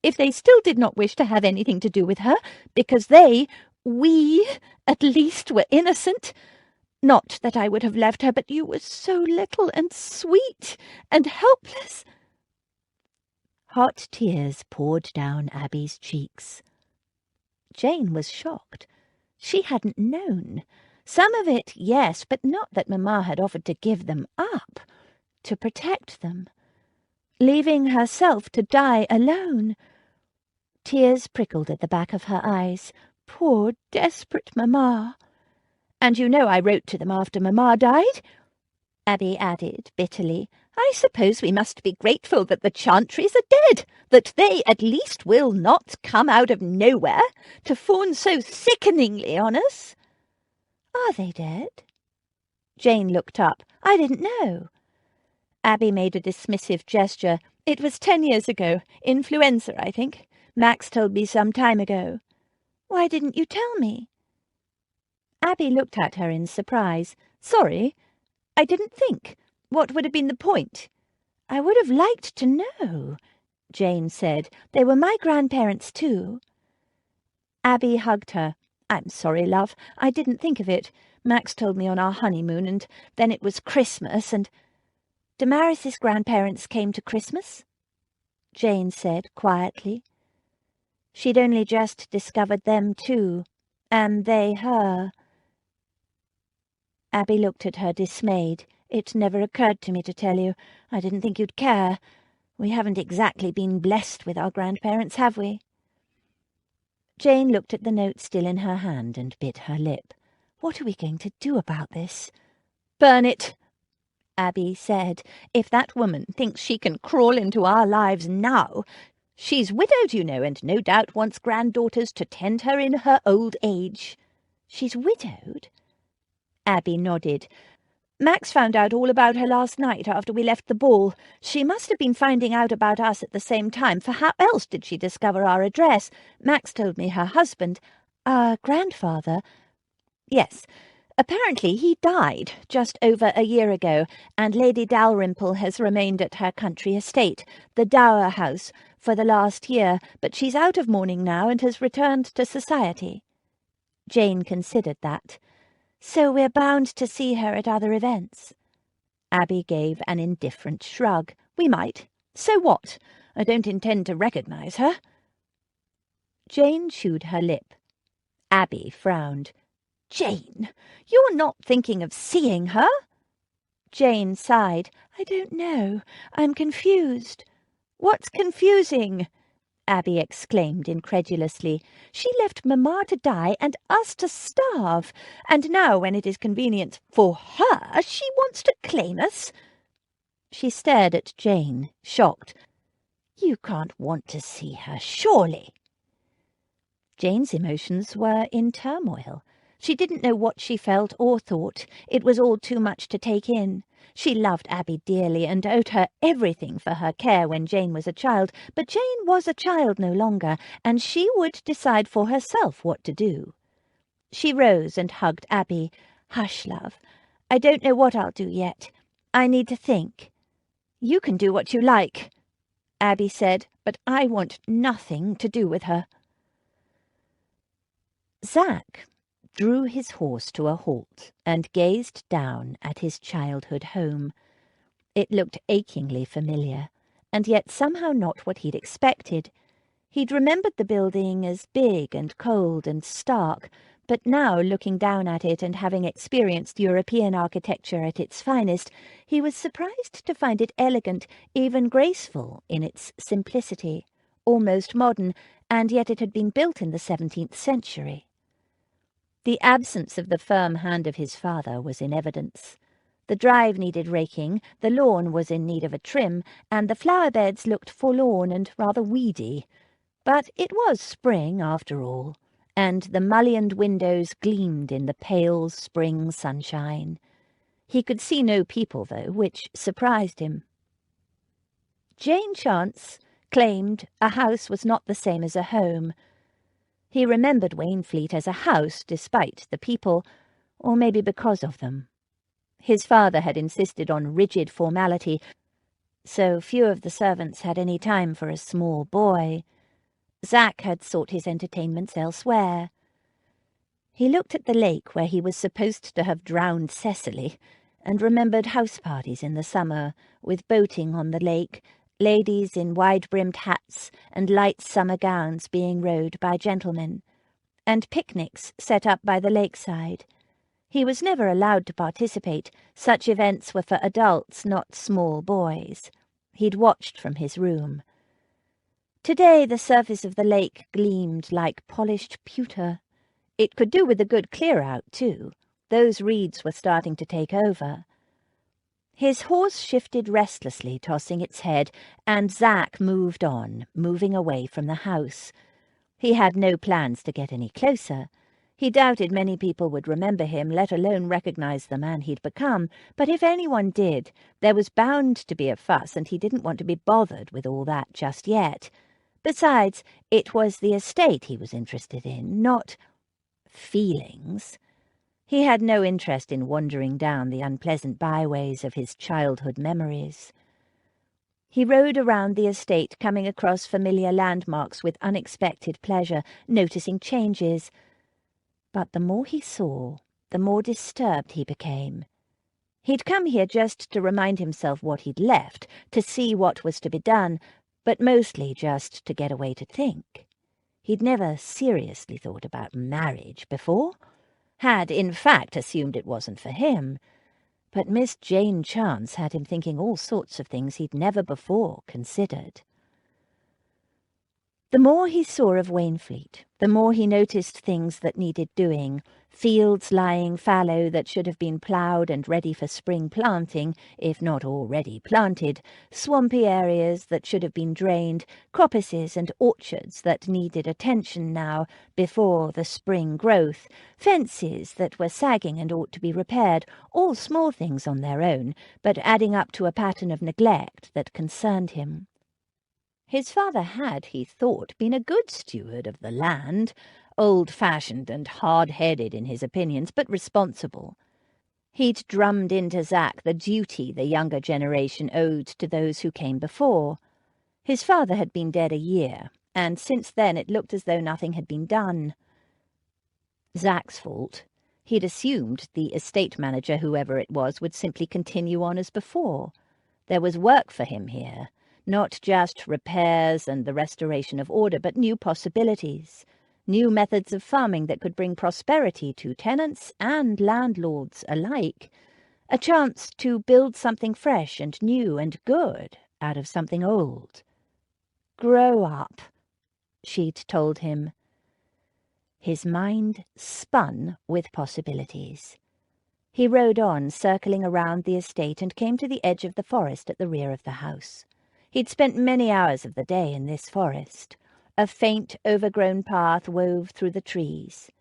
if they still did not wish to have anything to do with her, because we, at least, were innocent. Not that I would have left her, but you were so little and sweet and helpless. Hot tears poured down Abby's cheeks. Jane was shocked. She hadn't known. Some of it, yes, but not that Mamma had offered to give them up, to protect them, leaving herself to die alone. Tears prickled at the back of her eyes. Poor, desperate Mamma. And you know I wrote to them after Mamma died? Abby added bitterly. I suppose we must be grateful that the Chantrys are dead, that they at least will not come out of nowhere to fawn so sickeningly on us. Are they dead? Jane looked up. I didn't know. Abby made a dismissive gesture. It was 10 years ago. Influenza, I think. Max told me some time ago. Why didn't you tell me?" Abby looked at her in surprise. "Sorry, I didn't think. What would have been the point?" "I would have liked to know," Jane said. "They were my grandparents too." Abby hugged her. "I'm sorry, love. I didn't think of it. Max told me on our honeymoon, and then it was Christmas, and—" "Damaris's grandparents came to Christmas?" Jane said quietly. She'd only just discovered them too, and they her. Abby looked at her dismayed. "It never occurred to me to tell you. I didn't think you'd care. We haven't exactly been blessed with our grandparents, have we?" Jane looked at the note still in her hand and bit her lip. "What are we going to do about this?" "Burn it," Abby said. "If that woman thinks she can crawl into our lives now. She's widowed, you know, and no doubt wants granddaughters to tend her in her old age." "She's widowed?" Abby nodded. "Max found out all about her last night after we left the ball. She must have been finding out about us at the same time, for how else did she discover our address? Max told me her husband—" "Our grandfather?" "Yes. Apparently he died just over a year ago, and Lady Dalrymple has remained at her country estate, the Dower House, for the last year, but she's out of mourning now and has returned to society." Jane considered that. "So we're bound to see her at other events?" Abby gave an indifferent shrug. "We might. So what? I don't intend to recognise her." Jane chewed her lip. Abby frowned. "Jane, you're not thinking of seeing her?" Jane sighed. "I don't know. I'm confused." "What's confusing?" Abby exclaimed incredulously. "She left Mamma to die and us to starve, and now when it is convenient for her, she wants to claim us." She stared at Jane, shocked. "You can't want to see her, surely." Jane's emotions were in turmoil. She didn't know what she felt or thought. It was all too much to take in. She loved Abby dearly and owed her everything for her care when Jane was a child, but Jane was a child no longer, and she would decide for herself what to do. She rose and hugged Abby. "Hush, love. I don't know what I'll do yet. I need to think." "You can do what you like," Abby said, "but I want nothing to do with her." Zach drew his horse to a halt and gazed down at his childhood home. It looked achingly familiar, and yet somehow not what he'd expected. He'd remembered the building as big and cold and stark, but now, looking down at it and having experienced European architecture at its finest, he was surprised to find it elegant, even graceful in its simplicity, almost modern, and yet it had been built in the 17th century. The absence of the firm hand of his father was in evidence. The drive needed raking, the lawn was in need of a trim, and the flower beds looked forlorn and rather weedy. But it was spring, after all, and the mullioned windows gleamed in the pale spring sunshine. He could see no people, though, which surprised him. Jane Chance claimed a house was not the same as a home. He remembered Wainfleet as a house, despite the people, or maybe because of them. His father had insisted on rigid formality, so few of the servants had any time for a small boy. Zach had sought his entertainments elsewhere. He looked at the lake where he was supposed to have drowned Cecily, and remembered house parties in the summer, with boating on the lake, ladies in wide-brimmed hats and light summer gowns being rowed by gentlemen, and picnics set up by the lakeside. He was never allowed to participate. Such events were for adults, not small boys. He'd watched from his room. Today the surface of the lake gleamed like polished pewter. It could do with a good clear-out, too. Those reeds were starting to take over. His horse shifted restlessly, tossing its head, and Zach moved on, moving away from the house. He had no plans to get any closer. He doubted many people would remember him, let alone recognize the man he'd become, but if anyone did, there was bound to be a fuss, and he didn't want to be bothered with all that just yet. Besides, it was the estate he was interested in, not feelings. He had no interest in wandering down the unpleasant byways of his childhood memories. He rode around the estate, coming across familiar landmarks with unexpected pleasure, noticing changes. But the more he saw, the more disturbed he became. He'd come here just to remind himself what he'd left, to see what was to be done, but mostly just to get away to think. He'd never seriously thought about marriage before, had in fact assumed it wasn't for him. But Miss Jane Chance had him thinking all sorts of things he'd never before considered. The more he saw of Wainfleet, the more he noticed things that needed doing, fields lying fallow that should have been ploughed and ready for spring planting, if not already planted, swampy areas that should have been drained, coppices and orchards that needed attention now before the spring growth, fences that were sagging and ought to be repaired, all small things on their own, but adding up to a pattern of neglect that concerned him. His father had, he thought, been a good steward of the land, old-fashioned and hard-headed in his opinions, but responsible. He'd drummed into Zach the duty the younger generation owed to those who came before. His father had been dead a year, and since then it looked as though nothing had been done. Zach's fault. He'd assumed the estate manager, whoever it was, would simply continue on as before. There was work for him here. Not just repairs and the restoration of order, but new possibilities, new methods of farming that could bring prosperity to tenants and landlords alike, a chance to build something fresh and new and good out of something old. "Grow up," she'd told him. His mind spun with possibilities. He rode on, circling around the estate, and came to the edge of the forest at the rear of the house. He'd spent many hours of the day in this forest. A faint, overgrown path wove through the trees.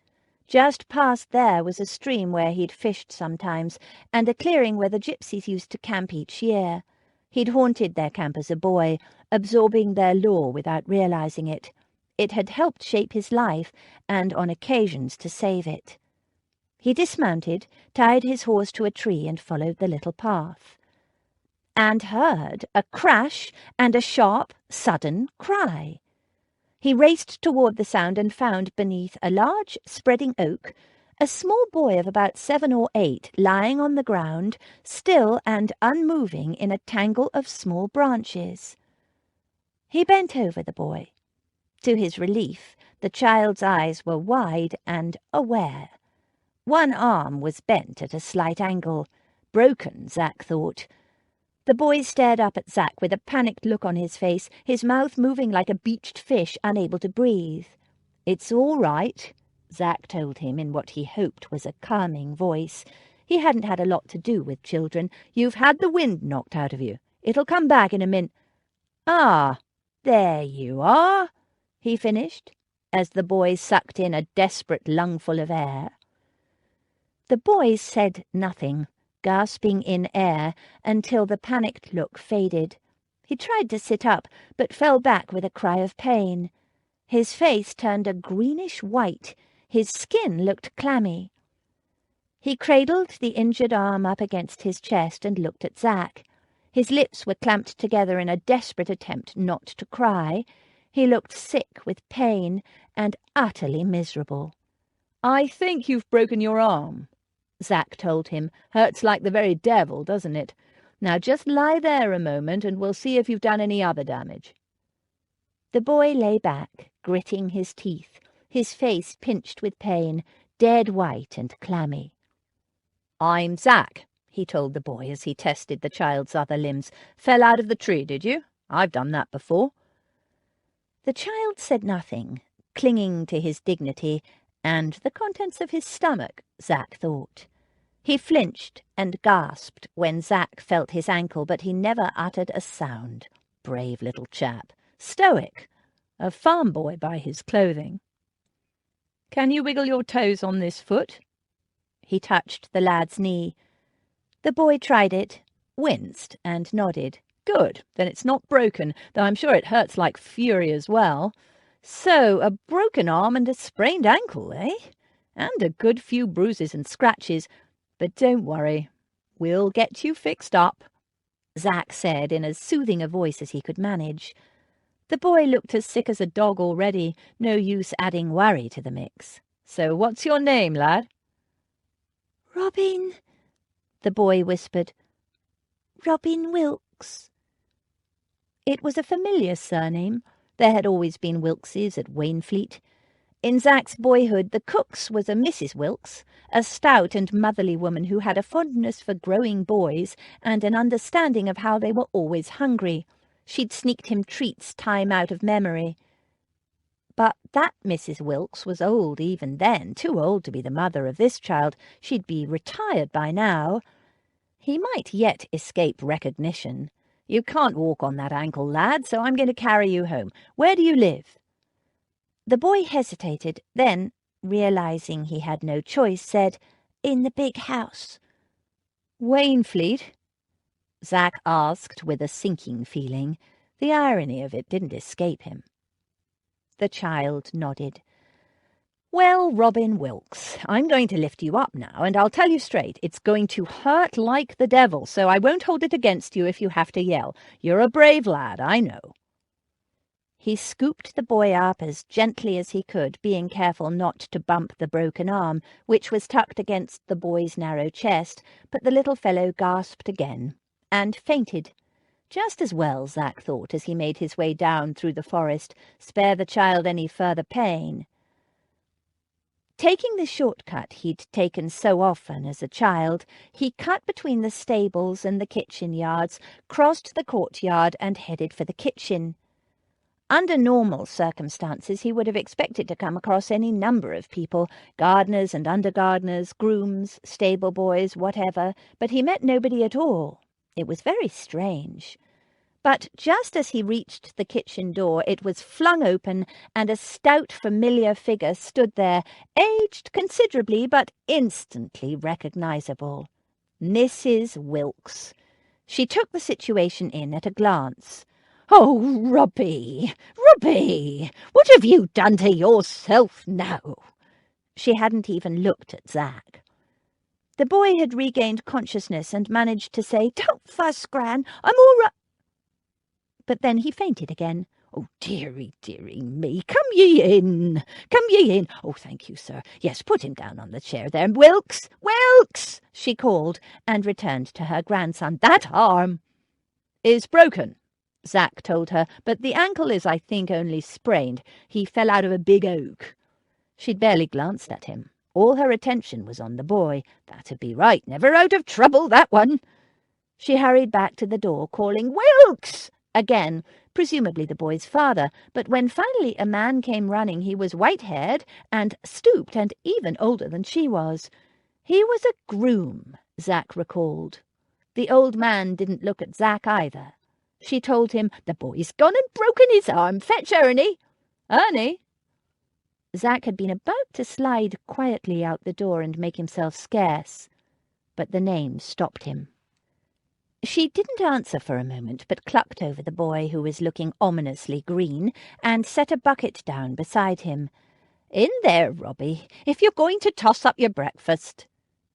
Just past there was a stream where he'd fished sometimes, and a clearing where the gypsies used to camp each year. He'd haunted their camp as a boy, absorbing their lore without realizing it. It had helped shape his life, and on occasions to save it. He dismounted, tied his horse to a tree, and followed the little path. And heard a crash and a sharp, sudden cry. He raced toward the sound and found beneath a large, spreading oak a small boy of about 7 or 8 lying on the ground, still and unmoving in a tangle of small branches. He bent over the boy. To his relief, the child's eyes were wide and aware. One arm was bent at a slight angle. Broken, Zach thought. The boy stared up at Zach with a panicked look on his face, his mouth moving like a beached fish, unable to breathe. "It's all right," Zach told him in what he hoped was a calming voice. He hadn't had a lot to do with children. "You've had the wind knocked out of you. It'll come back in a min—" "Ah, there you are," he finished, as the boy sucked in a desperate lungful of air. The boy said nothing, gasping in air until the panicked look faded. He tried to sit up, but fell back with a cry of pain. His face turned a greenish white. His skin looked clammy. He cradled the injured arm up against his chest and looked at Zach. His lips were clamped together in a desperate attempt not to cry. He looked sick with pain and utterly miserable. "I think you've broken your arm," Zach told him. "Hurts like the very devil, doesn't it? Now just lie there a moment and we'll see if you've done any other damage." The boy lay back, gritting his teeth, his face pinched with pain, dead white and clammy. "I'm Zach," he told the boy as he tested the child's other limbs. "Fell out of the tree, did you? I've done that before." The child said nothing, clinging to his dignity and the contents of his stomach, Zach thought. He flinched and gasped when Zach felt his ankle, but he never uttered a sound. Brave little chap. Stoic. A farm boy by his clothing. "Can you wiggle your toes on this foot?" He touched the lad's knee. The boy tried it, winced, and nodded. Good, then it's not broken, though I'm sure it hurts like fury as well. So, a broken arm and a sprained ankle, eh? And a good few bruises and scratches. But don't worry, we'll get you fixed up, Zach said in as soothing a voice as he could manage. The boy looked as sick as a dog already, no use adding worry to the mix. So what's your name, lad? Robin, the boy whispered. Robin Wilkes. It was a familiar surname. There had always been Wilkses at Wainfleet. In Zach's boyhood, the cook's was a Mrs. Wilkes, a stout and motherly woman who had a fondness for growing boys and an understanding of how they were always hungry. She'd sneaked him treats time out of memory. But that Mrs. Wilkes was old even then, too old to be the mother of this child. She'd be retired by now. He might yet escape recognition. You can't walk on that ankle, lad, so I'm going to carry you home. Where do you live? The boy hesitated, then, realizing he had no choice, said, In the big house. Wainfleet? Zach asked with a sinking feeling. The irony of it didn't escape him. The child nodded. Well, Robin Wilkes, I'm going to lift you up now, and I'll tell you straight, it's going to hurt like the devil, so I won't hold it against you if you have to yell. You're a brave lad, I know. He scooped the boy up as gently as he could, being careful not to bump the broken arm, which was tucked against the boy's narrow chest, but the little fellow gasped again, and fainted. Just as well, Zach thought, as he made his way down through the forest, spare the child any further pain. Taking the shortcut he'd taken so often as a child, he cut between the stables and the kitchen yards, crossed the courtyard and headed for the kitchen. Under normal circumstances, he would have expected to come across any number of people, gardeners and under-gardeners, grooms, stable boys, whatever, but he met nobody at all. It was very strange. But just as he reached the kitchen door, it was flung open, and a stout, familiar figure stood there, aged considerably, but instantly recognizable. Mrs. Wilkes. She took the situation in at a glance. "Oh, Robbie, Robbie, what have you done to yourself now?" She hadn't even looked at Zach. The boy had regained consciousness and managed to say, "Don't fuss, Gran, I'm all right." But then he fainted again. "Oh, dearie, dearie me, come ye in, come ye in. Oh, thank you, sir. Yes, put him down on the chair there. Wilkes, Wilkes," she called, and returned to her grandson. "That arm is broken," Zach told her, "but the ankle is, I think, only sprained. He fell out of a big oak." She'd barely glanced at him. All her attention was on the boy. That'd be right. Never out of trouble, that one. She hurried back to the door, calling, "Wilkes!" again, presumably the boy's father, but when finally a man came running, he was white-haired and stooped and even older than she was. He was a groom, Zach recalled. The old man didn't look at Zach either. She told him, "The boy's gone and broken his arm. Fetch Ernie." "Ernie?" Zach had been about to slide quietly out the door and make himself scarce, but the name stopped him. She didn't answer for a moment, but clucked over the boy, who was looking ominously green, and set a bucket down beside him. "In there, Robbie, if you're going to toss up your breakfast."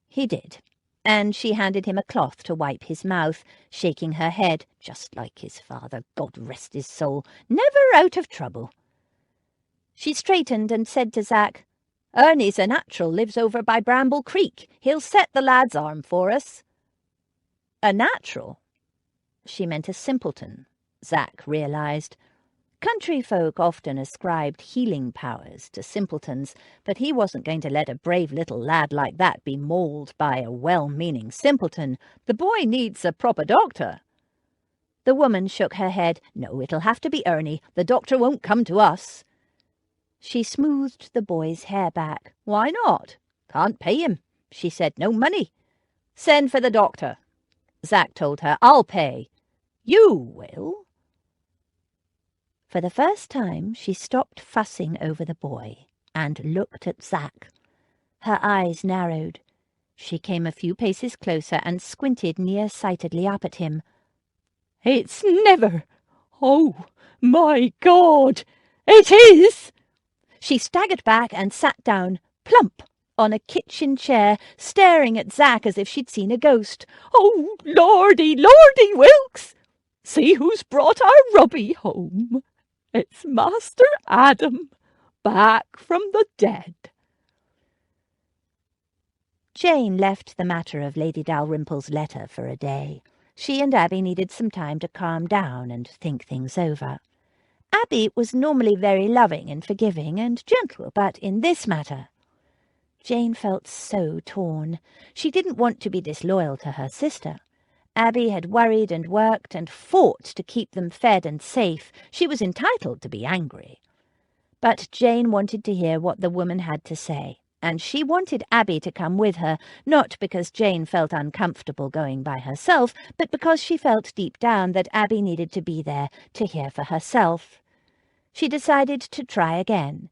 He did, and she handed him a cloth to wipe his mouth, shaking her head, just like his father, God rest his soul, never out of trouble. She straightened and said to Zach, "Ernie's a natural, lives over by Bramble Creek. He'll set the lad's arm for us." A natural? She meant a simpleton, Zach realized. Country folk often ascribed healing powers to simpletons, but he wasn't going to let a brave little lad like that be mauled by a well-meaning simpleton. The boy needs a proper doctor. The woman shook her head. "No, it'll have to be Ernie. The doctor won't come to us." She smoothed the boy's hair back. "Why not?" "Can't pay him," she said. "No money." "Send for the doctor," Zach told her. "I'll pay." "You will?" For the first time, she stopped fussing over the boy and looked at Zach. Her eyes narrowed. She came a few paces closer and squinted near-sightedly up at him. It's never. Oh, my God! It is!" She staggered back and sat down, plump, on a kitchen chair, staring at Zack as if she'd seen a ghost. "Oh, Lordy, Lordy, Wilkes! See who's brought our Robbie home. It's Master Adam, back from the dead." Jane left the matter of Lady Dalrymple's letter for a day. She and Abby needed some time to calm down and think things over. Abby was normally very loving and forgiving and gentle, but in this matter, Jane felt so torn. She didn't want to be disloyal to her sister. Abby had worried and worked and fought to keep them fed and safe. She was entitled to be angry. But Jane wanted to hear what the woman had to say, and she wanted Abby to come with her, not because Jane felt uncomfortable going by herself, but because she felt deep down that Abby needed to be there to hear for herself. She decided to try again.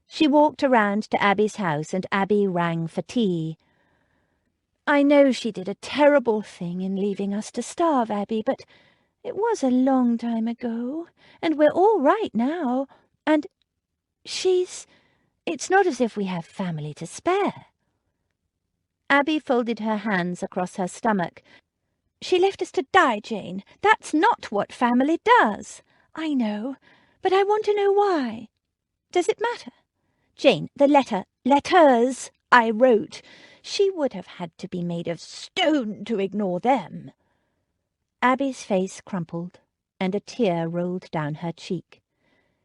She walked around to Abby's house, and Abby rang for tea. "I know she did a terrible thing in leaving us to starve, Abby, but it was a long time ago, and we're all right now, and it's not as if we have family to spare." Abby folded her hands across her stomach. "She left us to die, Jane. That's not what family does." "I know, but I want to know why. Does it matter? Jane, the letters I wrote, she would have had to be made of stone to ignore them." Abby's face crumpled, and a tear rolled down her cheek.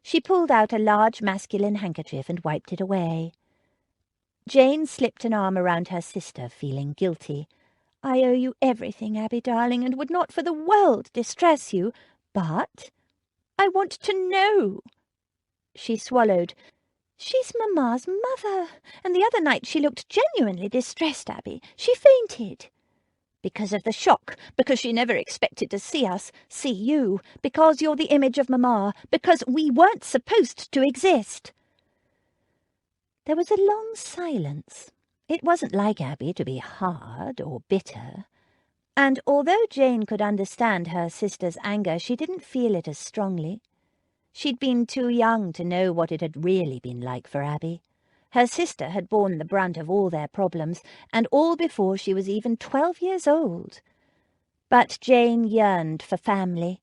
She pulled out a large masculine handkerchief and wiped it away. Jane slipped an arm around her sister, feeling guilty. "I owe you everything, Abby, darling, and would not for the world distress you, but I want to know." She swallowed. "She's Mamma's mother, and the other night she looked genuinely distressed, Abby. She fainted." "Because of the shock, because she never expected to see us, see you, because you're the image of Mamma, because we weren't supposed to exist." There was a long silence. It wasn't like Abby to be hard or bitter. And although Jane could understand her sister's anger, she didn't feel it as strongly. She'd been too young to know what it had really been like for Abby. Her sister had borne the brunt of all their problems, and all before she was even 12 years old. But Jane yearned for family,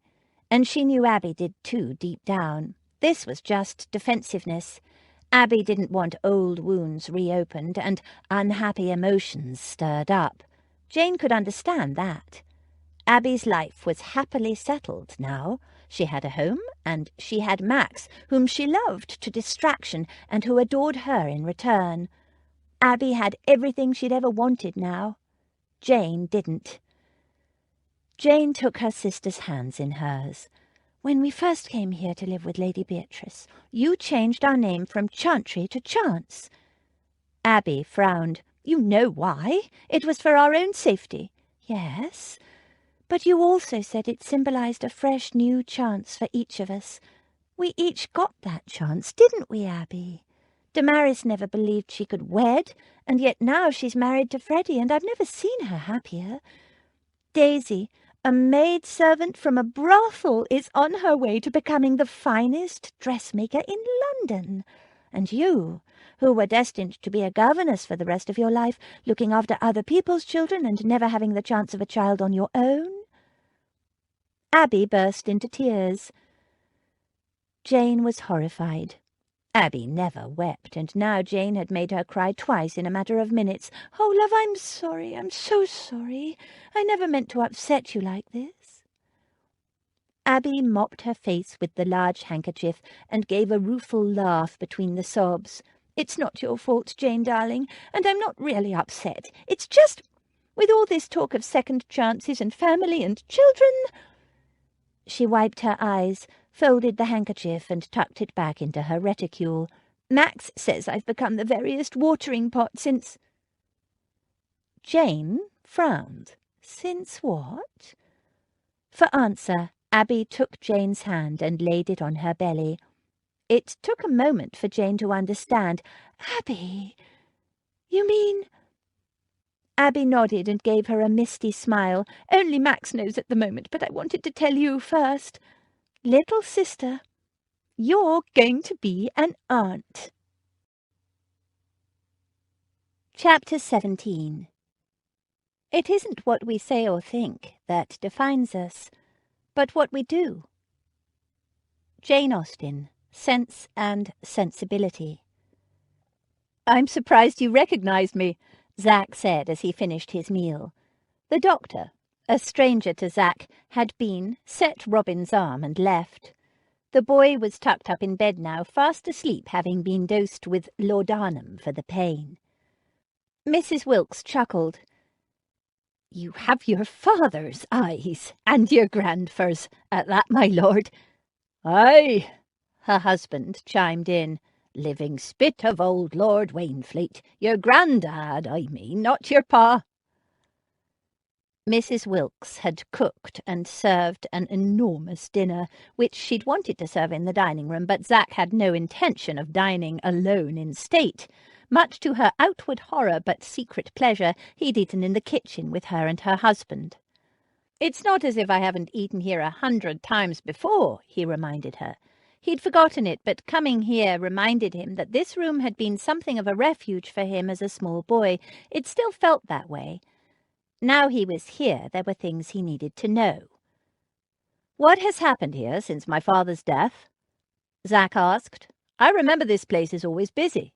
and she knew Abby did too deep down. This was just defensiveness. Abby didn't want old wounds reopened and unhappy emotions stirred up. Jane could understand that. Abby's life was happily settled now. She had a home, and she had Max, whom she loved to distraction and who adored her in return. Abby had everything she'd ever wanted now. Jane didn't. Jane took her sister's hands in hers. "When we first came here to live with Lady Beatrice, you changed our name from Chantry to Chance." Abby frowned. "You know why. It was for our own safety." "Yes, but you also said it symbolized a fresh new chance for each of us. We each got that chance, didn't we, Abby? Damaris never believed she could wed, and yet now she's married to Freddie, and I've never seen her happier. Daisy, a maid-servant from a brothel, is on her way to becoming the finest dressmaker in London. And you, who were destined to be a governess for the rest of your life, looking after other people's children and never having the chance of a child on your own." Abby burst into tears. Jane was horrified. Abby never wept, and now Jane had made her cry twice in a matter of minutes. "Oh, love, I'm sorry. I'm so sorry. I never meant to upset you like this." Abby mopped her face with the large handkerchief and gave a rueful laugh between the sobs. "It's not your fault, Jane, darling, and I'm not really upset. It's just, with all this talk of second chances and family and children—" She wiped her eyes, folded the handkerchief and tucked it back into her reticule. "Max says I've become the veriest watering pot since—" Jane frowned. "Since what?" For answer, Abby took Jane's hand and laid it on her belly. It took a moment for Jane to understand. "Abby, you mean—" Abby nodded and gave her a misty smile. "Only Max knows at the moment, but I wanted to tell you first. Little sister, you're going to be an aunt." Chapter 17. It isn't what we say or think that defines us, but what we do. Jane Austen, Sense and Sensibility. "I'm surprised you recognized me," Zach said as he finished his meal. The doctor, a stranger to Zach, had set Robin's arm and left. The boy was tucked up in bed now, fast asleep, having been dosed with laudanum for the pain. Mrs. Wilkes chuckled. "You have your father's eyes, and your grandfers, at that, my lord." "Aye," her husband chimed in. "Living spit of old Lord Wainfleet. Your grandad, I mean, not your pa." Mrs. Wilkes had cooked and served an enormous dinner, which she'd wanted to serve in the dining room, but Zach had no intention of dining alone in state. Much to her outward horror but secret pleasure, he'd eaten in the kitchen with her and her husband. "It's not as if I haven't eaten here 100 times before," he reminded her. He'd forgotten it, but coming here reminded him that this room had been something of a refuge for him as a small boy. It still felt that way. Now he was here, there were things he needed to know. "What has happened here since my father's death?" Zach asked. "I remember this place is always busy."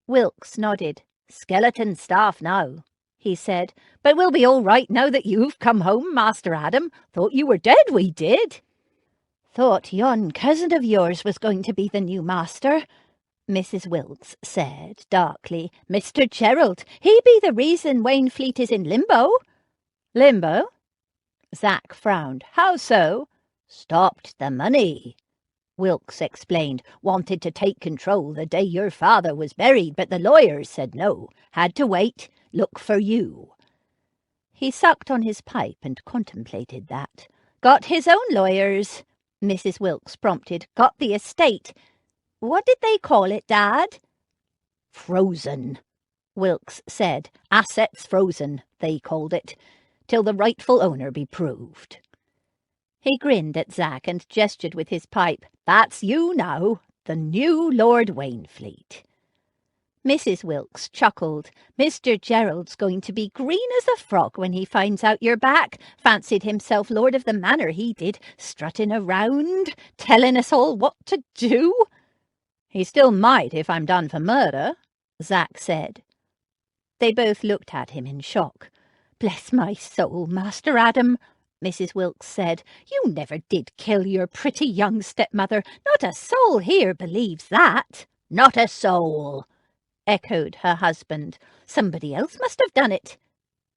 Wilkes nodded. "Skeleton staff now," he said. "But we'll be all right now that you've come home, Master Adam. Thought you were dead, we did." "Thought yon cousin of yours was going to be the new master," Mrs. Wilkes said darkly. "Mr. Gerald, he be the reason Wainfleet is in limbo." "Limbo?" Zach frowned. "How so?" "Stopped the money," Wilkes explained. "Wanted to take control the day your father was buried, but the lawyers said no. Had to wait. Look for you." He sucked on his pipe and contemplated that. "Got his own lawyers," Mrs. Wilkes prompted. "Got the estate. What did they call it, Dad?" "Frozen," Wilkes said. "Assets frozen, they called it, till the rightful owner be proved." He grinned at Zach and gestured with his pipe. "That's you now, the new Lord Wainfleet." Mrs. Wilkes chuckled. "Mr. Gerald's going to be green as a frog when he finds out you're back. Fancied himself lord of the manor, he did, strutting around, telling us all what to do." "He still might if I'm done for murder," Zach said. They both looked at him in shock. "Bless my soul, Master Adam," Mrs. Wilkes said. "You never did kill your pretty young stepmother. Not a soul here believes that." "Not a soul," echoed her husband. "Somebody else must have done it,"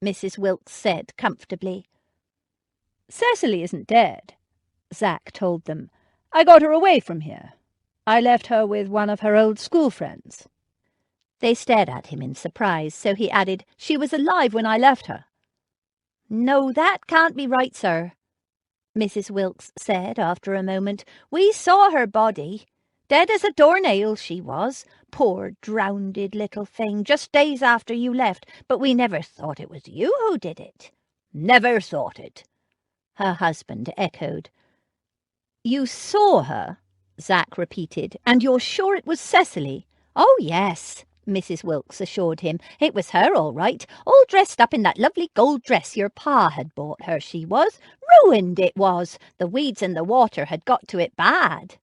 Mrs. Wilkes said comfortably. "Cecily isn't dead," Zach told them. "I got her away from here. I left her with one of her old school friends." They stared at him in surprise, so he added, "She was alive when I left her." "No, that can't be right, sir," Mrs. Wilkes said after a moment. "We saw her body. Dead as a doornail she was. Poor drownded little thing, just days after you left. But we never thought it was you who did it." "Never thought it," her husband echoed. "You saw her?" Zach repeated. "And you're sure it was Cecily?" "Oh, yes," Mrs. Wilkes assured him. "It was her, all right. All dressed up in that lovely gold dress your pa had bought her, she was. Ruined it was. The weeds and the water had got to it bad."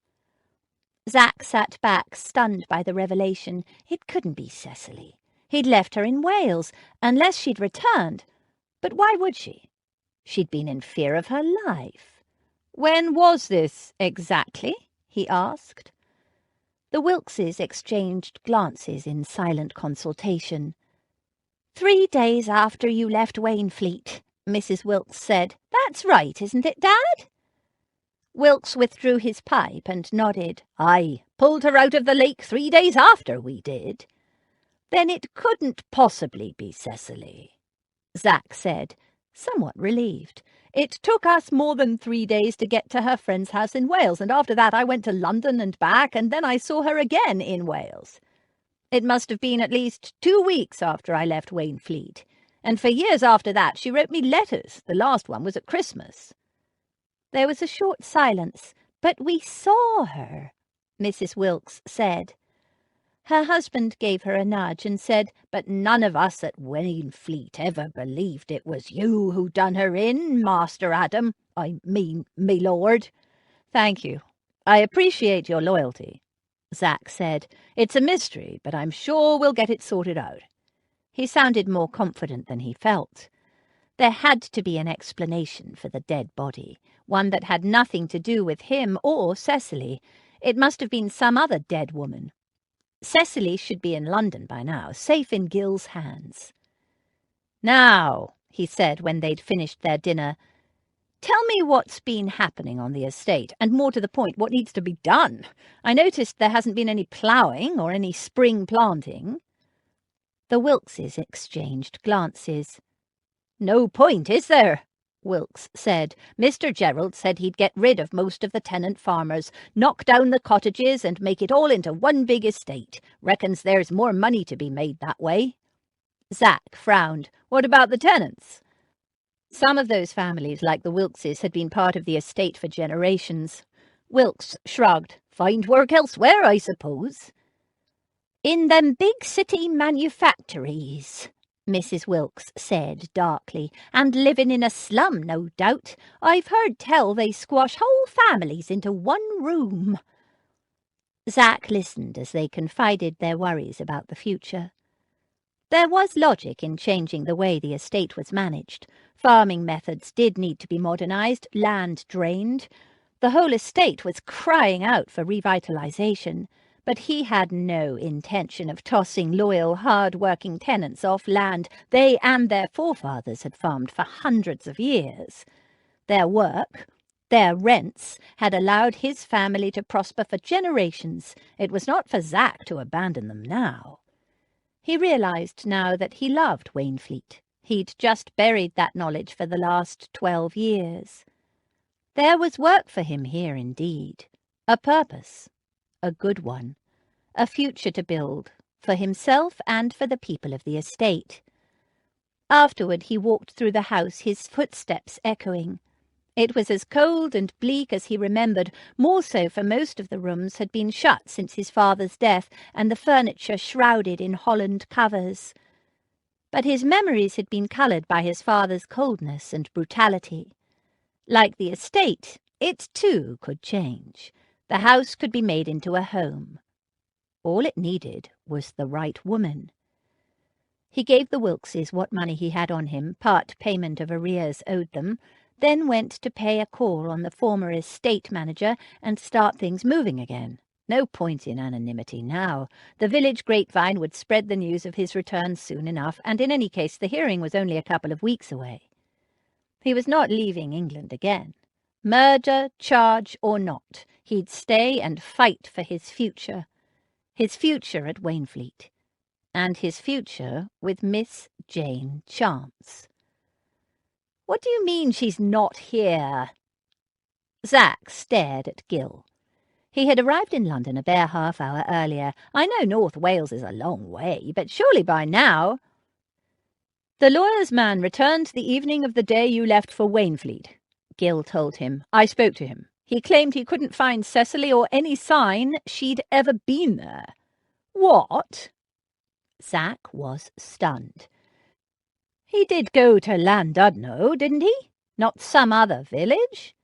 Zach sat back, stunned by the revelation. It couldn't be Cecily. He'd left her in Wales, unless she'd returned. But why would she? She'd been in fear of her life. "When was this, exactly?" he asked. The Wilkeses exchanged glances in silent consultation. 3 days after you left Wainfleet," Mrs. Wilkes said. "That's right, isn't it, Dad?" Wilkes withdrew his pipe and nodded. "Aye, pulled her out of the lake 3 days after we did." "Then it couldn't possibly be Cecily," Zach said, somewhat relieved. "It took us more than 3 days to get to her friend's house in Wales, and after that I went to London and back, and then I saw her again in Wales." It must have been at least 2 weeks after I left Wainfleet, and for years after that she wrote me letters. The last one was at Christmas." There was a short silence. "But we saw her," Mrs. Wilkes said. Her husband gave her a nudge and said, "But none of us at Wainfleet ever believed it was you who done her in, Master Adam. I mean, me lord." "Thank you. I appreciate your loyalty," Zach said. "It's a mystery, but I'm sure we'll get it sorted out." He sounded more confident than he felt. There had to be an explanation for the dead body, one that had nothing to do with him or Cecily. It must have been some other dead woman. Cecily should be in London by now, safe in Gil's hands. "Now," he said when they'd finished their dinner, "tell me what's been happening on the estate, and more to the point, what needs to be done. I noticed there hasn't been any ploughing or any spring planting." The Wilkses exchanged glances. "No point, is there?" Wilkes said. "Mr. Gerald said he'd get rid of most of the tenant farmers, knock down the cottages and make it all into one big estate. Reckons there's more money to be made that way." Zach frowned. "What about the tenants?" Some of those families, like the Wilkses, had been part of the estate for generations. Wilkes shrugged. "Find work elsewhere, I suppose." "In them big city manufactories," Mrs. Wilkes said darkly, "and living in a slum, no doubt. I've heard tell they squash whole families into one room." Zach listened as they confided their worries about the future. There was logic in changing the way the estate was managed. Farming methods did need to be modernized, land drained. The whole estate was crying out for revitalization. But he had no intention of tossing loyal, hard-working tenants off land they and their forefathers had farmed for hundreds of years. Their work, their rents, had allowed his family to prosper for generations. It was not for Zach to abandon them now. He realized now that he loved Wainfleet. He'd just buried that knowledge for the last 12 years. There was work for him here indeed, a purpose. A good one, a future to build, for himself and for the people of the estate. Afterward he walked through the house, his footsteps echoing. It was as cold and bleak as he remembered, more so for most of the rooms had been shut since his father's death, and the furniture shrouded in holland covers. But his memories had been coloured by his father's coldness and brutality. Like the estate, it too could change. The house could be made into a home. All it needed was the right woman. He gave the Wilkses what money he had on him, part payment of arrears owed them, then went to pay a call on the former estate manager and start things moving again. No point in anonymity now. The village grapevine would spread the news of his return soon enough, and in any case the hearing was only a couple of weeks away. He was not leaving England again. Murder, charge or not, he'd stay and fight for his future at Wainfleet, and his future with Miss Jane Chance. "What do you mean she's not here?" Zach stared at Gil. He had arrived in London a bare half-hour earlier. "I know North Wales is a long way, but surely by now—" "The lawyer's man returned the evening of the day you left for Wainfleet," Gil told him. "I spoke to him. He claimed he couldn't find Cecily or any sign she'd ever been there." "What?" Zach was stunned. "He did go to Llandudno, didn't he? Not some other village?"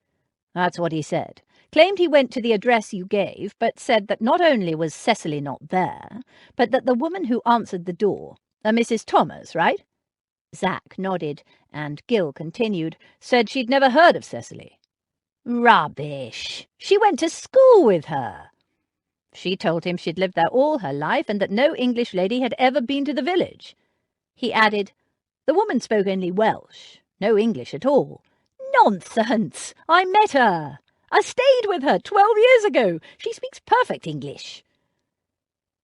"That's what he said. Claimed he went to the address you gave, but said that not only was Cecily not there, but that the woman who answered the door, a Mrs. Thomas, right?" Zach nodded, and Gil continued, "said she'd never heard of Cecily." "Rubbish! She went to school with her." "She told him she'd lived there all her life and that no English lady had ever been to the village." He added, "The woman spoke only Welsh, no English at all." "Nonsense! I met her. I stayed with her 12 years ago. She speaks perfect English."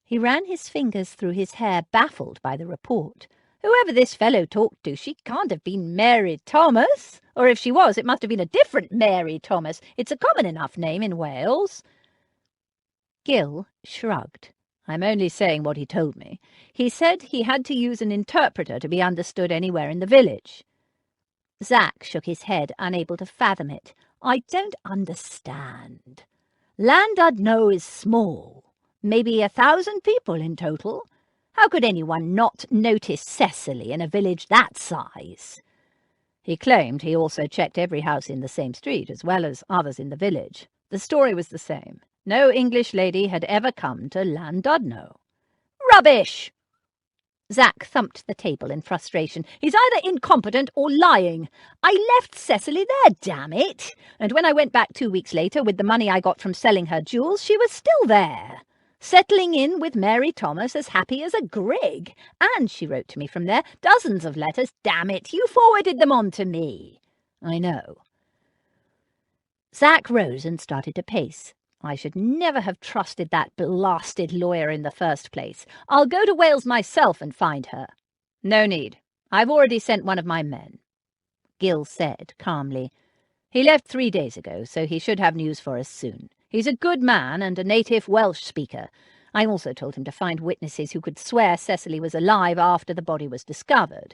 He ran his fingers through his hair, baffled by the report. "Whoever this fellow talked to, she can't have been Mary Thomas. Or if she was, it must have been a different Mary Thomas. It's a common enough name in Wales." Gil shrugged. I'm only saying what he told me. He said he had to use an interpreter to be understood anywhere in the village. Zach shook his head, unable to fathom it. I don't understand. Llandudno is small. Maybe 1,000 people in total. How could anyone not notice Cecily in a village that size? He claimed he also checked every house in the same street, as well as others in the village. The story was the same. No English lady had ever come to Llandudno. Rubbish! Zach thumped the table in frustration. He's either incompetent or lying. I left Cecily there, damn it! And when I went back 2 weeks later with the money I got from selling her jewels, she was still there, settling in with Mary Thomas as happy as a grig. And she wrote to me from there, dozens of letters, damn it! You forwarded them on to me. I know. Zach rose and started to pace. I should never have trusted that blasted lawyer in the first place. I'll go to Wales myself and find her. No need. I've already sent one of my men, Gill said calmly. He left 3 days ago, so he should have news for us soon. He's a good man and a native Welsh speaker. I also told him to find witnesses who could swear Cecily was alive after the body was discovered.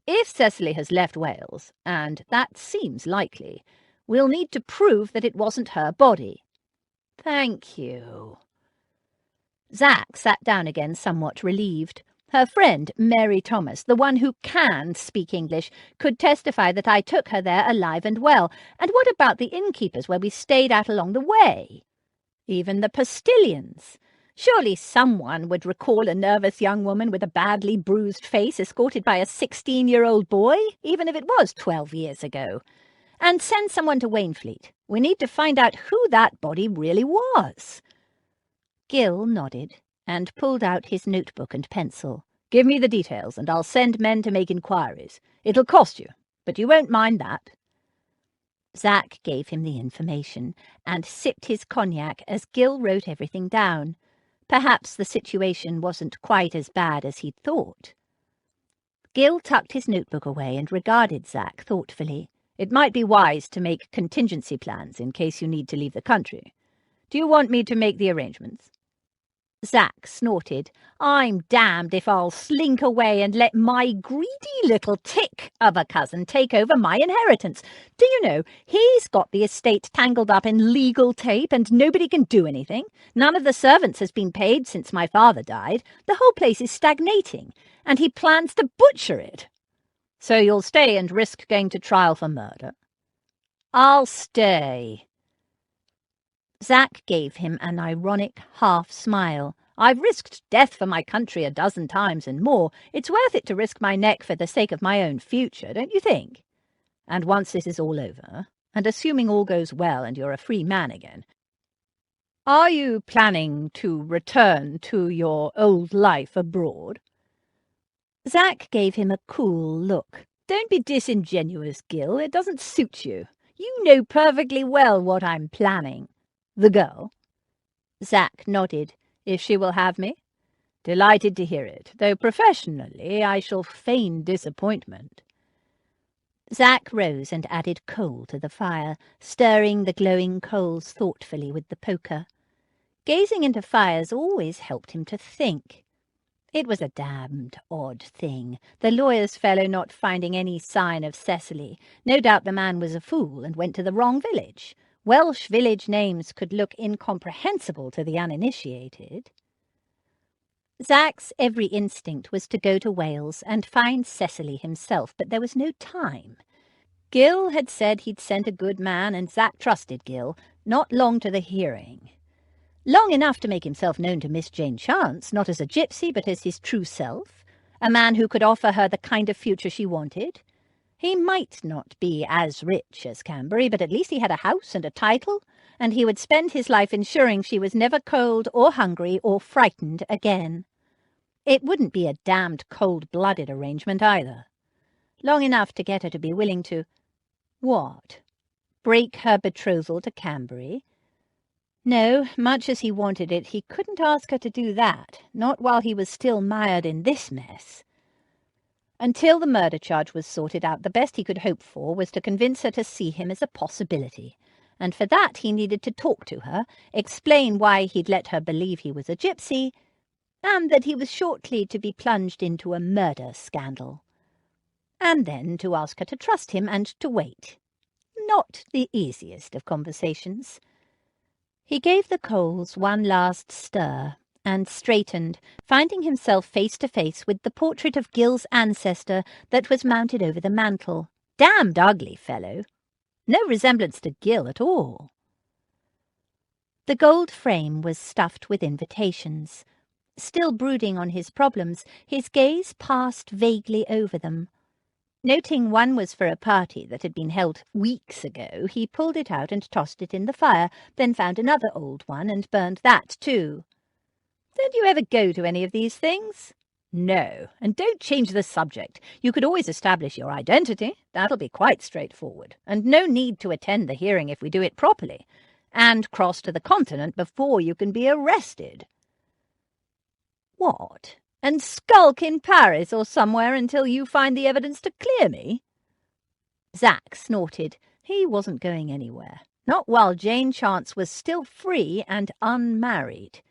If Cecily has left Wales, and that seems likely, we'll need to prove that it wasn't her body. Thank you. Zach sat down again, somewhat relieved. Her friend, Mary Thomas, the one who can speak English, could testify that I took her there alive and well. And what about the innkeepers where we stayed at along the way? Even the postilions. Surely someone would recall a nervous young woman with a badly bruised face escorted by a 16-year-old boy, even if it was 12 years ago. And send someone to Wainfleet. We need to find out who that body really was. Gill nodded and pulled out his notebook and pencil. Give me the details, and I'll send men to make inquiries. It'll cost you, but you won't mind that. Zach gave him the information and sipped his cognac as Gill wrote everything down. Perhaps the situation wasn't quite as bad as he'd thought. Gill tucked his notebook away and regarded Zach thoughtfully. It might be wise to make contingency plans in case you need to leave the country. Do you want me to make the arrangements? Zach snorted. I'm damned if I'll slink away and let my greedy little tick of a cousin take over my inheritance. Do you know, he's got the estate tangled up in legal tape and nobody can do anything. None of the servants has been paid since my father died. The whole place is stagnating, and he plans to butcher it. So you'll stay and risk going to trial for murder? I'll stay. Zach gave him an ironic half-smile. I've risked death for my country 12 times and more. It's worth it to risk my neck for the sake of my own future, don't you think? And once this is all over, and assuming all goes well and you're a free man again, are you planning to return to your old life abroad? Zach gave him a cool look. Don't be disingenuous, Gill. It doesn't suit you. You know perfectly well what I'm planning. The girl? Zach nodded. If she will have me? Delighted to hear it, though professionally I shall feign disappointment. Zach rose and added coal to the fire, stirring the glowing coals thoughtfully with the poker. Gazing into fires always helped him to think. It was a damned odd thing, the lawyer's fellow not finding any sign of Cecily. No doubt the man was a fool and went to the wrong village. Welsh village names could look incomprehensible to the uninitiated. Zach's every instinct was to go to Wales and find Cecily himself, but there was no time. Gill had said he'd sent a good man, and Zach trusted Gill, not long to the hearing. Long enough to make himself known to Miss Jane Chance, not as a gypsy, but as his true self, a man who could offer her the kind of future she wanted. He might not be as rich as Cambury, but at least he had a house and a title, and he would spend his life ensuring she was never cold or hungry or frightened again. It wouldn't be a damned cold-blooded arrangement either. Long enough to get her to be willing to... what? Break her betrothal to Cambury? No, much as he wanted it, he couldn't ask her to do that, not while he was still mired in this mess. Until the murder charge was sorted out, the best he could hope for was to convince her to see him as a possibility, and for that he needed to talk to her, explain why he'd let her believe he was a gypsy, and that he was shortly to be plunged into a murder scandal. And then to ask her to trust him and to wait. Not the easiest of conversations. He gave the coals one last stir, and straightened, finding himself face to face with the portrait of Gil's ancestor that was mounted over the mantel. Damned ugly fellow. No resemblance to Gil at all. The gold frame was stuffed with invitations. Still brooding on his problems, his gaze passed vaguely over them. Noting one was for a party that had been held weeks ago, he pulled it out and tossed it in the fire, then found another old one and burned that too. Don't you ever go to any of these things? No, and don't change the subject. You could always establish your identity. That'll be quite straightforward, and no need to attend the hearing if we do it properly, and cross to the continent before you can be arrested. What? And skulk in Paris or somewhere until you find the evidence to clear me? Zach snorted. He wasn't going anywhere. Not while Jane Chance was still free and unmarried.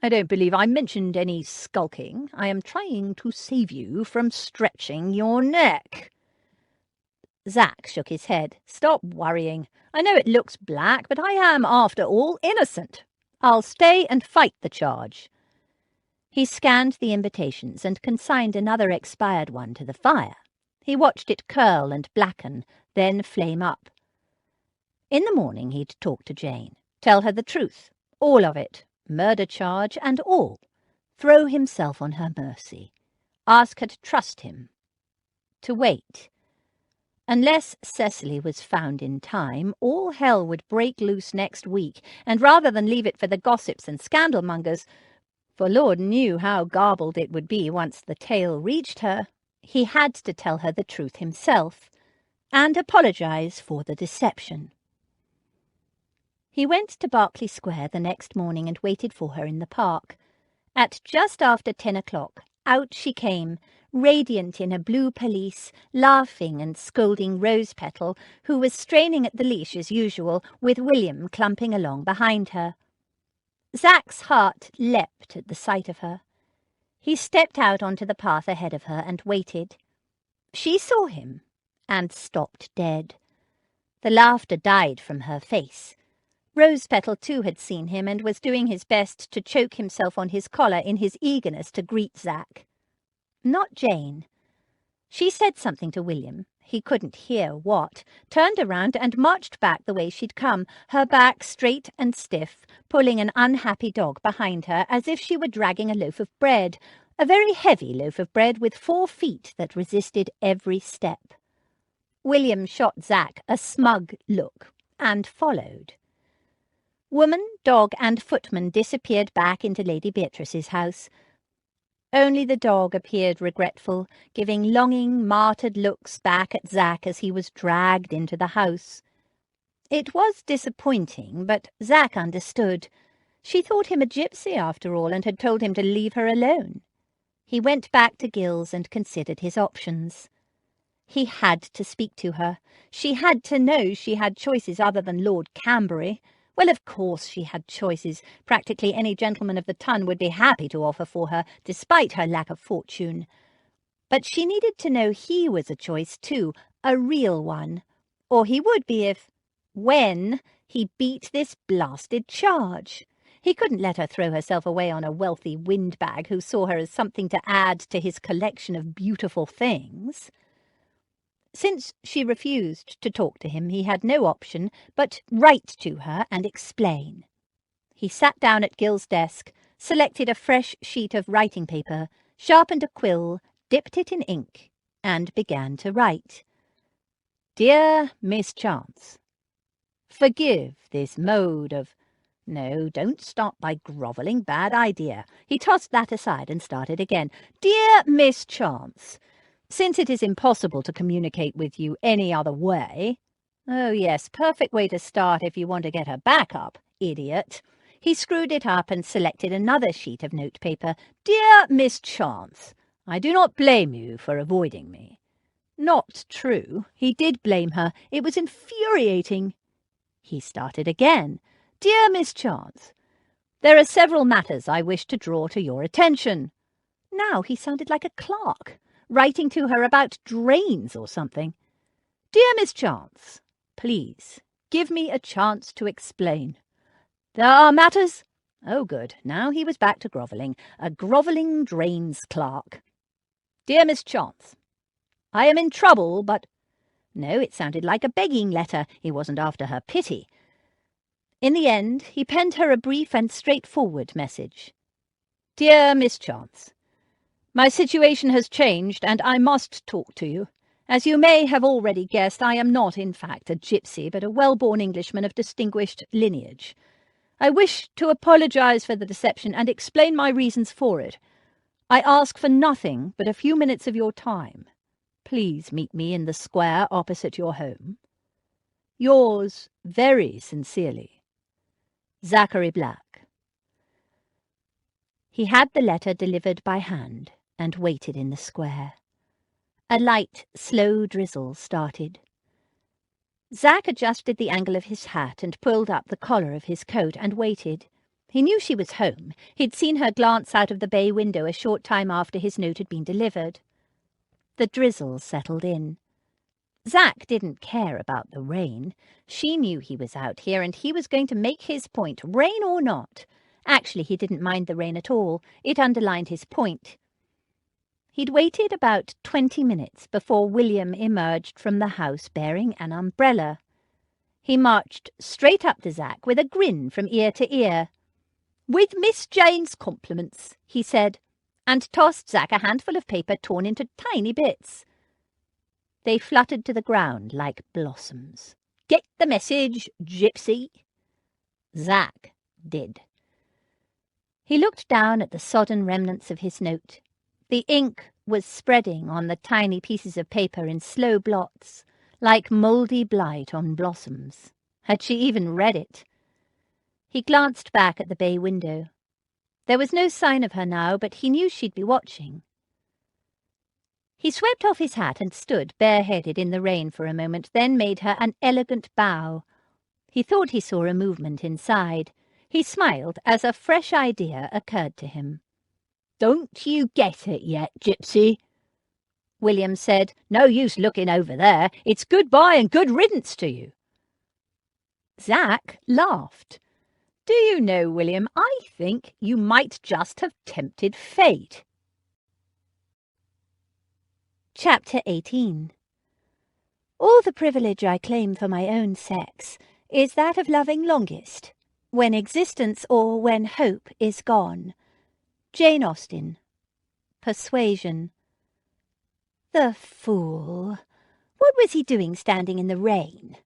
I don't believe I mentioned any skulking. I am trying to save you from stretching your neck. Zach shook his head. Stop worrying. I know it looks black, but I am, after all, innocent. I'll stay and fight the charge. He scanned the invitations and consigned another expired one to the fire. He watched it curl and blacken, then flame up. In the morning he'd talk to Jane, tell her the truth, all of it, murder charge and all, throw himself on her mercy, ask her to trust him, to wait. Unless Cecily was found in time, all hell would break loose next week, and rather than leave it for the gossips and scandalmongers, for Lord knew how garbled it would be once the tale reached her, he had to tell her the truth himself, and apologize for the deception. He went to Berkeley Square the next morning and waited for her in the park. At just after 10 o'clock, out she came, radiant in a blue pelisse, laughing and scolding Rose-Petal, who was straining at the leash as usual, with William clumping along behind her. Zach's heart leapt at the sight of her. He stepped out onto the path ahead of her and waited. She saw him and stopped dead. The laughter died from her face. Rose-Petal too had seen him and was doing his best to choke himself on his collar in his eagerness to greet Zach. Not Jane. She said something to William. He couldn't hear what, turned around and marched back the way she'd come, her back straight and stiff, pulling an unhappy dog behind her as if she were dragging a loaf of bread, a very heavy loaf of bread with 4 feet that resisted every step. William shot Zach a smug look and followed. Woman, dog, and footman disappeared back into Lady Beatrice's house. Only the dog appeared regretful, giving longing, martyred looks back at Zach as he was dragged into the house. It was disappointing, but Zach understood. She thought him a gypsy after all and had told him to leave her alone. He went back to Gil's and considered his options. He had to speak to her. She had to know she had choices other than Lord Camberry. Well, of course she had choices. Practically any gentleman of the ton would be happy to offer for her, despite her lack of fortune. But she needed to know he was a choice too, a real one. Or he would be when he beat this blasted charge. He couldn't let her throw herself away on a wealthy windbag who saw her as something to add to his collection of beautiful things. Since she refused to talk to him, he had no option but write to her and explain. He sat down at Gil's desk, selected a fresh sheet of writing paper, sharpened a quill, dipped it in ink, and began to write. Dear Miss Chance, forgive this mode of... No, don't start by grovelling. Bad idea. He tossed that aside and started again. Dear Miss Chance, since it is impossible to communicate with you any other way... Oh, yes, perfect way to start if you want to get her back up, idiot. He screwed it up and selected another sheet of notepaper. Dear Miss Chance, I do not blame you for avoiding me. Not true. He did blame her. It was infuriating. He started again. Dear Miss Chance, There are several matters I wish to draw to your attention. Now he sounded like a clerk, writing to her about drains or something. Dear Miss Chance, please, give me a chance to explain. There are matters... Oh, good. Now he was back to grovelling. A grovelling drains clerk. Dear Miss Chance, I am in trouble, but... No, it sounded like a begging letter. He wasn't after her pity. In the end, he penned her a brief and straightforward message. Dear Miss Chance, my situation has changed, and I must talk to you. As you may have already guessed, I am not, in fact, a gypsy, but a well-born Englishman of distinguished lineage. I wish to apologize for the deception and explain my reasons for it. I ask for nothing but a few minutes of your time. Please meet me in the square opposite your home. Yours very sincerely, Zachary Black. He had the letter delivered by hand and waited in the square. A light, slow drizzle started. Zach adjusted the angle of his hat and pulled up the collar of his coat and waited. He knew she was home. He'd seen her glance out of the bay window a short time after his note had been delivered. The drizzle settled in. Zach didn't care about the rain. She knew he was out here, and he was going to make his point, rain or not. Actually, he didn't mind the rain at all. It underlined his point. He'd waited about 20 minutes before William emerged from the house bearing an umbrella. He marched straight up to Zach with a grin from ear to ear. "With Miss Jane's compliments," he said, and tossed Zach a handful of paper torn into tiny bits. They fluttered to the ground like blossoms. "Get the message, gypsy?" Zach did. He looked down at the sodden remnants of his note. The ink was spreading on the tiny pieces of paper in slow blots, like mouldy blight on blossoms. Had she even read it? He glanced back at the bay window. There was no sign of her now, but he knew she'd be watching. He swept off his hat and stood bareheaded in the rain for a moment, then made her an elegant bow. He thought he saw a movement inside. He smiled as a fresh idea occurred to him. "Don't you get it yet, gypsy?" William said. "No use looking over there. It's goodbye and good riddance to you." Zach laughed. "Do you know, William, I think you might just have tempted fate." Chapter 18. All the privilege I claim for my own sex is that of loving longest, when existence or when hope is gone. Jane Austen. Persuasion. The fool! What was he doing standing in the rain?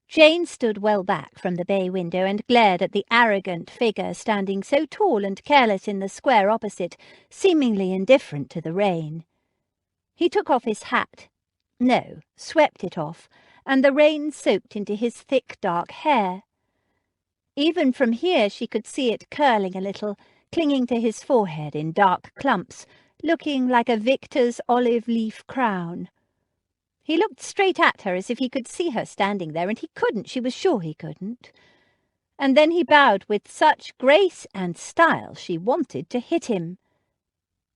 Jane stood well back from the bay window and glared at the arrogant figure standing so tall and careless in the square opposite, seemingly indifferent to the rain. He took off his hat. No, swept it off, and the rain soaked into his thick dark hair. Even from here she could see it curling a little, clinging to his forehead in dark clumps, looking like a victor's olive-leaf crown. He looked straight at her as if he could see her standing there, and he couldn't, she was sure he couldn't. And then he bowed with such grace and style she wanted to hit him.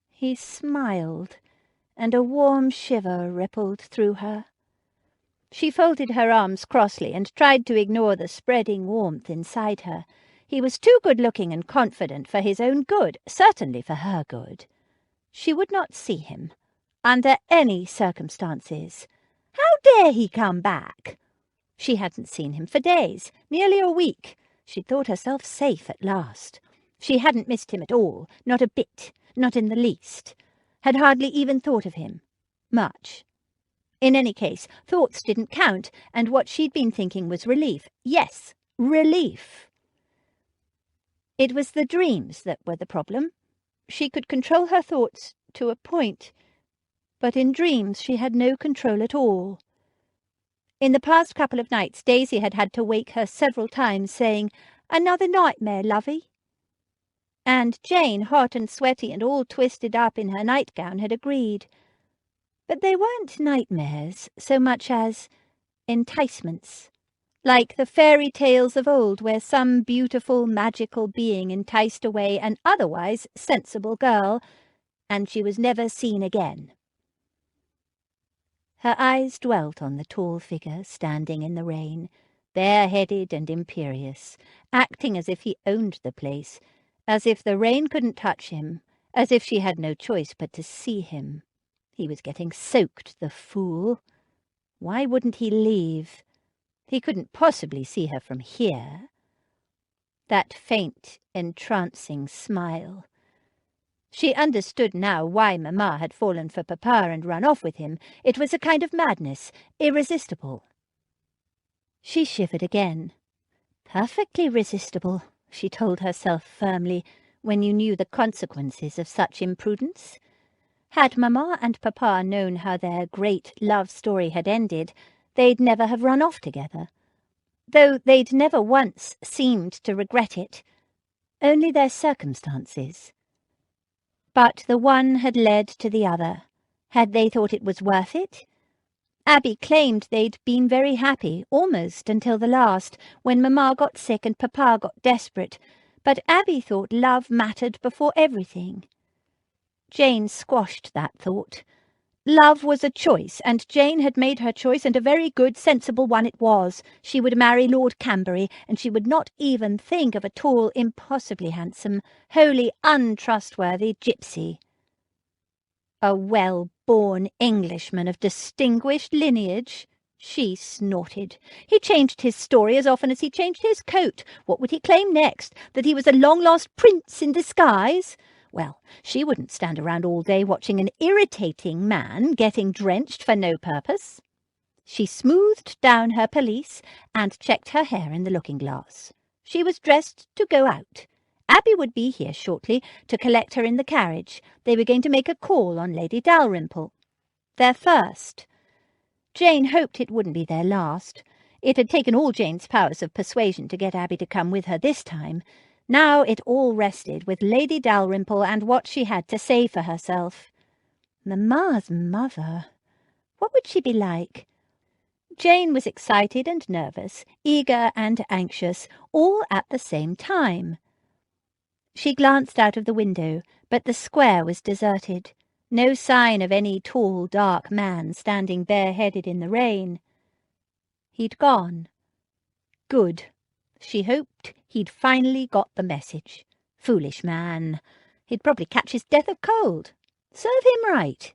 He smiled, and a warm shiver rippled through her. She folded her arms crossly and tried to ignore the spreading warmth inside her. He was too good-looking and confident for his own good, certainly for her good. She would not see him, under any circumstances. How dare he come back? She hadn't seen him for days, nearly a week. She'd thought herself safe at last. She hadn't missed him at all, not a bit, not in the least. Had hardly even thought of him. Much. In any case, thoughts didn't count, and what she'd been thinking was relief. Yes, relief. It was the dreams that were the problem. She could control her thoughts to a point, but in dreams she had no control at all. In the past couple of nights, Daisy had had to wake her several times, saying, "Another nightmare, lovey?" And Jane, hot and sweaty and all twisted up in her nightgown, had agreed. But they weren't nightmares so much as enticements, like the fairy tales of old where some beautiful magical being enticed away an otherwise sensible girl, and she was never seen again. Her eyes dwelt on the tall figure standing in the rain, bareheaded and imperious, acting as if he owned the place, as if the rain couldn't touch him, as if she had no choice but to see him. He was getting soaked, the fool. Why wouldn't he leave? He couldn't possibly see her from here. That faint, entrancing smile. She understood now why Mamma had fallen for Papa and run off with him. It was a kind of madness, irresistible. She shivered again. Perfectly resistible, she told herself firmly, when you knew the consequences of such imprudence. Had Mamma and Papa known how their great love story had ended, they'd never have run off together, though they'd never once seemed to regret it, only their circumstances. But the one had led to the other. Had they thought it was worth it? Abby claimed they'd been very happy, almost until the last, when Mamma got sick and Papa got desperate, but Abby thought love mattered before everything. Jane squashed that thought. Love was a choice, and Jane had made her choice, and a very good, sensible one it was. She would marry Lord Cambury, and she would not even think of a tall, impossibly handsome, wholly untrustworthy gypsy. A well-born Englishman of distinguished lineage? She snorted. He changed his story as often as he changed his coat. What would he claim next? That he was a long-lost prince in disguise? Well, she wouldn't stand around all day watching an irritating man getting drenched for no purpose. She smoothed down her pelisse and checked her hair in the looking-glass. She was dressed to go out. Abby would be here shortly to collect her in the carriage. They were going to make a call on Lady Dalrymple. Their first. Jane hoped it wouldn't be their last. It had taken all Jane's powers of persuasion to get Abby to come with her this time. Now it all rested with Lady Dalrymple and what she had to say for herself. Mamma's mother. What would she be like? Jane was excited and nervous, eager and anxious, all at the same time. She glanced out of the window, but the square was deserted. No sign of any tall, dark man standing bareheaded in the rain. He'd gone. Good. She hoped he'd finally got the message. Foolish man. He'd probably catch his death of cold. Serve him right.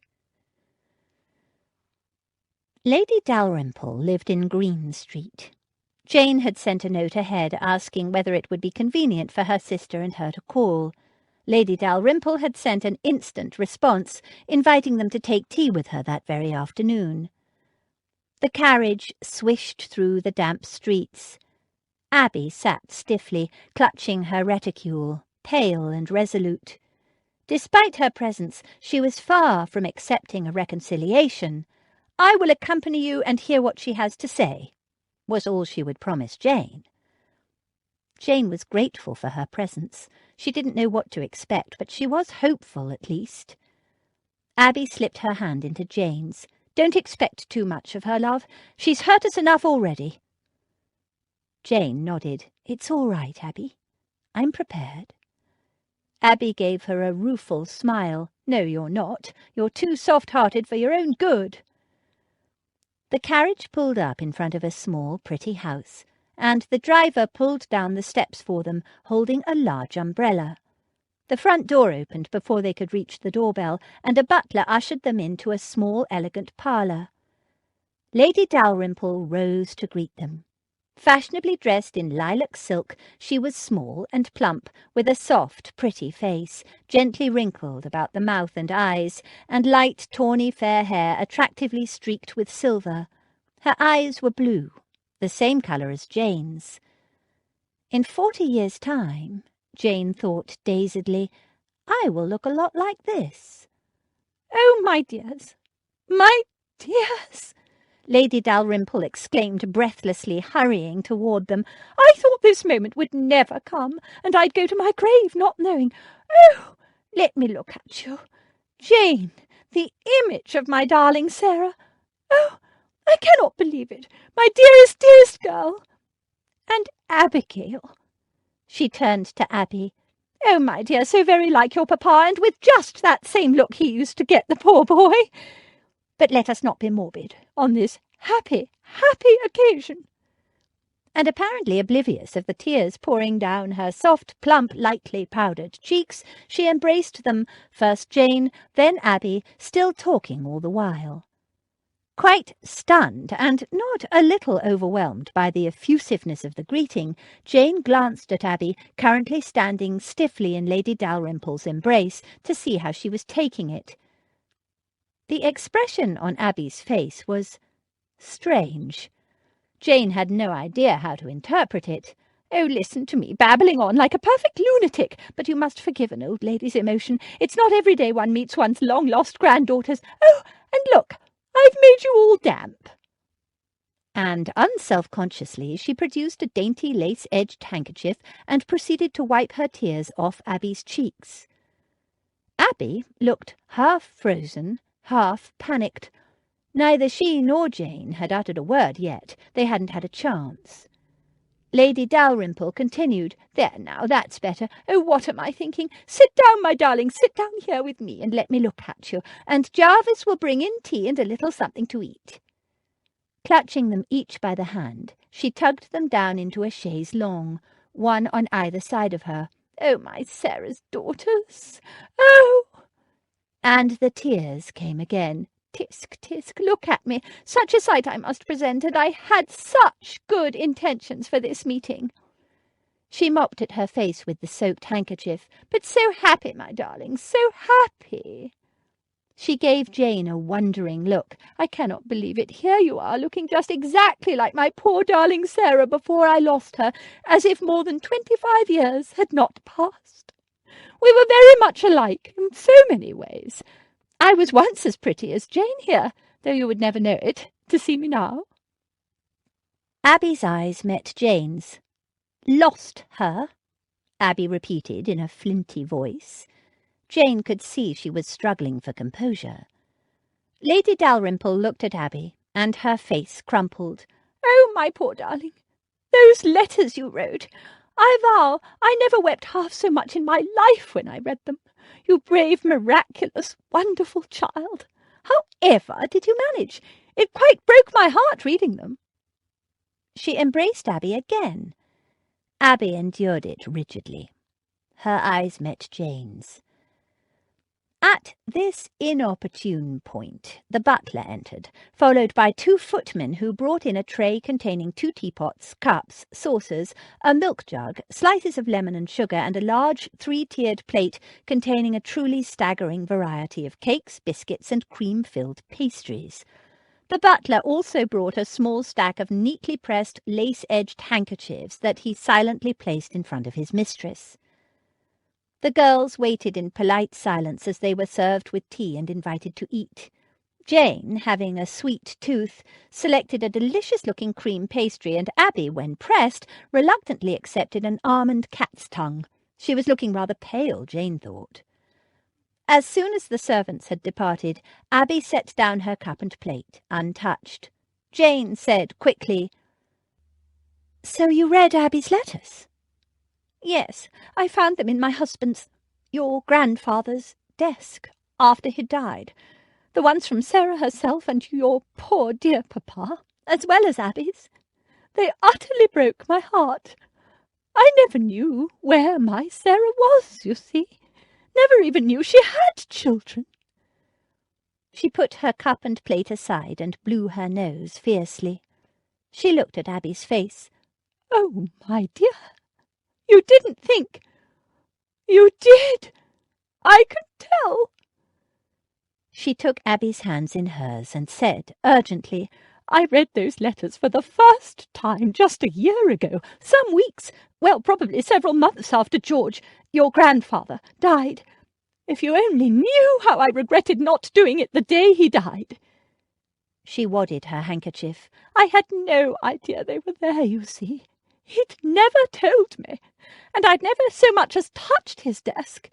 Lady Dalrymple lived in Green Street. Jane had sent a note ahead asking whether it would be convenient for her sister and her to call. Lady Dalrymple had sent an instant response, inviting them to take tea with her that very afternoon. The carriage swished through the damp streets. Abby sat stiffly, clutching her reticule, pale and resolute. Despite her presence, she was far from accepting a reconciliation. "I will accompany you and hear what she has to say," was all she would promise Jane. Jane was grateful for her presence. She didn't know what to expect, but she was hopeful at least. Abby slipped her hand into Jane's. "Don't expect too much of her, love. She's hurt us enough already." Jane nodded. "It's all right, Abby. I'm prepared." Abby gave her a rueful smile. "No, you're not. You're too soft-hearted for your own good." The carriage pulled up in front of a small, pretty house, and the driver pulled down the steps for them, holding a large umbrella. The front door opened before they could reach the doorbell, and a butler ushered them into a small, elegant parlour. Lady Dalrymple rose to greet them. Fashionably dressed in lilac silk, she was small and plump, with a soft, pretty face, gently wrinkled about the mouth and eyes, and light, tawny fair hair attractively streaked with silver. Her eyes were blue, the same colour as Jane's. In 40 years' time, Jane thought dazedly, I will look a lot like this. "Oh, my dears, my dears!" Lady Dalrymple exclaimed breathlessly, hurrying toward them. "I thought this moment would never come, and I'd go to my grave not knowing. Oh, let me look at you. Jane, the image of my darling Sarah. Oh, I cannot believe it. My dearest, dearest girl. And Abigail." She turned to Abby. "Oh, my dear, so very like your papa, and with just that same look he used to get the poor boy. But let us not be morbid on this happy, happy occasion." And apparently oblivious of the tears pouring down her soft, plump, lightly powdered cheeks, she embraced them, first Jane, then Abby, still talking all the while. Quite stunned, and not a little overwhelmed by the effusiveness of the greeting, Jane glanced at Abby, currently standing stiffly in Lady Dalrymple's embrace, to see how she was taking it. The expression on Abby's face was strange. Jane had no idea how to interpret it. "Oh, listen to me, babbling on like a perfect lunatic, but you must forgive an old lady's emotion. It's not every day one meets one's long-lost granddaughters. Oh, and look, I've made you all damp." And unself-consciously she produced a dainty lace-edged handkerchief and proceeded to wipe her tears off Abby's cheeks. Abby looked half frozen, half panicked. Neither she nor Jane had uttered a word yet. They hadn't had a chance. Lady Dalrymple continued, "There now, that's better. Oh, what am I thinking? Sit down, my darling, sit down here with me and let me look at you, and Jarvis will bring in tea and a little something to eat." Clutching them each by the hand, she tugged them down into a chaise longue, one on either side of her. "Oh, my Sarah's daughters! Oh!" And the tears came again. "Tisk, tisk, look at me. Such a sight I must present, and I had such good intentions for this meeting." She mopped at her face with the soaked handkerchief. "But so happy, my darling, so happy." She gave Jane a wondering look. "I cannot believe it. Here you are, looking just exactly like my poor darling Sarah before I lost her, as if more than 25 years had not passed. We were very much alike in so many ways. I was once as pretty as Jane here, though you would never know it, to see me now." Abby's eyes met Jane's. "Lost her?" Abby repeated in a flinty voice. Jane could see she was struggling for composure. Lady Dalrymple looked at Abby, and her face crumpled. "Oh, my poor darling, those letters you wrote! I vow I never wept half so much in my life when I read them. You brave, miraculous, wonderful child! How ever did you manage? It quite broke my heart reading them." She embraced Abby again. Abby endured it rigidly. Her eyes met Jane's. At this inopportune point, the butler entered, followed by 2 footmen who brought in a tray containing 2 teapots, cups, saucers, a milk jug, slices of lemon and sugar, and a large 3-tiered plate containing a truly staggering variety of cakes, biscuits, and cream-filled pastries. The butler also brought a small stack of neatly pressed, lace-edged handkerchiefs that he silently placed in front of his mistress. The girls waited in polite silence as they were served with tea and invited to eat. Jane, having a sweet tooth, selected a delicious-looking cream pastry, and Abby, when pressed, reluctantly accepted an almond cat's tongue. She was looking rather pale, Jane thought. As soon as the servants had departed, Abby set down her cup and plate, untouched. Jane said quickly, "So you read Abby's letters?" "Yes, I found them in my husband's, your grandfather's, desk, after he died. The ones from Sarah herself and your poor dear papa, as well as Abby's. They utterly broke my heart. I never knew where my Sarah was, you see. Never even knew she had children." She put her cup and plate aside and blew her nose fiercely. She looked at Abby's face. "Oh, my dear, you didn't think. You did. I could tell." She took Abby's hands in hers and said urgently, "I read those letters for the first time just a year ago, some weeks, well, probably several months after George, your grandfather, died. If you only knew how I regretted not doing it the day he died." She wadded her handkerchief. "I had no idea they were there, you see. He'd never told me, and I'd never so much as touched his desk.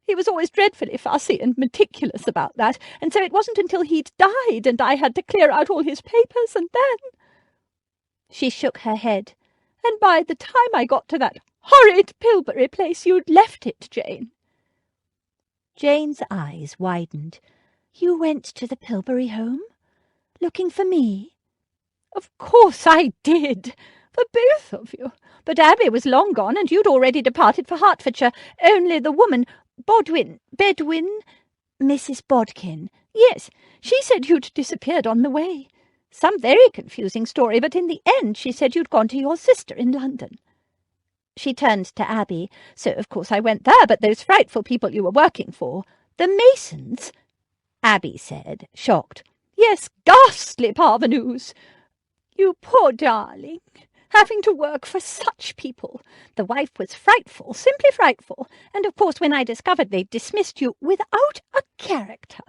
He was always dreadfully fussy and meticulous about that, and so it wasn't until he'd died and I had to clear out all his papers, and then—" She shook her head. And by the time I got to that horrid Pilbury place, you'd left it, Jane." Jane's eyes widened. "You went to the Pilbury home? Looking for me?" "Of course I did, for both of you. But Abby was long gone, and you'd already departed for Hertfordshire. Only the woman, Bedwin, Mrs. Bodkin. yes, she said you'd disappeared on the way. Some very confusing story, but in the end she said you'd gone to your sister in London." She turned to Abby. "So of course I went there, but those frightful people you were working for, the Masons," Abby said, shocked. "Yes, ghastly parvenus. You poor darling, having to work for such people. The wife was frightful, simply frightful, and of course when I discovered they'd dismissed you without a character.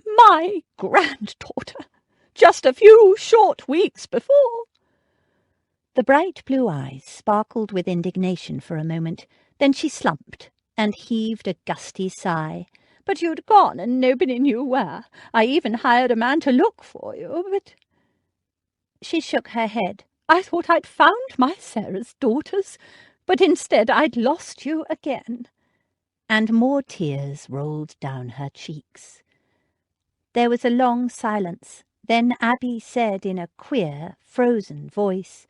My granddaughter, just a few short weeks before." The bright blue eyes sparkled with indignation for a moment. Then she slumped and heaved a gusty sigh. "But you'd gone and nobody knew where. I even hired a man to look for you, but—" She shook her head. "I thought I'd found my Sarah's daughters, but instead I'd lost you again." And more tears rolled down her cheeks. There was a long silence. Then Abby said in a queer, frozen voice,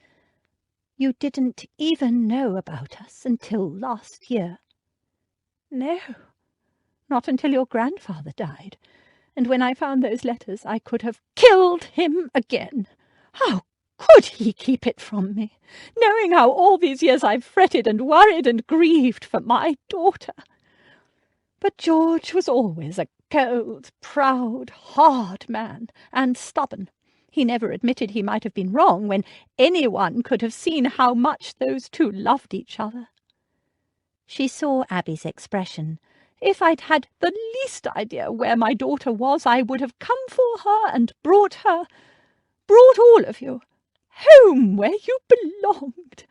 "You didn't even know about us until last year." "No, not until your grandfather died. And when I found those letters, I could have killed him again. How could he keep it from me, knowing how all these years I've fretted and worried and grieved for my daughter? But George was always a cold, proud, hard man, and stubborn. He never admitted he might have been wrong when anyone could have seen how much those two loved each other." She saw Abby's expression. "If I'd had the least idea where my daughter was, I would have come for her and brought all of you, home where you belonged.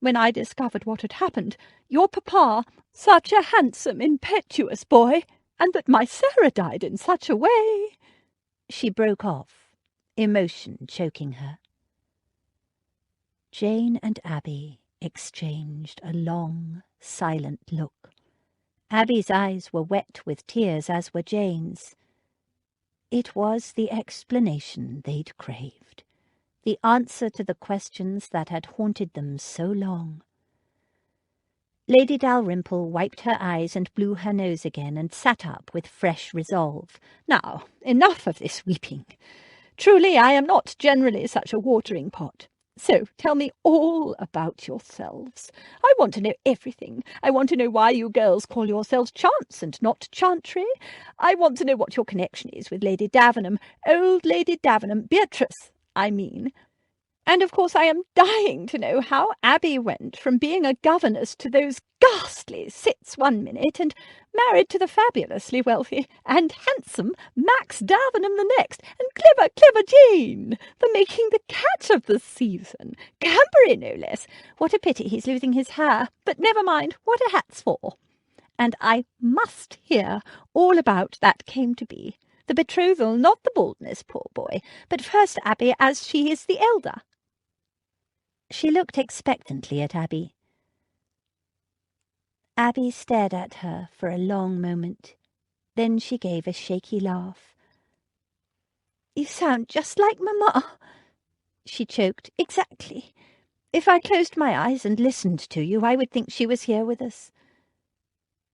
When I discovered what had happened, your papa, such a handsome, impetuous boy, and that my Sarah died in such a way—" She broke off, emotion choking her. Jane and Abby exchanged a long, silent look. Abby's eyes were wet with tears, as were Jane's. It was the explanation they'd craved, the answer to the questions that had haunted them so long. Lady Dalrymple wiped her eyes and blew her nose again, and sat up with fresh resolve. "Now, enough of this weeping. Truly, I am not generally such a watering pot. So tell me all about yourselves. I want to know everything. I want to know why you girls call yourselves Chance and not Chantry. I want to know what your connection is with Lady Davenham, old Lady Davenham, Beatrice, I mean. And of course I am dying to know how Abby went from being a governess to those ghastly sits one minute and married to the fabulously wealthy and handsome Max Davenham the next, and clever Jane, the making the cat of the season. Camberry, no less. What a pity he's losing his hair, but never mind, what a hat's for. And I must hear all about that came to be. The betrothal, not the baldness, poor boy. But first, Abby, as she is the elder." She looked expectantly at Abby. Abby stared at her for a long moment. Then she gave a shaky laugh. "You sound just like Mamma," she choked. "Exactly. If I closed my eyes and listened to you, I would think she was here with us."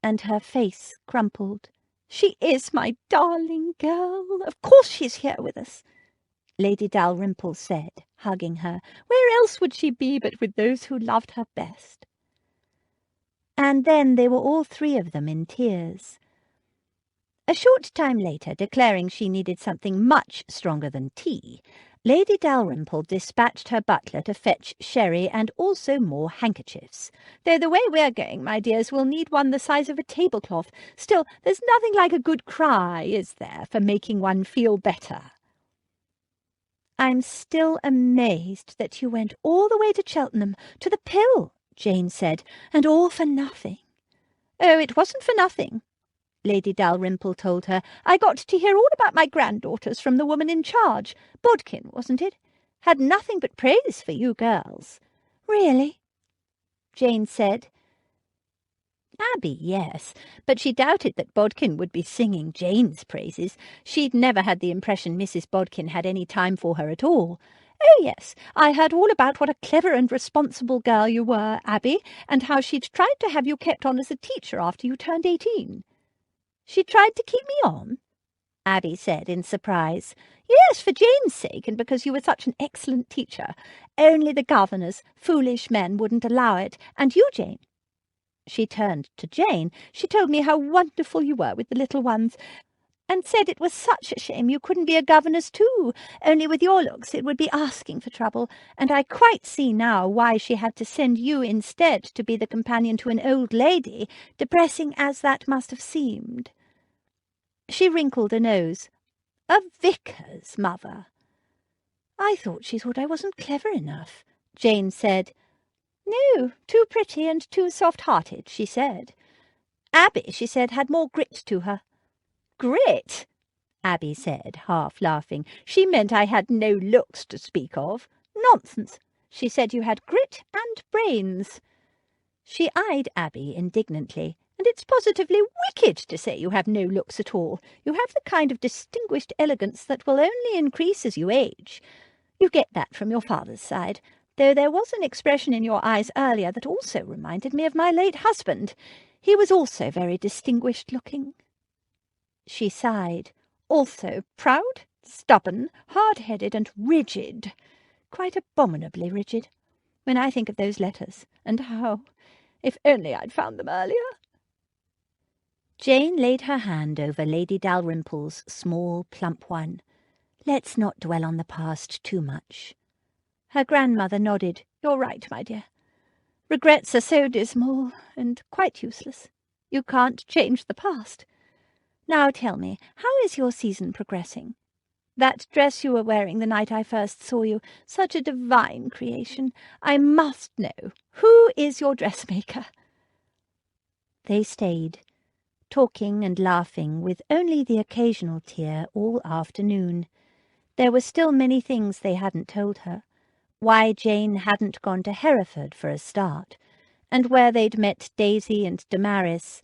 And her face crumpled. "She is my darling girl. Of course she's here with us," Lady Dalrymple said, hugging her. "Where else would she be but with those who loved her best?" And then they were all three of them in tears. A short time later, declaring she needed something much stronger than tea, Lady Dalrymple dispatched her butler to fetch sherry and also more handkerchiefs. "Though the way we're going, my dears, we'll need one the size of a tablecloth. Still, there's nothing like a good cry, is there, for making one feel better?" "I'm still amazed that you went all the way to Cheltenham, to the Pill," Jane said, "and all for nothing." "Oh, it wasn't for nothing," Lady Dalrymple told her. "I got to hear all about my granddaughters from the woman in charge. Bodkin, wasn't it? Had nothing but praise for you girls. Really? Jane said. Abby, yes, but she doubted that Bodkin would be singing Jane's praises. She'd never had the impression Mrs. Bodkin had any time for her at all. Oh, yes, I heard all about what a clever and responsible girl you were, Abby, and how she'd tried to have you kept on as a teacher after you turned 18. She tried to keep me on? Abby said in surprise. Yes, for Jane's sake, and because you were such an excellent teacher. Only the governors, foolish men, wouldn't allow it, and you, Jane. She turned to Jane. She told me how wonderful you were with the little ones, and said it was such a shame you couldn't be a governess too, only with your looks it would be asking for trouble, and I quite see now why she had to send you instead to be the companion to an old lady, depressing as that must have seemed. She wrinkled a nose. A vicar's mother. I thought she thought I wasn't clever enough, Jane said. No, too pretty and too soft-hearted, she said. Abby, she said, had more grit to her. Grit? Abby said, half laughing. She meant I had no looks to speak of. Nonsense. She said you had grit and brains. She eyed Abby indignantly. And it's positively wicked to say you have no looks at all. You have the kind of distinguished elegance that will only increase as you age. You get that from your father's side, though there was an expression in your eyes earlier that also reminded me of my late husband. He was also very distinguished-looking. She sighed. Also proud, stubborn, hard-headed, and rigid. Quite abominably rigid. When I think of those letters, and how, if only I'd found them earlier. Jane laid her hand over Lady Dalrymple's small, plump one. Let's not dwell on the past too much. Her grandmother nodded. You're right, my dear. Regrets are so dismal and quite useless. You can't change the past. Now tell me, how is your season progressing? That dress you were wearing the night I first saw you, such a divine creation. I must know. Who is your dressmaker? They stayed, talking and laughing with only the occasional tear all afternoon. There were still many things they hadn't told her. Why Jane hadn't gone to Hereford for a start, and where they'd met Daisy and Damaris,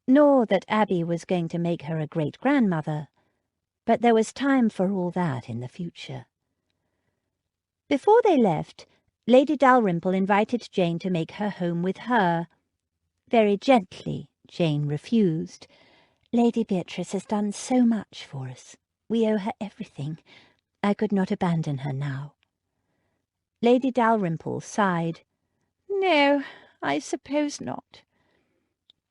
nor that Abby was going to make her a great-grandmother. But there was time for all that in the future. Before they left, Lady Dalrymple invited Jane to make her home with her. Very gently, Jane refused. Lady Beatrice has done so much for us. We owe her everything. I could not abandon her now. Lady Dalrymple sighed. No, I suppose not.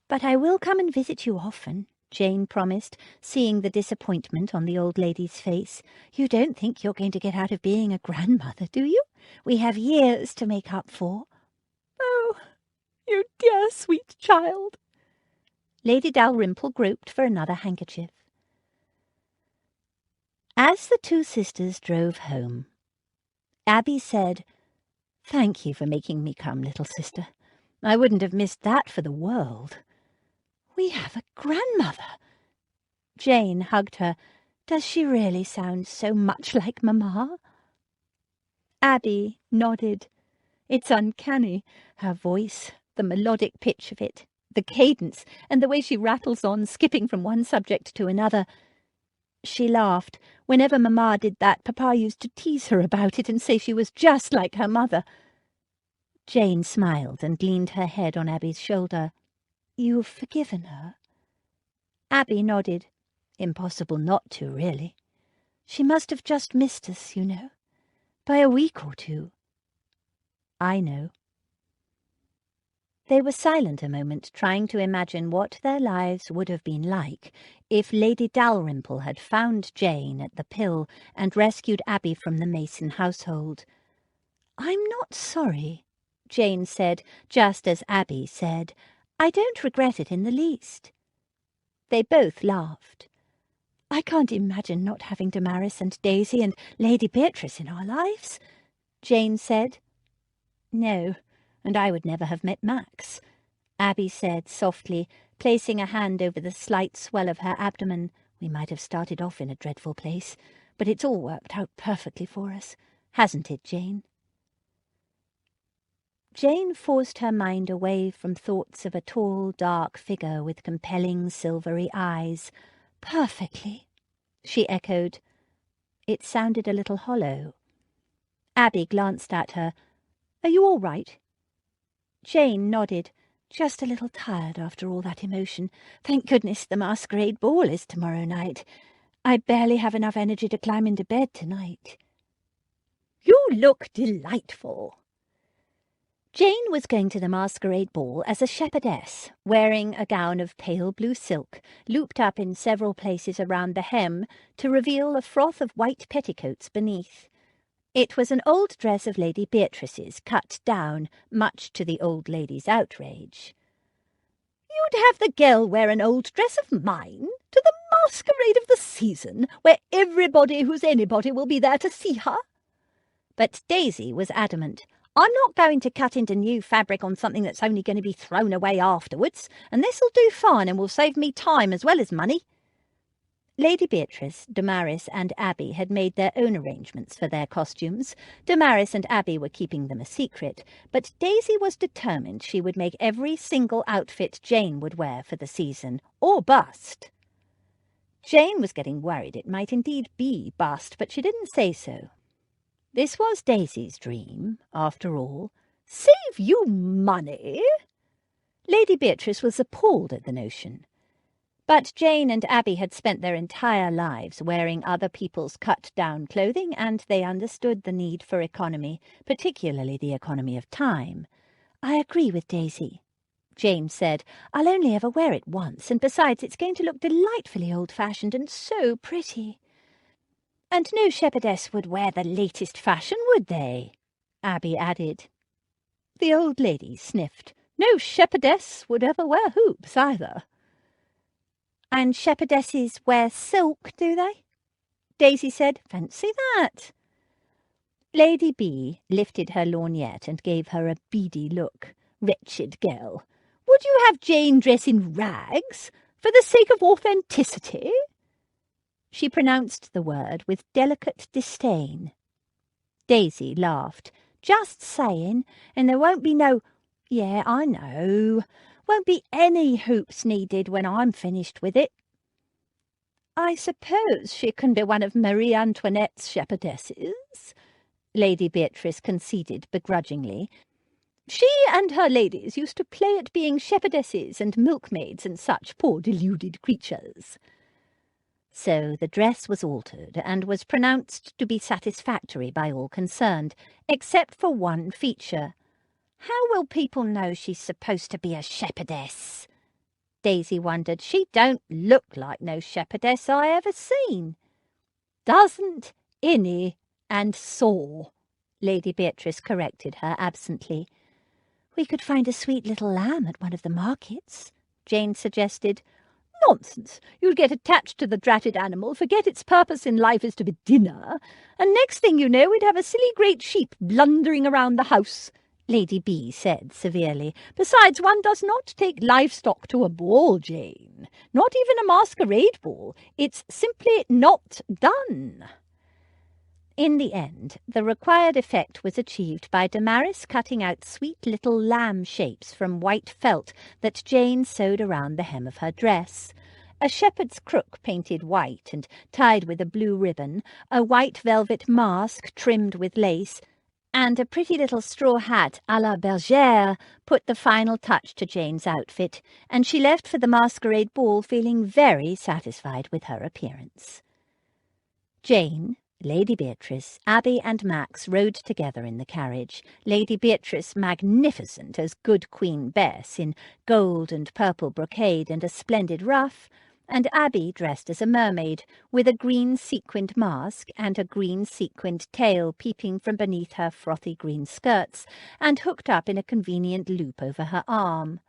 But I will come and visit you often, Jane promised, seeing the disappointment on the old lady's face. You don't think you're going to get out of being a grandmother, do you? We have years to make up for. Oh, you dear sweet child. Lady Dalrymple groped for another handkerchief. As the two sisters drove home, Abby said, Thank you for making me come, little sister. I wouldn't have missed that for the world. We have a grandmother. Jane hugged her. Does she really sound so much like Mamma? Abby nodded. It's uncanny. Her voice, the melodic pitch of it, the cadence, and the way she rattles on, skipping from one subject to another. She laughed. Whenever Mamma did that, Papa used to tease her about it and say she was just like her mother. Jane smiled and leaned her head on Abby's shoulder. You've forgiven her? Abby nodded. Impossible not to, really. She must have just missed us, you know. By a week or two. I know. They were silent a moment, trying to imagine what their lives would have been like if Lady Dalrymple had found Jane at the Pill and rescued Abby from the Mason household. I'm not sorry, Jane said, just as Abby said. I don't regret it in the least. They both laughed. I can't imagine not having Damaris and Daisy and Lady Beatrice in our lives, Jane said. No, and I would never have met Max, Abby said softly, placing a hand over the slight swell of her abdomen. We might have started off in a dreadful place, but it's all worked out perfectly for us, hasn't it, Jane? Jane forced her mind away from thoughts of a tall, dark figure with compelling silvery eyes. "Perfectly," she echoed. It sounded a little hollow. Abby glanced at her. "Are you all right?" Jane nodded. "Just a little tired after all that emotion. Thank goodness the masquerade ball is tomorrow night. I barely have enough energy to climb into bed tonight." "You look delightful." Jane was going to the masquerade ball as a shepherdess, wearing a gown of pale blue silk, looped up in several places around the hem to reveal a froth of white petticoats beneath. It was an old dress of Lady Beatrice's, cut down, much to the old lady's outrage. "You'd have the girl wear an old dress of mine to the masquerade of the season, where everybody who's anybody will be there to see her?" But Daisy was adamant. "I'm not going to cut into new fabric on something that's only going to be thrown away afterwards, and this'll do fine and will save me time as well as money." Lady Beatrice, Damaris and Abby had made their own arrangements for their costumes. Damaris and Abby were keeping them a secret, but Daisy was determined she would make every single outfit Jane would wear for the season, or bust. Jane was getting worried it might indeed be bust, but she didn't say so. This was Daisy's dream, after all. "Save you money?" Lady Beatrice was appalled at the notion. But Jane and Abby had spent their entire lives wearing other people's cut-down clothing, and they understood the need for economy, particularly the economy of time. "I agree with Daisy," Jane said. "I'll only ever wear it once, and besides it's going to look delightfully old-fashioned and so pretty." "And no shepherdess would wear the latest fashion, would they?" Abby added. The old lady sniffed. "No shepherdess would ever wear hoops either." "And shepherdesses wear silk, do they?" Daisy said. "Fancy that." Lady B lifted her lorgnette and gave her a beady look. "Wretched girl, would you have Jane dress in rags for the sake of authenticity?" She pronounced the word with delicate disdain. Daisy laughed. "Just saying, and there won't be no— Yeah, I know. Won't be any hoops needed when I'm finished with it." "I suppose she can be one of Marie Antoinette's shepherdesses," Lady Beatrice conceded begrudgingly. "She and her ladies used to play at being shepherdesses and milkmaids and such poor deluded creatures." So the dress was altered and was pronounced to be satisfactory by all concerned, except for one feature. "How will people know she's supposed to be a shepherdess?" Daisy wondered. "She don't look like no shepherdess I ever seen." "Doesn't any, and saw," Lady Beatrice corrected her absently. "We could find a sweet little lamb at one of the markets," Jane suggested. "Nonsense! You'd get attached to the dratted animal, forget its purpose in life is to be dinner, and next thing you know we'd have a silly great sheep blundering around the house," Lady B said severely. "Besides, one does not take livestock to a ball, Jane. Not even a masquerade ball. It's simply not done." In the end, the required effect was achieved by Damaris cutting out sweet little lamb shapes from white felt that Jane sewed around the hem of her dress. A shepherd's crook painted white and tied with a blue ribbon, a white velvet mask trimmed with lace, and a pretty little straw hat à la bergère put the final touch to Jane's outfit, and she left for the masquerade ball feeling very satisfied with her appearance. Jane, Lady Beatrice, Abby and Max rode together in the carriage, Lady Beatrice magnificent as good Queen Bess in gold and purple brocade and a splendid ruff, and Abby dressed as a mermaid, with a green sequined mask and a green sequined tail peeping from beneath her frothy green skirts and hooked up in a convenient loop over her arm.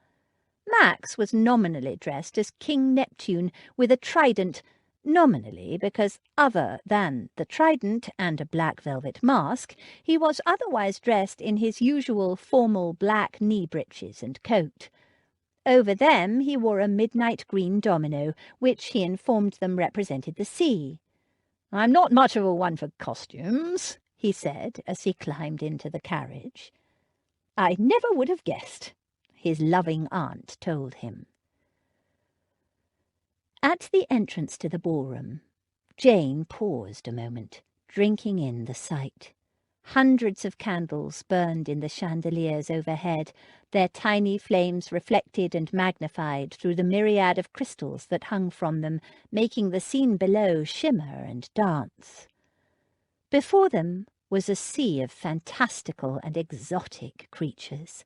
Max was nominally dressed as King Neptune, with a trident, nominally because other than the trident and a black velvet mask, he was otherwise dressed in his usual formal black knee breeches and coat. Over them he wore a midnight green domino, which he informed them represented the sea. "I'm not much of a one for costumes," he said as he climbed into the carriage. I never would have guessed, his loving aunt told him. At the entrance to the ballroom, Jane paused a moment, drinking in the sight. Hundreds of candles burned in the chandeliers overhead, their tiny flames reflected and magnified through the myriad of crystals that hung from them, making the scene below shimmer and dance. Before them was a sea of fantastical and exotic creatures.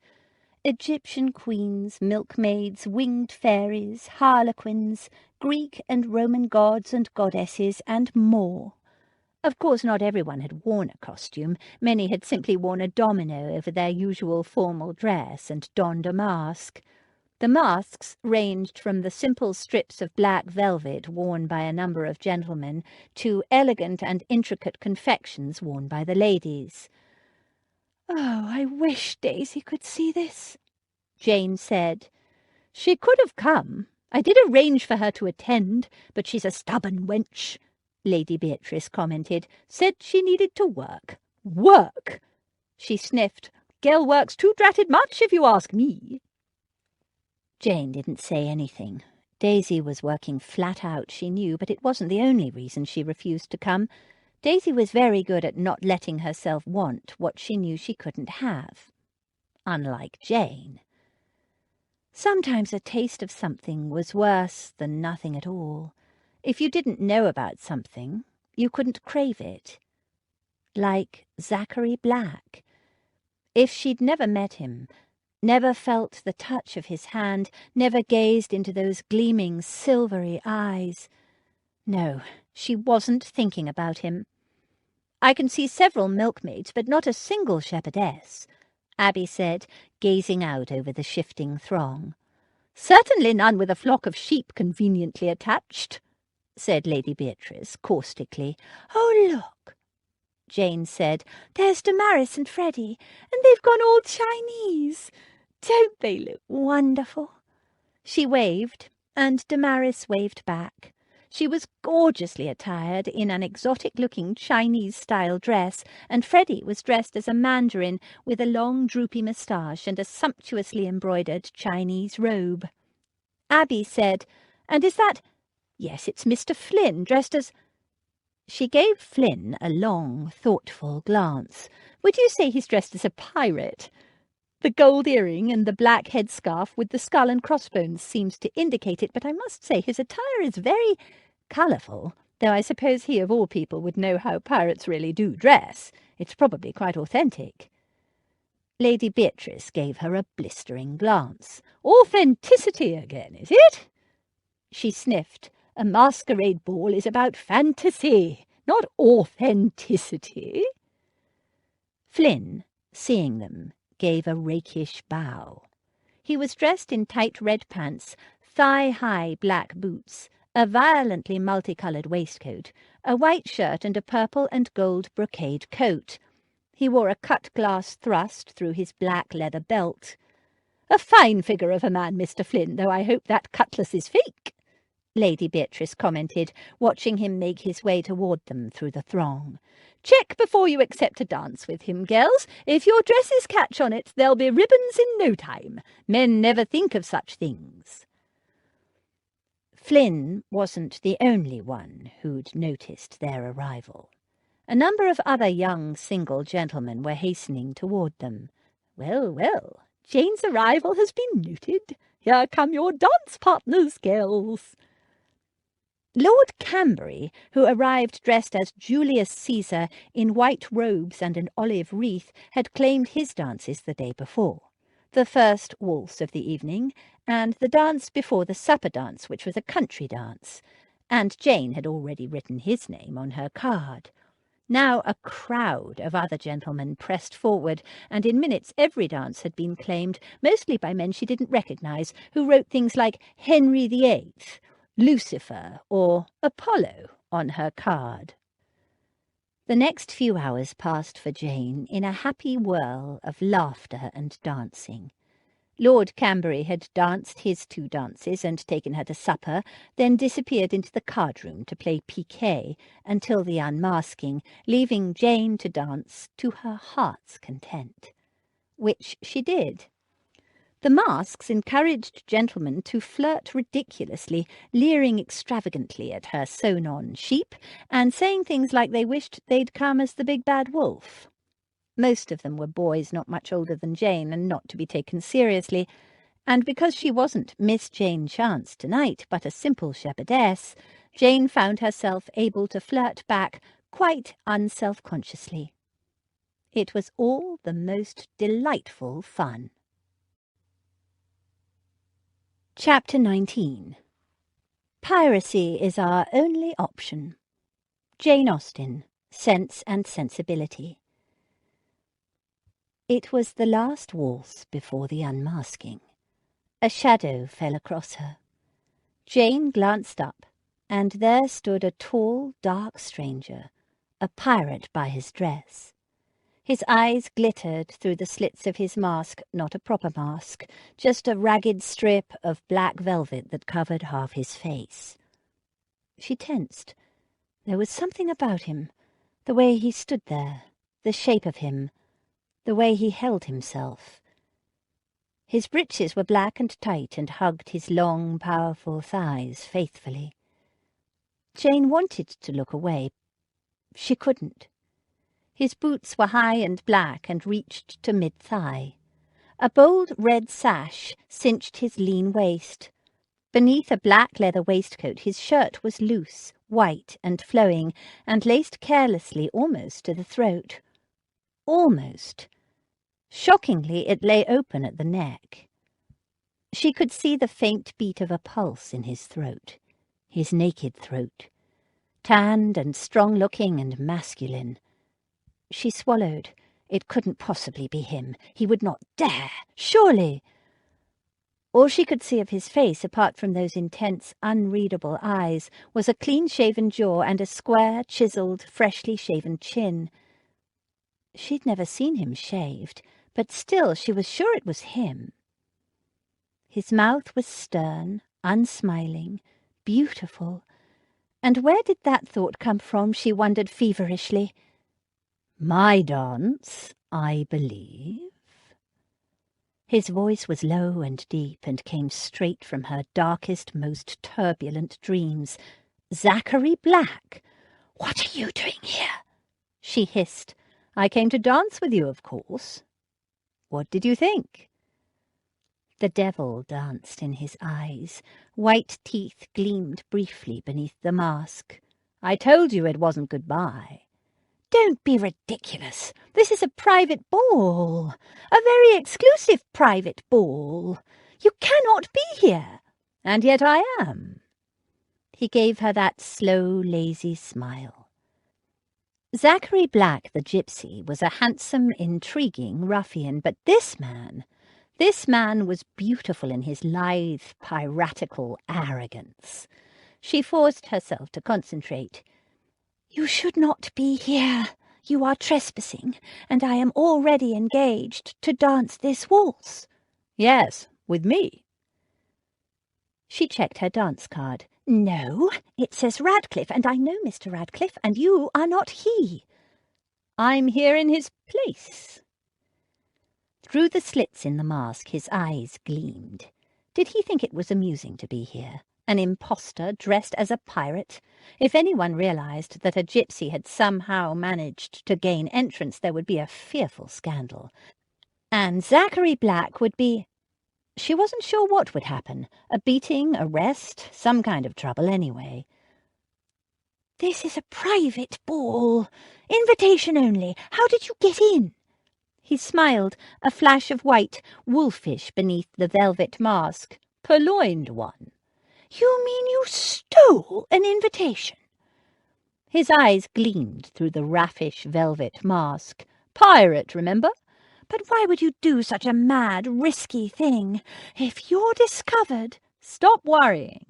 Egyptian queens, milkmaids, winged fairies, harlequins, Greek and Roman gods and goddesses, and more. Of course, not everyone had worn a costume. Many had simply worn a domino over their usual formal dress and donned a mask. The masks ranged from the simple strips of black velvet worn by a number of gentlemen to elegant and intricate confections worn by the ladies. "Oh, I wish Daisy could see this," Jane said. "She could have come. I did arrange for her to attend, but she's a stubborn wench," Lady Beatrice commented. "Said she needed to work." "Work!" She sniffed. "Girl works too dratted much, if you ask me." Jane didn't say anything. Daisy was working flat out, she knew, but it wasn't the only reason she refused to come. Daisy was very good at not letting herself want what she knew she couldn't have. Unlike Jane. Sometimes a taste of something was worse than nothing at all. If you didn't know about something, you couldn't crave it. Like Zachary Black. If she'd never met him, never felt the touch of his hand, never gazed into those gleaming, silvery eyes. No, she wasn't thinking about him. "I can see several milkmaids, but not a single shepherdess," Abby said, gazing out over the shifting throng. "Certainly none with a flock of sheep conveniently attached," said Lady Beatrice caustically. "Oh, look," Jane said. "There's Damaris and Freddie, and they've gone all Chinese. Don't they look wonderful?" She waved, and Damaris waved back. She was gorgeously attired in an exotic-looking Chinese-style dress, and Freddie was dressed as a mandarin with a long droopy moustache and a sumptuously embroidered Chinese robe. Abby said, "And is that—" "Yes, it's Mr. Flynn, dressed as—" She gave Flynn a long, thoughtful glance. "Would you say he's dressed as a pirate? The gold earring and the black headscarf with the skull and crossbones seems to indicate it, but I must say his attire is very colourful, though I suppose he of all people would know how pirates really do dress. It's probably quite authentic." Lady Beatrice gave her a blistering glance. "Authenticity again, is it?" She sniffed. "A masquerade ball is about fantasy, not authenticity." Flynn, seeing them, gave a rakish bow. He was dressed in tight red pants, thigh-high black boots, a violently multicoloured waistcoat, a white shirt and a purple and gold brocade coat. He wore a cut-glass thrust through his black leather belt. "A fine figure of a man, Mr. Flynn, though I hope that cutlass is fake," Lady Beatrice commented, watching him make his way toward them through the throng. "Check before you accept a dance with him, girls. If your dresses catch on it, there'll be ribbons in no time. Men never think of such things." Flynn wasn't the only one who'd noticed their arrival. A number of other young single gentlemen were hastening toward them. "Well, well, Jane's arrival has been noted. Here come your dance partners, girls." Lord Cambury, who arrived dressed as Julius Caesar in white robes and an olive wreath, had claimed his dances the day before. The first waltz of the evening, and the dance before the supper dance, which was a country dance, and Jane had already written his name on her card. Now a crowd of other gentlemen pressed forward, and in minutes every dance had been claimed, mostly by men she didn't recognise, who wrote things like Henry VIII, Lucifer, or Apollo on her card. The next few hours passed for Jane in a happy whirl of laughter and dancing. Lord Cambury had danced his 2 dances and taken her to supper, then disappeared into the card-room to play piquet until the unmasking, leaving Jane to dance to her heart's content. which she did. The masks encouraged gentlemen to flirt ridiculously, leering extravagantly at her sewn-on sheep, and saying things like they wished they'd come as the big bad wolf. Most of them were boys not much older than Jane and not to be taken seriously, and because she wasn't Miss Jane Chance tonight, but a simple shepherdess, Jane found herself able to flirt back quite unself-consciously. It was all the most delightful fun. Chapter 19. Piracy is our only option. Jane Austen, Sense and Sensibility. It was the last waltz before the unmasking. A shadow fell across her. Jane glanced up, and there stood a tall, dark stranger, a pirate by his dress. His eyes glittered through the slits of his mask, not a proper mask, just a ragged strip of black velvet that covered half his face. She tensed. There was something about him, the way he stood there, the shape of him, the way he held himself. His breeches were black and tight and hugged his long, powerful thighs faithfully. Jane wanted to look away. She couldn't. His boots were high and black and reached to mid-thigh. A bold red sash cinched his lean waist. Beneath a black leather waistcoat his shirt was loose, white and flowing, and laced carelessly almost to the throat. Almost. Shockingly, it lay open at the neck. She could see the faint beat of a pulse in his throat, his naked throat, tanned and strong-looking and masculine. She swallowed. It couldn't possibly be him. He would not dare, surely. All she could see of his face, apart from those intense, unreadable eyes, was a clean-shaven jaw and a square, chiselled, freshly shaven chin. She'd never seen him shaved, but still she was sure it was him. His mouth was stern, unsmiling, beautiful. And where did that thought come from, she wondered feverishly. "My dance, I believe." His voice was low and deep and came straight from her darkest, most turbulent dreams. "Zachary Black! What are you doing here?" she hissed. "I came to dance with you, of course. What did you think?" The devil danced in his eyes. White teeth gleamed briefly beneath the mask. "I told you it wasn't goodbye." "Don't be ridiculous. This is a private ball. A very exclusive private ball. You cannot be here." "And yet I am." He gave her that slow, lazy smile. Zachary Black, the gypsy, was a handsome, intriguing ruffian, but this man was beautiful in his lithe, piratical arrogance. She forced herself to concentrate. "You should not be here. You are trespassing, and I am already engaged to dance this waltz." "Yes, with me." She checked her dance card. "No, it says Radcliffe, and I know Mr. Radcliffe, and you are not he." "I'm here in his place." Through the slits in the mask his eyes gleamed. Did he think it was amusing to be here? An impostor dressed as a pirate? If anyone realized that a gypsy had somehow managed to gain entrance, there would be a fearful scandal. And Zachary Black would be... She wasn't sure what would happen. A beating, arrest, some kind of trouble anyway. "This is a private ball. Invitation only. How did you get in?" He smiled, a flash of white, wolfish beneath the velvet mask. "Purloined one." "You mean you stole an invitation?" His eyes gleamed through the raffish velvet mask. "Pirate, remember?" "But why would you do such a mad, risky thing? If you're discovered—" "Stop worrying."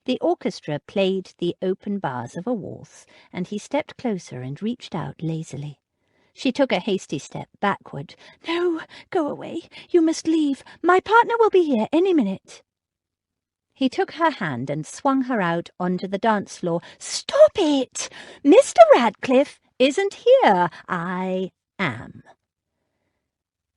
The orchestra played the open bars of a waltz, and he stepped closer and reached out lazily. She took a hasty step backward. "No, go away. You must leave. My partner will be here any minute." He took her hand and swung her out onto the dance floor. "Stop it! Mr. Radcliffe isn't here. I am."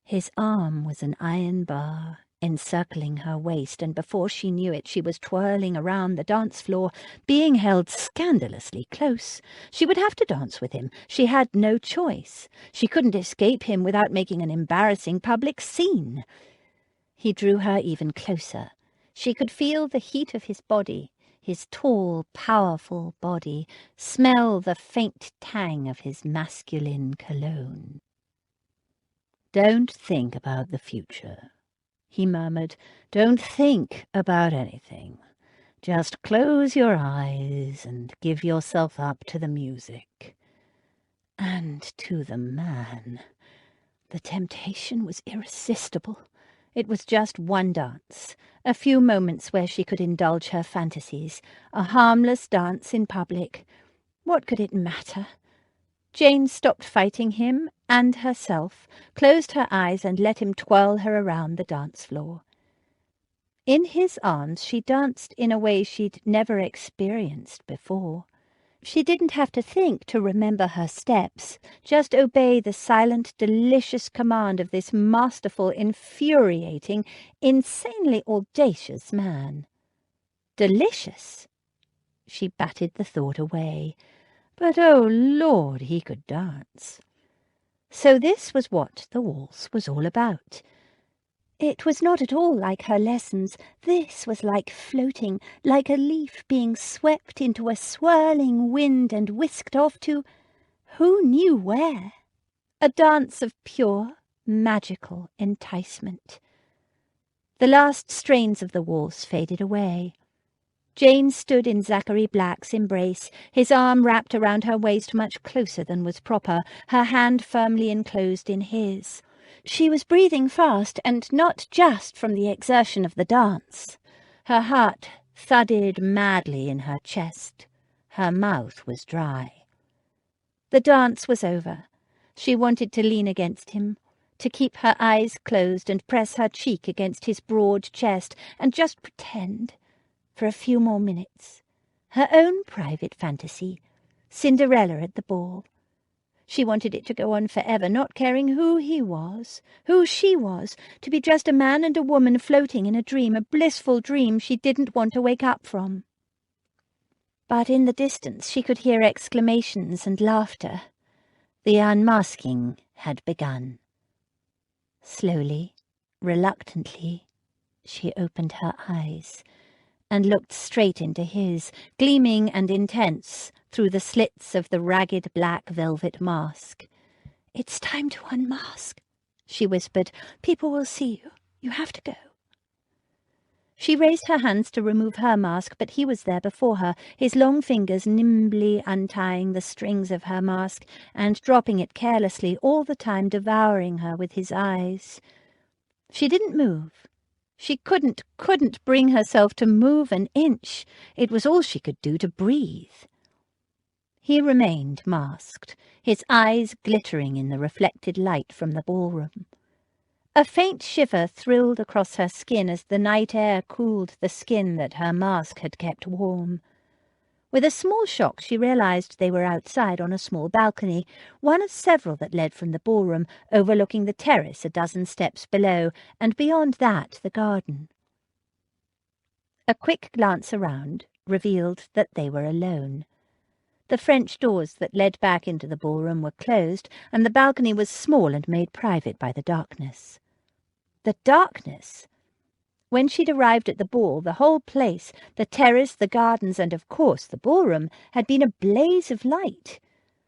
His arm was an iron bar encircling her waist, and before she knew it, she was twirling around the dance floor, being held scandalously close. She would have to dance with him. She had no choice. She couldn't escape him without making an embarrassing public scene. He drew her even closer. She could feel the heat of his body, his tall, powerful body, smell the faint tang of his masculine cologne. "Don't think about the future," he murmured. "Don't think about anything. Just close your eyes and give yourself up to the music. And to the man." The temptation was irresistible. It was just one dance, a few moments where she could indulge her fantasies, a harmless dance in public. What could it matter? Jane stopped fighting him and herself, closed her eyes and let him twirl her around the dance floor. In his arms she danced in a way she'd never experienced before. She didn't have to think to remember her steps, just obey the silent, delicious command of this masterful, infuriating, insanely audacious man. Delicious? She batted the thought away. But, oh Lord, he could dance. So this was what the waltz was all about. It was not at all like her lessons. This was like floating, like a leaf being swept into a swirling wind and whisked off to who knew where. A dance of pure, magical enticement. The last strains of the waltz faded away. Jane stood in Zachary Black's embrace, his arm wrapped around her waist much closer than was proper, her hand firmly enclosed in his. She was breathing fast, and not just from the exertion of the dance. Her heart thudded madly in her chest. Her mouth was dry. The dance was over. She wanted to lean against him, to keep her eyes closed and press her cheek against his broad chest, and just pretend, for a few more minutes, her own private fantasy, Cinderella at the ball. She wanted it to go on forever, not caring who he was, who she was, to be just a man and a woman floating in a dream, a blissful dream she didn't want to wake up from. But in the distance she could hear exclamations and laughter. The unmasking had begun. Slowly, reluctantly, she opened her eyes and looked straight into his, gleaming and intense, through the slits of the ragged black velvet mask. "It's time to unmask," she whispered. "People will see you. You have to go." She raised her hands to remove her mask, but he was there before her, his long fingers nimbly untying the strings of her mask and dropping it carelessly, all the time devouring her with his eyes. She didn't move. She couldn't bring herself to move an inch. It was all she could do to breathe. He remained masked, his eyes glittering in the reflected light from the ballroom. A faint shiver thrilled across her skin as the night air cooled the skin that her mask had kept warm. With a small shock she realized they were outside on a small balcony, one of several that led from the ballroom, overlooking the terrace a dozen steps below, and beyond that the garden. A quick glance around revealed that they were alone. The French doors that led back into the ballroom were closed, and the balcony was small and made private by the darkness. The darkness! When she'd arrived at the ball, the whole place, the terrace, the gardens, and of course the ballroom, had been a blaze of light.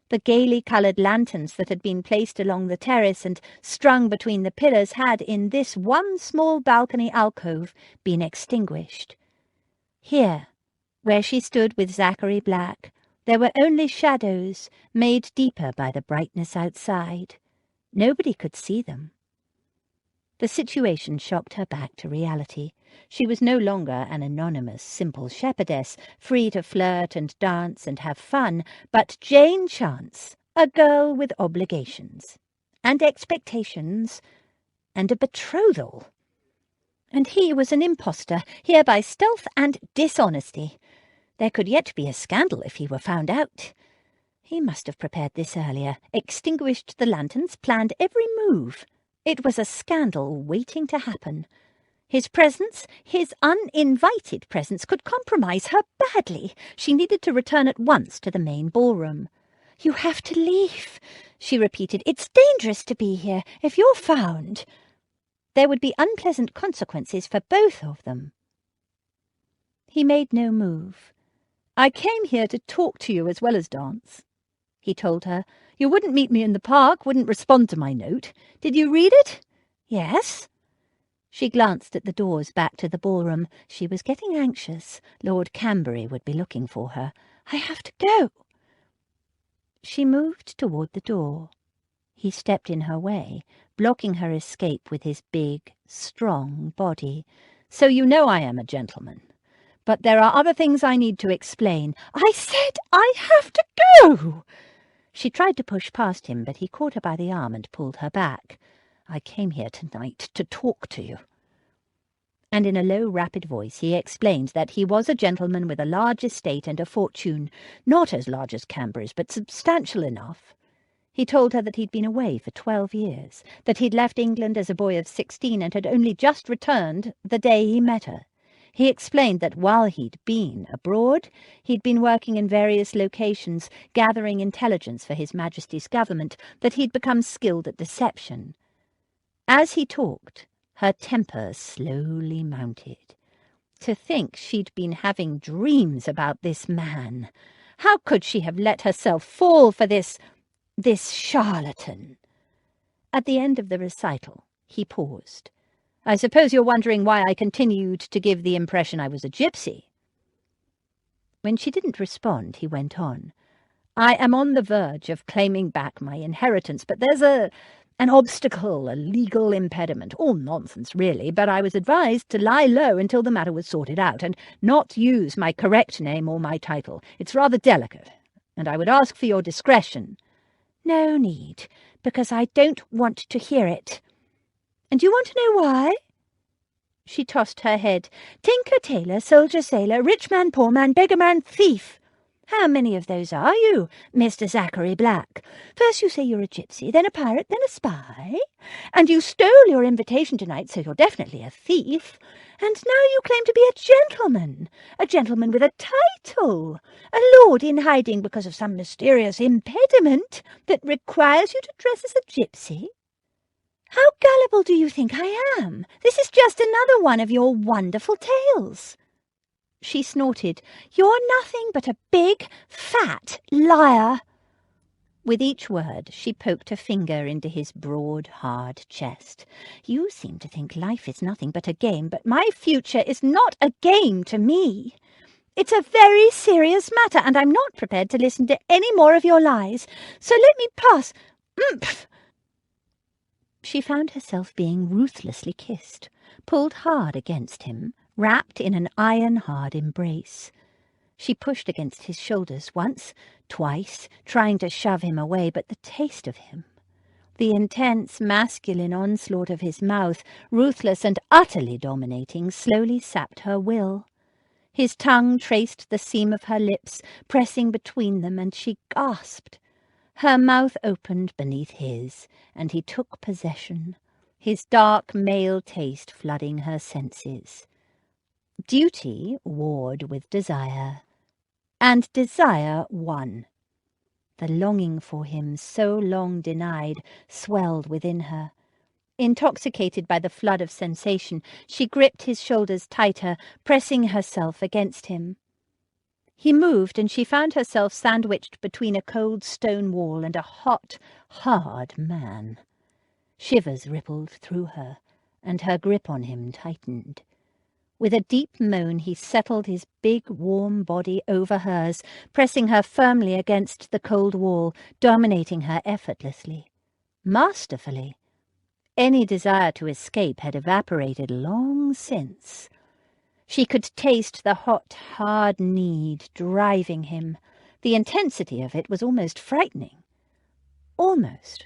The gaily coloured lanterns that had been placed along the terrace and strung between the pillars had, in this one small balcony alcove, been extinguished. Here, where she stood with Zachary Black, there were only shadows, made deeper by the brightness outside. Nobody could see them. The situation shocked her back to reality. She was no longer an anonymous, simple shepherdess, free to flirt and dance and have fun, but Jane Chance, a girl with obligations, and expectations, and a betrothal. And he was an impostor, here by stealth and dishonesty. There could yet be a scandal if he were found out. He must have prepared this earlier, extinguished the lanterns, planned every move. It was a scandal waiting to happen. His presence, his uninvited presence, could compromise her badly. She needed to return at once to the main ballroom. "You have to leave," she repeated. "It's dangerous to be here. If you're found—" There would be unpleasant consequences for both of them. He made no move. "I came here to talk to you as well as dance," he told her. "You wouldn't meet me in the park, wouldn't respond to my note. Did you read it?" "Yes." She glanced at the doors back to the ballroom. She was getting anxious. Lord Cambury would be looking for her. "I have to go." She moved toward the door. He stepped in her way, blocking her escape with his big, strong body. "So you know I am a gentleman. But there are other things I need to explain." "I said I have to go!" She tried to push past him, but he caught her by the arm and pulled her back. "I came here tonight to talk to you." And in a low, rapid voice he explained that he was a gentleman with a large estate and a fortune, not as large as Cambury's, but substantial enough. He told her that he'd been away for 12 years, that he'd left England as a boy of 16 and had only just returned the day he met her. He explained that while he'd been abroad, he'd been working in various locations, gathering intelligence for His Majesty's government, that he'd become skilled at deception. As he talked, her temper slowly mounted. To think she'd been having dreams about this man! How could she have let herself fall for this charlatan? At the end of the recital, he paused. "I suppose you're wondering why I continued to give the impression I was a gypsy." When she didn't respond, he went on. "I am on the verge of claiming back my inheritance, but there's an obstacle, a legal impediment. All nonsense, really, but I was advised to lie low until the matter was sorted out, and not use my correct name or my title. It's rather delicate, and I would ask for your discretion." "No need, because I don't want to hear it." "And you want to know why?" She tossed her head. "Tinker, tailor, soldier, sailor, rich man, poor man, beggar man, thief. How many of those are you, Mr. Zachary Black? First you say you're a gypsy, then a pirate, then a spy. And you stole your invitation tonight, so you're definitely a thief. And now you claim to be a gentleman with a title, a lord in hiding because of some mysterious impediment that requires you to dress as a gypsy. How gullible do you think I am? This is just another one of your wonderful tales." She snorted. "You're nothing but a big, fat liar." With each word, she poked a finger into his broad, hard chest. "You seem to think life is nothing but a game, but my future is not a game to me. It's a very serious matter, and I'm not prepared to listen to any more of your lies. So let me pass. Oomph!" She found herself being ruthlessly kissed, pulled hard against him, wrapped in an iron-hard embrace. She pushed against his shoulders once, twice, trying to shove him away, but the taste of him, the intense masculine onslaught of his mouth, ruthless and utterly dominating, slowly sapped her will. His tongue traced the seam of her lips, pressing between them, and she gasped. Her mouth opened beneath his, and he took possession, his dark male taste flooding her senses. Duty warred with desire, and desire won. The longing for him, so long denied, swelled within her. Intoxicated by the flood of sensation, she gripped his shoulders tighter, pressing herself against him. He moved, and she found herself sandwiched between a cold stone wall and a hot, hard man. Shivers rippled through her, and her grip on him tightened. With a deep moan, he settled his big, warm body over hers, pressing her firmly against the cold wall, dominating her effortlessly, masterfully. Any desire to escape had evaporated long since. She could taste the hot, hard need driving him. The intensity of it was almost frightening. Almost.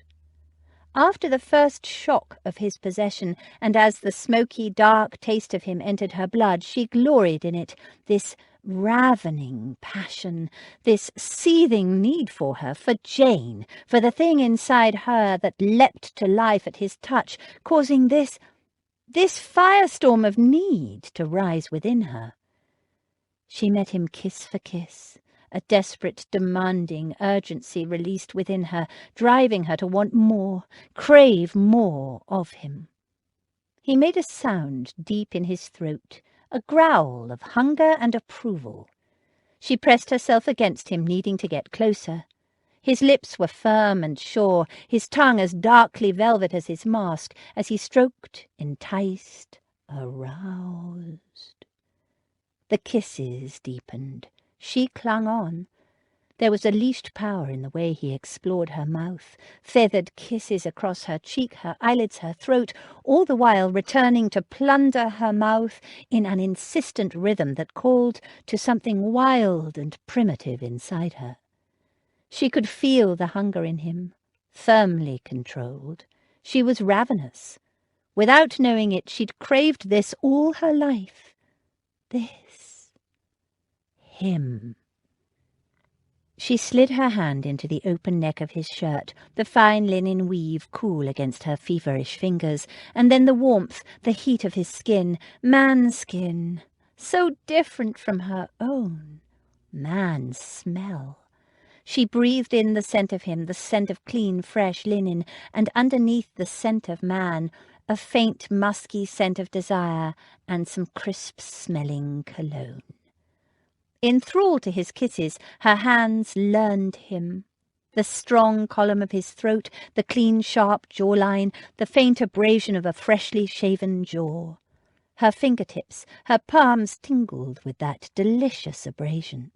After the first shock of his possession, and as the smoky, dark taste of him entered her blood, she gloried in it, this ravening passion, this seething need for her, for Jane, for the thing inside her that leapt to life at his touch, causing this firestorm of need to rise within her. She met him kiss for kiss, a desperate, demanding urgency released within her, driving her to want more, crave more of him. He made a sound deep in his throat, a growl of hunger and approval. She pressed herself against him, needing to get closer. His lips were firm and sure, his tongue as darkly velvet as his mask, as he stroked, enticed, aroused. The kisses deepened. She clung on. There was a leashed power in the way he explored her mouth, feathered kisses across her cheek, her eyelids, her throat, all the while returning to plunder her mouth in an insistent rhythm that called to something wild and primitive inside her. She could feel the hunger in him, firmly controlled. She was ravenous. Without knowing it, she'd craved this all her life. This. Him. She slid her hand into the open neck of his shirt, the fine linen weave cool against her feverish fingers, and then the warmth, the heat of his skin, man's skin, so different from her own, man's smell. She breathed in the scent of him, the scent of clean, fresh linen, and underneath the scent of man, a faint, musky scent of desire and some crisp-smelling cologne. Enthralled to his kisses, her hands learned him. The strong column of his throat, the clean, sharp jawline, the faint abrasion of a freshly shaven jaw. Her fingertips, her palms tingled with that delicious abrasion.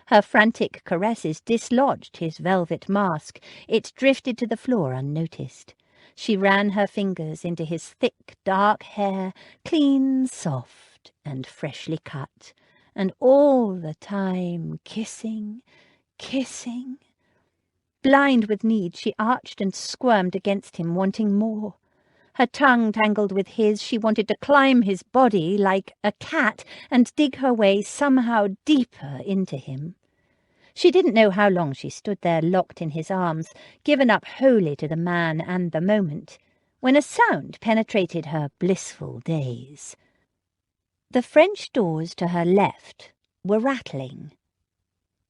Her frantic caresses dislodged his velvet mask. It drifted to the floor unnoticed. She ran her fingers into his thick, dark hair, clean, soft, and freshly cut. And all the time kissing, kissing. Blind with need, she arched and squirmed against him, wanting more. Her tongue tangled with his, she wanted to climb his body like a cat and dig her way somehow deeper into him. She didn't know how long she stood there locked in his arms, given up wholly to the man and the moment, when a sound penetrated her blissful daze. The French doors to her left were rattling.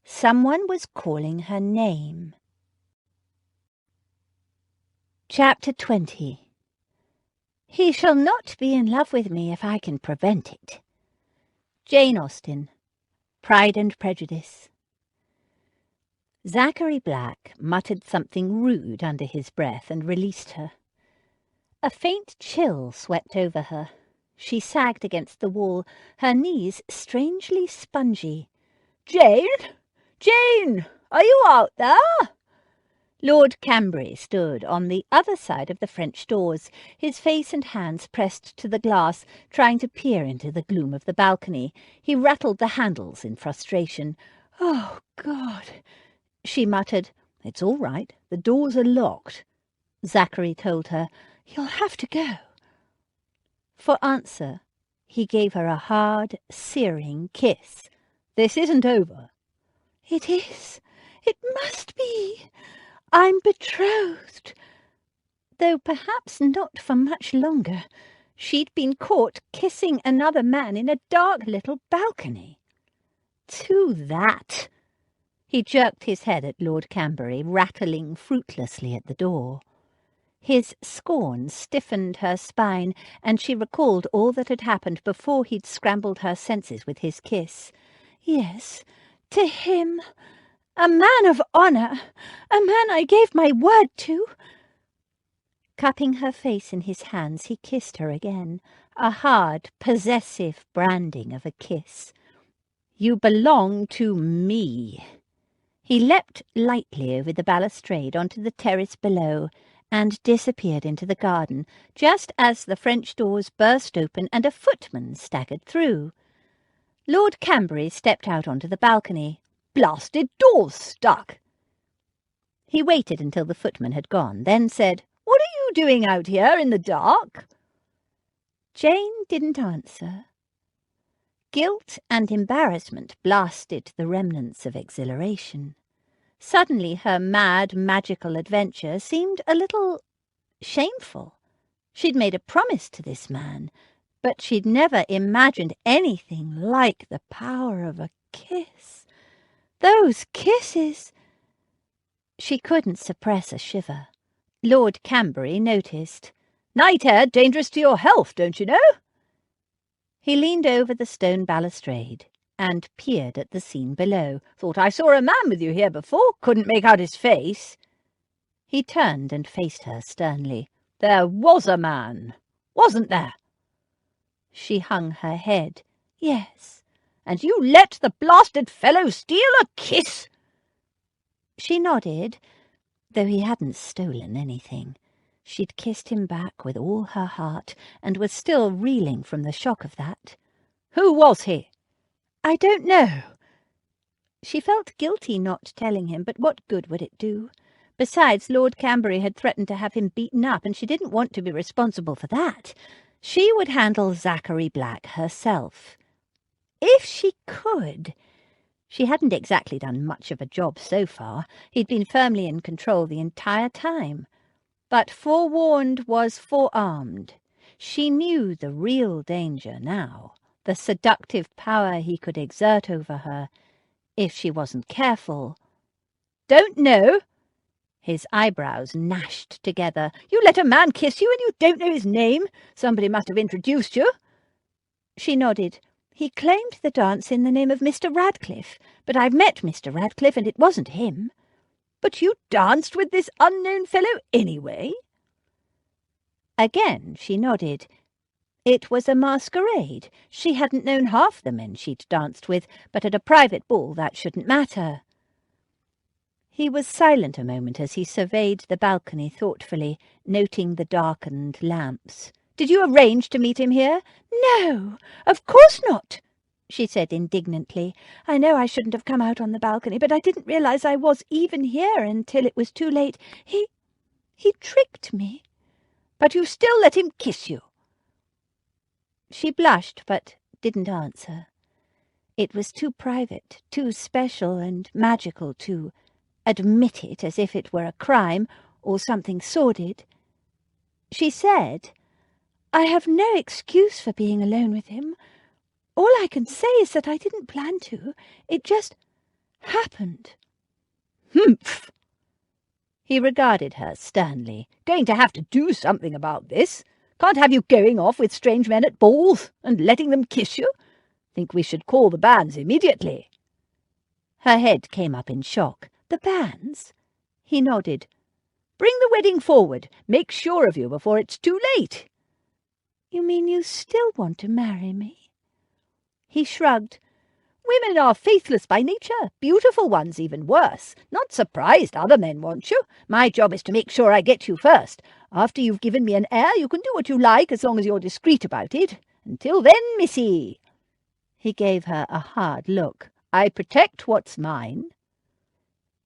Someone was calling her name. Chapter 20. He shall not be in love with me if I can prevent it. Jane Austen, Pride and Prejudice. Zachary Black muttered something rude under his breath and released her. A faint chill swept over her. She sagged against the wall, her knees strangely spongy. "Jane! Jane! Are you out there?" Lord Cambry stood on the other side of the French doors, his face and hands pressed to the glass, trying to peer into the gloom of the balcony. He rattled the handles in frustration. "Oh, God," she muttered. "It's all right. The doors are locked," Zachary told her. "You'll have to go." For answer, he gave her a hard, searing kiss. "This isn't over." "It is. It must be. I'm betrothed." Though perhaps not for much longer. She'd been caught kissing another man in a dark little balcony. To that. He jerked his head at Lord Cambry, rattling fruitlessly at the door. His scorn stiffened her spine, and she recalled all that had happened before he'd scrambled her senses with his kiss. Yes, to him. A man of honour. A man I gave my word to. Cupping her face in his hands, he kissed her again, a hard, possessive branding of a kiss. "You belong to me." He leapt lightly over the balustrade onto the terrace below and disappeared into the garden, just as the French doors burst open and a footman staggered through. Lord Cambry stepped out onto the balcony. "Blasted door's stuck." He waited until the footman had gone, then said, "What are you doing out here in the dark?" Jane didn't answer. Guilt and embarrassment blasted the remnants of exhilaration. Suddenly her mad, magical adventure seemed a little shameful. She'd made a promise to this man, but she'd never imagined anything like the power of a kiss. Those kisses! She couldn't suppress a shiver. Lord Cambury noticed. "Night air dangerous to your health, don't you know?" He leaned over the stone balustrade and peered at the scene below. "Thought I saw a man with you here before. Couldn't make out his face." He turned and faced her sternly. "There was a man, wasn't there?" She hung her head. "Yes." "And you let the blasted fellow steal a kiss?" She nodded, though he hadn't stolen anything. She'd kissed him back with all her heart, and was still reeling from the shock of that. "Who was he?" "I don't know." She felt guilty not telling him, but what good would it do? Besides, Lord Cambury had threatened to have him beaten up, and she didn't want to be responsible for that. She would handle Zachary Black herself. If she could. She hadn't exactly done much of a job so far. He'd been firmly in control the entire time. But forewarned was forearmed. She knew the real danger now, the seductive power he could exert over her, if she wasn't careful. "Don't know?" His eyebrows gnashed together. "You let a man kiss you and you don't know his name? Somebody must have introduced you." She nodded. "He claimed the dance in the name of Mr. Radcliffe, but I've met Mr. Radcliffe and it wasn't him." "But you danced with this unknown fellow anyway?" Again she nodded. It was a masquerade. She hadn't known half the men she'd danced with, but at a private ball that shouldn't matter. He was silent a moment as he surveyed the balcony thoughtfully, noting the darkened lamps. "Did you arrange to meet him here?" "No, of course not," she said indignantly. "I know I shouldn't have come out on the balcony, but I didn't realize I was even here until it was too late. He tricked me." "But you still let him kiss you?" She blushed, but didn't answer. It was too private, too special and magical to admit it as if it were a crime or something sordid. She said, "I have no excuse for being alone with him. All I can say is that I didn't plan to. It just happened." "Humph!" He regarded her sternly. "Going to have to do something about this. Can't have you going off with strange men at balls and letting them kiss you. Think we should call the banns immediately." Her head came up in shock. "The banns?" He nodded. "Bring the wedding forward. Make sure of you before it's too late." "You mean you still want to marry me?" He shrugged. "Women are faithless by nature, beautiful ones even worse. Not surprised other men want you. My job is to make sure I get you first. After you've given me an heir, you can do what you like as long as you're discreet about it. Until then, missy." He gave her a hard look. "I protect what's mine."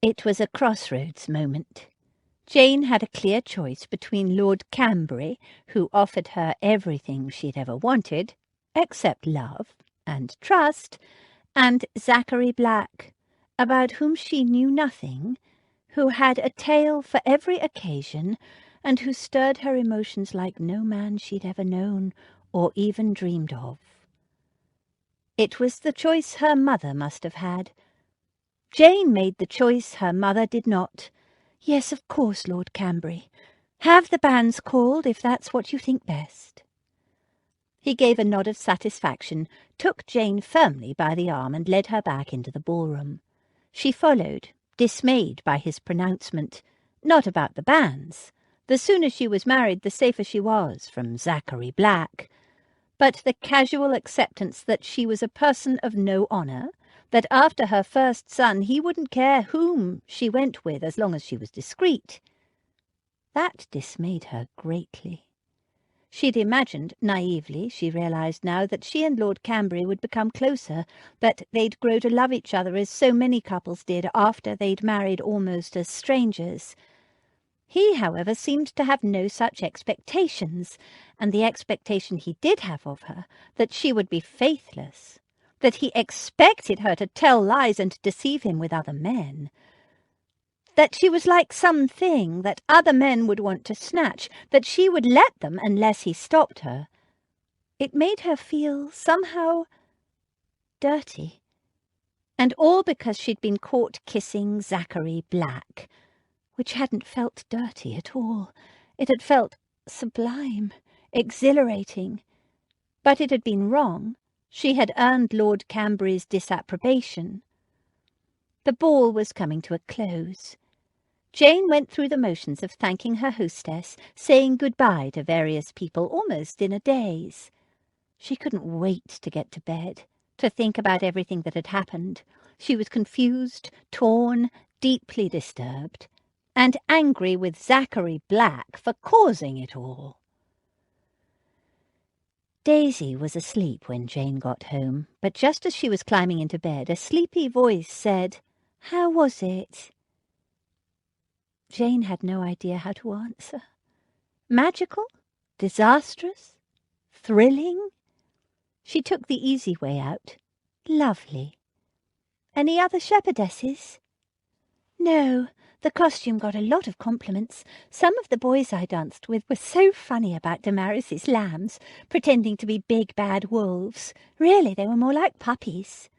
It was a crossroads moment. Jane had a clear choice between Lord Cambury, who offered her everything she'd ever wanted, except love and trust, and Zachary Black, about whom she knew nothing, who had a tale for every occasion, and who stirred her emotions like no man she'd ever known or even dreamed of. It was the choice her mother must have had. Jane made the choice her mother did not. "Yes, of course, Lord Cambury. Have the banns called if that's what you think best." He gave a nod of satisfaction, took Jane firmly by the arm and led her back into the ballroom. She followed, dismayed by his pronouncement. Not about the banns. The sooner she was married, the safer she was from Zachary Black. But the casual acceptance that she was a person of no honour, that after her first son he wouldn't care whom she went with as long as she was discreet. That dismayed her greatly. She'd imagined, naively, she realised now, that she and Lord Cambury would become closer, that they'd grow to love each other as so many couples did after they'd married almost as strangers. He, however, seemed to have no such expectations, and the expectation he did have of her, that she would be faithless, that he expected her to tell lies and deceive him with other men, that she was like something that other men would want to snatch, that she would let them unless he stopped her. It made her feel somehow dirty. And all because she'd been caught kissing Zachary Black, which hadn't felt dirty at all. It had felt sublime, exhilarating. But it had been wrong. She had earned Lord Camberry's disapprobation. The ball was coming to a close. Jane went through the motions of thanking her hostess, saying goodbye to various people almost in a daze. She couldn't wait to get to bed, to think about everything that had happened. She was confused, torn, deeply disturbed, and angry with Zachary Black for causing it all. Daisy was asleep when Jane got home, but just as she was climbing into bed, a sleepy voice said, "How was it?" Jane had no idea how to answer. Magical? Disastrous? Thrilling? She took the easy way out. Lovely. Any other shepherdesses? No, the costume got a lot of compliments. Some of the boys I danced with were so funny about Damaris's lambs, pretending to be big bad wolves. Really, they were more like puppies.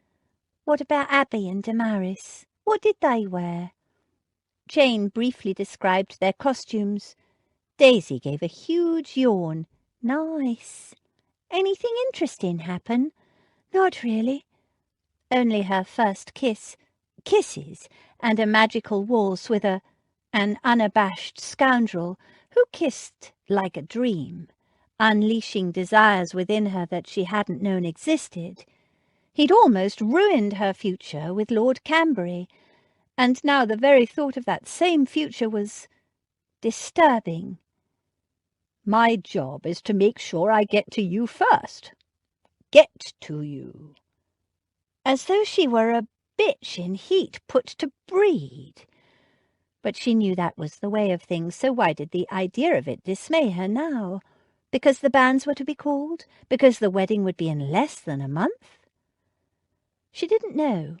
What about Abby and Damaris? What did they wear? Jane briefly described their costumes. Daisy gave a huge yawn. Nice. Anything interesting happen? Not really. Only her first kisses, and a magical waltz with an unabashed scoundrel who kissed like a dream, unleashing desires within her that she hadn't known existed. He'd almost ruined her future with Lord Camberry, and now the very thought of that same future was disturbing. My job is to make sure I get to you first. Get to you. As though she were a bitch in heat put to breed. But she knew that was the way of things, so why did the idea of it dismay her now? Because the banns were to be called? Because the wedding would be in less than a month? She didn't know.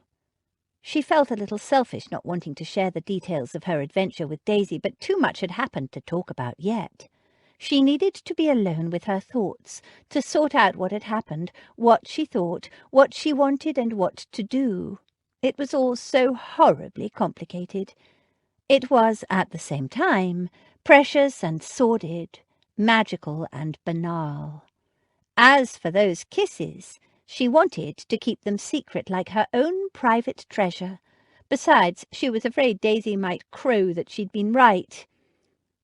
She felt a little selfish not wanting to share the details of her adventure with Daisy, but too much had happened to talk about yet. She needed to be alone with her thoughts, to sort out what had happened, what she thought, what she wanted, and what to do. It was all so horribly complicated. It was, at the same time, precious and sordid, magical and banal. As for those kisses, she wanted to keep them secret like her own private treasure. Besides, she was afraid Daisy might crow that she'd been right.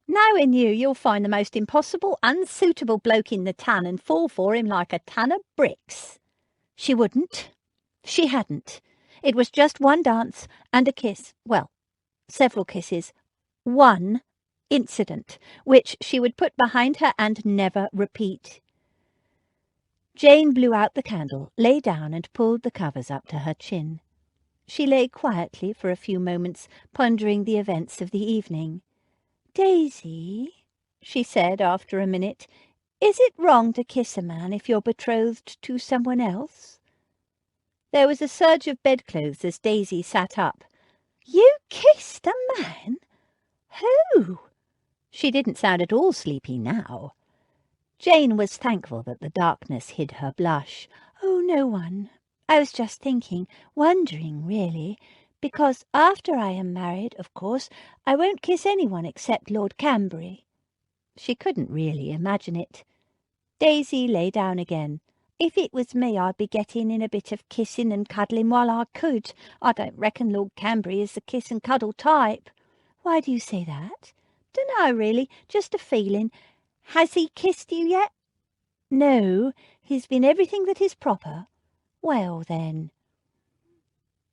Knowing you'll find the most impossible, unsuitable bloke in the town and fall for him like a ton of bricks. She wouldn't. She hadn't. It was just one dance and a kiss. Well, several kisses. One incident, which she would put behind her and never repeat. Jane blew out the candle, lay down and pulled the covers up to her chin. She lay quietly for a few moments, pondering the events of the evening. "Daisy," she said after a minute, "is it wrong to kiss a man if you're betrothed to someone else?" There was a surge of bedclothes as Daisy sat up. "You kissed a man? Who?" She didn't sound at all sleepy now. Jane was thankful that the darkness hid her blush. "Oh, no one. I was just thinking, wondering, really, because after I am married, of course, I won't kiss anyone except Lord Camberry." She couldn't really imagine it. Daisy lay down again. "If it was me, I'd be getting in a bit of kissing and cuddling while I could. I don't reckon Lord Camberry is the kiss and cuddle type." "Why do you say that?" "Dunno, really, just a feeling. Has he kissed you yet?" "No, he's been everything that is proper." "Well, then."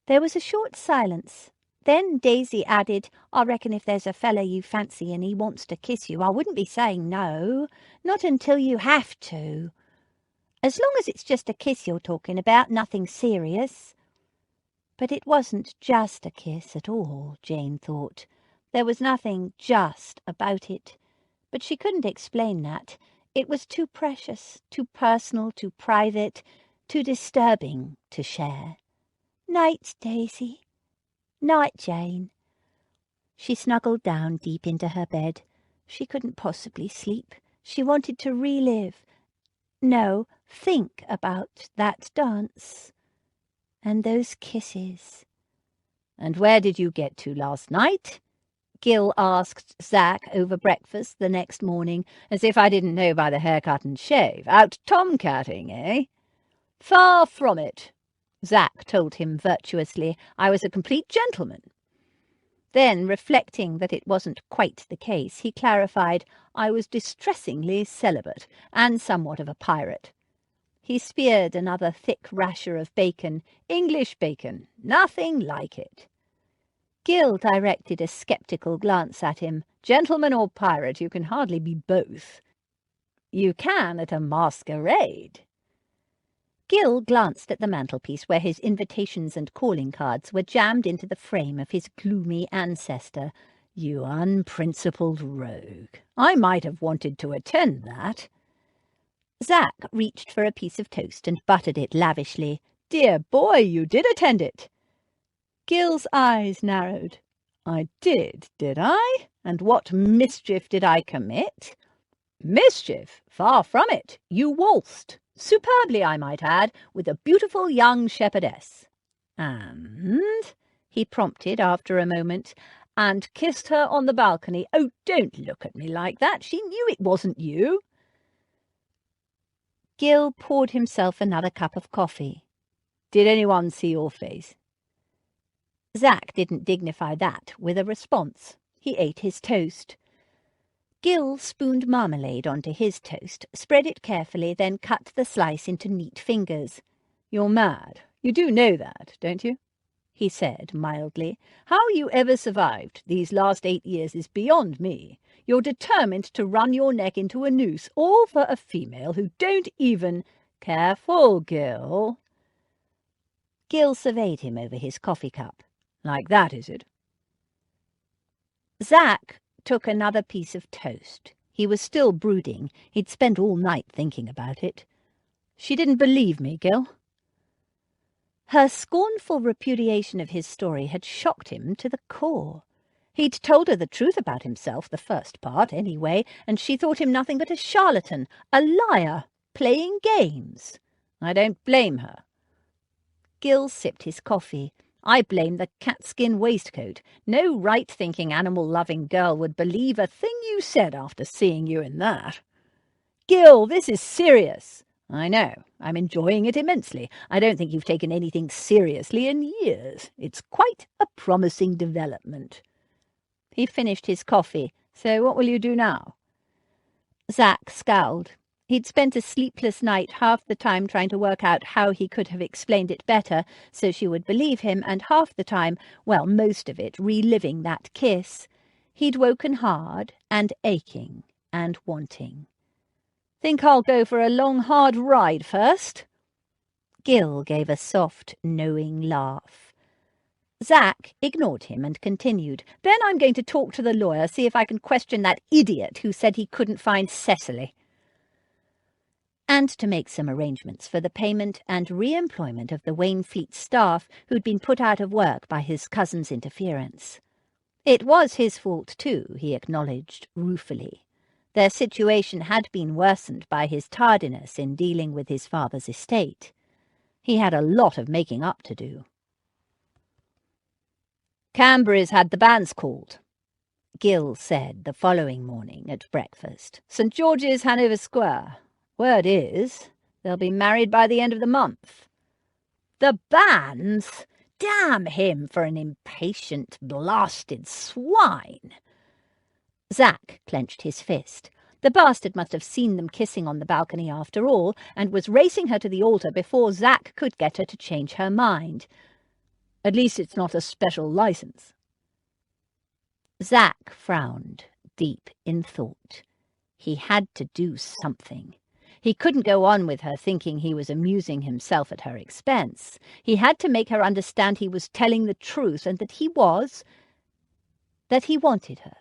There was a short silence. Then Daisy added, "I reckon if there's a fella you fancy and he wants to kiss you, I wouldn't be saying no. Not until you have to. As long as it's just a kiss you're talking about, nothing serious." But it wasn't just a kiss at all, Jane thought. There was nothing just about it. But she couldn't explain that. It was too precious, too personal, too private, too disturbing to share. Night, Daisy. Night, Jane. She snuggled down deep into her bed. She couldn't possibly sleep. She wanted to think about that dance. And those kisses. "And where did you get to last night?" Gil asked Zach over breakfast the next morning, as if I didn't know by the haircut and shave. "Out tomcatting, eh?" "Far from it," Zach told him virtuously. "I was a complete gentleman." Then, reflecting that it wasn't quite the case, he clarified, "I was distressingly celibate, and somewhat of a pirate." He speared another thick rasher of bacon. English bacon. Nothing like it. Gil directed a sceptical glance at him. "Gentleman or pirate, you can hardly be both." "You can at a masquerade." Gil glanced at the mantelpiece where his invitations and calling cards were jammed into the frame of his gloomy ancestor. "You unprincipled rogue. I might have wanted to attend that." Zach reached for a piece of toast and buttered it lavishly. "Dear boy, you did attend it." Gil's eyes narrowed. "I did I? And what mischief did I commit?" "Mischief? Far from it. You waltzed. Superbly, I might add, with a beautiful young shepherdess." "And?" he prompted after a moment. "And kissed her on the balcony. Oh, don't look at me like that. She knew it wasn't you." Gil poured himself another cup of coffee. "Did anyone see your face?" Zach didn't dignify that with a response. He ate his toast. Gil spooned marmalade onto his toast, spread it carefully, then cut the slice into neat fingers. "You're mad. You do know that, don't you?" he said mildly. "How you ever survived these last 8 years is beyond me. You're determined to run your neck into a noose, all for a female who don't even—" "Careful, Gil." Gil surveyed him over his coffee cup. "Like that, is it?" Zach took another piece of toast. He was still brooding. He'd spent all night thinking about it. "She didn't believe me, Gil." Her scornful repudiation of his story had shocked him to the core. He'd told her the truth about himself, the first part, anyway, and she thought him nothing but a charlatan, a liar, playing games. "I don't blame her." Gil sipped his coffee. "I blame the catskin waistcoat. No right-thinking, animal-loving girl would believe a thing you said after seeing you in that." "Gil, this is serious." "I know. I'm enjoying it immensely. I don't think you've taken anything seriously in years. It's quite a promising development." He finished his coffee. "So what will you do now?" Zach scowled. He'd spent a sleepless night, half the time trying to work out how he could have explained it better so she would believe him, and half the time, well, most of it, reliving that kiss. He'd woken hard and aching and wanting. "Think I'll go for a long, hard ride first?" Gil gave a soft, knowing laugh. Zach ignored him and continued. "Then I'm going to talk to the lawyer, see if I can question that idiot who said he couldn't find Cecily. And to make some arrangements for the payment and re-employment of the Wainfleet staff who'd been put out of work by his cousin's interference. It was his fault too, he acknowledged ruefully. Their situation had been worsened by his tardiness in dealing with his father's estate. He had a lot of making up to do. "Canberra's had the banns called," Gil said the following morning at breakfast. "St. George's, Hanover Square. Word is, they'll be married by the end of the month." "The banns? Damn him for an impatient, blasted swine!" Zach clenched his fist. The bastard must have seen them kissing on the balcony after all, and was racing her to the altar before Zach could get her to change her mind. "At least it's not a special license." Zach frowned, deep in thought. He had to do something. He couldn't go on with her thinking he was amusing himself at her expense. He had to make her understand he was telling the truth, and that he wanted her,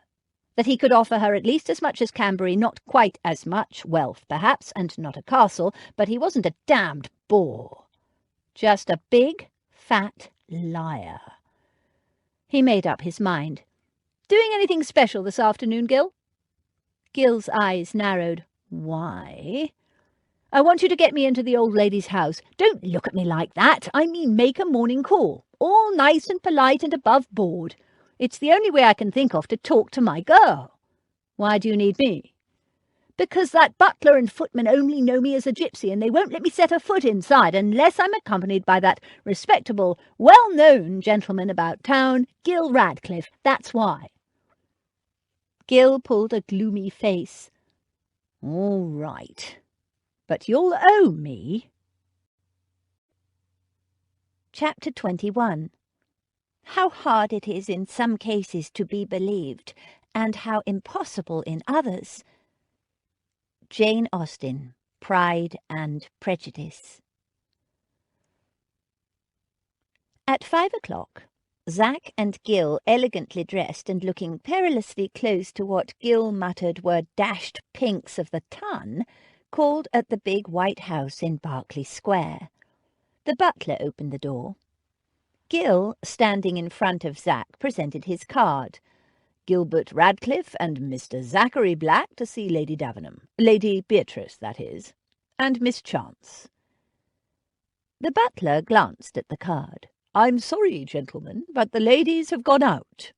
that he could offer her at least as much as Canberra, not quite as much, wealth perhaps, and not a castle, but he wasn't a damned bore. Just a big, fat liar. He made up his mind. Doing anything special this afternoon, Gil? Gil's eyes narrowed. Why? I want you to get me into the old lady's house. Don't look at me like that. I mean make a morning call. All nice and polite and above board. It's the only way I can think of to talk to my girl. Why do you need me? Because that butler and footman only know me as a gypsy, and they won't let me set a foot inside unless I'm accompanied by that respectable, well-known gentleman about town, Gil Radcliffe. That's why. Gil pulled a gloomy face. All right, but you'll owe me. Chapter 21. How hard it is in some cases to be believed, and how impossible in others. Jane Austen, Pride and Prejudice. At 5 o'clock, Zac and Gil, elegantly dressed and looking perilously close to what Gil muttered were dashed pinks of the ton, called at the big white house in Berkeley Square. The butler opened the door. Gil, standing in front of Zac, presented his card. Gilbert Radcliffe and Mr. Zachary Black to see Lady Davenham. Lady Beatrice, that is, and Miss Chance. The butler glanced at the card. I'm sorry, gentlemen, but the ladies have gone out.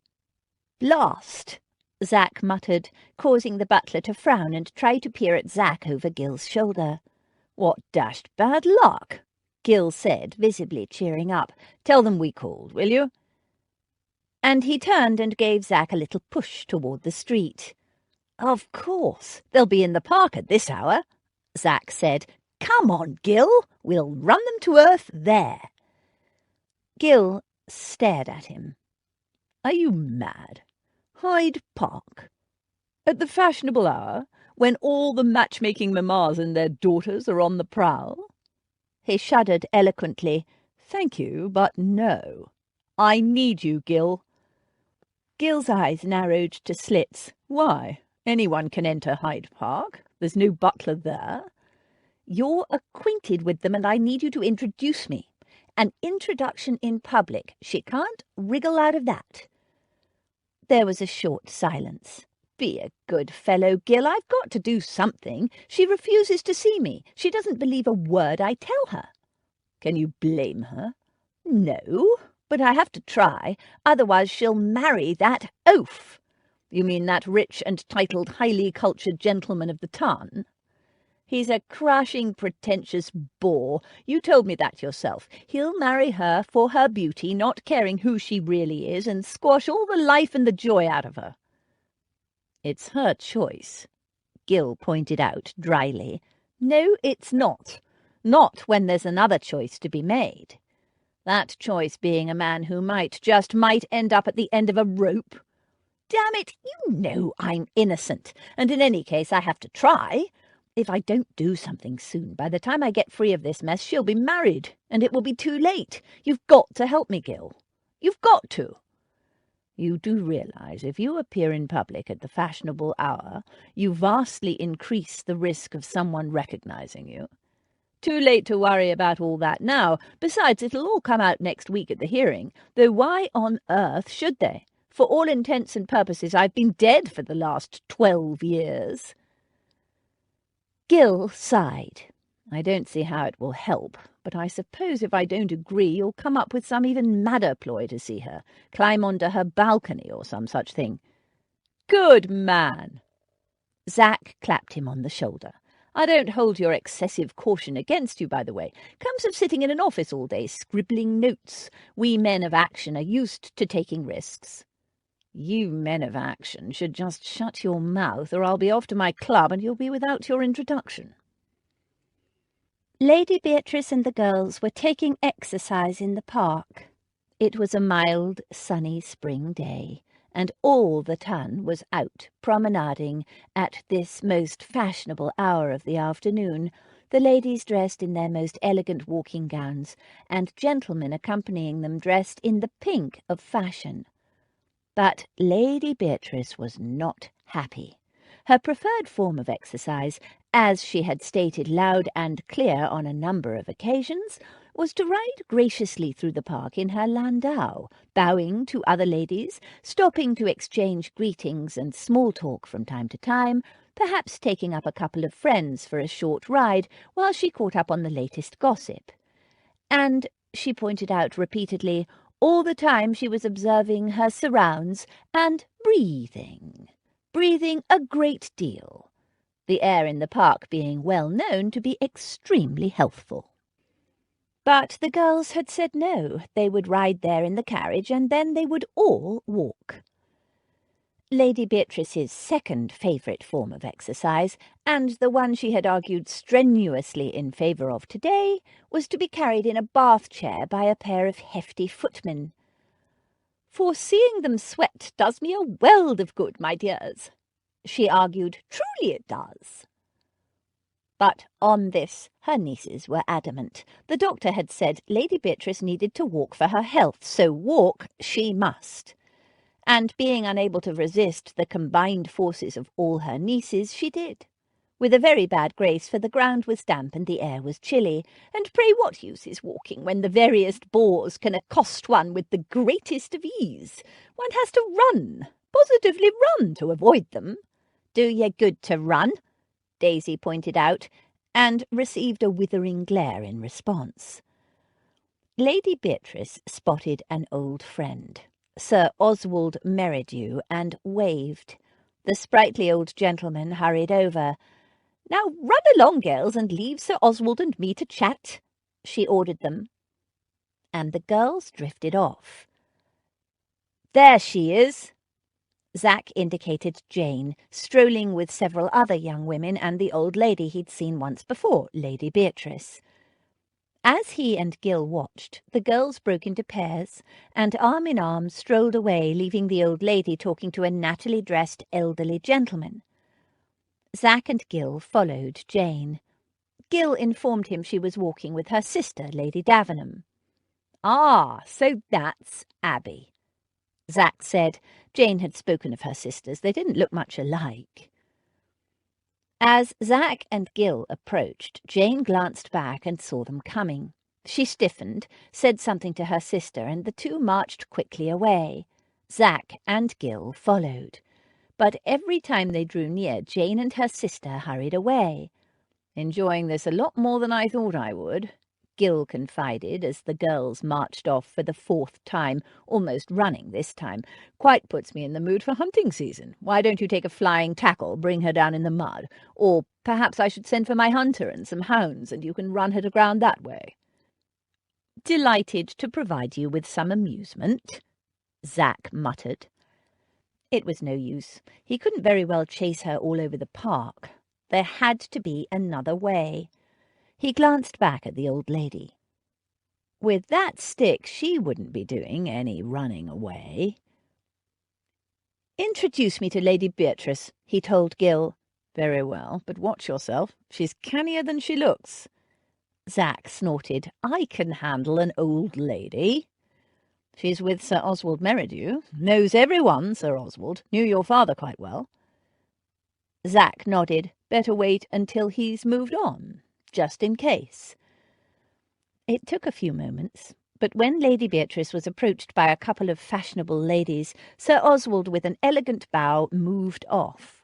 Blast! Zac muttered, causing the butler to frown and try to peer at Zac over Gil's shoulder. What dashed bad luck! Gil said, visibly cheering up. Tell them we called, will you? And he turned and gave Zac a little push toward the street. Of course, they'll be in the park at this hour, Zac said. Come on, Gil, we'll run them to earth there. Gil stared at him. Are you mad? Hyde Park? At the fashionable hour, when all the matchmaking mammas and their daughters are on the prowl? He shuddered eloquently. Thank you, but no. I need you, Gil. Gil's eyes narrowed to slits. Why? Anyone can enter Hyde Park. There's no butler there. You're acquainted with them, and I need you to introduce me. An introduction in public. She can't wriggle out of that. There was a short silence. Be a good fellow, Gil. I've got to do something. She refuses to see me. She doesn't believe a word I tell her. Can you blame her? No, but I have to try. Otherwise she'll marry that oaf. You mean that rich and titled, highly cultured gentleman of the ton? He's a crashing, pretentious bore. You told me that yourself. He'll marry her for her beauty, not caring who she really is, and squash all the life and the joy out of her. It's her choice, Gil pointed out dryly. No, it's not. Not when there's another choice to be made. That choice being a man who might end up at the end of a rope. Damn it, you know I'm innocent, and in any case I have to try. If I don't do something soon, by the time I get free of this mess, she'll be married, and it will be too late. You've got to help me, Gil. You've got to. You do realize if you appear in public at the fashionable hour, you vastly increase the risk of someone recognizing you. Too late to worry about all that now. Besides, it'll all come out next week at the hearing, though why on earth should they? For all intents and purposes, I've been dead for the last 12 years. Gil sighed. I don't see how it will help, but I suppose if I don't agree, you'll come up with some even madder ploy to see her, climb onto her balcony or some such thing. Good man! Zac clapped him on the shoulder. I don't hold your excessive caution against you, by the way. Comes of sitting in an office all day, scribbling notes. We men of action are used to taking risks. You men of action should just shut your mouth, or I'll be off to my club and you'll be without your introduction. Lady Beatrice and the girls were taking exercise in the park. It was a mild, sunny spring day, and all the ton was out promenading at this most fashionable hour of the afternoon, the ladies dressed in their most elegant walking gowns, and gentlemen accompanying them dressed in the pink of fashion. But Lady Beatrice was not happy. Her preferred form of exercise, as she had stated loud and clear on a number of occasions, was to ride graciously through the park in her landau, bowing to other ladies, stopping to exchange greetings and small talk from time to time, perhaps taking up a couple of friends for a short ride while she caught up on the latest gossip. And, she pointed out repeatedly, all the time she was observing her surrounds and breathing a great deal, the air in the park being well known to be extremely healthful. But the girls had said no, they would ride there in the carriage, and then they would all walk. Lady Beatrice's second favourite form of exercise, and the one she had argued strenuously in favour of today, was to be carried in a bath chair by a pair of hefty footmen. "For seeing them sweat does me a world of good, my dears," she argued. "Truly it does." But on this her nieces were adamant. The doctor had said Lady Beatrice needed to walk for her health, so walk she must. And being unable to resist the combined forces of all her nieces, she did, with a very bad grace, for the ground was damp and the air was chilly, and pray what use is walking when the veriest bores can accost one with the greatest of ease? One has to run, positively run, to avoid them. "Do ye good to run," Daisy pointed out, and received a withering glare in response. Lady Beatrice spotted an old friend, Sir Oswald Merridew, and waved. The sprightly old gentleman hurried over. "Now run along, girls, and leave Sir Oswald and me to chat," she ordered them. And the girls drifted off. "There she is." Zach indicated Jane, strolling with several other young women and the old lady he'd seen once before, Lady Beatrice. As he and Gil watched, the girls broke into pairs, and arm in arm strolled away, leaving the old lady talking to a nattily dressed elderly gentleman. Zach and Gil followed Jane. Gil informed him she was walking with her sister, Lady Davenham. "Ah, so that's Abby," Zach said. Jane had spoken of her sisters. They didn't look much alike. As Zach and Gil approached, Jane glanced back and saw them coming. She stiffened, said something to her sister, and the two marched quickly away. Zach and Gil followed. But every time they drew near, Jane and her sister hurried away. "Enjoying this a lot more than I thought I would," Gil confided as the girls marched off for the fourth time, almost running this time. "Quite puts me in the mood for hunting season. Why don't you take a flying tackle, bring her down in the mud? Or perhaps I should send for my hunter and some hounds, and you can run her to ground that way." "Delighted to provide you with some amusement," Zach muttered. It was no use. He couldn't very well chase her all over the park. There had to be another way. He glanced back at the old lady. With that stick, she wouldn't be doing any running away. "Introduce me to Lady Beatrice," he told Gil. "Very well, but watch yourself. She's cannier than she looks." Zach snorted. "I can handle an old lady." "She's with Sir Oswald Merridew. Knows everyone, Sir Oswald. Knew your father quite well." Zach nodded. "Better wait until he's moved on, just in case." It took a few moments, but when Lady Beatrice was approached by a couple of fashionable ladies, Sir Oswald, with an elegant bow, moved off.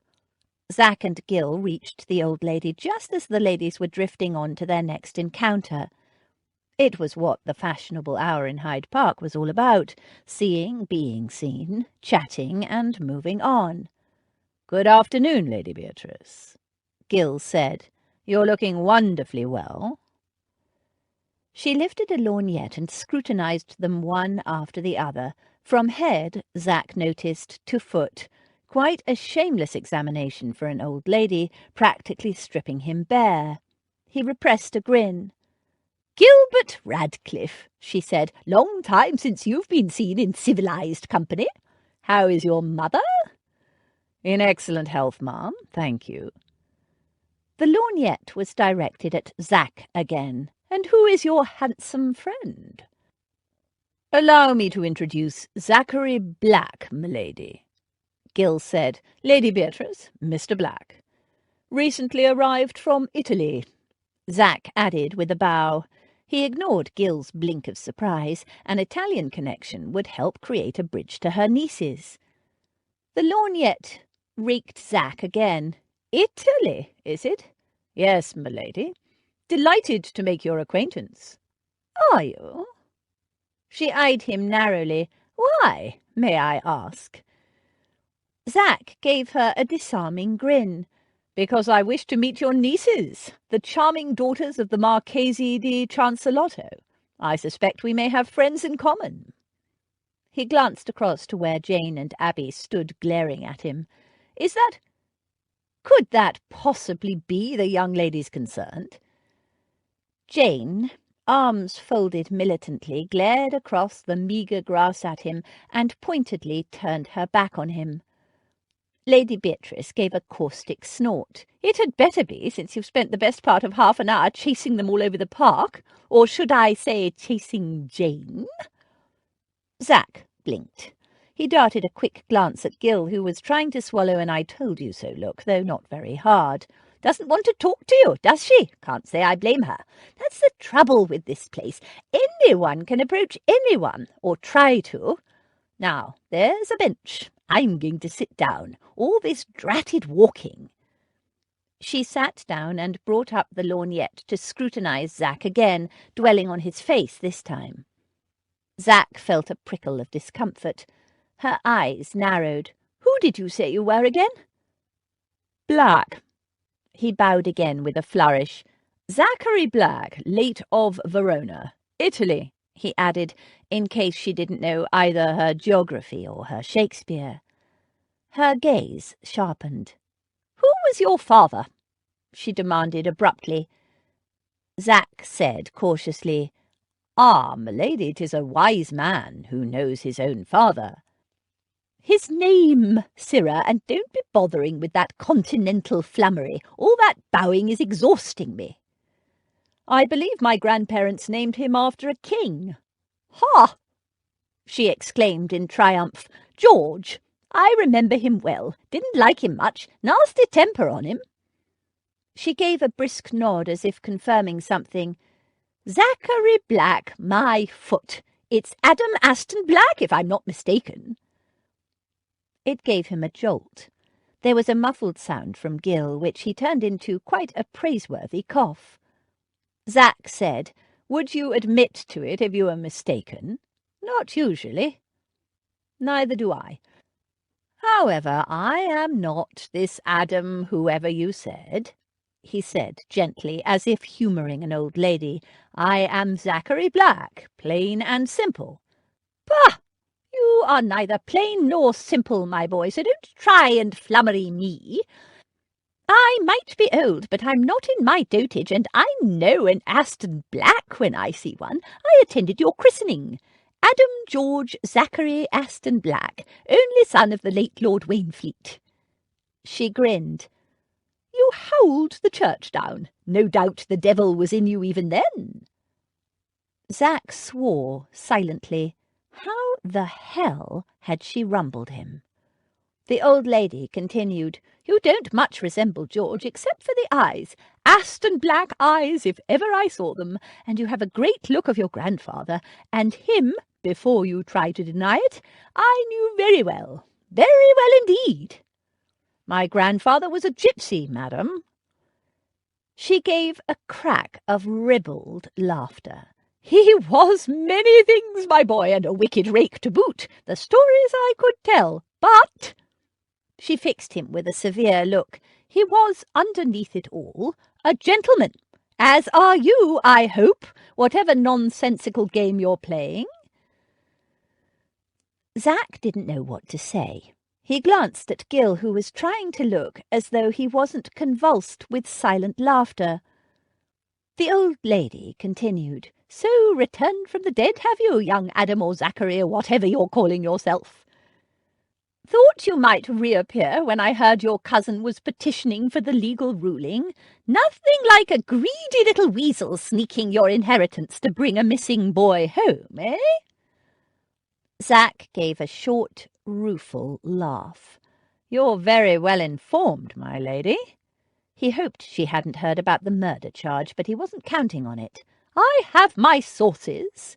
Zach and Gil reached the old lady just as the ladies were drifting on to their next encounter. It was what the fashionable hour in Hyde Park was all about, seeing, being seen, chatting and moving on. "Good afternoon, Lady Beatrice," Gil said. "You're looking wonderfully well." She lifted a lorgnette and scrutinized them one after the other, from head, Zach noticed, to foot. Quite a shameless examination for an old lady, practically stripping him bare. He repressed a grin. "Gilbert Radcliffe," she said, "long time since you've been seen in civilized company. How is your mother?" "In excellent health, ma'am, thank you." The lorgnette was directed at Zach again. "And who is your handsome friend?" "Allow me to introduce Zachary Black, m'lady." Gill said. "Lady Beatrice, Mr. Black. Recently arrived from Italy," Zach added with a bow. He ignored Gill's blink of surprise. An Italian connection would help create a bridge to her nieces. The lorgnette raked Zach again. "Italy, is it?" "Yes, m'lady. Delighted to make your acquaintance." "Are you?" She eyed him narrowly. "Why, may I ask?" Zach gave her a disarming grin. "Because I wish to meet your nieces, the charming daughters of the Marchese di Chancelotto. I suspect we may have friends in common." He glanced across to where Jane and Abby stood glaring at him. Could that possibly be the young ladies concerned? Jane, arms folded militantly, glared across the meagre grass at him and pointedly turned her back on him. Lady Beatrice gave a caustic snort. "It had better be, since you've spent the best part of half an hour chasing them all over the park. Or should I say chasing Jane?" Zach blinked. He darted a quick glance at Gill, who was trying to swallow an I-told-you-so look, though not very hard. "Doesn't want to talk to you, does she? Can't say I blame her. That's the trouble with this place. Anyone can approach anyone, or try to. Now, there's a bench. I'm going to sit down. All this dratted walking." She sat down and brought up the lorgnette to scrutinize Zach again, dwelling on his face this time. Zach felt a prickle of discomfort. Her eyes narrowed. "Who did you say you were again?" "Black." He bowed again with a flourish. "Zachary Black, late of Verona. Italy," he added, in case she didn't know either her geography or her Shakespeare. Her gaze sharpened. "Who was your father?" she demanded abruptly. Zach said cautiously, "Ah, m'lady, 'tis a wise man who knows his own father." "His name, sirrah, and don't be bothering with that continental flummery. All that bowing is exhausting me." "I believe my grandparents named him after a king." "Ha!" she exclaimed in triumph. "George. I remember him well. Didn't like him much. Nasty temper on him." She gave a brisk nod as if confirming something. "Zachary Black, my foot. It's Adam Aston Black, if I'm not mistaken." It gave him a jolt. There was a muffled sound from Gill, which he turned into quite a praiseworthy cough. Zach said, "Would you admit to it if you were mistaken?" "Not usually." "Neither do I. However, I am not this Adam whoever you said," he said gently, as if humouring an old lady. "I am Zachary Black, plain and simple." "Bah! You are neither plain nor simple, my boy, so don't try and flummery me. I might be old, but I'm not in my dotage, and I know an Aston Black when I see one. I attended your christening. Adam George Zachary Aston Black, only son of the late Lord Wainfleet." She grinned. "You howled the church down. No doubt the devil was in you even then." Zach swore silently. How the hell had she rumbled him? The old lady continued, "You don't much resemble George, except for the eyes. Aston Black eyes, if ever I saw them. And you have a great look of your grandfather. And him, before you try to deny it, I knew very well. Very well indeed." "My grandfather was a gypsy, madam." She gave a crack of ribald laughter. "He was many things, my boy, and a wicked rake to boot. The stories I could tell, but—" She fixed him with a severe look. "He was, underneath it all, a gentleman, as are you, I hope, whatever nonsensical game you're playing." Zach didn't know what to say. He glanced at Gill, who was trying to look as though he wasn't convulsed with silent laughter. The old lady continued, "So returned from the dead, have you, young Adam or Zachary, or whatever you're calling yourself? Thought you might reappear when I heard your cousin was petitioning for the legal ruling. Nothing like a greedy little weasel sneaking your inheritance to bring a missing boy home, eh?" Zach gave a short, rueful laugh. "You're very well informed, my lady." He hoped she hadn't heard about the murder charge, but he wasn't counting on it. "I have my sources."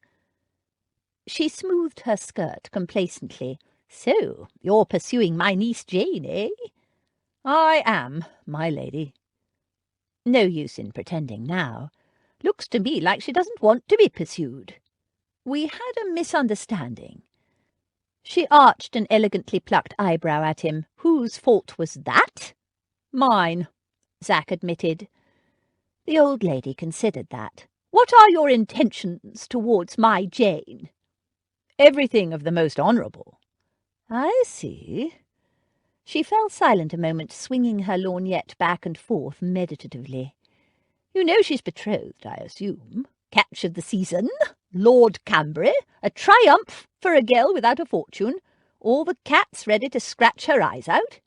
She smoothed her skirt complacently. "So, you're pursuing my niece Jane, eh?" "I am, my lady." "No use in pretending now. Looks to me like she doesn't want to be pursued. We had a misunderstanding." She arched an elegantly plucked eyebrow at him. "Whose fault was that?" "Mine," Zach admitted. The old lady considered that. "What are your intentions towards my Jane?" "Everything of the most honourable." "I see." She fell silent a moment, swinging her lorgnette back and forth meditatively. "You know she's betrothed, I assume. Catch of the season, Lord Cambury, a triumph for a girl without a fortune, all the cats ready to scratch her eyes out."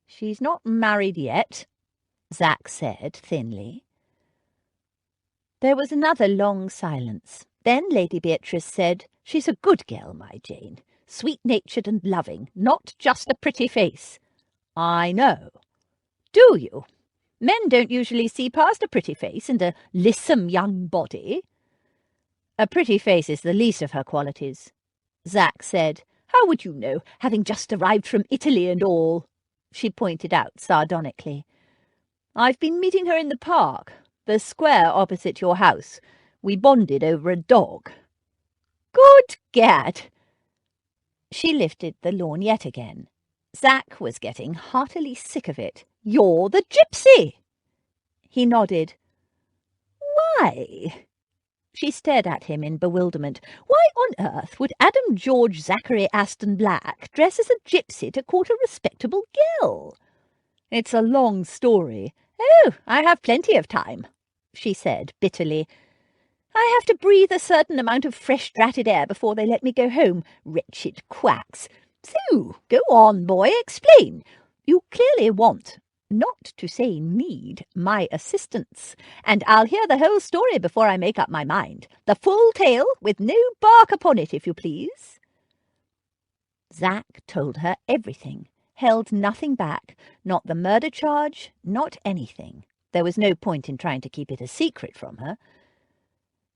"She's not married yet," Zach said thinly. There was another long silence. Then Lady Beatrice said, "She's a good girl, my Jane, sweet-natured and loving, not just a pretty face." "I know." "Do you? Men don't usually see past a pretty face and a lissom young body." "A pretty face is the least of her qualities," Zach said. "How would you know, having just arrived from Italy and all?" she pointed out sardonically. "I've been meeting her in the park, the square opposite your house. We bonded over a dog." "Good gad!" She lifted the lorgnette again. Zach was getting heartily sick of it. "You're the gypsy!" He nodded. "Why?" She stared at him in bewilderment. "Why on earth would Adam George Zachary Aston Black dress as a gypsy to court a respectable girl?" "It's a long story." "Oh, I have plenty of time," she said bitterly. "I have to breathe a certain amount of fresh dratted air before they let me go home. Wretched quacks. So, go on, boy, explain. You clearly want, not to say need, my assistance, and I'll hear the whole story before I make up my mind. The full tale, with no bark upon it, if you please." Zach told her everything, held nothing back, not the murder charge, not anything. There was no point in trying to keep it a secret from her.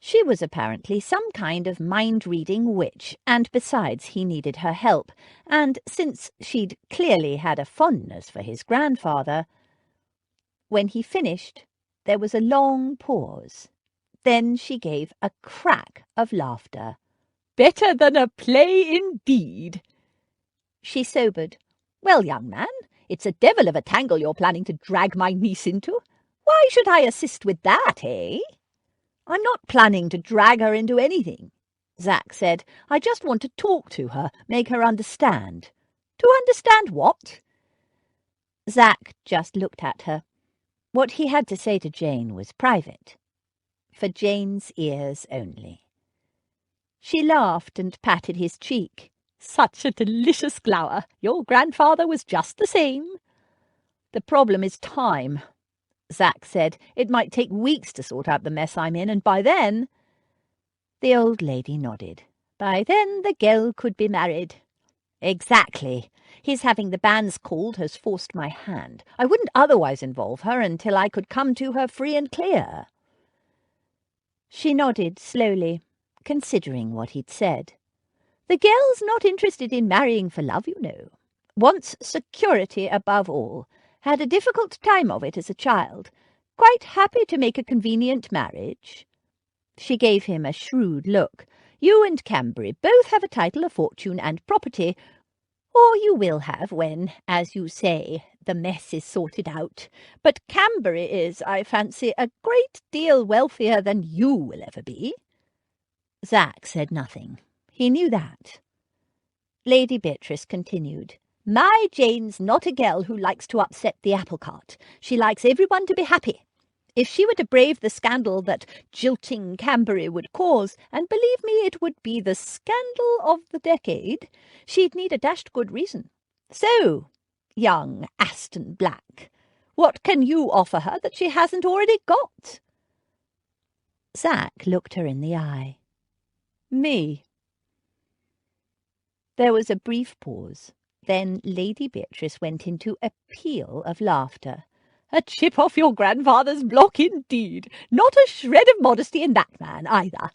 She was apparently some kind of mind-reading witch, and besides he needed her help, and since she'd clearly had a fondness for his grandfather. When he finished, there was a long pause. Then she gave a crack of laughter. "Better than a play indeed." She sobered. "Well, young man, it's a devil of a tangle you're planning to drag my niece into. Why should I assist with that, eh?" "I'm not planning to drag her into anything," Zach said. "I just want to talk to her, make her understand." "To understand what?" Zach just looked at her. What he had to say to Jane was private, for Jane's ears only. She laughed and patted his cheek. "Such a delicious glower. Your grandfather was just the same." "The problem is time," Zach said. "It might take weeks to sort out the mess I'm in, and by then—" The old lady nodded. "By then the girl could be married." "Exactly. His having the banns called has forced my hand. I wouldn't otherwise involve her until I could come to her free and clear." She nodded slowly, considering what he'd said. "The girl's not interested in marrying for love, you know. Wants security above all. Had a difficult time of it as a child. Quite happy to make a convenient marriage." She gave him a shrewd look. "You and Cambury both have a title, a fortune, and property, or you will have when, as you say, the mess is sorted out. But Cambury is, I fancy, a great deal wealthier than you will ever be." Zach said nothing. He knew that. Lady Beatrice continued. "My Jane's not a girl who likes to upset the apple cart. She likes everyone to be happy. If she were to brave the scandal that jilting Cambury would cause, and believe me, it would be the scandal of the decade, she'd need a dashed good reason. So, young Aston Black, what can you offer her that she hasn't already got?" Zach looked her in the eye. "Me." There was a brief pause. Then Lady Beatrice went into a peal of laughter. "A chip off your grandfather's block indeed! Not a shred of modesty in that man either."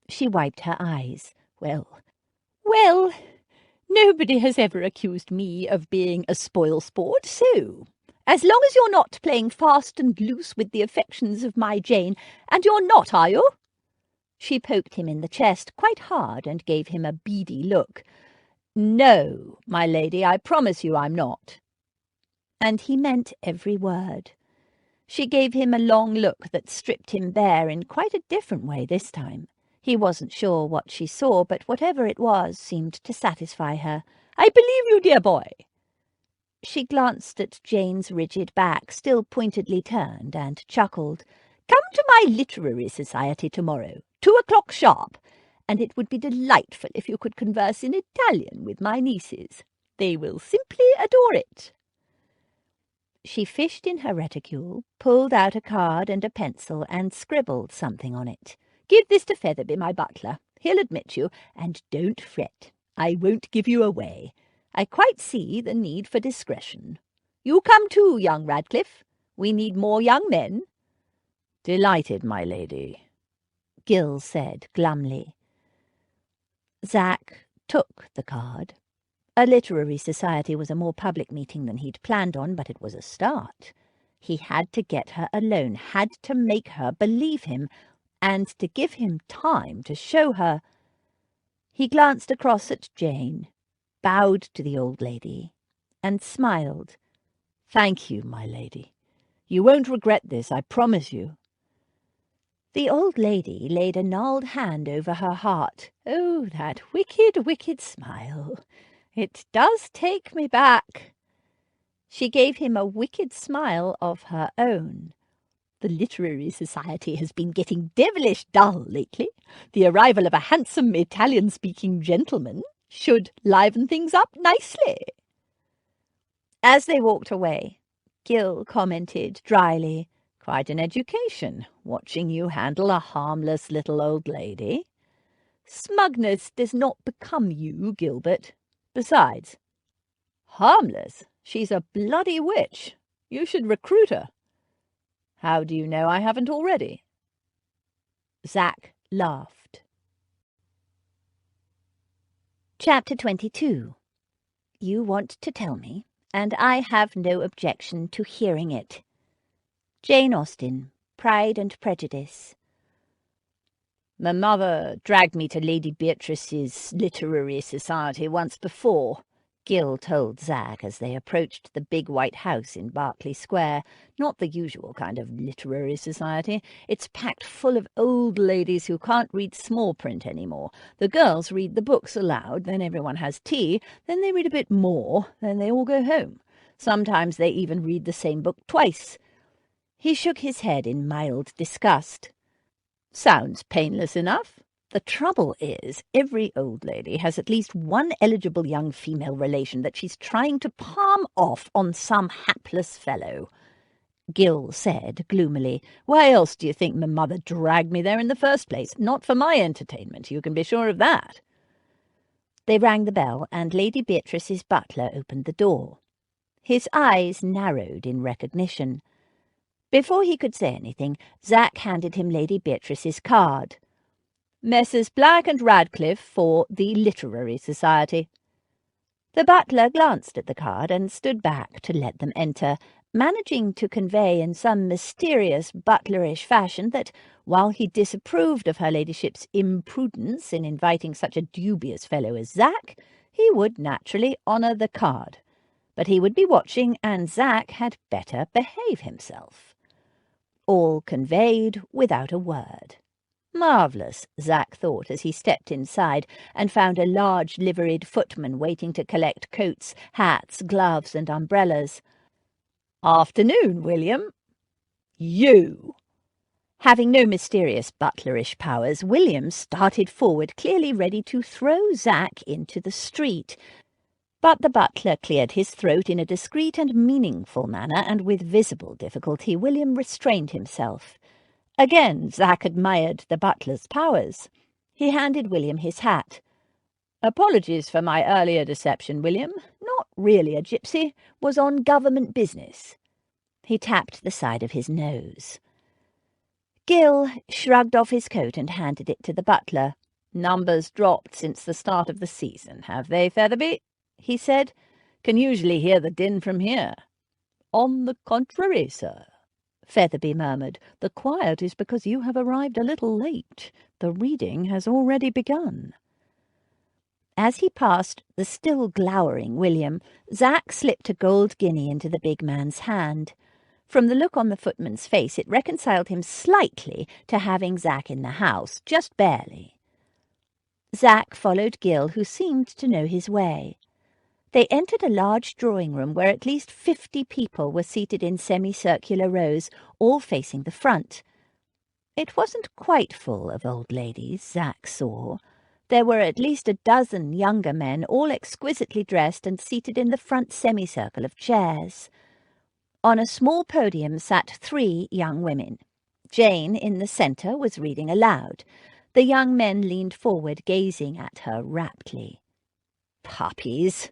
She wiped her eyes. Well, nobody has ever accused me of being a spoil-sport, so as long as you're not playing fast and loose with the affections of my Jane, and you're not, are you?" She poked him in the chest quite hard and gave him a beady look. "No, my lady, I promise you I'm not." And he meant every word. She gave him a long look that stripped him bare in quite a different way this time. He wasn't sure what she saw, but whatever it was seemed to satisfy her. "I believe you, dear boy." She glanced at Jane's rigid back, still pointedly turned, and chuckled. "Come to my literary society tomorrow, 2 o'clock sharp, and it would be delightful if you could converse in Italian with my nieces. They will simply adore it." She fished in her reticule, pulled out a card and a pencil, and scribbled something on it. "Give this to Featherby, my butler. He'll admit you, and don't fret. I won't give you away. I quite see the need for discretion. You come too, young Radcliffe. We need more young men." "Delighted, my lady," Gill said glumly. Zach took the card. A literary society was a more public meeting than he'd planned on, but it was a start. He had to get her alone, had to make her believe him, and to give him time to show her. He glanced across at Jane, bowed to the old lady, and smiled. "Thank you, my lady. You won't regret this, I promise you." The old lady laid a gnarled hand over her heart. "Oh, that wicked, wicked smile. It does take me back." She gave him a wicked smile of her own. "The literary society has been getting devilish dull lately. The arrival of a handsome Italian-speaking gentleman should liven things up nicely." As they walked away, Gill commented dryly, "Quite an education, watching you handle a harmless little old lady." "Smugness does not become you, Gilbert. Besides, harmless, she's a bloody witch. You should recruit her." "How do you know I haven't already?" Zach laughed. Chapter 22. You want to tell me, and I have no objection to hearing it. Jane Austen, Pride and Prejudice. "My mother dragged me to Lady Beatrice's literary society once before," Gill told Zach as they approached the big white house in Berkeley Square. "Not the usual kind of literary society. It's packed full of old ladies who can't read small print anymore. The girls read the books aloud, then everyone has tea, then they read a bit more, then they all go home. Sometimes they even read the same book twice." He shook his head in mild disgust. "Sounds painless enough. The trouble is, every old lady has at least one eligible young female relation that she's trying to palm off on some hapless fellow," Gill said gloomily. "Why else do you think my mother dragged me there in the first place? Not for my entertainment, you can be sure of that." They rang the bell, and Lady Beatrice's butler opened the door. His eyes narrowed in recognition. Before he could say anything, Zach handed him Lady Beatrice's card. "Messrs. Black and Radcliffe for the Literary Society." The butler glanced at the card and stood back to let them enter, managing to convey in some mysterious butlerish fashion that, while he disapproved of her ladyship's imprudence in inviting such a dubious fellow as Zach, he would naturally honour the card. But he would be watching, and Zach had better behave himself. All conveyed without a word. Marvellous, Zach thought as he stepped inside and found a large liveried footman waiting to collect coats, hats, gloves, and umbrellas. "Afternoon, William." "You!" Having no mysterious butlerish powers, William started forward, clearly ready to throw Zach into the street. But the butler cleared his throat in a discreet and meaningful manner, and with visible difficulty William restrained himself. Again Zach admired the butler's powers. He handed William his hat. Apologies for my earlier deception, William. Not really a gypsy. Was on government business. He tapped the side of his nose. Gil shrugged off his coat and handed it to the butler. Numbers dropped since the start of the season, have they, Featherby? He said. Can usually hear the din from here. On the contrary, sir, Featherby murmured. The quiet is because you have arrived a little late. The reading has already begun. As he passed the still glowering William, Zach slipped a gold guinea into the big man's hand. From the look on the footman's face, it reconciled him slightly to having Zach in the house, just barely. Zach followed Gil, who seemed to know his way. They entered a large drawing-room where at least 50 people were seated in semicircular rows, all facing the front. It wasn't quite full of old ladies, Zach saw. There were at least a dozen younger men, all exquisitely dressed and seated in the front semicircle of chairs. On a small podium sat 3 young women. Jane, in the centre, was reading aloud. The young men leaned forward, gazing at her raptly. Puppies,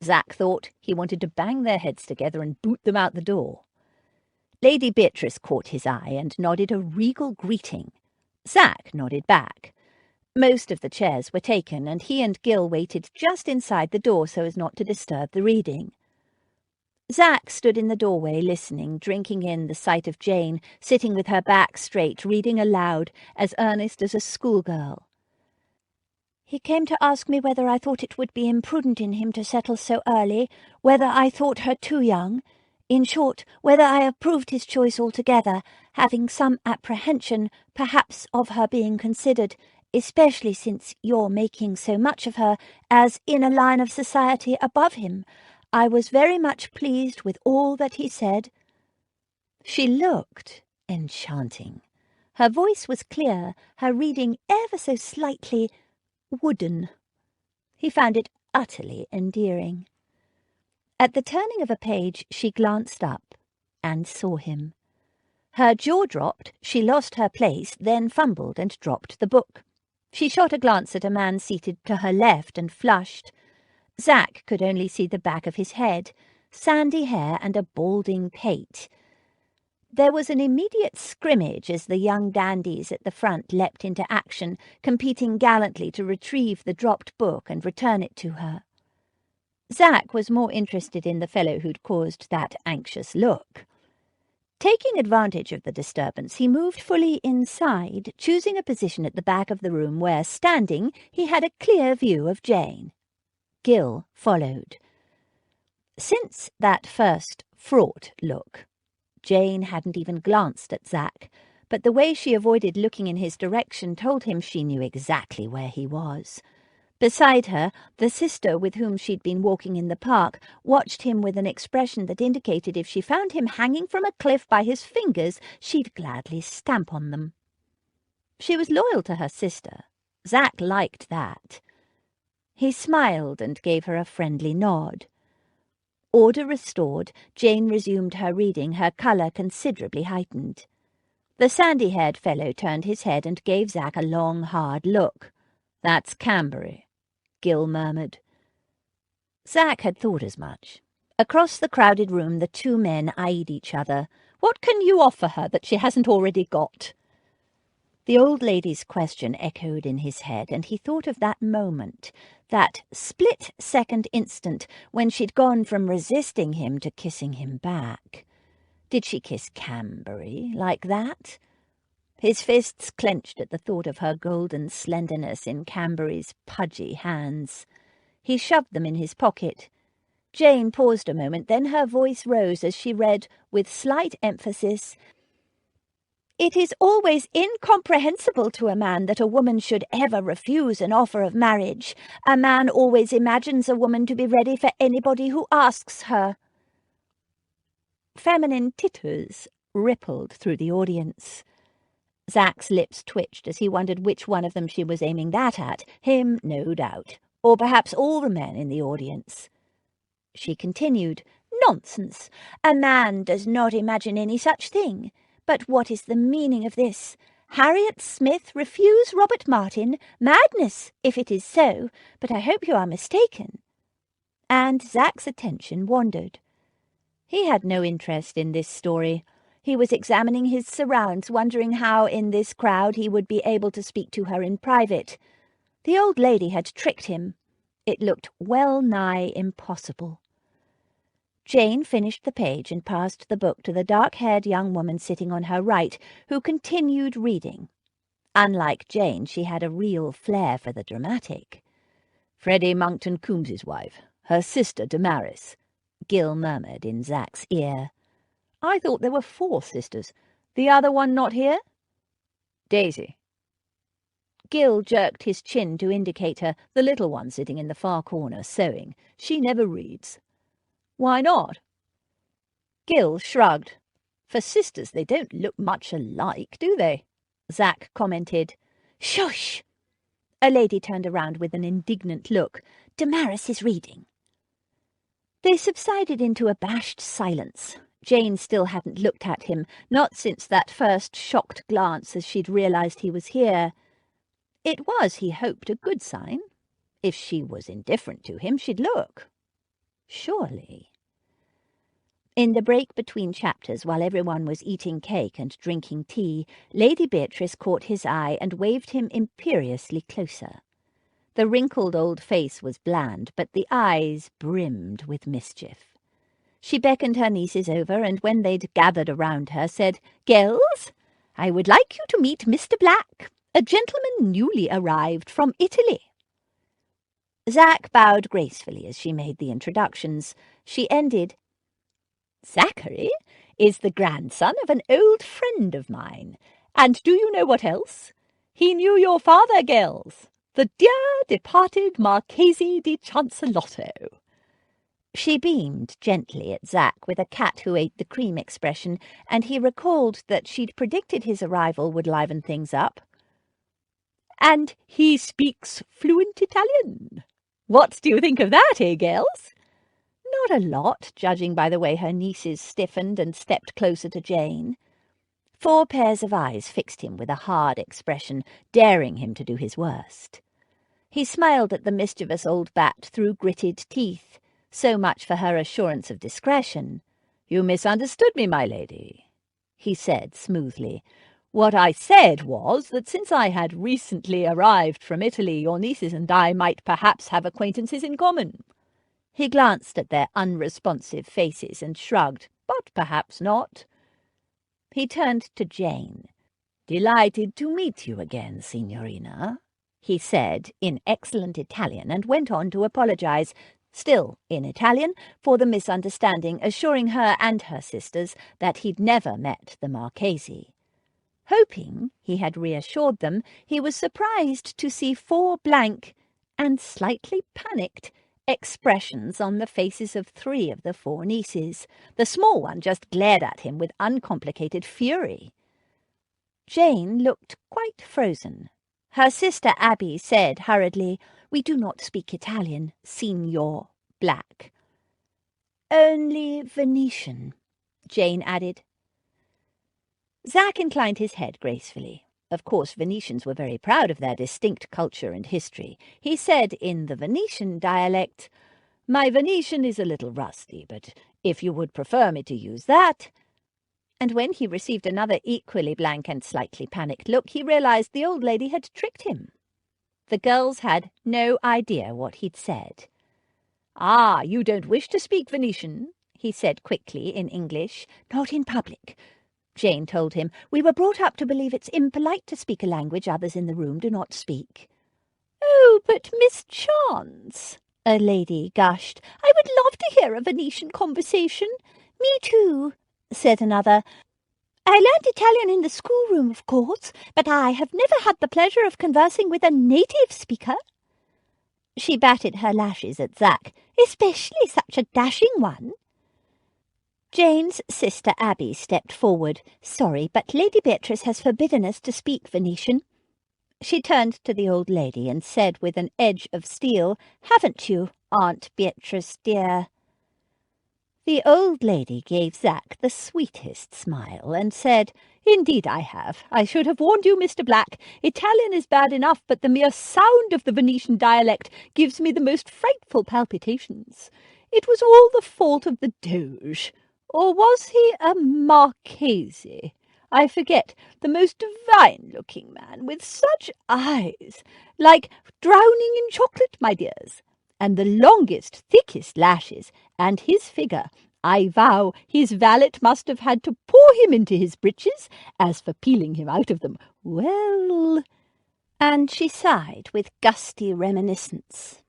Zach thought. He wanted to bang their heads together and boot them out the door. Lady Beatrice caught his eye and nodded a regal greeting. Zach nodded back. Most of the chairs were taken, and he and Gil waited just inside the door so as not to disturb the reading. Zach stood in the doorway listening, drinking in the sight of Jane, sitting with her back straight, reading aloud, as earnest as a schoolgirl. He came to ask me whether I thought it would be imprudent in him to settle so early, whether I thought her too young. In short, whether I approved his choice altogether, having some apprehension, perhaps, of her being considered, especially since you're making so much of her, as in a line of society above him. I was very much pleased with all that he said. She looked enchanting. Her voice was clear, her reading ever so slightly wooden. He found it utterly endearing. At the turning of a page, she glanced up and saw him. Her jaw dropped, she lost her place, then fumbled and dropped the book. She shot a glance at a man seated to her left and flushed. Zach could only see the back of his head, sandy hair and a balding pate. There was an immediate scrimmage as the young dandies at the front leapt into action, competing gallantly to retrieve the dropped book and return it to her. Zach was more interested in the fellow who'd caused that anxious look. Taking advantage of the disturbance, he moved fully inside, choosing a position at the back of the room where, standing, he had a clear view of Jane. Gil followed. Since that first fraught look, Jane hadn't even glanced at Zach, but the way she avoided looking in his direction told him she knew exactly where he was. Beside her, the sister with whom she'd been walking in the park watched him with an expression that indicated if she found him hanging from a cliff by his fingers, she'd gladly stamp on them. She was loyal to her sister. Zach liked that. He smiled and gave her a friendly nod. Order restored, Jane resumed her reading, her colour considerably heightened. The sandy-haired fellow turned his head and gave Zach a long, hard look. "That's Cambury," Gil murmured. Zach had thought as much. Across the crowded room the 2 men eyed each other. "What can you offer her that she hasn't already got?" The old lady's question echoed in his head, and he thought of that moment, that split-second instant when she'd gone from resisting him to kissing him back. Did she kiss Cambury like that? His fists clenched at the thought of her golden slenderness in Cambury's pudgy hands. He shoved them in his pocket. Jane paused a moment, then her voice rose as she read, with slight emphasis, "It is always incomprehensible to a man that a woman should ever refuse an offer of marriage. A man always imagines a woman to be ready for anybody who asks her." Feminine titters rippled through the audience. Zach's lips twitched as he wondered which one of them she was aiming that at. Him, no doubt. Or perhaps all the men in the audience. She continued, "Nonsense! A man does not imagine any such thing. But what is the meaning of this? Harriet Smith refuse Robert Martin. Madness, if it is so, but I hope you are mistaken." And Zach's attention wandered. He had no interest in this story. He was examining his surrounds, wondering how in this crowd he would be able to speak to her in private. The old lady had tricked him. It looked well nigh impossible. Jane finished the page and passed the book to the dark-haired young woman sitting on her right, who continued reading. Unlike Jane, she had a real flair for the dramatic. "Freddie Monckton Coombs's wife, her sister Damaris," Gil murmured in Zach's ear. "I thought there were 4 sisters. The other one not here?" "Daisy." Gil jerked his chin to indicate her, the little one sitting in the far corner sewing. "She never reads." "Why not?" Gil shrugged. "For sisters, they don't look much alike, do they?" Zach commented. "Shush!" A lady turned around with an indignant look. "Damaris is reading." They subsided into abashed silence. Jane still hadn't looked at him, not since that first shocked glance as she'd realized he was here. It was, he hoped, a good sign. If she was indifferent to him, she'd look. Surely. In the break between chapters, while everyone was eating cake and drinking tea, Lady Beatrice caught his eye and waved him imperiously closer. The wrinkled old face was bland, but the eyes brimmed with mischief. She beckoned her nieces over, and when they'd gathered around her, said, "Girls, I would like you to meet Mr. Black, a gentleman newly arrived from Italy." Zach bowed gracefully as she made the introductions. She ended, "Zachary is the grandson of an old friend of mine, and do you know what else? He knew your father, girls, the dear departed Marchese di Chancelotto." She beamed gently at Zach with a cat who ate the cream expression, and he recalled that she'd predicted his arrival would liven things up. "And he speaks fluent Italian. What do you think of that, eh, girls?" Not a lot, judging by the way her nieces stiffened and stepped closer to Jane. 4 pairs of eyes fixed him with a hard expression, daring him to do his worst. He smiled at the mischievous old bat through gritted teeth. So much for her assurance of discretion. "You misunderstood me, my lady," he said smoothly. "What I said was that since I had recently arrived from Italy, your nieces and I might perhaps have acquaintances in common." He glanced at their unresponsive faces and shrugged, "But perhaps not." He turned to Jane. "Delighted to meet you again, signorina," he said in excellent Italian, and went on to apologize, still in Italian, for the misunderstanding, assuring her and her sisters that he'd never met the Marchese. Hoping he had reassured them, he was surprised to see 4 blank and slightly panicked expressions on the faces of 3 of the 4 nieces. The small one just glared at him with uncomplicated fury. Jane looked quite frozen. Her sister Abby said hurriedly, "We do not speak Italian, Signor Black." "Only Venetian," Jane added. Zach inclined his head gracefully. Of course, Venetians were very proud of their distinct culture and history. He said in the Venetian dialect, "My Venetian is a little rusty, but if you would prefer me to use that—" And when he received another equally blank and slightly panicked look, he realized the old lady had tricked him. The girls had no idea what he'd said. "Ah, you don't wish to speak Venetian?" he said quickly in English. "Not in public," Jane told him. "We were brought up to believe it's impolite to speak a language others in the room do not speak." "Oh, but Miss Chance," a lady gushed, "I would love to hear a Venetian conversation." "Me too," said another. "I learned Italian in the schoolroom, of course, but I have never had the pleasure of conversing with a native speaker." She batted her lashes at Zach, "Especially such a dashing one." Jane's sister Abby stepped forward. "Sorry, but Lady Beatrice has forbidden us to speak Venetian." She turned to the old lady and said with an edge of steel, "Haven't you, Aunt Beatrice, dear?" The old lady gave Zack the sweetest smile and said, "Indeed I have. I should have warned you, Mr. Black. Italian is bad enough, but the mere sound of the Venetian dialect gives me the most frightful palpitations. It was all the fault of the Doge. Or was he a Marchese? I forget. The most divine-looking man, with such eyes, like drowning in chocolate, my dears, and the longest, thickest lashes, and his figure. I vow his valet must have had to pour him into his breeches. As for peeling him out of them, well—" And she sighed with gusty reminiscence.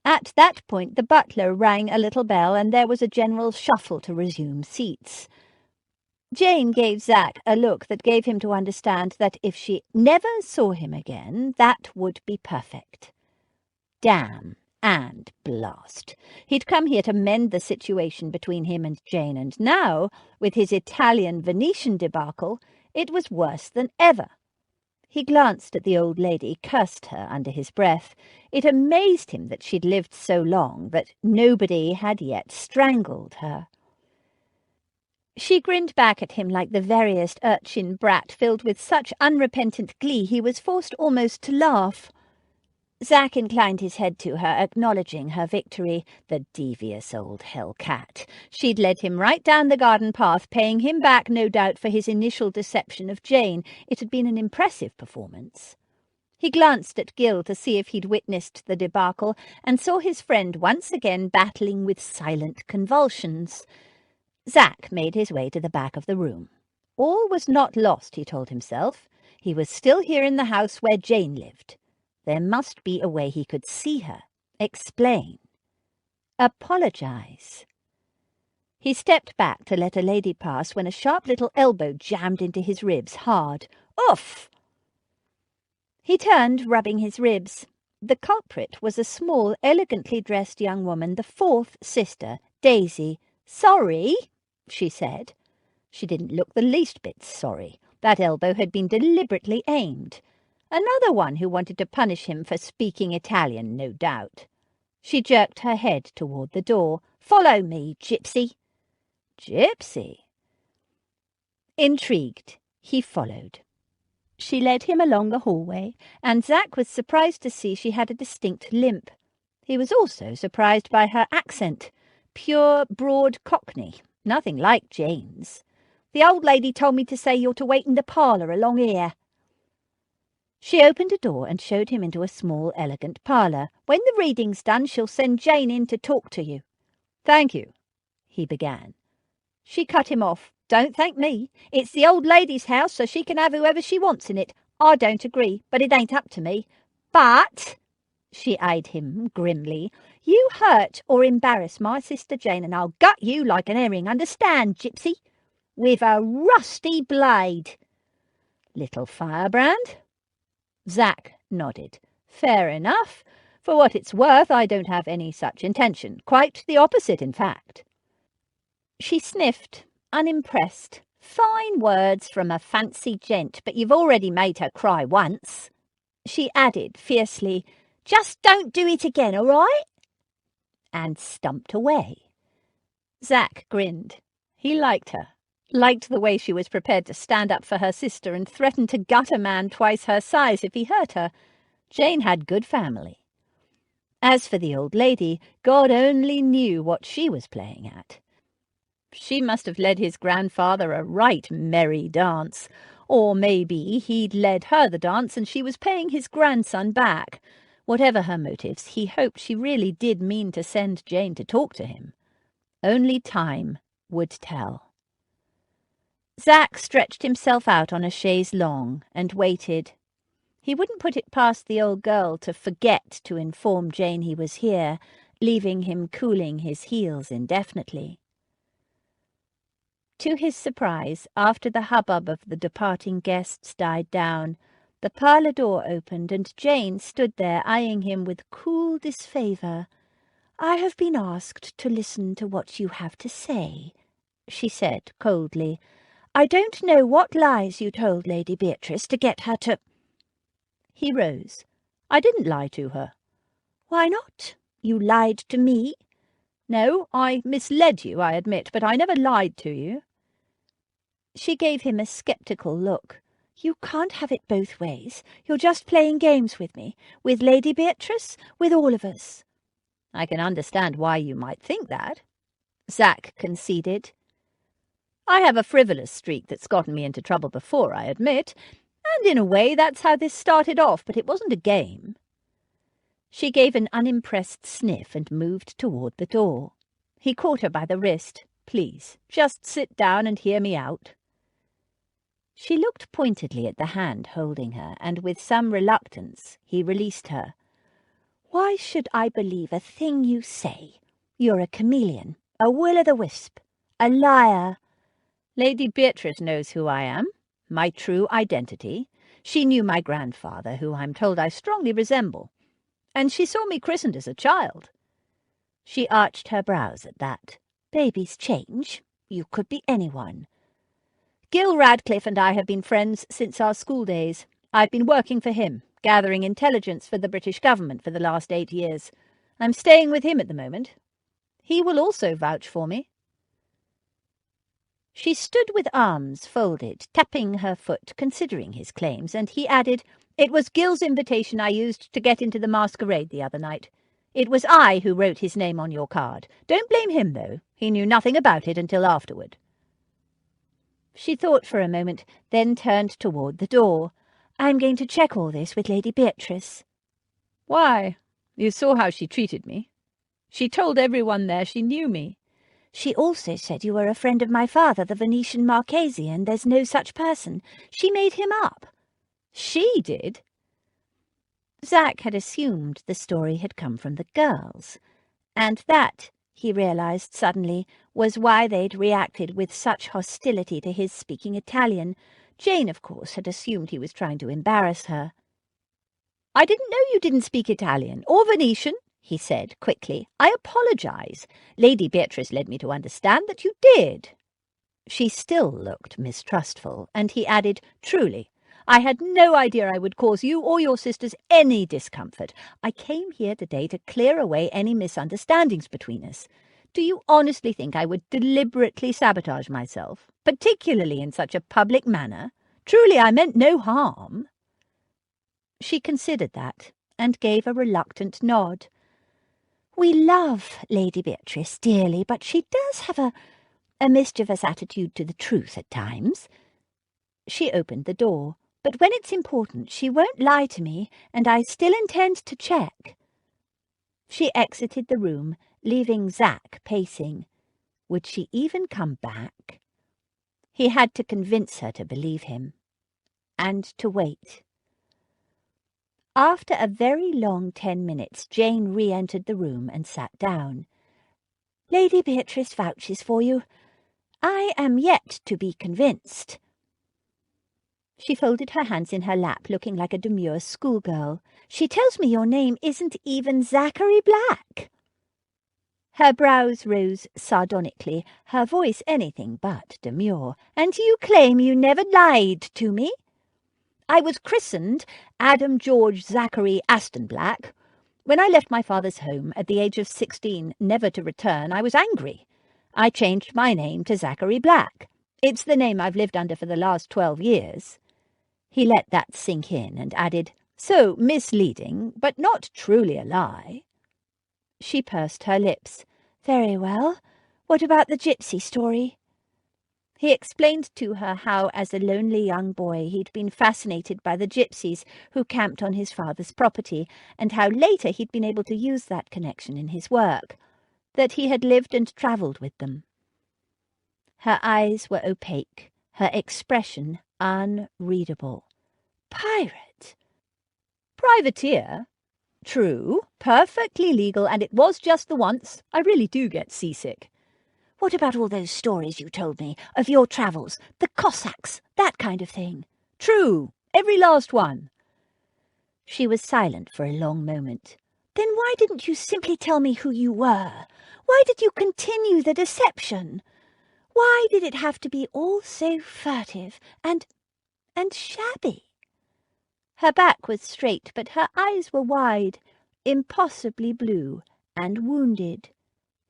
At that point the butler rang a little bell, and there was a general shuffle to resume seats. Jane gave Zack a look that gave him to understand that if she never saw him again, that would be perfect. Damn and blast! He'd come here to mend the situation between him and Jane, and now, with his Italian-Venetian debacle, it was worse than ever. He glanced at the old lady, cursed her under his breath. It amazed him that she'd lived so long, that nobody had yet strangled her. She grinned back at him like the veriest urchin brat, filled with such unrepentant glee he was forced almost to laugh. Zack inclined his head to her, acknowledging her victory. The devious old hell-cat. She'd led him right down the garden path, paying him back, no doubt, for his initial deception of Jane. It had been an impressive performance. He glanced at Gil to see if he'd witnessed the debacle, and saw his friend once again battling with silent convulsions. Zack made his way to the back of the room. All was not lost, he told himself. He was still here in the house where Jane lived. There must be a way he could see her, explain, apologize. He stepped back to let a lady pass when a sharp little elbow jammed into his ribs hard. Oof! He turned, rubbing his ribs. The culprit was a small, elegantly dressed young woman, the fourth sister, Daisy. "Sorry," she said. She didn't look the least bit sorry. That elbow had been deliberately aimed. Another one who wanted to punish him for speaking Italian, no doubt. She jerked her head toward the door. "Follow me, gypsy." Gypsy? Intrigued, he followed. She led him along the hallway, and Zack was surprised to see she had a distinct limp. He was also surprised by her accent. Pure, broad Cockney, nothing like Jane's. "The old lady told me to say you're to wait in the parlour along here." She opened a door and showed him into a small, elegant parlour. "When the reading's done, she'll send Jane in to talk to you." "Thank you," he began. She cut him off. "Don't thank me. It's the old lady's house, so she can have whoever she wants in it. I don't agree, but it ain't up to me. But," she eyed him grimly, "you hurt or embarrass my sister Jane, and I'll gut you like an herring, understand, gypsy? With a rusty blade." "Little firebrand?" Zack nodded. "Fair enough. For what it's worth, I don't have any such intention. Quite the opposite, in fact." She sniffed, unimpressed. "Fine words from a fancy gent, but you've already made her cry once." She added fiercely, "Just don't do it again, all right?" And stumped away. Zack grinned. He liked her. Liked the way she was prepared to stand up for her sister and threaten to gut a man twice her size if he hurt her. Jane had good family. As for the old lady, God only knew what she was playing at. She must have led his grandfather a right merry dance. Or maybe he'd led her the dance and she was paying his grandson back. Whatever her motives, he hoped she really did mean to send Jane to talk to him. Only time would tell. Zack stretched himself out on a chaise longue and waited. He wouldn't put it past the old girl to forget to inform Jane he was here, leaving him cooling his heels indefinitely. To his surprise, after the hubbub of the departing guests died down, the parlour door opened and Jane stood there eyeing him with cool disfavour. "I have been asked to listen to what you have to say," she said coldly. "I don't know what lies you told Lady Beatrice to get her to—" He rose. "I didn't lie to her." "Why not? You lied to me." No, I misled you, I admit, but I never lied to you. She gave him a sceptical look. You can't have it both ways. You're just playing games with me, with Lady Beatrice, with all of us. I can understand why you might think that, Zach conceded. I have a frivolous streak that's gotten me into trouble before, I admit, and in a way that's how this started off, but it wasn't a game. She gave an unimpressed sniff and moved toward the door. He caught her by the wrist. Please, just sit down and hear me out. She looked pointedly at the hand holding her, and with some reluctance he released her. Why should I believe a thing you say? You're a chameleon, a will-o'-the-wisp, a liar. Lady Beatrice knows who I am, my true identity. She knew my grandfather, who I'm told I strongly resemble, and she saw me christened as a child. She arched her brows at that. Babies change. You could be anyone. Gil Radcliffe and I have been friends since our school days. I've been working for him, gathering intelligence for the British government for the last 8 years. I'm staying with him at the moment. He will also vouch for me. She stood with arms folded, tapping her foot, considering his claims, and he added, It was Gil's invitation I used to get into the masquerade the other night. It was I who wrote his name on your card. Don't blame him, though. He knew nothing about it until afterward. She thought for a moment, then turned toward the door. I'm going to check all this with Lady Beatrice. Why? You saw how she treated me. She told everyone there she knew me. She also said you were a friend of my father, the Venetian Marchese, and there's no such person. She made him up. She did? Zach had assumed the story had come from the girls, and that, he realized suddenly, was why they'd reacted with such hostility to his speaking Italian. Jane, of course, had assumed he was trying to embarrass her. I didn't know you didn't speak Italian, or Venetian, he said quickly. I apologize. Lady Beatrice led me to understand that you did. She still looked mistrustful, and he added, Truly, I had no idea I would cause you or your sisters any discomfort. I came here today to clear away any misunderstandings between us. Do you honestly think I would deliberately sabotage myself, particularly in such a public manner? Truly, I meant no harm. She considered that, and gave a reluctant nod. We love Lady Beatrice dearly, but she does have a mischievous attitude to the truth at times. She opened the door. But when it's important, she won't lie to me, and I still intend to check. She exited the room, leaving Zach pacing. Would she even come back? He had to convince her to believe him, and to wait. After a very long 10 minutes, Jane re-entered the room and sat down. Lady Beatrice vouches for you. I am yet to be convinced. She folded her hands in her lap, looking like a demure schoolgirl. She tells me your name isn't even Zachary Black. Her brows rose sardonically, her voice anything but demure. And you claim you never lied to me? I was christened Adam George Zachary Aston Black. When I left my father's home at the age of 16, never to return, I was angry. I changed my name to Zachary Black. It's the name I've lived under for the last 12 years. He let that sink in and added, So misleading, but not truly a lie. She pursed her lips. Very well. What about the gypsy story? He explained to her how, as a lonely young boy, he'd been fascinated by the gypsies who camped on his father's property, and how later he'd been able to use that connection in his work, that he had lived and travelled with them. Her eyes were opaque, her expression unreadable. Pirate? Privateer? True, perfectly legal, and it was just the once. I really do get seasick. What about all those stories you told me, of your travels, the Cossacks, that kind of thing? True, every last one. She was silent for a long moment. Then why didn't you simply tell me who you were? Why did you continue the deception? Why did it have to be all so furtive and shabby? Her back was straight, but her eyes were wide, impossibly blue, and wounded.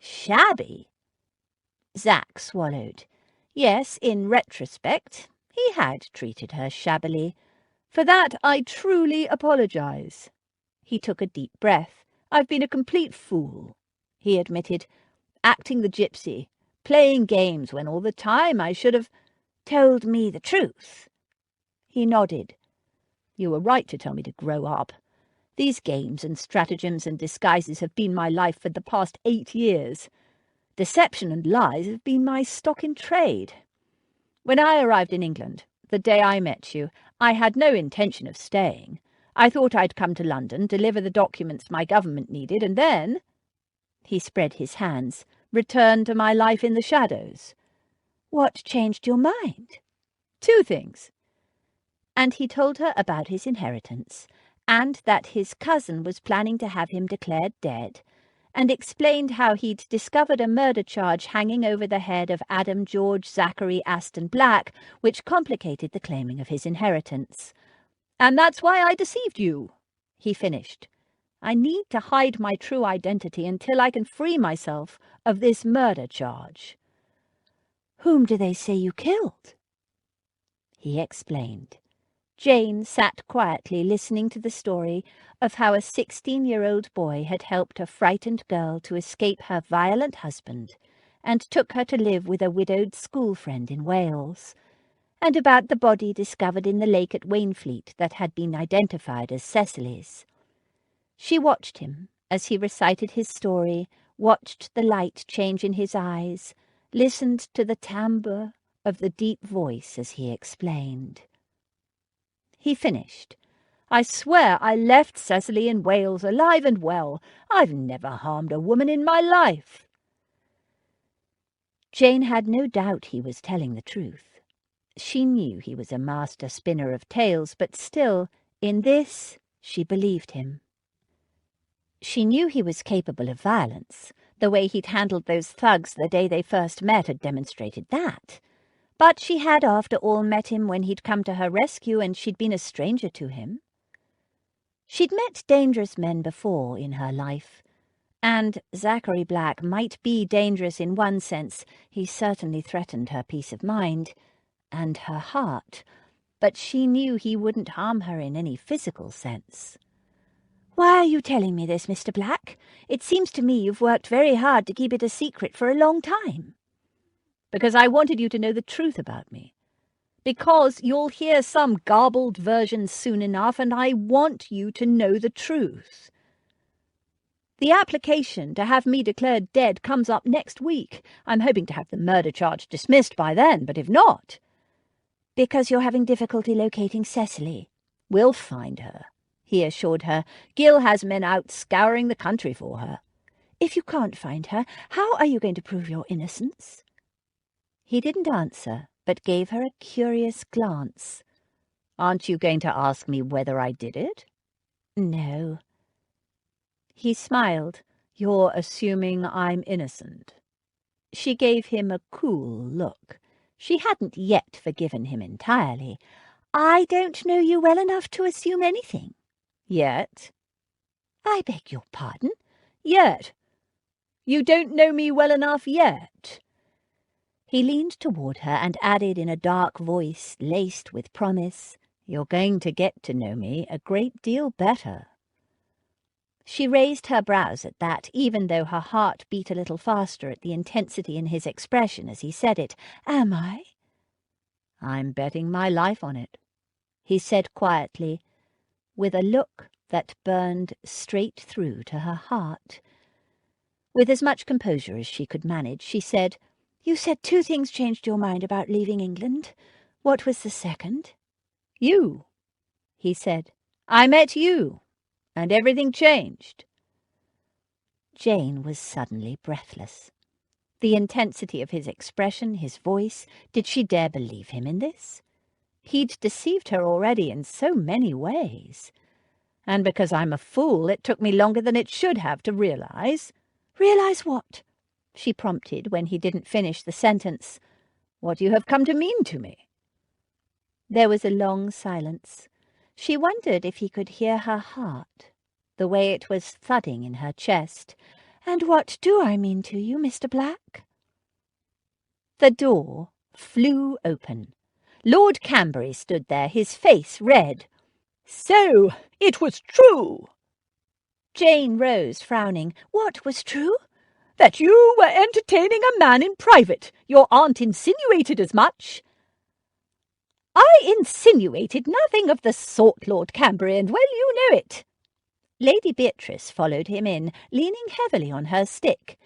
Shabby? Zach swallowed. Yes, in retrospect, he had treated her shabbily. For that I truly apologize. He took a deep breath. I've been a complete fool, he admitted, acting the gypsy, playing games when all the time I should have told me the truth. He nodded. You were right to tell me to grow up. These games and stratagems and disguises have been my life for the past 8 years. Deception and lies have been my stock in trade. When I arrived in England, the day I met you, I had no intention of staying. I thought I'd come to London, deliver the documents my government needed, and then, he spread his hands, return to my life in the shadows. What changed your mind? 2 things. And he told her about his inheritance, and that his cousin was planning to have him declared dead, and explained how he'd discovered a murder charge hanging over the head of Adam George Zachary Aston Black, which complicated the claiming of his inheritance. And that's why I deceived you, he finished. I need to hide my true identity until I can free myself of this murder charge. Whom do they say you killed? He explained. Jane sat quietly listening to the story of how a 16-year-old boy had helped a frightened girl to escape her violent husband and took her to live with a widowed school friend in Wales, and about the body discovered in the lake at Wainfleet that had been identified as Cecily's. She watched him as he recited his story, watched the light change in his eyes, listened to the timbre of the deep voice as he explained. He finished. I swear I left Cecily in Wales alive and well. I've never harmed a woman in my life. Jane had no doubt he was telling the truth. She knew he was a master spinner of tales, but still, in this, she believed him. She knew he was capable of violence. The way he'd handled those thugs the day they first met had demonstrated that. But she had, after all, met him when he'd come to her rescue, and she'd been a stranger to him. She'd met dangerous men before in her life, and Zachary Black might be dangerous in one sense. He certainly threatened her peace of mind and her heart, but she knew he wouldn't harm her in any physical sense. "Why are you telling me this, Mr. Black? It seems to me you've worked very hard to keep it a secret for a long time." Because I wanted you to know the truth about me. Because you'll hear some garbled version soon enough, and I want you to know the truth. The application to have me declared dead comes up next week. I'm hoping to have the murder charge dismissed by then, but if not... Because you're having difficulty locating Cecily. We'll find her, he assured her. Gil has men out scouring the country for her. If you can't find her, how are you going to prove your innocence? He didn't answer, but gave her a curious glance. Aren't you going to ask me whether I did it? No. He smiled. You're assuming I'm innocent. She gave him a cool look. She hadn't yet forgiven him entirely. I don't know you well enough to assume anything. Yet? I beg your pardon? Yet. You don't know me well enough yet. He leaned toward her and added in a dark voice laced with promise, "You're going to get to know me a great deal better." She raised her brows at that, even though her heart beat a little faster at the intensity in his expression as he said it. "Am I?" "I'm betting my life on it," he said quietly, with a look that burned straight through to her heart. With as much composure as she could manage, she said, "You said 2 things changed your mind about leaving England. What was the second?" "You," he said. "I met you, and everything changed." Jane was suddenly breathless. The intensity of his expression, his voice, did she dare believe him in this? He'd deceived her already in so many ways. And because I'm a fool, it took me longer than it should have to realize. "Realize what?" she prompted when he didn't finish the sentence. "What you have come to mean to me." There was a long silence. She wondered if he could hear her heart, the way it was thudding in her chest, And what do I mean to you, Mr. Black?" The door flew open. Lord Cambury stood there, his face red. "So it was true?" Jane rose, frowning. "What was true?" "That you were entertaining a man in private. Your aunt insinuated as much." "I insinuated nothing of the sort, Lord Cambury, and well you know it." Lady Beatrice followed him in, leaning heavily on her stick.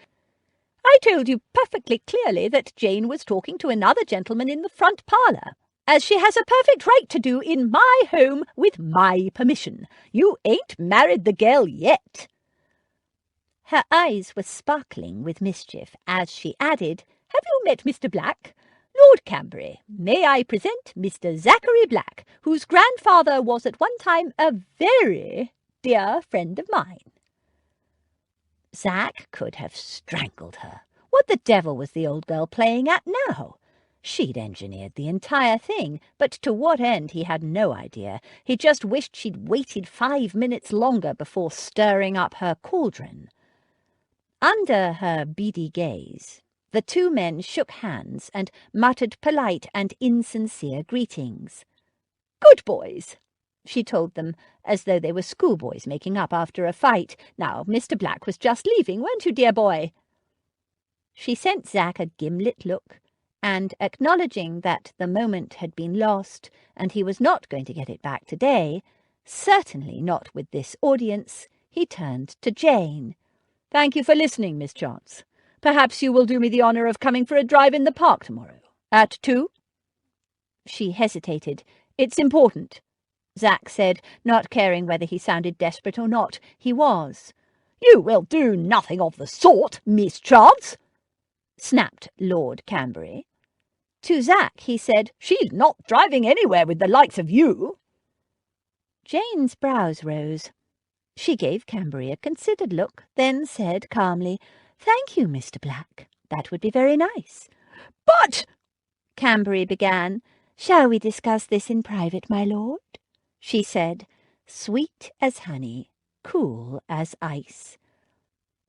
"I told you perfectly clearly that Jane was talking to another gentleman in the front parlour, as she has a perfect right to do in my home with my permission. You ain't married the girl yet." Her eyes were sparkling with mischief as she added, "Have you met Mr. Black? Lord Cambury, may I present Mr. Zachary Black, whose grandfather was at one time a very dear friend of mine." Zach could have strangled her. What the devil was the old girl playing at now? She'd engineered the entire thing, but to what end he had no idea. He just wished she'd waited 5 minutes longer before stirring up her cauldron. Under her beady gaze, the two men shook hands and muttered polite and insincere greetings. "Good boys," she told them, as though they were schoolboys making up after a fight. "Now, Mr. Black was just leaving, weren't you, dear boy?" She sent Zack a gimlet look, and, acknowledging that the moment had been lost and he was not going to get it back today, certainly not with this audience, he turned to Jane. "Thank you for listening, Miss Chance. Perhaps you will do me the honour of coming for a drive in the park tomorrow. At 2? She hesitated. "It's important," Zack said, not caring whether he sounded desperate or not. He was. "You will do nothing of the sort, Miss Chance," snapped Lord Cambury. To Zack he said, "She's not driving anywhere with the likes of you." Jane's brows rose. She gave Cambury a considered look, then said calmly, "Thank you, Mr. Black. That would be very nice." "But—" Cambury began. "Shall we discuss this in private, my lord?" she said, sweet as honey, cool as ice.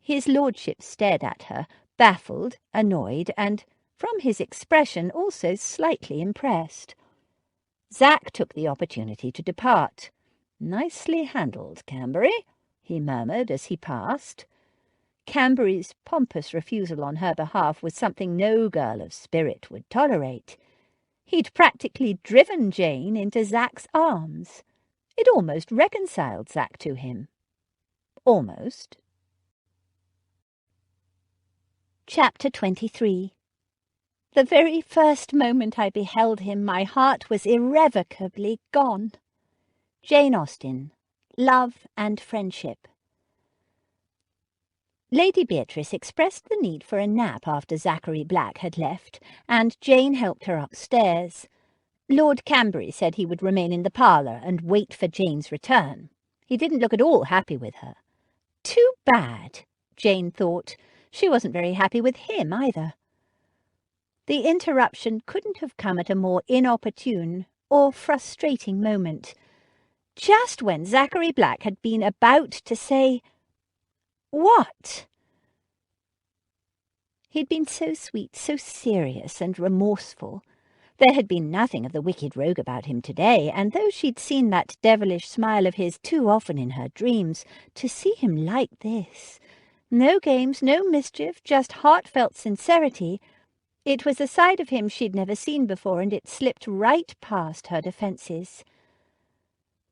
His lordship stared at her, baffled, annoyed, and, from his expression, also slightly impressed. Zack took the opportunity to depart. "Nicely handled, Cambury," he murmured as he passed. Cambury's pompous refusal on her behalf was something no girl of spirit would tolerate. He'd practically driven Jane into Zack's arms. It almost reconciled Zack to him. Almost. Chapter 23. The very first moment I beheld him, my heart was irrevocably gone. Jane Austen, Love and Friendship. Lady Beatrice expressed the need for a nap after Zachary Black had left, and Jane helped her upstairs. Lord Cambury said he would remain in the parlour and wait for Jane's return. He didn't look at all happy with her. Too bad, Jane thought. She wasn't very happy with him either. The interruption couldn't have come at a more inopportune or frustrating moment. Just when Zachary Black had been about to say, "What?" He'd been so sweet, so serious and remorseful. There had been nothing of the wicked rogue about him today, and though she'd seen that devilish smile of his too often in her dreams, to see him like this, no games, no mischief, just heartfelt sincerity, it was a side of him she'd never seen before, and it slipped right past her defences.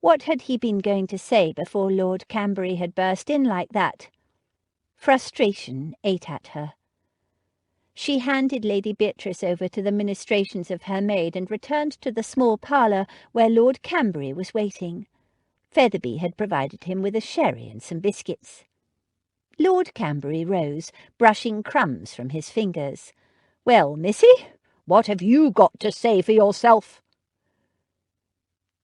What had he been going to say before Lord Cambury had burst in like that? Frustration ate at her. She handed Lady Beatrice over to the ministrations of her maid and returned to the small parlour where Lord Cambury was waiting. Featherby had provided him with a sherry and some biscuits. Lord Cambury rose, brushing crumbs from his fingers. "Well, missy, what have you got to say for yourself?"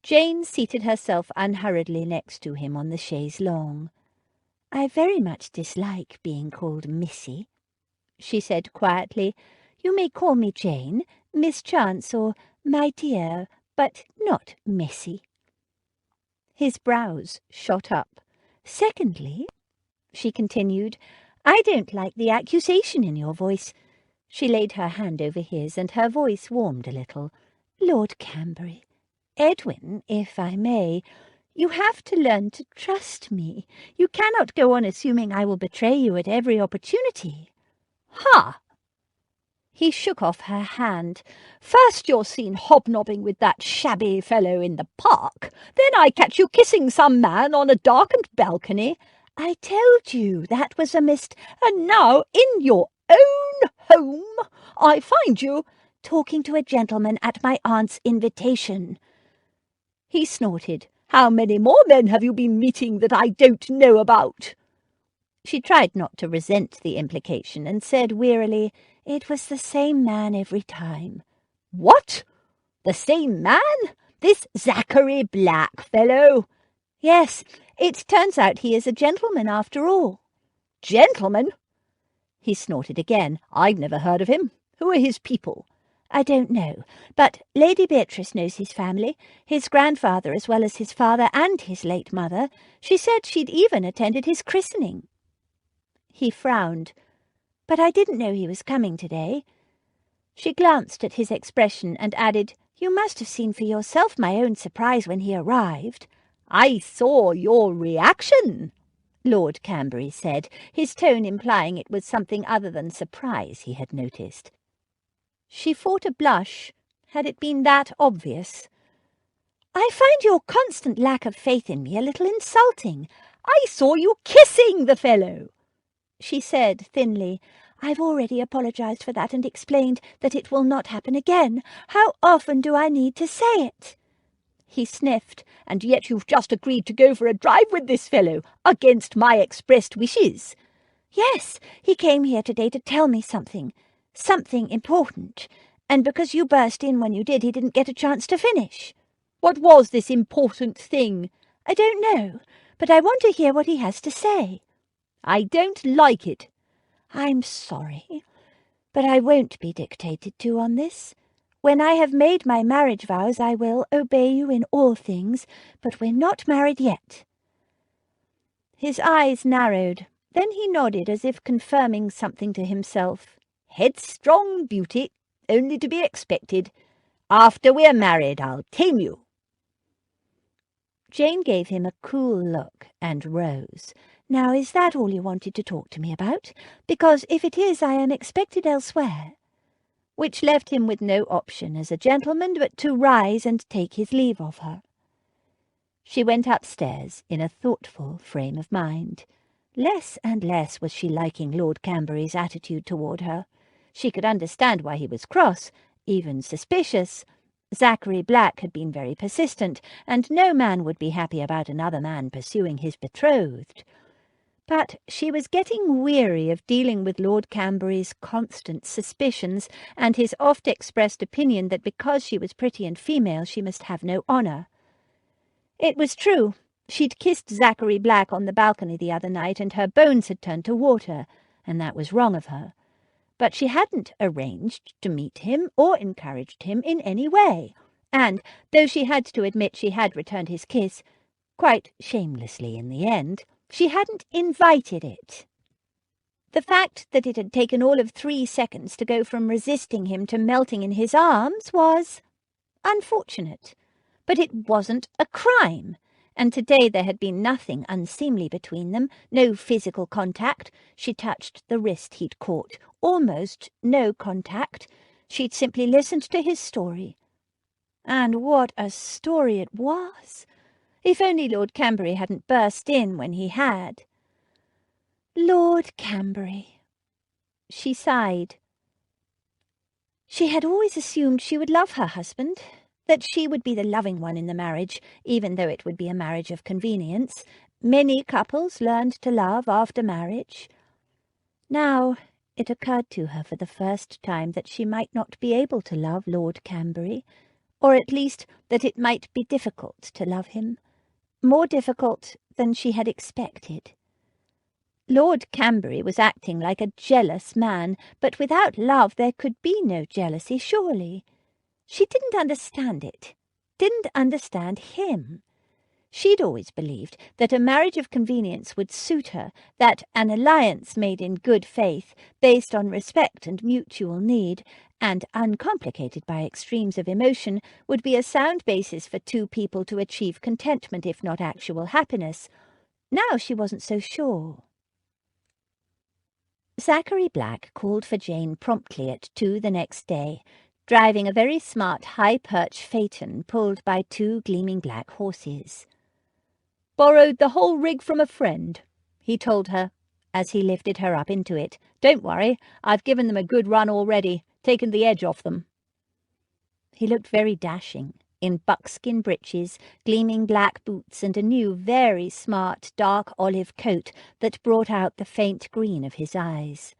Jane seated herself unhurriedly next to him on the chaise longue. "I very much dislike being called Missy," she said quietly. "You may call me Jane, Miss Chance, or my dear, but not Missy." His brows shot up. "Secondly," she continued, I don't like the accusation in your voice." She laid her hand over his, and her voice warmed a little. "Lord Camberry, Edwin, if I may, you have to learn to trust me. You cannot go on assuming I will betray you at every opportunity." "Ha!" He shook off her hand. "First you're seen hobnobbing with that shabby fellow in the park, then I catch you kissing some man on a darkened balcony. I told you that was a and now in your own home I find you talking to a gentleman at my aunt's invitation." He snorted. "How many more men have you been meeting that I don't know about?" She tried not to resent the implication and said wearily, "It was the same man every time." "What? The same man? This Zachary Black fellow?" "Yes, it turns out he is a gentleman after all." "Gentleman?" He snorted again. "I've never heard of him. Who are his people?" "I don't know, but Lady Beatrice knows his family, his grandfather as well as his father and his late mother. She said she'd even attended his christening." He frowned. "But I didn't know he was coming today." She glanced at his expression and added, "You must have seen for yourself my own surprise when he arrived." "I saw your reaction," Lord Camberry said, his tone implying it was something other than surprise he had noticed. She fought a blush. Had it been that obvious? "I find your constant lack of faith in me a little insulting." "I saw you kissing the fellow," she said thinly. "I've already apologized for that and explained that it will not happen again. How often do I need to say it?" He sniffed. "And yet you've just agreed to go for a drive with this fellow, against my expressed wishes." "Yes, he came here today to tell me something important, and because you burst in when you did, he didn't get a chance to finish." "What was this important thing?" "I don't know, but I want to hear what he has to say." "I don't like it." "I'm sorry, but I won't be dictated to on this. When I have made my marriage vows, I will obey you in all things, but we're not married yet." His eyes narrowed. Then he nodded as if confirming something to himself. "Headstrong beauty, only to be expected. After we're married, I'll tame you." Jane gave him a cool look and rose. "Now, is that all you wanted to talk to me about? Because if it is, I am expected elsewhere." Which left him with no option as a gentleman but to rise and take his leave of her. She went upstairs in a thoughtful frame of mind. Less and less was she liking Lord Camberry's attitude toward her. She could understand why he was cross, even suspicious. Zachary Black had been very persistent, and no man would be happy about another man pursuing his betrothed. But she was getting weary of dealing with Lord Camberry's constant suspicions and his oft-expressed opinion that because she was pretty and female she must have no honour. It was true. She'd kissed Zachary Black on the balcony the other night, and her bones had turned to water, and that was wrong of her. But she hadn't arranged to meet him or encouraged him in any way, and, though she had to admit she had returned his kiss, quite shamelessly in the end, she hadn't invited it. The fact that it had taken all of 3 seconds to go from resisting him to melting in his arms was unfortunate, but it wasn't a crime, and today there had been nothing unseemly between them, no physical contact. She touched the wrist he'd caught, almost no contact. She'd simply listened to his story. And what a story it was! If only Lord Camberry hadn't burst in when he had. Lord Camberry. She sighed. She had always assumed she would love her husband, that she would be the loving one in the marriage, even though it would be a marriage of convenience. Many couples learned to love after marriage. Now it occurred to her for the first time that she might not be able to love Lord Camberry, or at least that it might be difficult to love him, more difficult than she had expected. Lord Camberry was acting like a jealous man, but without love there could be no jealousy, surely. She didn't understand it, didn't understand him. She'd always believed that a marriage of convenience would suit her, that an alliance made in good faith, based on respect and mutual need, and uncomplicated by extremes of emotion, would be a sound basis for two people to achieve contentment, if not actual happiness. Now she wasn't so sure. Zachary Black called for Jane promptly at 2 the next day, driving a very smart high-perch phaeton pulled by 2 gleaming black horses. "Borrowed the whole rig from a friend," he told her, as he lifted her up into it. "Don't worry, I've given them a good run already, taken the edge off them." He looked very dashing, in buckskin breeches, gleaming black boots, and a new, very smart, dark olive coat that brought out the faint green of his eyes.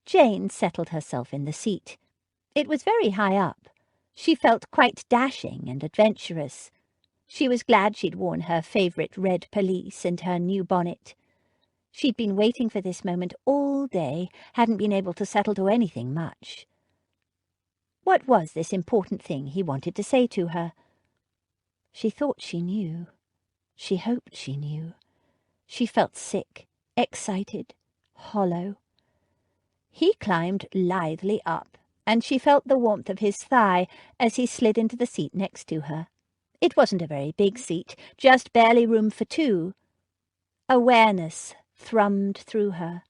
Jane settled herself in the seat. It was very high up. She felt quite dashing and adventurous. She was glad she'd worn her favourite red pelisse and her new bonnet. She'd been waiting for this moment all day, hadn't been able to settle to anything much. What was this important thing he wanted to say to her? She thought she knew. She hoped she knew. She felt sick, excited, hollow. He climbed lithely up, and she felt the warmth of his thigh as he slid into the seat next to her. It wasn't a very big seat, just barely room for 2. Awareness thrummed through her.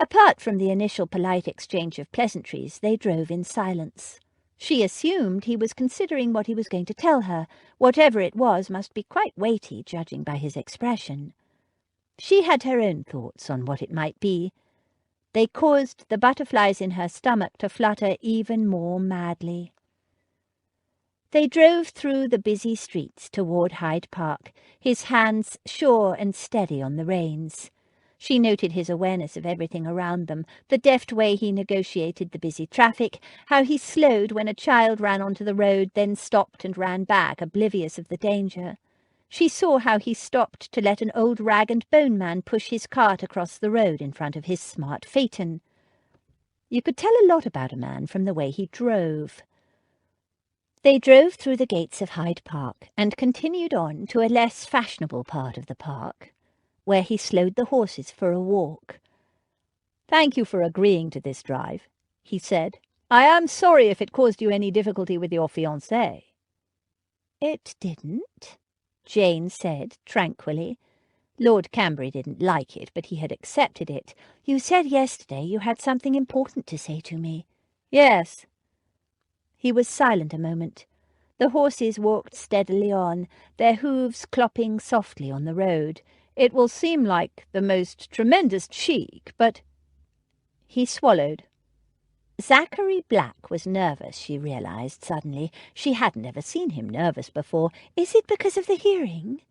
Apart from the initial polite exchange of pleasantries, they drove in silence. She assumed he was considering what he was going to tell her. Whatever it was must be quite weighty, judging by his expression. She had her own thoughts on what it might be. They caused the butterflies in her stomach to flutter even more madly. They drove through the busy streets toward Hyde Park, his hands sure and steady on the reins. She noted his awareness of everything around them, the deft way he negotiated the busy traffic, how he slowed when a child ran onto the road, then stopped and ran back, oblivious of the danger. She saw how he stopped to let an old rag-and-bone man push his cart across the road in front of his smart phaeton. You could tell a lot about a man from the way he drove. They drove through the gates of Hyde Park and continued on to a less fashionable part of the park, where he slowed the horses for a walk. "Thank you for agreeing to this drive," he said. "I am sorry if it caused you any difficulty with your fiancé." "It didn't," Jane said tranquilly. Lord Cambry didn't like it, but he had accepted it. "You said yesterday you had something important to say to me." "Yes." He was silent a moment. The horses walked steadily on, their hooves clopping softly on the road. "It will seem like the most tremendous cheek, but—" He swallowed. Zachary Black was nervous, she realized suddenly. She hadn't ever seen him nervous before. Is it because of the hearing?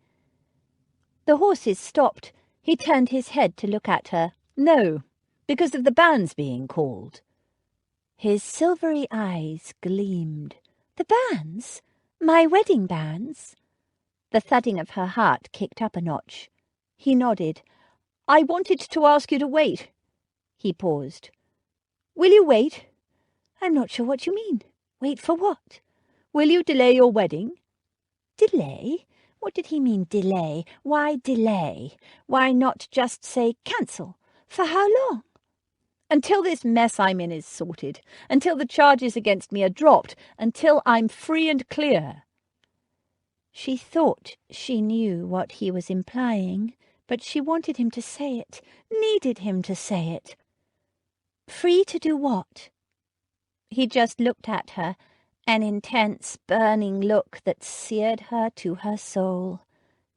The horses stopped. He turned his head to look at her. "No, because of the banns being called." His silvery eyes gleamed. "The banns? My wedding banns?" The thudding of her heart kicked up a notch. He nodded. "I wanted to ask you to wait." He paused. "Will you wait?" "I'm not sure what you mean. Wait for what?" "Will you delay your wedding?" Delay? What did he mean, delay? Why delay? Why not just say cancel? For how long? "Until this mess I'm in is sorted, until the charges against me are dropped, until I'm free and clear." She thought she knew what he was implying, but she wanted him to say it, needed him to say it. Free to do what? He just looked at her, an intense, burning look that seared her to her soul.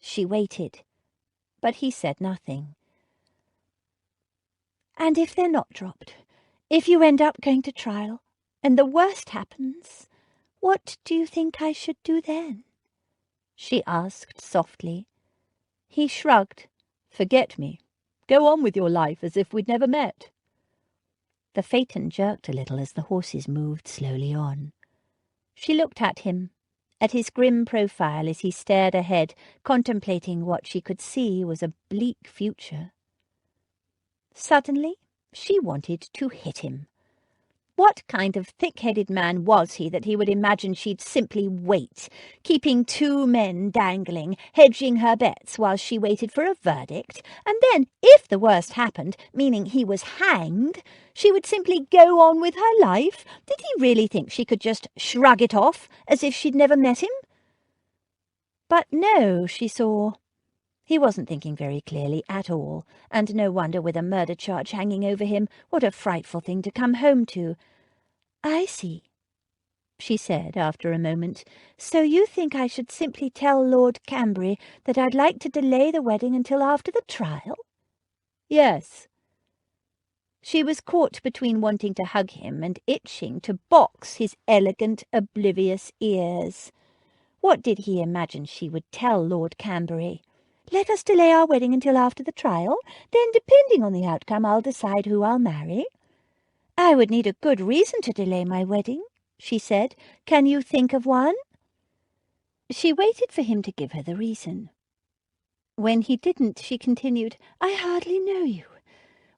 She waited, but he said nothing. "And if they're not dropped, if you end up going to trial, and the worst happens, what do you think I should do then?" she asked softly. He shrugged. "Forget me. Go on with your life as if we'd never met." The phaeton jerked a little as the horses moved slowly on. She looked at him, at his grim profile as he stared ahead, contemplating what she could see was a bleak future. Suddenly, she wanted to hit him. What kind of thick-headed man was he that he would imagine she'd simply wait, keeping two men dangling, hedging her bets while she waited for a verdict, and then, if the worst happened, meaning he was hanged, she would simply go on with her life? Did he really think she could just shrug it off, as if she'd never met him? But no, she saw. He wasn't thinking very clearly at all, and no wonder with a murder charge hanging over him. What a frightful thing to come home to. "I see," she said after a moment. "So you think I should simply tell Lord Cambry that I'd like to delay the wedding until after the trial?" "Yes." She was caught between wanting to hug him and itching to box his elegant, oblivious ears. What did he imagine she would tell Lord Cambry? "Let us delay our wedding until after the trial. Then, depending on the outcome, I'll decide who I'll marry." "I would need a good reason to delay my wedding," she said. "Can you think of one?" She waited for him to give her the reason. When he didn't, she continued, "I hardly know you.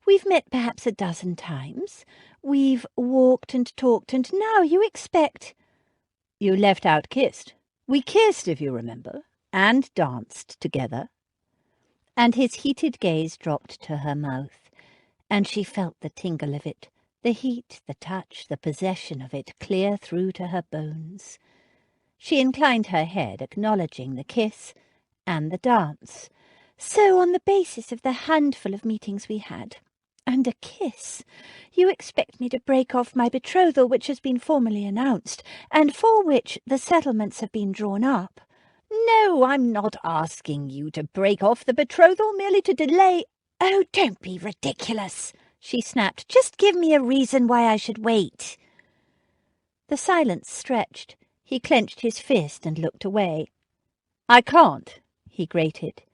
We've met perhaps a dozen times. We've walked and talked, and now you expect—" "You left out kissed. We kissed, if you remember, and danced together." And his heated gaze dropped to her mouth, and she felt the tingle of it, the heat, the touch, the possession of it clear through to her bones. She inclined her head, acknowledging the kiss and the dance. "So on the basis of the handful of meetings we had, and a kiss, you expect me to break off my betrothal, which has been formally announced, and for which the settlements have been drawn up?" "No, I'm not asking you to break off the betrothal, merely to delay—" "Oh, don't be ridiculous," she snapped. "Just give me a reason why I should wait." The silence stretched. He clenched his fist and looked away. "I can't," he grated.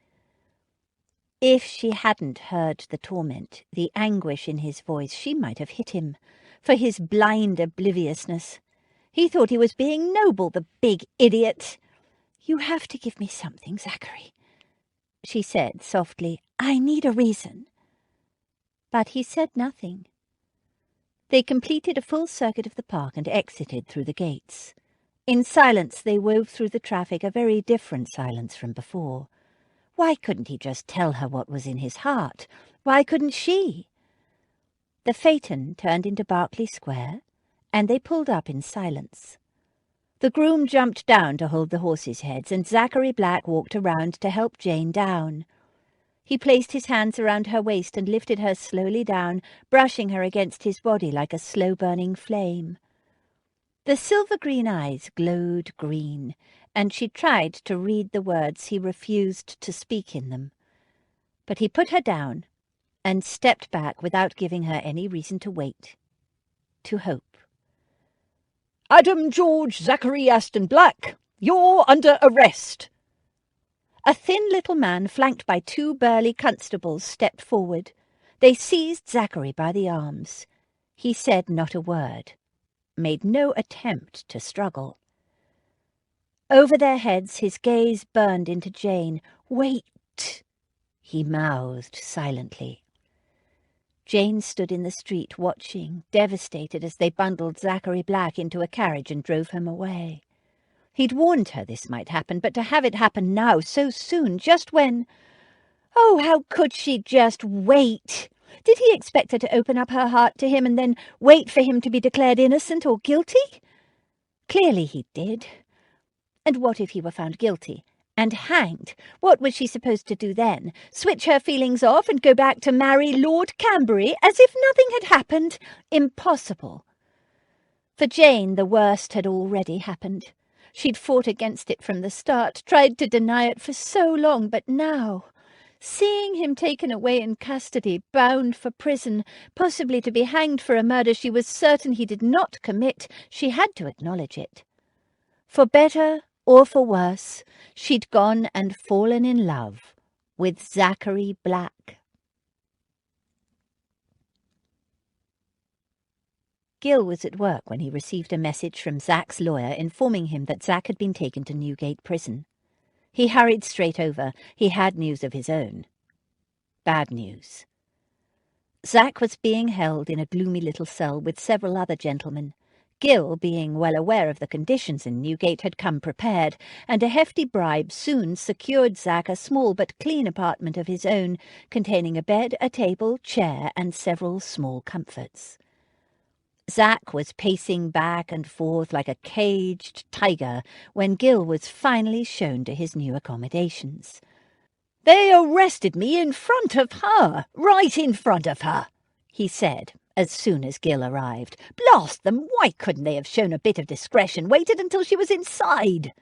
If she hadn't heard the torment, the anguish in his voice, she might have hit him for his blind obliviousness. He thought he was being noble, the big idiot. "You have to give me something, Zachary," she said softly. "I need a reason." But he said nothing. They completed a full circuit of the park and exited through the gates. In silence they wove through the traffic, a very different silence from before. Why couldn't he just tell her what was in his heart? Why couldn't she? The phaeton turned into Berkeley Square, and they pulled up in silence. The groom jumped down to hold the horses' heads, and Zachary Black walked around to help Jane down. He placed his hands around her waist and lifted her slowly down, brushing her against his body like a slow-burning flame. The silver-green eyes glowed green, and she tried to read the words he refused to speak in them. But he put her down and stepped back without giving her any reason to wait, to hope. "Adam George Zachary Aston Black, you're under arrest." A thin little man, flanked by two burly constables, stepped forward. They seized Zachary by the arms. He said not a word, made no attempt to struggle. Over their heads his gaze burned into Jane. "Wait," he mouthed silently. Jane stood in the street watching, devastated, as they bundled Zachary Black into a carriage and drove him away. He'd warned her this might happen, but to have it happen now, so soon, just when— Oh, how could she just wait? Did he expect her to open up her heart to him and then wait for him to be declared innocent or guilty? Clearly he did. And what if he were found guilty and hanged? What was she supposed to do then? Switch her feelings off and go back to marry Lord Cambry as if nothing had happened? Impossible. For Jane, the worst had already happened. She'd fought against it from the start, tried to deny it for so long, but now, seeing him taken away in custody, bound for prison, possibly to be hanged for a murder she was certain he did not commit, she had to acknowledge it. For better or for worse, she'd gone and fallen in love with Zachary Black. Gil was at work when he received a message from Zach's lawyer informing him that Zach had been taken to Newgate Prison. He hurried straight over. He had news of his own. Bad news. Zack was being held in a gloomy little cell with several other gentlemen. Gill, being well aware of the conditions in Newgate, had come prepared, and a hefty bribe soon secured Zack a small but clean apartment of his own, containing a bed, a table, chair, and several small comforts. Zack was pacing back and forth like a caged tiger when Gill was finally shown to his new accommodations. "They arrested me in front of her, right in front of her," he said, as soon as Gill arrived. "Blast them, why couldn't they have shown a bit of discretion, waited until she was inside?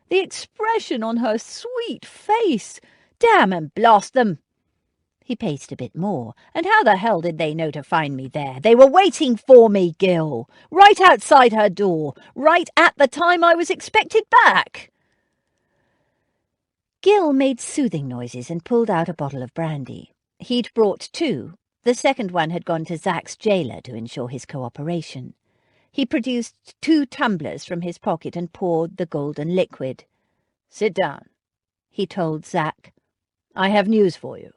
The expression on her sweet face! Damn and blast them!" He paced a bit more. "And how the hell did they know to find me there? They were waiting for me, Gill, right outside her door, right at the time I was expected back." Gill made soothing noises and pulled out a bottle of brandy. He'd brought two. The second one had gone to Zack's jailer to ensure his cooperation. He produced 2 tumblers from his pocket and poured the golden liquid. "Sit down," he told Zack. "I have news for you."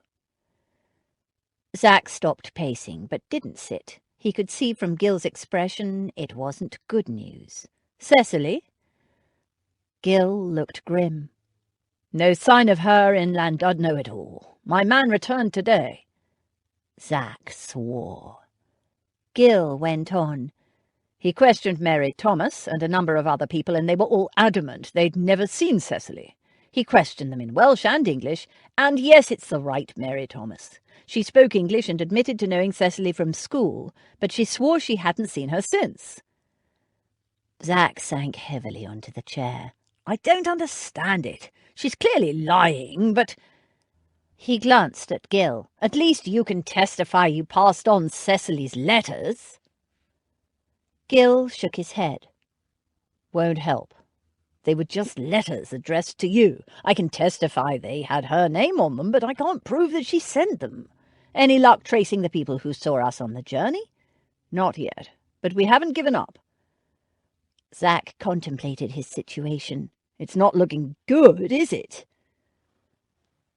Zack stopped pacing, but didn't sit. He could see from Gill's expression it wasn't good news. "Cecily?" Gill looked grim. "No sign of her in Llandudno at all. My man returned today." Zack swore. Gill went on. "He questioned Mary Thomas and a number of other people, and they were all adamant they'd never seen Cecily. He questioned them in Welsh and English, and yes, it's the right Mary Thomas. She spoke English and admitted to knowing Cecily from school, but she swore she hadn't seen her since." Zack sank heavily onto the chair. "I don't understand it. She's clearly lying, but—" He glanced at Gill. "At least you can testify you passed on Cecily's letters." Gill shook his head. "Won't help. They were just letters addressed to you. I can testify they had her name on them, but I can't prove that she sent them. Any luck tracing the people who saw us on the journey?" "Not yet, but we haven't given up." Zack contemplated his situation. "It's not looking good, is it?"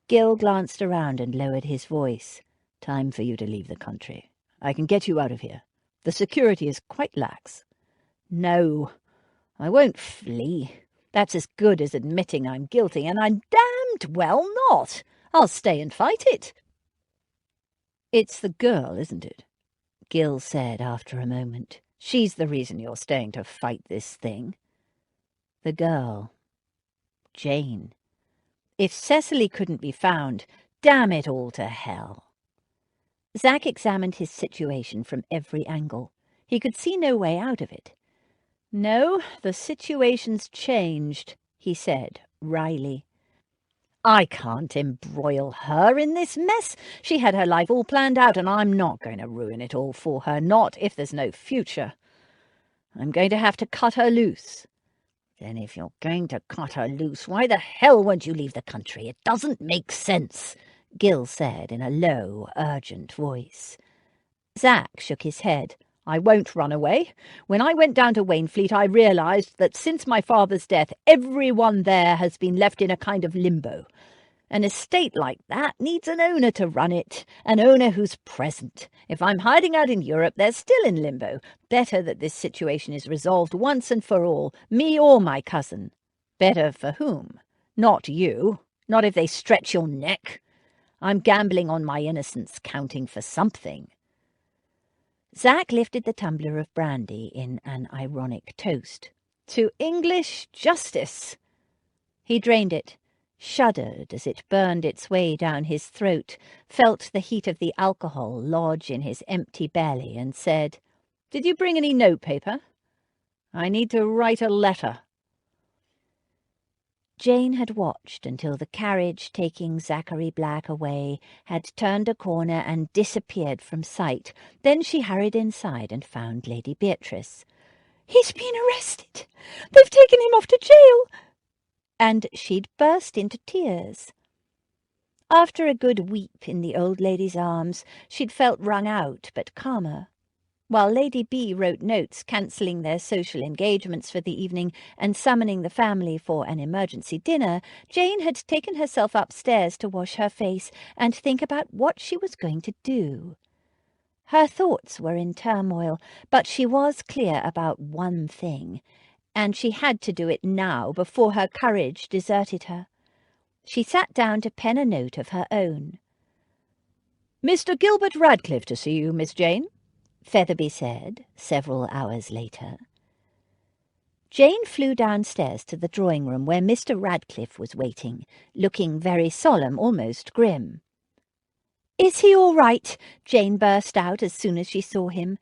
Gill glanced around and lowered his voice. "Time for you to leave the country. I can get you out of here. The security is quite lax." "No, I won't flee. That's as good as admitting I'm guilty, and I'm damned well not. I'll stay and fight it." "It's the girl, isn't it?" Gill said after a moment. "She's the reason you're staying to fight this thing." The girl. Jane. If Cecily couldn't be found, damn it all to hell. Zack examined his situation from every angle. He could see no way out of it. "No, the situation's changed," he said, wryly. "I can't embroil her in this mess. She had her life all planned out, and I'm not going to ruin it all for her, not if there's no future. I'm going to have to cut her loose." "Then if you're going to cut her loose, why the hell won't you leave the country? It doesn't make sense," Gill said in a low, urgent voice. Zack shook his head. "I won't run away. When I went down to Wainfleet, I realised that since my father's death, everyone there has been left in a kind of limbo. An estate like that needs an owner to run it, an owner who's present. If I'm hiding out in Europe, they're still in limbo. Better that this situation is resolved once and for all, me or my cousin." "Better for whom?" "Not you. Not if they stretch your neck. I'm gambling on my innocence, counting for something." Zack lifted the tumbler of brandy in an ironic toast. "To English justice." He drained it, shuddered as it burned its way down his throat, felt the heat of the alcohol lodge in his empty belly, and said, "Did you bring any notepaper? I need to write a letter." Jane had watched until the carriage taking Zachary Black away had turned a corner and disappeared from sight. Then she hurried inside and found Lady Beatrice. "He's been arrested. They've taken him off to jail." And she'd burst into tears. After a good weep in the old lady's arms, she'd felt wrung out but calmer. While Lady B wrote notes cancelling their social engagements for the evening and summoning the family for an emergency dinner, Jane had taken herself upstairs to wash her face and think about what she was going to do. Her thoughts were in turmoil, but she was clear about one thing, and she had to do it now before her courage deserted her. She sat down to pen a note of her own. "Mr. Gilbert Radcliffe to see you, Miss Jane," Featherby said, several hours later. Jane flew downstairs to the drawing-room where Mr. Radcliffe was waiting, looking very solemn, almost grim. "Is he all right?" Jane burst out as soon as she saw him.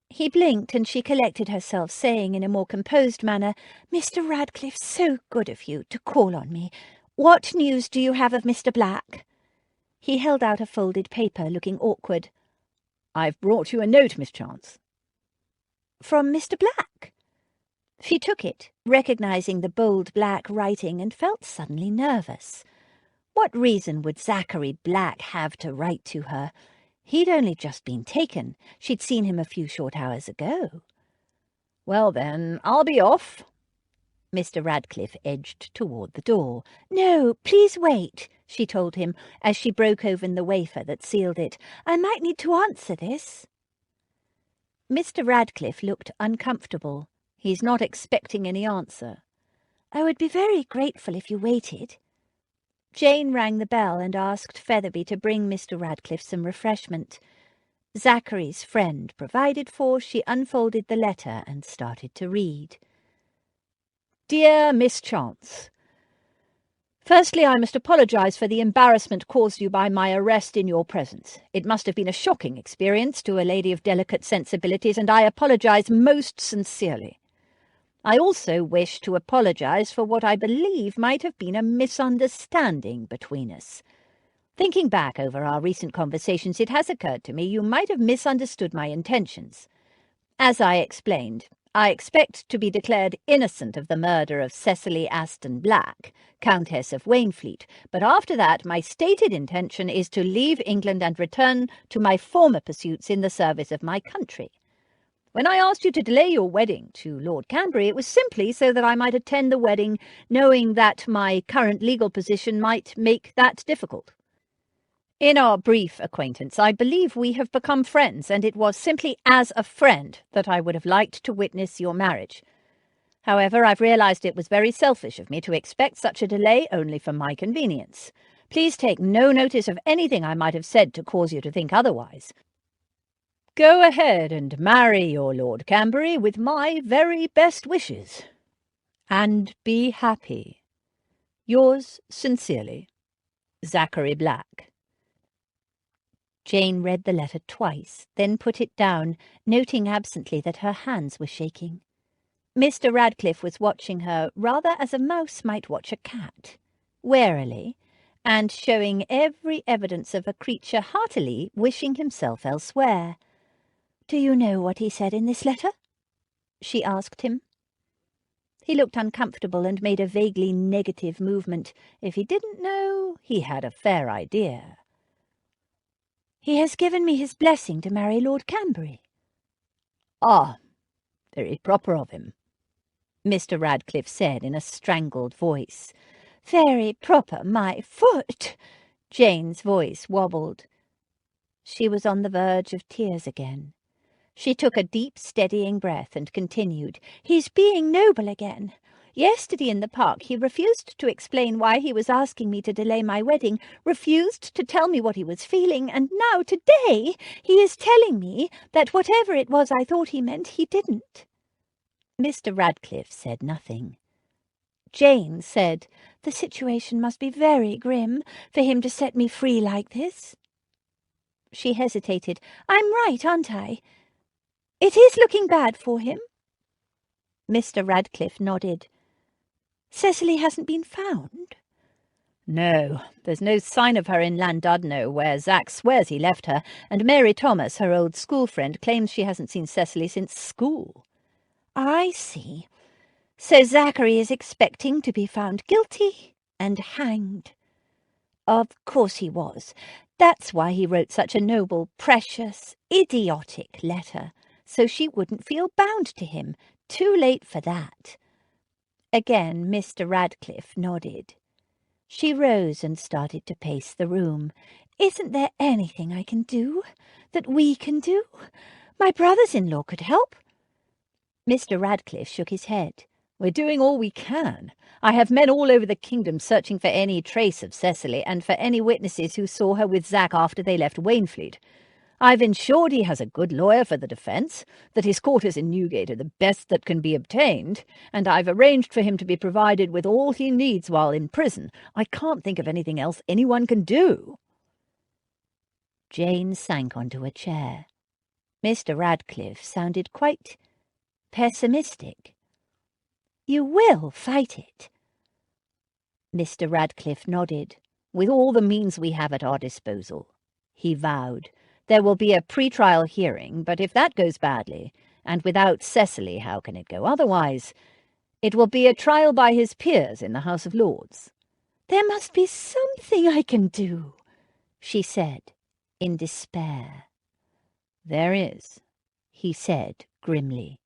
He blinked and she collected herself, saying in a more composed manner, "Mr. Radcliffe, so good of you to call on me. What news do you have of Mr. Black?" He held out a folded paper, looking awkward. "I've brought you a note, Miss Chance." "From Mr. Black?" She took it, recognizing the bold black writing, and felt suddenly nervous. What reason would Zachary Black have to write to her? He'd only just been taken. She'd seen him a few short hours ago. "Well then, I'll be off." Mr. Radcliffe edged toward the door. "No, please wait," she told him, as she broke open the wafer that sealed it. "I might need to answer this." Mr. Radcliffe looked uncomfortable. He's not expecting any answer. "I would be very grateful if you waited." Jane rang the bell and asked Featherby to bring Mr. Radcliffe some refreshment. Zachary's friend provided for, she unfolded the letter and started to read. "Dear Miss Chance, firstly, I must apologize for the embarrassment caused you by my arrest in your presence. It must have been a shocking experience to a lady of delicate sensibilities, and I apologize most sincerely. I also wish to apologize for what I believe might have been a misunderstanding between us. Thinking back over our recent conversations, it has occurred to me you might have misunderstood my intentions. As I explained, I expect to be declared innocent of the murder of Cecily Aston Black, Countess of Wainfleet, but after that my stated intention is to leave England and return to my former pursuits in the service of my country. When I asked you to delay your wedding to Lord Canbury, it was simply so that I might attend the wedding, knowing that my current legal position might make that difficult. In our brief acquaintance, I believe we have become friends, and it was simply as a friend that I would have liked to witness your marriage. However, I've realized it was very selfish of me to expect such a delay only for my convenience. Please take no notice of anything I might have said to cause you to think otherwise. Go ahead and marry your Lord Canbury with my very best wishes. And be happy. Yours sincerely, Zachary Black." Jane read the letter twice, then put it down, noting absently that her hands were shaking. Mr. Radcliffe was watching her rather as a mouse might watch a cat, warily, and showing every evidence of a creature heartily wishing himself elsewhere. "Do you know what he said in this letter?" she asked him. He looked uncomfortable and made a vaguely negative movement. If he didn't know, he had a fair idea. "He has given me his blessing to marry Lord Canbury." "Ah, very proper of him," Mr. Radcliffe said in a strangled voice. "Very proper, my foot!" Jane's voice wobbled. She was on the verge of tears again. She took a deep, steadying breath and continued, "He's being noble again. Yesterday in the park he refused to explain why he was asking me to delay my wedding, refused to tell me what he was feeling, and now today he is telling me that whatever it was I thought he meant, he didn't." Mr. Radcliffe said nothing. Jane said, "The situation must be very grim for him to set me free like this." She hesitated. "I'm right, aren't I? It is looking bad for him?" Mr. Radcliffe nodded. "Cecily hasn't been found?" "No, there's no sign of her in Llandudno, where Zach swears he left her, and Mary Thomas, her old school friend, claims she hasn't seen Cecily since school." "I see. So Zachary is expecting to be found guilty and hanged." Of course he was. That's why he wrote such a noble, precious, idiotic letter, so she wouldn't feel bound to him. Too late for that. Again Mr. Radcliffe nodded. She rose and started to pace the room. Isn't there anything I can do, that we can do? My brothers-in-law could help." Mr. Radcliffe shook his head. "We're doing all we can. I have men all over the kingdom searching for any trace of Cecily and for any witnesses who saw her with Zach after they left Waynfleet. I've ensured he has a good lawyer for the defence, that his quarters in Newgate are the best that can be obtained, and I've arranged for him to be provided with all he needs while in prison. I can't think of anything else anyone can do." Jane sank onto a chair. Mr. Radcliffe sounded quite pessimistic. "You will fight it?" Mr. Radcliffe nodded. "With all the means we have at our disposal," he vowed. "There will be a pre-trial hearing, but if that goes badly, and without Cecily, how can it go otherwise? It will be a trial by his peers in the House of Lords." "There must be something I can do," she said, in despair. "There is," he said grimly.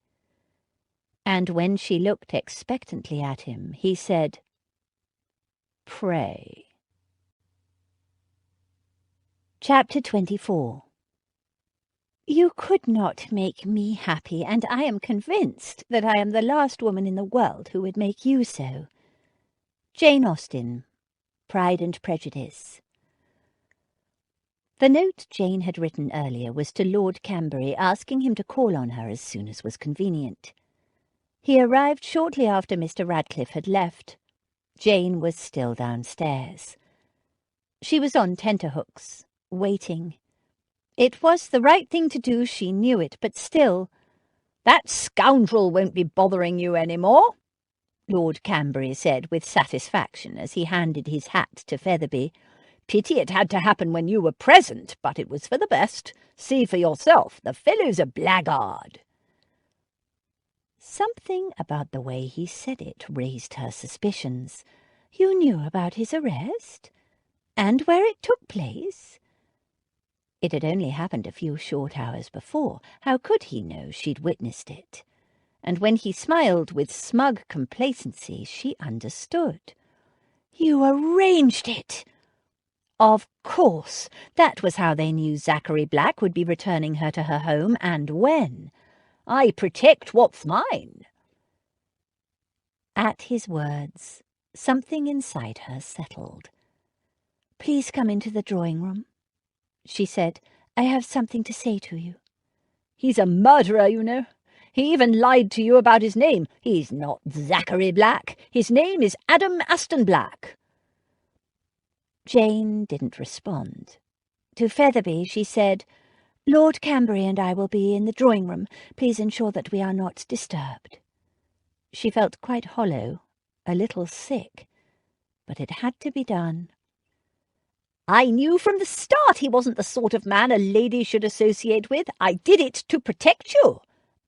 And when she looked expectantly at him, he said, "Pray." Chapter 24. "You could not make me happy, and I am convinced that I am the last woman in the world who would make you so." Jane Austen, Pride and Prejudice. The note Jane had written earlier was to Lord Camberry, asking him to call on her as soon as was convenient. He arrived shortly after Mr. Radcliffe had left. Jane was still downstairs. She was on tenterhooks, waiting. It was the right thing to do, she knew it, but still— "That scoundrel won't be bothering you any more," Lord Camberry said with satisfaction as he handed his hat to Featherby. "Pity it had to happen when you were present, but it was for the best. See for yourself, the fellow's a blackguard." Something about the way he said it raised her suspicions. You knew about his arrest? And where it took place? It had only happened a few short hours before. How could he know she'd witnessed it? And when he smiled with smug complacency, she understood. "You arranged it!" Of course, that was how they knew Zachary Black would be returning her to her home, and when. "I protect what's mine." At his words, something inside her settled. "Please come into the drawing-room," she said. "I have something to say to you." "He's a murderer, you know. He even lied to you about his name. He's not Zachary Black. His name is Adam Aston Black." Jane didn't respond. To Featherby she said, "Lord Camberry and I will be in the drawing-room. Please ensure that we are not disturbed." She felt quite hollow, a little sick, but it had to be done. "I knew from the start he wasn't the sort of man a lady should associate with. I did it to protect you,"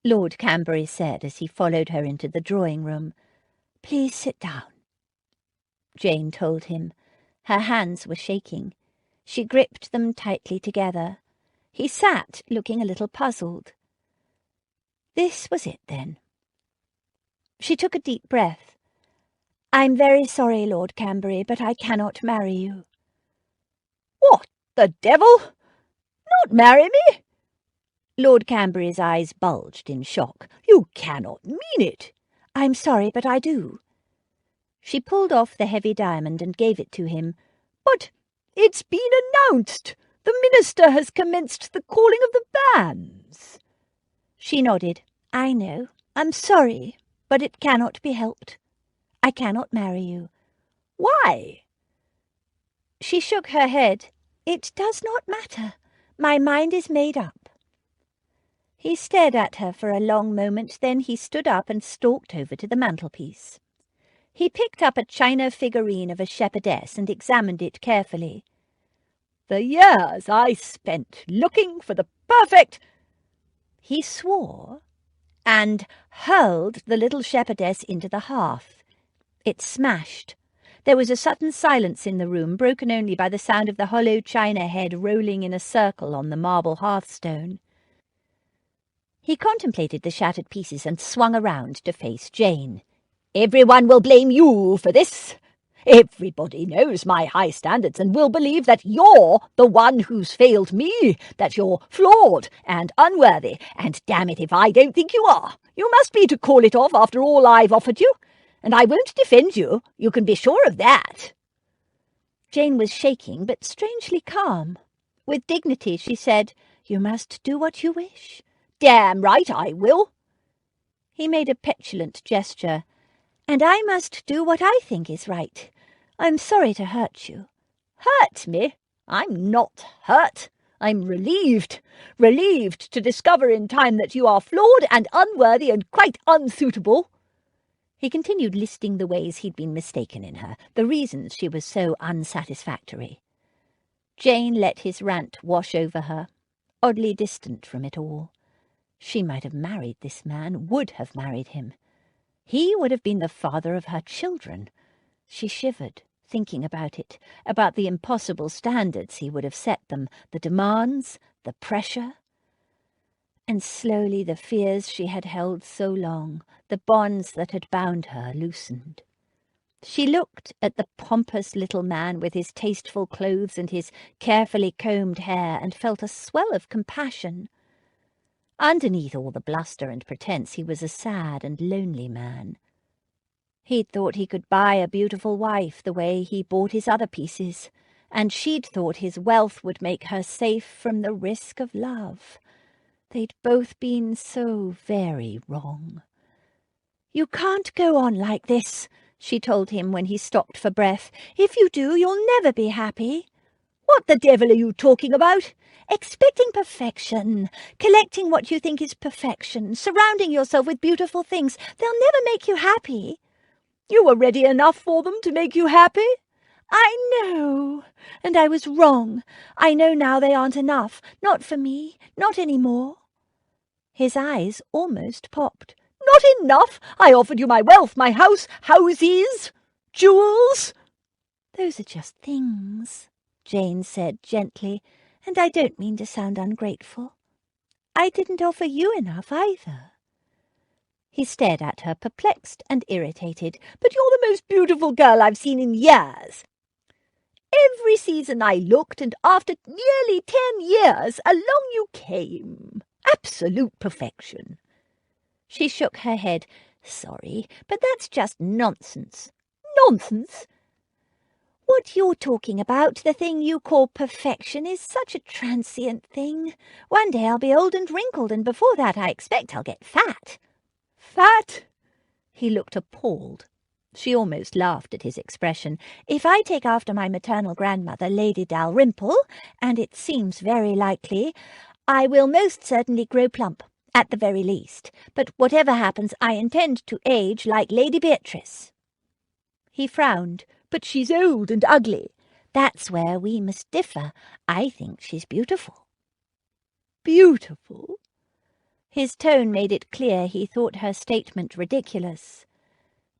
Lord Camberry said as he followed her into the drawing-room. "Please sit down," Jane told him. Her hands were shaking. She gripped them tightly together. He sat, looking a little puzzled. This was it, then. She took a deep breath. "I'm very sorry, Lord Camberry, but I cannot marry you." "What the devil? Not marry me?" Lord Camberry's eyes bulged in shock. "You cannot mean it." "I'm sorry, but I do." She pulled off the heavy diamond and gave it to him. "But it's been announced. The minister has commenced the calling of the banns." She nodded. "I know. I'm sorry, but it cannot be helped. I cannot marry you." "Why?" She shook her head. "It does not matter. My mind is made up." He stared at her for a long moment, then he stood up and stalked over to the mantelpiece. He picked up a china figurine of a shepherdess and examined it carefully. "The years I spent looking for the perfect—" He swore and hurled the little shepherdess into the hearth. It smashed. There was a sudden silence in the room, broken only by the sound of the hollow china head rolling in a circle on the marble hearthstone. He contemplated the shattered pieces and swung around to face Jane. "Everyone will blame you for this. Everybody knows my high standards and will believe that you're the one who's failed me, that you're flawed and unworthy, and damn it if I don't think you are. You must be to call it off after all I've offered you, and I won't defend you, you can be sure of that." Jane was shaking, but strangely calm. With dignity she said, "You must do what you wish." "Damn right I will." He made a petulant gesture. "And I must do what I think is right. I'm sorry to hurt you." "Hurt me? I'm not hurt. I'm relieved. Relieved to discover in time that you are flawed and unworthy and quite unsuitable." He continued listing the ways he'd been mistaken in her, the reasons she was so unsatisfactory. Jane let his rant wash over her, oddly distant from it all. She might have married this man, would have married him. He would have been the father of her children. She shivered, thinking about it, about the impossible standards he would have set them, the demands, the pressure. And slowly the fears she had held so long, the bonds that had bound her, loosened. She looked at the pompous little man with his tasteful clothes and his carefully combed hair and felt a swell of compassion. Underneath all the bluster and pretence he was a sad and lonely man. He'd thought he could buy a beautiful wife the way he bought his other pieces, and she'd thought his wealth would make her safe from the risk of love. They'd both been so very wrong. "You can't go on like this," she told him when he stopped for breath. "If you do, you'll never be happy." "What the devil are you talking about?" "Expecting perfection, collecting what you think is perfection, surrounding yourself with beautiful things. They'll never make you happy." "You were ready enough for them to make you happy." "I know, and I was wrong. I know now they aren't enough. Not for me, not any more." His eyes almost popped. "Not enough? I offered you my wealth, my house, houses, jewels." "Those are just things," Jane said gently, "and I don't mean to sound ungrateful. I didn't offer you enough either." He stared at her, perplexed and irritated. "But you're the most beautiful girl I've seen in years. Every season I looked, and after nearly 10 years, along you came. Absolute perfection." She shook her head. "Sorry, but that's just nonsense." "Nonsense?" "What you're talking about, the thing you call perfection, is such a transient thing. One day I'll be old and wrinkled, and before that I expect I'll get fat." "Fat?" He looked appalled. She almost laughed at his expression. "If I take after my maternal grandmother, Lady Dalrymple, and it seems very likely, I will most certainly grow plump, at the very least. But whatever happens, I intend to age like Lady Beatrice." He frowned. "But she's old and ugly." "That's where we must differ. I think she's beautiful." "Beautiful?" His tone made it clear he thought her statement ridiculous.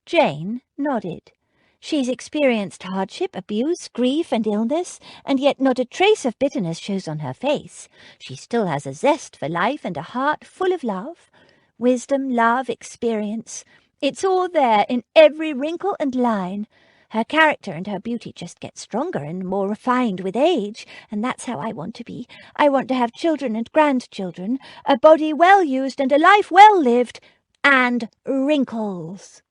Jane nodded. "She's experienced hardship, abuse, grief and illness, and yet not a trace of bitterness shows on her face. She still has a zest for life and a heart full of love. Wisdom, love, experience. It's all there in every wrinkle and line. Her character and her beauty just get stronger and more refined with age, and that's how I want to be. I want to have children and grandchildren, a body well used and a life well lived, and wrinkles."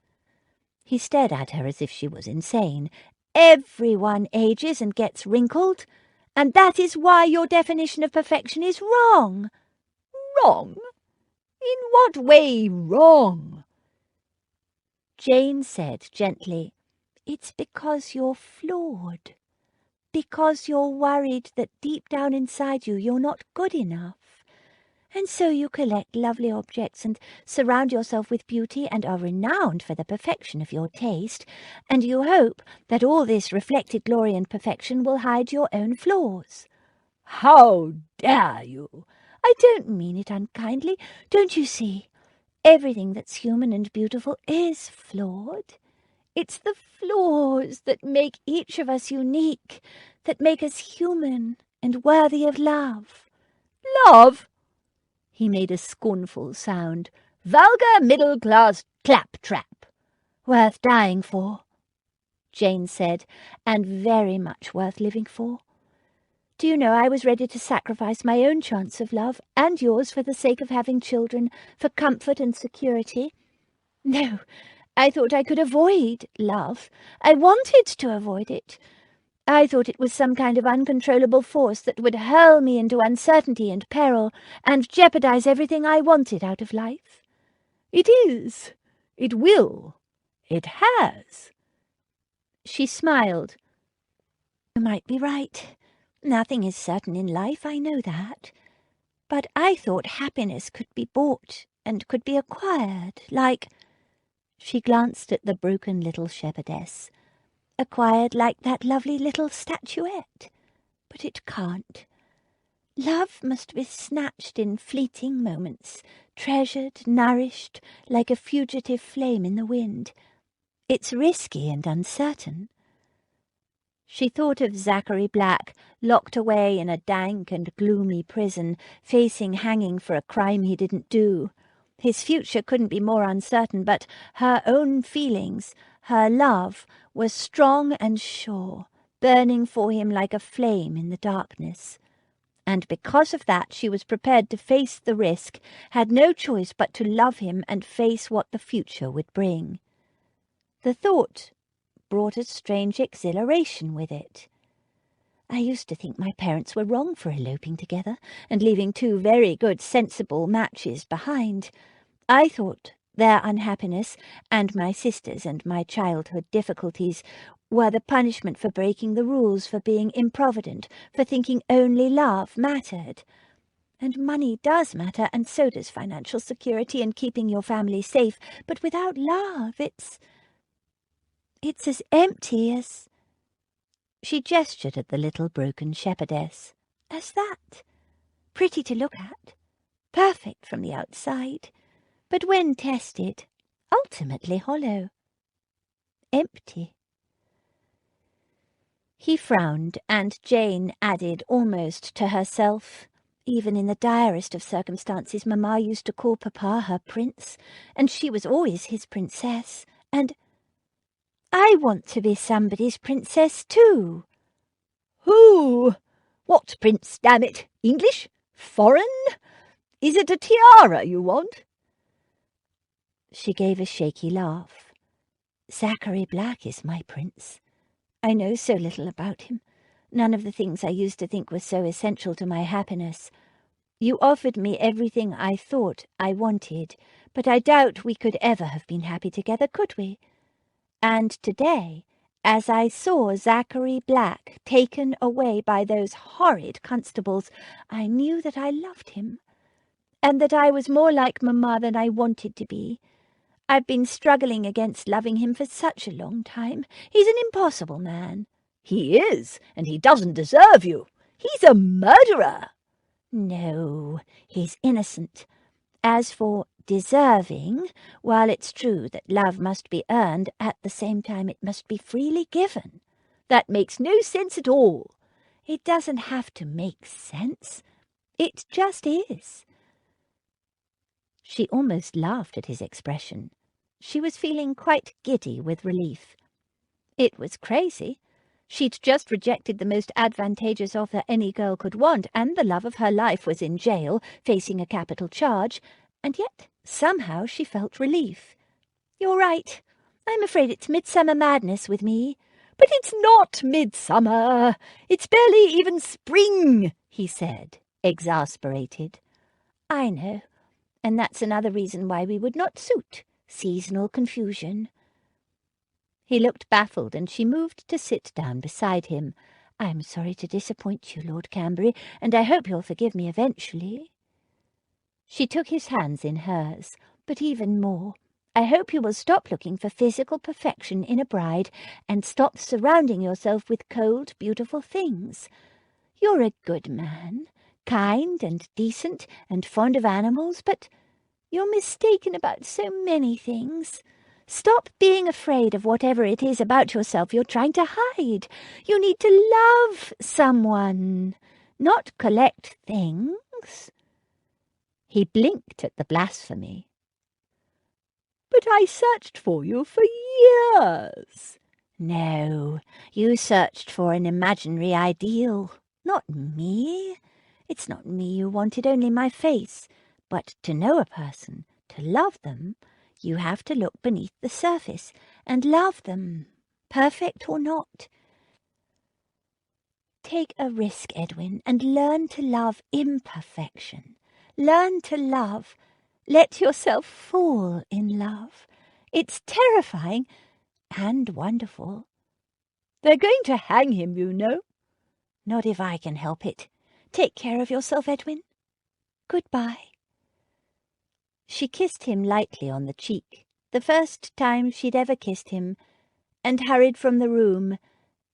He stared at her as if she was insane. "Everyone ages and gets wrinkled, and that is why your definition of perfection is wrong." "Wrong? In what way wrong?" Jane said gently, "It's because you're flawed. Because you're worried that deep down inside you're not good enough. And so you collect lovely objects and surround yourself with beauty and are renowned for the perfection of your taste, and you hope that all this reflected glory and perfection will hide your own flaws." "How dare you!" "I don't mean it unkindly. Don't you see? Everything that's human and beautiful is flawed. It's the flaws that make each of us unique, that make us human and worthy of love." "Love?" He made a scornful sound. "Vulgar middle-class claptrap." "Worth dying for." Jane said, and very much worth living for. Do you know, I was ready to sacrifice my own chance of love, and yours, for the sake of having children, for comfort and security. No, I thought I could avoid love. I wanted to avoid it. I thought it was some kind of uncontrollable force that would hurl me into uncertainty and peril, and jeopardize everything I wanted out of life. It is. It will. It has. She smiled. You might be right. Nothing is certain in life, I know that. But I thought happiness could be bought and could be acquired, like— She glanced at the broken little shepherdess. Acquired like that lovely little statuette. But it can't. Love must be snatched in fleeting moments, treasured, nourished, like a fugitive flame in the wind. It's risky and uncertain. She thought of Zachary Black, locked away in a dank and gloomy prison, facing hanging for a crime he didn't do. His future couldn't be more uncertain, but her own feelings, her love, was strong and sure, burning for him like a flame in the darkness. And because of that she was prepared to face the risk, had no choice but to love him and face what the future would bring. The thought brought a strange exhilaration with it. I used to think my parents were wrong for eloping together and leaving two very good, sensible matches behind. I thought their unhappiness, and my sister's and my childhood difficulties, were the punishment for breaking the rules, for being improvident, for thinking only love mattered. And money does matter, and so does financial security and keeping your family safe, but without love it's as empty as— She gestured at the little broken shepherdess. As that. Pretty to look at. Perfect from the outside. But when tested, ultimately hollow. Empty. He frowned, and Jane added almost to herself, even in the direst of circumstances, Mamma used to call Papa her prince, and she was always his princess, and— I want to be somebody's princess too. Who? What prince, damn it? English? Foreign? Is it a tiara you want? She gave a shaky laugh. Zachary Black is my prince. I know so little about him. None of the things I used to think were so essential to my happiness. You offered me everything I thought I wanted, but I doubt we could ever have been happy together, could we? And today, as I saw Zachary Black taken away by those horrid constables, I knew that I loved him, and that I was more like Mamma than I wanted to be. I've been struggling against loving him for such a long time. He's an impossible man. He is, and he doesn't deserve you. He's a murderer. No, he's innocent. As for deserving, while it's true that love must be earned, at the same time it must be freely given. That makes no sense at all. It doesn't have to make sense. It just is. She almost laughed at his expression. She was feeling quite giddy with relief. It was crazy. She'd just rejected the most advantageous offer any girl could want, and the love of her life was in jail, facing a capital charge, and yet somehow she felt relief. You're right. I'm afraid it's midsummer madness with me. But it's not midsummer. It's barely even spring, he said, exasperated. I know, and that's another reason why we would not suit. Seasonal confusion. He looked baffled, and she moved to sit down beside him. I'm sorry to disappoint you, Lord Cambury, and I hope you'll forgive me eventually. She took his hands in hers, but even more, I hope you will stop looking for physical perfection in a bride and stop surrounding yourself with cold, beautiful things. You're a good man, kind and decent and fond of animals, but you're mistaken about so many things. Stop being afraid of whatever it is about yourself you're trying to hide. You need to love someone, not collect things. He blinked at the blasphemy. But I searched for you for years. No, you searched for an imaginary ideal, not me. It's not me you wanted, only my face. But to know a person, to love them, you have to look beneath the surface and love them, perfect or not. Take a risk, Edwin, and learn to love imperfection. Learn to love. Let yourself fall in love. It's terrifying and wonderful. They're going to hang him, you know. Not if I can help it. Take care of yourself, Edwin. Goodbye. She kissed him lightly on the cheek, the first time she'd ever kissed him, and hurried from the room,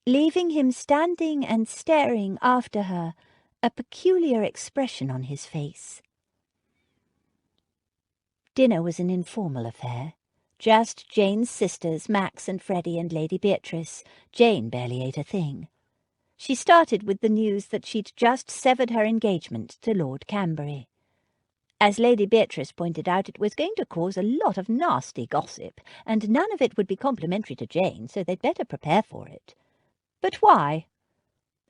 leaving him standing and staring after her, a peculiar expression on his face. Dinner was an informal affair. Just Jane's sisters, Max and Freddie and Lady Beatrice. Jane barely ate a thing. She started with the news that she'd just severed her engagement to Lord Camberry. As Lady Beatrice pointed out, it was going to cause a lot of nasty gossip, and none of it would be complimentary to Jane, so they'd better prepare for it. But why?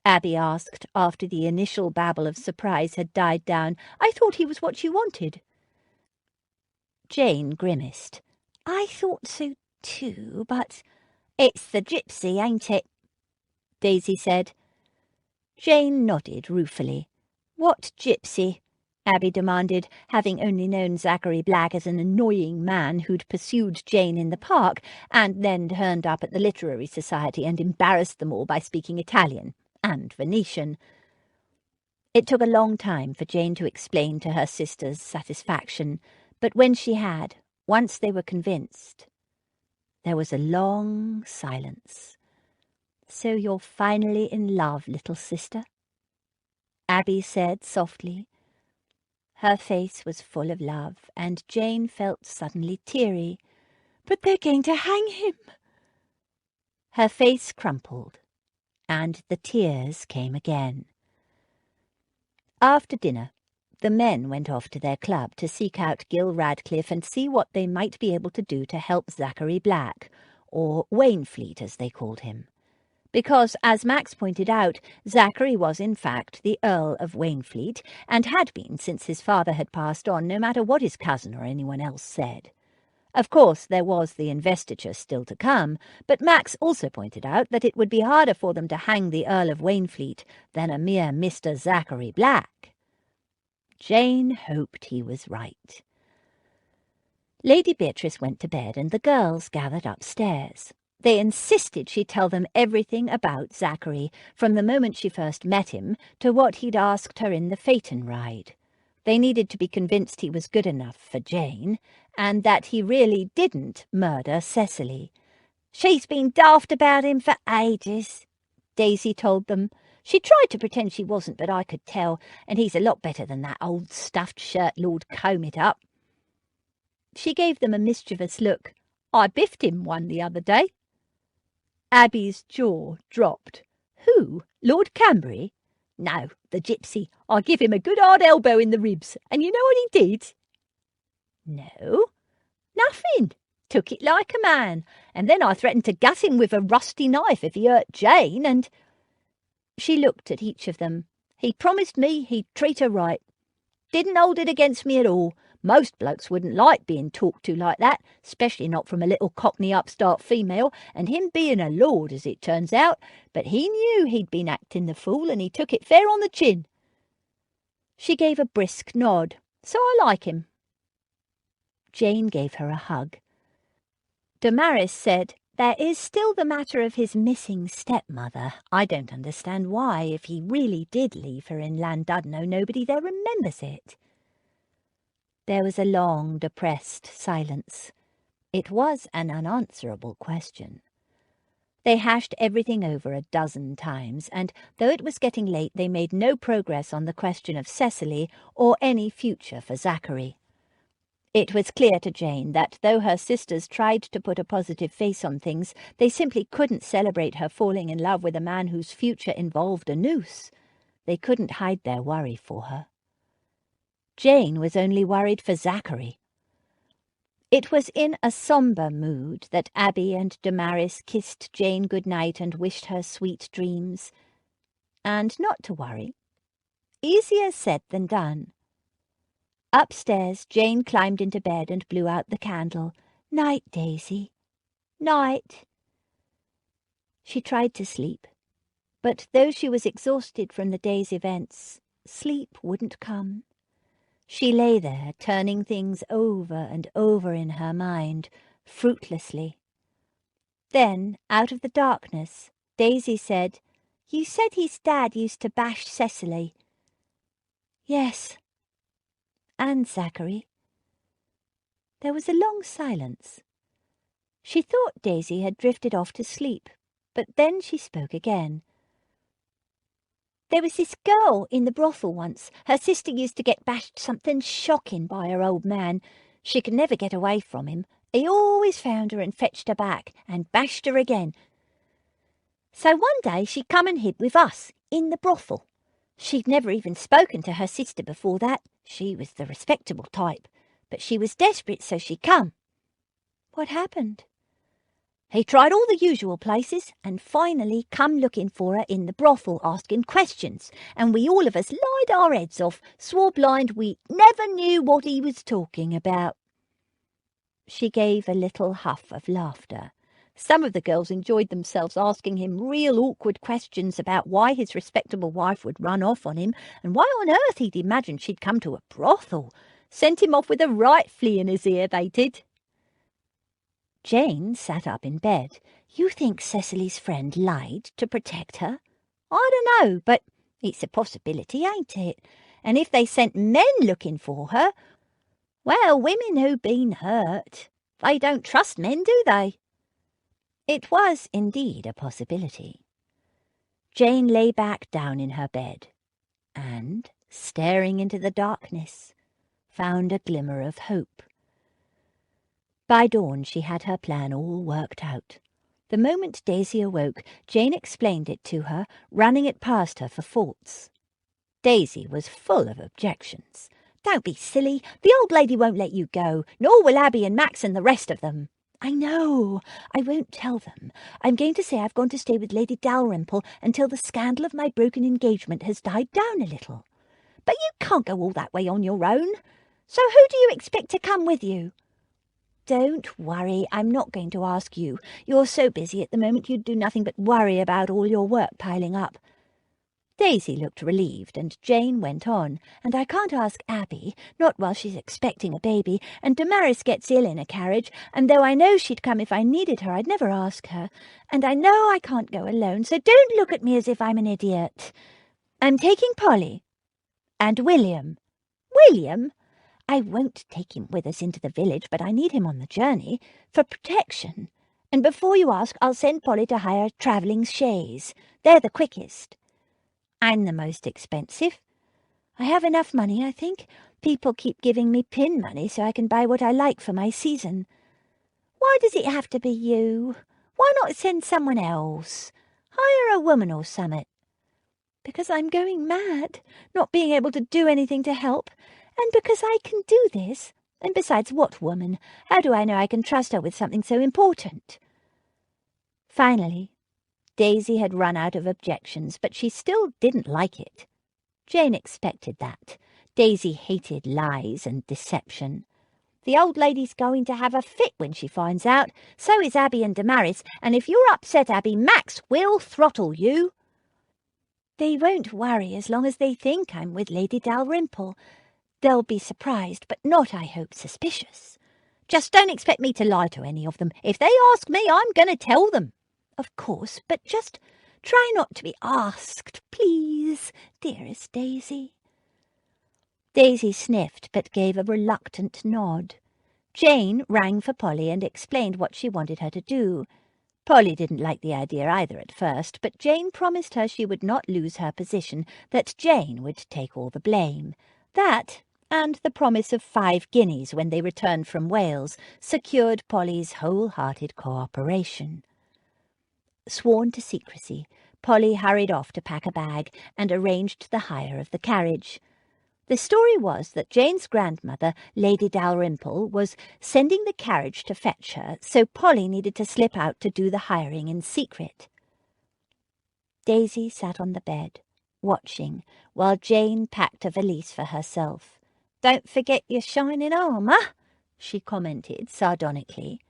Abby asked, after the initial babble of surprise had died down. I thought he was what you wanted. Jane grimaced. I thought so too, but it's the gypsy, ain't it? Daisy said. Jane nodded ruefully. What gypsy? Abby demanded, having only known Zachary Black as an annoying man who'd pursued Jane in the park and then turned up at the Literary Society and embarrassed them all by speaking Italian and Venetian. It took a long time for Jane to explain to her sister's satisfaction, but when she had, once they were convinced, there was a long silence. So you're finally in love, little sister? Abby said softly. Her face was full of love, and Jane felt suddenly teary. But they're going to hang him. Her face crumpled, and the tears came again. After dinner, the men went off to their club to seek out Gil Radcliffe and see what they might be able to do to help Zachary Black, or Wainfleet as they called him. Because, as Max pointed out, Zachary was in fact the Earl of Wainfleet, and had been since his father had passed on, no matter what his cousin or anyone else said. Of course, there was the investiture still to come, but Max also pointed out that it would be harder for them to hang the Earl of Wainfleet than a mere Mr. Zachary Black. Jane hoped he was right. Lady Beatrice went to bed, and the girls gathered upstairs. They insisted she tell them everything about Zachary, from the moment she first met him to what he'd asked her in the phaeton ride. They needed to be convinced he was good enough for Jane, and that he really didn't murder Cecily. She's been daft about him for ages, Daisy told them. She tried to pretend she wasn't, but I could tell, and he's a lot better than that old stuffed shirt Lord Comb-it-up. She gave them a mischievous look. I biffed him one the other day. Abby's jaw dropped. Who? Lord Camberry? No, the gypsy. I give him a good hard elbow in the ribs, and you know what he did? No, nothing. Took it like a man, and then I threatened to gut him with a rusty knife if he hurt Jane, and... She looked at each of them. He promised me he'd treat her right. Didn't hold it against me at all. Most blokes wouldn't like being talked to like that, especially not from a little cockney upstart female, and him being a lord, as it turns out, but he knew he'd been acting the fool, and he took it fair on the chin. She gave a brisk nod. So I like him. Jane gave her a hug. Damaris said, There is still the matter of his missing stepmother. I don't understand why, if he really did leave her in Llandudno, nobody there remembers it. There was a long, depressed silence. It was an unanswerable question. They hashed everything over a dozen times, and though it was getting late, they made no progress on the question of Cecily or any future for Zachary. It was clear to Jane that though her sisters tried to put a positive face on things, they simply couldn't celebrate her falling in love with a man whose future involved a noose. They couldn't hide their worry for her. Jane was only worried for Zachary. It was in a sombre mood that Abby and Damaris kissed Jane good-night and wished her sweet dreams. And not to worry. Easier said than done. Upstairs, Jane climbed into bed and blew out the candle. "Night, Daisy. Night." She tried to sleep, but though she was exhausted from the day's events, sleep wouldn't come. She lay there, turning things over and over in her mind, fruitlessly. Then, out of the darkness, Daisy said, "You said his dad used to bash Cecily." "Yes. And Zachary." There was a long silence. She thought Daisy had drifted off to sleep, but then she spoke again. "There was this girl in the brothel once. Her sister used to get bashed something shocking by her old man. She could never get away from him. He always found her and fetched her back, and bashed her again. So one day she come and hid with us, in the brothel. She'd never even spoken to her sister before that. She was the respectable type. But she was desperate, so she come." "What happened?" "He tried all the usual places, and finally come looking for her in the brothel, asking questions, and we all of us lied our heads off, swore blind we never knew what he was talking about." She gave a little huff of laughter. Some of the girls enjoyed themselves asking him real awkward questions about why his respectable wife would run off on him, and why on earth he'd imagined she'd come to a brothel. Sent him off with a right flea in his ear, they did. Jane sat up in bed. "You think Cecily's friend lied to protect her?" "I don't know, but it's a possibility, ain't it? And if they sent men looking for her, well, women who've been hurt, they don't trust men, do they?" It was indeed a possibility. Jane lay back down in her bed and, staring into the darkness, found a glimmer of hope. By dawn she had her plan all worked out. The moment Daisy awoke, Jane explained it to her, running it past her for faults. Daisy was full of objections. "Don't be silly. The old lady won't let you go, nor will Abby and Max and the rest of them." "I know. I won't tell them. I'm going to say I've gone to stay with Lady Dalrymple until the scandal of my broken engagement has died down a little." "But you can't go all that way on your own. So who do you expect to come with you?" "Don't worry, I'm not going to ask you. You're so busy at the moment you'd do nothing but worry about all your work piling up." Daisy looked relieved, and Jane went on. "And I can't ask Abby, not while she's expecting a baby, and Damaris gets ill in a carriage, and though I know she'd come if I needed her, I'd never ask her. And I know I can't go alone, so don't look at me as if I'm an idiot. I'm taking Polly. And William." "William?" "I won't take him with us into the village, but I need him on the journey, for protection. And before you ask, I'll send Polly to hire a travelling chaise. They're the quickest." "I'm the most expensive." "I have enough money, I think. People keep giving me pin money so I can buy what I like for my season." "Why does it have to be you? Why not send someone else? Hire a woman or summit." "Because I'm going mad, not being able to do anything to help. And because I can do this. And besides, what woman? How do I know I can trust her with something so important?" Finally, Daisy had run out of objections, but she still didn't like it. Jane expected that. Daisy hated lies and deception. "The old lady's going to have a fit when she finds out. So is Abby and Damaris, and if you're upset, Abby, Max will throttle you." "They won't worry as long as they think I'm with Lady Dalrymple. They'll be surprised, but not, I hope, suspicious." "Just don't expect me to lie to any of them. If they ask me, I'm going to tell them." "Of course, but just try not to be asked, please, dearest Daisy." Daisy sniffed, but gave a reluctant nod. Jane rang for Polly and explained what she wanted her to do. Polly didn't like the idea either at first, but Jane promised her she would not lose her position, that Jane would take all the blame. That, and the promise of 5 guineas when they returned from Wales, secured Polly's whole-hearted cooperation. Sworn to secrecy, Polly hurried off to pack a bag and arranged the hire of the carriage. The story was that Jane's grandmother, Lady Dalrymple, was sending the carriage to fetch her, so Polly needed to slip out to do the hiring in secret. Daisy sat on the bed, watching, while Jane packed a valise for herself. "Don't forget your shining armour," she commented sardonically.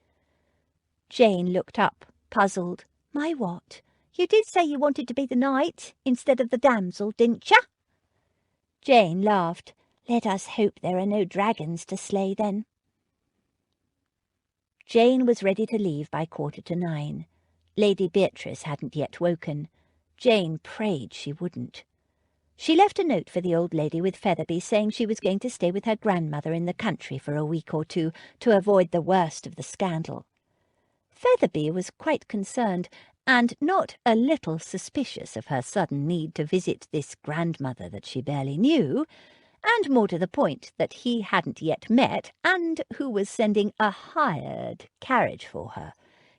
Jane looked up, puzzled. "My what? You did say you wanted to be the knight instead of the damsel, didn't ya?" Jane laughed. "Let us hope there are no dragons to slay then." Jane was ready to leave by 9:15. Lady Beatrice hadn't yet woken. Jane prayed she wouldn't. She left a note for the old lady with Featherby saying she was going to stay with her grandmother in the country for a week or two to avoid the worst of the scandal. Featherby was quite concerned, and not a little suspicious of her sudden need to visit this grandmother that she barely knew, and more to the point that he hadn't yet met, and who was sending a hired carriage for her.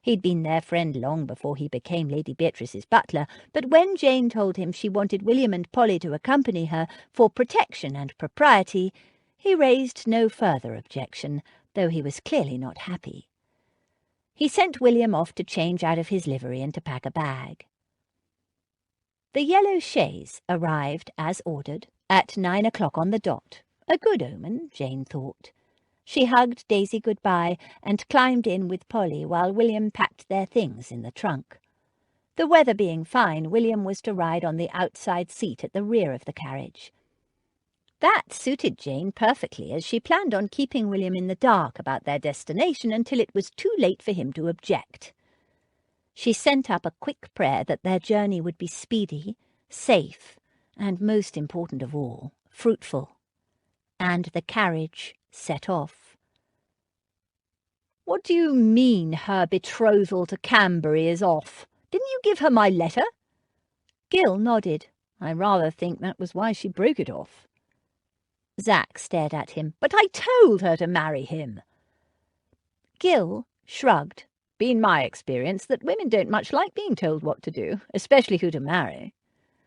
He'd been their friend long before he became Lady Beatrice's butler, but when Jane told him she wanted William and Polly to accompany her for protection and propriety, he raised no further objection, though he was clearly not happy. He sent William off to change out of his livery and to pack a bag. The yellow chaise arrived, as ordered, at 9 o'clock on the dot. A good omen, Jane thought. She hugged Daisy goodbye and climbed in with Polly while William packed their things in the trunk. The weather being fine, William was to ride on the outside seat at the rear of the carriage. That suited Jane perfectly, as she planned on keeping William in the dark about their destination until it was too late for him to object. She sent up a quick prayer that their journey would be speedy, safe, and, most important of all, fruitful. And the carriage set off. "What do you mean her betrothal to Camberry is off? Didn't you give her my letter?" Gil nodded. "I rather think that was why she broke it off." Zach stared at him. "But I told her to marry him." Gil shrugged. "Been my experience that women don't much like being told what to do, especially who to marry."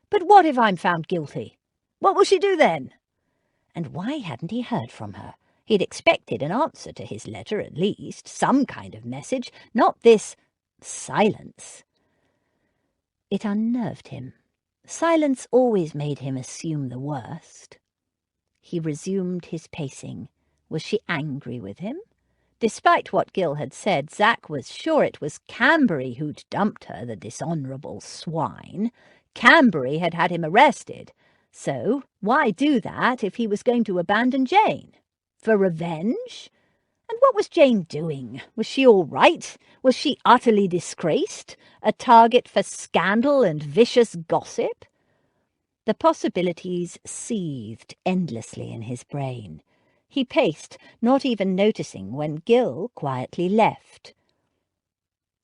"But what if I'm found guilty? What will she do then?" And why hadn't he heard from her? He'd expected an answer to his letter at least, some kind of message, not this silence. It unnerved him. Silence always made him assume the worst. He resumed his pacing. Was she angry with him? Despite what Gil had said, Zach was sure it was Camberry who'd dumped her, the dishonourable swine. Camberry had had him arrested. So why do that if he was going to abandon Jane? For revenge? And what was Jane doing? Was she all right? Was she utterly disgraced? A target for scandal and vicious gossip? The possibilities seethed endlessly in his brain. He paced, not even noticing when Gil quietly left.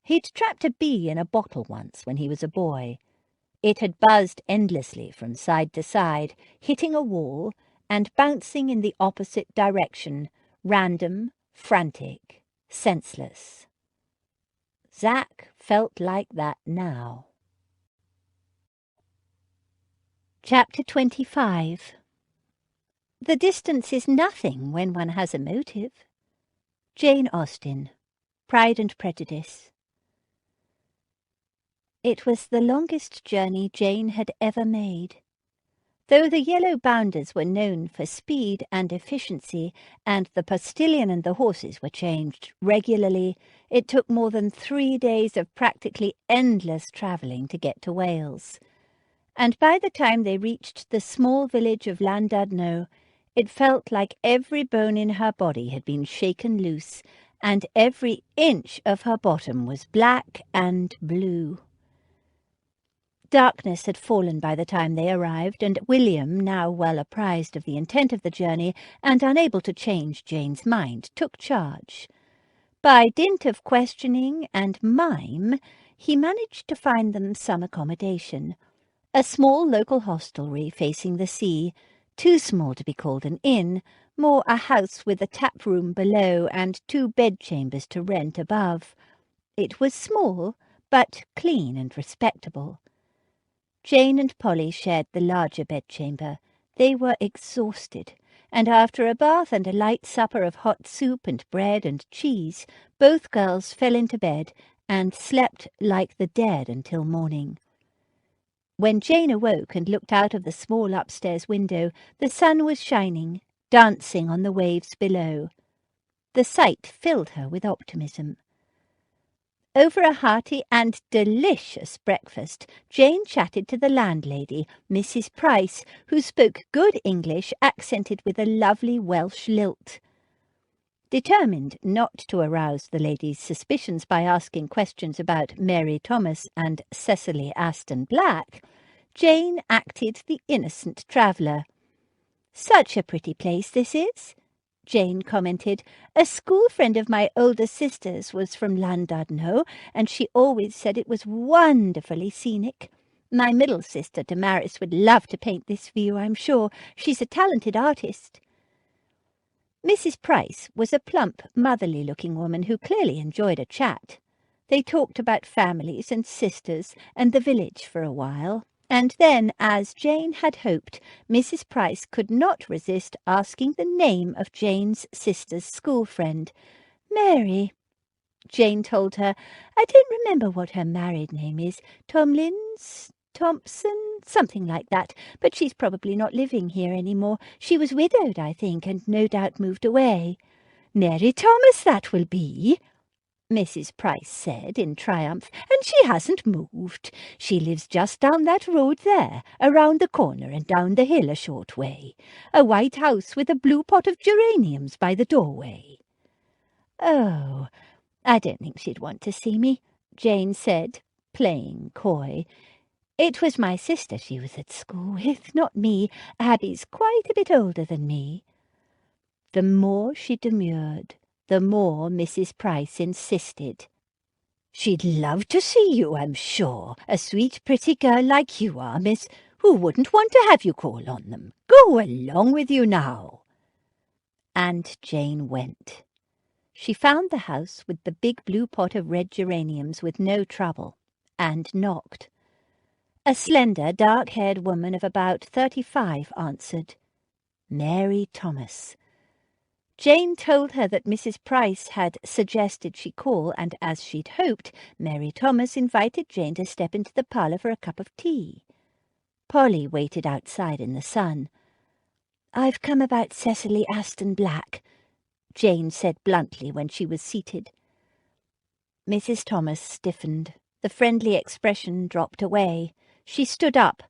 He'd trapped a bee in a bottle once when he was a boy. It had buzzed endlessly from side to side, hitting a wall and bouncing in the opposite direction, random, frantic, senseless. Zach felt like that now. Chapter 25. The distance is nothing when one has a motive. Jane Austen, Pride and Prejudice. It was the longest journey Jane had ever made. Though the yellow bounders were known for speed and efficiency, and the postilion and the horses were changed regularly, it took more than 3 days of practically endless travelling to get to Wales. And by the time they reached the small village of Llandudno, it felt like every bone in her body had been shaken loose, and every inch of her bottom was black and blue. Darkness had fallen by the time they arrived, and William, now well apprised of the intent of the journey and unable to change Jane's mind, took charge. By dint of questioning and mime, he managed to find them some accommodation. A small local hostelry facing the sea, too small to be called an inn, more a house with a tap-room below and 2 bedchambers to rent above. It was small, but clean and respectable. Jane and Polly shared the larger bedchamber. They were exhausted, and after a bath and a light supper of hot soup and bread and cheese, both girls fell into bed and slept like the dead until morning. When Jane awoke and looked out of the small upstairs window, the sun was shining, dancing on the waves below. The sight filled her with optimism. Over a hearty and delicious breakfast, Jane chatted to the landlady, Mrs. Price, who spoke good English accented with a lovely Welsh lilt. Determined not to arouse the lady's suspicions by asking questions about Mary Thomas and Cecily Aston Black, Jane acted the innocent traveller. "Such a pretty place this is," Jane commented. "A school friend of my older sister's was from Llandudno, and she always said it was wonderfully scenic. My middle sister, Damaris, would love to paint this view, I'm sure. She's a talented artist." Mrs. Price was a plump, motherly-looking woman who clearly enjoyed a chat. They talked about families and sisters and the village for a while, and then, as Jane had hoped, Mrs. Price could not resist asking the name of Jane's sister's school friend. "Mary," Jane told her. "I don't remember what her married name is. Tomlins? Thompson? Something like that. But she's probably not living here any more. She was widowed, I think, and no doubt moved away." "Mary Thomas, that will be," Mrs. Price said in triumph, "and she hasn't moved. She lives just down that road there, around the corner and down the hill a short way. A white house with a blue pot of geraniums by the doorway." "Oh, I don't think she'd want to see me," Jane said, playing coy. "It was my sister she was at school with, not me. Abby's quite a bit older than me." The more she demurred, the more Mrs. Price insisted. "She'd love to see you, I'm sure. A sweet, pretty girl like you are, miss. Who wouldn't want to have you call on them? Go along with you now." And Jane went. She found the house with the big blue pot of red geraniums with no trouble, and knocked. A slender, dark-haired woman of about 35 answered. Mary Thomas. Jane told her that Mrs. Price had suggested she call, and as she'd hoped, Mary Thomas invited Jane to step into the parlour for a cup of tea. Polly waited outside in the sun. "I've come about Cecily Aston Black," Jane said bluntly when she was seated. Mrs. Thomas stiffened. The friendly expression dropped away. She stood up.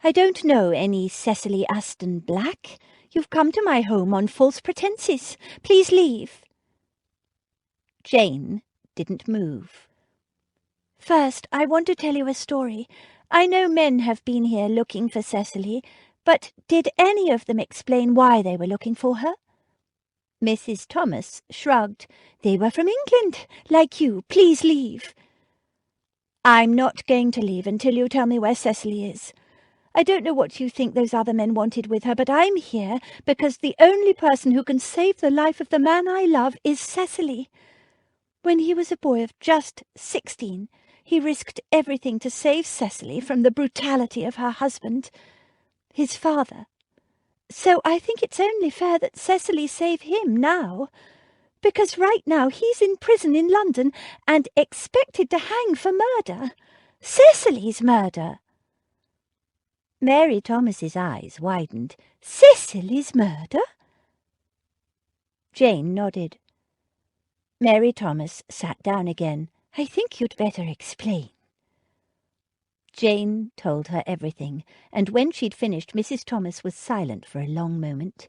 "I don't know any Cecily Aston Black. You've come to my home on false pretences. Please leave." Jane didn't move. "First, I want to tell you a story. I know men have been here looking for Cecily, but did any of them explain why they were looking for her?" Mrs. Thomas shrugged. "They were from England, like you. Please leave." "I'm not going to leave until you tell me where Cecily is. I don't know what you think those other men wanted with her, but I'm here because the only person who can save the life of the man I love is Cecily. When he was a boy of just 16, he risked everything to save Cecily from the brutality of her husband, his father. So I think it's only fair that Cecily save him now, because right now he's in prison in London and expected to hang for murder. Cecily's murder." Mary Thomas's eyes widened. "Cecily's murder?" Jane nodded. Mary Thomas sat down again. "I think you'd better explain." Jane told her everything, and when she'd finished, Mrs. Thomas was silent for a long moment.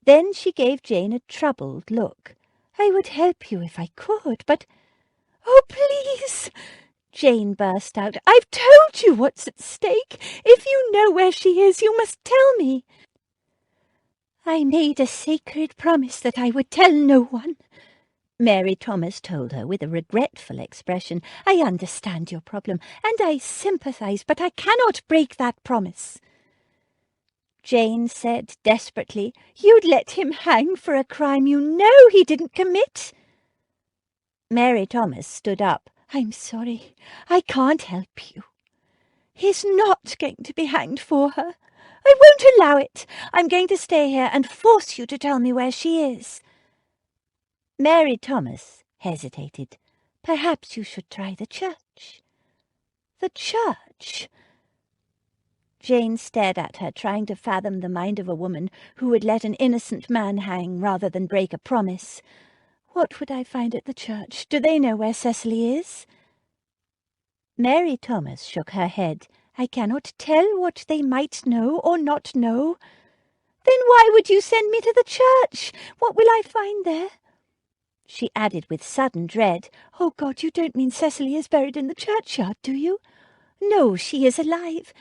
Then she gave Jane a troubled look. "I would help you if I could, but—" "Oh, please!" Jane burst out. "I've told you what's at stake. If you know where she is, you must tell me." "I made a sacred promise that I would tell no one," Mary Thomas told her with a regretful expression. "I understand your problem, and I sympathize, but I cannot break that promise." Jane said desperately, "You'd let him hang for a crime you know he didn't commit." Mary Thomas stood up. "I'm sorry. I can't help you. He's not going to be hanged for her. I won't allow it. I'm going to stay here and force you to tell me where she is. Mary Thomas hesitated. Perhaps you should try the church. The church? Jane stared at her, trying to fathom the mind of a woman who would let an innocent man hang rather than break a promise. What would I find at the church? Do they know where Cecily is? Mary Thomas shook her head. I cannot tell what they might know or not know. Then why would you send me to the church? What will I find there? She added with sudden dread. Oh, God, you don't mean Cecily is buried in the churchyard, do you? No, she is alive.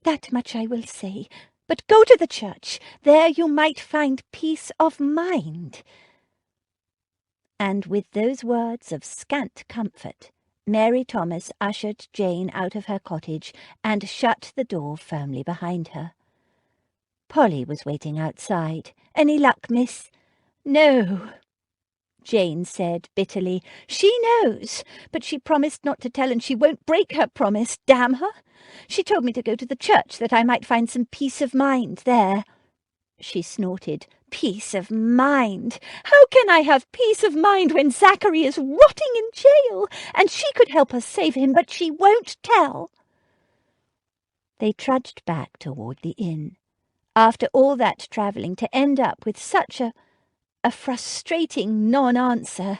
That much I will say. But go to the church. There you might find peace of mind. And with those words of scant comfort, Mary Thomas ushered Jane out of her cottage and shut the door firmly behind her. Polly was waiting outside. Any luck, miss? No, Jane said bitterly. She knows, but she promised not to tell, and she won't break her promise, damn her. She told me to go to the church that I might find some peace of mind there. She snorted. Peace of mind? How can I have peace of mind when Zachary is rotting in jail, and she could help us save him, but she won't tell? They trudged back toward the inn. After all that travelling, to end up with such a frustrating non-answer.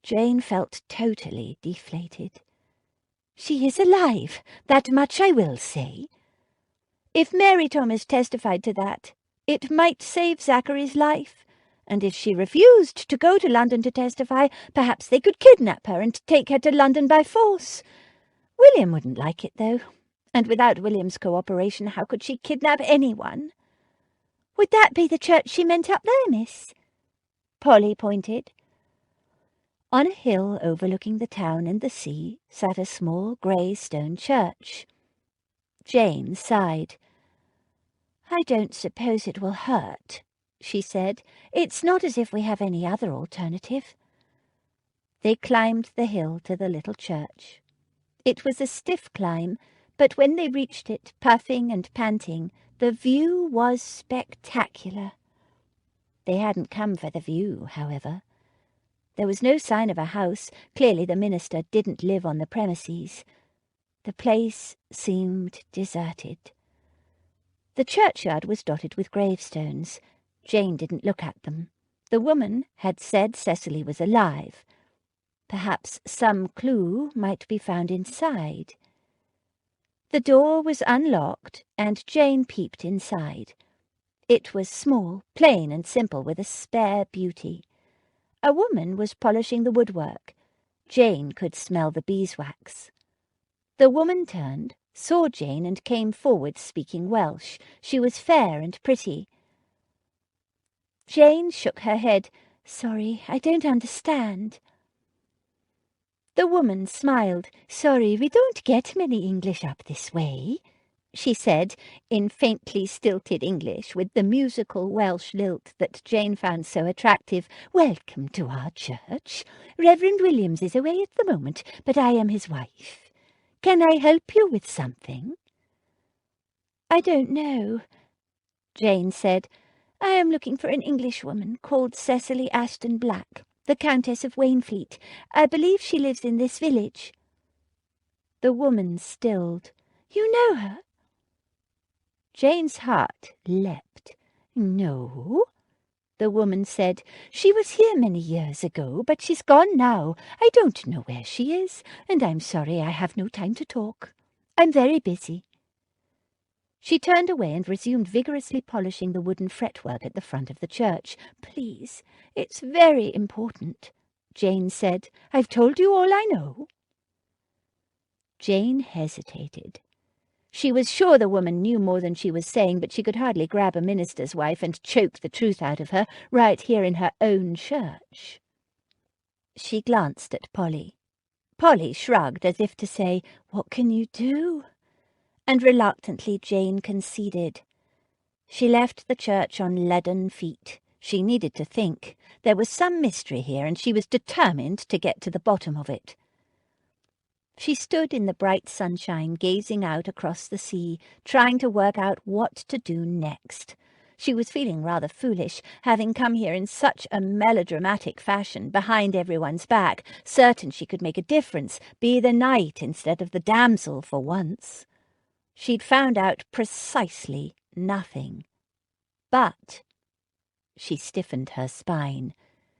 Jane felt totally deflated. She is alive, that much I will say. If Mary Thomas testified to that, it might save Zachary's life, and if she refused to go to London to testify, perhaps they could kidnap her and take her to London by force. William wouldn't like it, though, and without William's cooperation, how could she kidnap anyone? Would that be the church she meant up there, miss? Polly pointed. On a hill overlooking the town and the sea sat a small grey stone church. Jane sighed. I don't suppose it will hurt, she said. It's not as if we have any other alternative. They climbed the hill to the little church. It was a stiff climb, but when they reached it, puffing and panting, the view was spectacular. They hadn't come for the view, however. There was no sign of a house. Clearly the minister didn't live on the premises. The place seemed deserted. The churchyard was dotted with gravestones. Jane didn't look at them. The woman had said Cecily was alive. Perhaps some clue might be found inside. The door was unlocked, and Jane peeped inside. It was small, plain and simple, with a spare beauty. A woman was polishing the woodwork. Jane could smell the beeswax. The woman turned, saw Jane, and came forward speaking Welsh. She was fair and pretty. Jane shook her head. Sorry, I don't understand. The woman smiled. Sorry, we don't get many English up this way, she said, in faintly stilted English, with the musical Welsh lilt that Jane found so attractive. Welcome to our church. Reverend Williams is away at the moment, but I am his wife. Can I help you with something? I don't know, Jane said. I am looking for an Englishwoman called Cecily Ashton Black, the Countess of Wainfleet. I believe she lives in this village. The woman stilled. You know her? Jane's heart leapt. No, the woman said. She was here many years ago, but she's gone now. I don't know where she is, and I'm sorry I have no time to talk. I'm very busy. She turned away and resumed vigorously polishing the wooden fretwork at the front of the church. Please, it's very important, Jane said. I've told you all I know. Jane hesitated. She was sure the woman knew more than she was saying, but she could hardly grab a minister's wife and choke the truth out of her right here in her own church. She glanced at Polly. Polly shrugged as if to say, What can you do? And reluctantly Jane conceded. She left the church on leaden feet. She needed to think. There was some mystery here, and she was determined to get to the bottom of it. She stood in the bright sunshine, gazing out across the sea, trying to work out what to do next. She was feeling rather foolish, having come here in such a melodramatic fashion, behind everyone's back, certain she could make a difference, be the knight instead of the damsel for once. She'd found out precisely nothing. But she stiffened her spine.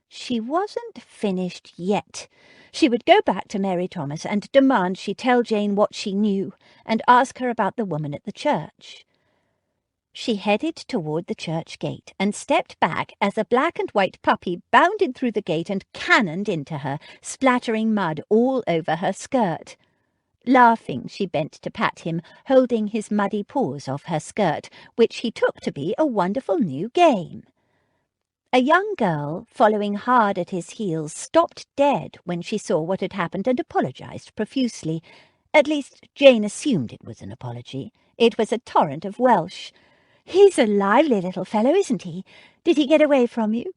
She wasn't finished yet. She would go back to Mary Thomas and demand she tell Jane what she knew, and ask her about the woman at the church. She headed toward the church gate and stepped back as a black and white puppy bounded through the gate and cannoned into her, splattering mud all over her skirt. Laughing, she bent to pat him, holding his muddy paws off her skirt, which he took to be a wonderful new game. A young girl, following hard at his heels, stopped dead when she saw what had happened and apologized profusely. At least, Jane assumed it was an apology. It was a torrent of Welsh. "He's a lively little fellow, isn't he? Did he get away from you?"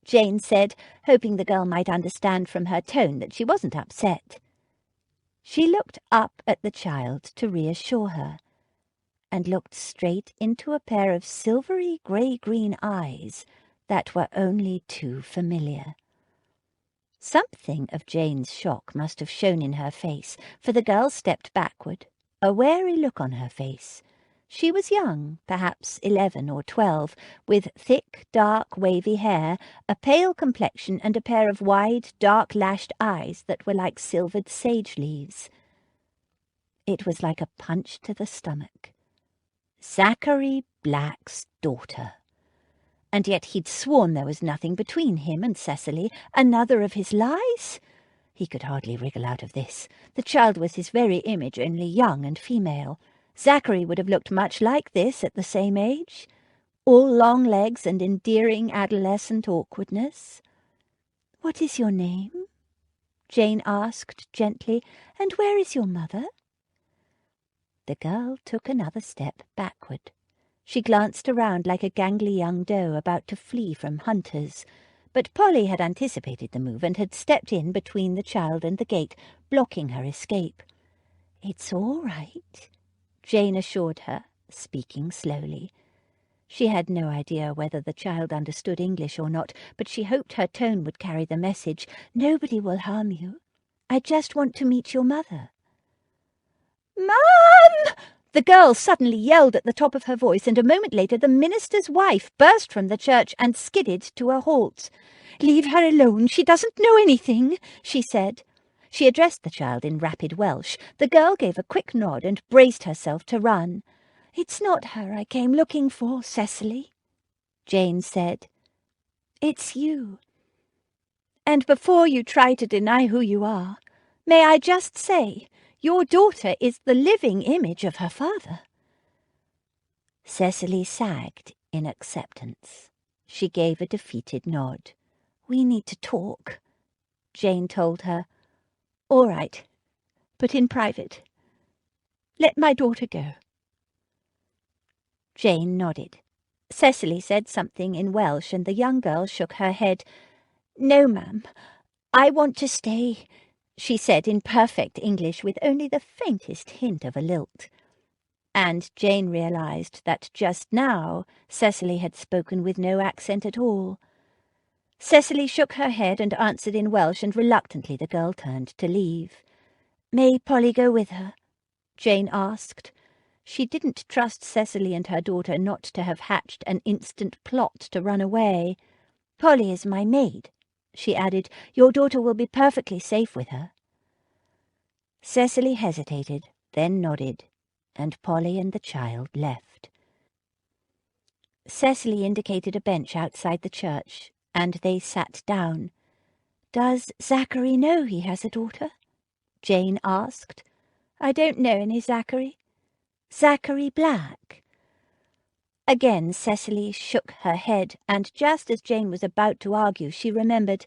Jane said, hoping the girl might understand from her tone that she wasn't upset. She looked up at the child to reassure her, and looked straight into a pair of silvery grey-green eyes that were only too familiar. Something of Jane's shock must have shown in her face, for the girl stepped backward, a wary look on her face. She was young, perhaps 11 or 12, with thick, dark, wavy hair, a pale complexion, and a pair of wide, dark-lashed eyes that were like silvered sage leaves. It was like a punch to the stomach. Zachary Black's daughter. And yet he'd sworn there was nothing between him and Cecily. Another of his lies? He could hardly wriggle out of this. The child was his very image, only young and female. Zachary would have looked much like this at the same age. All long legs and endearing adolescent awkwardness. "What is your name?" Jane asked gently. "And where is your mother?" The girl took another step backward. She glanced around like a gangly young doe about to flee from hunters. But Polly had anticipated the move and had stepped in between the child and the gate, blocking her escape. "It's all right," Jane assured her, speaking slowly. She had no idea whether the child understood English or not, but she hoped her tone would carry the message. "Nobody will harm you. I just want to meet your mother." "Mum!" The girl suddenly yelled at the top of her voice, and a moment later the minister's wife burst from the church and skidded to a halt. "Leave her alone. She doesn't know anything," she said. She addressed the child in rapid Welsh. The girl gave a quick nod and braced herself to run. "It's not her I came looking for, Cecily," Jane said. "It's you. And before you try to deny who you are, may I just say, your daughter is the living image of her father." Cecily sagged in acceptance. She gave a defeated nod. "We need to talk," Jane told her. "All right, but in private. Let my daughter go." Jane nodded. Cecily said something in Welsh, and the young girl shook her head. "No, ma'am, I want to stay," she said in perfect English with only the faintest hint of a lilt. And Jane realized that just now Cecily had spoken with no accent at all. Cecily shook her head and answered in Welsh, and reluctantly the girl turned to leave. "May Polly go with her?" Jane asked. She didn't trust Cecily and her daughter not to have hatched an instant plot to run away. "Polly is my maid," she added. "Your daughter will be perfectly safe with her." Cecily hesitated, then nodded, and Polly and the child left. Cecily indicated a bench outside the church, and they sat down. "Does Zachary know he has a daughter?" Jane asked. "I don't know any Zachary." "Zachary Black?" Again Cecily shook her head, and just as Jane was about to argue, she remembered.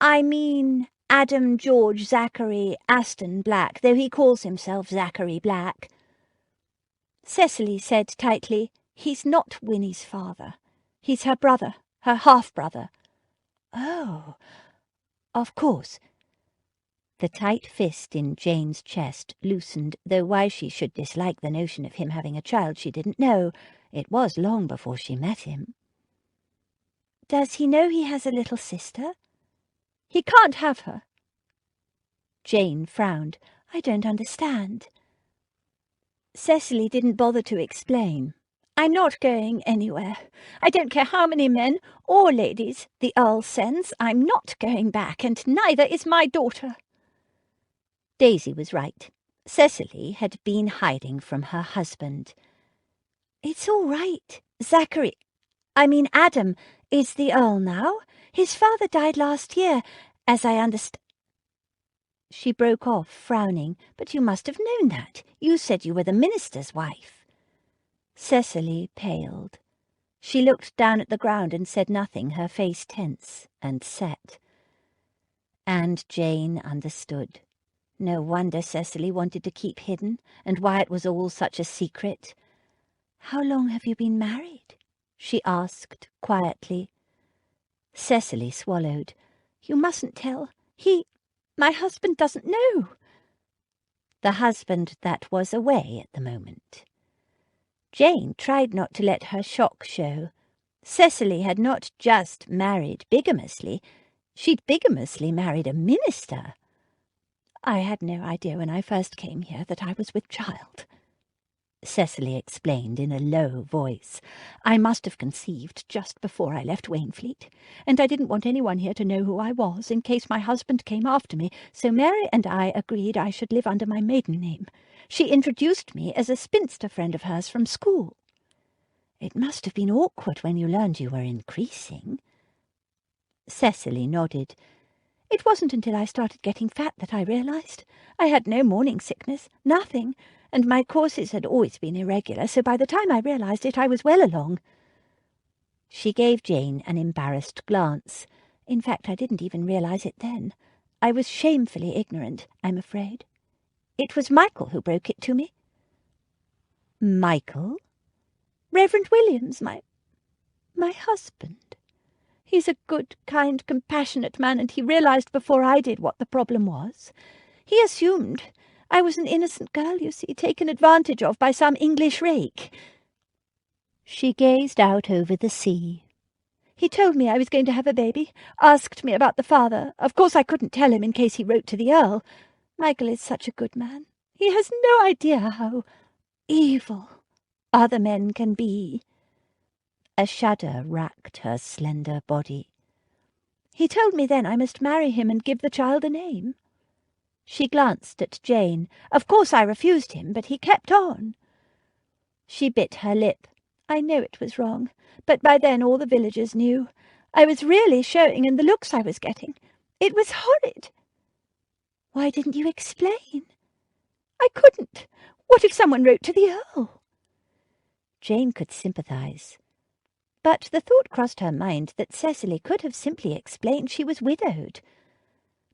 "I mean Adam George Zachary Aston Black, though he calls himself Zachary Black." Cecily said tightly, "He's not Winnie's father. He's her brother, her half-brother." "Oh, of course." The tight fist in Jane's chest loosened, though why she should dislike the notion of him having a child she didn't know. It was long before she met him. Does he know he has a little sister? He can't have her. Jane frowned. I don't understand. Cecily didn't bother to explain. I'm not going anywhere. I don't care how many men or ladies the Earl sends. I'm not going back, and neither is my daughter. Daisy was right. Cecily had been hiding from her husband. It's all right. Adam is the Earl now. His father died last year, as I understand. She broke off, frowning. But you must have known that. You said you were the minister's wife. Cecily paled. She looked down at the ground and said nothing, her face tense and set. And Jane understood. No wonder Cecily wanted to keep hidden, and why it was all such a secret. "How long have you been married?" she asked quietly. Cecily swallowed. You mustn't tell. My husband doesn't know. The husband that was away at the moment. Jane tried not to let her shock show. Cecily had not just married bigamously. She'd bigamously married a minister. I had no idea when I first came here that I was with child, Cecily explained in a low voice. I must have conceived just before I left Wainfleet, and I didn't want anyone here to know who I was in case my husband came after me, so Mary and I agreed I should live under my maiden name. She introduced me as a spinster friend of hers from school. It must have been awkward when you learned you were increasing. Cecily nodded. It wasn't until I started getting fat that I realised. I had no morning sickness, nothing, and my courses had always been irregular, so by the time I realised it, I was well along. She gave Jane an embarrassed glance. In fact, I didn't even realise it then. I was shamefully ignorant, I'm afraid. It was Michael who broke it to me. Michael? Reverend Williams, my husband. He's a good, kind, compassionate man, and he realised before I did what the problem was. He assumed I was an innocent girl, you see, taken advantage of by some English rake. She gazed out over the sea. He told me I was going to have a baby, asked me about the father. Of course I couldn't tell him in case he wrote to the Earl. Michael is such a good man. He has no idea how evil other men can be. A shudder racked her slender body. He told me then I must marry him and give the child a name. She glanced at Jane. Of course I refused him, but he kept on. She bit her lip. I know it was wrong, but by then all the villagers knew. I was really showing in the looks I was getting. It was horrid. Why didn't you explain? I couldn't. What if someone wrote to the Earl? Jane could sympathise. But the thought crossed her mind that Cecily could have simply explained she was widowed.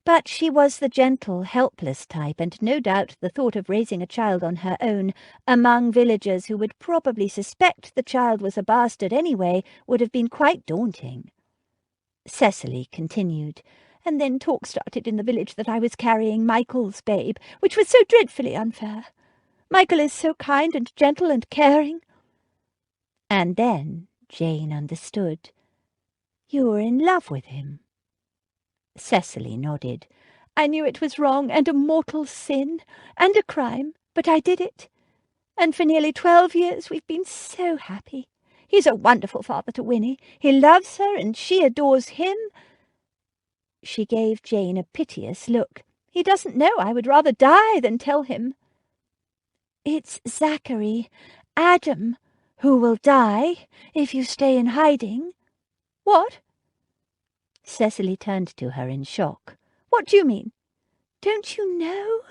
But she was the gentle, helpless type, and no doubt the thought of raising a child on her own, among villagers who would probably suspect the child was a bastard anyway, would have been quite daunting. Cecily continued, and then talk started in the village that I was carrying Michael's babe, which was so dreadfully unfair. Michael is so kind and gentle and caring. And then Jane understood. You were in love with him. Cecily nodded. I knew it was wrong and a mortal sin and a crime, but I did it. And for nearly 12 years we've been so happy. He's a wonderful father to Winnie. He loves her and she adores him. She gave Jane a piteous look. He doesn't know. I would rather die than tell him. It's Zachary, Adam, who will die if you stay in hiding. What? Cecily turned to her in shock. What do you mean? Don't you know?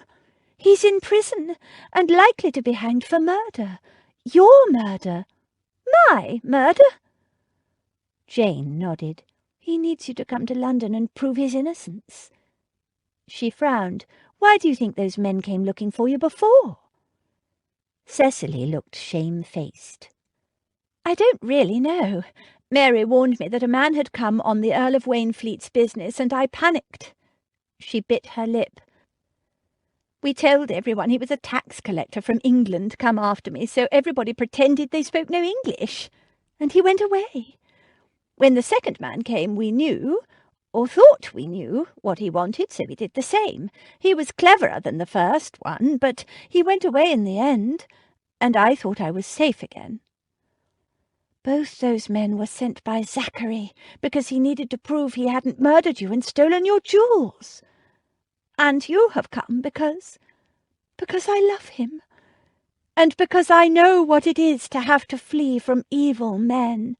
He's in prison and likely to be hanged for murder. Your murder. My murder? Jane nodded. He needs you to come to London and prove his innocence. She frowned. Why do you think those men came looking for you before? Cecily looked shamefaced. I don't really know. Mary warned me that a man had come on the Earl of Wainfleet's business, and I panicked. She bit her lip. We told everyone he was a tax collector from England come after me, so everybody pretended they spoke no English, and he went away. When the second man came, we knew, or thought we knew, what he wanted, so we did the same. He was cleverer than the first one, but he went away in the end, and I thought I was safe again. Both those men were sent by Zachary, because he needed to prove he hadn't murdered you and stolen your jewels. And you have come because I love him, and because I know what it is to have to flee from evil men.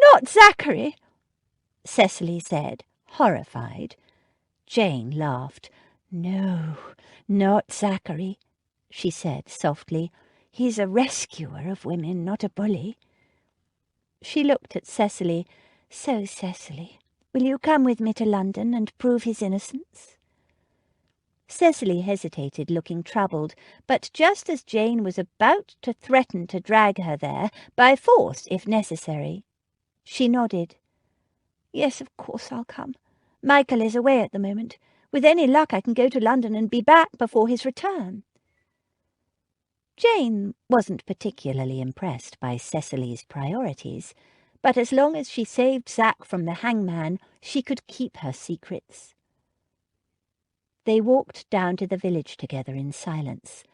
Not Zachary, Cecily said, horrified. Jane laughed. No, not Zachary, she said softly. He's a rescuer of women, not a bully. She looked at Cecily. So, Cecily, will you come with me to London and prove his innocence? Cecily hesitated, looking troubled, but just as Jane was about to threaten to drag her there, by force if necessary, she nodded. Yes, of course I'll come. Michael is away at the moment. With any luck I can go to London and be back before his return. Jane wasn't particularly impressed by Cecily's priorities, but as long as she saved Zack from the hangman, she could keep her secrets. They walked down to the village together in silence.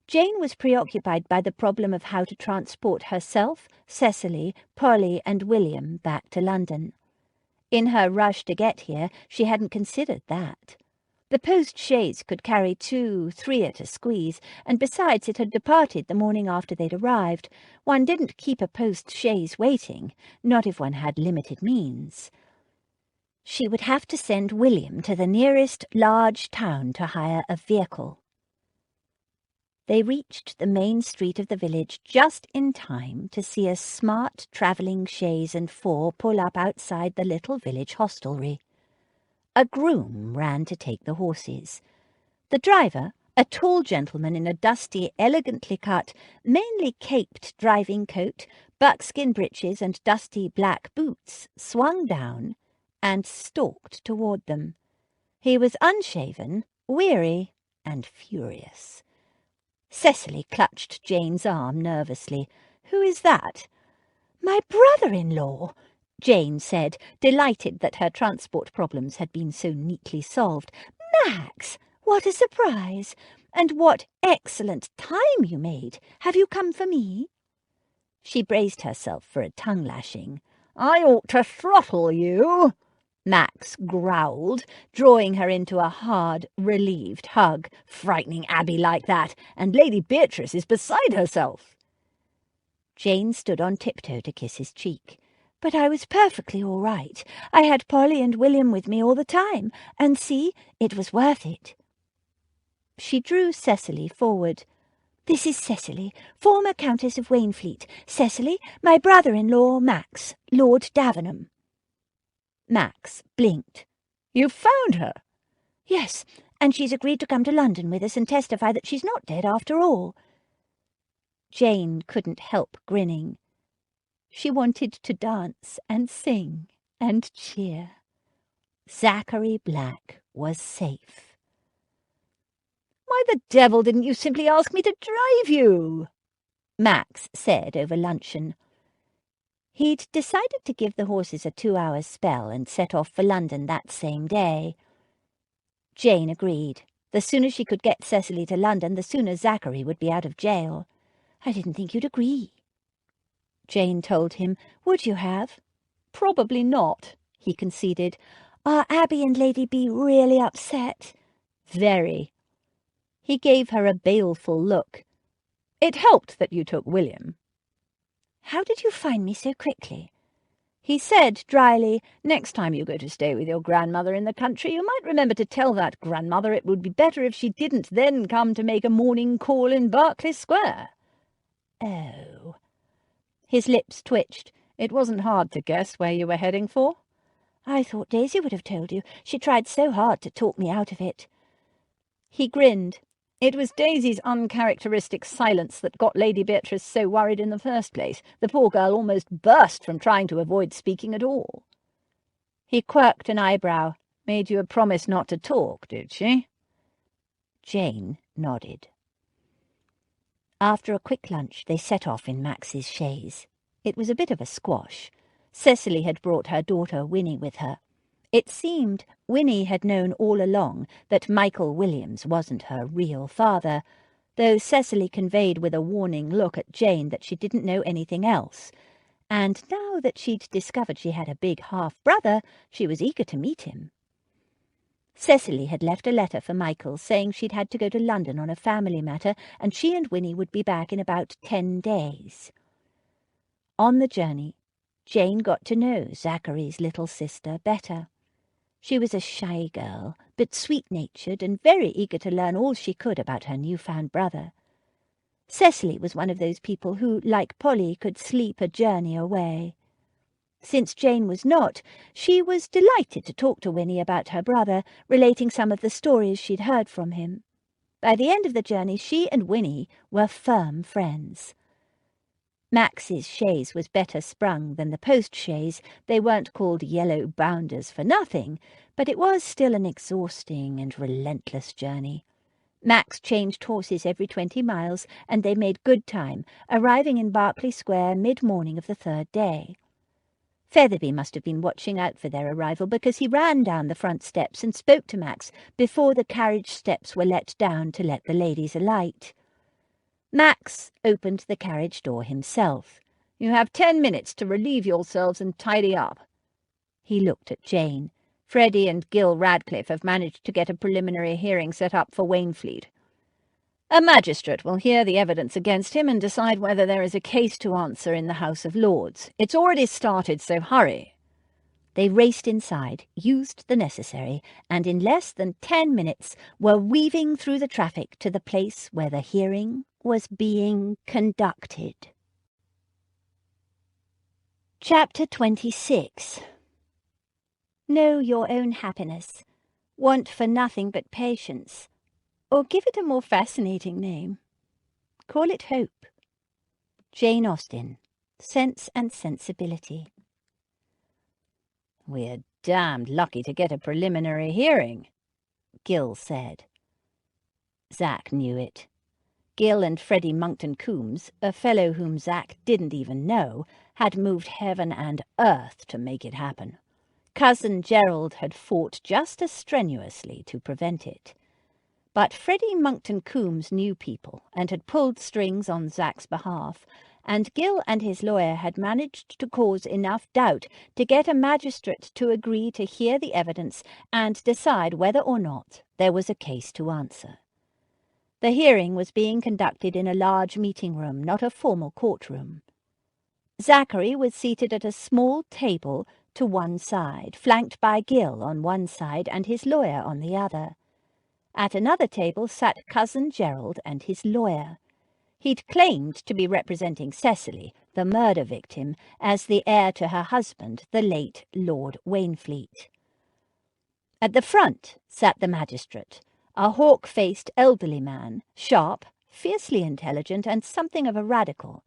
Jane was preoccupied by the problem of how to transport herself, Cecily, Polly, and William back to London. In her rush to get here, she hadn't considered that. The post-chaise could carry 2-3 at a squeeze, and besides it had departed the morning after they'd arrived. One didn't keep a post-chaise waiting, not if one had limited means. She would have to send William to the nearest large town to hire a vehicle. They reached the main street of the village just in time to see a smart travelling chaise and 4 pull up outside the little village hostelry. A groom ran to take the horses. The driver, a tall gentleman in a dusty, elegantly cut, mainly caped driving coat, buckskin breeches and dusty black boots, swung down and stalked toward them. He was unshaven, weary, and furious. Cecily clutched Jane's arm nervously. "Who is that?" "My brother-in-law," Jane said, delighted that her transport problems had been so neatly solved. "Max, what a surprise! And what excellent time you made! Have you come for me?" She braced herself for a tongue-lashing. "I ought to throttle you," Max growled, drawing her into a hard, relieved hug. "Frightening Abby like that, and Lady Beatrice is beside herself." Jane stood on tiptoe to kiss his cheek. "But I was perfectly all right. I had Polly and William with me all the time, and see, it was worth it." She drew Cecily forward. "This is Cecily, former Countess of Wainfleet. Cecily, my brother-in-law, Max, Lord Davenham." Max blinked. "You've found her?" "Yes, and she's agreed to come to London with us and testify that she's not dead after all." Jane couldn't help grinning. She wanted to dance and sing and cheer. Zachary Black was safe. "Why the devil didn't you simply ask me to drive you?" Max said over luncheon. He'd decided to give the horses a 2-hour spell and set off for London that same day. Jane agreed. The sooner she could get Cecily to London, the sooner Zachary would be out of jail. "I didn't think you'd agree," Jane told him. "Would you have?" "Probably not," he conceded. "Are Abby and Lady B really upset?" "Very." He gave her a baleful look. "It helped that you took William." "How did you find me so quickly?" He said dryly, "Next time you go to stay with your grandmother in the country, you might remember to tell that grandmother it would be better if she didn't then come to make a morning call in Berkeley Square." "Oh." His lips twitched. "It wasn't hard to guess where you were heading for." "I thought Daisy would have told you. She tried so hard to talk me out of it." He grinned. "It was Daisy's uncharacteristic silence that got Lady Beatrice so worried in the first place. The poor girl almost burst from trying to avoid speaking at all." He quirked an eyebrow. "Made you a promise not to talk, did she?" Jane nodded. After a quick lunch, they set off in Max's chaise. It was a bit of a squash. Cecily had brought her daughter Winnie with her. It seemed Winnie had known all along that Michael Williams wasn't her real father, though Cecily conveyed with a warning look at Jane that she didn't know anything else, and now that she'd discovered she had a big half-brother, she was eager to meet him. Cecily had left a letter for Michael saying she'd had to go to London on a family matter, and she and Winnie would be back in about 10 days. On the journey, Jane got to know Zachary's little sister better. She was a shy girl, but sweet-natured and very eager to learn all she could about her newfound brother. Cecily was one of those people who, like Polly, could sleep a journey away. Since Jane was not, she was delighted to talk to Winnie about her brother, relating some of the stories she'd heard from him. By the end of the journey, she and Winnie were firm friends. Max's chaise was better sprung than the post-chaise. They weren't called yellow bounders for nothing, but it was still an exhausting and relentless journey. Max changed horses every 20 miles, and they made good time, arriving in Berkeley Square mid-morning of the 3rd day. Featherby must have been watching out for their arrival, because he ran down the front steps and spoke to Max before the carriage steps were let down to let the ladies alight. Max opened the carriage door himself. "You have 10 minutes to relieve yourselves and tidy up." He looked at Jane. "Freddie and Gil Radcliffe have managed to get a preliminary hearing set up for Wainfleet. A magistrate will hear the evidence against him and decide whether there is a case to answer in the House of Lords. It's already started, so hurry." They raced inside, used the necessary, and in less than 10 minutes were weaving through the traffic to the place where the hearing was being conducted. Chapter 26. Know your own happiness. Want for nothing but patience. Or give it a more fascinating name. Call it hope. Jane Austen, Sense and Sensibility. "We're damned lucky to get a preliminary hearing," Gil said. Zach knew it. Gil and Freddie Monckton Coombs, a fellow whom Zach didn't even know, had moved heaven and earth to make it happen. Cousin Gerald had fought just as strenuously to prevent it. But Freddie Monckton Coombs knew people and had pulled strings on Zach's behalf, and Gil and his lawyer had managed to cause enough doubt to get a magistrate to agree to hear the evidence and decide whether or not there was a case to answer. The hearing was being conducted in a large meeting room, not a formal courtroom. Zachary was seated at a small table to one side, flanked by Gil on one side and his lawyer on the other. At another table sat Cousin Gerald and his lawyer. He'd claimed to be representing Cecily, the murder victim, as the heir to her husband, the late Lord Wainfleet. At the front sat the magistrate, a hawk-faced elderly man, sharp, fiercely intelligent, and something of a radical.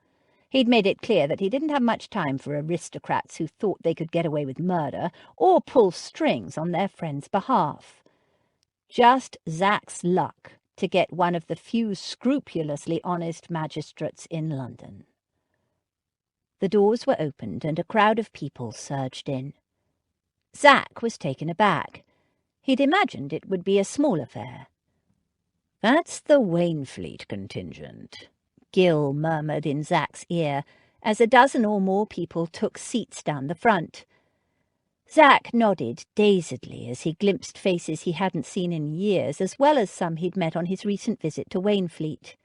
He'd made it clear that he didn't have much time for aristocrats who thought they could get away with murder or pull strings on their friend's behalf. Just Zach's luck to get one of the few scrupulously honest magistrates in London. The doors were opened and a crowd of people surged in. Zach was taken aback. He'd imagined it would be a small affair. "That's the Wainfleet contingent," Gil murmured in Zach's ear, as a dozen or more people took seats down the front. Zach nodded dazedly as he glimpsed faces he hadn't seen in years, as well as some he'd met on his recent visit to Wainfleet.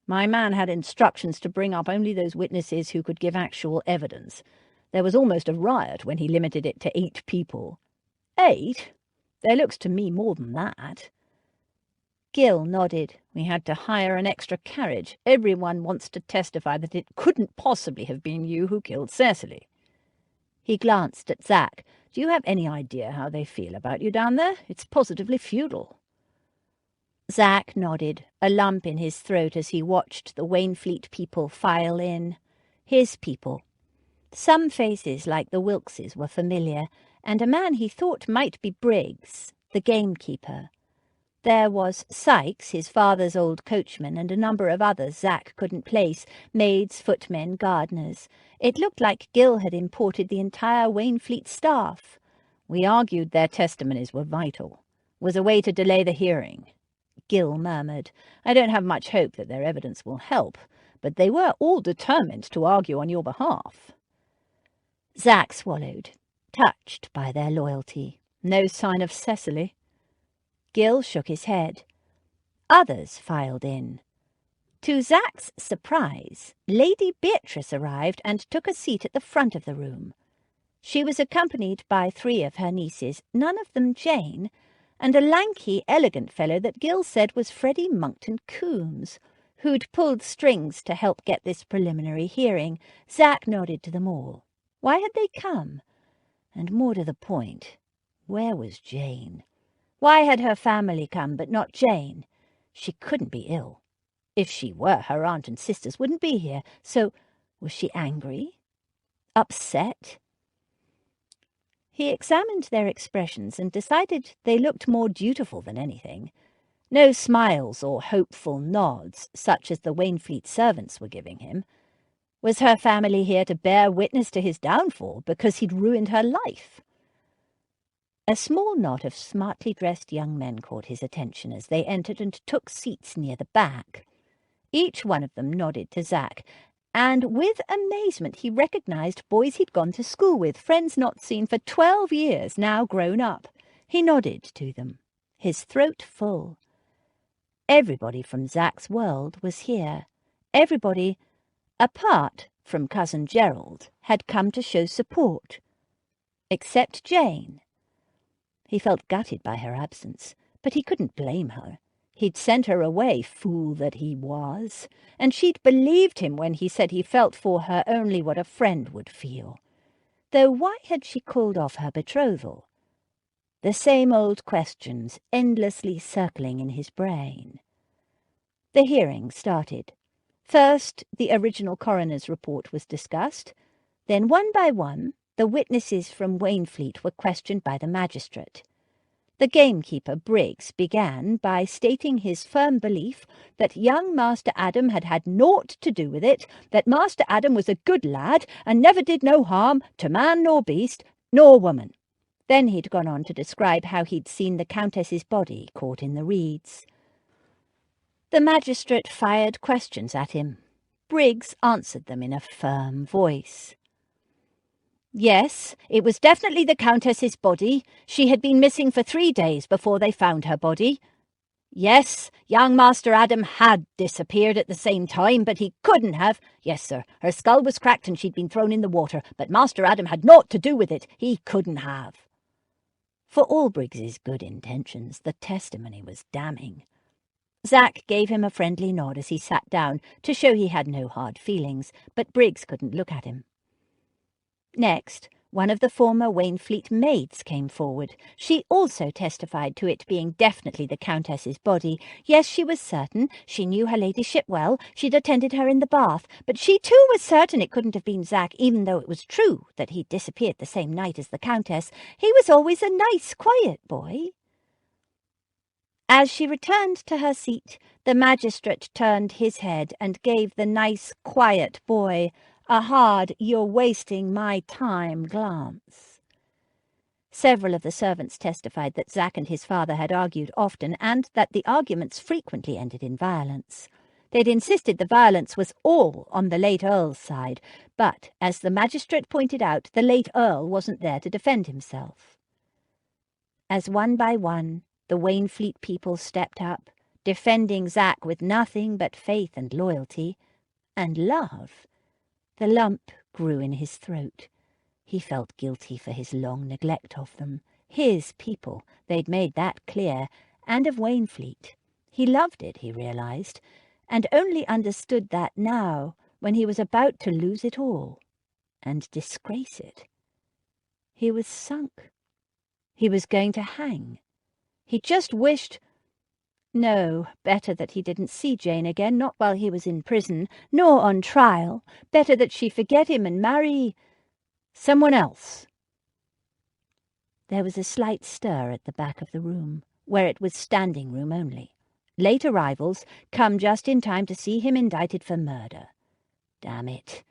"My man had instructions to bring up only those witnesses who could give actual evidence. There was almost a riot when he limited it to 8 people. 8? There looks to me more than that." Gil nodded. "We had to hire an extra carriage. Everyone wants to testify that it couldn't possibly have been you who killed Cecily." He glanced at Zach. "Do you have any idea how they feel about you down there? It's positively feudal." Zach nodded, a lump in his throat as he watched the Wainfleet people file in. His people. Some faces like the Wilkses were familiar, and a man he thought might be Briggs, the gamekeeper. There was Sykes, his father's old coachman, and a number of others Zack couldn't place, maids, footmen, gardeners. It looked like Gill had imported the entire Wainfleet staff. We argued their testimonies were vital. Was a way to delay the hearing. Gill murmured. I don't have much hope that their evidence will help, but they were all determined to argue on your behalf. Zack swallowed, touched by their loyalty. No sign of Cecily? Gill shook his head. Others filed in. To Zack's surprise, Lady Beatrice arrived and took a seat at the front of the room. She was accompanied by 3 of her nieces, none of them Jane, and a lanky, elegant fellow that Gill said was Freddie Monckton Coombs, who'd pulled strings to help get this preliminary hearing. Zack nodded to them all. Why had they come? And more to the point, where was Jane? Why had her family come, but not Jane? She couldn't be ill. If she were, her aunt and sisters wouldn't be here. So, was she angry? Upset? He examined their expressions and decided they looked more dutiful than anything. No smiles or hopeful nods, such as the Wainfleet servants were giving him. Was her family here to bear witness to his downfall because he'd ruined her life? A small knot of smartly dressed young men caught his attention as they entered and took seats near the back. Each one of them nodded to Zack, and with amazement he recognized boys he'd gone to school with, friends not seen for 12 years, now grown up. He nodded to them, his throat full. Everybody from Zack's world was here. Everybody, apart from Cousin Gerald, had come to show support. Except Jane. He felt gutted by her absence, but he couldn't blame her. He'd sent her away, fool that he was, and she'd believed him when he said he felt for her only what a friend would feel. Though why had she called off her betrothal? The same old questions endlessly circling in his brain. The hearing started. First, the original coroner's report was discussed. Then, one by one, the witnesses from Wainfleet were questioned by the magistrate. The gamekeeper, Briggs, began by stating his firm belief that young Master Adam had had naught to do with it, that Master Adam was a good lad and never did no harm to man nor beast nor woman. Then he'd gone on to describe how he'd seen the Countess's body caught in the reeds. The magistrate fired questions at him. Briggs answered them in a firm voice. Yes, it was definitely the Countess's body. She had been missing for 3 days before they found her body. Yes, young Master Adam had disappeared at the same time, but he couldn't have. Yes, sir, her skull was cracked and she'd been thrown in the water, but Master Adam had naught to do with it. He couldn't have. For all Briggs's good intentions, the testimony was damning. Zack gave him a friendly nod as he sat down to show he had no hard feelings, but Briggs couldn't look at him. Next, one of the former Wainfleet maids came forward. She also testified to it being definitely the Countess's body. Yes, she was certain. She knew her ladyship well. She'd attended her in the bath. But she too was certain it couldn't have been Zack, even though it was true that he'd disappeared the same night as the Countess. He was always a nice, quiet boy. As she returned to her seat, the magistrate turned his head and gave the nice, quiet boy a hard, "you're wasting my time" glance. Several of the servants testified that Zack and his father had argued often and that the arguments frequently ended in violence. They'd insisted the violence was all on the late Earl's side, but, as the magistrate pointed out, the late Earl wasn't there to defend himself. As one by one the Wainfleet people stepped up, defending Zack with nothing but faith and loyalty, and love, the lump grew in his throat. He felt guilty for his long neglect of them. His people, they'd made that clear, and of Wainfleet. He loved it, he realized, and only understood that now, when he was about to lose it all, and disgrace it. He was sunk. He was going to hang. He just wished... No, better that he didn't see Jane again, not while he was in prison, nor on trial. Better that she forget him and marry... someone else. There was a slight stir at the back of the room. where it was standing room only. Late arrivals come just in time to see him indicted for murder. Damn it.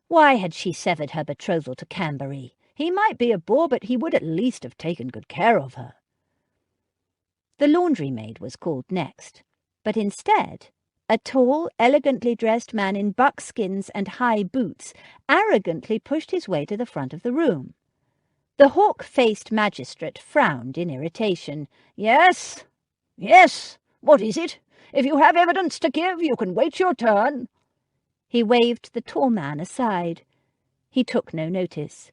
Why had she severed her betrothal to Camberry? He might be a bore, but he would at least have taken good care of her. The laundry maid was called next, but instead a tall, elegantly dressed man in buckskins and high boots arrogantly pushed his way to the front of the room. The hawk-faced magistrate frowned in irritation. Yes, what is it? If you have evidence to give, you can wait your turn. He waved the tall man aside. He took no notice.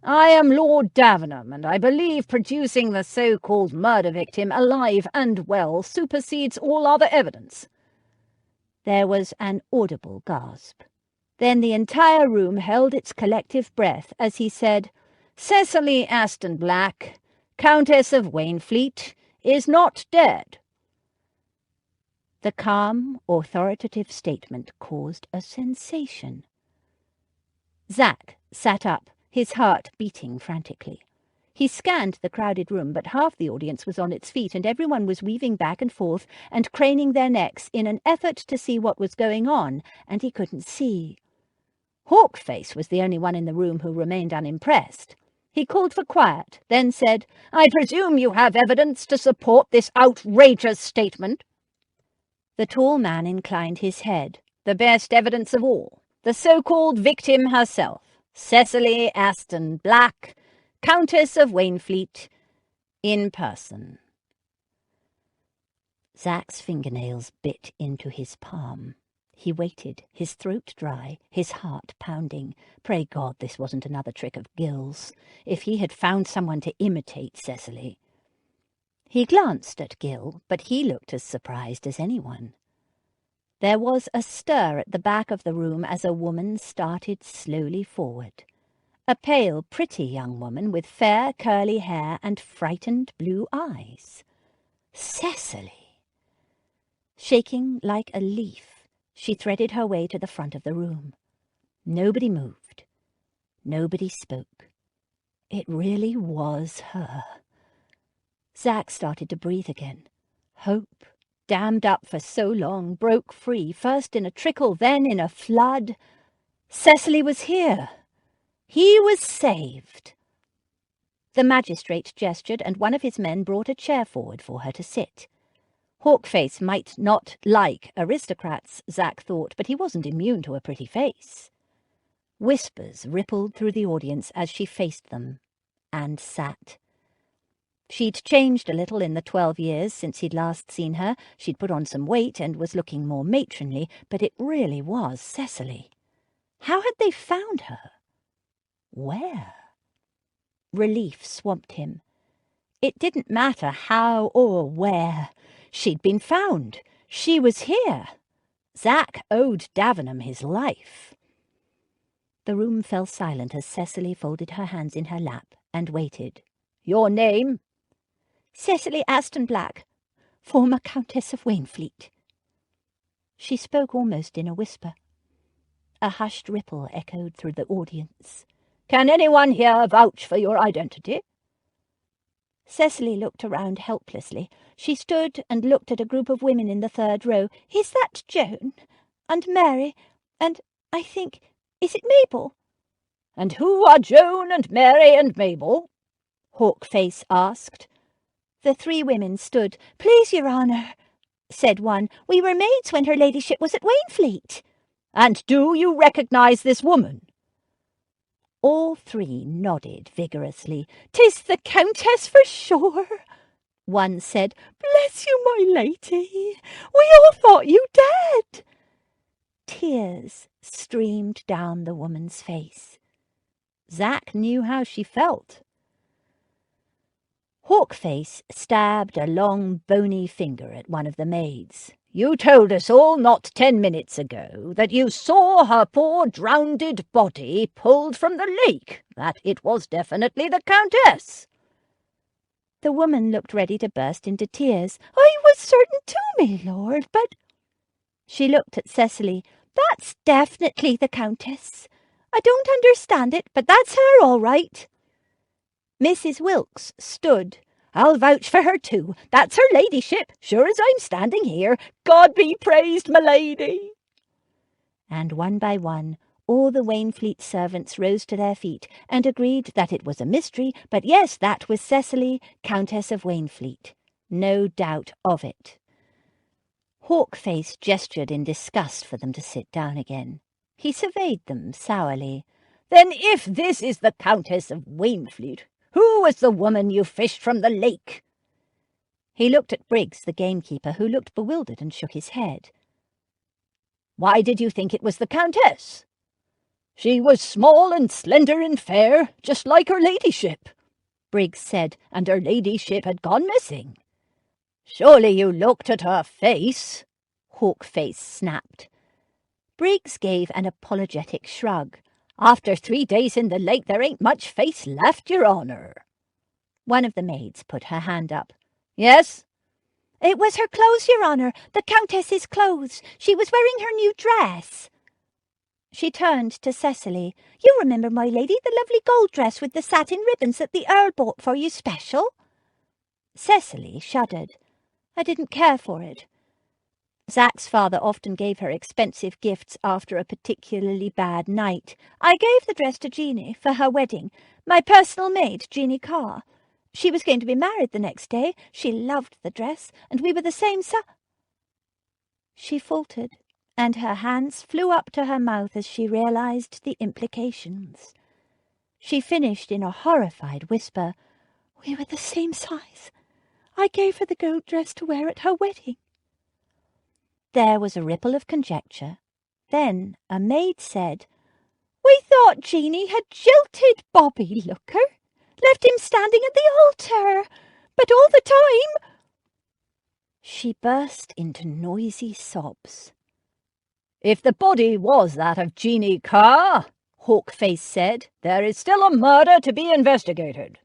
I am Lord Davenham, and I believe producing the so-called murder victim alive and well supersedes all other evidence. There was an audible gasp. Then the entire room held its collective breath as he said, Cecily Aston Black, Countess of Wainfleet, is not dead. The calm, authoritative statement caused a sensation. Zach sat up, his heart beating frantically. He scanned the crowded room, but half the audience was on its feet, and everyone was weaving back and forth and craning their necks in an effort to see what was going on, and he couldn't see. Hawkface was the only one in the room who remained unimpressed. He called for quiet, then said, I presume you have evidence to support this outrageous statement? The tall man inclined his head. The best evidence of all. The so-called victim herself, Cecily Aston Black, Countess of Wainfleet, in person. Zach's fingernails bit into his palm. He waited, his throat dry, his heart pounding. Pray God this wasn't another trick of Gil's. If he had found someone to imitate Cecily. He glanced at Gil, but he looked as surprised as anyone. There was a stir at the back of the room as a woman started slowly forward. A pale, pretty young woman with fair, curly hair and frightened blue eyes. Cecily! Shaking like a leaf, she threaded her way to the front of the room. Nobody moved. Nobody spoke. It really was her. Zach started to breathe again. Hope, dammed up for so long, broke free, first in a trickle, then in a flood. Cecily was here. He was saved. The magistrate gestured, and one of his men brought a chair forward for her to sit. Hawkface might not like aristocrats, Zach thought, but he wasn't immune to a pretty face. Whispers rippled through the audience as she faced them, and sat. She'd changed a little in the 12 years since he'd last seen her. She'd put on some weight and was looking more matronly, but it really was Cecily. How had they found her? Where? Relief swamped him. It didn't matter how or where. She'd been found. She was here. Zach owed Davenham his life. The room fell silent as Cecily folded her hands in her lap and waited. Your name? Cecily Aston Black, former Countess of Wainfleet. She spoke almost in a whisper. A hushed ripple echoed through the audience. Can anyone here vouch for your identity? Cecily looked around helplessly. She stood and looked at a group of women in the third row. Is that Joan? And Mary? And, I think, is it Mabel? And who are Joan and Mary and Mabel? Hawkface asked. The three women stood. Please, Your Honour, said one. We were maids when her ladyship was at Wainfleet. And do you recognise this woman? All three nodded vigorously. 'Tis the Countess for sure, one said. Bless you, my lady, we all thought you dead. Tears streamed down the woman's face. Zach knew how she felt. Hawkface stabbed a long, bony finger at one of the maids. You told us all not 10 minutes ago that you saw her poor drowned body pulled from the lake, that it was definitely the Countess. The woman looked ready to burst into tears. I was certain too, my lord, but... She looked at Cecily. That's definitely the Countess. I don't understand it, but that's her all right. Mrs. Wilkes stood. I'll vouch for her too. That's her ladyship, sure as I'm standing here. God be praised, my lady. And one by one, all the Wainfleet servants rose to their feet and agreed that it was a mystery, but yes, that was Cecily, Countess of Wainfleet. No doubt of it. Hawkface gestured in disgust for them to sit down again. He surveyed them sourly. Then if this is the Countess of Wainfleet, who was the woman you fished from the lake? He looked at Briggs, the gamekeeper, who looked bewildered and shook his head. Why did you think it was the Countess? She was small and slender and fair, just like her ladyship, Briggs said, and her ladyship had gone missing. Surely you looked at her face, Hawkface snapped. Briggs gave an apologetic shrug. After 3 days in the lake there ain't much face left, your honour. One of the maids put her hand up. Yes? It was her clothes, your honour, the Countess's clothes. She was wearing her new dress. She turned to Cecily. You remember, my lady, the lovely gold dress with the satin ribbons that the Earl bought for you special? Cecily shuddered. I didn't care for it. Zach's father often gave her expensive gifts after a particularly bad night. I gave the dress to Jeanie for her wedding, my personal maid, Jeanie Carr. She was going to be married the next day. She loved the dress, and we were the same She faltered, and her hands flew up to her mouth as she realized the implications. She finished in a horrified whisper, We were the same size. I gave her the gold dress to wear at her wedding. There was a ripple of conjecture. Then a maid said, We thought Jeanie had jilted Bobby Looker, left him standing at the altar, but all the time... She burst into noisy sobs. If the body was that of Jeanie Carr, Hawkface said, there is still a murder to be investigated.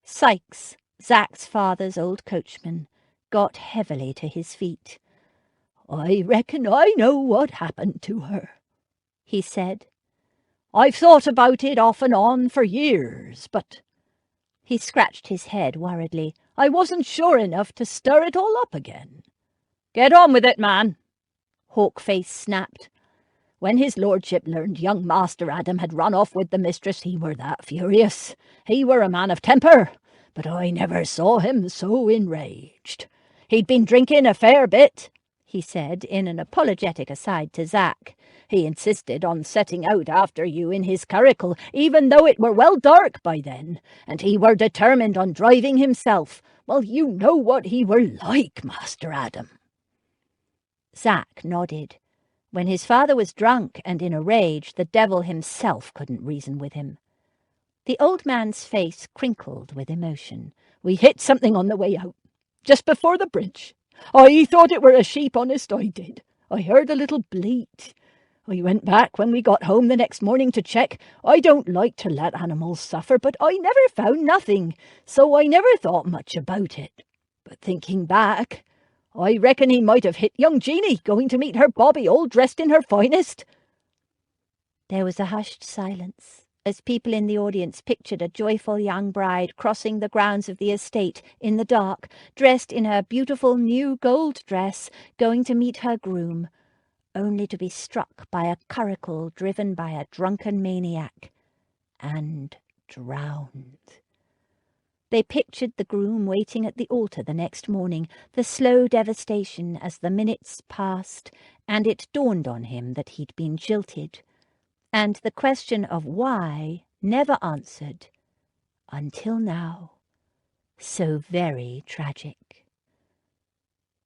Sykes, Zach's father's old coachman, got heavily to his feet. I reckon I know what happened to her, he said. I've thought about it off and on for years, but... He scratched his head worriedly. I wasn't sure enough to stir it all up again. Get on with it, man, Hawkface snapped. When his lordship learned young Master Adam had run off with the mistress, he were that furious. He were a man of temper, but I never saw him so enraged. He'd been drinking a fair bit, he said in an apologetic aside to Zach. He insisted on setting out after you in his curricle, even though it were well dark by then, and he were determined on driving himself. Well, you know what he were like, Master Adam. Zach nodded. When his father was drunk and in a rage, the devil himself couldn't reason with him. The old man's face crinkled with emotion. We hit something on the way out, just before the bridge. I thought it were a sheep, honest I did. I heard a little bleat. I went back when we got home the next morning to check. I don't like to let animals suffer, but I never found nothing, so I never thought much about it. But thinking back, I reckon he might have hit young Jeanie going to meet her Bobby all dressed in her finest. There was a hushed silence, as people in the audience pictured a joyful young bride crossing the grounds of the estate in the dark, dressed in her beautiful new gold dress, going to meet her groom, only to be struck by a curricle driven by a drunken maniac, and drowned. They pictured the groom waiting at the altar the next morning, the slow devastation as the minutes passed, and it dawned on him that he'd been jilted, and the question of why never answered, until now. So very tragic.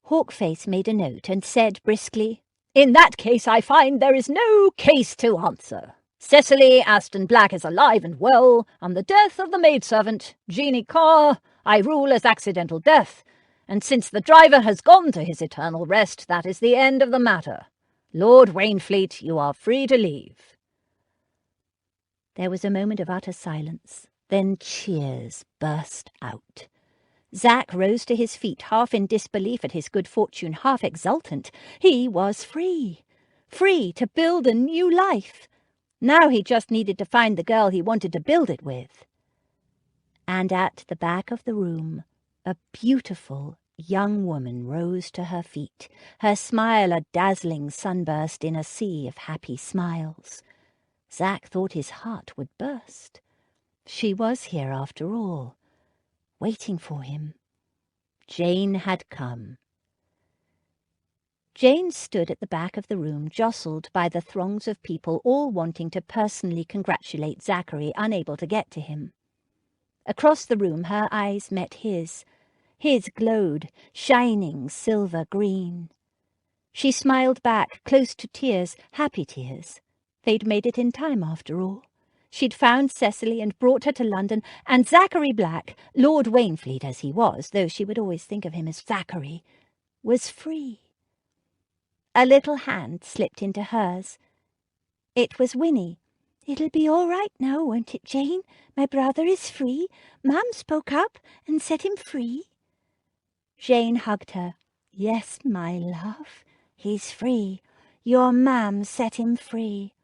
Hawkface made a note and said briskly, In that case, I find there is no case to answer. Cecily Aston Black is alive and well. On the death of the maidservant, Jeanie Carr, I rule as accidental death, and since the driver has gone to his eternal rest, that is the end of the matter. Lord Wainfleet, you are free to leave. There was a moment of utter silence. Then cheers burst out. Zach rose to his feet, half in disbelief at his good fortune, half exultant. He was free. Free to build a new life. Now he just needed to find the girl he wanted to build it with. And at the back of the room, a beautiful young woman rose to her feet, her smile a dazzling sunburst in a sea of happy smiles. Zach thought his heart would burst. She was here after all, waiting for him. Jane had come. Jane stood at the back of the room, jostled by the throngs of people, all wanting to personally congratulate Zachary, unable to get to him. Across the room her eyes met his. His glowed, shining silver green. She smiled back, close to tears, happy tears. They'd made it in time, after all. She'd found Cecily and brought her to London, and Zachary Black, Lord Wainfleet as he was, though she would always think of him as Zachary, was free. A little hand slipped into hers. It was Winnie. "It'll be all right now, won't it, Jane? My brother is free. Mum spoke up and set him free." Jane hugged her. "Yes, my love, he's free. Your mum set him free."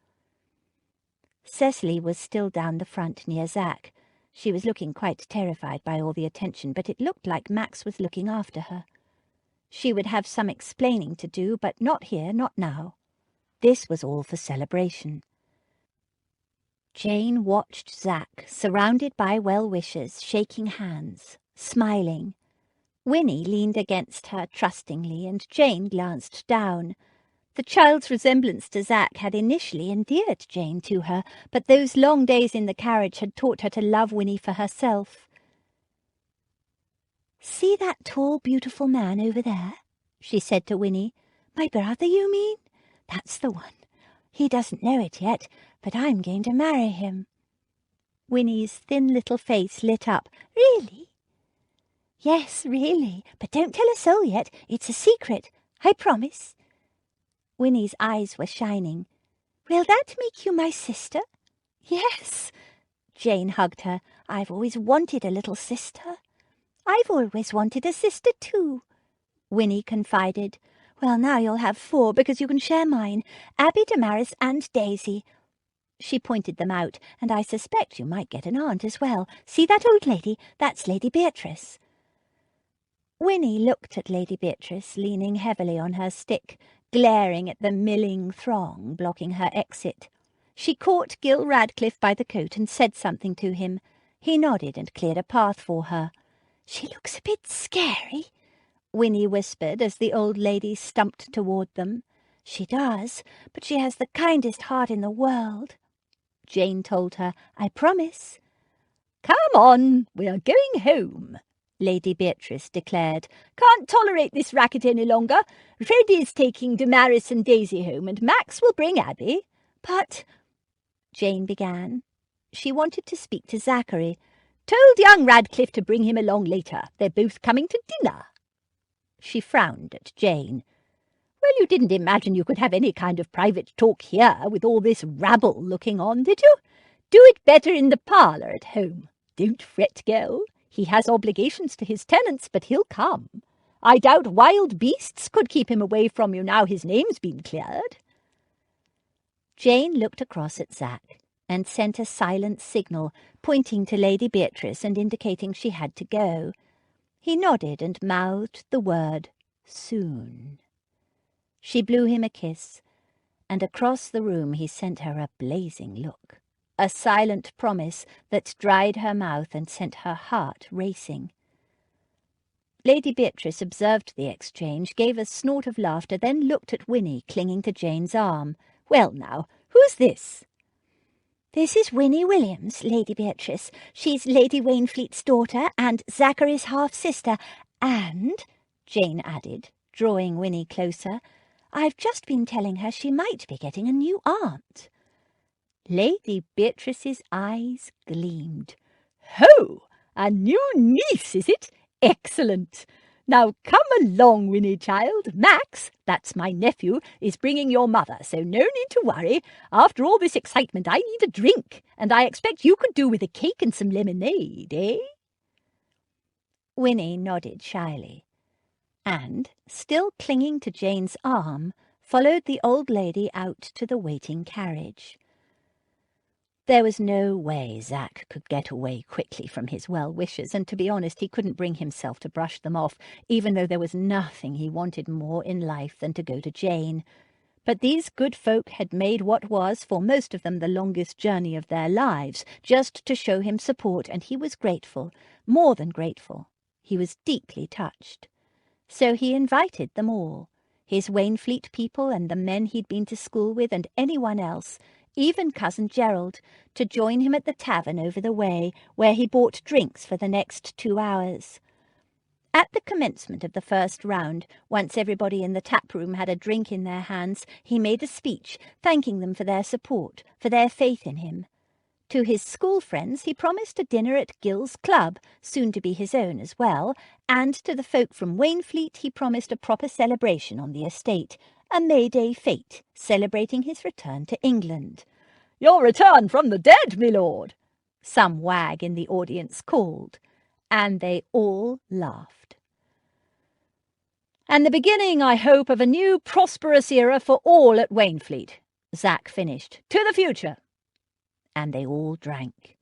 Cecily was still down the front near Zach. She was looking quite terrified by all the attention, but it looked like Max was looking after her. She would have some explaining to do, but not here, not now. This was all for celebration. Jane watched Zach, surrounded by well-wishers, shaking hands, smiling. Winnie leaned against her trustingly, and Jane glanced down. The child's resemblance to Zach had initially endeared Jane to her, but those long days in the carriage had taught her to love Winnie for herself. "See that tall, beautiful man over there?" she said to Winnie. "My brother, you mean? That's the one. He doesn't know it yet, but I'm going to marry him." Winnie's thin little face lit up. "Really?" "Yes, really. But don't tell a soul yet. It's a secret. I promise." Winnie's eyes were shining. "Will that make you my sister?" "Yes." Jane hugged her. "I've always wanted a little sister." "I've always wanted a sister too," Winnie confided. "Well, now you'll have 4 because you can share mine. Abby, Damaris and Daisy." She pointed them out, "and I suspect you might get an aunt as well. See that old lady? That's Lady Beatrice." Winnie looked at Lady Beatrice, leaning heavily on her stick, glaring at the milling throng blocking her exit. She caught Gil Radcliffe by the coat and said something to him. He nodded and cleared a path for her. "She looks a bit scary," Winnie whispered as the old lady stumped toward them. "She does, but she has the kindest heart in the world." Jane told her. "I promise." "Come on, we are going home," Lady Beatrice declared. "Can't tolerate this racket any longer. Freddie's taking Damaris and Daisy home, and Max will bring Abby." "But—" Jane began. She wanted to speak to Zachary. "Told young Radcliffe to bring him along later. They're both coming to dinner." She frowned at Jane. "Well, you didn't imagine you could have any kind of private talk here with all this rabble looking on, did you? Do it better in the parlour at home. Don't fret, girl. He has obligations to his tenants, but he'll come. I doubt wild beasts could keep him away from you now his name's been cleared." Jane looked across at Zach and sent a silent signal, pointing to Lady Beatrice and indicating she had to go. He nodded and mouthed the word, "soon." She blew him a kiss, and across the room he sent her a blazing look, a silent promise that dried her mouth and sent her heart racing. Lady Beatrice observed the exchange, gave a snort of laughter, then looked at Winnie clinging to Jane's arm. "Well now, who's this?" "This is Winnie Williams, Lady Beatrice. She's Lady Wainfleet's daughter and Zachary's half-sister. And," Jane added, drawing Winnie closer, "I've just been telling her she might be getting a new aunt." Lady Beatrice's eyes gleamed. "Ho! A new niece, is it? Excellent! Now come along, Winnie, child. Max, that's my nephew, is bringing your mother, so no need to worry. After all this excitement, I need a drink, and I expect you could do with a cake and some lemonade, eh?" Winnie nodded shyly, and, still clinging to Jane's arm, followed the old lady out to the waiting carriage. There was no way Zach could get away quickly from his well-wishers, and to be honest, he couldn't bring himself to brush them off, even though there was nothing he wanted more in life than to go to Jane. But these good folk had made what was, for most of them, the longest journey of their lives, just to show him support, and he was grateful, more than grateful. He was deeply touched. So he invited them all, his Wainfleet people and the men he'd been to school with and anyone else, even Cousin Gerald, to join him at the tavern over the way, where he bought drinks for the next 2 hours. At the commencement of the first round, once everybody in the tap-room had a drink in their hands, he made a speech, thanking them for their support, for their faith in him. To his school friends he promised a dinner at Gill's Club, soon to be his own as well, and to the folk from Wainfleet he promised a proper celebration on the estate, a May Day fete, celebrating his return to England. "Your return from the dead, me lord," some wag in the audience called, and they all laughed. "And the beginning, I hope, of a new prosperous era for all at Wainfleet," Zach finished. "To the future." And they all drank.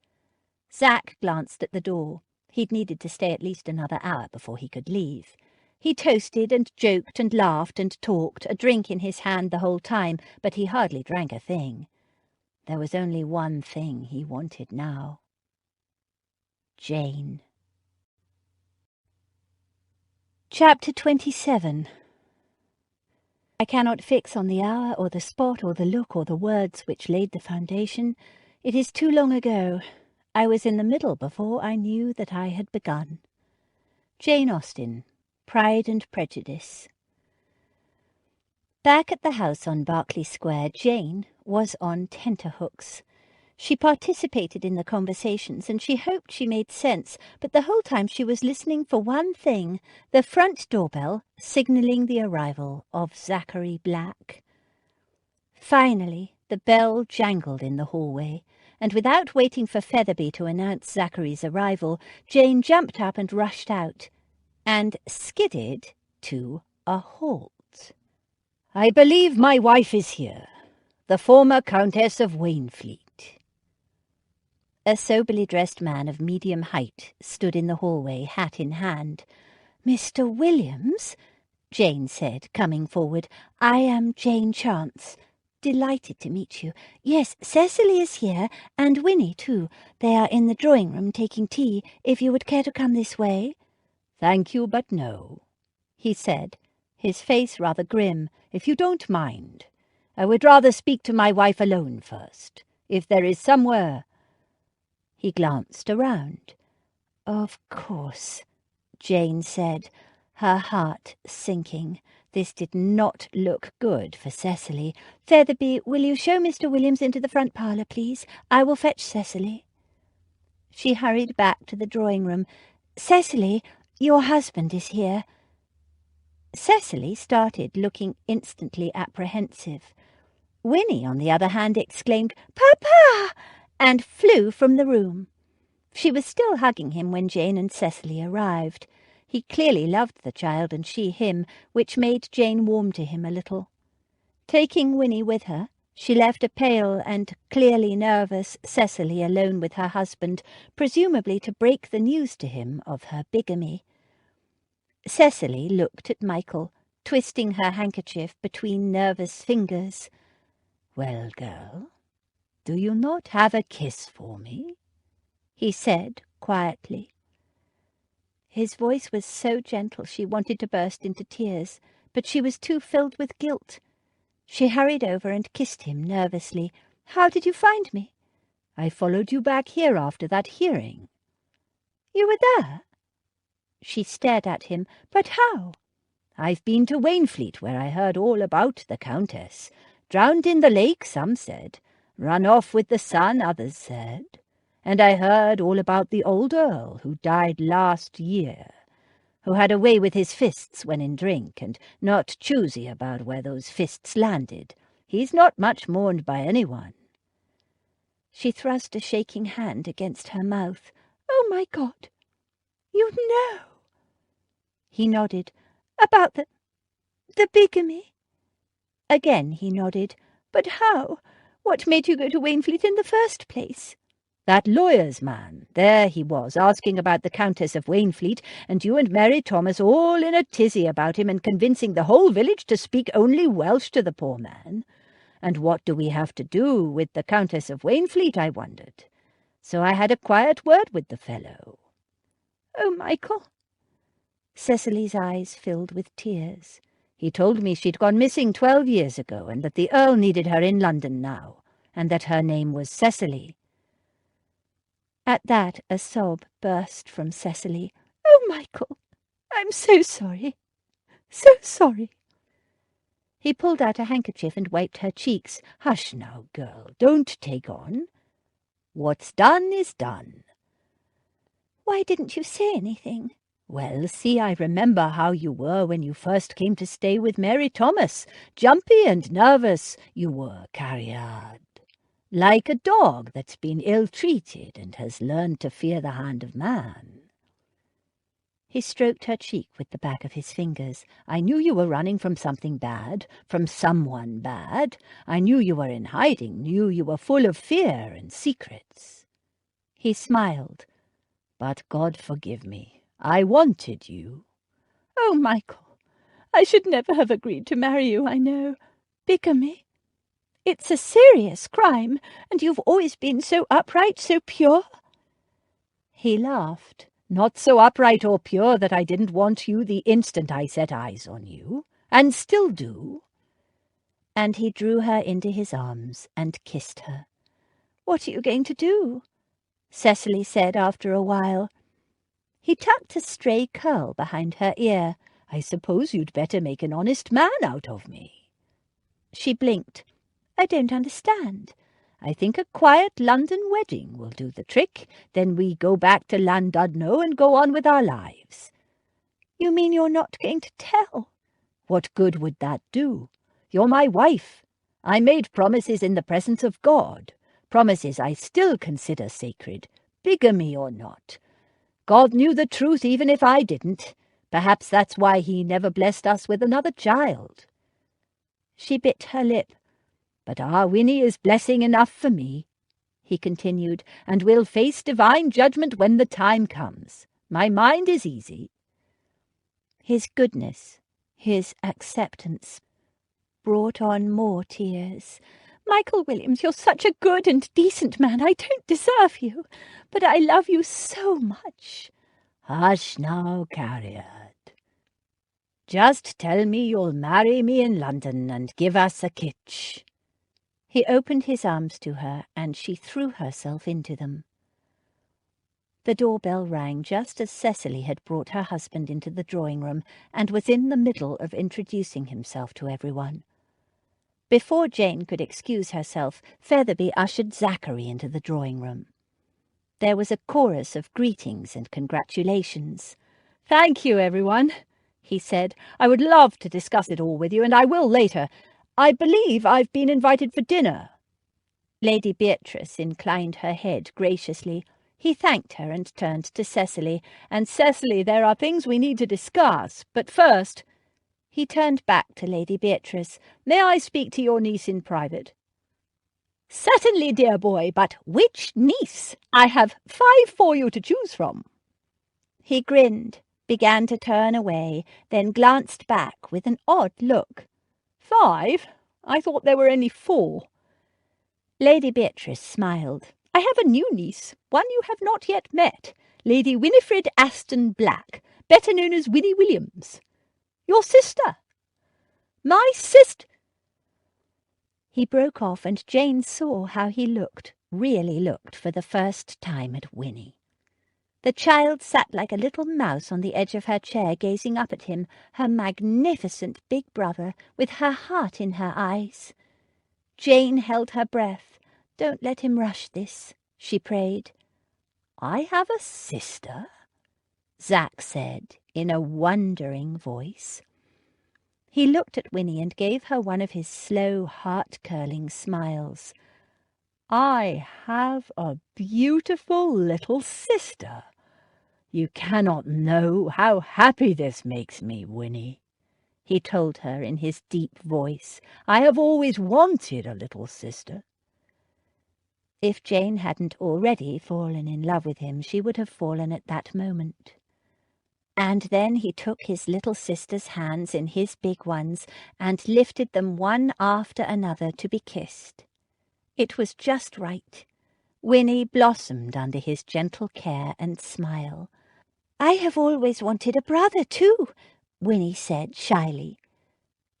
Zach glanced at the door. He'd needed to stay at least another hour before he could leave. He toasted and joked and laughed and talked, a drink in his hand the whole time, but he hardly drank a thing. There was only one thing he wanted now. Jane. Chapter 27. I cannot fix on the hour or the spot or the look or the words which laid the foundation. It is too long ago. I was in the middle before I knew that I had begun. Jane Austen, Pride and Prejudice. Back at the house on Berkeley Square, Jane was on tenterhooks. She participated in the conversations, and she hoped she made sense, but the whole time she was listening for one thing, the front doorbell signalling the arrival of Zachary Black. Finally, the bell jangled in the hallway, and without waiting for Featherby to announce Zachary's arrival, Jane jumped up and rushed out, and skidded to a halt. "I believe my wife is here, the former Countess of Wainfleet." A soberly dressed man of medium height stood in the hallway, hat in hand. "Mr. Williams," Jane said, coming forward, "I am Jane Chance. Delighted to meet you. Yes, Cecily is here, and Winnie too. They are in the drawing-room taking tea, if you would care to come this way." "Thank you, but no," he said, his face rather grim. "If you don't mind, I would rather speak to my wife alone first, if there is somewhere—" He glanced around. "Of course," Jane said, her heart sinking. This did not look good for Cecily. "Featherby, will you show Mr. Williams into the front parlour, please? I will fetch Cecily." She hurried back to the drawing-room. "Cecily, your husband is here." Cecily started, looking instantly apprehensive. Winnie, on the other hand, exclaimed, "Papa!" and flew from the room. She was still hugging him when Jane and Cecily arrived. He clearly loved the child and she him, which made Jane warm to him a little. Taking Winnie with her, she left a pale and clearly nervous Cecily alone with her husband, presumably to break the news to him of her bigamy. Cecily looked at Michael, twisting her handkerchief between nervous fingers. "Well, girl, do you not have a kiss for me?" he said quietly. His voice was so gentle she wanted to burst into tears, but she was too filled with guilt. She hurried over and kissed him nervously. "How did you find me?" "I followed you back here after that hearing." "You were there?" She stared at him. "But how?" "I've been to Wainfleet, where I heard all about the Countess. Drowned in the lake, some said. Run off with the sun, others said. And I heard all about the old Earl who died last year, who had a way with his fists when in drink, and not choosy about where those fists landed. He's not much mourned by anyone." She thrust a shaking hand against her mouth. "Oh, my God! You know!" He nodded. "About the bigamy?" Again he nodded. "But how? What made you go to Wainfleet in the first place? That lawyer's man. There he was, asking about the Countess of Wainfleet, and you and Mary Thomas all in a tizzy about him and convincing the whole village to speak only Welsh to the poor man. And what do we have to do with the Countess of Wainfleet, I wondered. So I had a quiet word with the fellow. Oh, Michael. Cecily's eyes filled with tears. He told me she'd gone missing 12 years ago, and that the Earl needed her in London now, and that her name was Cecily. At that a sob burst from Cecily. Oh, Michael, I'm so sorry. So sorry. He pulled out a handkerchief and wiped her cheeks. Hush now, girl, don't take on. What's done is done. Why didn't you say anything? Well, see, I remember how you were when you first came to stay with Mary Thomas. Jumpy and nervous you were, Carriard. Like a dog that's been ill-treated and has learned to fear the hand of man. He stroked her cheek with the back of his fingers. I knew you were running from something bad, from someone bad. I knew you were in hiding, knew you were full of fear and secrets. He smiled. But God forgive me, I wanted you. Oh, Michael, I should never have agreed to marry you, I know. Bigamy. It's a serious crime, and you've always been so upright, so pure. He laughed. Not so upright or pure that I didn't want you the instant I set eyes on you, and still do. And he drew her into his arms and kissed her. What are you going to do? Cecily said after a while. He tucked a stray curl behind her ear. I suppose you'd better make an honest man out of me. She blinked. I don't understand. I think a quiet London wedding will do the trick. Then we go back to Llandudno and go on with our lives. You mean you're not going to tell? What good would that do? You're my wife. I made promises in the presence of God. Promises I still consider sacred, bigamy or not. God knew the truth even if I didn't. Perhaps that's why he never blessed us with another child. She bit her lip. But our Winnie is blessing enough for me, he continued, and will face divine judgment when the time comes. My mind is easy. His goodness, his acceptance, brought on more tears. Michael Williams, you're such a good and decent man. I don't deserve you, but I love you so much. Hush now, Carriard. Just tell me you'll marry me in London and give us a kitch. He opened his arms to her, and she threw herself into them. The doorbell rang just as Cecily had brought her husband into the drawing-room and was in the middle of introducing himself to everyone. Before Jane could excuse herself, Featherby ushered Zachary into the drawing-room. There was a chorus of greetings and congratulations. "Thank you, everyone," he said. "I would love to discuss it all with you, and I will later. I believe I've been invited for dinner." Lady Beatrice inclined her head graciously. He thanked her and turned to Cecily. "And Cecily, there are things we need to discuss, but first—" He turned back to Lady Beatrice. "May I speak to your niece in private?" "Certainly, dear boy, but which niece? I have 5 for you to choose from." He grinned, began to turn away, then glanced back with an odd look. 5? I thought there were only 4. Lady Beatrice smiled. "I have a new niece, one you have not yet met, Lady Winifred Aston Black, better known as Winnie Williams. Your sister." "My sister—" He broke off, and Jane saw how he looked, really looked, for the first time at Winnie. The child sat like a little mouse on the edge of her chair, gazing up at him, her magnificent big brother, with her heart in her eyes. Jane held her breath. "Don't let him rush this," she prayed. "I have a sister?" Zach said in a wondering voice. He looked at Winnie and gave her one of his slow, heart-curling smiles. "I have a beautiful little sister. You cannot know how happy this makes me, Winnie," he told her in his deep voice. "I have always wanted a little sister. If Jane hadn't already fallen in love with him, she would have fallen at that moment. And then he took his little sister's hands in his big ones and lifted them one after another to be kissed. It was just right. Winnie blossomed under his gentle care and smile. "I have always wanted a brother, too," Winnie said shyly.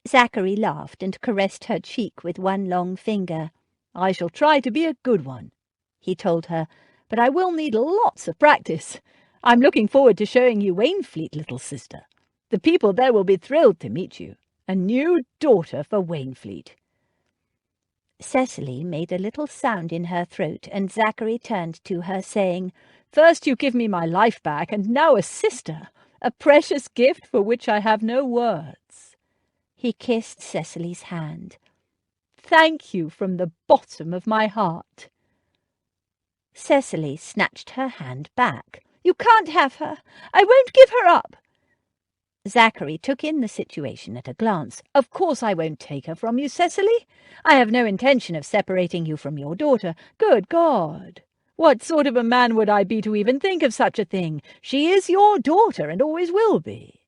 Zachary laughed and caressed her cheek with one long finger. "I shall try to be a good one," he told her, "but I will need lots of practice. I'm looking forward to showing you Wainfleet, little sister. The people there will be thrilled to meet you. A new daughter for Wainfleet." Cecily made a little sound in her throat, and Zachary turned to her, saying, "First you give me my life back, and now a sister, a precious gift for which I have no words." He kissed Cecily's hand. "Thank you from the bottom of my heart." Cecily snatched her hand back. "You can't have her. I won't give her up." Zachary took in the situation at a glance. "Of course I won't take her from you, Cecily. I have no intention of separating you from your daughter. Good God! What sort of a man would I be to even think of such a thing? She is your daughter and always will be."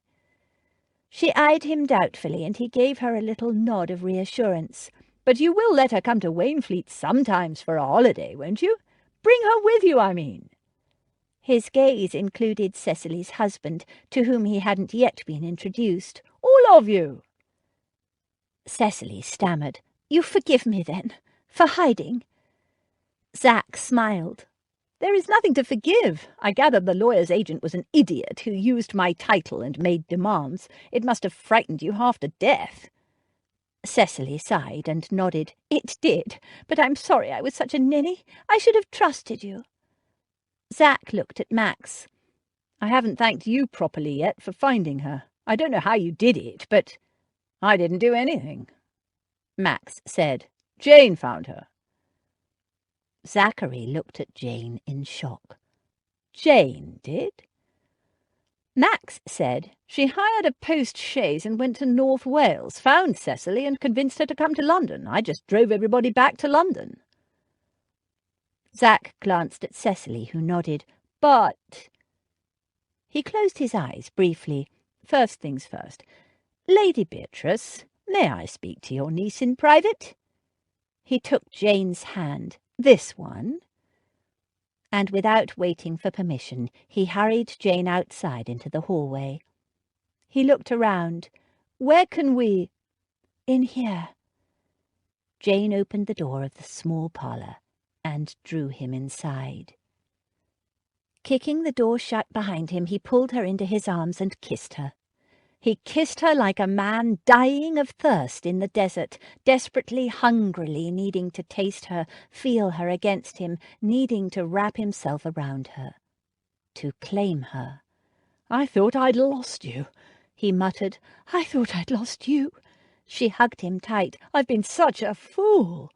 She eyed him doubtfully, and he gave her a little nod of reassurance. "But you will let her come to Wainfleet sometimes for a holiday, won't you? Bring her with you, I mean." His gaze included Cecily's husband, to whom he hadn't yet been introduced. "All of you." Cecily stammered. "You forgive me, then, for hiding?" Zach smiled. "There is nothing to forgive. I gather the lawyer's agent was an idiot who used my title and made demands. It must have frightened you half to death." Cecily sighed and nodded. "It did, but I'm sorry I was such a ninny. I should have trusted you." Zach looked at Max. "I haven't thanked you properly yet for finding her. I don't know how you did it, but I didn't do anything." Max said, "Jane found her." Zachary looked at Jane in shock. "Jane did?" Max said, "She hired a post-chaise and went to North Wales, found Cecily and convinced her to come to London. I just drove everybody back to London." Zach glanced at Cecily, who nodded. "But—" He closed his eyes briefly. "First things first. Lady Beatrice, may I speak to your niece in private?" He took Jane's hand. "This one?" And without waiting for permission, he hurried Jane outside into the hallway. He looked around. "Where can we—" "In here." Jane opened the door of the small parlour and drew him inside. Kicking the door shut behind him, he pulled her into his arms and kissed her. He kissed her like a man dying of thirst in the desert, desperately, hungrily needing to taste her, feel her against him, needing to wrap himself around her, to claim her. "I thought I'd lost you," he muttered. "I thought I'd lost you." She hugged him tight. "I've been such a fool."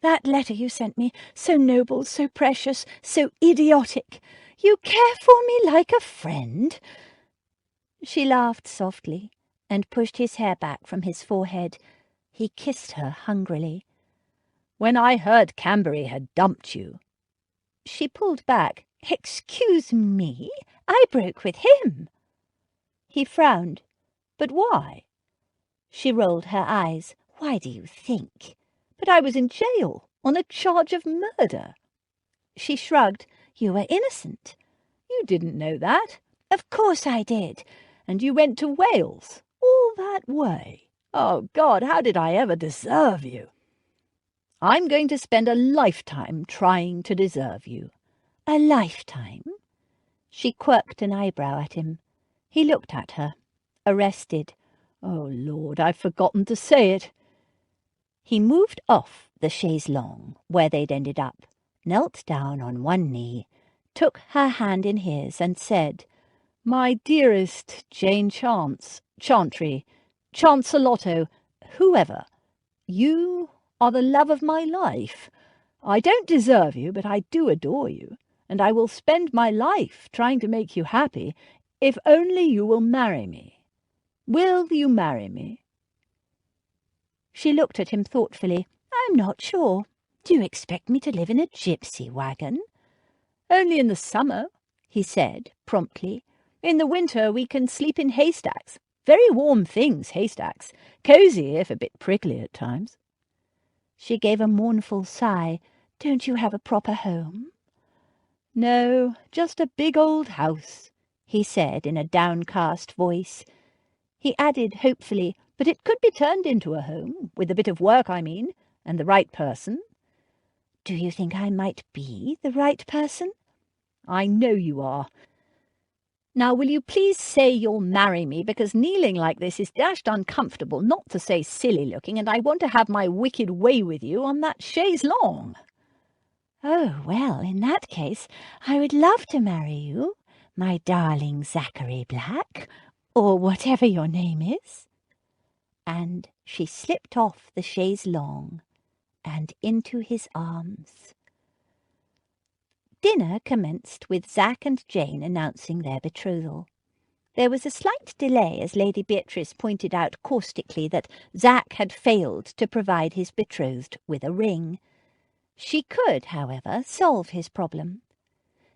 "That letter you sent me, so noble, so precious, so idiotic. You care for me like a friend." She laughed softly and pushed his hair back from his forehead. He kissed her hungrily. "When I heard Camberry had dumped you—" She pulled back. "Excuse me, I broke with him." He frowned. "But why?" She rolled her eyes. "Why do you think?" "But I was in jail on a charge of murder." She shrugged. "You were innocent." "You didn't know that." "Of course I did." "And you went to Wales all that way. Oh, God, how did I ever deserve you?" "I'm going to spend a lifetime trying to deserve you." "A lifetime?" She quirked an eyebrow at him. He looked at her, arrested. "Oh, Lord, I've forgotten to say it." He moved off the chaise longue, where they'd ended up, knelt down on one knee, took her hand in his, and said, "My dearest Jane Chantry, Chancelotto, whoever, you are the love of my life. I don't deserve you, but I do adore you, and I will spend my life trying to make you happy, if only you will marry me. Will you marry me?" She looked at him thoughtfully. "I'm not sure." Do you expect me to live in a gypsy wagon? Only in the summer, he said promptly. In the winter we can sleep in haystacks. Very warm things, haystacks. Cosy, if a bit prickly at times. She gave a mournful sigh. Don't you have a proper home? No, just a big old house, he said in a downcast voice. He added hopefully, but it could be turned into a home, with a bit of work, I mean, and the right person. Do you think I might be the right person? I know you are. Now, will you please say you'll marry me, because kneeling like this is dashed uncomfortable, not to say silly-looking, and I want to have my wicked way with you on that chaise longue. Oh, well, in that case, I would love to marry you, my darling Zachary Black, or whatever your name is. And she slipped off the chaise longue and into his arms. Dinner commenced with Zac and Jane announcing their betrothal. There was a slight delay as Lady Beatrice pointed out caustically that Zac had failed to provide his betrothed with a ring. She could, however, solve his problem.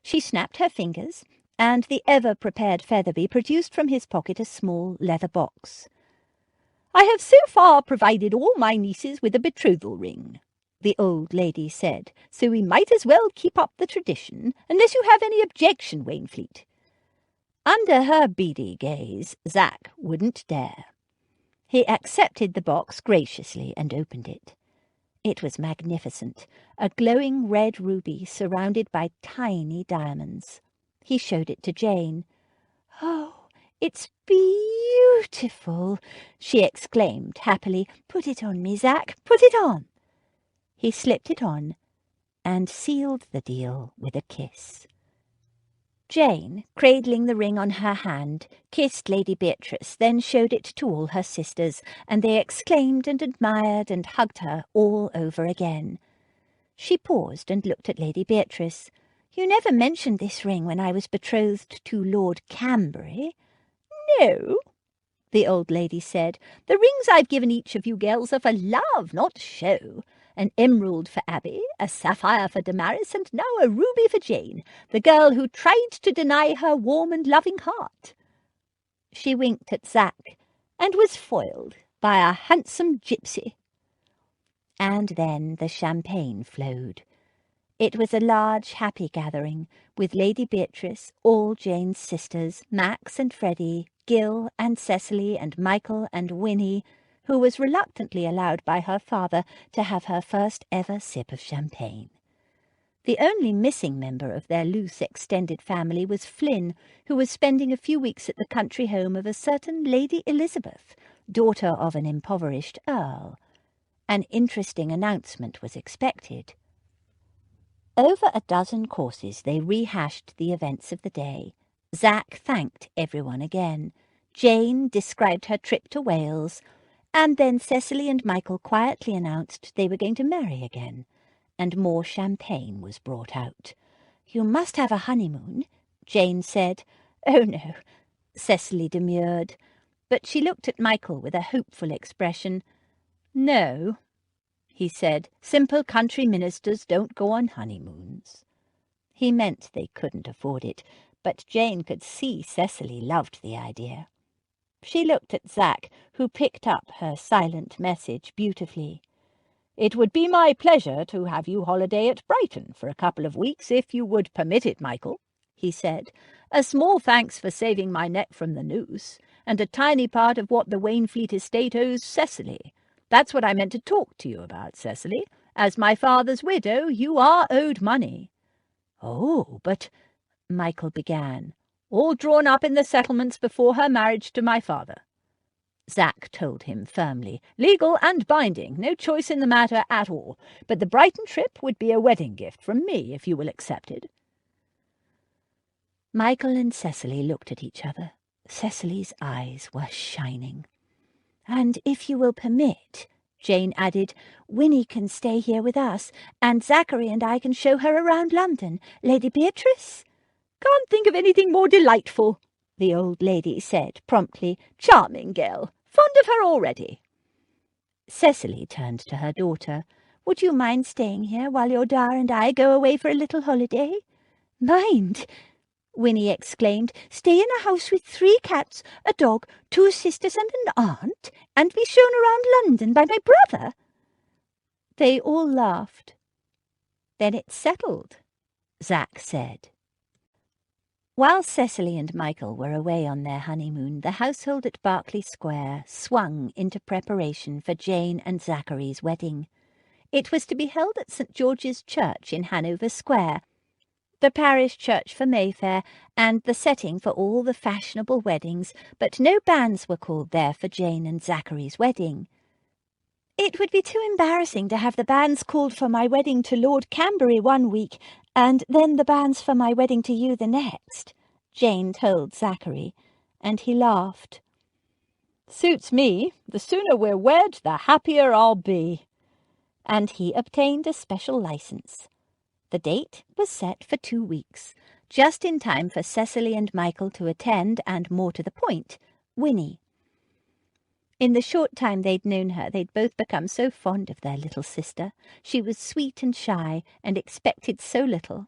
She snapped her fingers, and the ever-prepared Featherby produced from his pocket a small leather box. "I have so far provided all my nieces with a betrothal ring," the old lady said, "so we might as well keep up the tradition, unless you have any objection, Wainfleet." Under her beady gaze, Zac wouldn't dare. He accepted the box graciously and opened it. It was magnificent, a glowing red ruby surrounded by tiny diamonds. He showed it to Jane. "Oh, it's beautiful," she exclaimed happily. "Put it on me, Zac, put it on." He slipped it on and sealed the deal with a kiss. Jane, cradling the ring on her hand, kissed Lady Beatrice, then showed it to all her sisters, and they exclaimed and admired and hugged her all over again. She paused and looked at Lady Beatrice. "You never mentioned this ring when I was betrothed to Lord Cambury." "No," the old lady said. "The rings I've given each of you girls are for love, not show. An emerald for Abby, a sapphire for Damaris, and now a ruby for Jane, the girl who tried to deny her warm and loving heart." She winked at Zac, "and was foiled by a handsome gypsy." And then the champagne flowed. It was a large, happy gathering, with Lady Beatrice, all Jane's sisters, Max and Freddie, Gil and Cecily and Michael and Winnie, who was reluctantly allowed by her father to have her first ever sip of champagne. The only missing member of their loose extended family was Flynn, who was spending a few weeks at the country home of a certain Lady Elizabeth, daughter of an impoverished earl. An interesting announcement was expected. Over a dozen courses they rehashed the events of the day. Zac thanked everyone again. Jane described her trip to Wales, and then Cecily and Michael quietly announced they were going to marry again, and more champagne was brought out. "You must have a honeymoon," Jane said. "Oh, no," Cecily demurred, but she looked at Michael with a hopeful expression. "No," he said, "simple country ministers don't go on honeymoons." He meant they couldn't afford it, but Jane could see Cecily loved the idea. She looked at Zac, who picked up her silent message beautifully. "It would be my pleasure to have you holiday at Brighton for a couple of weeks, if you would permit it, Michael," he said. "A small thanks for saving my neck from the noose, and a tiny part of what the Wainfleet estate owes Cecily. That's what I meant to talk to you about, Cecily. As my father's widow, you are owed money." "Oh, but—" Michael began. "All drawn up in the settlements before her marriage to my father," Zac told him firmly. "Legal and binding, no choice in the matter at all. But the Brighton trip would be a wedding gift from me, if you will accept it." Michael and Cecily looked at each other. Cecily's eyes were shining. "And if you will permit," Jane added, "Winnie can stay here with us, and Zachary and I can show her around London. Lady Beatrice?" "Can't think of anything more delightful," the old lady said promptly. "Charming girl. Fond of her already." Cecily turned to her daughter. Would you mind staying here while your Da and I go away for a little holiday?" "Mind!" Winnie exclaimed. "Stay in a house with 3 cats, a dog, 2 sisters and an aunt, and be shown around London by my brother?" They all laughed. "Then it's settled," Zach said. While Cecily and Michael were away on their honeymoon, the household at Berkeley Square swung into preparation for Jane and Zachary's wedding. It was to be held at St. George's Church in Hanover Square, the parish church for Mayfair and the setting for all the fashionable weddings, but no banns were called there for Jane and Zachary's wedding. "It would be too embarrassing to have the banns called for my wedding to Lord Cambury one week and then the banns for my wedding to you the next," Jane told Zachary, and he laughed. "Suits me. The sooner we're wed, the happier I'll be." And he obtained a special license. The date was set for 2 weeks, just in time for Cecily and Michael to attend, and more to the point, Winnie. In the short time they'd known her, they'd both become so fond of their little sister. She was sweet and shy, and expected so little.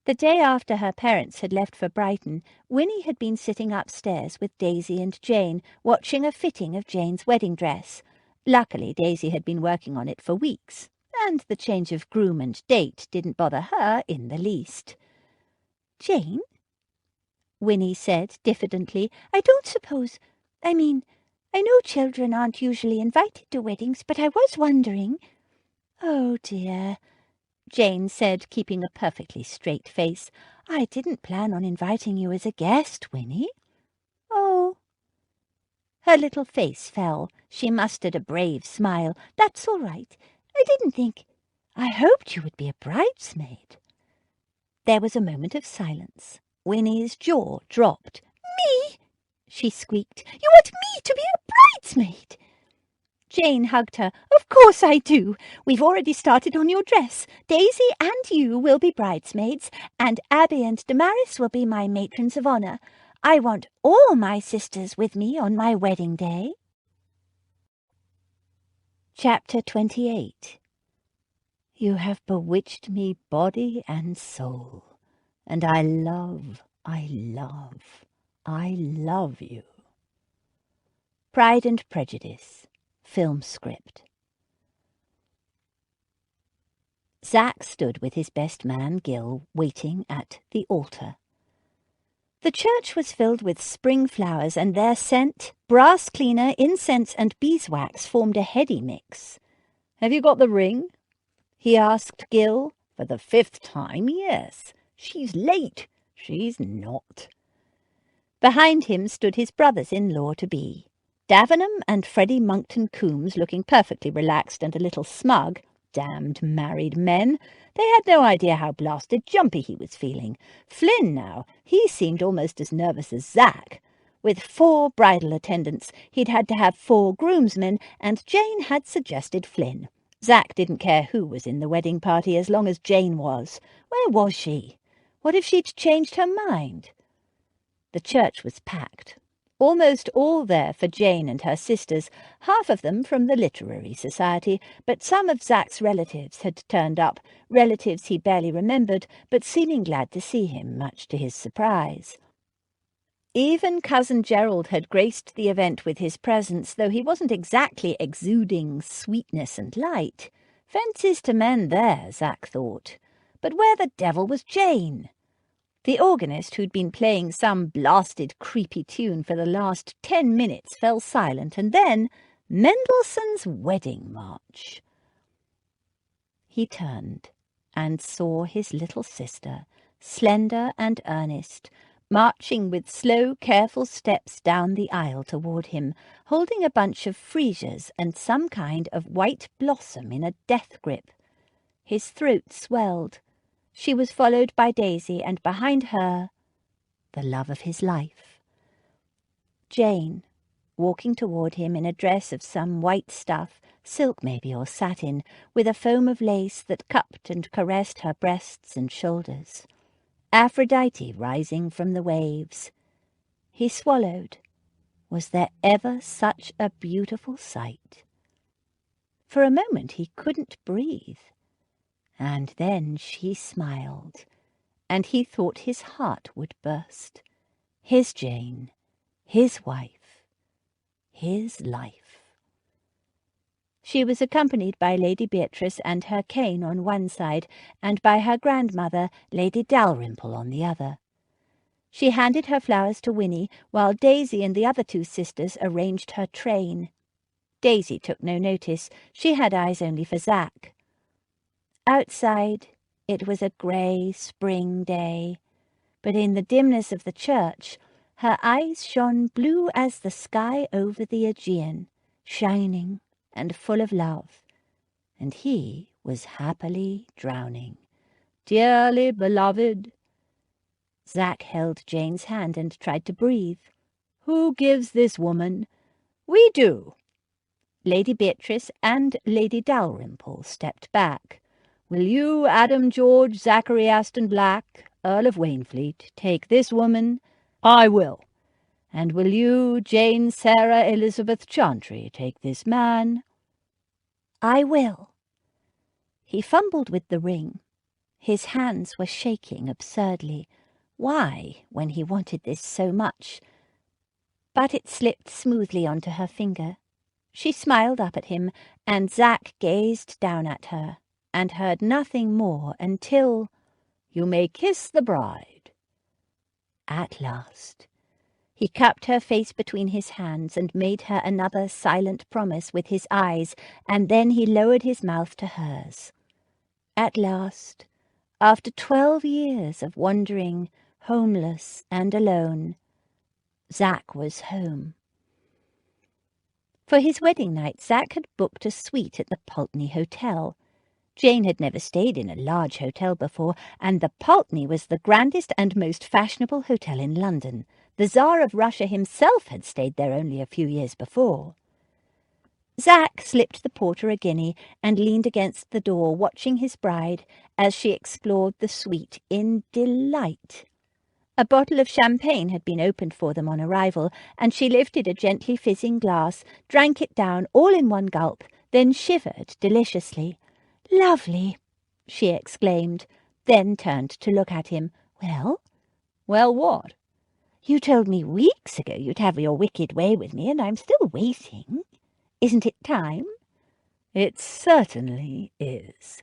The day after her parents had left for Brighton, Winnie had been sitting upstairs with Daisy and Jane, watching a fitting of Jane's wedding dress. Luckily, Daisy had been working on it for weeks, and the change of groom and date didn't bother her in the least. "Jane," Winnie said diffidently, "I know children aren't usually invited to weddings, but I was wondering—" "Oh, dear," Jane said, keeping a perfectly straight face. "I didn't plan on inviting you as a guest, Winnie." "Oh." Her little face fell. She mustered a brave smile. "That's all right. I didn't think. I hoped you would be a bridesmaid." There was a moment of silence. Winnie's jaw dropped. "Me?" she squeaked. "You want me to be a bridesmaid?" Jane hugged her. "Of course I do. We've already started on your dress. Daisy and you will be bridesmaids, and Abby and Damaris will be my matrons of honour. I want all my sisters with me on my wedding day." Chapter 28. You have bewitched me body and soul, and I love you. Pride and Prejudice, film script. Zach stood with his best man, Gil, waiting at the altar. The church was filled with spring flowers, and their scent, brass cleaner, incense, and beeswax formed a heady mix. "Have you got the ring?" he asked Gil. "For the 5th time, yes. She's late." "She's not." Behind him stood his brothers-in-law-to-be, Davenham and Freddie Monckton Coombs, looking perfectly relaxed and a little smug. Damned married men. They had no idea how blasted jumpy he was feeling. Flynn, now, he seemed almost as nervous as Zach. With 4 bridal attendants, he'd had to have 4 groomsmen, and Jane had suggested Flynn. Zach didn't care who was in the wedding party as long as Jane was. Where was she? What if she'd changed her mind? The church was packed. Almost all there for Jane and her sisters, half of them from the literary society, but some of Zach's relatives had turned up, relatives he barely remembered, but seeming glad to see him, much to his surprise. Even Cousin Gerald had graced the event with his presence, though he wasn't exactly exuding sweetness and light. Fences to mend there, Zach thought. But where the devil was Jane? The organist, who'd been playing some blasted creepy tune for the last 10 minutes, fell silent, and then Mendelssohn's Wedding March. He turned and saw his little sister, slender and earnest, marching with slow, careful steps down the aisle toward him, holding a bunch of freesias and some kind of white blossom in a death grip. His throat swelled. She was followed by Daisy, and behind her, the love of his life. Jane, walking toward him in a dress of some white stuff, silk maybe or satin, with a foam of lace that cupped and caressed her breasts and shoulders. Aphrodite rising from the waves. He swallowed. Was there ever such a beautiful sight? For a moment he couldn't breathe. And then she smiled, and he thought his heart would burst. His Jane, his wife, his life. She was accompanied by Lady Beatrice and her cane on one side, and by her grandmother, Lady Dalrymple, on the other. She handed her flowers to Winnie, while Daisy and the other two sisters arranged her train. Daisy took no notice. She had eyes only for Zach. Outside, it was a grey spring day, but in the dimness of the church, her eyes shone blue as the sky over the Aegean, shining and full of love, and he was happily drowning. "Dearly beloved." Zach held Jane's hand and tried to breathe. "Who gives this woman?" "We do." Lady Beatrice and Lady Dalrymple stepped back. "Will you, Adam George Zachary Aston Black, Earl of Waynfleet, take this woman?" "I will." "And will you, Jane Sarah Elizabeth Chantry, take this man?" "I will." He fumbled with the ring. His hands were shaking absurdly. Why, when he wanted this so much? But it slipped smoothly onto her finger. She smiled up at him, and Zach gazed down at her, and heard nothing more until, "You may kiss the bride." At last. He cupped her face between his hands and made her another silent promise with his eyes, and then he lowered his mouth to hers. At last, after 12 years of wandering, homeless and alone, Zach was home. For his wedding night, Zach had booked a suite at the Pulteney Hotel. Jane had never stayed in a large hotel before, and the Pulteney was the grandest and most fashionable hotel in London. The Tsar of Russia himself had stayed there only a few years before. Zach slipped the porter a guinea and leaned against the door, watching his bride as she explored the suite in delight. A bottle of champagne had been opened for them on arrival, and she lifted a gently fizzing glass, drank it down all in one gulp, then shivered deliciously. "Lovely!" she exclaimed, then turned to look at him. "Well?" "Well, what?" "You told me weeks ago you'd have your wicked way with me, and I'm still waiting. Isn't it time?" "It certainly is,"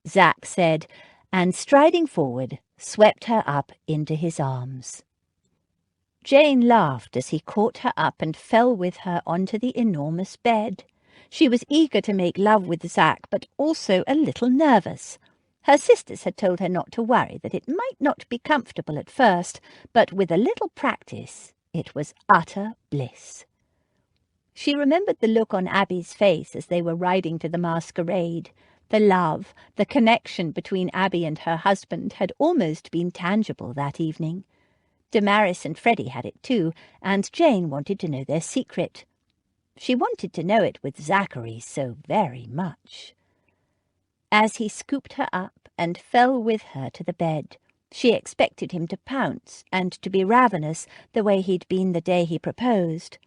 Zach said, and striding forward, swept her up into his arms. Jane laughed as he caught her up and fell with her onto the enormous bed. She was eager to make love with Zach, but also a little nervous. Her sisters had told her not to worry, that it might not be comfortable at first, but with a little practice it was utter bliss. She remembered the look on Abby's face as they were riding to the masquerade. The love, the connection between Abby and her husband had almost been tangible that evening. Damaris and Freddie had it too, and Jane wanted to know their secret. She wanted to know it with Zachary so very much. As he scooped her up and fell with her to the bed, she expected him to pounce and to be ravenous the way he'd been the day he proposed.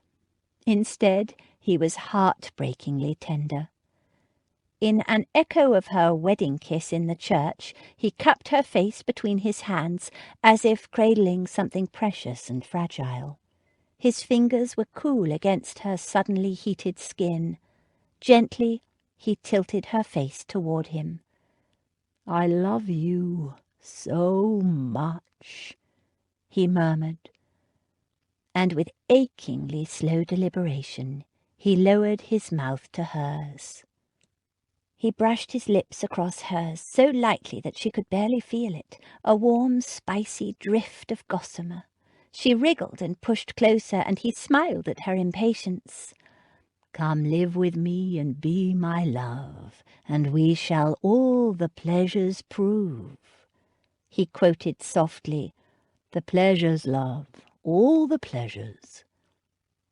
Instead, he was heartbreakingly tender. In an echo of her wedding kiss in the church, he cupped her face between his hands as if cradling something precious and fragile. His fingers were cool against her suddenly heated skin. Gently, he tilted her face toward him. "I love you so much," he murmured. And with achingly slow deliberation, he lowered his mouth to hers. He brushed his lips across hers so lightly that she could barely feel it, a warm, spicy drift of gossamer. She wriggled and pushed closer, and he smiled at her impatience. "Come live with me and be my love, and we shall all the pleasures prove," he quoted softly. "The pleasures, love, all the pleasures."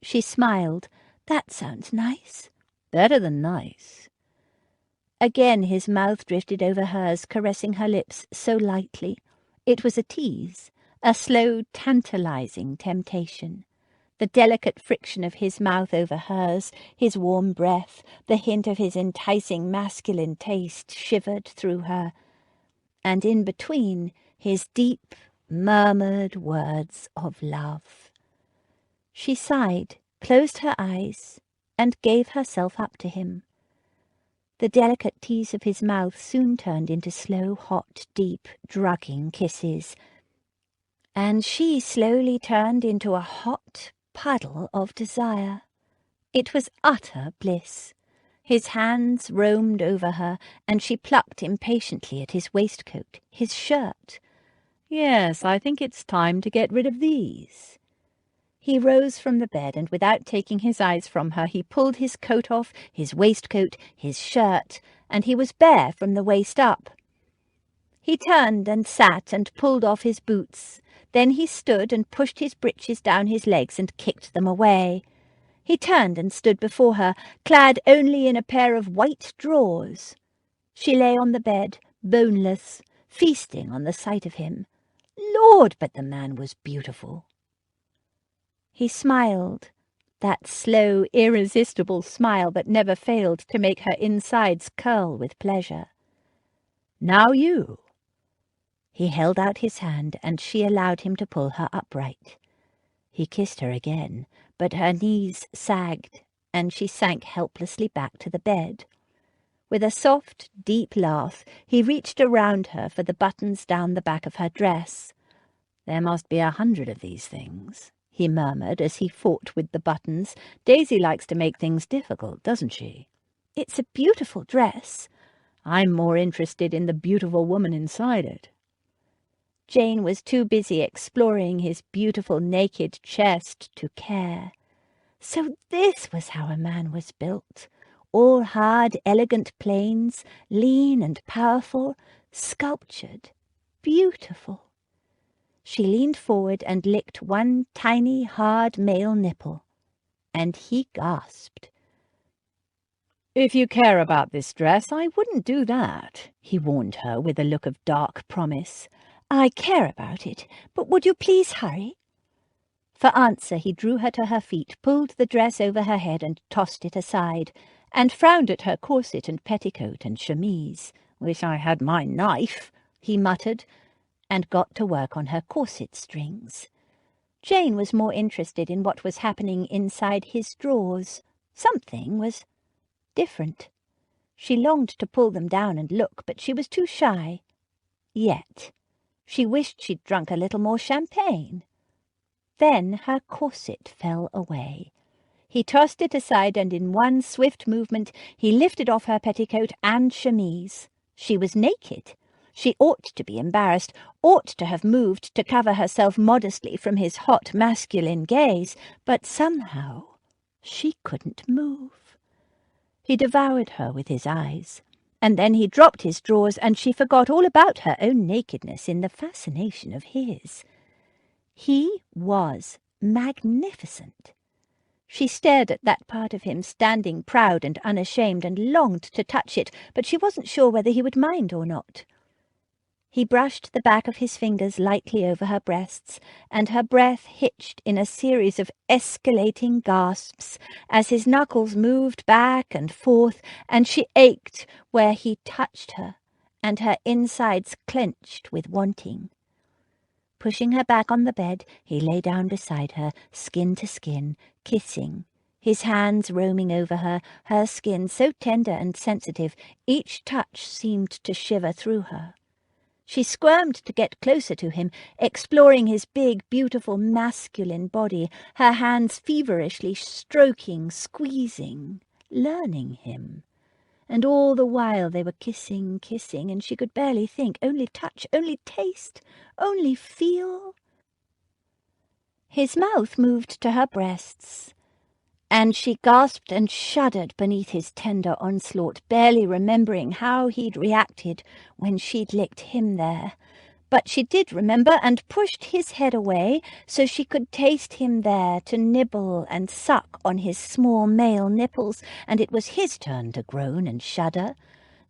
She smiled. "That sounds nice." "Better than nice." Again his mouth drifted over hers, caressing her lips so lightly. It was a tease, a slow, tantalizing temptation. The delicate friction of his mouth over hers, his warm breath, the hint of his enticing masculine taste shivered through her, and in between his deep, murmured words of love. She sighed, closed her eyes, and gave herself up to him. The delicate tease of his mouth soon turned into slow, hot, deep, drugging kisses, and she slowly turned into a hot puddle of desire. It was utter bliss. His hands roamed over her, and she plucked impatiently at his waistcoat, his shirt. "Yes, I think it's time to get rid of these." He rose from the bed, and without taking his eyes from her, he pulled his coat off, his waistcoat, his shirt, and he was bare from the waist up. He turned and sat and pulled off his boots. Then he stood and pushed his breeches down his legs and kicked them away. He turned and stood before her, clad only in a pair of white drawers. She lay on the bed, boneless, feasting on the sight of him. Lord, but the man was beautiful. He smiled, that slow, irresistible smile that never failed to make her insides curl with pleasure. "Now you." He held out his hand, and she allowed him to pull her upright. He kissed her again, but her knees sagged, and she sank helplessly back to the bed. With a soft, deep laugh, he reached around her for the buttons down the back of her dress. "There must be 100 of these things," he murmured as he fought with the buttons. "Daisy likes to make things difficult, doesn't she?" "It's a beautiful dress." "I'm more interested in the beautiful woman inside it." Jane was too busy exploring his beautiful naked chest to care. So this was how a man was built. All hard, elegant planes, lean and powerful, sculptured, beautiful. She leaned forward and licked one tiny, hard male nipple, and he gasped. "If you care about this dress, I wouldn't do that," he warned her with a look of dark promise. "I care about it, but would you please hurry?" For answer, he drew her to her feet, pulled the dress over her head and tossed it aside, and frowned at her corset and petticoat and chemise. "Wish I had my knife," he muttered, and got to work on her corset strings. Jane was more interested in what was happening inside his drawers. Something was different. She longed to pull them down and look, but she was too shy. Yet she wished she'd drunk a little more champagne. Then her corset fell away. He tossed it aside, and in one swift movement he lifted off her petticoat and chemise. She was naked. She ought to be embarrassed, ought to have moved to cover herself modestly from his hot masculine gaze, but somehow she couldn't move. He devoured her with his eyes, and then he dropped his drawers, and she forgot all about her own nakedness in the fascination of his. He was magnificent. She stared at that part of him standing proud and unashamed, and longed to touch it, but she wasn't sure whether he would mind or not. He brushed the back of his fingers lightly over her breasts, and her breath hitched in a series of escalating gasps as his knuckles moved back and forth, and she ached where he touched her, and her insides clenched with wanting. Pushing her back on the bed, he lay down beside her, skin to skin, kissing, his hands roaming over her, her skin so tender and sensitive, each touch seemed to shiver through her. She squirmed to get closer to him, exploring his big, beautiful, masculine body, her hands feverishly stroking, squeezing, learning him. And all the while they were kissing, kissing, and she could barely think, only touch, only taste, only feel. His mouth moved to her breasts, and she gasped and shuddered beneath his tender onslaught, barely remembering how he'd reacted when she'd licked him there. But she did remember, and pushed his head away so she could taste him there, to nibble and suck on his small male nipples, and it was his turn to groan and shudder.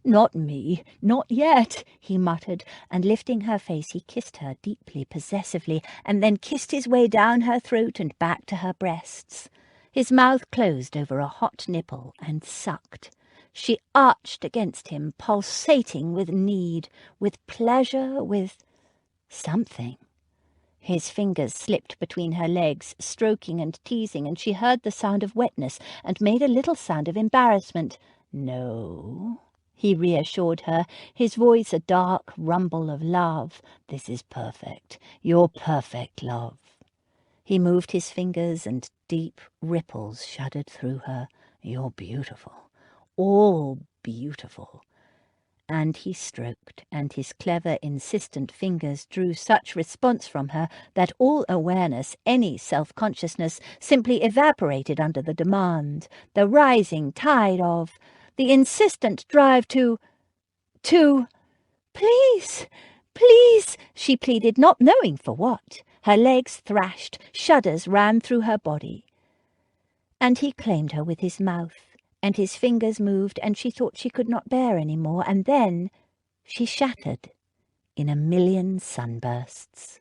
Not me, not yet, he muttered, and lifting her face he kissed her deeply, possessively, and then kissed his way down her throat and back to her breasts. His mouth closed over a hot nipple and sucked. She arched against him, pulsating with need, with pleasure, with something. His fingers slipped between her legs, stroking and teasing, and she heard the sound of wetness and made a little sound of embarrassment. No, he reassured her, his voice a dark rumble of love. This is perfect. You're perfect, love. He moved his fingers and deep ripples shuddered through her. You're beautiful. All beautiful. And he stroked, and his clever, insistent fingers drew such response from her that all awareness, any self-consciousness, simply evaporated under the demand, the rising tide of, the insistent drive to, please, please, she pleaded, not knowing for what. Her legs thrashed, shudders ran through her body. And he claimed her with his mouth, and his fingers moved, and she thought she could not bear any more, and then she shattered in a million sunbursts.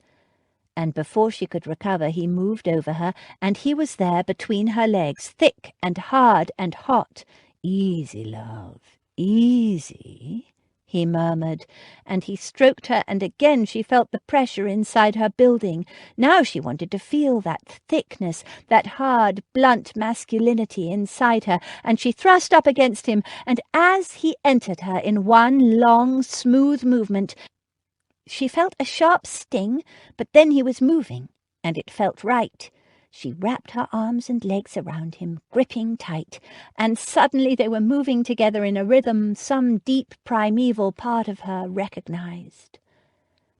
And before she could recover, he moved over her, and he was there between her legs, thick and hard and hot. Easy, love, easy, he murmured, and he stroked her, and again she felt the pressure inside her building. Now she wanted to feel that thickness, that hard, blunt masculinity inside her, and she thrust up against him, and as he entered her in one long, smooth movement, she felt a sharp sting, but then he was moving, and it felt right. She wrapped her arms and legs around him, gripping tight, and suddenly they were moving together in a rhythm some deep primeval part of her recognized.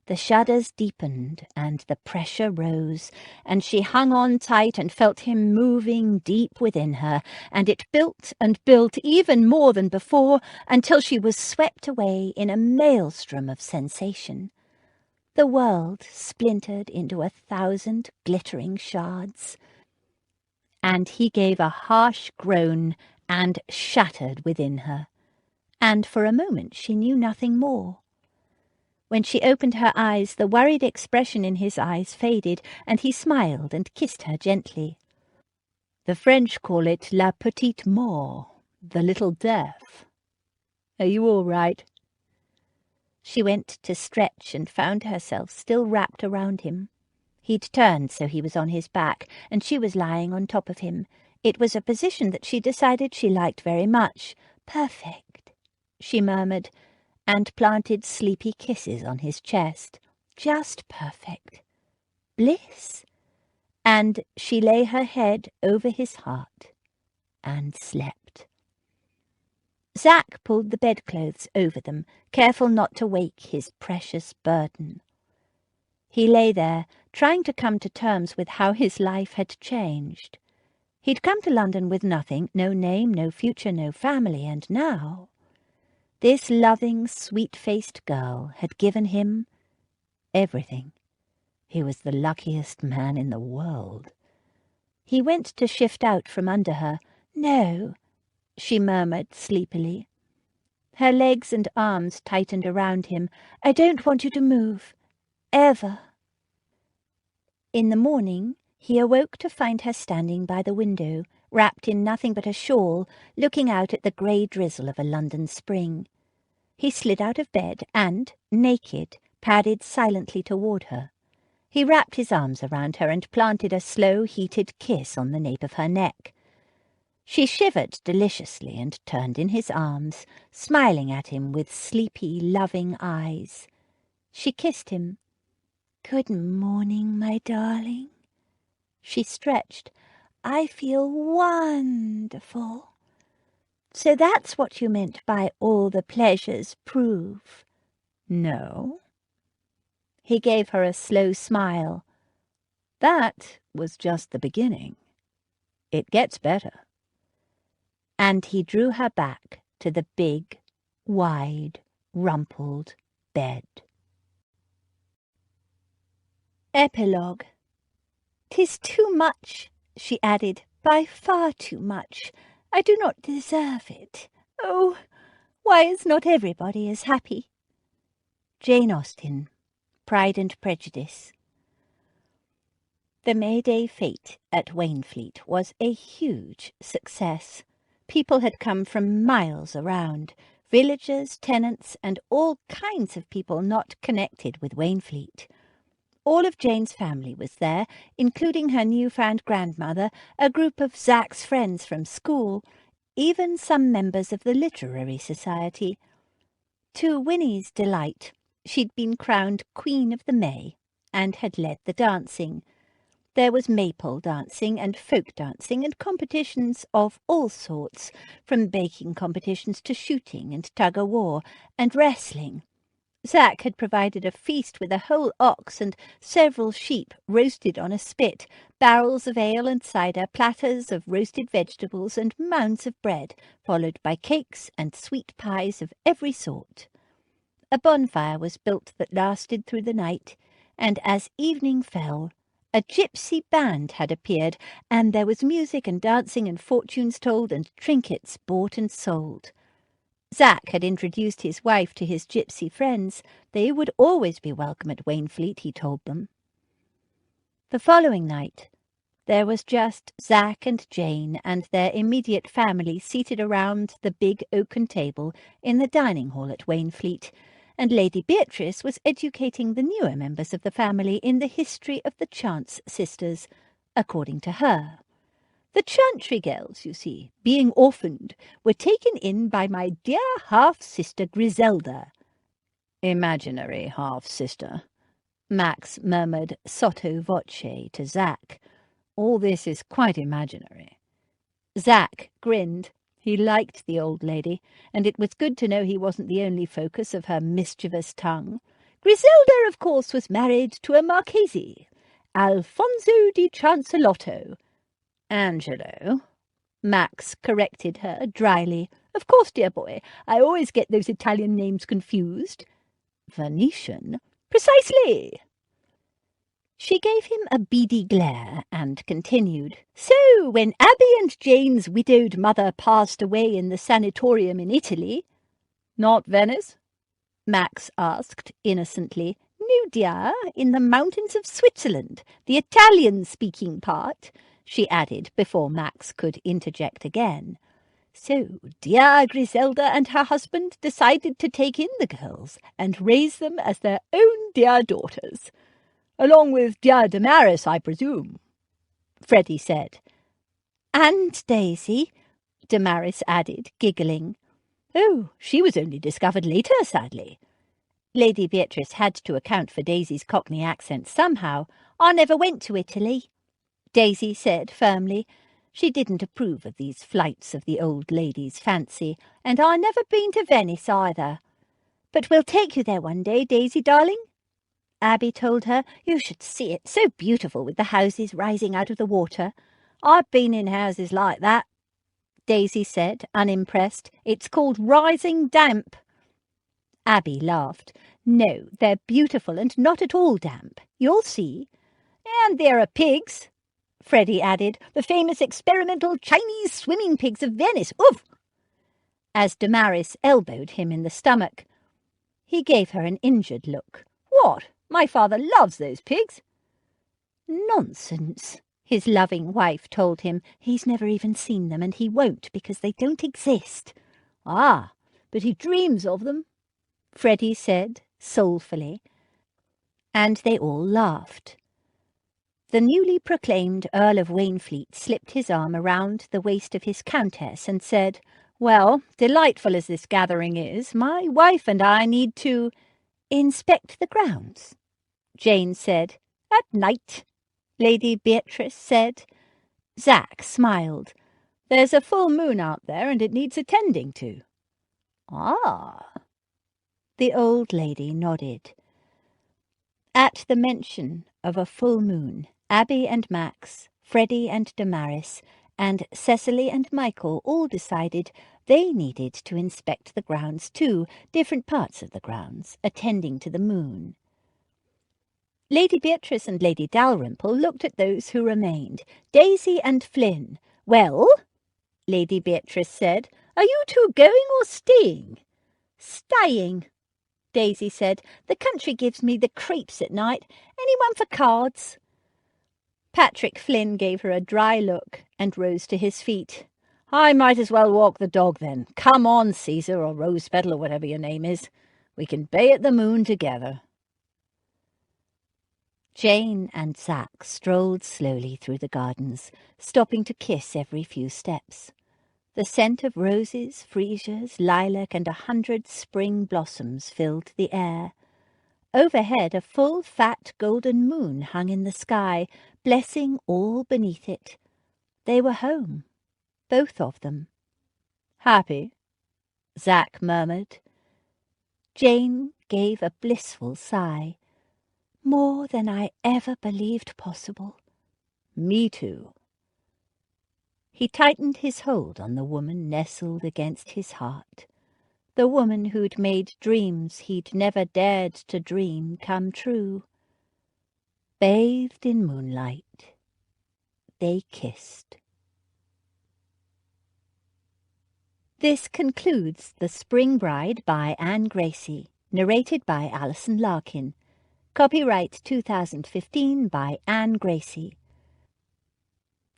The shudders deepened, and the pressure rose, and she hung on tight and felt him moving deep within her, and it built and built even more than before, until she was swept away in a maelstrom of sensation. The world splintered into 1,000 glittering shards, and he gave a harsh groan and shattered within her, and for a moment she knew nothing more. When she opened her eyes, the worried expression in his eyes faded, and he smiled and kissed her gently. The French call it la petite mort, the little death. Are you all right? She went to stretch and found herself still wrapped around him. He'd turned so he was on his back, and she was lying on top of him. It was a position that she decided she liked very much. Perfect, she murmured, and planted sleepy kisses on his chest. Just perfect. Bliss. And she lay her head over his heart and slept. Zach pulled the bedclothes over them, careful not to wake his precious burden. He lay there, trying to come to terms with how his life had changed. He'd come to London with nothing, no name, no future, no family, and now this loving, sweet-faced girl had given him everything. He was the luckiest man in the world. He went to shift out from under her. No, she murmured sleepily. Her legs and arms tightened around him. I don't want you to move. Ever. In the morning, he awoke to find her standing by the window, wrapped in nothing but a shawl, looking out at the grey drizzle of a London spring. He slid out of bed and, naked, padded silently toward her. He wrapped his arms around her and planted a slow, heated kiss on the nape of her neck. She shivered deliciously and turned in his arms, smiling at him with sleepy, loving eyes. She kissed him. Good morning, my darling. She stretched. I feel wonderful. So that's what you meant by all the pleasures prove. No. He gave her a slow smile. That was just the beginning. It gets better. And he drew her back to the big, wide, rumpled bed. Epilogue. 'Tis too much, she added, by far too much. I do not deserve it. Oh, Why is not everybody as happy? Jane Austen, Pride and Prejudice. The May Day fete at Wainfleet was a huge success. People had come from miles around, villagers, tenants, and all kinds of people not connected with Wainfleet. All of Jane's family was there, including her newfound grandmother, a group of Zach's friends from school, even some members of the Literary Society. To Winnie's delight, she'd been crowned Queen of the May and had led the dancing. There was maypole dancing and folk dancing and competitions of all sorts, from baking competitions to shooting and tug-o'-war and wrestling. Zach had provided a feast with a whole ox and several sheep roasted on a spit, barrels of ale and cider, platters of roasted vegetables and mounds of bread, followed by cakes and sweet pies of every sort. A bonfire was built that lasted through the night, and as evening fell, a gypsy band had appeared, and there was music and dancing and fortunes told and trinkets bought and sold. Zach had introduced his wife to his gypsy friends. They would always be welcome at Wainfleet, he told them. The following night, there was just Zach and Jane and their immediate family seated around the big oaken table in the dining hall at Wainfleet, and Lady Beatrice was educating the newer members of the family in the history of the Chance sisters, according to her. The Chantry girls, you see, being orphaned, were taken in by my dear half-sister Griselda. Imaginary half-sister, Max murmured sotto voce to Zach. All this is quite imaginary. Zach grinned. He liked the old lady, and it was good to know he wasn't the only focus of her mischievous tongue. Griselda, of course, was married to a Marchese, Alfonso di Chancelotto. Angelo, Max corrected her dryly. Of course, dear boy, I always get those Italian names confused. Venetian? Precisely. She gave him a beady glare and continued, So, when Abby and Jane's widowed mother passed away in the sanatorium in Italy— Not Venice? Max asked innocently. No, dear, in the mountains of Switzerland, the Italian-speaking part, she added before Max could interject again. So, dear Griselda and her husband decided to take in the girls and raise them as their own dear daughters. Along with dear Damaris, I presume, Freddie said. And Daisy, Damaris added, giggling. Oh, she was only discovered later, sadly. Lady Beatrice had to account for Daisy's Cockney accent somehow. I never went to Italy, Daisy said firmly. She didn't approve of these flights of the old lady's fancy, and I never been to Venice either. But we'll take you there one day, Daisy, darling. Abby told her. You should see it, so beautiful with the houses rising out of the water. I've been in houses like that, Daisy said, unimpressed. It's called rising damp. Abby laughed. No, they're beautiful and not at all damp. You'll see. And there are pigs, Freddie added, the famous experimental Chinese swimming pigs of Venice. Oof! As Damaris elbowed him in the stomach. He gave her an injured look. What? My father loves those pigs. Nonsense, his loving wife told him. He's never even seen them, and he won't because they don't exist. Ah, but he dreams of them, Freddie said soulfully. And they all laughed. The newly proclaimed Earl of Wainfleet slipped his arm around the waist of his countess and said, Well, delightful as this gathering is, my wife and I need to inspect the grounds, Jane said. At night, Lady Beatrice said. Zach smiled. There's a full moon out there, and it needs attending to. Ah. The old lady nodded. At the mention of a full moon, Abby and Max, Freddie and Damaris, and Cecily and Michael all decided they needed to inspect the grounds too, different parts of the grounds, attending to the moon. Lady Beatrice and Lady Dalrymple looked at those who remained, Daisy and Flynn. Well, Lady Beatrice said, are you two going or staying? Staying, Daisy said. The country gives me the creeps at night. Anyone for cards? Patrick Flynn gave her a dry look and rose to his feet. I might as well walk the dog then. Come on, Caesar, or Rose Petal, or whatever your name is. We can bay at the moon together. Jane and Zach strolled slowly through the gardens, stopping to kiss every few steps. The scent of roses, freesias, lilac, and 100 spring blossoms filled the air. Overhead, a full, fat, golden moon hung in the sky, blessing all beneath it. They were home, both of them. Happy? Zach murmured. Jane gave a blissful sigh. More than I ever believed possible. Me too. He tightened his hold on the woman nestled against his heart, the woman who'd made dreams he'd never dared to dream come true. Bathed in moonlight, they kissed. This concludes The Spring Bride by Anne Gracie, narrated by Alison Larkin. Copyright 2015 by Anne Gracie.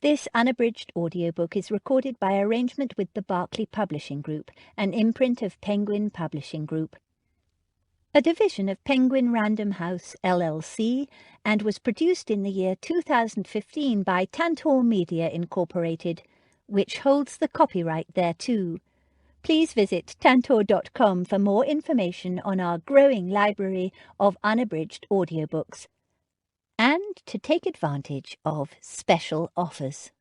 This unabridged audiobook is recorded by arrangement with the Barclay Publishing Group, an imprint of Penguin Publishing Group, a division of Penguin Random House LLC, and was produced in the year 2015 by Tantor Media Incorporated, which holds the copyright thereto. Please visit tantor.com for more information on our growing library of unabridged audiobooks and to take advantage of special offers.